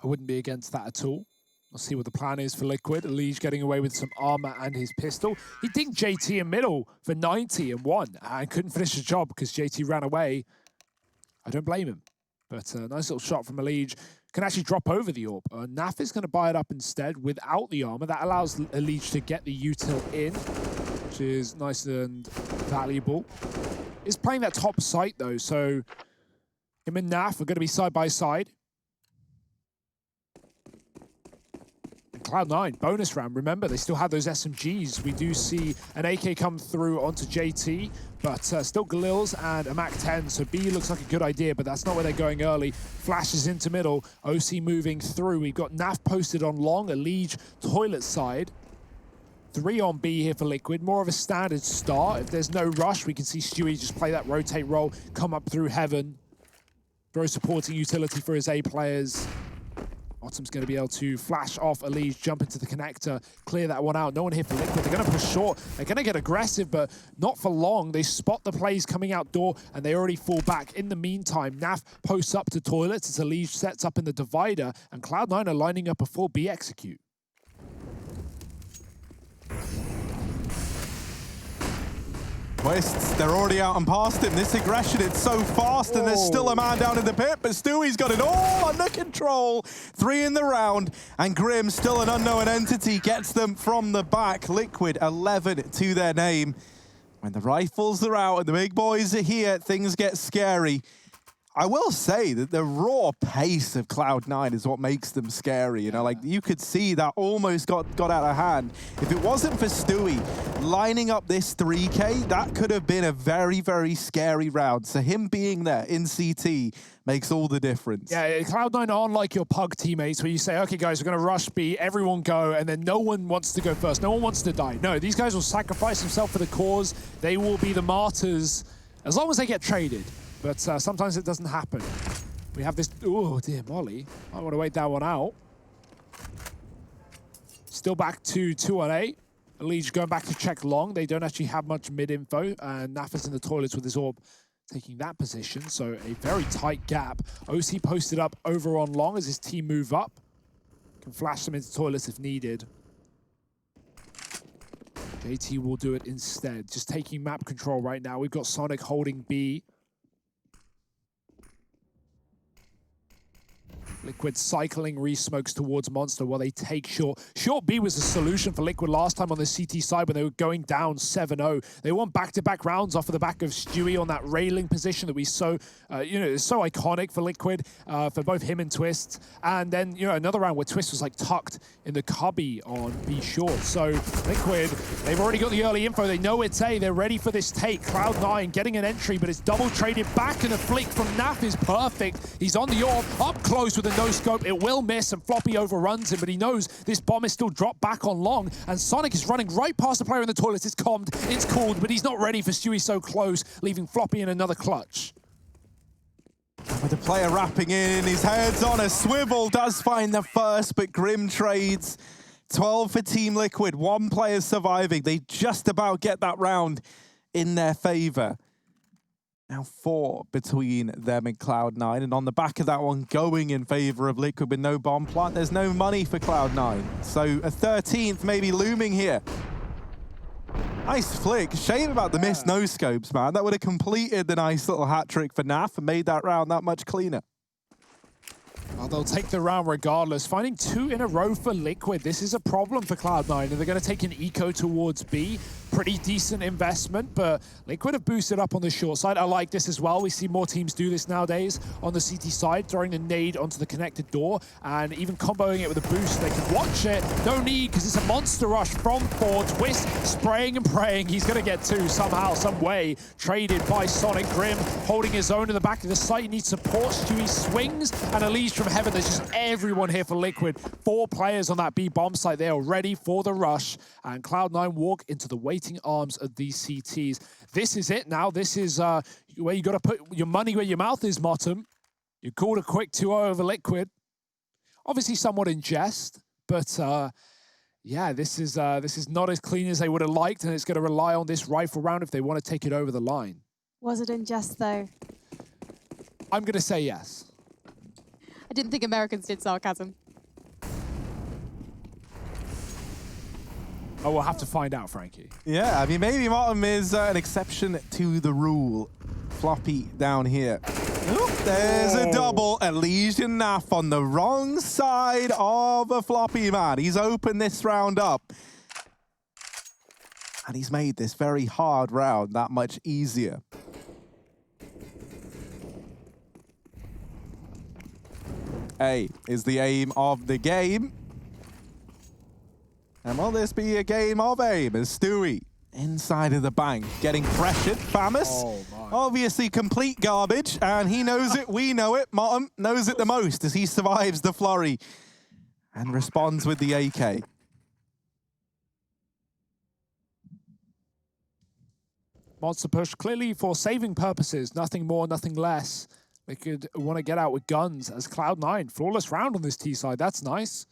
I wouldn't be against that at all. We'll see what the plan is for Liquid. Lige getting away with some armor and his pistol. He dinged JT in middle for 90 and won, and couldn't finish the job because JT ran away. I don't blame him. But a nice little shot from Lige. Can actually drop over the orb. Naf is going to buy it up instead without the armor. That allows Lige to get the util in, which is nice and valuable. He's playing that top site though, so him and Naf are going to be side by side. Cloud9, bonus round. Remember, they still have those SMGs. We do see an AK come through onto JT, but still Galils and a MAC-10, so B looks like a good idea, but that's not where they're going early. Flashes into middle, OC moving through. We've got Naf posted on long, a Lige toilet side. 3 on B here for Liquid, more of a standard start. If there's no rush, we can see Stewie just play that rotate roll, come up through heaven. Throw supporting utility for his A players. Bottom's going to be able to flash off Lige, jump into the connector, clear that one out. No one here for Liquid. They're going to push short. They're going to get aggressive, but not for long. They spot the plays coming out door, and they already fall back. In the meantime, Naf posts up to toilets as Lige sets up in the divider, and Cloud9 are lining up a full B execute. Twists, they're already out and past him. This aggression, it's so fast, and there's still a man down in the pit, but Stewie's got it all under control. 3 in the round, and Grim, still an unknown entity, gets them from the back. Liquid, 11 to their name. When the rifles are out and the big boys are here, things get scary. I will say that the raw pace of Cloud9 is what makes them scary. You know, like you could see that almost got out of hand. If it wasn't for Stewie lining up this 3K, that could have been a very, very scary round. So him being there in CT makes all the difference. Yeah, Cloud9 aren't like your pug teammates where you say, okay, guys, we're going to rush B, everyone go, and then no one wants to go first. No one wants to die. No, these guys will sacrifice themselves for the cause. They will be the martyrs as long as they get traded. But sometimes it doesn't happen. We have this, oh dear, Molly. I want to wait that one out. Still back to 2 on A. Lige going back to check long. They don't actually have much mid-info. And Naf is in the toilets with his orb taking that position. So a very tight gap. OC posted up over on long as his team move up. Can flash them into toilets if needed. JT will do it instead. Just taking map control right now. We've got Sonic holding B. Liquid cycling re-smokes towards Monster while they take short. Short B was a solution for Liquid last time on the CT side when they were going down 7-0. They won back-to-back rounds off of the back of Stewie on that railing position that we so, is so iconic for Liquid, for both him and Twist. And then, another round where Twist was like tucked in the cubby on B short. So Liquid, they've already got the early info. They know it's A. They're ready for this take. Cloud9 getting an entry, but it's double traded back, and a flick from Naf is perfect. He's on the orb, up close with a no-scope. It will miss, and Floppy overruns him, but he knows this bomb is still dropped back on long, and Sonic is running right past the player in the toilet. It's calmed, it's cooled, but he's not ready for Stewie so close, leaving Floppy in another clutch. With the player wrapping in, his head's on a swivel, does find the first, but Grim trades. 12 for Team Liquid, 1 player surviving. They just about get that round in their favor. Now 4 between them and Cloud9, and on the back of that one going in favor of Liquid with no bomb plant, there's no money for Cloud9. So a 13th maybe looming here. Nice flick. Shame about the missed no-scopes, man. That would have completed the nice little hat trick for Naf and made that round that much cleaner. Well, they'll take the round regardless. Finding 2 in a row for Liquid. This is a problem for Cloud9, and they're going to take an eco towards B. Pretty decent investment, but Liquid have boosted up on the short side. I like this as well. We see more teams do this nowadays on the CT side, throwing the nade onto the connected door and even comboing it with a boost. They can watch it. No need, because it's a monster rush from 4. Twist spraying and praying. He's going to get 2 somehow, some way. Traded by Sonic. Grim holding his own in the back of the site. He needs support. Stewie swings, and a lead from heaven. There's just everyone here for Liquid. 4 players on that B bomb site. They are ready for the rush, and Cloud9 walk into the waiting arms of these CTs. This is it now. This is where you got to put your money where your mouth is, Motum. You called a quick 2-0 over Liquid. Obviously somewhat in jest, but yeah, this is not as clean as they would have liked, and it's going to rely on this rifle round if they want to take it over the line. Was it in jest, though? I'm going to say yes. I didn't think Americans did sarcasm. Oh, we'll have to find out, Frankie. Yeah, I mean, maybe Martin is an exception to the rule. Floppy down here. Oop, there's a double. Elysian Naff on the wrong side of a Floppy, man. He's opened this round up. And he's made this very hard round that much easier. A is the aim of the game. And will this be a game of aim as Stewie inside of the bank getting pressured? Famous, obviously complete garbage, and he knows it, we know it. Martin knows it the most as he survives the flurry and responds with the AK. Monster push, clearly for saving purposes, nothing more, nothing less. They could want to get out with guns as Cloud9. Flawless round on this T side, that's nice.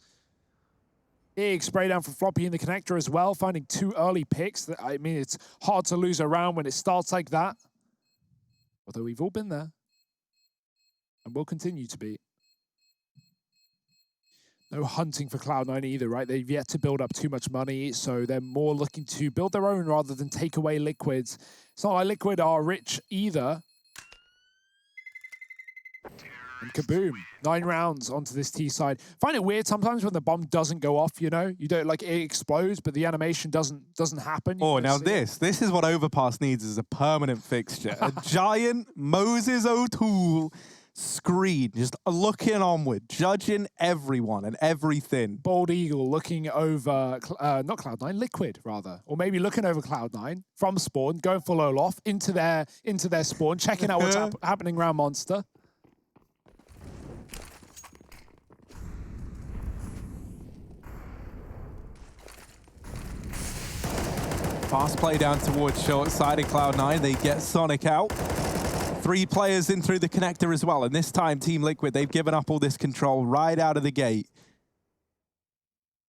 Big spray down from Floppy in the connector as well, finding 2 early picks. I mean, it's hard to lose a round when it starts like that. Although we've all been there. And will continue to be. No hunting for Cloud9 either, right? They've yet to build up too much money, so they're more looking to build their own rather than take away Liquid's. It's not like Liquid are rich either. And kaboom, 9 rounds onto this T side. Find it weird sometimes when the bomb doesn't go off, you know? You don't, like, it explodes, but the animation doesn't happen. Oh, now this is what Overpass needs as a permanent fixture. A giant Moses O'Toole screen, just looking onward, judging everyone and everything. Bald Eagle looking over, not Cloud9, Liquid, rather. Or maybe looking over Cloud9 from spawn, going full Olaf into their spawn, checking out what's happening around Monster. Fast play down towards short side of Cloud9. They get Sonic out. 3 players in through the connector as well. And this time, Team Liquid, they've given up all this control right out of the gate.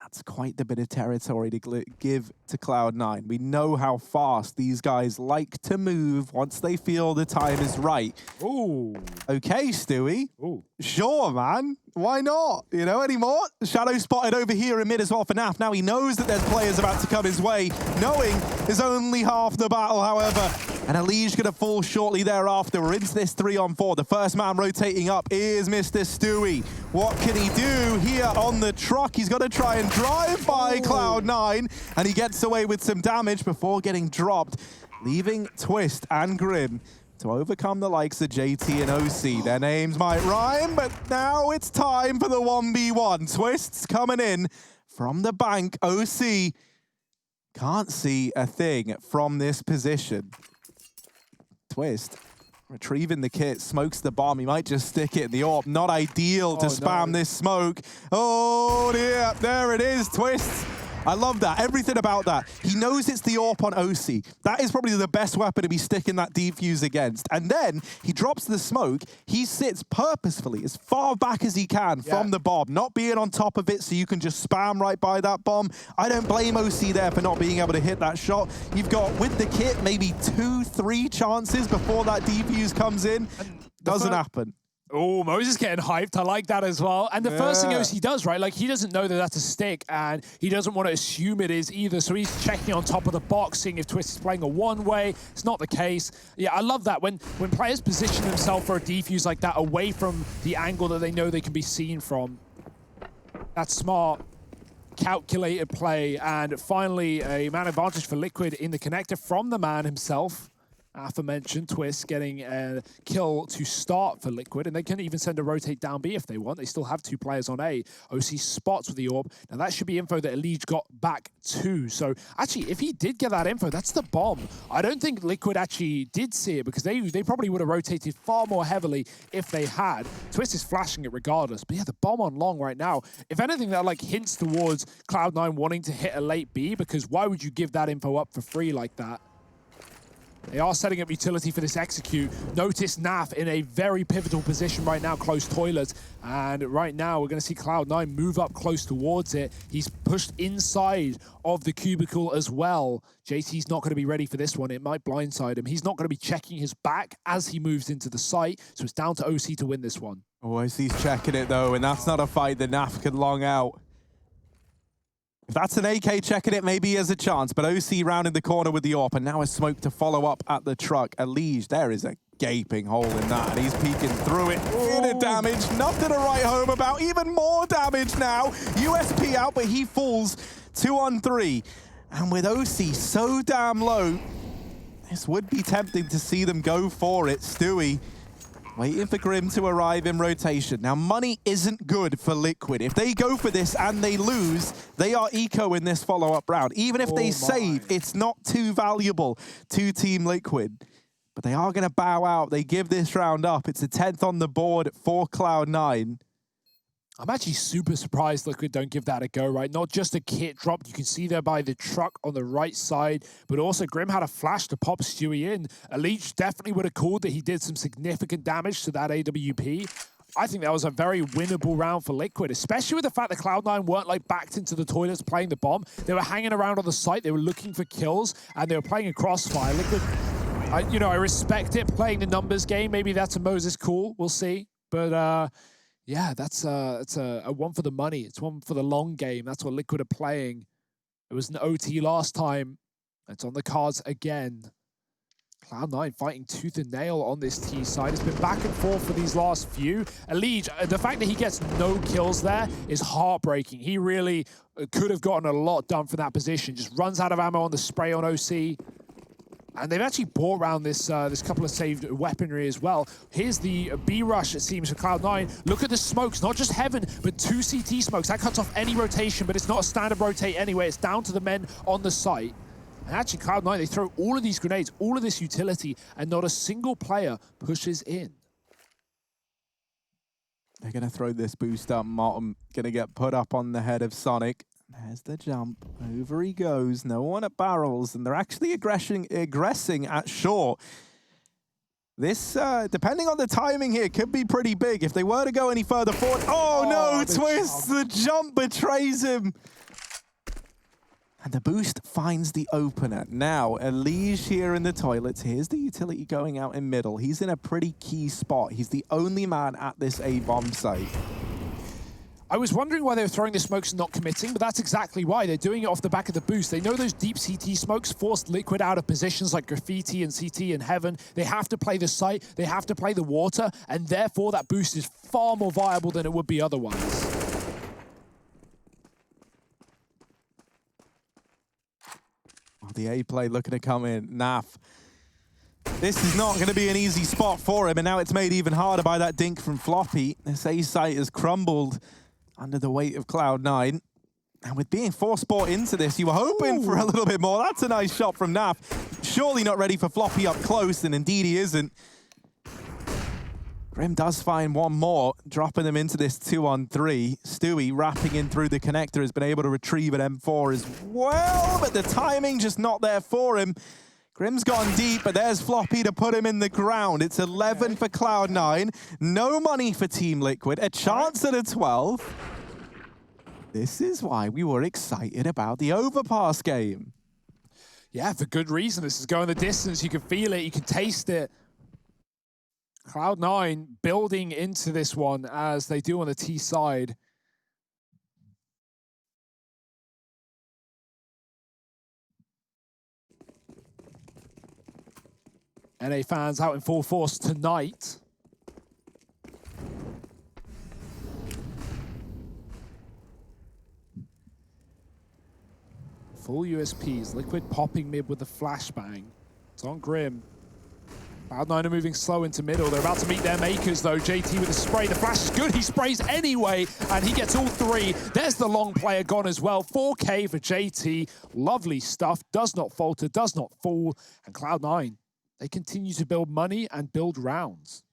That's quite the bit of territory to give to Cloud9. We know how fast these guys like to move once they feel the time is right. Ooh. Okay, Stewie. Ooh. Sure, man. Why not? You know, any more? Shadow spotted over here in mid as well for Naff. Now he knows that there's players about to come his way. Knowing is only half the battle, however. And Elige gonna fall shortly thereafter. We're into this 3-on-4. The first man rotating up is Mr. Stewie. What can he do here on the truck? He's got to try and drive by Cloud9. And he gets away with some damage before getting dropped, leaving Twist and Grim to overcome the likes of JT and OC. Their names might rhyme, but now it's time for the 1v1. Twist's coming in from the bank. OC can't see a thing from this position. Twist retrieving the kit, smokes the bomb. He might just stick it in the AWP. Not ideal to spam this smoke. Oh dear, there it is, Twist. I love that, everything about that. He knows it's the AWP on OC. That is probably the best weapon to be sticking that defuse against. And then he drops the smoke. He sits purposefully as far back as he can from the bomb, not being on top of it so you can just spam right by that bomb. I don't blame OC there for not being able to hit that shot. You've got, with the kit, maybe 2-3 chances before that defuse comes in. Doesn't happen. Oh, Moses getting hyped. I like that as well. And the first thing OC does, right, like he doesn't know that that's a stick and he doesn't want to assume it is either. So he's checking on top of the box, seeing if Twist is playing a one-way. It's not the case. Yeah, I love that. When players position themselves for a defuse like that away from the angle that they know they can be seen from, that's smart, calculated play. And finally, a man advantage for Liquid in the connector from the man himself. Aforementioned Twist getting a kill to start for Liquid, and they can even send a rotate down B if they want. They still have 2 players on A. OC spots with the AWP. Now that should be info that Elige got back too. So actually, if he did get that info, that's the bomb. I don't think Liquid actually did see it because they probably would have rotated far more heavily if they had. Twist is flashing it regardless. But yeah, the bomb on long right now. If anything, that like hints towards Cloud9 wanting to hit a late B, because why would you give that info up for free like that? They are setting up utility for this execute. Notice Naf in a very pivotal position right now, close toilet. And right now, we're going to see Cloud9 move up close towards it. He's pushed inside of the cubicle as well. JT's not going to be ready for this one. It might blindside him. He's not going to be checking his back as he moves into the site. So it's down to OC to win this one. Oh, OC's checking it, though, and that's not a fight that Naf can long out. If that's an AK checking it, maybe he has a chance, but OC rounding the corner with the AWP, and now a smoke to follow up at the truck. Elige, there is a gaping hole in that, and he's peeking through it. Inner damage, nothing to write home about, even more damage now. USP out, but he falls 2 on 3. And with OC so damn low, this would be tempting to see them go for it. Stewie waiting for Grim to arrive in rotation. Now, money isn't good for Liquid. If they go for this and they lose, they are eco in this follow-up round. Even if they save, it's not too valuable to Team Liquid. But they are going to bow out. They give this round up. It's a 10th on the board for Cloud9. I'm actually super surprised Liquid don't give that a go, right? Not just a kit drop. You can see there by the truck on the right side, but also Grim had a flash to pop Stewie in. Elige definitely would have called that he did some significant damage to that AWP. I think that was a very winnable round for Liquid, especially with the fact that Cloud9 weren't like backed into the toilets playing the bomb. They were hanging around on the site. They were looking for kills, and they were playing a crossfire. Liquid, I respect it, playing the numbers game. Maybe that's a Moses call. We'll see. But, yeah, it's a one for the money. It's one for the long game. That's what Liquid are playing. It was an OT last time. It's on the cards again. Cloud9 fighting tooth and nail on this T side. It's been back and forth for these last few. Elige, the fact that he gets no kills there is heartbreaking. He really could have gotten a lot done from that position. Just runs out of ammo on the spray on OC. And they've actually brought around this couple of saved weaponry as well. Here's the B rush, it seems, for Cloud9. Look at the smokes, not just Heaven, but 2 CT smokes. That cuts off any rotation, but it's not a standard rotate anyway. It's down to the men on the site. And actually, Cloud9, they throw all of these grenades, all of this utility, and not a single player pushes in. They're going to throw this boost up. Martin going to get put up on the head of Sonic. There's the jump. Over he goes. No one at barrels, and they're actually aggressing at short. This, depending on the timing here, could be pretty big. If they were to go any further forward... Oh, no, Twist! The jump betrays him. And the boost finds the opener. Now, Elige here in the toilets. Here's the utility going out in middle. He's in a pretty key spot. He's the only man at this A-bomb site. I was wondering why they were throwing the smokes and not committing, but that's exactly why. They're doing it off the back of the boost. They know those deep CT smokes forced Liquid out of positions like Graffiti and CT and Heaven. They have to play the site, they have to play the water, and therefore that boost is far more viable than it would be otherwise. Oh, the A play looking to come in. Naf. This is not going to be an easy spot for him, and now it's made even harder by that dink from Floppy. This A site has crumbled under the weight of Cloud9. And with being force bought into this, you were hoping for a little bit more. That's a nice shot from Naf. Surely not ready for Floppy up close, and indeed he isn't. Grim does find one more, dropping them into this 2-on-3. Stewie, wrapping in through the connector, has been able to retrieve an M4 as well, but the timing just not there for him. Grim's gone deep, but there's Floppy to put him in the ground. It's 11 for Cloud9. No money for Team Liquid. A chance at a 12. This is why we were excited about the Overpass game. Yeah, for good reason. This is going the distance. You can feel it. You can taste it. Cloud9 building into this one as they do on the T side. NA fans out in full force tonight. Full USPs. Liquid popping mid with a flashbang. It's on Grim. Cloud9 are moving slow into middle. They're about to meet their makers, though. JT with a spray. The flash is good. He sprays anyway, and he gets all 3. There's the long player gone as well. 4K for JT. Lovely stuff. Does not falter, does not fall. And Cloud9, they continue to build money and build rounds.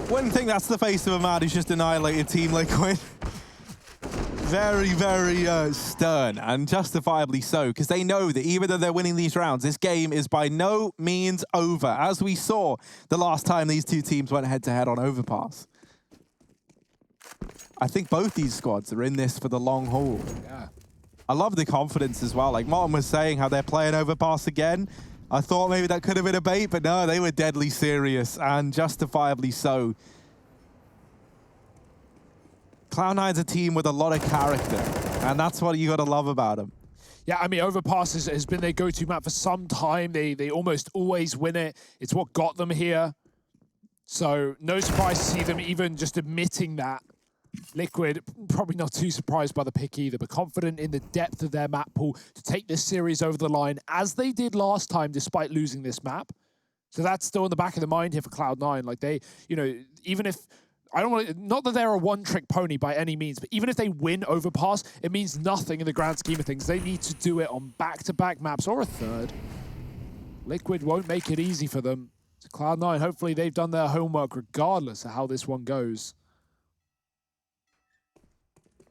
Wouldn't think that's the face of a man who's just annihilated Team Liquid. very, very stern, and justifiably so, because they know that even though they're winning these rounds, this game is by no means over, as we saw the last time these two teams went head-to-head on Overpass. I think both these squads are in this for the long haul. Yeah. I love the confidence as well. Like Martin was saying, how they're playing Overpass again. I thought maybe that could have been a bait, but no, they were deadly serious, and justifiably so. Cloud9's a team with a lot of character, and that's what you got to love about them. Yeah, I mean, Overpass has been their go-to map for some time. They almost always win it. It's what got them here. So no surprise to see them even just admitting that. Liquid, probably not too surprised by the pick either, but confident in the depth of their map pool to take this series over the line, as they did last time, despite losing this map. So that's still in the back of the mind here for Cloud9. Like they, you know, even if, I don't want to, not that they're a one-trick pony by any means, but even if they win Overpass, it means nothing in the grand scheme of things. They need to do it on back-to-back maps or a third. Liquid won't make it easy for them. So Cloud9, hopefully they've done their homework regardless of how this one goes.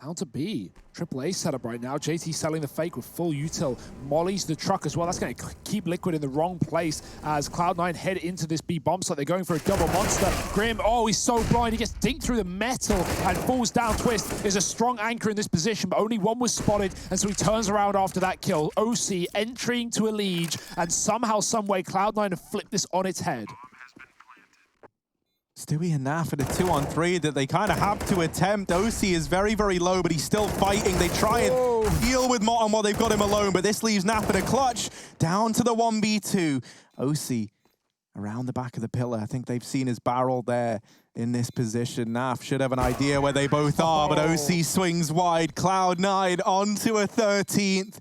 Down to B. AAA setup right now. JT selling the fake with full util. Molly's the truck as well. That's going to keep Liquid in the wrong place as Cloud9 head into this B bomb site. They're going for a double monster. Grim, oh, he's so blind. He gets dinked through the metal and falls down. Twist is a strong anchor in this position, but only one was spotted, and so he turns around after that kill. OC entering to a lead, and somehow, someway, Cloud9 have flipped this on its head. Stewie and Naf in a 2-on-3 that they kind of have to attempt. OC is very, very low, but he's still fighting. They try and deal with Motten while they've got him alone, but this leaves Naf in a clutch. Down to the 1v2. OC around the back of the pillar. I think they've seen his barrel there in this position. Naf should have an idea where they both are, but OC swings wide. Cloud9 onto a 13th.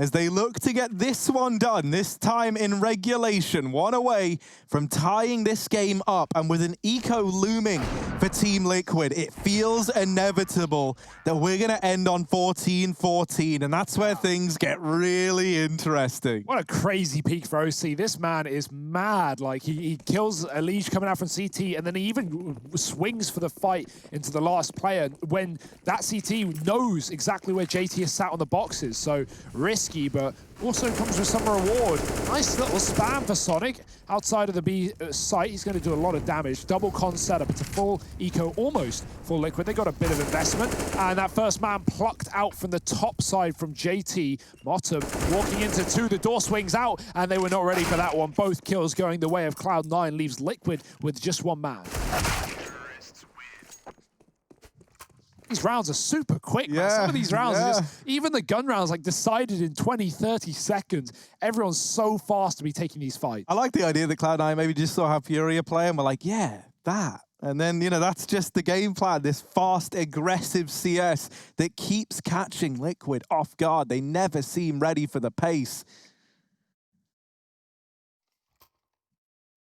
As they look to get this one done, this time in regulation, one away from tying this game up. And with an eco looming for Team Liquid, it feels inevitable that we're going to end on 14-14, and that's where things get really interesting. What a crazy peak for OC. This man is mad. Like, he kills a leash coming out from CT, and then he even swings for the fight into the last player when that CT knows exactly where JT is sat on the boxes. So risky, but also comes with some reward. Nice little spam for Sonic. Outside of the B site, he's going to do a lot of damage. Double con setup. It's a full eco, almost full Liquid. They got a bit of investment. And that first man plucked out from the top side from JT. Bottom walking into two. The door swings out, and they were not ready for that one. Both kills going the way of Cloud9 leaves Liquid with just one man. These rounds are super quick, man. Some of these rounds are just, even the gun rounds, like decided in 20, 30 seconds. Everyone's so fast to be taking these fights. I like the idea that Cloud9 maybe just saw how Furia play and we're like, yeah, that. And then, you know, that's just the game plan, this fast, aggressive CS that keeps catching Liquid off guard. They never seem ready for the pace.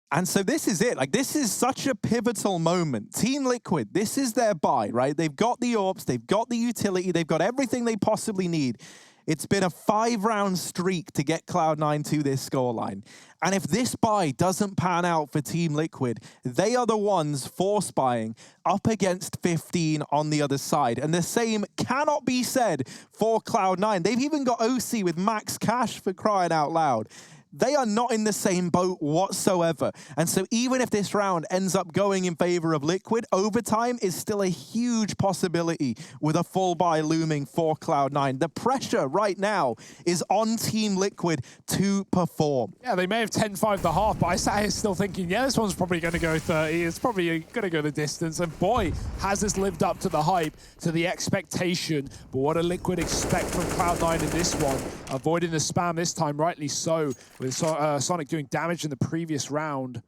And so this is it. Like, this is such a pivotal moment. Team Liquid, this is their buy, right? They've got the AWPs, they've got the utility, they've got everything they possibly need. It's been a 5-round streak to get Cloud9 to this scoreline. And if this buy doesn't pan out for Team Liquid, they are the ones force buying up against 15 on the other side. And the same cannot be said for Cloud9. They've even got OC with max cash, for crying out loud. They are not in the same boat whatsoever. And so even if this round ends up going in favor of Liquid, overtime is still a huge possibility with a full buy looming for Cloud9. The pressure right now is on Team Liquid to perform. Yeah, they may have 10-5 the half, but I sat here still thinking, yeah, this one's probably going to go 30. It's probably going to go the distance. And boy, has this lived up to the hype, to the expectation. But what do Liquid expect from Cloud9 in this one? Avoiding the spam this time, rightly so, with Sonic doing damage in the previous round.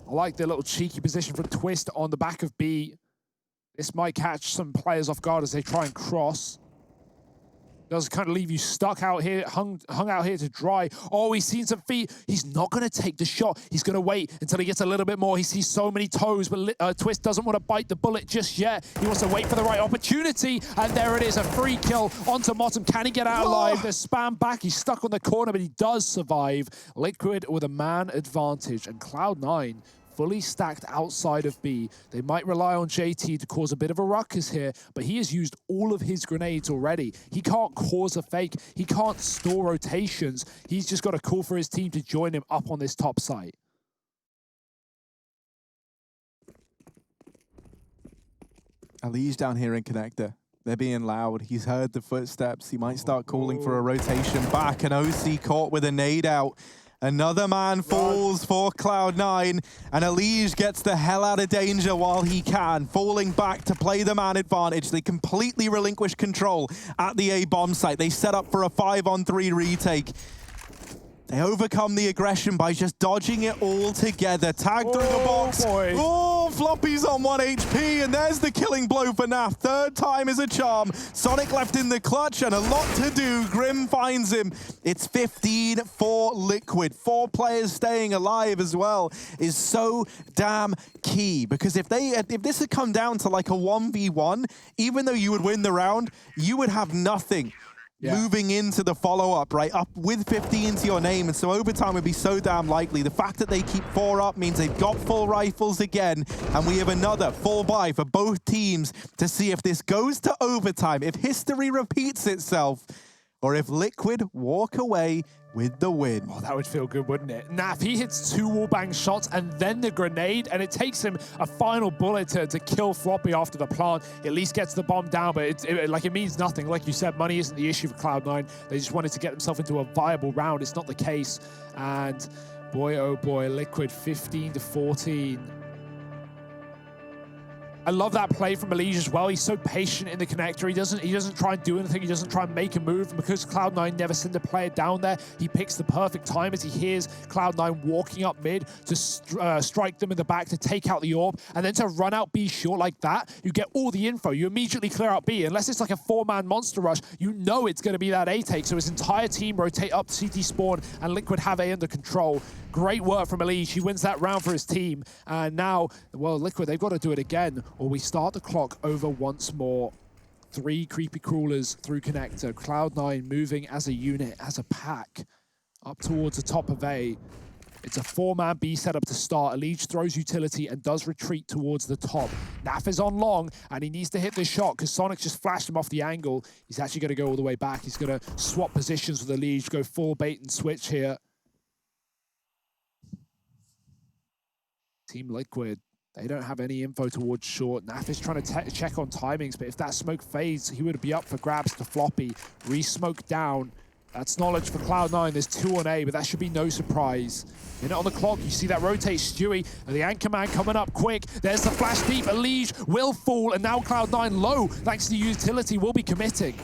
I like the little cheeky position from Twist on the back of B. This might catch some players off guard as they try and cross. Does kind of leave you stuck out here, hung out here to dry. Oh, he's seen some feet. He's not going to take the shot. He's going to wait until he gets a little bit more. He sees so many toes, but Twist doesn't want to bite the bullet just yet. He wants to wait for the right opportunity, and there it is, a free kill onto Motten. Can he get out alive? There's spam back. He's stuck on the corner, but he does survive. Liquid with a man advantage, and Cloud9 fully stacked outside of B. They might rely on JT to cause a bit of a ruckus here, but he has used all of his grenades already. He can't cause a fake. He can't store rotations. He's just got to call for his team to join him up on this top site. Ali's down here in connector. They're being loud. He's heard the footsteps. He might start calling for a rotation back. And OC caught with a nade out. Another man falls for Cloud9, and Elige gets the hell out of danger while he can, falling back to play the man advantage. They completely relinquish control at the A bomb site. They set up for a 5-on-3 retake. They overcome the aggression by just dodging it all together. Tag through the box. Boy. Oh, Floppy's on 1 HP, and there's the killing blow for Naf. Third time is a charm. Sonic left in the clutch, and a lot to do. Grim finds him. It's 15 for Liquid. 4 players staying alive as well is so damn key, because if this had come down to like a 1v1, even though you would win the round, you would have nothing. Yeah. Moving into the follow-up, right? Up with 15 to your name, and so overtime would be so damn likely. The fact that they keep 4 up means they've got full rifles again, and we have another full buy for both teams to see if this goes to overtime, if history repeats itself, or if Liquid walk away with the win. Oh, that would feel good, wouldn't it? Naf, he hits 2 wallbang shots and then the grenade, and it takes him a final bullet to kill Floppy after the plant. He at least gets the bomb down, but it means nothing. Like you said, money isn't the issue for Cloud9. They just wanted to get themselves into a viable round. It's not the case. And boy, oh boy, Liquid 15-14. I love that play from Elige as well. He's so patient in the connector. He doesn't try and do anything. He doesn't try and make a move. And because Cloud9 never send a player down there, he picks the perfect time as he hears Cloud9 walking up mid to strike them in the back to take out the orb, and then to run out B short like that. You get all the info. You immediately clear out B. Unless it's like a 4-man monster rush, you know it's going to be that A take. So his entire team rotate up CT spawn, and Liquid have A under control. Great work from Elige. He wins that round for his team. And now, well, Liquid, they've got to do it again, or we start the clock over once more. 3 creepy crawlers through connector. Cloud9 moving as a unit, as a pack, up towards the top of A. It's a 4-man B setup to start. Elige throws utility and does retreat towards the top. Naf is on long, and he needs to hit this shot because Sonic just flashed him off the angle. He's actually going to go all the way back. He's going to swap positions with Elige, go full bait and switch here. Team Liquid, they don't have any info towards short. Naf is trying to check on timings, but if that smoke fades, he would be up for grabs to Floppy. Re-smoke down. That's knowledge for Cloud9. There's 2 on A, but that should be no surprise. Minute on the clock, you see that rotate Stewie, and the anchor man coming up quick. There's the flash deep. Elige will fall, and now Cloud9 low, thanks to the utility, will be committing.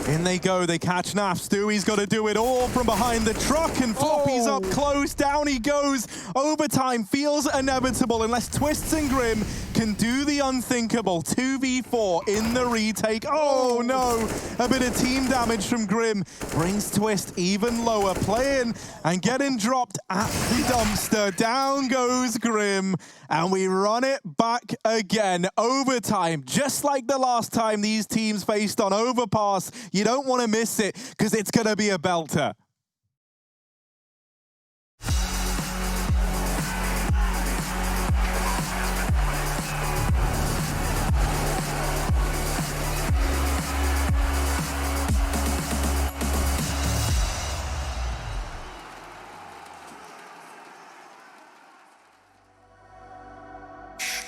In they go, they catch Naf. Stewie's got to do it all from behind the truck, and Floppy's up close. Down he goes. Overtime feels inevitable unless Twists and Grim can do the unthinkable. 2v4 in the retake. Oh no, a bit of team damage from Grim brings Twist even lower. Playing and getting dropped at the dumpster. Down goes Grim, and we run it back again. Overtime, just like the last time these teams faced on Overpass. You don't want to miss it, because it's going to be a belter.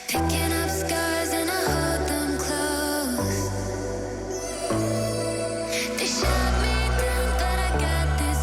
Picking up scars and I hold them close. They shot me down, but I got this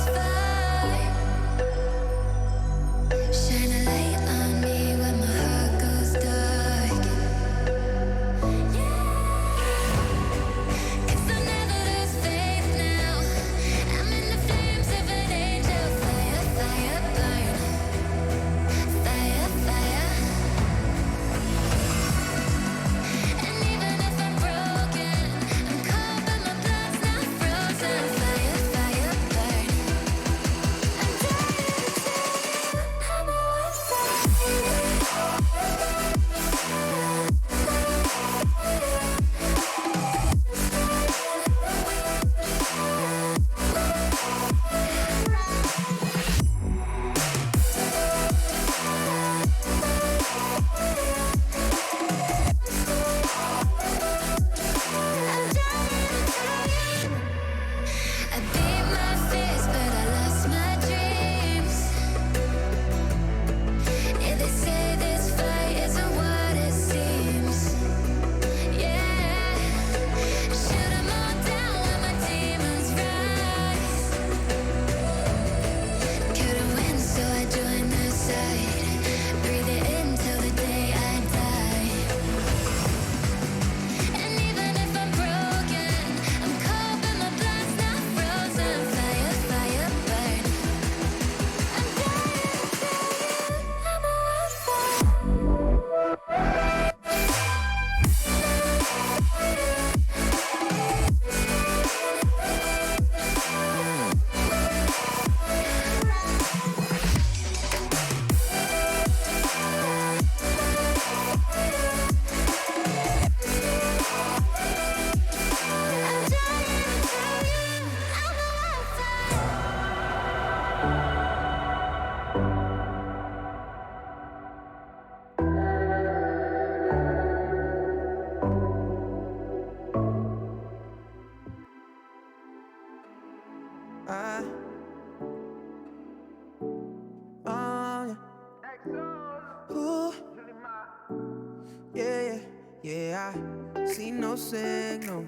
Yeah, I see no signals,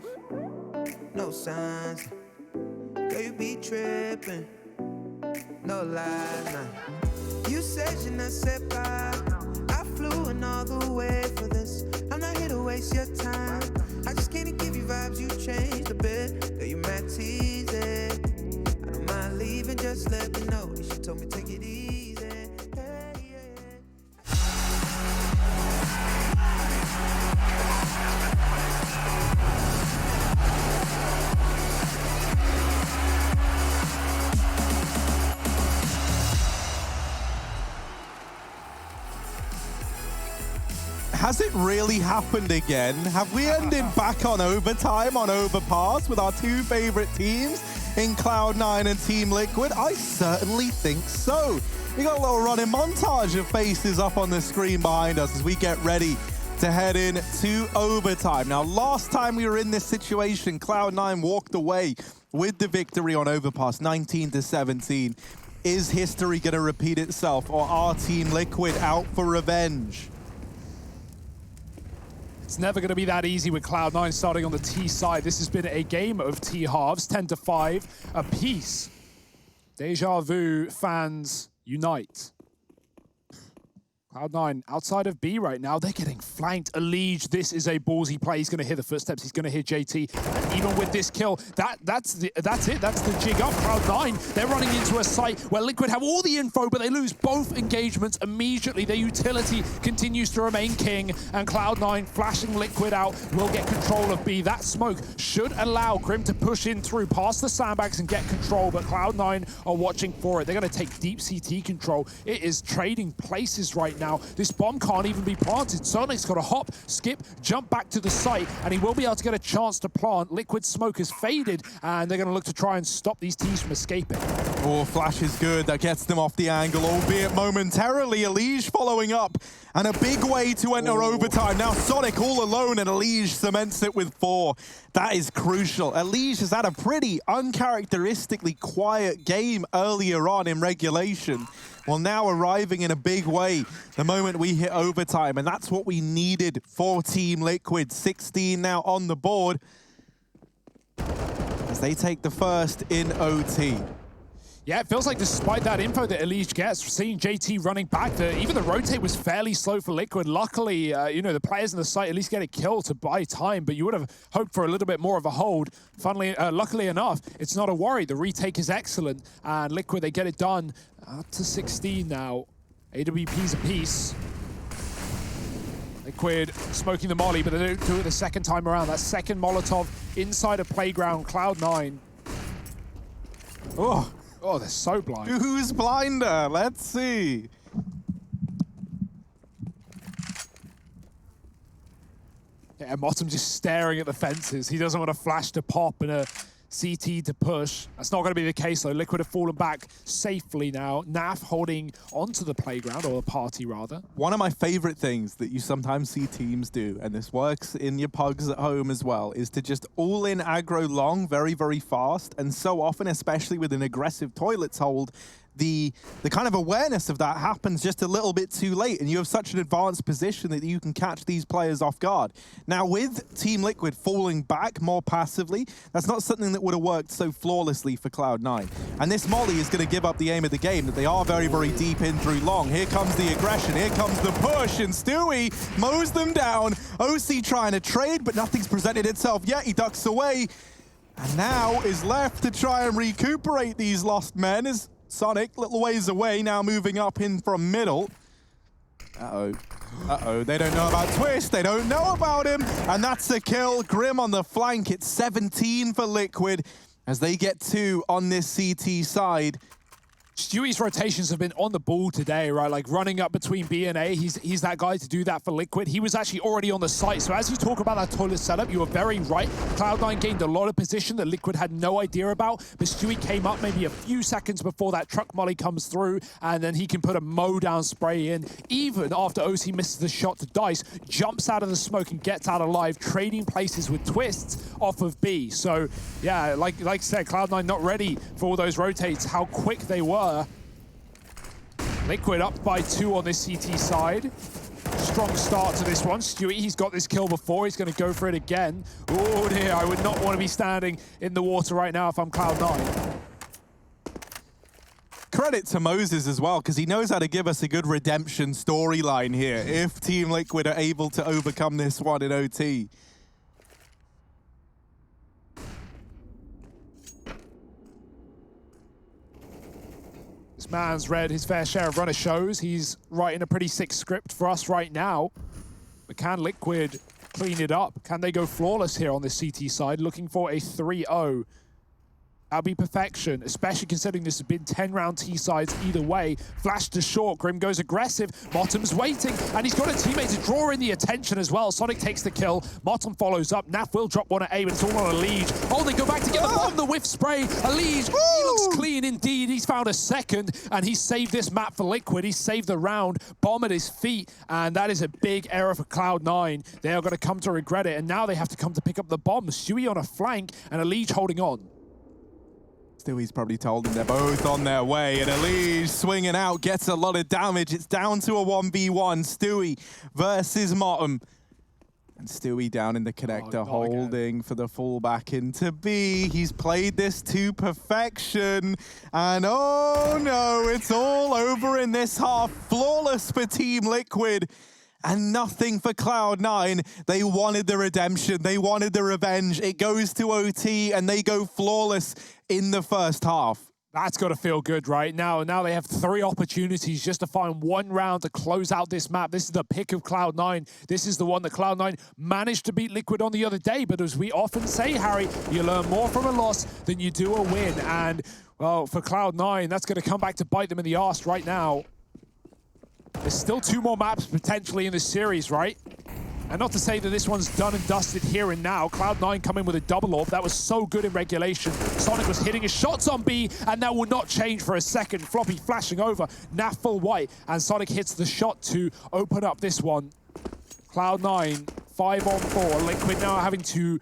no signs. Girl, you be tripping, no lies, nah. You said je ne sais pas. I flew in all the way for this. I'm not here to waste your time. I just can't give you vibes, you changed a bit. Girl, you mad teasing. I don't mind leaving, just let me know. She told me take it easy. Has it really happened again? Have we ended back on overtime on Overpass with our two favorite teams in Cloud9 and Team Liquid? I certainly think so. We got a little running montage of faces up on the screen behind us as we get ready to head in to overtime. Now, last time we were in this situation, Cloud9 walked away with the victory on Overpass, 19-17. Is history going to repeat itself, or are Team Liquid out for revenge? It's never going to be that easy with Cloud9 starting on the T side. This has been a game of T halves, 10-5 apiece. Deja vu fans unite. Cloud9 outside of B right now. They're getting flanked. Elige, this is a ballsy play. He's going to hear the footsteps. He's going to hear JT. And even with this kill, that's it. That's the jig up. Cloud9, they're running into a site where Liquid have all the info, but they lose both engagements immediately. Their utility continues to remain king, and Cloud9 flashing Liquid out will get control of B. That smoke should allow Grim to push in through past the sandbags and get control, but Cloud9 are watching for it. They're going to take deep CT control. It is trading places right now. This bomb can't even be planted. Sonic's got to hop, skip, jump back to the site, and he will be able to get a chance to plant. Liquid smoke has faded, and they're going to look to try and stop these teams from escaping. Oh, flash is good. That gets them off the angle, albeit momentarily. Elige following up, and a big way to enter overtime. Now Sonic all alone, and Elige cements it with 4. That is crucial. Elige has had a pretty uncharacteristically quiet game earlier on in regulation. Well, now arriving in a big way the moment we hit overtime, and that's what we needed for Team Liquid. 16 now on the board as they take the first in OT. Yeah, it feels like despite that info that Elige gets, seeing JT running back, even the rotate was fairly slow for Liquid. Luckily, you know, the players in the site at least get a kill to buy time, but you would have hoped for a little bit more of a hold. Luckily enough, it's not a worry. The retake is excellent, and Liquid, they get it done. Up to 16 now. AWP's a piece. Liquid smoking the molly, but they don't do it the second time around. That second Molotov inside a playground. Cloud9. Oh, they're so blind. Who's blinder? Let's see. Yeah, Motum just staring at the fences. He doesn't want to flash to pop and a CT to push. That's not going to be the case, though. Liquid have fallen back safely now. Naf holding onto the playground, or the party, rather. One of my favorite things that you sometimes see teams do, and this works in your pugs at home as well, is to just all-in aggro long very, very fast. And so often, especially with an aggressive toilets hold, the kind of awareness of that happens just a little bit too late, and you have such an advanced position that you can catch these players off guard. Now, with Team Liquid falling back more passively, that's not something that would have worked so flawlessly for Cloud9. And this molly is going to give up the aim of the game, that they are very, very deep in through long. Here comes the aggression, here comes the push, and Stewie mows them down. OC trying to trade, but nothing's presented itself yet. He ducks away, and now is left to try and recuperate these lost men as Sonic, little ways away, now moving up in from middle. Uh-oh, they don't know about Twist, they don't know about him, and that's a kill. Grim on the flank, it's 17 for Liquid as they get 2 on this CT side. Stewie's rotations have been on the ball today, right? Like running up between B and A. He's that guy to do that for Liquid. He was actually already on the site. So as you talk about that toilet setup, you were very right. Cloud9 gained a lot of position that Liquid had no idea about. But Stewie came up maybe a few seconds before that truck molly comes through. And then he can put a mow down spray in. Even after OC misses the shot to Dice, jumps out of the smoke and gets out alive, trading places with Twists off of B. So yeah, like I said, Cloud9 not ready for all those rotates, how quick they were. Liquid up by 2 on this CT side. Strong start to this one. Stewie, he's got this kill before. He's going to go for it again. Oh dear, I would not want to be standing in the water right now if I'm Cloud9. Credit to Moses as well, because he knows how to give us a good redemption storyline here if Team Liquid are able to overcome this one in OT. This man's read his fair share of runner shows. He's writing a pretty sick script for us right now. But can Liquid clean it up? Can they go flawless here on the CT side? Looking for a 3-0. That'll be perfection, especially considering this has been 10-round T-sides either way. Flash to short, Grim goes aggressive. Motum's waiting, and he's got a teammate to draw in the attention as well. Sonic takes the kill. Motum follows up. Naf will drop one at A, but it's all on a Liege. Oh, they go back to get the bomb, the whiff spray. A Liege, he looks clean indeed. He's found a second, and he's saved this map for Liquid. He's saved the round. Bomb at his feet, and that is a big error for Cloud9. They are going to come to regret it, and now they have to come to pick up the bomb. Stewie on a flank, and a Liege holding on. Stewie's probably told them they're both on their way, and Elige swinging out gets a lot of damage. It's down to a 1v1. Stewie versus Motum. And Stewie down in the connector, holding for the fallback into B. He's played this to perfection. And oh no, it's all over in this half. Flawless for Team Liquid. And nothing for Cloud9. They wanted the redemption. They wanted the revenge. It goes to OT, and they go flawless in the first half. That's got to feel good right now. Now they have 3 opportunities just to find one round to close out this map. This is the pick of Cloud9. This is the one that Cloud9 managed to beat Liquid on the other day. But as we often say, Harry, you learn more from a loss than you do a win. And, well, for Cloud9, that's going to come back to bite them in the arse right now. There's still 2 more maps potentially in this series, right? And not to say that this one's done and dusted here and now. Cloud9 come in with a double orb. That was so good in regulation. Sonic was hitting his shots on B, and that will not change for a second. Floppy flashing over, Naf full white, and Sonic hits the shot to open up this one. Cloud9, 5-on-4. Liquid now having to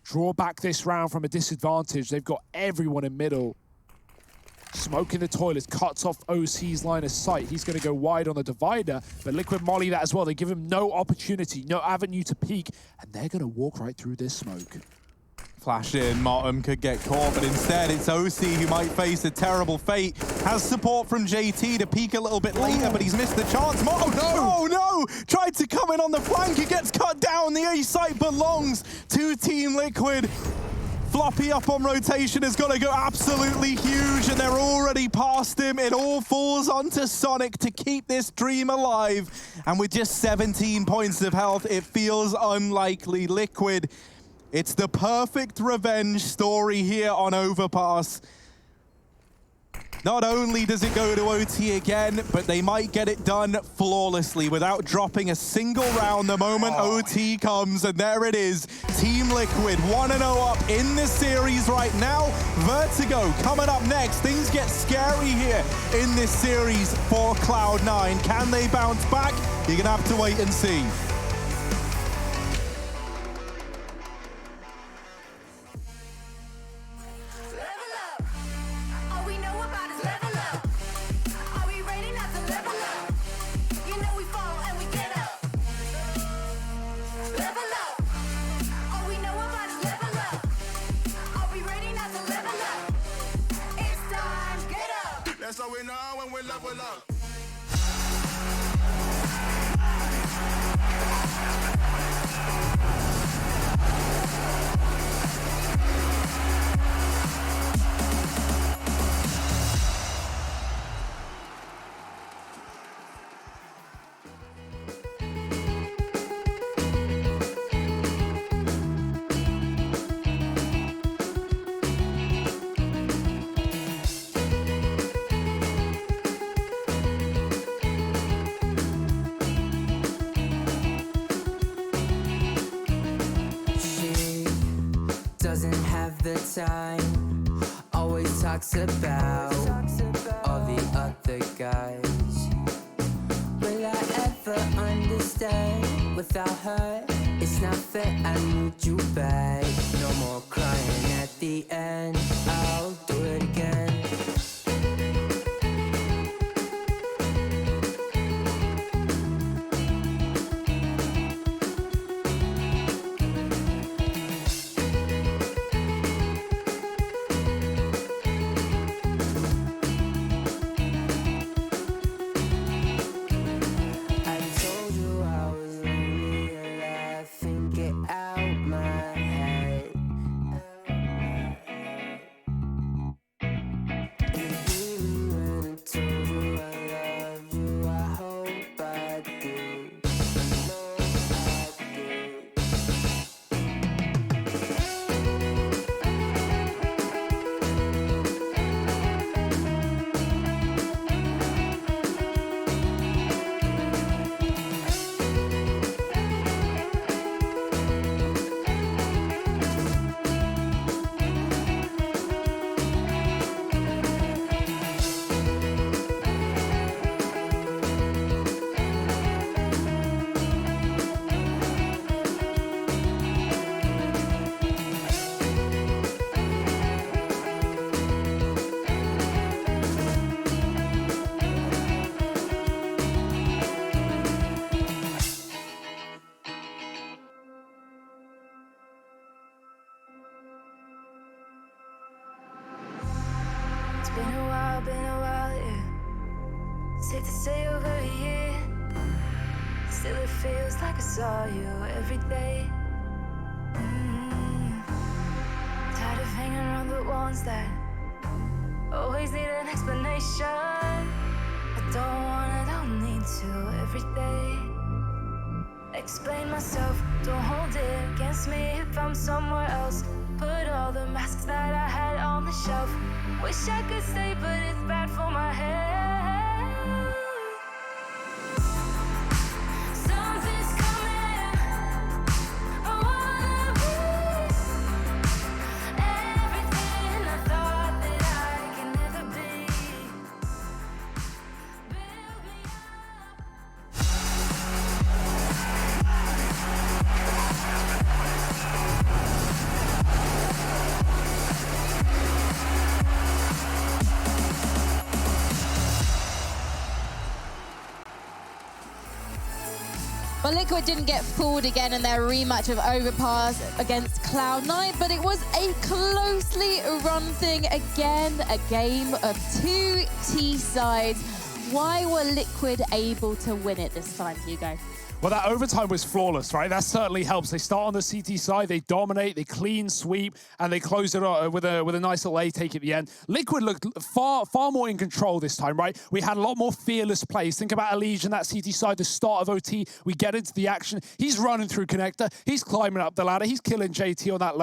draw back this round from a disadvantage. They've got everyone in middle. Smoke in the toilets, cuts off OC's line of sight. He's going to go wide on the divider, but Liquid molly that as well. They give him no opportunity, no avenue to peek, and they're going to walk right through this smoke. Flash in, Motum could get caught, but instead it's OC who might face a terrible fate. Has support from JT to peek a little bit later, but he's missed the chance. Oh no! Oh no! Tried to come in on the flank, he gets cut down. The A site belongs to Team Liquid. Floppy up on rotation has got to go absolutely huge, and they're already past him. It all falls onto Sonic to keep this dream alive. And with just 17 points of health, it feels unlikely. Liquid, it's the perfect revenge story here on Overpass. Not only does it go to OT again, but they might get it done flawlessly without dropping a single round the moment OT comes, and there it is. Team Liquid 1-0 up in the series right now. Vertigo coming up next. Things get scary here in this series for Cloud9. Can they bounce back? You're gonna have to wait and see. That's how we know when we level up. Doesn't have the time, always talks about all the other guys. Will I ever understand? Without her, it's not fair, I need you back. No more crying at the end, I'll do it again. Been a while, yeah. Safe to say over a year. Still it feels like I saw you every day. Tired of hanging around the ones that always need an explanation. I don't need to every day. Explain myself, don't hold it against me if I'm somewhere else. Put all the masks that I had on the shelf. Wish I could stay, but it's bad for my head. Something's coming. I wanna be everything I thought that I can never be. Build me Well, Liquid didn't get fooled again in their rematch of Overpass against Cloud9, but it was a closely run thing again, a game of 2 T sides. Why were Liquid able to win it this time, Hugo? Well, that overtime was flawless, right? That certainly helps. They start on the CT side, they dominate, they clean sweep, and they close it with a nice little A take at the end. Liquid looked far more in control this time, right? We had a lot more fearless plays. Think about Elige and that CT side, the start of OT. We get into the action. He's running through connector. He's climbing up the ladder. He's killing JT on that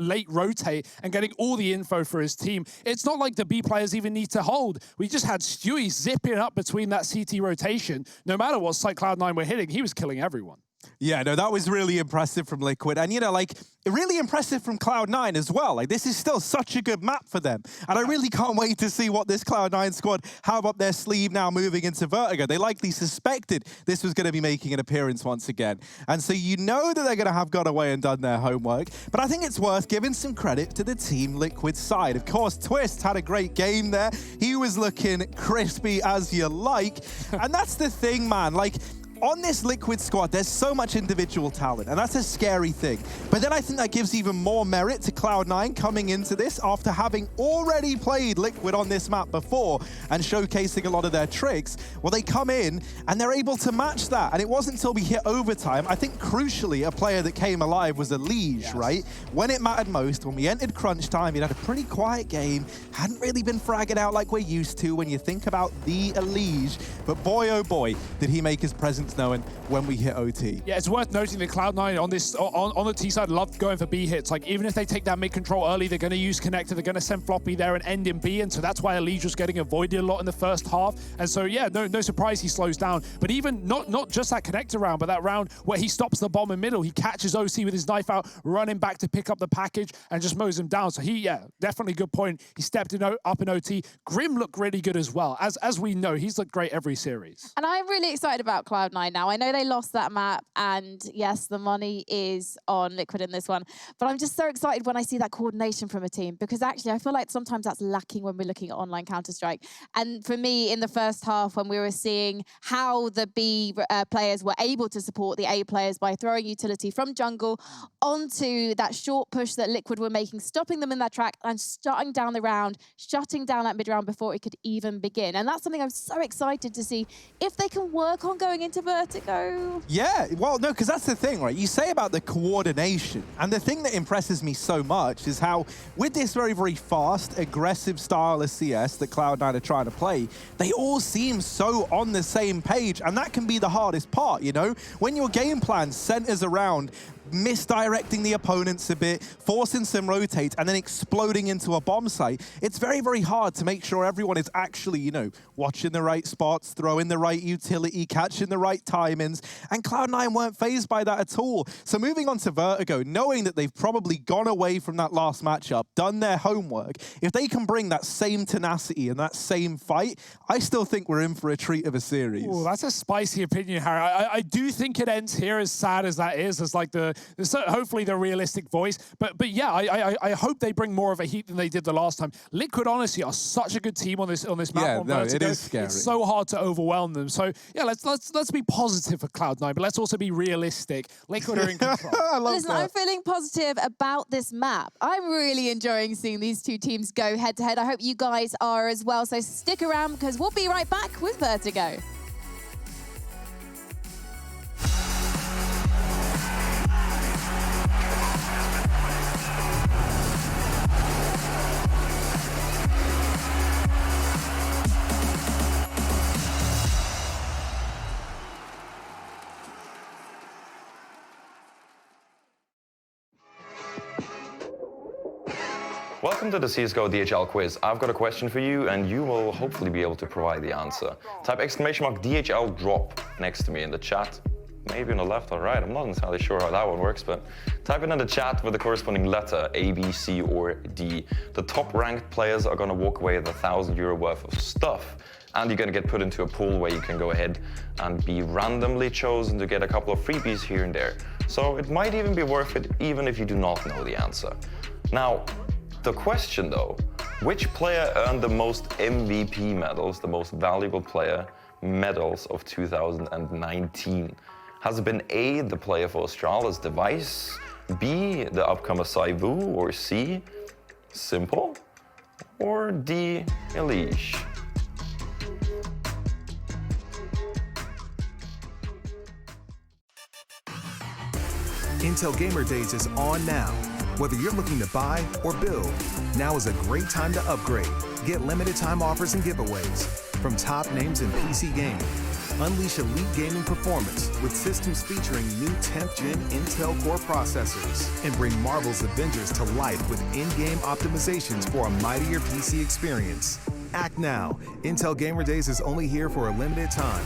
late rotate and getting all the info for his team. It's not like the B players even need to hold. We just had Stewie zipping up between that CT rotation. No matter what site Cloud9 were hitting, he was killing everyone. Yeah, no, that was really impressive from Liquid. And, you know, like, really impressive from Cloud9 as well. Like, this is still such a good map for them. And I really can't wait to see what this Cloud9 squad have up their sleeve now moving into Vertigo. They likely suspected this was going to be making an appearance once again. And so you know that they're going to have got away and done their homework. But I think it's worth giving some credit to the Team Liquid side. Of course, Twist had a great game there. He was looking crispy as you like. And that's the thing, man. Like, on this Liquid squad, there's so much individual talent, and that's a scary thing. But then I think that gives even more merit to Cloud9 coming into this after having already played Liquid on this map before and showcasing a lot of their tricks. Well, they come in and they're able to match that. And it wasn't until we hit overtime, I think crucially, a player that came alive was Elige, yes, right? When it mattered most, when we entered crunch time, he had a pretty quiet game, hadn't really been fragging out like we're used to when you think about the Elige. But boy, oh boy, did he make his presence known when we hit OT. Yeah, it's worth noting that Cloud9 on the T side loved going for B hits. Like, even if they take that mid control early, they're going to use connector, they're going to send floppy there and end in B, and so that's why Elige was getting avoided a lot in the first half. And so yeah, no surprise he slows down. But even not just that connector round, but that round where he stops the bomb in middle, he catches OC with his knife out, running back to pick up the package and just mows him down. So yeah, definitely good point. He stepped up in OT. Grim looked really good as well. As we know, he's looked great every series. And I'm really excited about Cloud9 now. I know they lost that map, and yes, the money is on Liquid in this one, but I'm just so excited when I see that coordination from a team, because actually I feel like sometimes that's lacking when we're looking at online Counter-Strike. And for me, in the first half, when we were seeing how the B players were able to support the A players by throwing utility from jungle onto that short push that Liquid were making, stopping them in that track and shutting down the round, shutting down that mid-round before it could even begin. And that's something I'm so excited to see if they can work on going into Vertigo. Yeah, well, no, because that's the thing, right? You say about the coordination, and the thing that impresses me so much is how, with this very, very fast, aggressive style of CS that Cloud9 are trying to play, they all seem so on the same page, and that can be the hardest part, you know? When your game plan centers around misdirecting the opponents a bit, forcing some rotates, and then exploding into a bomb site, it's very, very hard to make sure everyone is actually, you know, watching the right spots, throwing the right utility, catching the right timings, and Cloud9 weren't fazed by that at all. So moving on to Vertigo, knowing that they've probably gone away from that last matchup, done their homework, if they can bring that same tenacity and that same fight, I still think we're in for a treat of a series. Ooh, that's a spicy opinion, Harry. I do think it ends here, as sad as that is, as like the So hopefully the realistic voice. But yeah, I hope they bring more of a heat than they did the last time. Liquid honestly are such a good team on this map. Yeah, on no, Vertigo. it is scary. It's so hard to overwhelm them. So yeah, let's be positive for Cloud9, but let's also be realistic. Liquid are in control. Listen, I'm feeling positive about this map. I'm really enjoying seeing these two teams go head-to-head. I hope you guys are as well. So stick around because we'll be right back with Vertigo. Welcome to the CSGO DHL quiz. I've got a question for you, and you will hopefully be able to provide the answer. Type !DHL drop next to me in the chat. Maybe on the left or right, I'm not entirely sure how that one works, but type it in the chat with the corresponding letter, A, B, C, or D. The top ranked players are gonna walk away with €1,000 worth of stuff, and you're gonna get put into a pool where you can go ahead and be randomly chosen to get a couple of freebies here and there. So it might even be worth it, even if you do not know the answer. Now, the question though, which player earned the most MVP medals, the most valuable player medals of 2019? Has it been A, the player for Astralis Device, B, the upcomer Saivu, or C, Simple, or D, Elish? Intel Gamer Days is on now. Whether you're looking to buy or build, now is a great time to upgrade. Get limited time offers and giveaways from top names in PC gaming. Unleash elite gaming performance with systems featuring new 10th gen Intel Core processors and bring Marvel's Avengers to life with in-game optimizations for a mightier PC experience. Act now. Intel Gamer Days is only here for a limited time.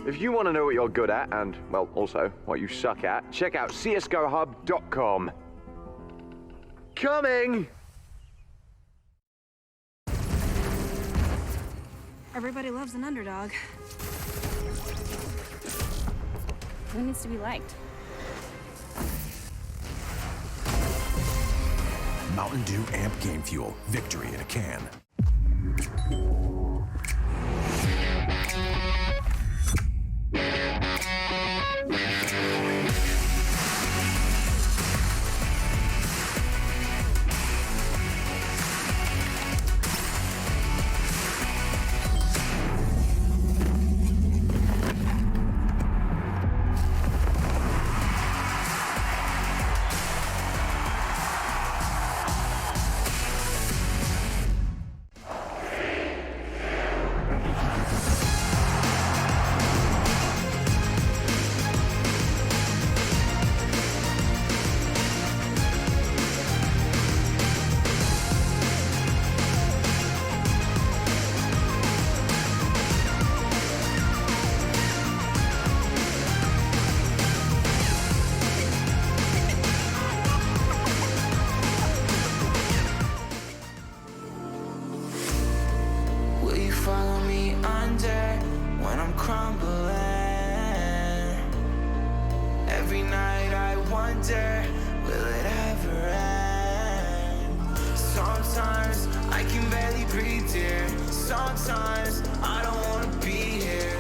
If you want to know what you're good at and, well, also what you suck at, check out CSGOHub.com. Coming! Everybody loves an underdog. Who needs to be liked? Mountain Dew Amp Game Fuel. Victory in a can. Will you follow me under when I'm crumbling? Every night I wonder, will it ever end? Sometimes I can barely breathe, dear. Sometimes I don't wanna be here.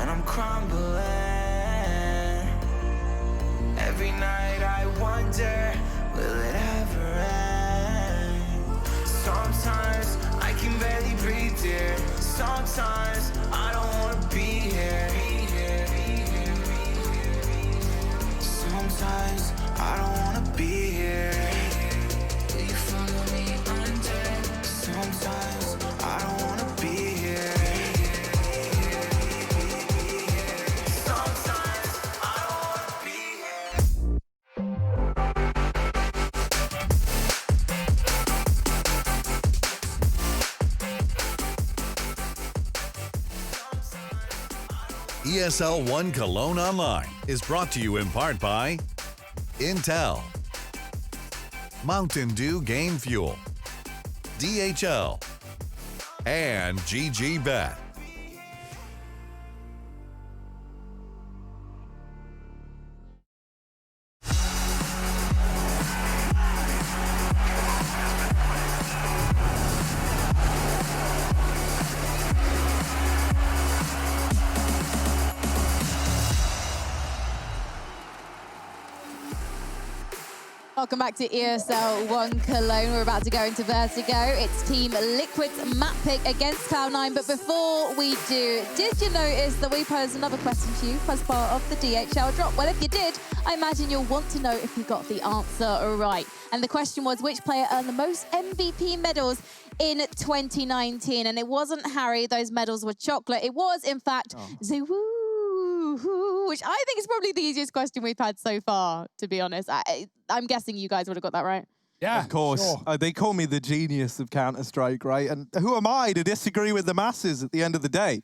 when I'm crumbling. Every night I wonder, will it ever end? Sometimes I can barely breathe, dear. Sometimes I don't wanna be here. Sometimes I don't wanna be here. Will you follow me under? Sometimes I don't wanna be here. Sometimes I don't wanna be here. ESL 1 Cologne Online is brought to you in part by Intel, Mountain Dew Game Fuel, DHL, and GGBet. Welcome back to ESL 1 Cologne. We're about to go into Vertigo. It's Team Liquid's map pick against Cloud9. But before we do, did you notice that we posed another question to you as part of the DHL drop? Well, if you did, I imagine you'll want to know if you got the answer right. And the question was, which player earned the most MVP medals in 2019? And it wasn't Harry. Those medals were chocolate. It was, in fact, Zewu. Which I think is probably the easiest question we've had so far, to be honest. I'm guessing you guys would have got that right. Yeah, of course. Sure. They call me the genius of Counter-Strike, right? And who am I to disagree with the masses at the end of the day?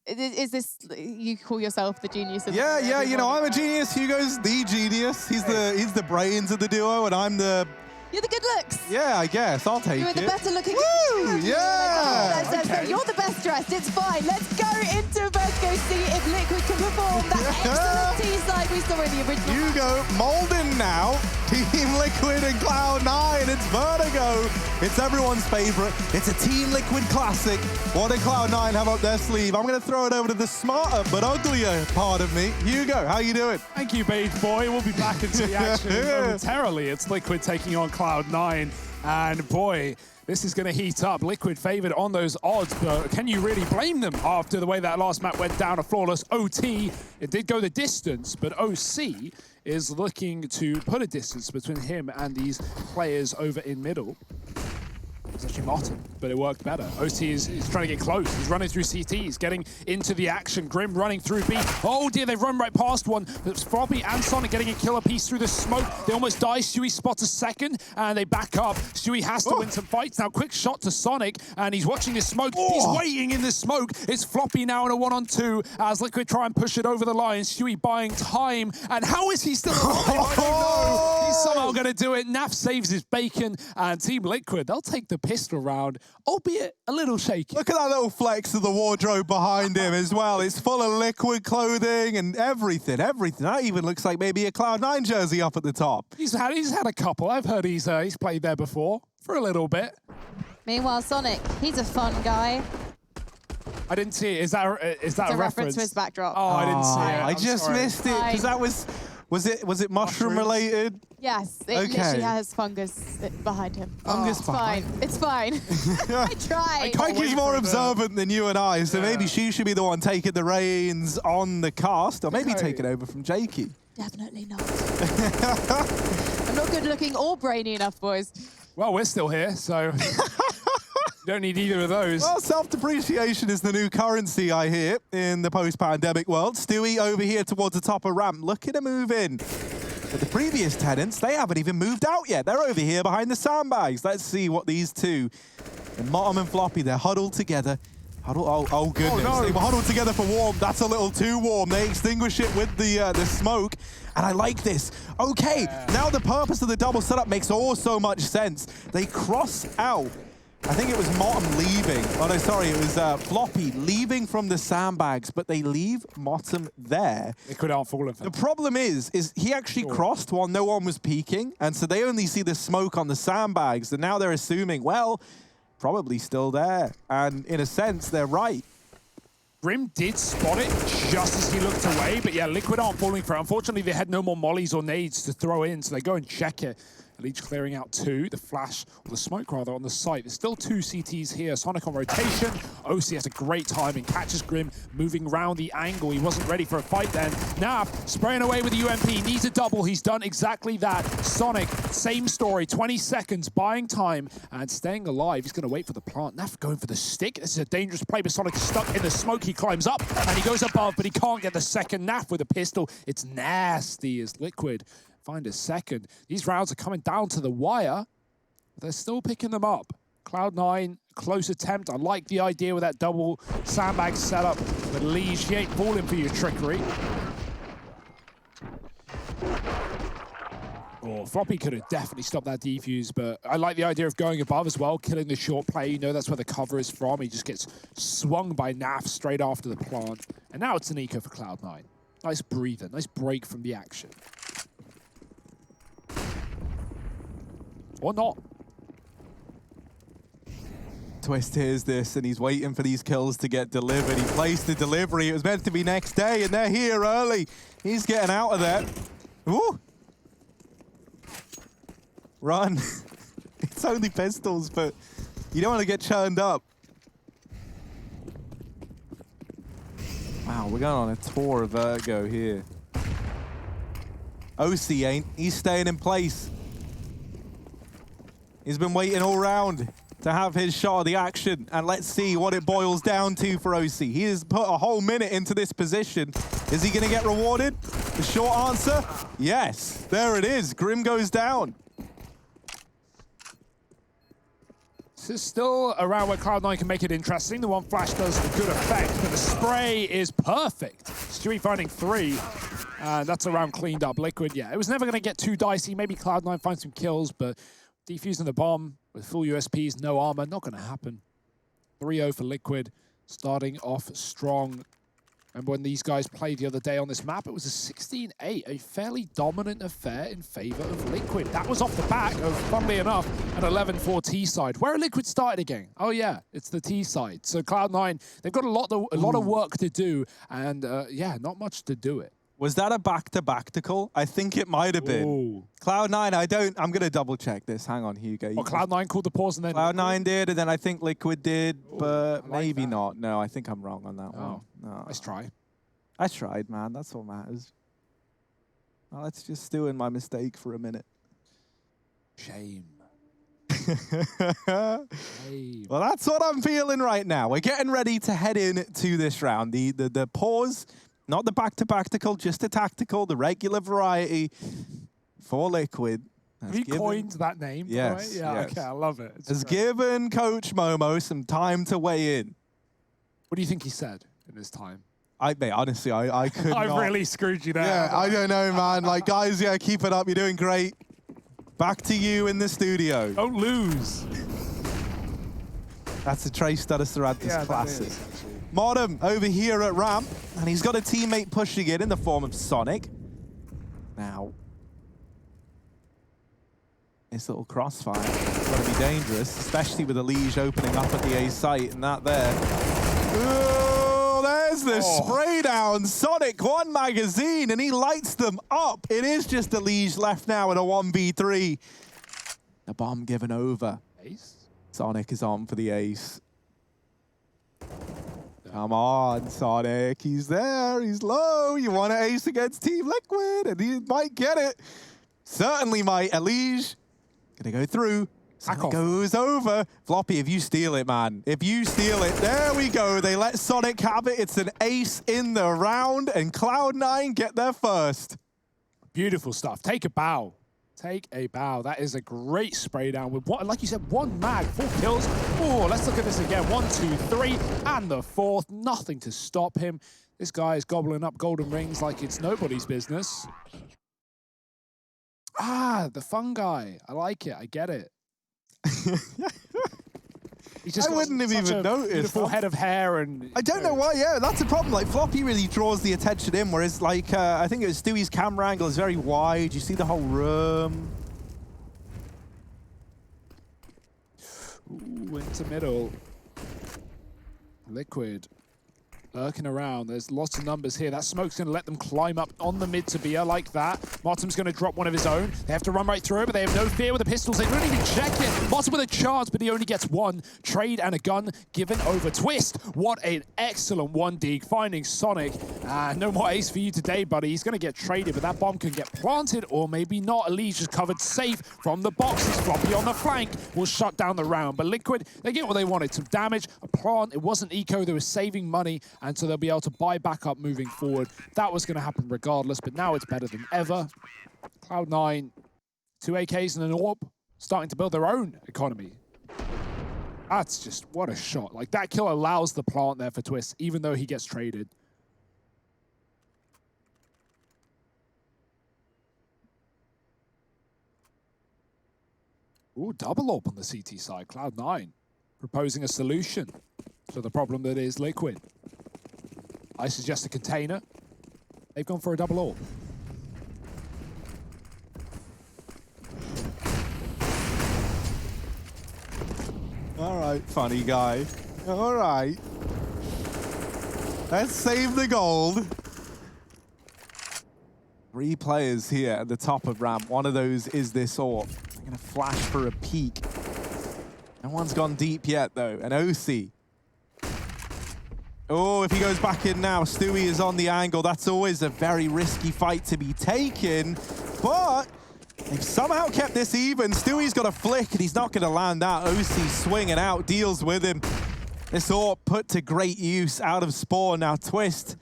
Is this, you call yourself the genius of Yeah, you know, I'm a genius. Hugo's the genius. He's the brains of the duo, and I'm the... You're the good looks. Yeah, I guess. I'll take it. You're the better looking. Woo! Yeah! Okay. You're the best dressed. It's fine. Let's go into Vertigo, see if Liquid can perform that excellent T-side we saw in the original. Hugo, Molden now. Team Liquid and Cloud9. It's Vertigo. It's everyone's favorite. It's a Team Liquid classic. What did Cloud9 have up their sleeve? I'm going to throw it over to the smarter but uglier part of me. Hugo, how you doing? Thank you, Beige Boy. We'll be back into the action momentarily. It's Liquid taking on Cloud9, and boy, this is going to heat up. Liquid favored on those odds, but can you really blame them after the way that last map went down a flawless OT? It did go the distance, but OC is looking to put a distance between him and these players over in middle. It's actually Martin, but it worked better. OC is trying to get close. He's running through CT. He's getting into the action. Grim running through B. Oh dear, they've run right past one. But Floppy and Sonic getting a killer piece through the smoke. They almost die. Stewie spots a second, and they back up. Stewie has to win some fights. Now, quick shot to Sonic, and he's watching this smoke. He's waiting in the smoke. It's Floppy now in a 1-on-2 as Liquid try and push it over the line. Stewie buying time. And how is he still alive? I don't know. He's somehow going to do it. Naf saves his bacon, and Team Liquid, they'll take the pistol round, albeit a little shaky. Look at that little flex of the wardrobe behind him as well. It's full of Liquid clothing and everything. That even looks like maybe a Cloud9 jersey up at the top. He's had a couple. I've heard he's played there before for a little bit. Meanwhile, Sonic, he's a fun guy. I didn't see it. Is that a reference to his backdrop? Oh, I didn't see it. I just missed it because that was it mushroom related? Yes, it literally has fungus behind him. Fungus behind. It's fine. I tried. Mikey's more observant than you and I, so maybe she should be the one taking the reins on the cast, or maybe taking over from Jakey. Definitely not. I'm not good looking or brainy enough, boys. Well, we're still here, so you don't need either of those. Well, self-depreciation is the new currency, I hear, in the post-pandemic world. Stewie over here towards the top of ramp, looking to move in. But the previous tenants, they haven't even moved out yet. They're over here behind the sandbags. Let's see what these two, Bottom and Floppy, they're huddled together. Oh goodness. Oh, no. They were huddled together for warm. That's a little too warm. They extinguish it with the smoke. And I like this. Okay, now the purpose of the double setup makes so much sense. They cross out. I think it was Motum leaving. Oh no, sorry, it was Floppy leaving from the sandbags, but they leave Motum there. It could outfall him. The problem is he actually crossed while no one was peeking, and so they only see the smoke on the sandbags, and now they're assuming, well, probably still there. And in a sense, they're right. Grim did spot it just as he looked away, but yeah, Liquid aren't falling for it. Unfortunately, they had no more mollies or nades to throw in, so they go and check it. Leech clearing out 2, the flash, or the smoke rather, on the site. There's still 2 CTs here. Sonic on rotation. OC has a great timing, catches Grim moving around the angle. He wasn't ready for a fight then. Naf spraying away with the UMP, needs a double. He's done exactly that. Sonic, same story, 20 seconds, buying time and staying alive. He's going to wait for the plant. Naf going for the stick. This is a dangerous play, but Sonic is stuck in the smoke. He climbs up and he goes above, but he can't get the second. Naf with a pistol. It's nasty as Liquid find a second. These rounds are coming down to the wire. They're still picking them up. Cloud9, close attempt. I like the idea with that double sandbag setup, but Liege, he ain't falling for your trickery. Oh, Floppy could have definitely stopped that defuse, but I like the idea of going above as well, killing the short play. You know that's where the cover is from. He just gets swung by Naf straight after the plant. And now it's an eco for Cloud9. Nice breather, nice break from the action. Or not. Twist hears this and he's waiting for these kills to get delivered. He placed the delivery. It was meant to be next day and they're here early. He's getting out of there. Ooh. Run. It's only pistols, but you don't want to get churned up. Wow, we're going on a tour of Vertigo here. OC ain't. He's staying in place. He's been waiting all round to have his shot of the action, and let's see what it boils down to for OC. He has put a whole minute into this position. Is he going to get rewarded? The short answer, yes. There it is. Grim goes down. This is still around where Cloud9 can make it interesting. The one flash does a good effect, but the spray is perfect. Stewie finding 3. That's around cleaned up. Liquid, yeah. It was never going to get too dicey. Maybe Cloud9 finds some kills, but defusing the bomb with full USPs, no armor, not going to happen. 3-0 for Liquid, starting off strong. Remember when these guys played the other day on this map? It was a 16-8, a fairly dominant affair in favor of Liquid. That was off the back of, funnily enough, an 11-4 T side. Where Liquid started again? Oh yeah, it's the T side. So Cloud9, they've got a lot of work to do, and yeah, not much to do it. Was that a back-to-back-tical? I think it might have been. Ooh. Cloud9, I'm going to double-check this. Hang on, Hugo. Well, Cloud9 called the pause and then... Cloud9 did, and then I think Liquid did, but like maybe not. No, I think I'm wrong on that one. No. Let's try. I tried, man. That's all matters. Well, let's just stew in my mistake for a minute. Shame. Well, that's what I'm feeling right now. We're getting ready to head in to this round. The pause... Not the back-to-back-tical, just a tactical, the regular variety for Liquid. Have you coined that name? Yes. Yeah, yes. okay, I love it. Has given Coach Momo some time to weigh in. What do you think he said in his time? Mate, honestly, I could I've not. really screwed you there. Yeah, I don't know, man. Like, guys, yeah, keep it up. You're doing great. Back to you in the studio. Don't lose. That's a Trace Stutter classic. Modem over here at ramp, and he's got a teammate pushing it in the form of Sonic. Now, this little crossfire is going to be dangerous, especially with the Liege opening up at the A site and that there. Oh, there's the spray down. Sonic, 1 magazine, and he lights them up. It is just the Liege left now in a 1v3. The bomb given over. Ace? Sonic is on for the ace. Come on, Sonic. He's there. He's low. You want an ace against Team Liquid, and he might get it. Certainly might. Elige gonna go through. Sonic goes over. Floppy, if you steal it, man. If you steal it, there we go. They let Sonic have it. It's an ace in the round, and Cloud9 get there first. Beautiful stuff. Take a bow. Take a bow. That is a great spray down with, what, like you said, 1 mag, 4 kills. Oh, let's look at this again. 1, 2, 3, and the 4th. Nothing to stop him. This guy is gobbling up golden rings like it's nobody's business. Ah, the fun guy. I like it. I get it. He's just I wouldn't have even noticed. Beautiful head of hair and... I don't know why, yeah, that's a problem. Like, Floppy really draws the attention in, whereas, like, I think it was Stewie's camera angle is very wide. You see the whole room. Ooh, into middle. Liquid lurking around. There's lots of numbers here. That smoke's going to let them climb up on the mid to Bia like that. Motum's going to drop one of his own. They have to run right through it, but they have no fear with the pistols. They don't even check it. Motum with a chance, but he only gets one. Trade and a gun given over. Twist, what an excellent one dig, finding Sonic. No more ace for you today, buddy. He's going to get traded, but that bomb can get planted, or maybe not. Elise just covered safe from the boxes. Floppy on the flank will shut down the round, but Liquid, they get what they wanted. Some damage, a plant. It wasn't eco. They were saving money, and so they'll be able to buy back up moving forward. That was going to happen regardless, but now it's better than ever. Cloud9, 2 AKs and an AWP, starting to build their own economy. That's just, what a shot. Like, that kill allows the plant there for Twist, even though he gets traded. Ooh, double AWP on the CT side. Cloud9 proposing a solution to the problem that is Liquid. I suggest a container. They've gone for a double AWP. All right, funny guy. All right. Let's save the gold. 3 players here at the top of ramp. One of those is this AWP. They're going to flash for a peek. No one's gone deep yet, though. And OC. Oh, if he goes back in now, Stewie is on the angle. That's always a very risky fight to be taken. But they've somehow kept this even. Stewie's got a flick, and he's not going to land that. OC swinging out, deals with him. This AWP put to great use out of spawn. Now Twist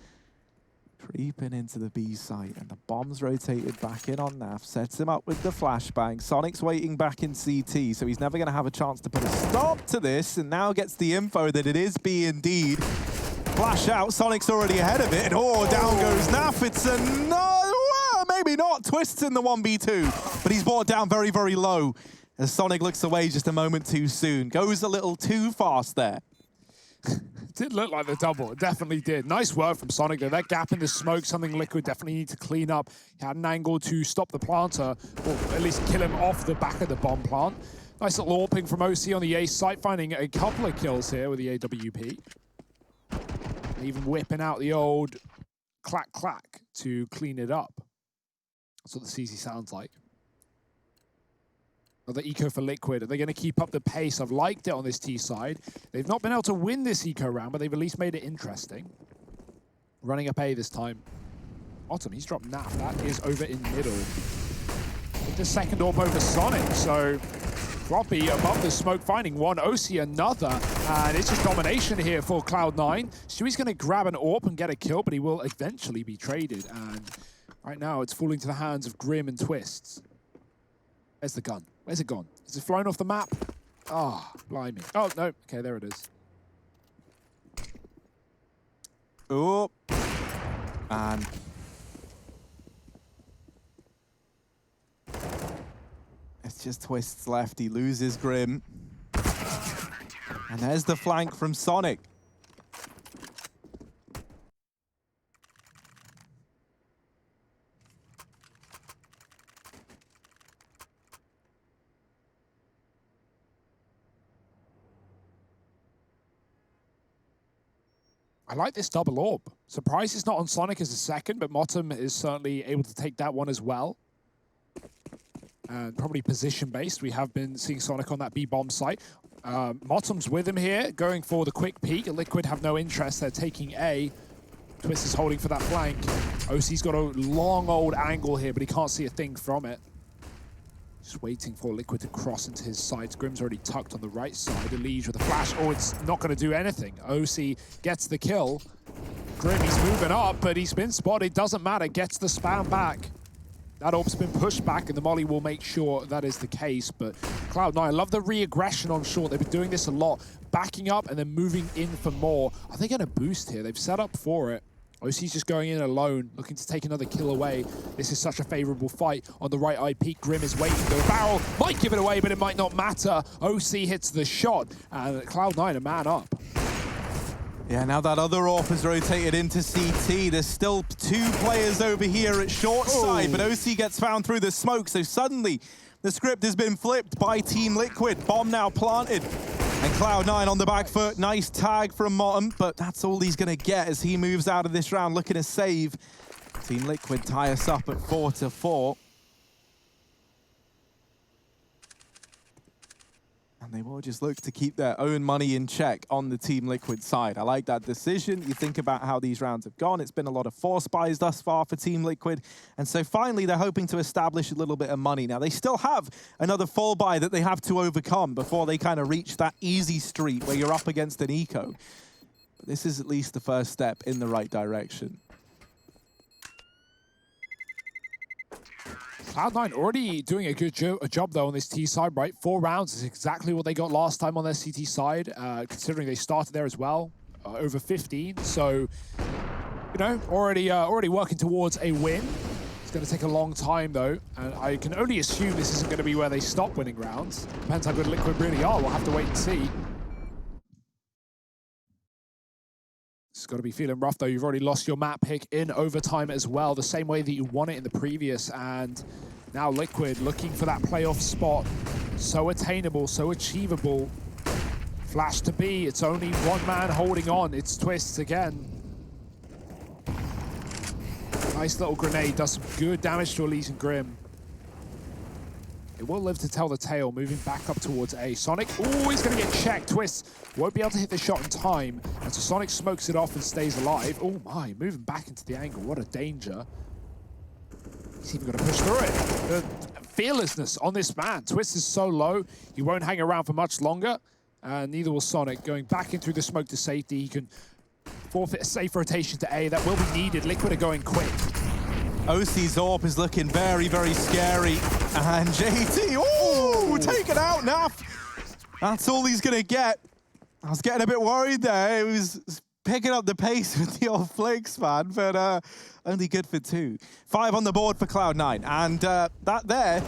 creeping into the B site, and the bomb's rotated back in on Naf. Sets him up with the flashbang. Sonic's waiting back in CT, so he's never going to have a chance to put a stop to this, and now gets the info that it is B indeed. Flash out, Sonic's already ahead of it, and down goes Naf. It's a no, maybe not. Twist's in the 1v2, but he's brought down very, very low as Sonic looks away just a moment too soon. Goes a little too fast there. Did look like the double. It definitely did. Nice work from Sonic, though. That gap in the smoke, something Liquid definitely need to clean up. He had an angle to stop the planter, or at least kill him off the back of the bomb plant. Nice little AWPing from OC on the A site, finding a couple of kills here with the AWP. Even whipping out the old clack clack to clean it up. That's what the CZ sounds like. Another eco for Liquid. Are they going to keep up the pace? I've liked it on this T side. They've not been able to win this eco round, but they've at least made it interesting. Running up A this time. Autumn, he's dropped Naf. That is over in middle. With the second AWP over Sonic, so Floppy above the smoke, finding one. OC another, and it's just domination here for Cloud9. Stewie's going to grab an AWP and get a kill, but he will eventually be traded, and right now it's falling to the hands of Grim and Twists. Where's the gun? Where's it gone? Is it flown off the map? Ah, oh, blimey. Oh, no. Okay, there it is. Oh. And it's just Twist's left. He loses Grim. And there's the flank from Sonic. I like this double AWP. Surprised it's not on Sonic as a second, but Motum is certainly able to take that one as well. And probably position-based. We have been seeing Sonic on that B-bomb site. Motum's with him here, going for the quick peek. Liquid have no interest. They're taking A. Twist is holding for that flank. OC's got a long old angle here, but he can't see a thing from it. Just waiting for Liquid to cross into his sights. Grim's already tucked on the right side. Elige with a flash. Oh, it's not going to do anything. OC gets the kill. Grim, he's moving up, but he's been spotted. Doesn't matter. Gets the spam back. That AWP's been pushed back, and the molly will make sure that is the case. But Cloud9, I love the re-aggression on short. They've been doing this a lot. Backing up and then moving in for more. Are they going to boost here? They've set up for it. OC's just going in alone, looking to take another kill away. This is such a favorable fight. On the right eye peak, Grim is waiting. The barrel might give it away, but it might not matter. OC hits the shot, and Cloud9 a man up. Yeah, now that other AWP has rotated into CT. There's still 2 players over here at short side, but OC gets found through the smoke, so suddenly the script has been flipped by Team Liquid. Bomb now planted. And Cloud9 on the back foot. Nice tag from Motum, but that's all he's going to get as he moves out of this round, looking to save. Team Liquid tie us up at 4-4. And they will just look to keep their own money in check on the Team Liquid side. I like that decision. You think about how these rounds have gone. It's been a lot of force buys thus far for Team Liquid. And so finally, they're hoping to establish a little bit of money. Now, they still have another full buy that they have to overcome before they kind of reach that easy street where you're up against an eco. But this is at least the first step in the right direction. Cloud9 already doing a good job, though, on this T side, right? 4 rounds is exactly what they got last time on their CT side, considering they started there as well, over 15. So, you know, already working towards a win. It's going to take a long time, though, and I can only assume this isn't going to be where they stop winning rounds. Depends how good Liquid really are. We'll have to wait and see. It's got to be feeling rough, though. You've already lost your map pick in overtime as well, the same way that you won it in the previous. And now Liquid looking for that playoff spot. So attainable, so achievable. Flash to B. It's only one man holding on. It's Twists again. Nice little grenade. Does some good damage to Elise and Grim. It will live to tell the tale, moving back up towards A. Sonic, oh, he's going to get checked. Twist won't be able to hit the shot in time. And so Sonic smokes it off and stays alive. Oh my, moving back into the angle. What a danger. He's even going to push through it. The fearlessness on this man. Twist is so low, he won't hang around for much longer. And neither will Sonic. Going back in through the smoke to safety. He can forfeit a safe rotation to A. That will be needed. Liquid are going quick. OC's AWP is looking very, very scary. And JT, oh, take it out, Naf. That's all he's going to get. I was getting a bit worried there. It was picking up the pace with the old flicks, man, but only good for 2. 5 on the board for Cloud9. And that there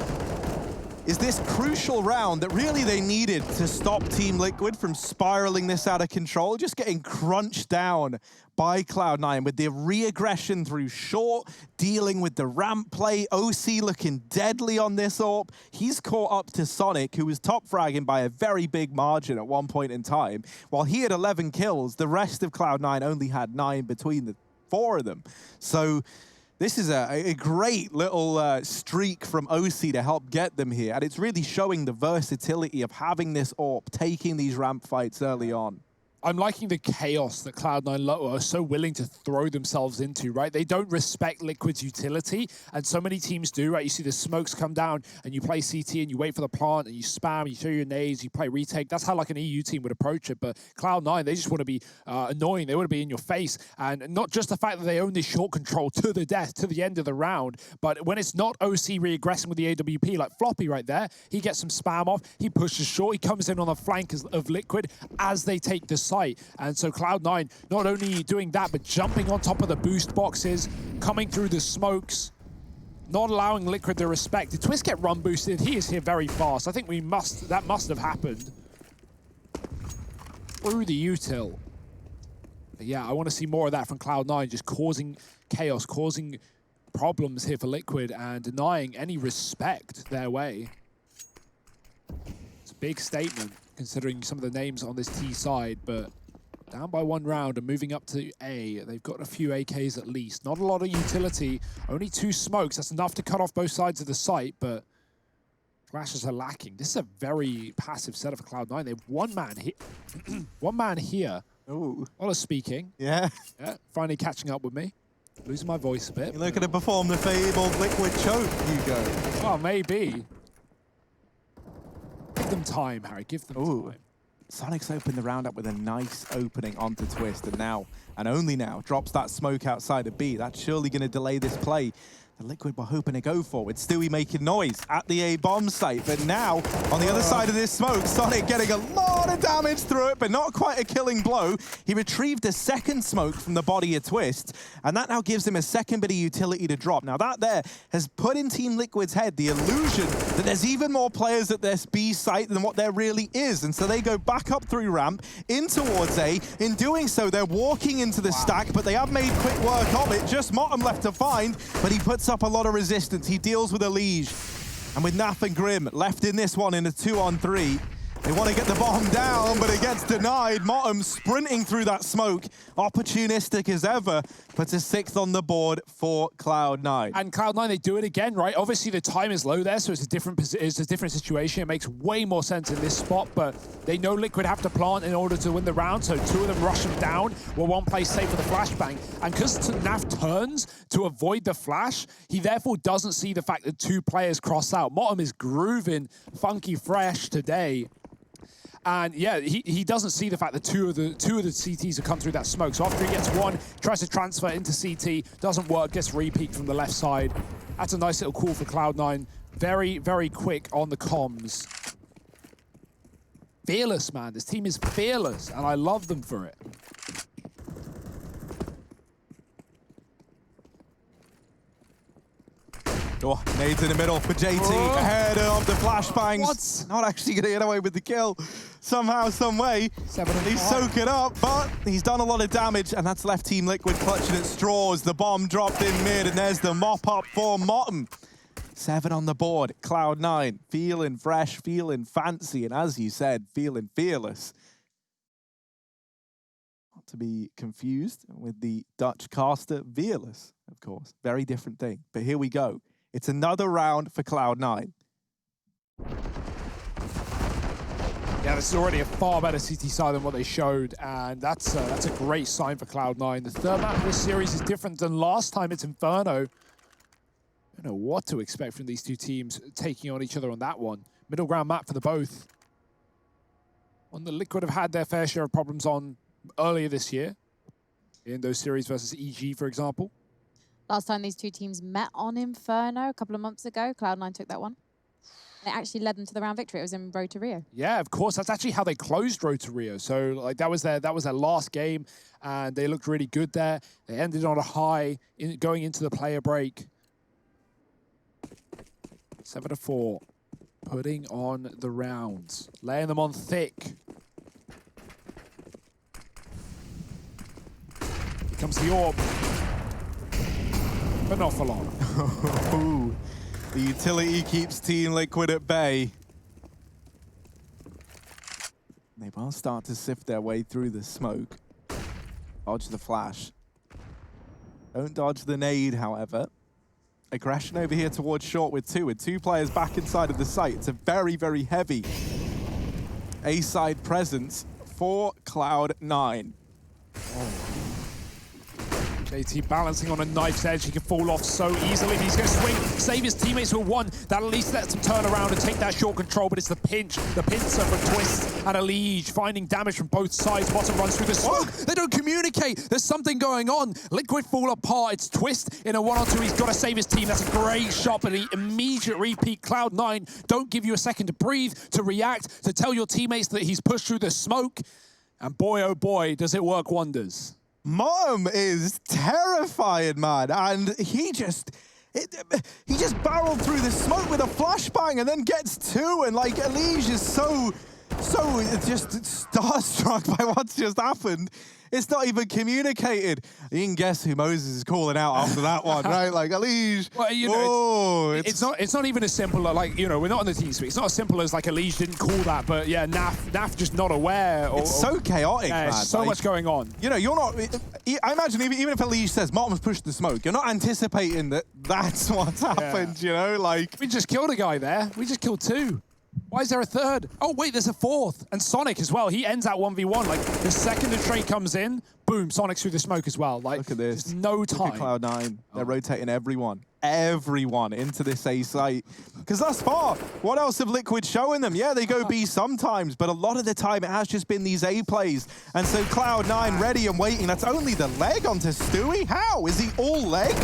is this crucial round that really they needed to stop Team Liquid from spiraling this out of control, just getting crunched down by Cloud9 with the re-aggression through short, dealing with the ramp play. OC looking deadly on this AWP. He's caught up to Sonic, who was top fragging by a very big margin at one point in time. While he had 11 kills, the rest of Cloud9 only had 9 between the 4 of them. So this is a great little streak from OC to help get them here. And it's really showing the versatility of having this AWP, taking these ramp fights early on. I'm liking the chaos that Cloud9 are so willing to throw themselves into, right? They don't respect Liquid's utility, and so many teams do, right? You see the smokes come down, and you play CT, and you wait for the plant, and you spam, you throw your nades, you play retake. That's how like an EU team would approach it, but Cloud9, they just want to be annoying. They want to be in your face, and not just the fact that they own this short control to the death, to the end of the round, but when it's not OC re-aggressing with the AWP, like Floppy right there, he gets some spam off, he pushes short, he comes in on the flank of Liquid as they take the site. And so Cloud9 not only doing that, but jumping on top of the boost boxes, coming through the smokes, not allowing Liquid the respect. Did Twist get run boosted? He is here very fast. I think that must have happened through the util. But yeah, I want to see more of that from Cloud9, just causing chaos, causing problems here for Liquid and denying any respect their way. It's a big statement considering some of the names on this T side, but down by 1 round and moving up to A. They've got a few AKs at least. Not a lot of utility. Only 2 smokes. That's enough to cut off both sides of the site, but flashes are lacking. This is a very passive setup for Cloud9. They have 1 man here. 1 man here. Ooh. Ola speaking. Yeah. Yeah. Finally catching up with me. Losing my voice a bit. You're looking to perform the fabled Liquid choke, Hugo. Oh, maybe. Give them time, Harry. Give them time. Sonic's opened the round up with a nice opening onto Twist, and now, and only now, drops that smoke outside of B. That's surely going to delay this play. The Liquid were hoping to go forward. Stewie making noise at the A bomb site, but now, on the other side of this smoke, Sonic getting a lot of damage through it, but not quite a killing blow. He retrieved a second smoke from the body of Twist, and that now gives him a second bit of utility to drop. Now that there has put in Team Liquid's head the illusion that there's even more players at this B site than what there really is, and so they go back up through ramp, in towards A. In doing so, they're walking into the stack, but they have made quick work of it. Just Motum left to find, but he puts up a lot of resistance. He deals with a Liege. And with Naf and Grim left in this one in a 2-on-3, They want to get the bomb down, but it gets denied. Motum sprinting through that smoke, opportunistic as ever, puts a 6th on the board for Cloud9. And Cloud9, they do it again, right? Obviously, the time is low there, so it's a different situation. It makes way more sense in this spot, but they know Liquid have to plant in order to win the round, so 2 of them rush him down. Well, 1 plays safe for the flashbang. And because Naf turns to avoid the flash, he therefore doesn't see the fact that 2 players cross out. Motum is grooving funky fresh today. And yeah, he doesn't see the fact that two of the CTs have come through that smoke. So after he gets 1, tries to transfer into CT, doesn't work, gets repeat from the left side. That's a nice little call for Cloud9. Very, very quick on the comms. Fearless, man. This team is fearless, and I love them for it. Oh, nades in the middle for JT, ahead of the flashbangs. What? Not actually going to get away with the kill. Somehow, some way. He's soaking up, but he's done a lot of damage, and that's left Team Liquid clutching at straws. The bomb dropped in mid, and there's the mop-up for Motum. 7 on the board. Cloud9 feeling fresh, feeling fancy, and as you said, feeling fearless. Not to be confused with the Dutch caster Veerless, of course. Very different thing, but here we go. It's another round for Cloud9. Yeah, this is already a far better CT side than what they showed, and that's a great sign for Cloud9. The third map of this series is different than last time. It's Inferno. I don't know what to expect from these 2 teams taking on each other on that one. Middle ground map for the both. One that Liquid have had their fair share of problems on earlier this year, in those series versus EG, for example. Last time these 2 teams met on Inferno a couple of months ago, Cloud9 took that one. And it actually led them to the round victory. It was in Road to Rio. Yeah, of course. That's actually how they closed Road to Rio. So like that was their last game, and they looked really good there. They ended on a high going into the player break. 7-4, putting on the rounds, laying them on thick. Here comes the orb. But not for long. Ooh, the utility keeps Team Liquid at bay. They will start to sift their way through the smoke. Dodge the flash. Don't dodge the nade, however. Aggression over here towards short with 2 players back inside of the site. It's a very, very heavy A-side presence for Cloud9. JT balancing on a knife's edge. He can fall off so easily. He's going to swing, save his teammates with 1. That at least lets him turn around and take that short control, but it's the pincer for Twist and a Liege, finding damage from both sides. Bottom runs through the smoke. They don't communicate. There's something going on. Liquid fall apart. It's Twist in a 1-on-2. He's got to save his team. That's a great shot, but the immediate repeat. Cloud9 don't give you a second to breathe, to react, to tell your teammates that he's pushed through the smoke. And boy, oh boy, does it work wonders. Motum is terrifying, man, and he just barreled through the smoke with a flashbang and then gets 2, and like Elige is so just starstruck by what's just happened. It's not even communicated. You can guess who Moses is calling out after that one, right? Like, Elige. Well, you know, it's not even as simple, like, you know, we're not on the team speak. It's not as simple as, like, Elige didn't call that, but, yeah, Naf just not aware. It's so chaotic, man. There's so much going on. You know, you're not... I imagine even if Elige says, Motum's pushed the smoke, you're not anticipating that that's what's happened, you know? Like... We just killed a guy there. We just killed 2. Why is there a 3rd? Oh, wait, there's a 4th. And Sonic as well. He ends that 1v1. Like, the second the trade comes in, boom, Sonic's through the smoke as well. Like, look at this. There's no time. Look at Cloud9. They're rotating everyone into this A site. Because thus far, what else have Liquid showing them? Yeah, they go B sometimes, but a lot of the time it has just been these A plays. And so Cloud9 ready and waiting. That's only the leg onto Stewie. How? Is he all leg?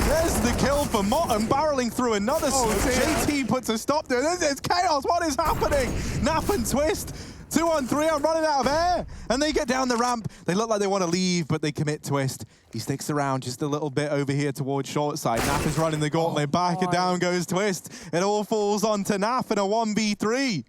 There's the kill for Motum, barreling through another smoke. JT puts a stop to it. It's chaos. What is happening? Nap and Twist. 2-on-3, I'm running out of air. And they get down the ramp. They look like they want to leave, but they commit Twist. He sticks around just a little bit over here towards short side. Nap is running the gauntlet back, and down goes Twist. It all falls onto Nap in a 1v3.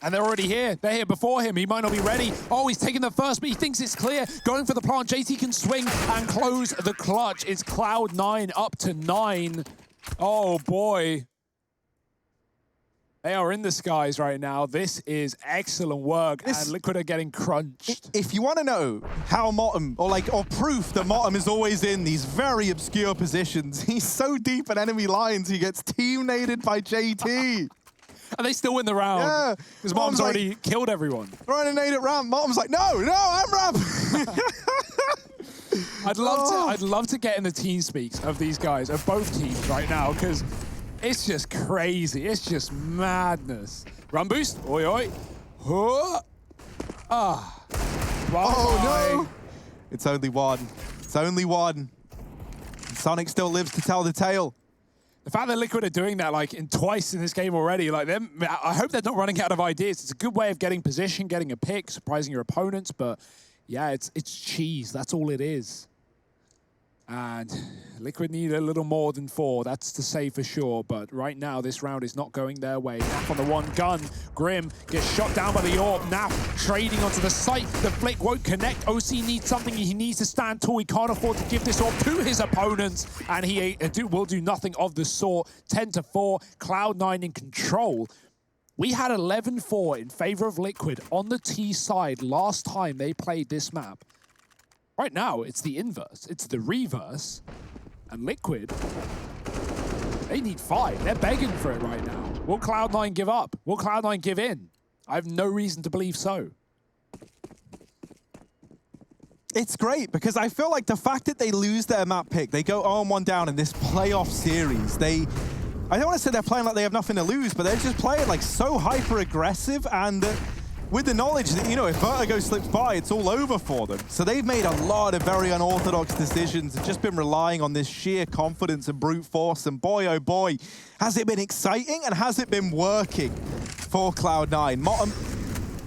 And they're already here. They're here before him. He might not be ready. Oh, he's taking the first, but he thinks it's clear. Going for the plant. JT can swing and close the clutch. It's Cloud9 up to 9. Oh, boy. They are in the skies right now. This is excellent work, and Liquid are getting crunched. If you want to know how Motum, or proof that Motum is always in these very obscure positions, he's so deep in enemy lines, he gets team-naded by JT. And they still win the round. Yeah. Because Motum's already killed everyone. Trying to nade it ramp. Motum's like, no, I'm ramp. I'd love to get in the team speaks of these guys, of both teams right now, because it's just crazy. It's just madness. Run boost. Oi, oi. Huh. Ah. Oh, no. It's only one. It's only one. Sonic still lives to tell the tale. The fact that Liquid are doing that twice in this game already, I hope they're not running out of ideas. It's a good way of getting position, getting a pick, surprising your opponents, but yeah, it's cheese. That's all it is. And Liquid need a little more than 4, that's to say for sure. But right now, this round is not going their way. Nap on the one gun. Grim gets shot down by the AWP. Nap trading onto the site. The flick won't connect. OC needs something. He needs to stand tall. He can't afford to give this AWP to his opponents. And he will do nothing of the sort. 10-4, Cloud9 in control. We had 11-4 in favor of Liquid on the T side last time they played this map. Right now, it's the inverse. It's the reverse. And Liquid, they need 5. They're begging for it right now. Will Cloud9 give up? Will Cloud9 give in? I have no reason to believe so. It's great because I feel like the fact that they lose their map pick, they go 0-1 down in this playoff series. I don't want to say they're playing like they have nothing to lose, but they're just playing so hyper-aggressive and with the knowledge that, if Vertigo slips by, it's all over for them. So they've made a lot of very unorthodox decisions and just been relying on this sheer confidence and brute force. And boy, oh boy, has it been exciting and has it been working for Cloud9. Motum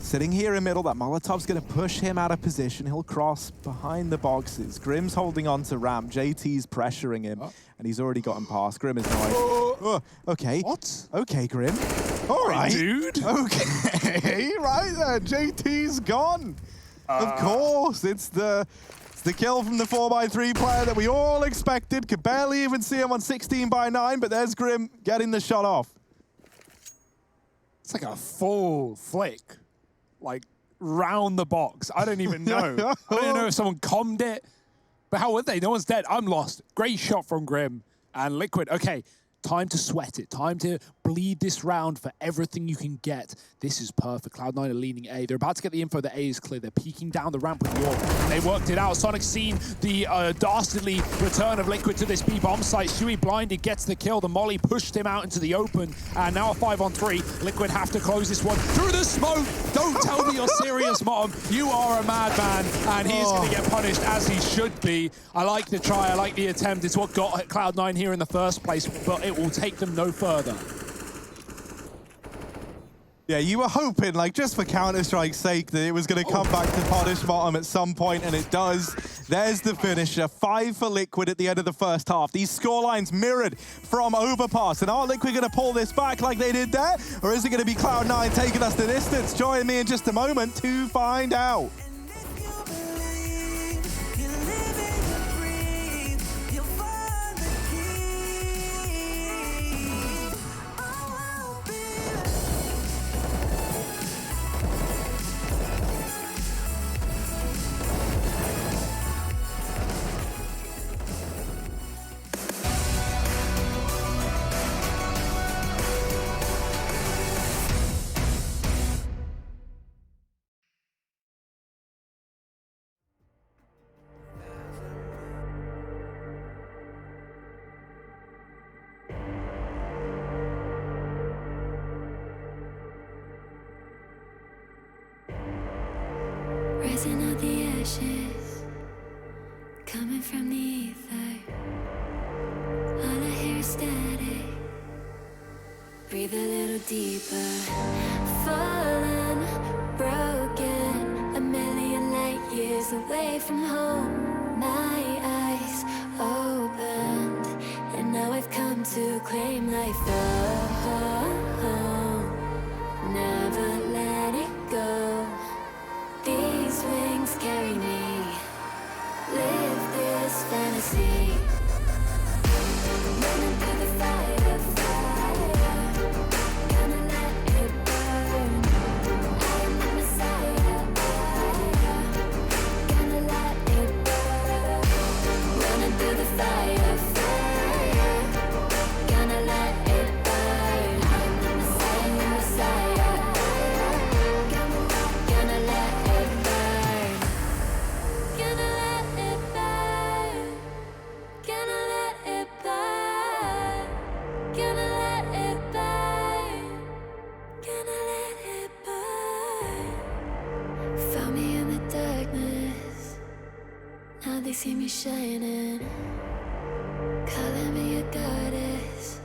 sitting here in middle. That Molotov's going to push him out of position. He'll cross behind the boxes. Grim's holding on to ramp. JT's pressuring him, and he's already gotten past. Grim is now okay. What? Okay, Grim. All right, dude. Okay, right there. JT's gone. Of course, it's the kill from the 4x3 player that we all expected. Could barely even see him on 16x9, but there's Grim getting the shot off. It's like a full flick. Round the box. I don't even know. I don't even know if someone commed it. But how would they? No one's dead. I'm lost. Great shot from Grim. And Liquid, okay, time to sweat it. Time to bleed this round for everything you can get. This is perfect. Cloud9 are leaning A. They're about to get the info that A is clear. They're peeking down the ramp with York. They worked it out. Sonic's seen the dastardly return of Liquid to this B-bomb site. Shuey blinded, gets the kill. The molly pushed him out into the open. And now a 5-on-3. Liquid have to close this one through the smoke. Don't tell me you're serious, Motum. You are a madman. And he is going to get punished as he should be. I like the try. I like the attempt. It's what got Cloud9 here in the first place. But it will take them no further. Yeah, you were hoping, just for Counter-Strike's sake, that it was going to come back to punish Motum at some point, and it does. There's the finisher. 5 for Liquid at the end of the first half. These scorelines mirrored from Overpass. And are Liquid going to pull this back like they did there? Or is it going to be Cloud9 taking us the distance? Join me in just a moment to find out. Rising out the ashes, coming from the ether. All I hear is static. Breathe a little deeper. Fallen, broken, a million light years away from home. My eyes opened, and now I've come to claim life. Never let it go. These wings carry me. Live this fantasy. Running through the fire. Gonna let now they see me shining, calling me a goddess,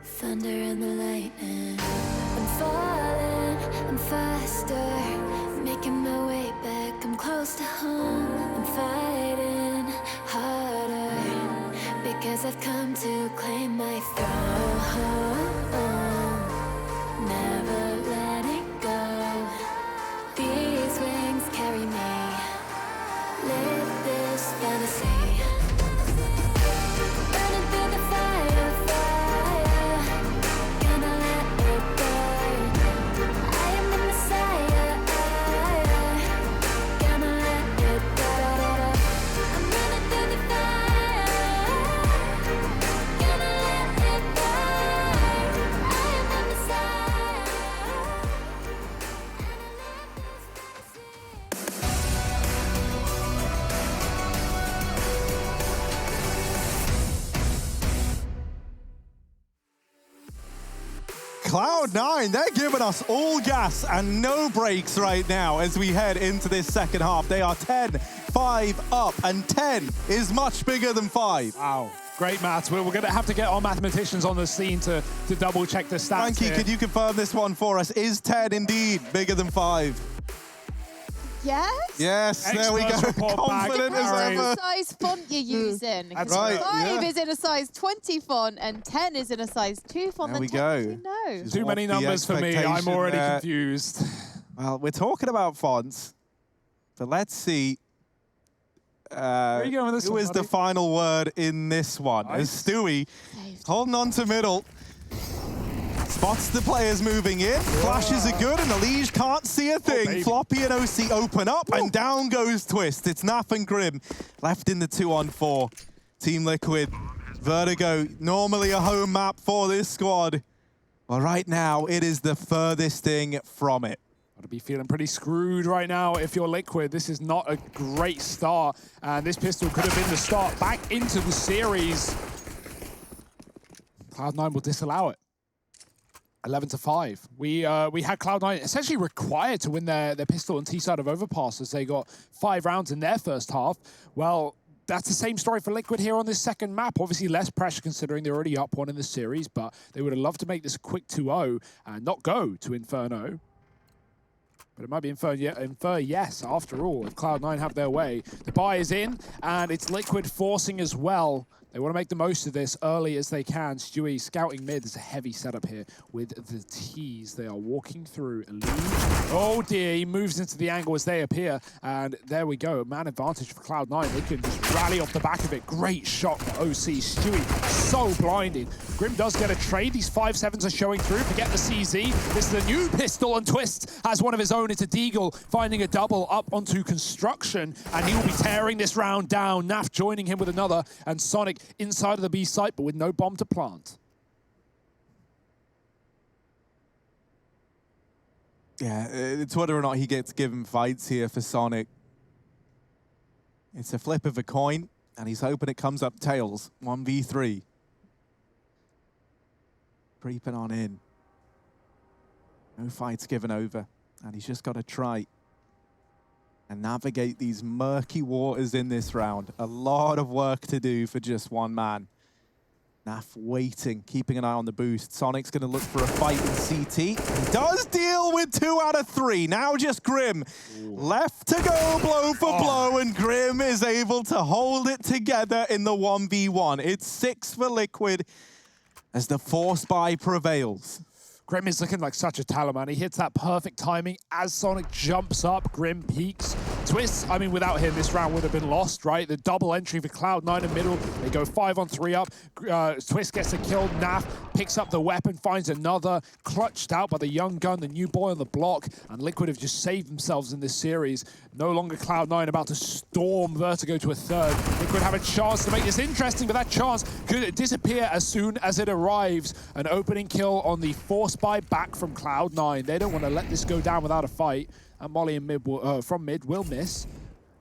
thunder and the lightning. I'm falling, I'm faster, making my way back, I'm close to home. I'm fighting harder, because I've come to claim my throne. Never letting go, these wings carry me, live this fantasy. Running through the fire, gonna let it burn. I am the Messiah, gonna let it burn. I'm running through the fire, gonna let it burn. I am the Messiah. Cloud9, they're giving us all gas and no brakes right now as we head into this second half. They are 10-5 up, and 10 is much bigger than 5. Wow. Great maths. We're going to have to get our mathematicians on the scene to double check the stats. Frankie, here. could you confirm this one for us? Is 10 indeed bigger than 5? Yes? Yes, there we go. Confident as Depends on ever. the size font you're using. That's right, 5 yeah. is in a size 20 font and 10 is in a size 2 font. There we technically go. No. Too many numbers for me. I'm already confused. Well, we're talking about fonts, but let's see. Where are you going with this who one, is buddy? the final word in this one? As Stewie holding on to middle. Spots the players moving in. Flashes are good, and the Liege can't see a thing. Floppy and OC open up, and down goes Twist. It's Naf and Grim left in the 2-on-4. Team Liquid, Vertigo, normally a home map for this squad. Well, right now, it is the furthest thing from it. Got to be feeling pretty screwed right now if you're Liquid. This is not a great start, and this pistol could have been the start back into the series. Cloud9 will disallow it. 11-5. We had Cloud9 essentially required to win their pistol and T-side of Overpass as they got 5 rounds in their first half. Well, that's the same story for Liquid here on this second map. Obviously less pressure considering they're already up 1 in the series, but they would have loved to make this a quick 2-0 and not go to Inferno. But it might be Infer yes, after all, if Cloud9 have their way. The buy is in, and it's Liquid forcing as well. They want to make the most of this early as they can. Stewie scouting mid. There's a heavy setup here with the T's. They are walking through. Oh dear, he moves into the angle as they appear. And there we go, man advantage for Cloud9. They can just rally off the back of it. Great shot for OC. Stewie, so blinded. Grim does get a trade. These 5-7s are showing through. Forget the CZ. This is a new pistol, and Twist has one of his own. It's a Deagle finding a double up onto construction, and he will be tearing this round down. Naf joining him with another, and Sonic inside of the B site, but with no bomb to plant. Yeah, it's whether or not he gets given fights here for Sonic. It's a flip of a coin, and he's hoping it comes up tails. 1v3. Creeping on in. No fights given over, and he's just got to try and navigate these murky waters in this round. A lot of work to do for just one man. Naf waiting, keeping an eye on the boost. Sonic's going to look for a fight in CT. He does deal with 2 out of 3. Now just Grim. Left to go, blow for blow, and Grim is able to hold it together in the 1v1. It's 6 for Liquid as the force buy prevails. Grim is looking like such a talent, man. He hits that perfect timing as Sonic jumps up. Grim peaks. Twist, I mean, without him, this round would have been lost, right? The double entry for Cloud9 in middle. They go 5-on-3 up. Twist gets a kill. Naf picks up the weapon, finds another. Clutched out by the young gun, the new boy on the block. And Liquid have just saved themselves in this series. No longer Cloud9 about to storm Vertigo to a third. Liquid have a chance to make this interesting, but that chance could disappear as soon as it arrives. An opening kill on the force buy back from Cloud9. They don't want to let this go down without a fight. And Molly in mid from mid will miss.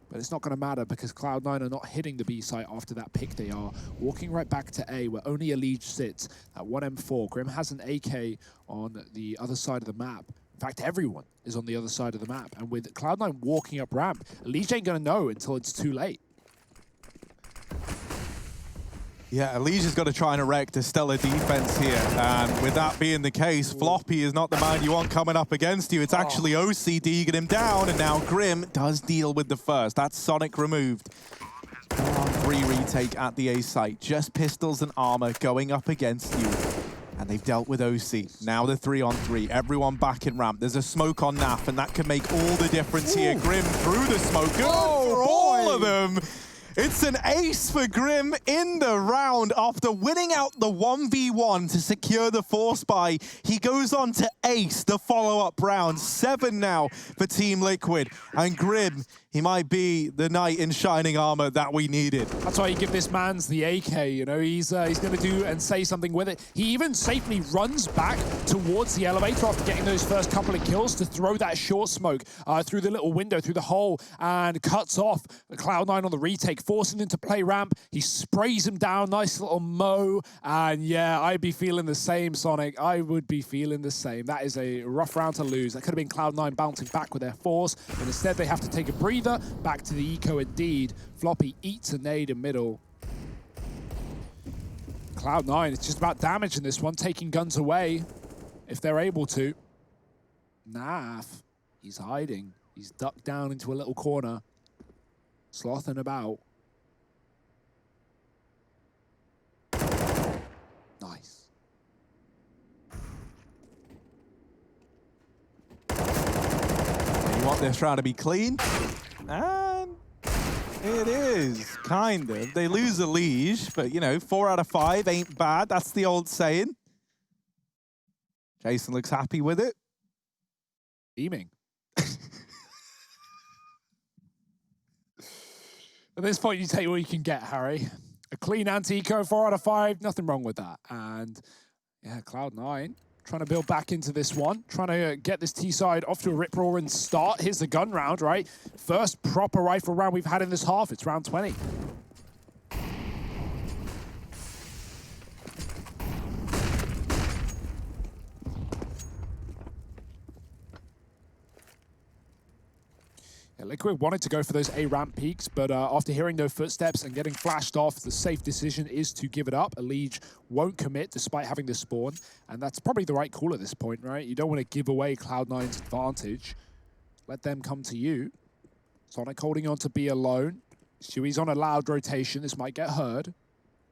But it's not going to matter because Cloud9 are not hitting the B site after that pick. They are walking right back to A, where only a Liege sits at 1M4. Grim has an AK on the other side of the map. In fact, everyone is on the other side of the map. And with Cloud9 walking up ramp, Liege ain't going to know until it's too late. Yeah, Elige has got to try and erect a stellar defense here. And with that being the case, Floppy is not the man you want coming up against you. It's actually OCD get him down, and now Grim does deal with the first. That's Sonic removed. 4-on-3 retake at the A site. Just pistols and armor going up against you. And they've dealt with OC. Now the 3-on-3. Everyone back in ramp. There's a smoke on NAF, and that can make all the difference here. Grim through the smoke. Oh, for all of them. It's an ace for Grim in the round. After winning out the 1v1 to secure the force buy, he goes on to ace the follow-up round. 7 now for Team Liquid. And Grim, he might be the knight in shining armor that we needed. That's why you give this man's the AK, you know, he's going to do and say something with it. He even safely runs back towards the elevator after getting those first couple of kills to throw that short smoke through the little window, through the hole, and cuts off Cloud9 on the retake, forcing him to play ramp. He sprays him down, nice little mow, and yeah, I'd be feeling the same, Sonic. I would be feeling the same. That is a rough round to lose. That could have been Cloud9 bouncing back with their force, but instead they have to take a breather. Back to the eco indeed. Floppy eats a nade in middle. Cloud9, it's just about damage in this one, taking guns away if they're able to. Naf, he's hiding. He's ducked down into a little corner, slothing about. Nice. You want this round to be clean? And it is, kind of. They lose a Liege, but, you know, 4 out of 5 ain't bad. That's the old saying. Jason looks happy with it. Beaming. At this point, you take what you can get, Harry. A clean anti-eco, 4 out of 5, nothing wrong with that. And, yeah, Cloud9 trying to build back into this one, trying to get this T-side off to a rip-roaring start. Here's the gun round, right? First proper rifle round we've had in this half. It's round 20. Yeah, Liquid wanted to go for those A-ramp peaks, but after hearing those footsteps and getting flashed off, the safe decision is to give it up. Elige won't commit despite having the spawn, and that's probably the right call at this point, right? You don't want to give away Cloud9's advantage. Let them come to you. Sonic holding on to be alone. Stewie's on a loud rotation. This might get heard,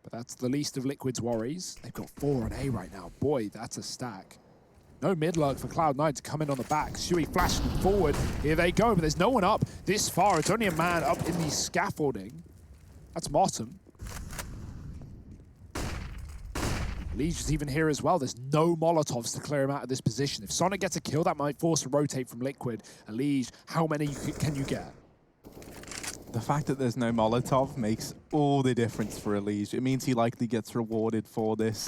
but that's the least of Liquid's worries. They've got 4 on A right now. Boy, that's a stack. No mid-lurk for Cloud9 to come in on the back. Stewie flashing forward. Here they go, but there's no one up this far. It's only a man up in the scaffolding. That's Motum. Liege is even here as well. There's no Molotovs to clear him out of this position. If Sonic gets a kill, that might force a rotate from Liquid. Liege, how many can you get? The fact that there's no Molotov makes all the difference for Elige. It means he likely gets rewarded for this.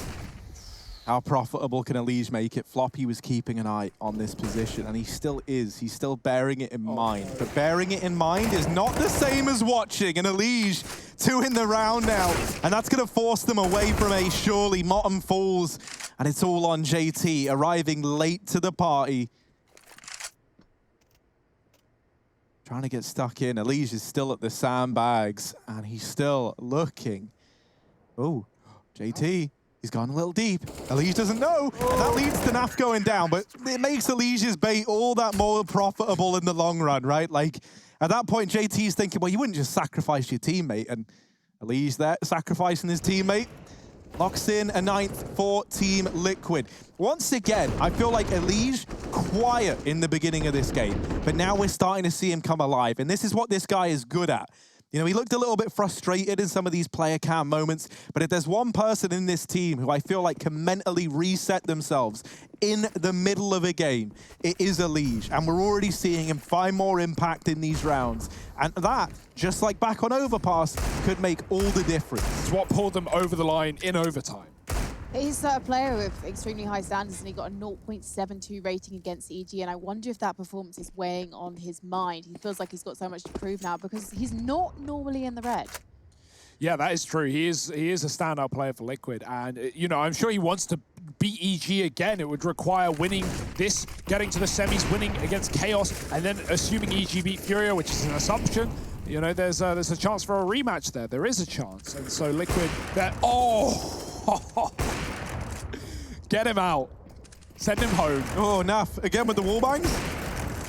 How profitable can Elige make it? Floppy was keeping an eye on this position, and he still is. He's still bearing it in mind. But bearing it in mind is not the same as watching. And Elige, 2 in the round now. And that's going to force them away from A, surely. Motum falls, and it's all on JT, arriving late to the party. Trying to get stuck in. Elige is still at the sandbags, and he's still looking. Oh, JT. He's gone a little deep. Elige doesn't know, and that leads to Naf going down, but it makes Elige's bait all that more profitable in the long run, right? Like, at that point, JT's thinking, well, you wouldn't just sacrifice your teammate, and Elige there, sacrificing his teammate, locks in a 9th for Team Liquid. Once again, I feel like Elige, quiet in the beginning of this game, but now we're starting to see him come alive, and this is what this guy is good at. You know, he looked a little bit frustrated in some of these player cam moments, but if there's one person in this team who I feel like can mentally reset themselves in the middle of a game, it is Elige. And we're already seeing him find more impact in these rounds. And that, just like back on Overpass, could make all the difference. It's what pulled them over the line in overtime. He's a player with extremely high standards, and he got a 0.72 rating against EG, and I wonder if that performance is weighing on his mind. He feels like he's got so much to prove now because he's not normally in the red. Yeah, that is true. He is a standout player for Liquid, and you know, I'm sure he wants to beat EG again. It would require winning this, getting to the semis, winning against Chaos, and then assuming EG beat Furia, which is an assumption. You know, there's a chance for a rematch there. There is a chance. And so Liquid, that, oh! Get him out. Send him home. Oh, Naf, again with the wallbangs?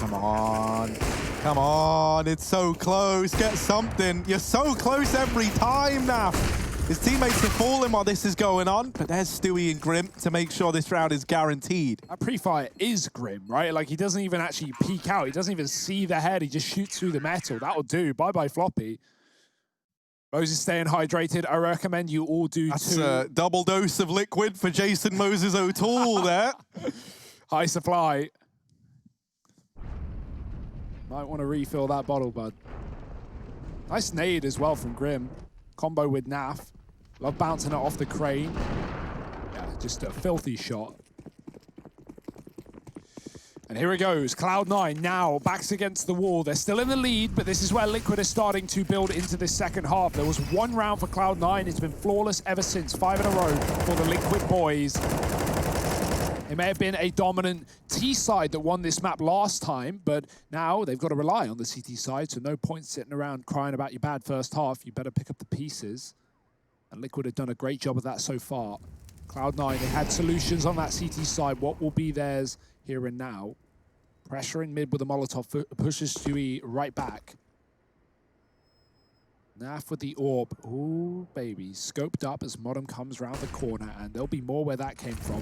Come on. Come on, it's so close. Get something. You're so close every time, Naf. His teammates are falling while this is going on, but there's Stewie and Grim to make sure this round is guaranteed. That pre-fire is Grim, right? Like, he doesn't even actually peek out. He doesn't even see the head. He just shoots through the metal. That'll do. Bye-bye, Floppy. Moses staying hydrated. I recommend you all do That's too. a double dose of liquid for Jason Moses O'Toole there. High supply. Might want to refill that bottle, bud. Nice nade as well from Grim. Combo with Naf. Love bouncing it off the crane. Yeah, just a filthy shot. And here it goes, Cloud9 now, backs against the wall. They're still in the lead, but this is where Liquid is starting to build into this second half. There was one round for Cloud9. It's been flawless ever since, 5 in a row for the Liquid boys. It may have been a dominant T side that won this map last time, but now they've got to rely on the CT side, so no point sitting around crying about your bad first half. You better pick up the pieces. And Liquid have done a great job of that so far. Cloud9, they had solutions on that CT side. What will be theirs here and now? Pressure in mid with a Molotov pushes Stewie right back. Naf with the orb. Ooh, baby. Scoped up as Modem comes around the corner, and there'll be more where that came from.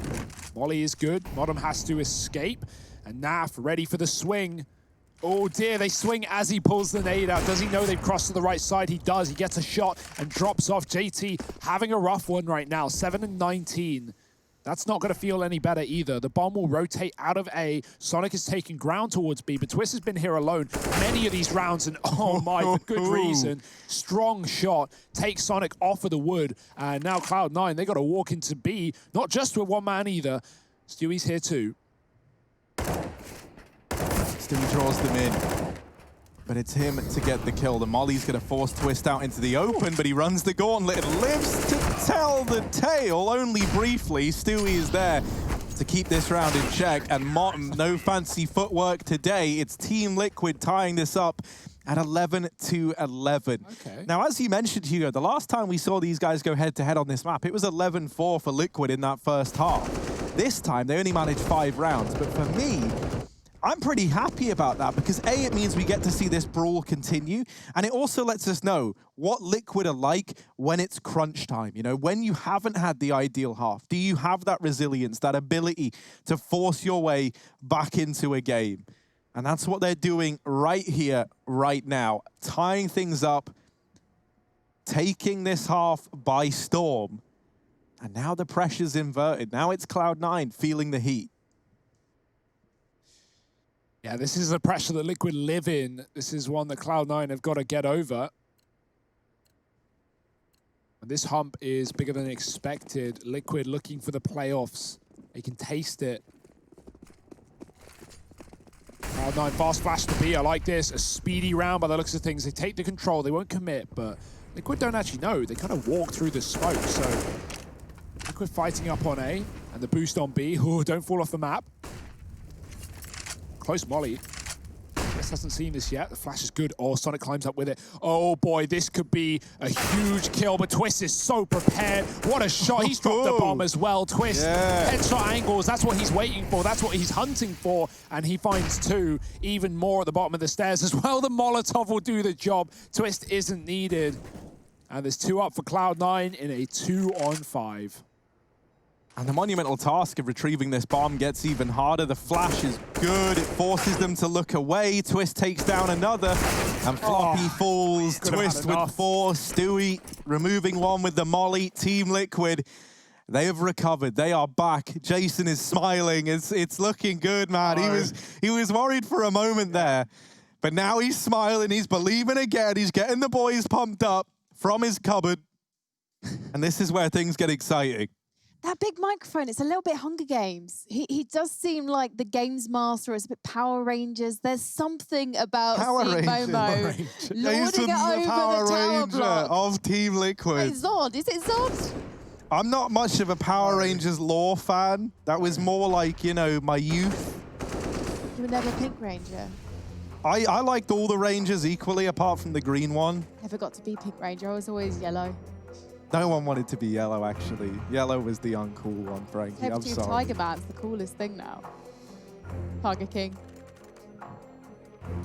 Molly is good. Modem has to escape, and Naf ready for the swing. Oh dear, they swing as he pulls the nade out. Does he know they've crossed to the right side? He does. He gets a shot and drops off. JT having a rough one right now, 7 and 19. That's not going to feel any better either. The bomb will rotate out of A. Sonic is taking ground towards B, but Twist has been here alone many of these rounds, and oh my, for good reason. Strong shot, takes Sonic off of the wood, and now Cloud9, they got to walk into B, not just with one man either. Stewie's here too. Stewie draws them in, but it's him to get the kill. The Molly's going to force Twist out into the open, but he runs the gauntlet and lives to tell the tale, only briefly. Stewie is there to keep this round in check, and Martin, no fancy footwork today. It's Team Liquid tying this up at 11-11. Okay. Now, as you mentioned, Hugo, the last time we saw these guys go head-to-head on this map, it was 11-4 for Liquid in that first half. This time, they only managed 5 rounds, but for me, I'm pretty happy about that because A, it means we get to see this brawl continue, and it also lets us know what Liquid are like when it's crunch time. You know, when you haven't had the ideal half, do you have that resilience, that ability to force your way back into a game? And that's what they're doing right here, right now, tying things up, taking this half by storm, and now the pressure's inverted. Now it's Cloud9 feeling the heat. Yeah, this is the pressure that Liquid live in. This is one that Cloud9 have got to get over. And this hump is bigger than expected. Liquid looking for the playoffs. They can taste it. Cloud9 fast flash to B. I like this. A speedy round by the looks of things. They take the control. They won't commit, but Liquid don't actually know. They kind of walk through the smoke. So Liquid fighting up on A and the boost on B. Oh, don't fall off the map. Close molly. Just hasn't seen this yet. The flash is good. Oh, Sonic climbs up with it. Oh boy, this could be a huge kill, but Twist is so prepared. What a shot. He's dropped the bomb as well. Twist, headshot angles. That's what he's waiting for. That's what he's hunting for. And he finds 2, even more at the bottom of the stairs as well. The Molotov will do the job. Twist isn't needed. And there's 2 up for Cloud9 in a 2-on-5. And the monumental task of retrieving this bomb gets even harder. The flash is good. It forces them to look away. Twist takes down another. And Floppy falls. Twist with 4. Stewie removing 1 with the molly. Team Liquid, they have recovered. They are back. Jason is smiling. It's looking good, man. He was worried for a moment there. But now he's smiling. He's believing again. He's getting the boys pumped up from his cupboard. And this is where things get exciting. That big microphone, it's a little bit Hunger Games. He does seem like the games master. It's a bit Power Rangers. There's something about seeing Momo lording it over the tower block. Of Team Liquid. Wait, Zod, is it Zod? I'm not much of a Power Rangers lore fan. That was more like, you know, my youth. You were never Pink Ranger. I liked all the Rangers equally, apart from the green one. Never got to be Pink Ranger. I was always yellow. No one wanted to be yellow, actually. Yellow was the uncool one, Frankie. I'm sorry. Tiger Man's the coolest thing now. Tiger King.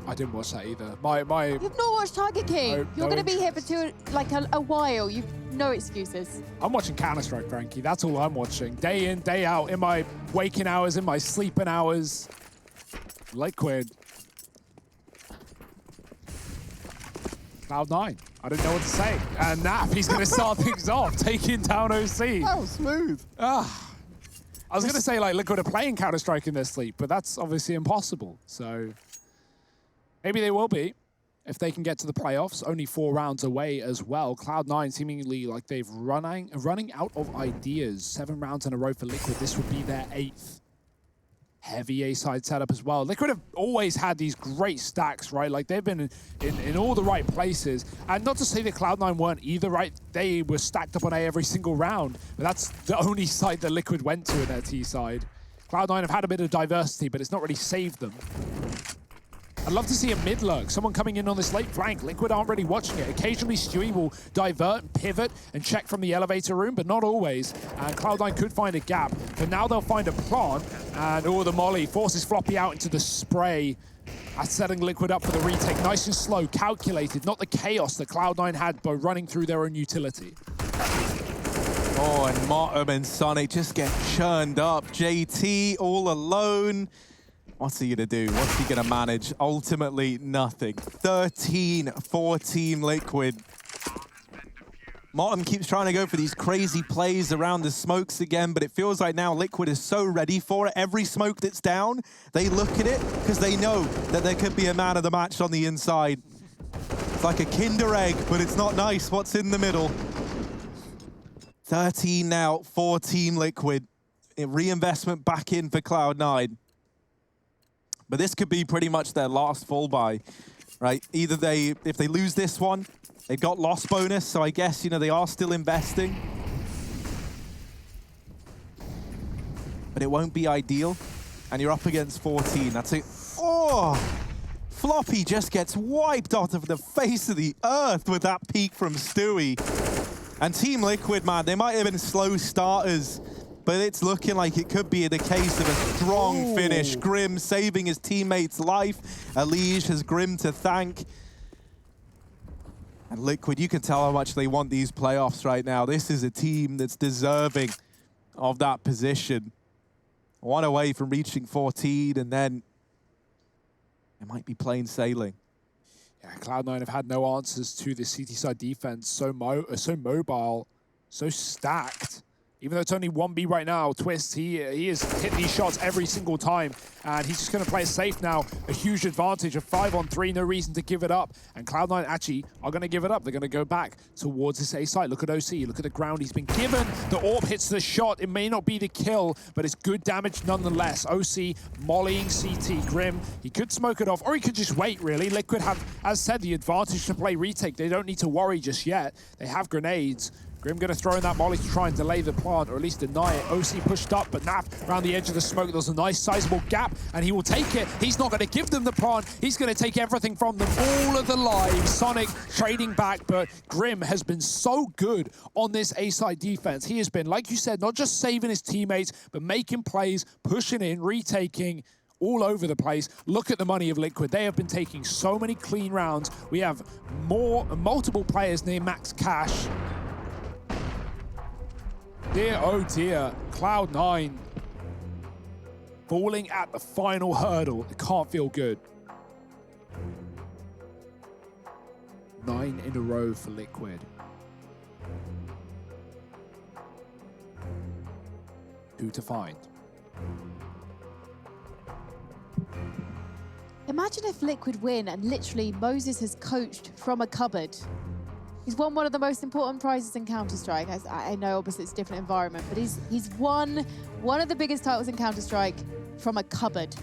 I didn't watch that either. You've not watched Tiger King. No, You're no going to be here for a while. You've no excuses. I'm watching Counter-Strike, Frankie. That's all I'm watching. Day in, day out, in my waking hours, in my sleeping hours. Liquid. Cloud9. I don't know what to say. And Nap, he's going to start things off, taking down OC. Oh, smooth. I was going to say, like, Liquid are playing Counter-Strike in their sleep, but that's obviously impossible. So maybe they will be if they can get to the playoffs. Only 4 rounds away as well. Cloud9 seemingly like they've running out of ideas. 7 rounds in a row for Liquid. This would be their 8th. Heavy A-side setup as well. Liquid have always had these great stacks, right? Like they've been in all the right places. And not to say that Cloud9 weren't either, right? They were stacked up on A every single round, but that's the only site that Liquid went to in their T side. Cloud9 have had a bit of diversity, but it's not really saved them. I'd love to see a mid lurk, someone coming in on this late flank. Liquid aren't really watching it. Occasionally, Stewie will divert and pivot and check from the elevator room, but not always. And Cloud9 could find a gap, but now they'll find a plant. And the molly forces Floppy out into the spray. That's setting Liquid up for the retake. Nice and slow, calculated, not the chaos that Cloud9 had by running through their own utility. Oh, and Motum and Sonic just get churned up. JT all alone. What's he gonna do? What's he gonna manage? Ultimately, nothing. 13-14 Liquid. Motum keeps trying to go for these crazy plays around the smokes again, but it feels like now Liquid is so ready for it. Every smoke that's down, they look at it because they know that there could be a man of the match on the inside. It's like a Kinder egg, but it's not nice what's in the middle. 13 now, 14 Liquid. Reinvestment back in for Cloud9. But this could be pretty much their last fall buy, right? Either if they lose this one, they got loss bonus, so I guess, they are still investing. But it won't be ideal, and you're up against 14. That's it. Oh! Floppy just gets wiped out of the face of the earth with that peek from Stewie. And Team Liquid, man, they might have been slow starters, but it's looking like it could be the case of a strong finish. Grim saving his teammate's life. Elige has Grim to thank. And Liquid, you can tell how much they want these playoffs right now. This is a team that's deserving of that position. 1 away from reaching 14, and then it might be plain sailing. Yeah, Cloud9 have had no answers to this CT side defense. So mobile, so stacked. Even though it's only 1B right now, Twist, he is hitting these shots every single time. And he's just going to play it safe now. A huge advantage of 5-on-3, no reason to give it up. And Cloud9 actually are going to give it up. They're going to go back towards this A site. Look at OC, look at the ground he's been given. The AWP hits the shot. It may not be the kill, but it's good damage nonetheless. OC mollying CT. Grim, he could smoke it off, or he could just wait, really. Liquid have, as said, the advantage to play retake. They don't need to worry just yet. They have grenades. Grim going to throw in that molly to try and delay the plant, or at least deny it. OC pushed up, but Naf around the edge of the smoke. There's a nice sizable gap, and he will take it. He's not going to give them the plant. He's going to take everything from them, all of the lives. Sonic trading back, but Grim has been so good on this A-side defense. He has been, like you said, not just saving his teammates, but making plays, pushing in, retaking, all over the place. Look at the money of Liquid. They have been taking so many clean rounds. We have multiple players near max cash. Dear, oh dear, Cloud9 falling at the final hurdle. It can't feel good. 9 in a row for Liquid. 2 to find. Imagine if Liquid win and literally Moses has coached from a cupboard. He's won one of the most important prizes in Counter-Strike. I know, obviously, it's a different environment, but he's won one of the biggest titles in Counter-Strike from a cupboard.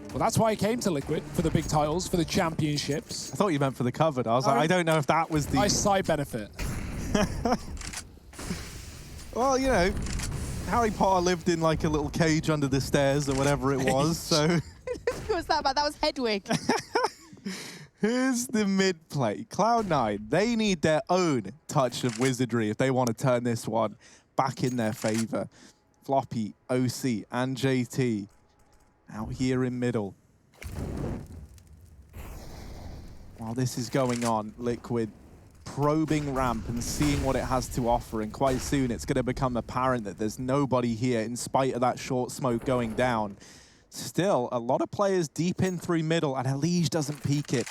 Well, that's why he came to Liquid, for the big titles, for the championships. I thought you meant for the cupboard. I was like, I don't know if that was the... Nice side benefit. Well, Harry Potter lived in like a little cage under the stairs or whatever it was, so... What was that about? That was Hedwig. Here's the mid play. Cloud9, they need their own touch of wizardry if they want to turn this one back in their favor. Floppy, OC, and JT out here in middle. While this is going on, Liquid probing ramp and seeing what it has to offer, and quite soon it's going to become apparent that there's nobody here in spite of that short smoke going down. Still, a lot of players deep in through middle, and Elige doesn't peek it.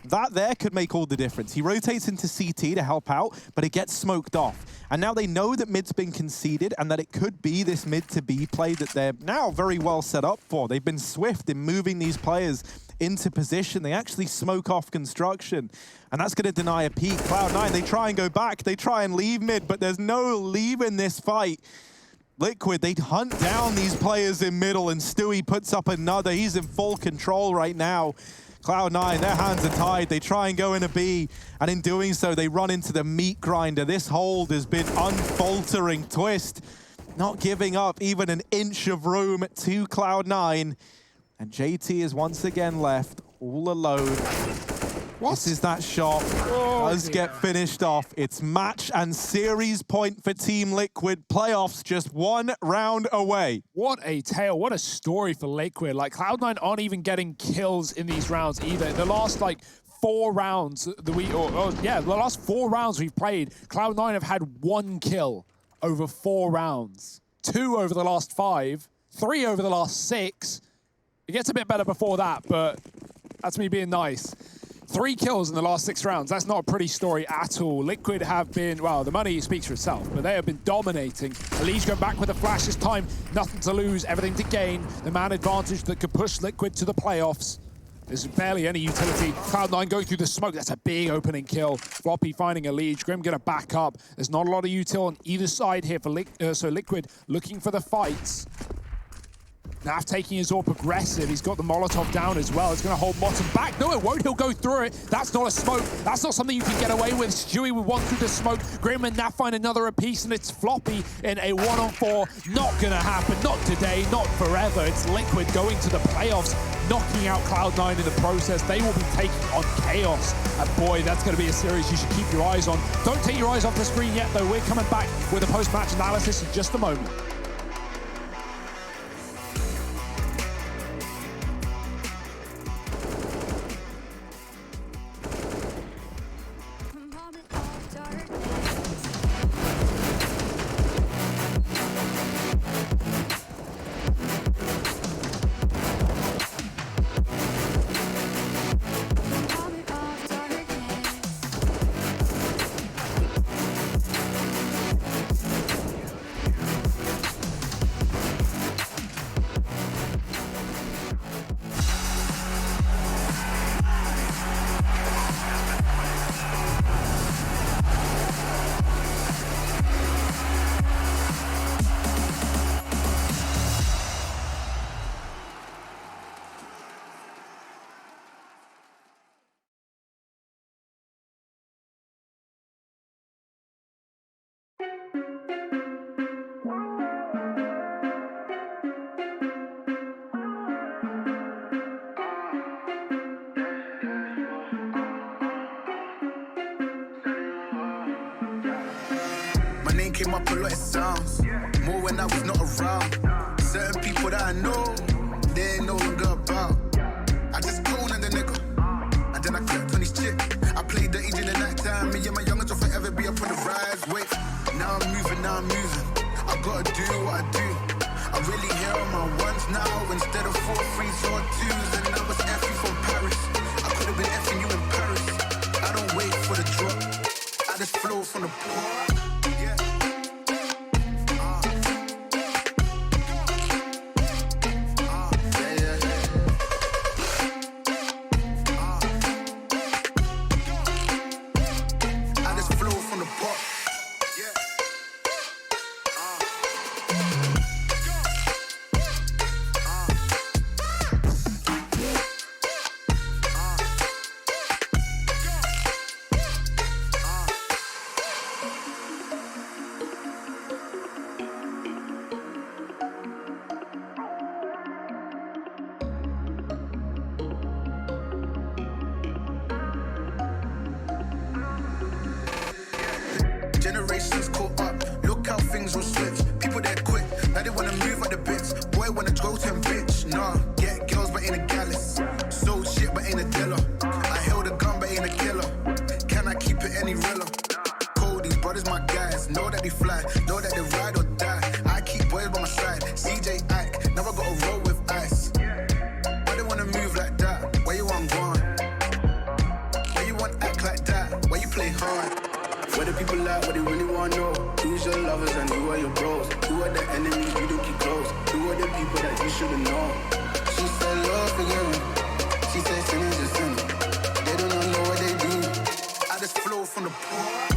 That there could make all the difference. He rotates into CT to help out, but it gets smoked off. And now they know that mid's been conceded and that it could be this mid to B play that they're now very well set up for. They've been swift in moving these players into position. They actually smoke off construction, and that's going to deny a peek. Cloud9, they try and go back. They try and leave mid, but there's no leave in this fight. Liquid, they hunt down these players in middle, and Stewie puts up another. He's in full control right now. Cloud9, their hands are tied. They try and go in a B, and in doing so, they run into the meat grinder. This hold has been unfaltering. Twist, not giving up even an inch of room to Cloud9. And JT is once again left all alone. This is that shot. Does get finished off. It's match and series point for Team Liquid. Playoffs just 1 round away. What a tale. What a story for Liquid. Like, Cloud9 aren't even getting kills in these rounds either. The last, like, 4 rounds the last 4 rounds we've played, Cloud9 have had 1 kill over 4 rounds. 2 over the last 5, 3 over the last 6. It gets a bit better before that, but that's me being nice. 3 kills in the last 6 rounds. That's not a pretty story at all. Liquid have been, well, the money speaks for itself, but they have been dominating. Elige going back with a flash this time. Nothing to lose, everything to gain. The man advantage that could push Liquid to the playoffs. There's barely any utility. Cloud9 going through the smoke. That's a big opening kill. Floppy finding Elige. Grim going to back up. There's not a lot of util on either side here for Liquid looking for the fights. Naf taking his AWP aggressive. He's got the Molotov down as well. It's going to hold Motten back. No, it won't. He'll go through it. That's not a smoke. That's not something you can get away with. Stewie with 1 through the smoke. Grim and Naf find another apiece, and it's Floppy in a 1-on-4. Not going to happen. Not today. Not forever. It's Liquid going to the playoffs, knocking out Cloud9 in the process. They will be taking on Chaos. And boy, that's going to be a series you should keep your eyes on. Don't take your eyes off the screen yet, though. We're coming back with a post-match analysis in just a moment. Came up a lot of sounds, more when I was not around. Certain people that I know, they ain't no longer about. I just clone and the nigga, and then I clipped on his chick. I played the age in the night time, me and my youngins will forever be up on the rise. Wait, now I'm moving. I gotta do what I do. I'm really here on my ones now, instead of 4 3s or 2s. And I was effing from Paris, I could have been effing you in Paris. I don't wait for the drop, I just flow from the port. bitch, nah. Get girls, but ain't a gallus. Sold shit, but ain't a dealer. I held a gun, but ain't a killer. Can I keep it any realer? These brothers, my guys, know that they fly, know that they ride or die. I keep boys by my side. CJ Ike, never gotta roll with ice. Why they wanna move like that? Why you want gone? Why you want act like that? Why you play hard? Where the people at? What they really wanna know? Who's your lovers and who are your bros? Who are the enemies you don't keep close? Who are the people that you should've known? She said love forgiven. She said sin is just sin. They don't know what they do. I just flow from the pool.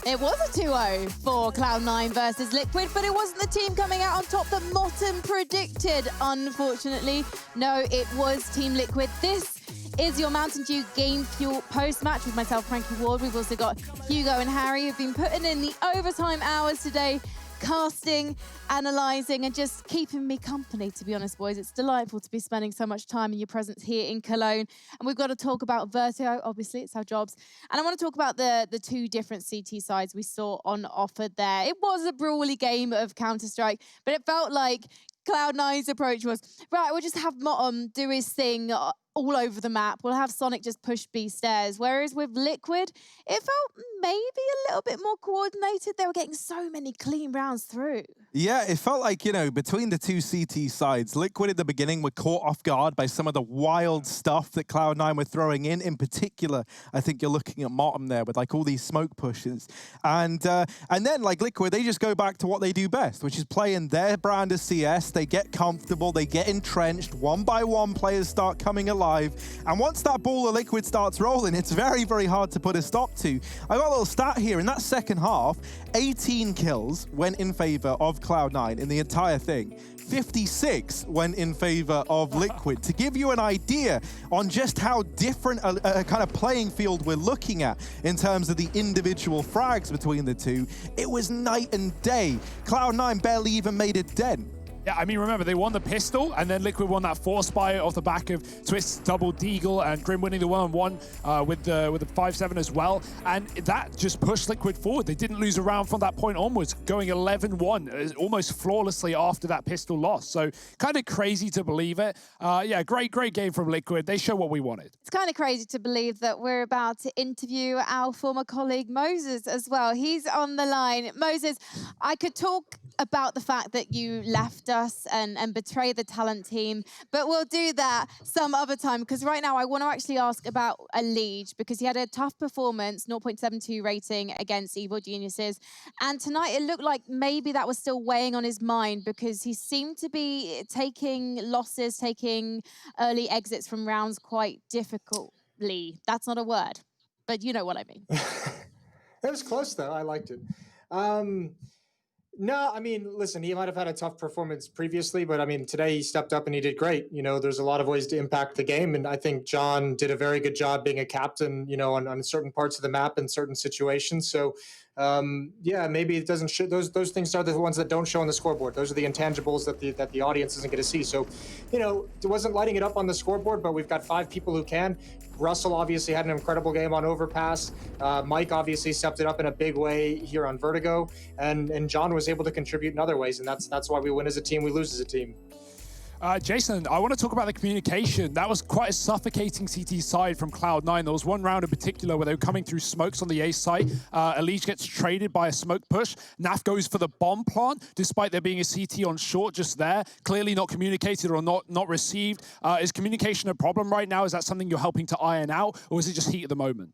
It was a 2-0 for Cloud9 versus Liquid, but it wasn't the team coming out on top that Motton predicted, unfortunately. No, it was Team Liquid. This is your Mountain Dew Game Fuel post-match with myself, Frankie Ward. We've also got Hugo and Harry who've been putting in the overtime hours today, casting, analysing, and just keeping me company, to be honest, boys. It's delightful to be spending so much time in your presence here in Cologne. And we've got to talk about Vertigo, obviously, it's our jobs. And I want to talk about the two different CT sides we saw on offer there. It was a brawly game of Counter-Strike, but it felt like Cloud9's approach was, right, we'll just have Motton do his thing all over the map. We'll have Sonic just push B stairs. Whereas with Liquid, it felt maybe a little bit more coordinated. They were getting so many clean rounds through. Yeah, it felt like, you know, between the two CT sides, Liquid at the beginning were caught off guard by some of the wild stuff that Cloud9 were throwing in. In particular, I think you're looking at Motton there with like all these smoke pushes. And then like Liquid, they just go back to what they do best, which is playing their brand of CS. They get comfortable, they get entrenched. One by one, players start coming alive. And once that ball of Liquid starts rolling, it's very, very hard to put a stop to. I got a little stat here. In that second half, 18 kills went in favor of Cloud9 in the entire thing. 56 went in favor of Liquid. To give you an idea on just how different a kind of playing field we're looking at in terms of the individual frags between the two, it was night and day. Cloud9 barely even made a dent. Yeah, I mean, remember, they won the pistol, and then Liquid won that force buy off the back of Twist's double deagle, and Grim winning the one-on-one with the 5-7 as well. And that just pushed Liquid forward. They didn't lose a round from that point onwards, going 11-1, almost flawlessly after that pistol loss. So kind of crazy to believe it. Yeah, great game from Liquid. They show what we wanted. It's kind of crazy to believe that we're about to interview our former colleague Moses as well. He's on the line. Moses, I could talk about the fact that you left us and betray the talent team, but we'll do that some other time, because right now I want to actually ask about a lead, because he had a tough performance, 0.72 rating against Evil Geniuses, and tonight it looked like maybe that was still weighing on his mind, because he seemed to be taking losses, taking early exits from rounds quite difficultly. That's not a word, but you know what I mean. It was close though, I liked it. No, I mean, listen, he might have had a tough performance previously, but I mean, today he stepped up and he did great. You know, there's a lot of ways to impact the game. And I think John did a very good job being a captain, you know, on certain parts of the map in certain situations. So, yeah, maybe it doesn't show. Those things are the ones that don't show on the scoreboard. Those are the intangibles that the audience isn't going to see. So, you know, it wasn't lighting it up on the scoreboard, but we've got 5 people who can. Russell obviously had an incredible game on Overpass. Mike obviously stepped it up in a big way here on Vertigo, and John was able to contribute in other ways, and that's why we win as a team, we lose as a team. Jason, I want to talk about the communication. That was quite a suffocating CT side from Cloud9. There was one round in particular where they were coming through smokes on the A site. Elige gets traded by a smoke push. Naf goes for the bomb plant, despite there being a CT on short just there. Clearly not communicated or not received. Is communication a problem right now? Is that something you're helping to iron out, or is it just heat at the moment?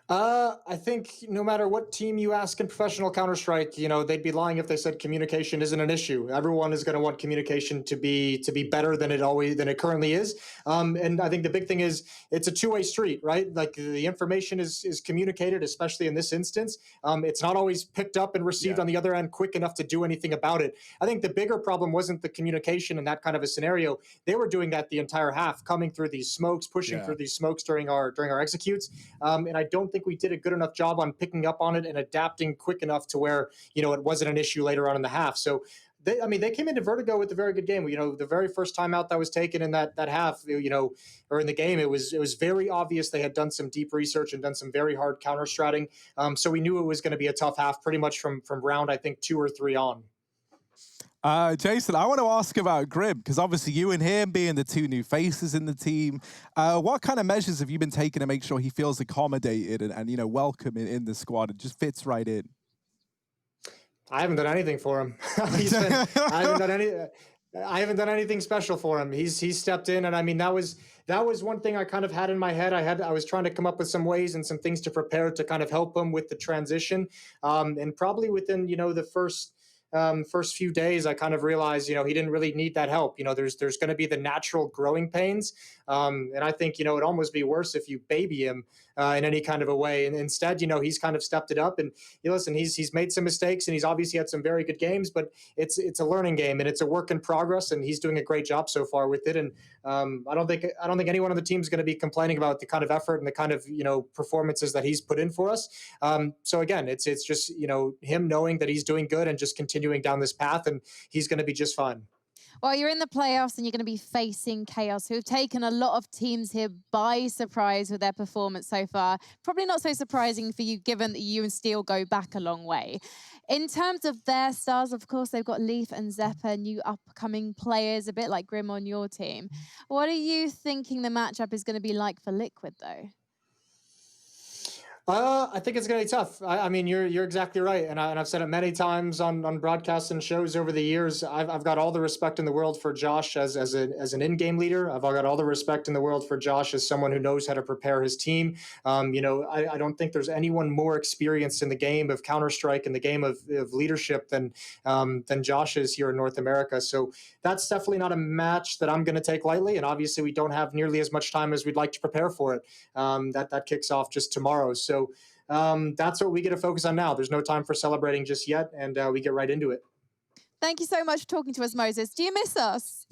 I think no matter what team you ask in professional Counter-Strike, they'd be lying if they said communication isn't an issue. Everyone is going to want communication to be better than it currently is. And I think the big thing is it's a two-way street, right? Like the information is communicated, especially in this instance. It's not always picked up and received on the other end quick enough to do anything about it. I think the bigger problem wasn't the communication in that kind of a scenario. They were doing that the entire half, coming through these smokes, pushing through these smokes during our executes. And I don't think we did a good enough job on picking up on it and adapting quick enough to where, it wasn't an issue later on in the half. So they came into Vertigo with a very good game. The very first timeout that was taken in that half, or in the game, it was very obvious they had done some deep research and done some very hard counter-stratting. So we knew it was going to be a tough half pretty much from round, I think, 2 or 3 on. Jason, I want to ask about Grim, because obviously you and him being the 2 new faces in the team, what kind of measures have you been taking to make sure he feels accommodated and welcome in the squad and just fits right in? I haven't done anything for him. I haven't done anything special for him. He's stepped in, and that was one thing I kind of had in my head. I was trying to come up with some ways and some things to prepare to kind of help him with the transition. And probably within the first few days, I kind of realized, he didn't really need that help. There's going to be the natural growing pains. And I think, it'd almost be worse if you baby him in any kind of a way. And instead, he's kind of stepped it up. And listen, he's made some mistakes, and he's obviously had some very good games, but it's a learning game, and it's a work in progress, and he's doing a great job so far with it. And I don't think anyone on the team is going to be complaining about the kind of effort and the kind of performances that he's put in for us. So again, it's just him knowing that he's doing good and just continuing down this path, and he's going to be just fine. Well, you're in the playoffs and you're going to be facing Chaos, who have taken a lot of teams here by surprise with their performance so far. Probably not so surprising for you, given that you and Steel go back a long way. In terms of their stars, of course, they've got Leaf and Zeppa, new upcoming players, a bit like Grim on your team. What are you thinking the matchup is going to be like for Liquid, though? I think it's going to be tough. You're exactly right, and I've said it many times on broadcasts and shows over the years. I've got all the respect in the world for Josh as an in-game leader. I've got all the respect in the world for Josh as someone who knows how to prepare his team. I don't think there's anyone more experienced in the game of Counter-Strike and the game of leadership than Josh is here in North America. So that's definitely not a match that I'm going to take lightly. And obviously, we don't have nearly as much time as we'd like to prepare for it. That kicks off just tomorrow. So that's what we get to focus on now. There's no time for celebrating just yet, and we get right into it. Thank you so much for talking to us, Moses. Do you miss us?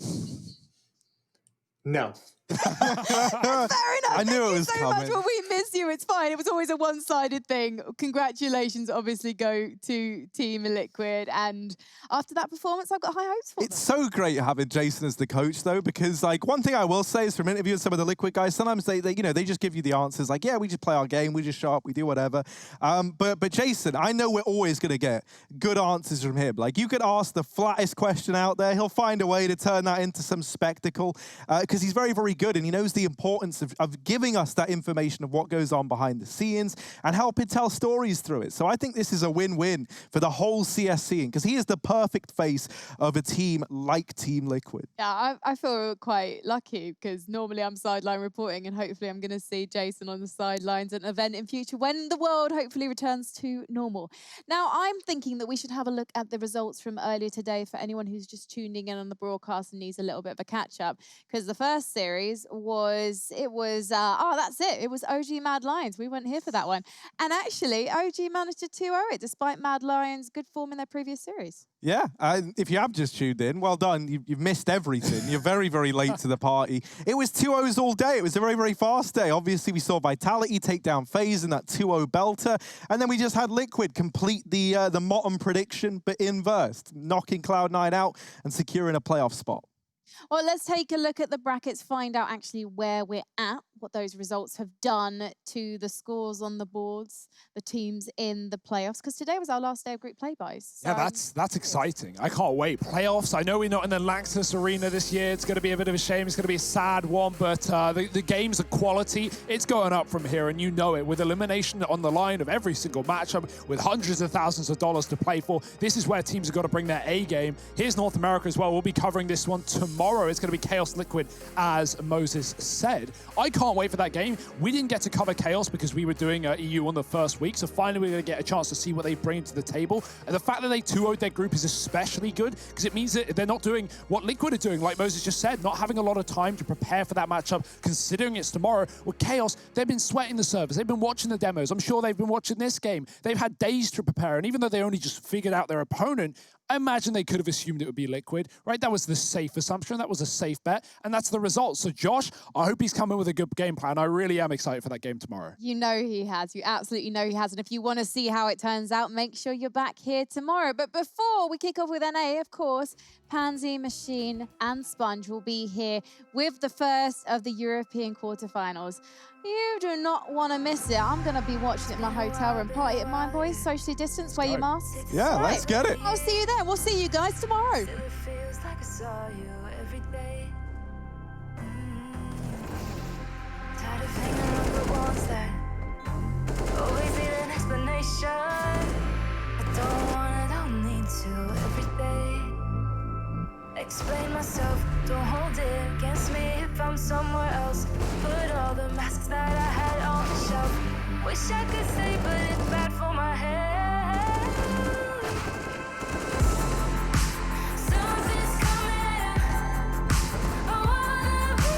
No. Fair enough. I knew it was so coming. much. Well, we miss you. It's fine. It was always a one-sided thing. Congratulations, obviously, go to Team Liquid. And after that performance, I've got high hopes for them. It's so great having Jason as the coach, though, because one thing I will say is from interviewing some of the Liquid guys, sometimes they just give you the answers like, yeah, we just play our game, we just show up, we do whatever. But Jason, I know we're always going to get good answers from him. You could ask the flattest question out there, he'll find a way to turn that into some spectacle because he's very, very good, and he knows the importance of giving us that information of what goes on behind the scenes and helping tell stories through it. So I think this is a win-win for the whole CS scene because he is the perfect face of a team like Team Liquid. Yeah, I feel quite lucky because normally I'm sideline reporting, and hopefully I'm going to see Jason on the sidelines at an event in future when the world hopefully returns to normal. Now, I'm thinking that we should have a look at the results from earlier today for anyone who's just tuning in on the broadcast and needs a little bit of a catch-up, because the first series was that's it. It was OG Mad Lions. We weren't here for that one. And actually, OG managed to 2-0 it despite Mad Lions' good form in their previous series. Yeah, if you have just tuned in, well done. You've missed everything. You're very, very late to the party. It was 2-0s all day. It was a very, very fast day. Obviously, we saw Vitality take down FaZe in that 2-0 belter. And then we just had Liquid complete the Motum prediction, but inverse, knocking Cloud9 out and securing a playoff spot. Well, let's take a look at the brackets, find out actually where we're at what those results have done to the scores on the boards, the teams in the playoffs, because today was our last day of group play-bys. So yeah, that's exciting. I can't wait. Playoffs, I know we're not in the Lanxess Arena this year. It's going to be a bit of a shame. It's going to be a sad one, but the games, the quality, it's going up from here, and you know it. With elimination on the line of every single matchup, with hundreds of thousands of dollars to play for, this is where teams have got to bring their A game. Here's North America as well. We'll be covering this one tomorrow. It's going to be Chaos Liquid, as Moses said. I can't wait for that game. We didn't get to cover Chaos because we were doing EU on the first week, so finally we're going to get a chance to see what they bring to the table. And the fact that they 2-0'd their group is especially good because it means that they're not doing what Liquid are doing, like Moses just said, not having a lot of time to prepare for that matchup, considering it's tomorrow. With Chaos, they've been sweating the servers. They've been watching the demos. I'm sure they've been watching this game. They've had days to prepare, and even though they only just figured out their opponent, I imagine they could have assumed it would be Liquid, right? That was the safe assumption. That was a safe bet, and that's the result. So Josh, I hope he's coming with a good game plan. I really am excited for that game tomorrow. You know he has. You absolutely know he has. And if you want to see how it turns out, make sure you're back here tomorrow. But before we kick off with NA, of course, Pansy, Machine, and Sponge will be here with the first of the European quarterfinals. You do not want to miss it. I'm going to be watching it in my hotel room. Party at mine, boys. Socially distanced. Wear your masks. Yeah, Right. let's get it. I'll see you then. We'll see you guys tomorrow. Still it feels like I saw you every day. Tired of hanging around the walls that always need an explanation. I don't need to every day. Explain myself, don't hold it against me if I'm somewhere else. Put all the masks that I had on the shelf. Wish I could say, but it's bad for my head. Something's coming. I wanna be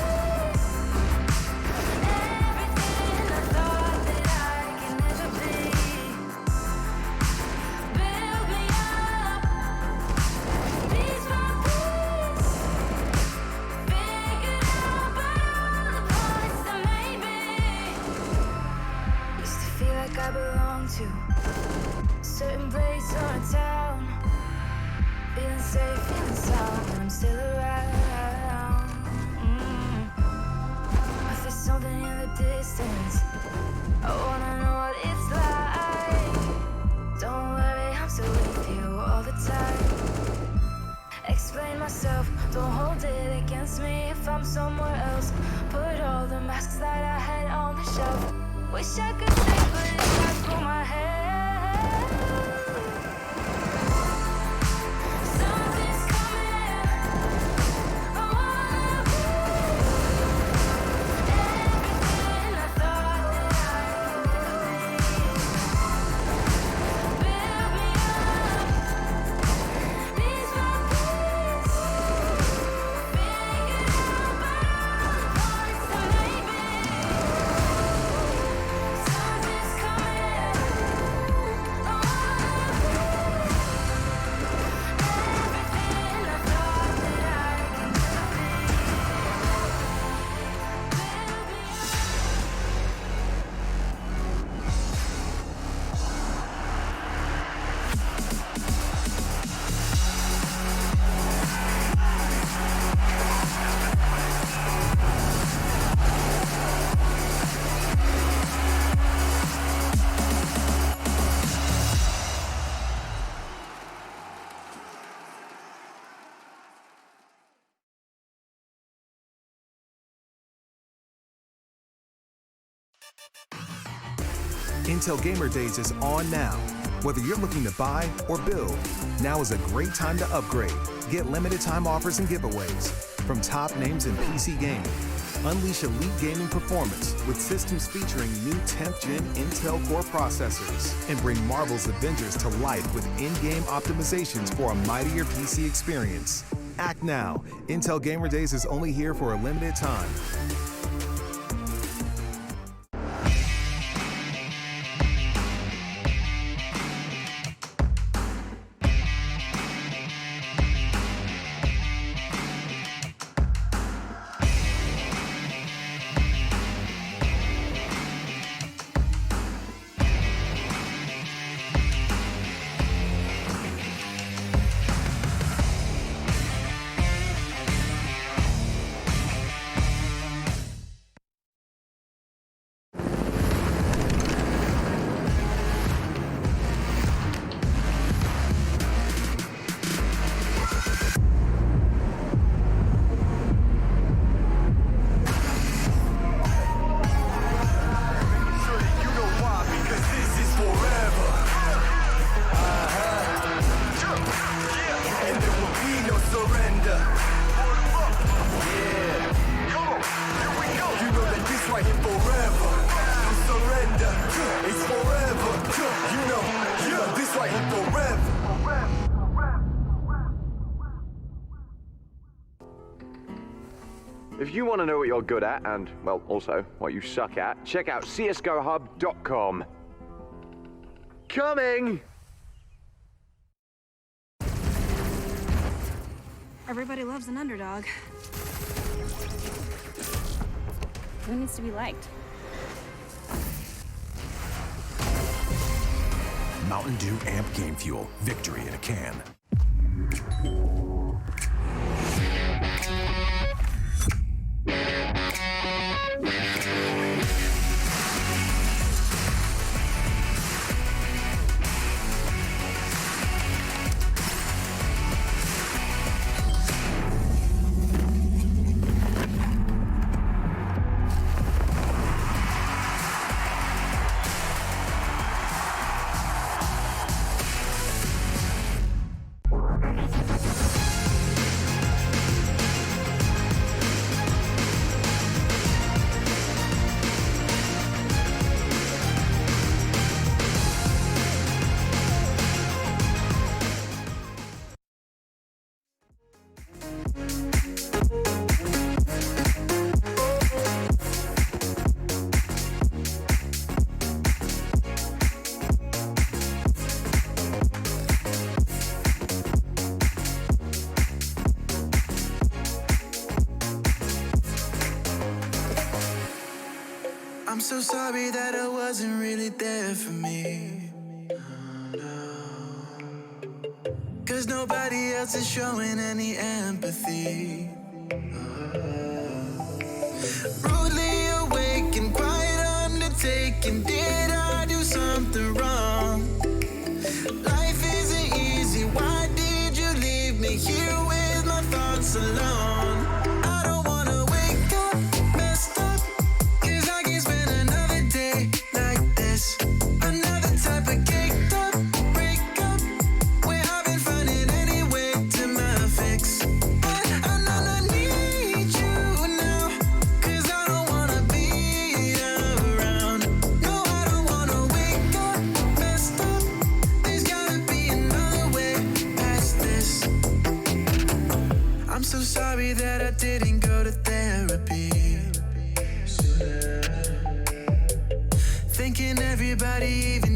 everything I thought that I can never be. Build me up, piece by piece. Figured out all the parts that made me. Used to feel like I belonged to a certain place or a town. Feeling safe, feeling sound, but I'm still around. If there's something in the distance, I wanna know what it's like. Don't worry, I'm still with you all the time. Explain myself, don't hold it against me if I'm somewhere else. Put all the masks that I had on the shelf. Wish I could say, but it's bad for my head. Something's coming. I wanna be everything I thought that I could never be. Build me up, piece by piece. Figured out all the parts that made me. Something's coming. I wanna be everything I thought that I could never be. Build me Intel Gamer Days is on now. Whether you're looking to buy or build, now is a great time to upgrade. Get limited time offers and giveaways from top names in PC gaming. Unleash elite gaming performance with systems featuring new 10th gen Intel Core processors. And bring Marvel's Avengers to life with in-game optimizations for a mightier PC experience. Act now. Intel Gamer Days is only here for a limited time. If you want to know what you're good at and, well, also what you suck at, check out csgohub.com. Coming! Everybody loves an underdog. Who needs to be liked? Mountain Dew Amp Game Fuel. Victory in a can. I'm so sorry that I wasn't really there for me. Cause nobody else is showing any empathy. Rudely awake and quite undertaken. Did I do something wrong? Life isn't easy. Why did you leave me here with my thoughts alone? I don't wanna wake up messed up, cause I can't spend another day like this. Another type of caked up breakup, where I've been finding any way to my fix. But I need you now, cause I don't wanna be around. No, I don't wanna wake up messed up. There's gotta be another way past this. I'm so sorry that I didn't go to therapy. Thinking everybody even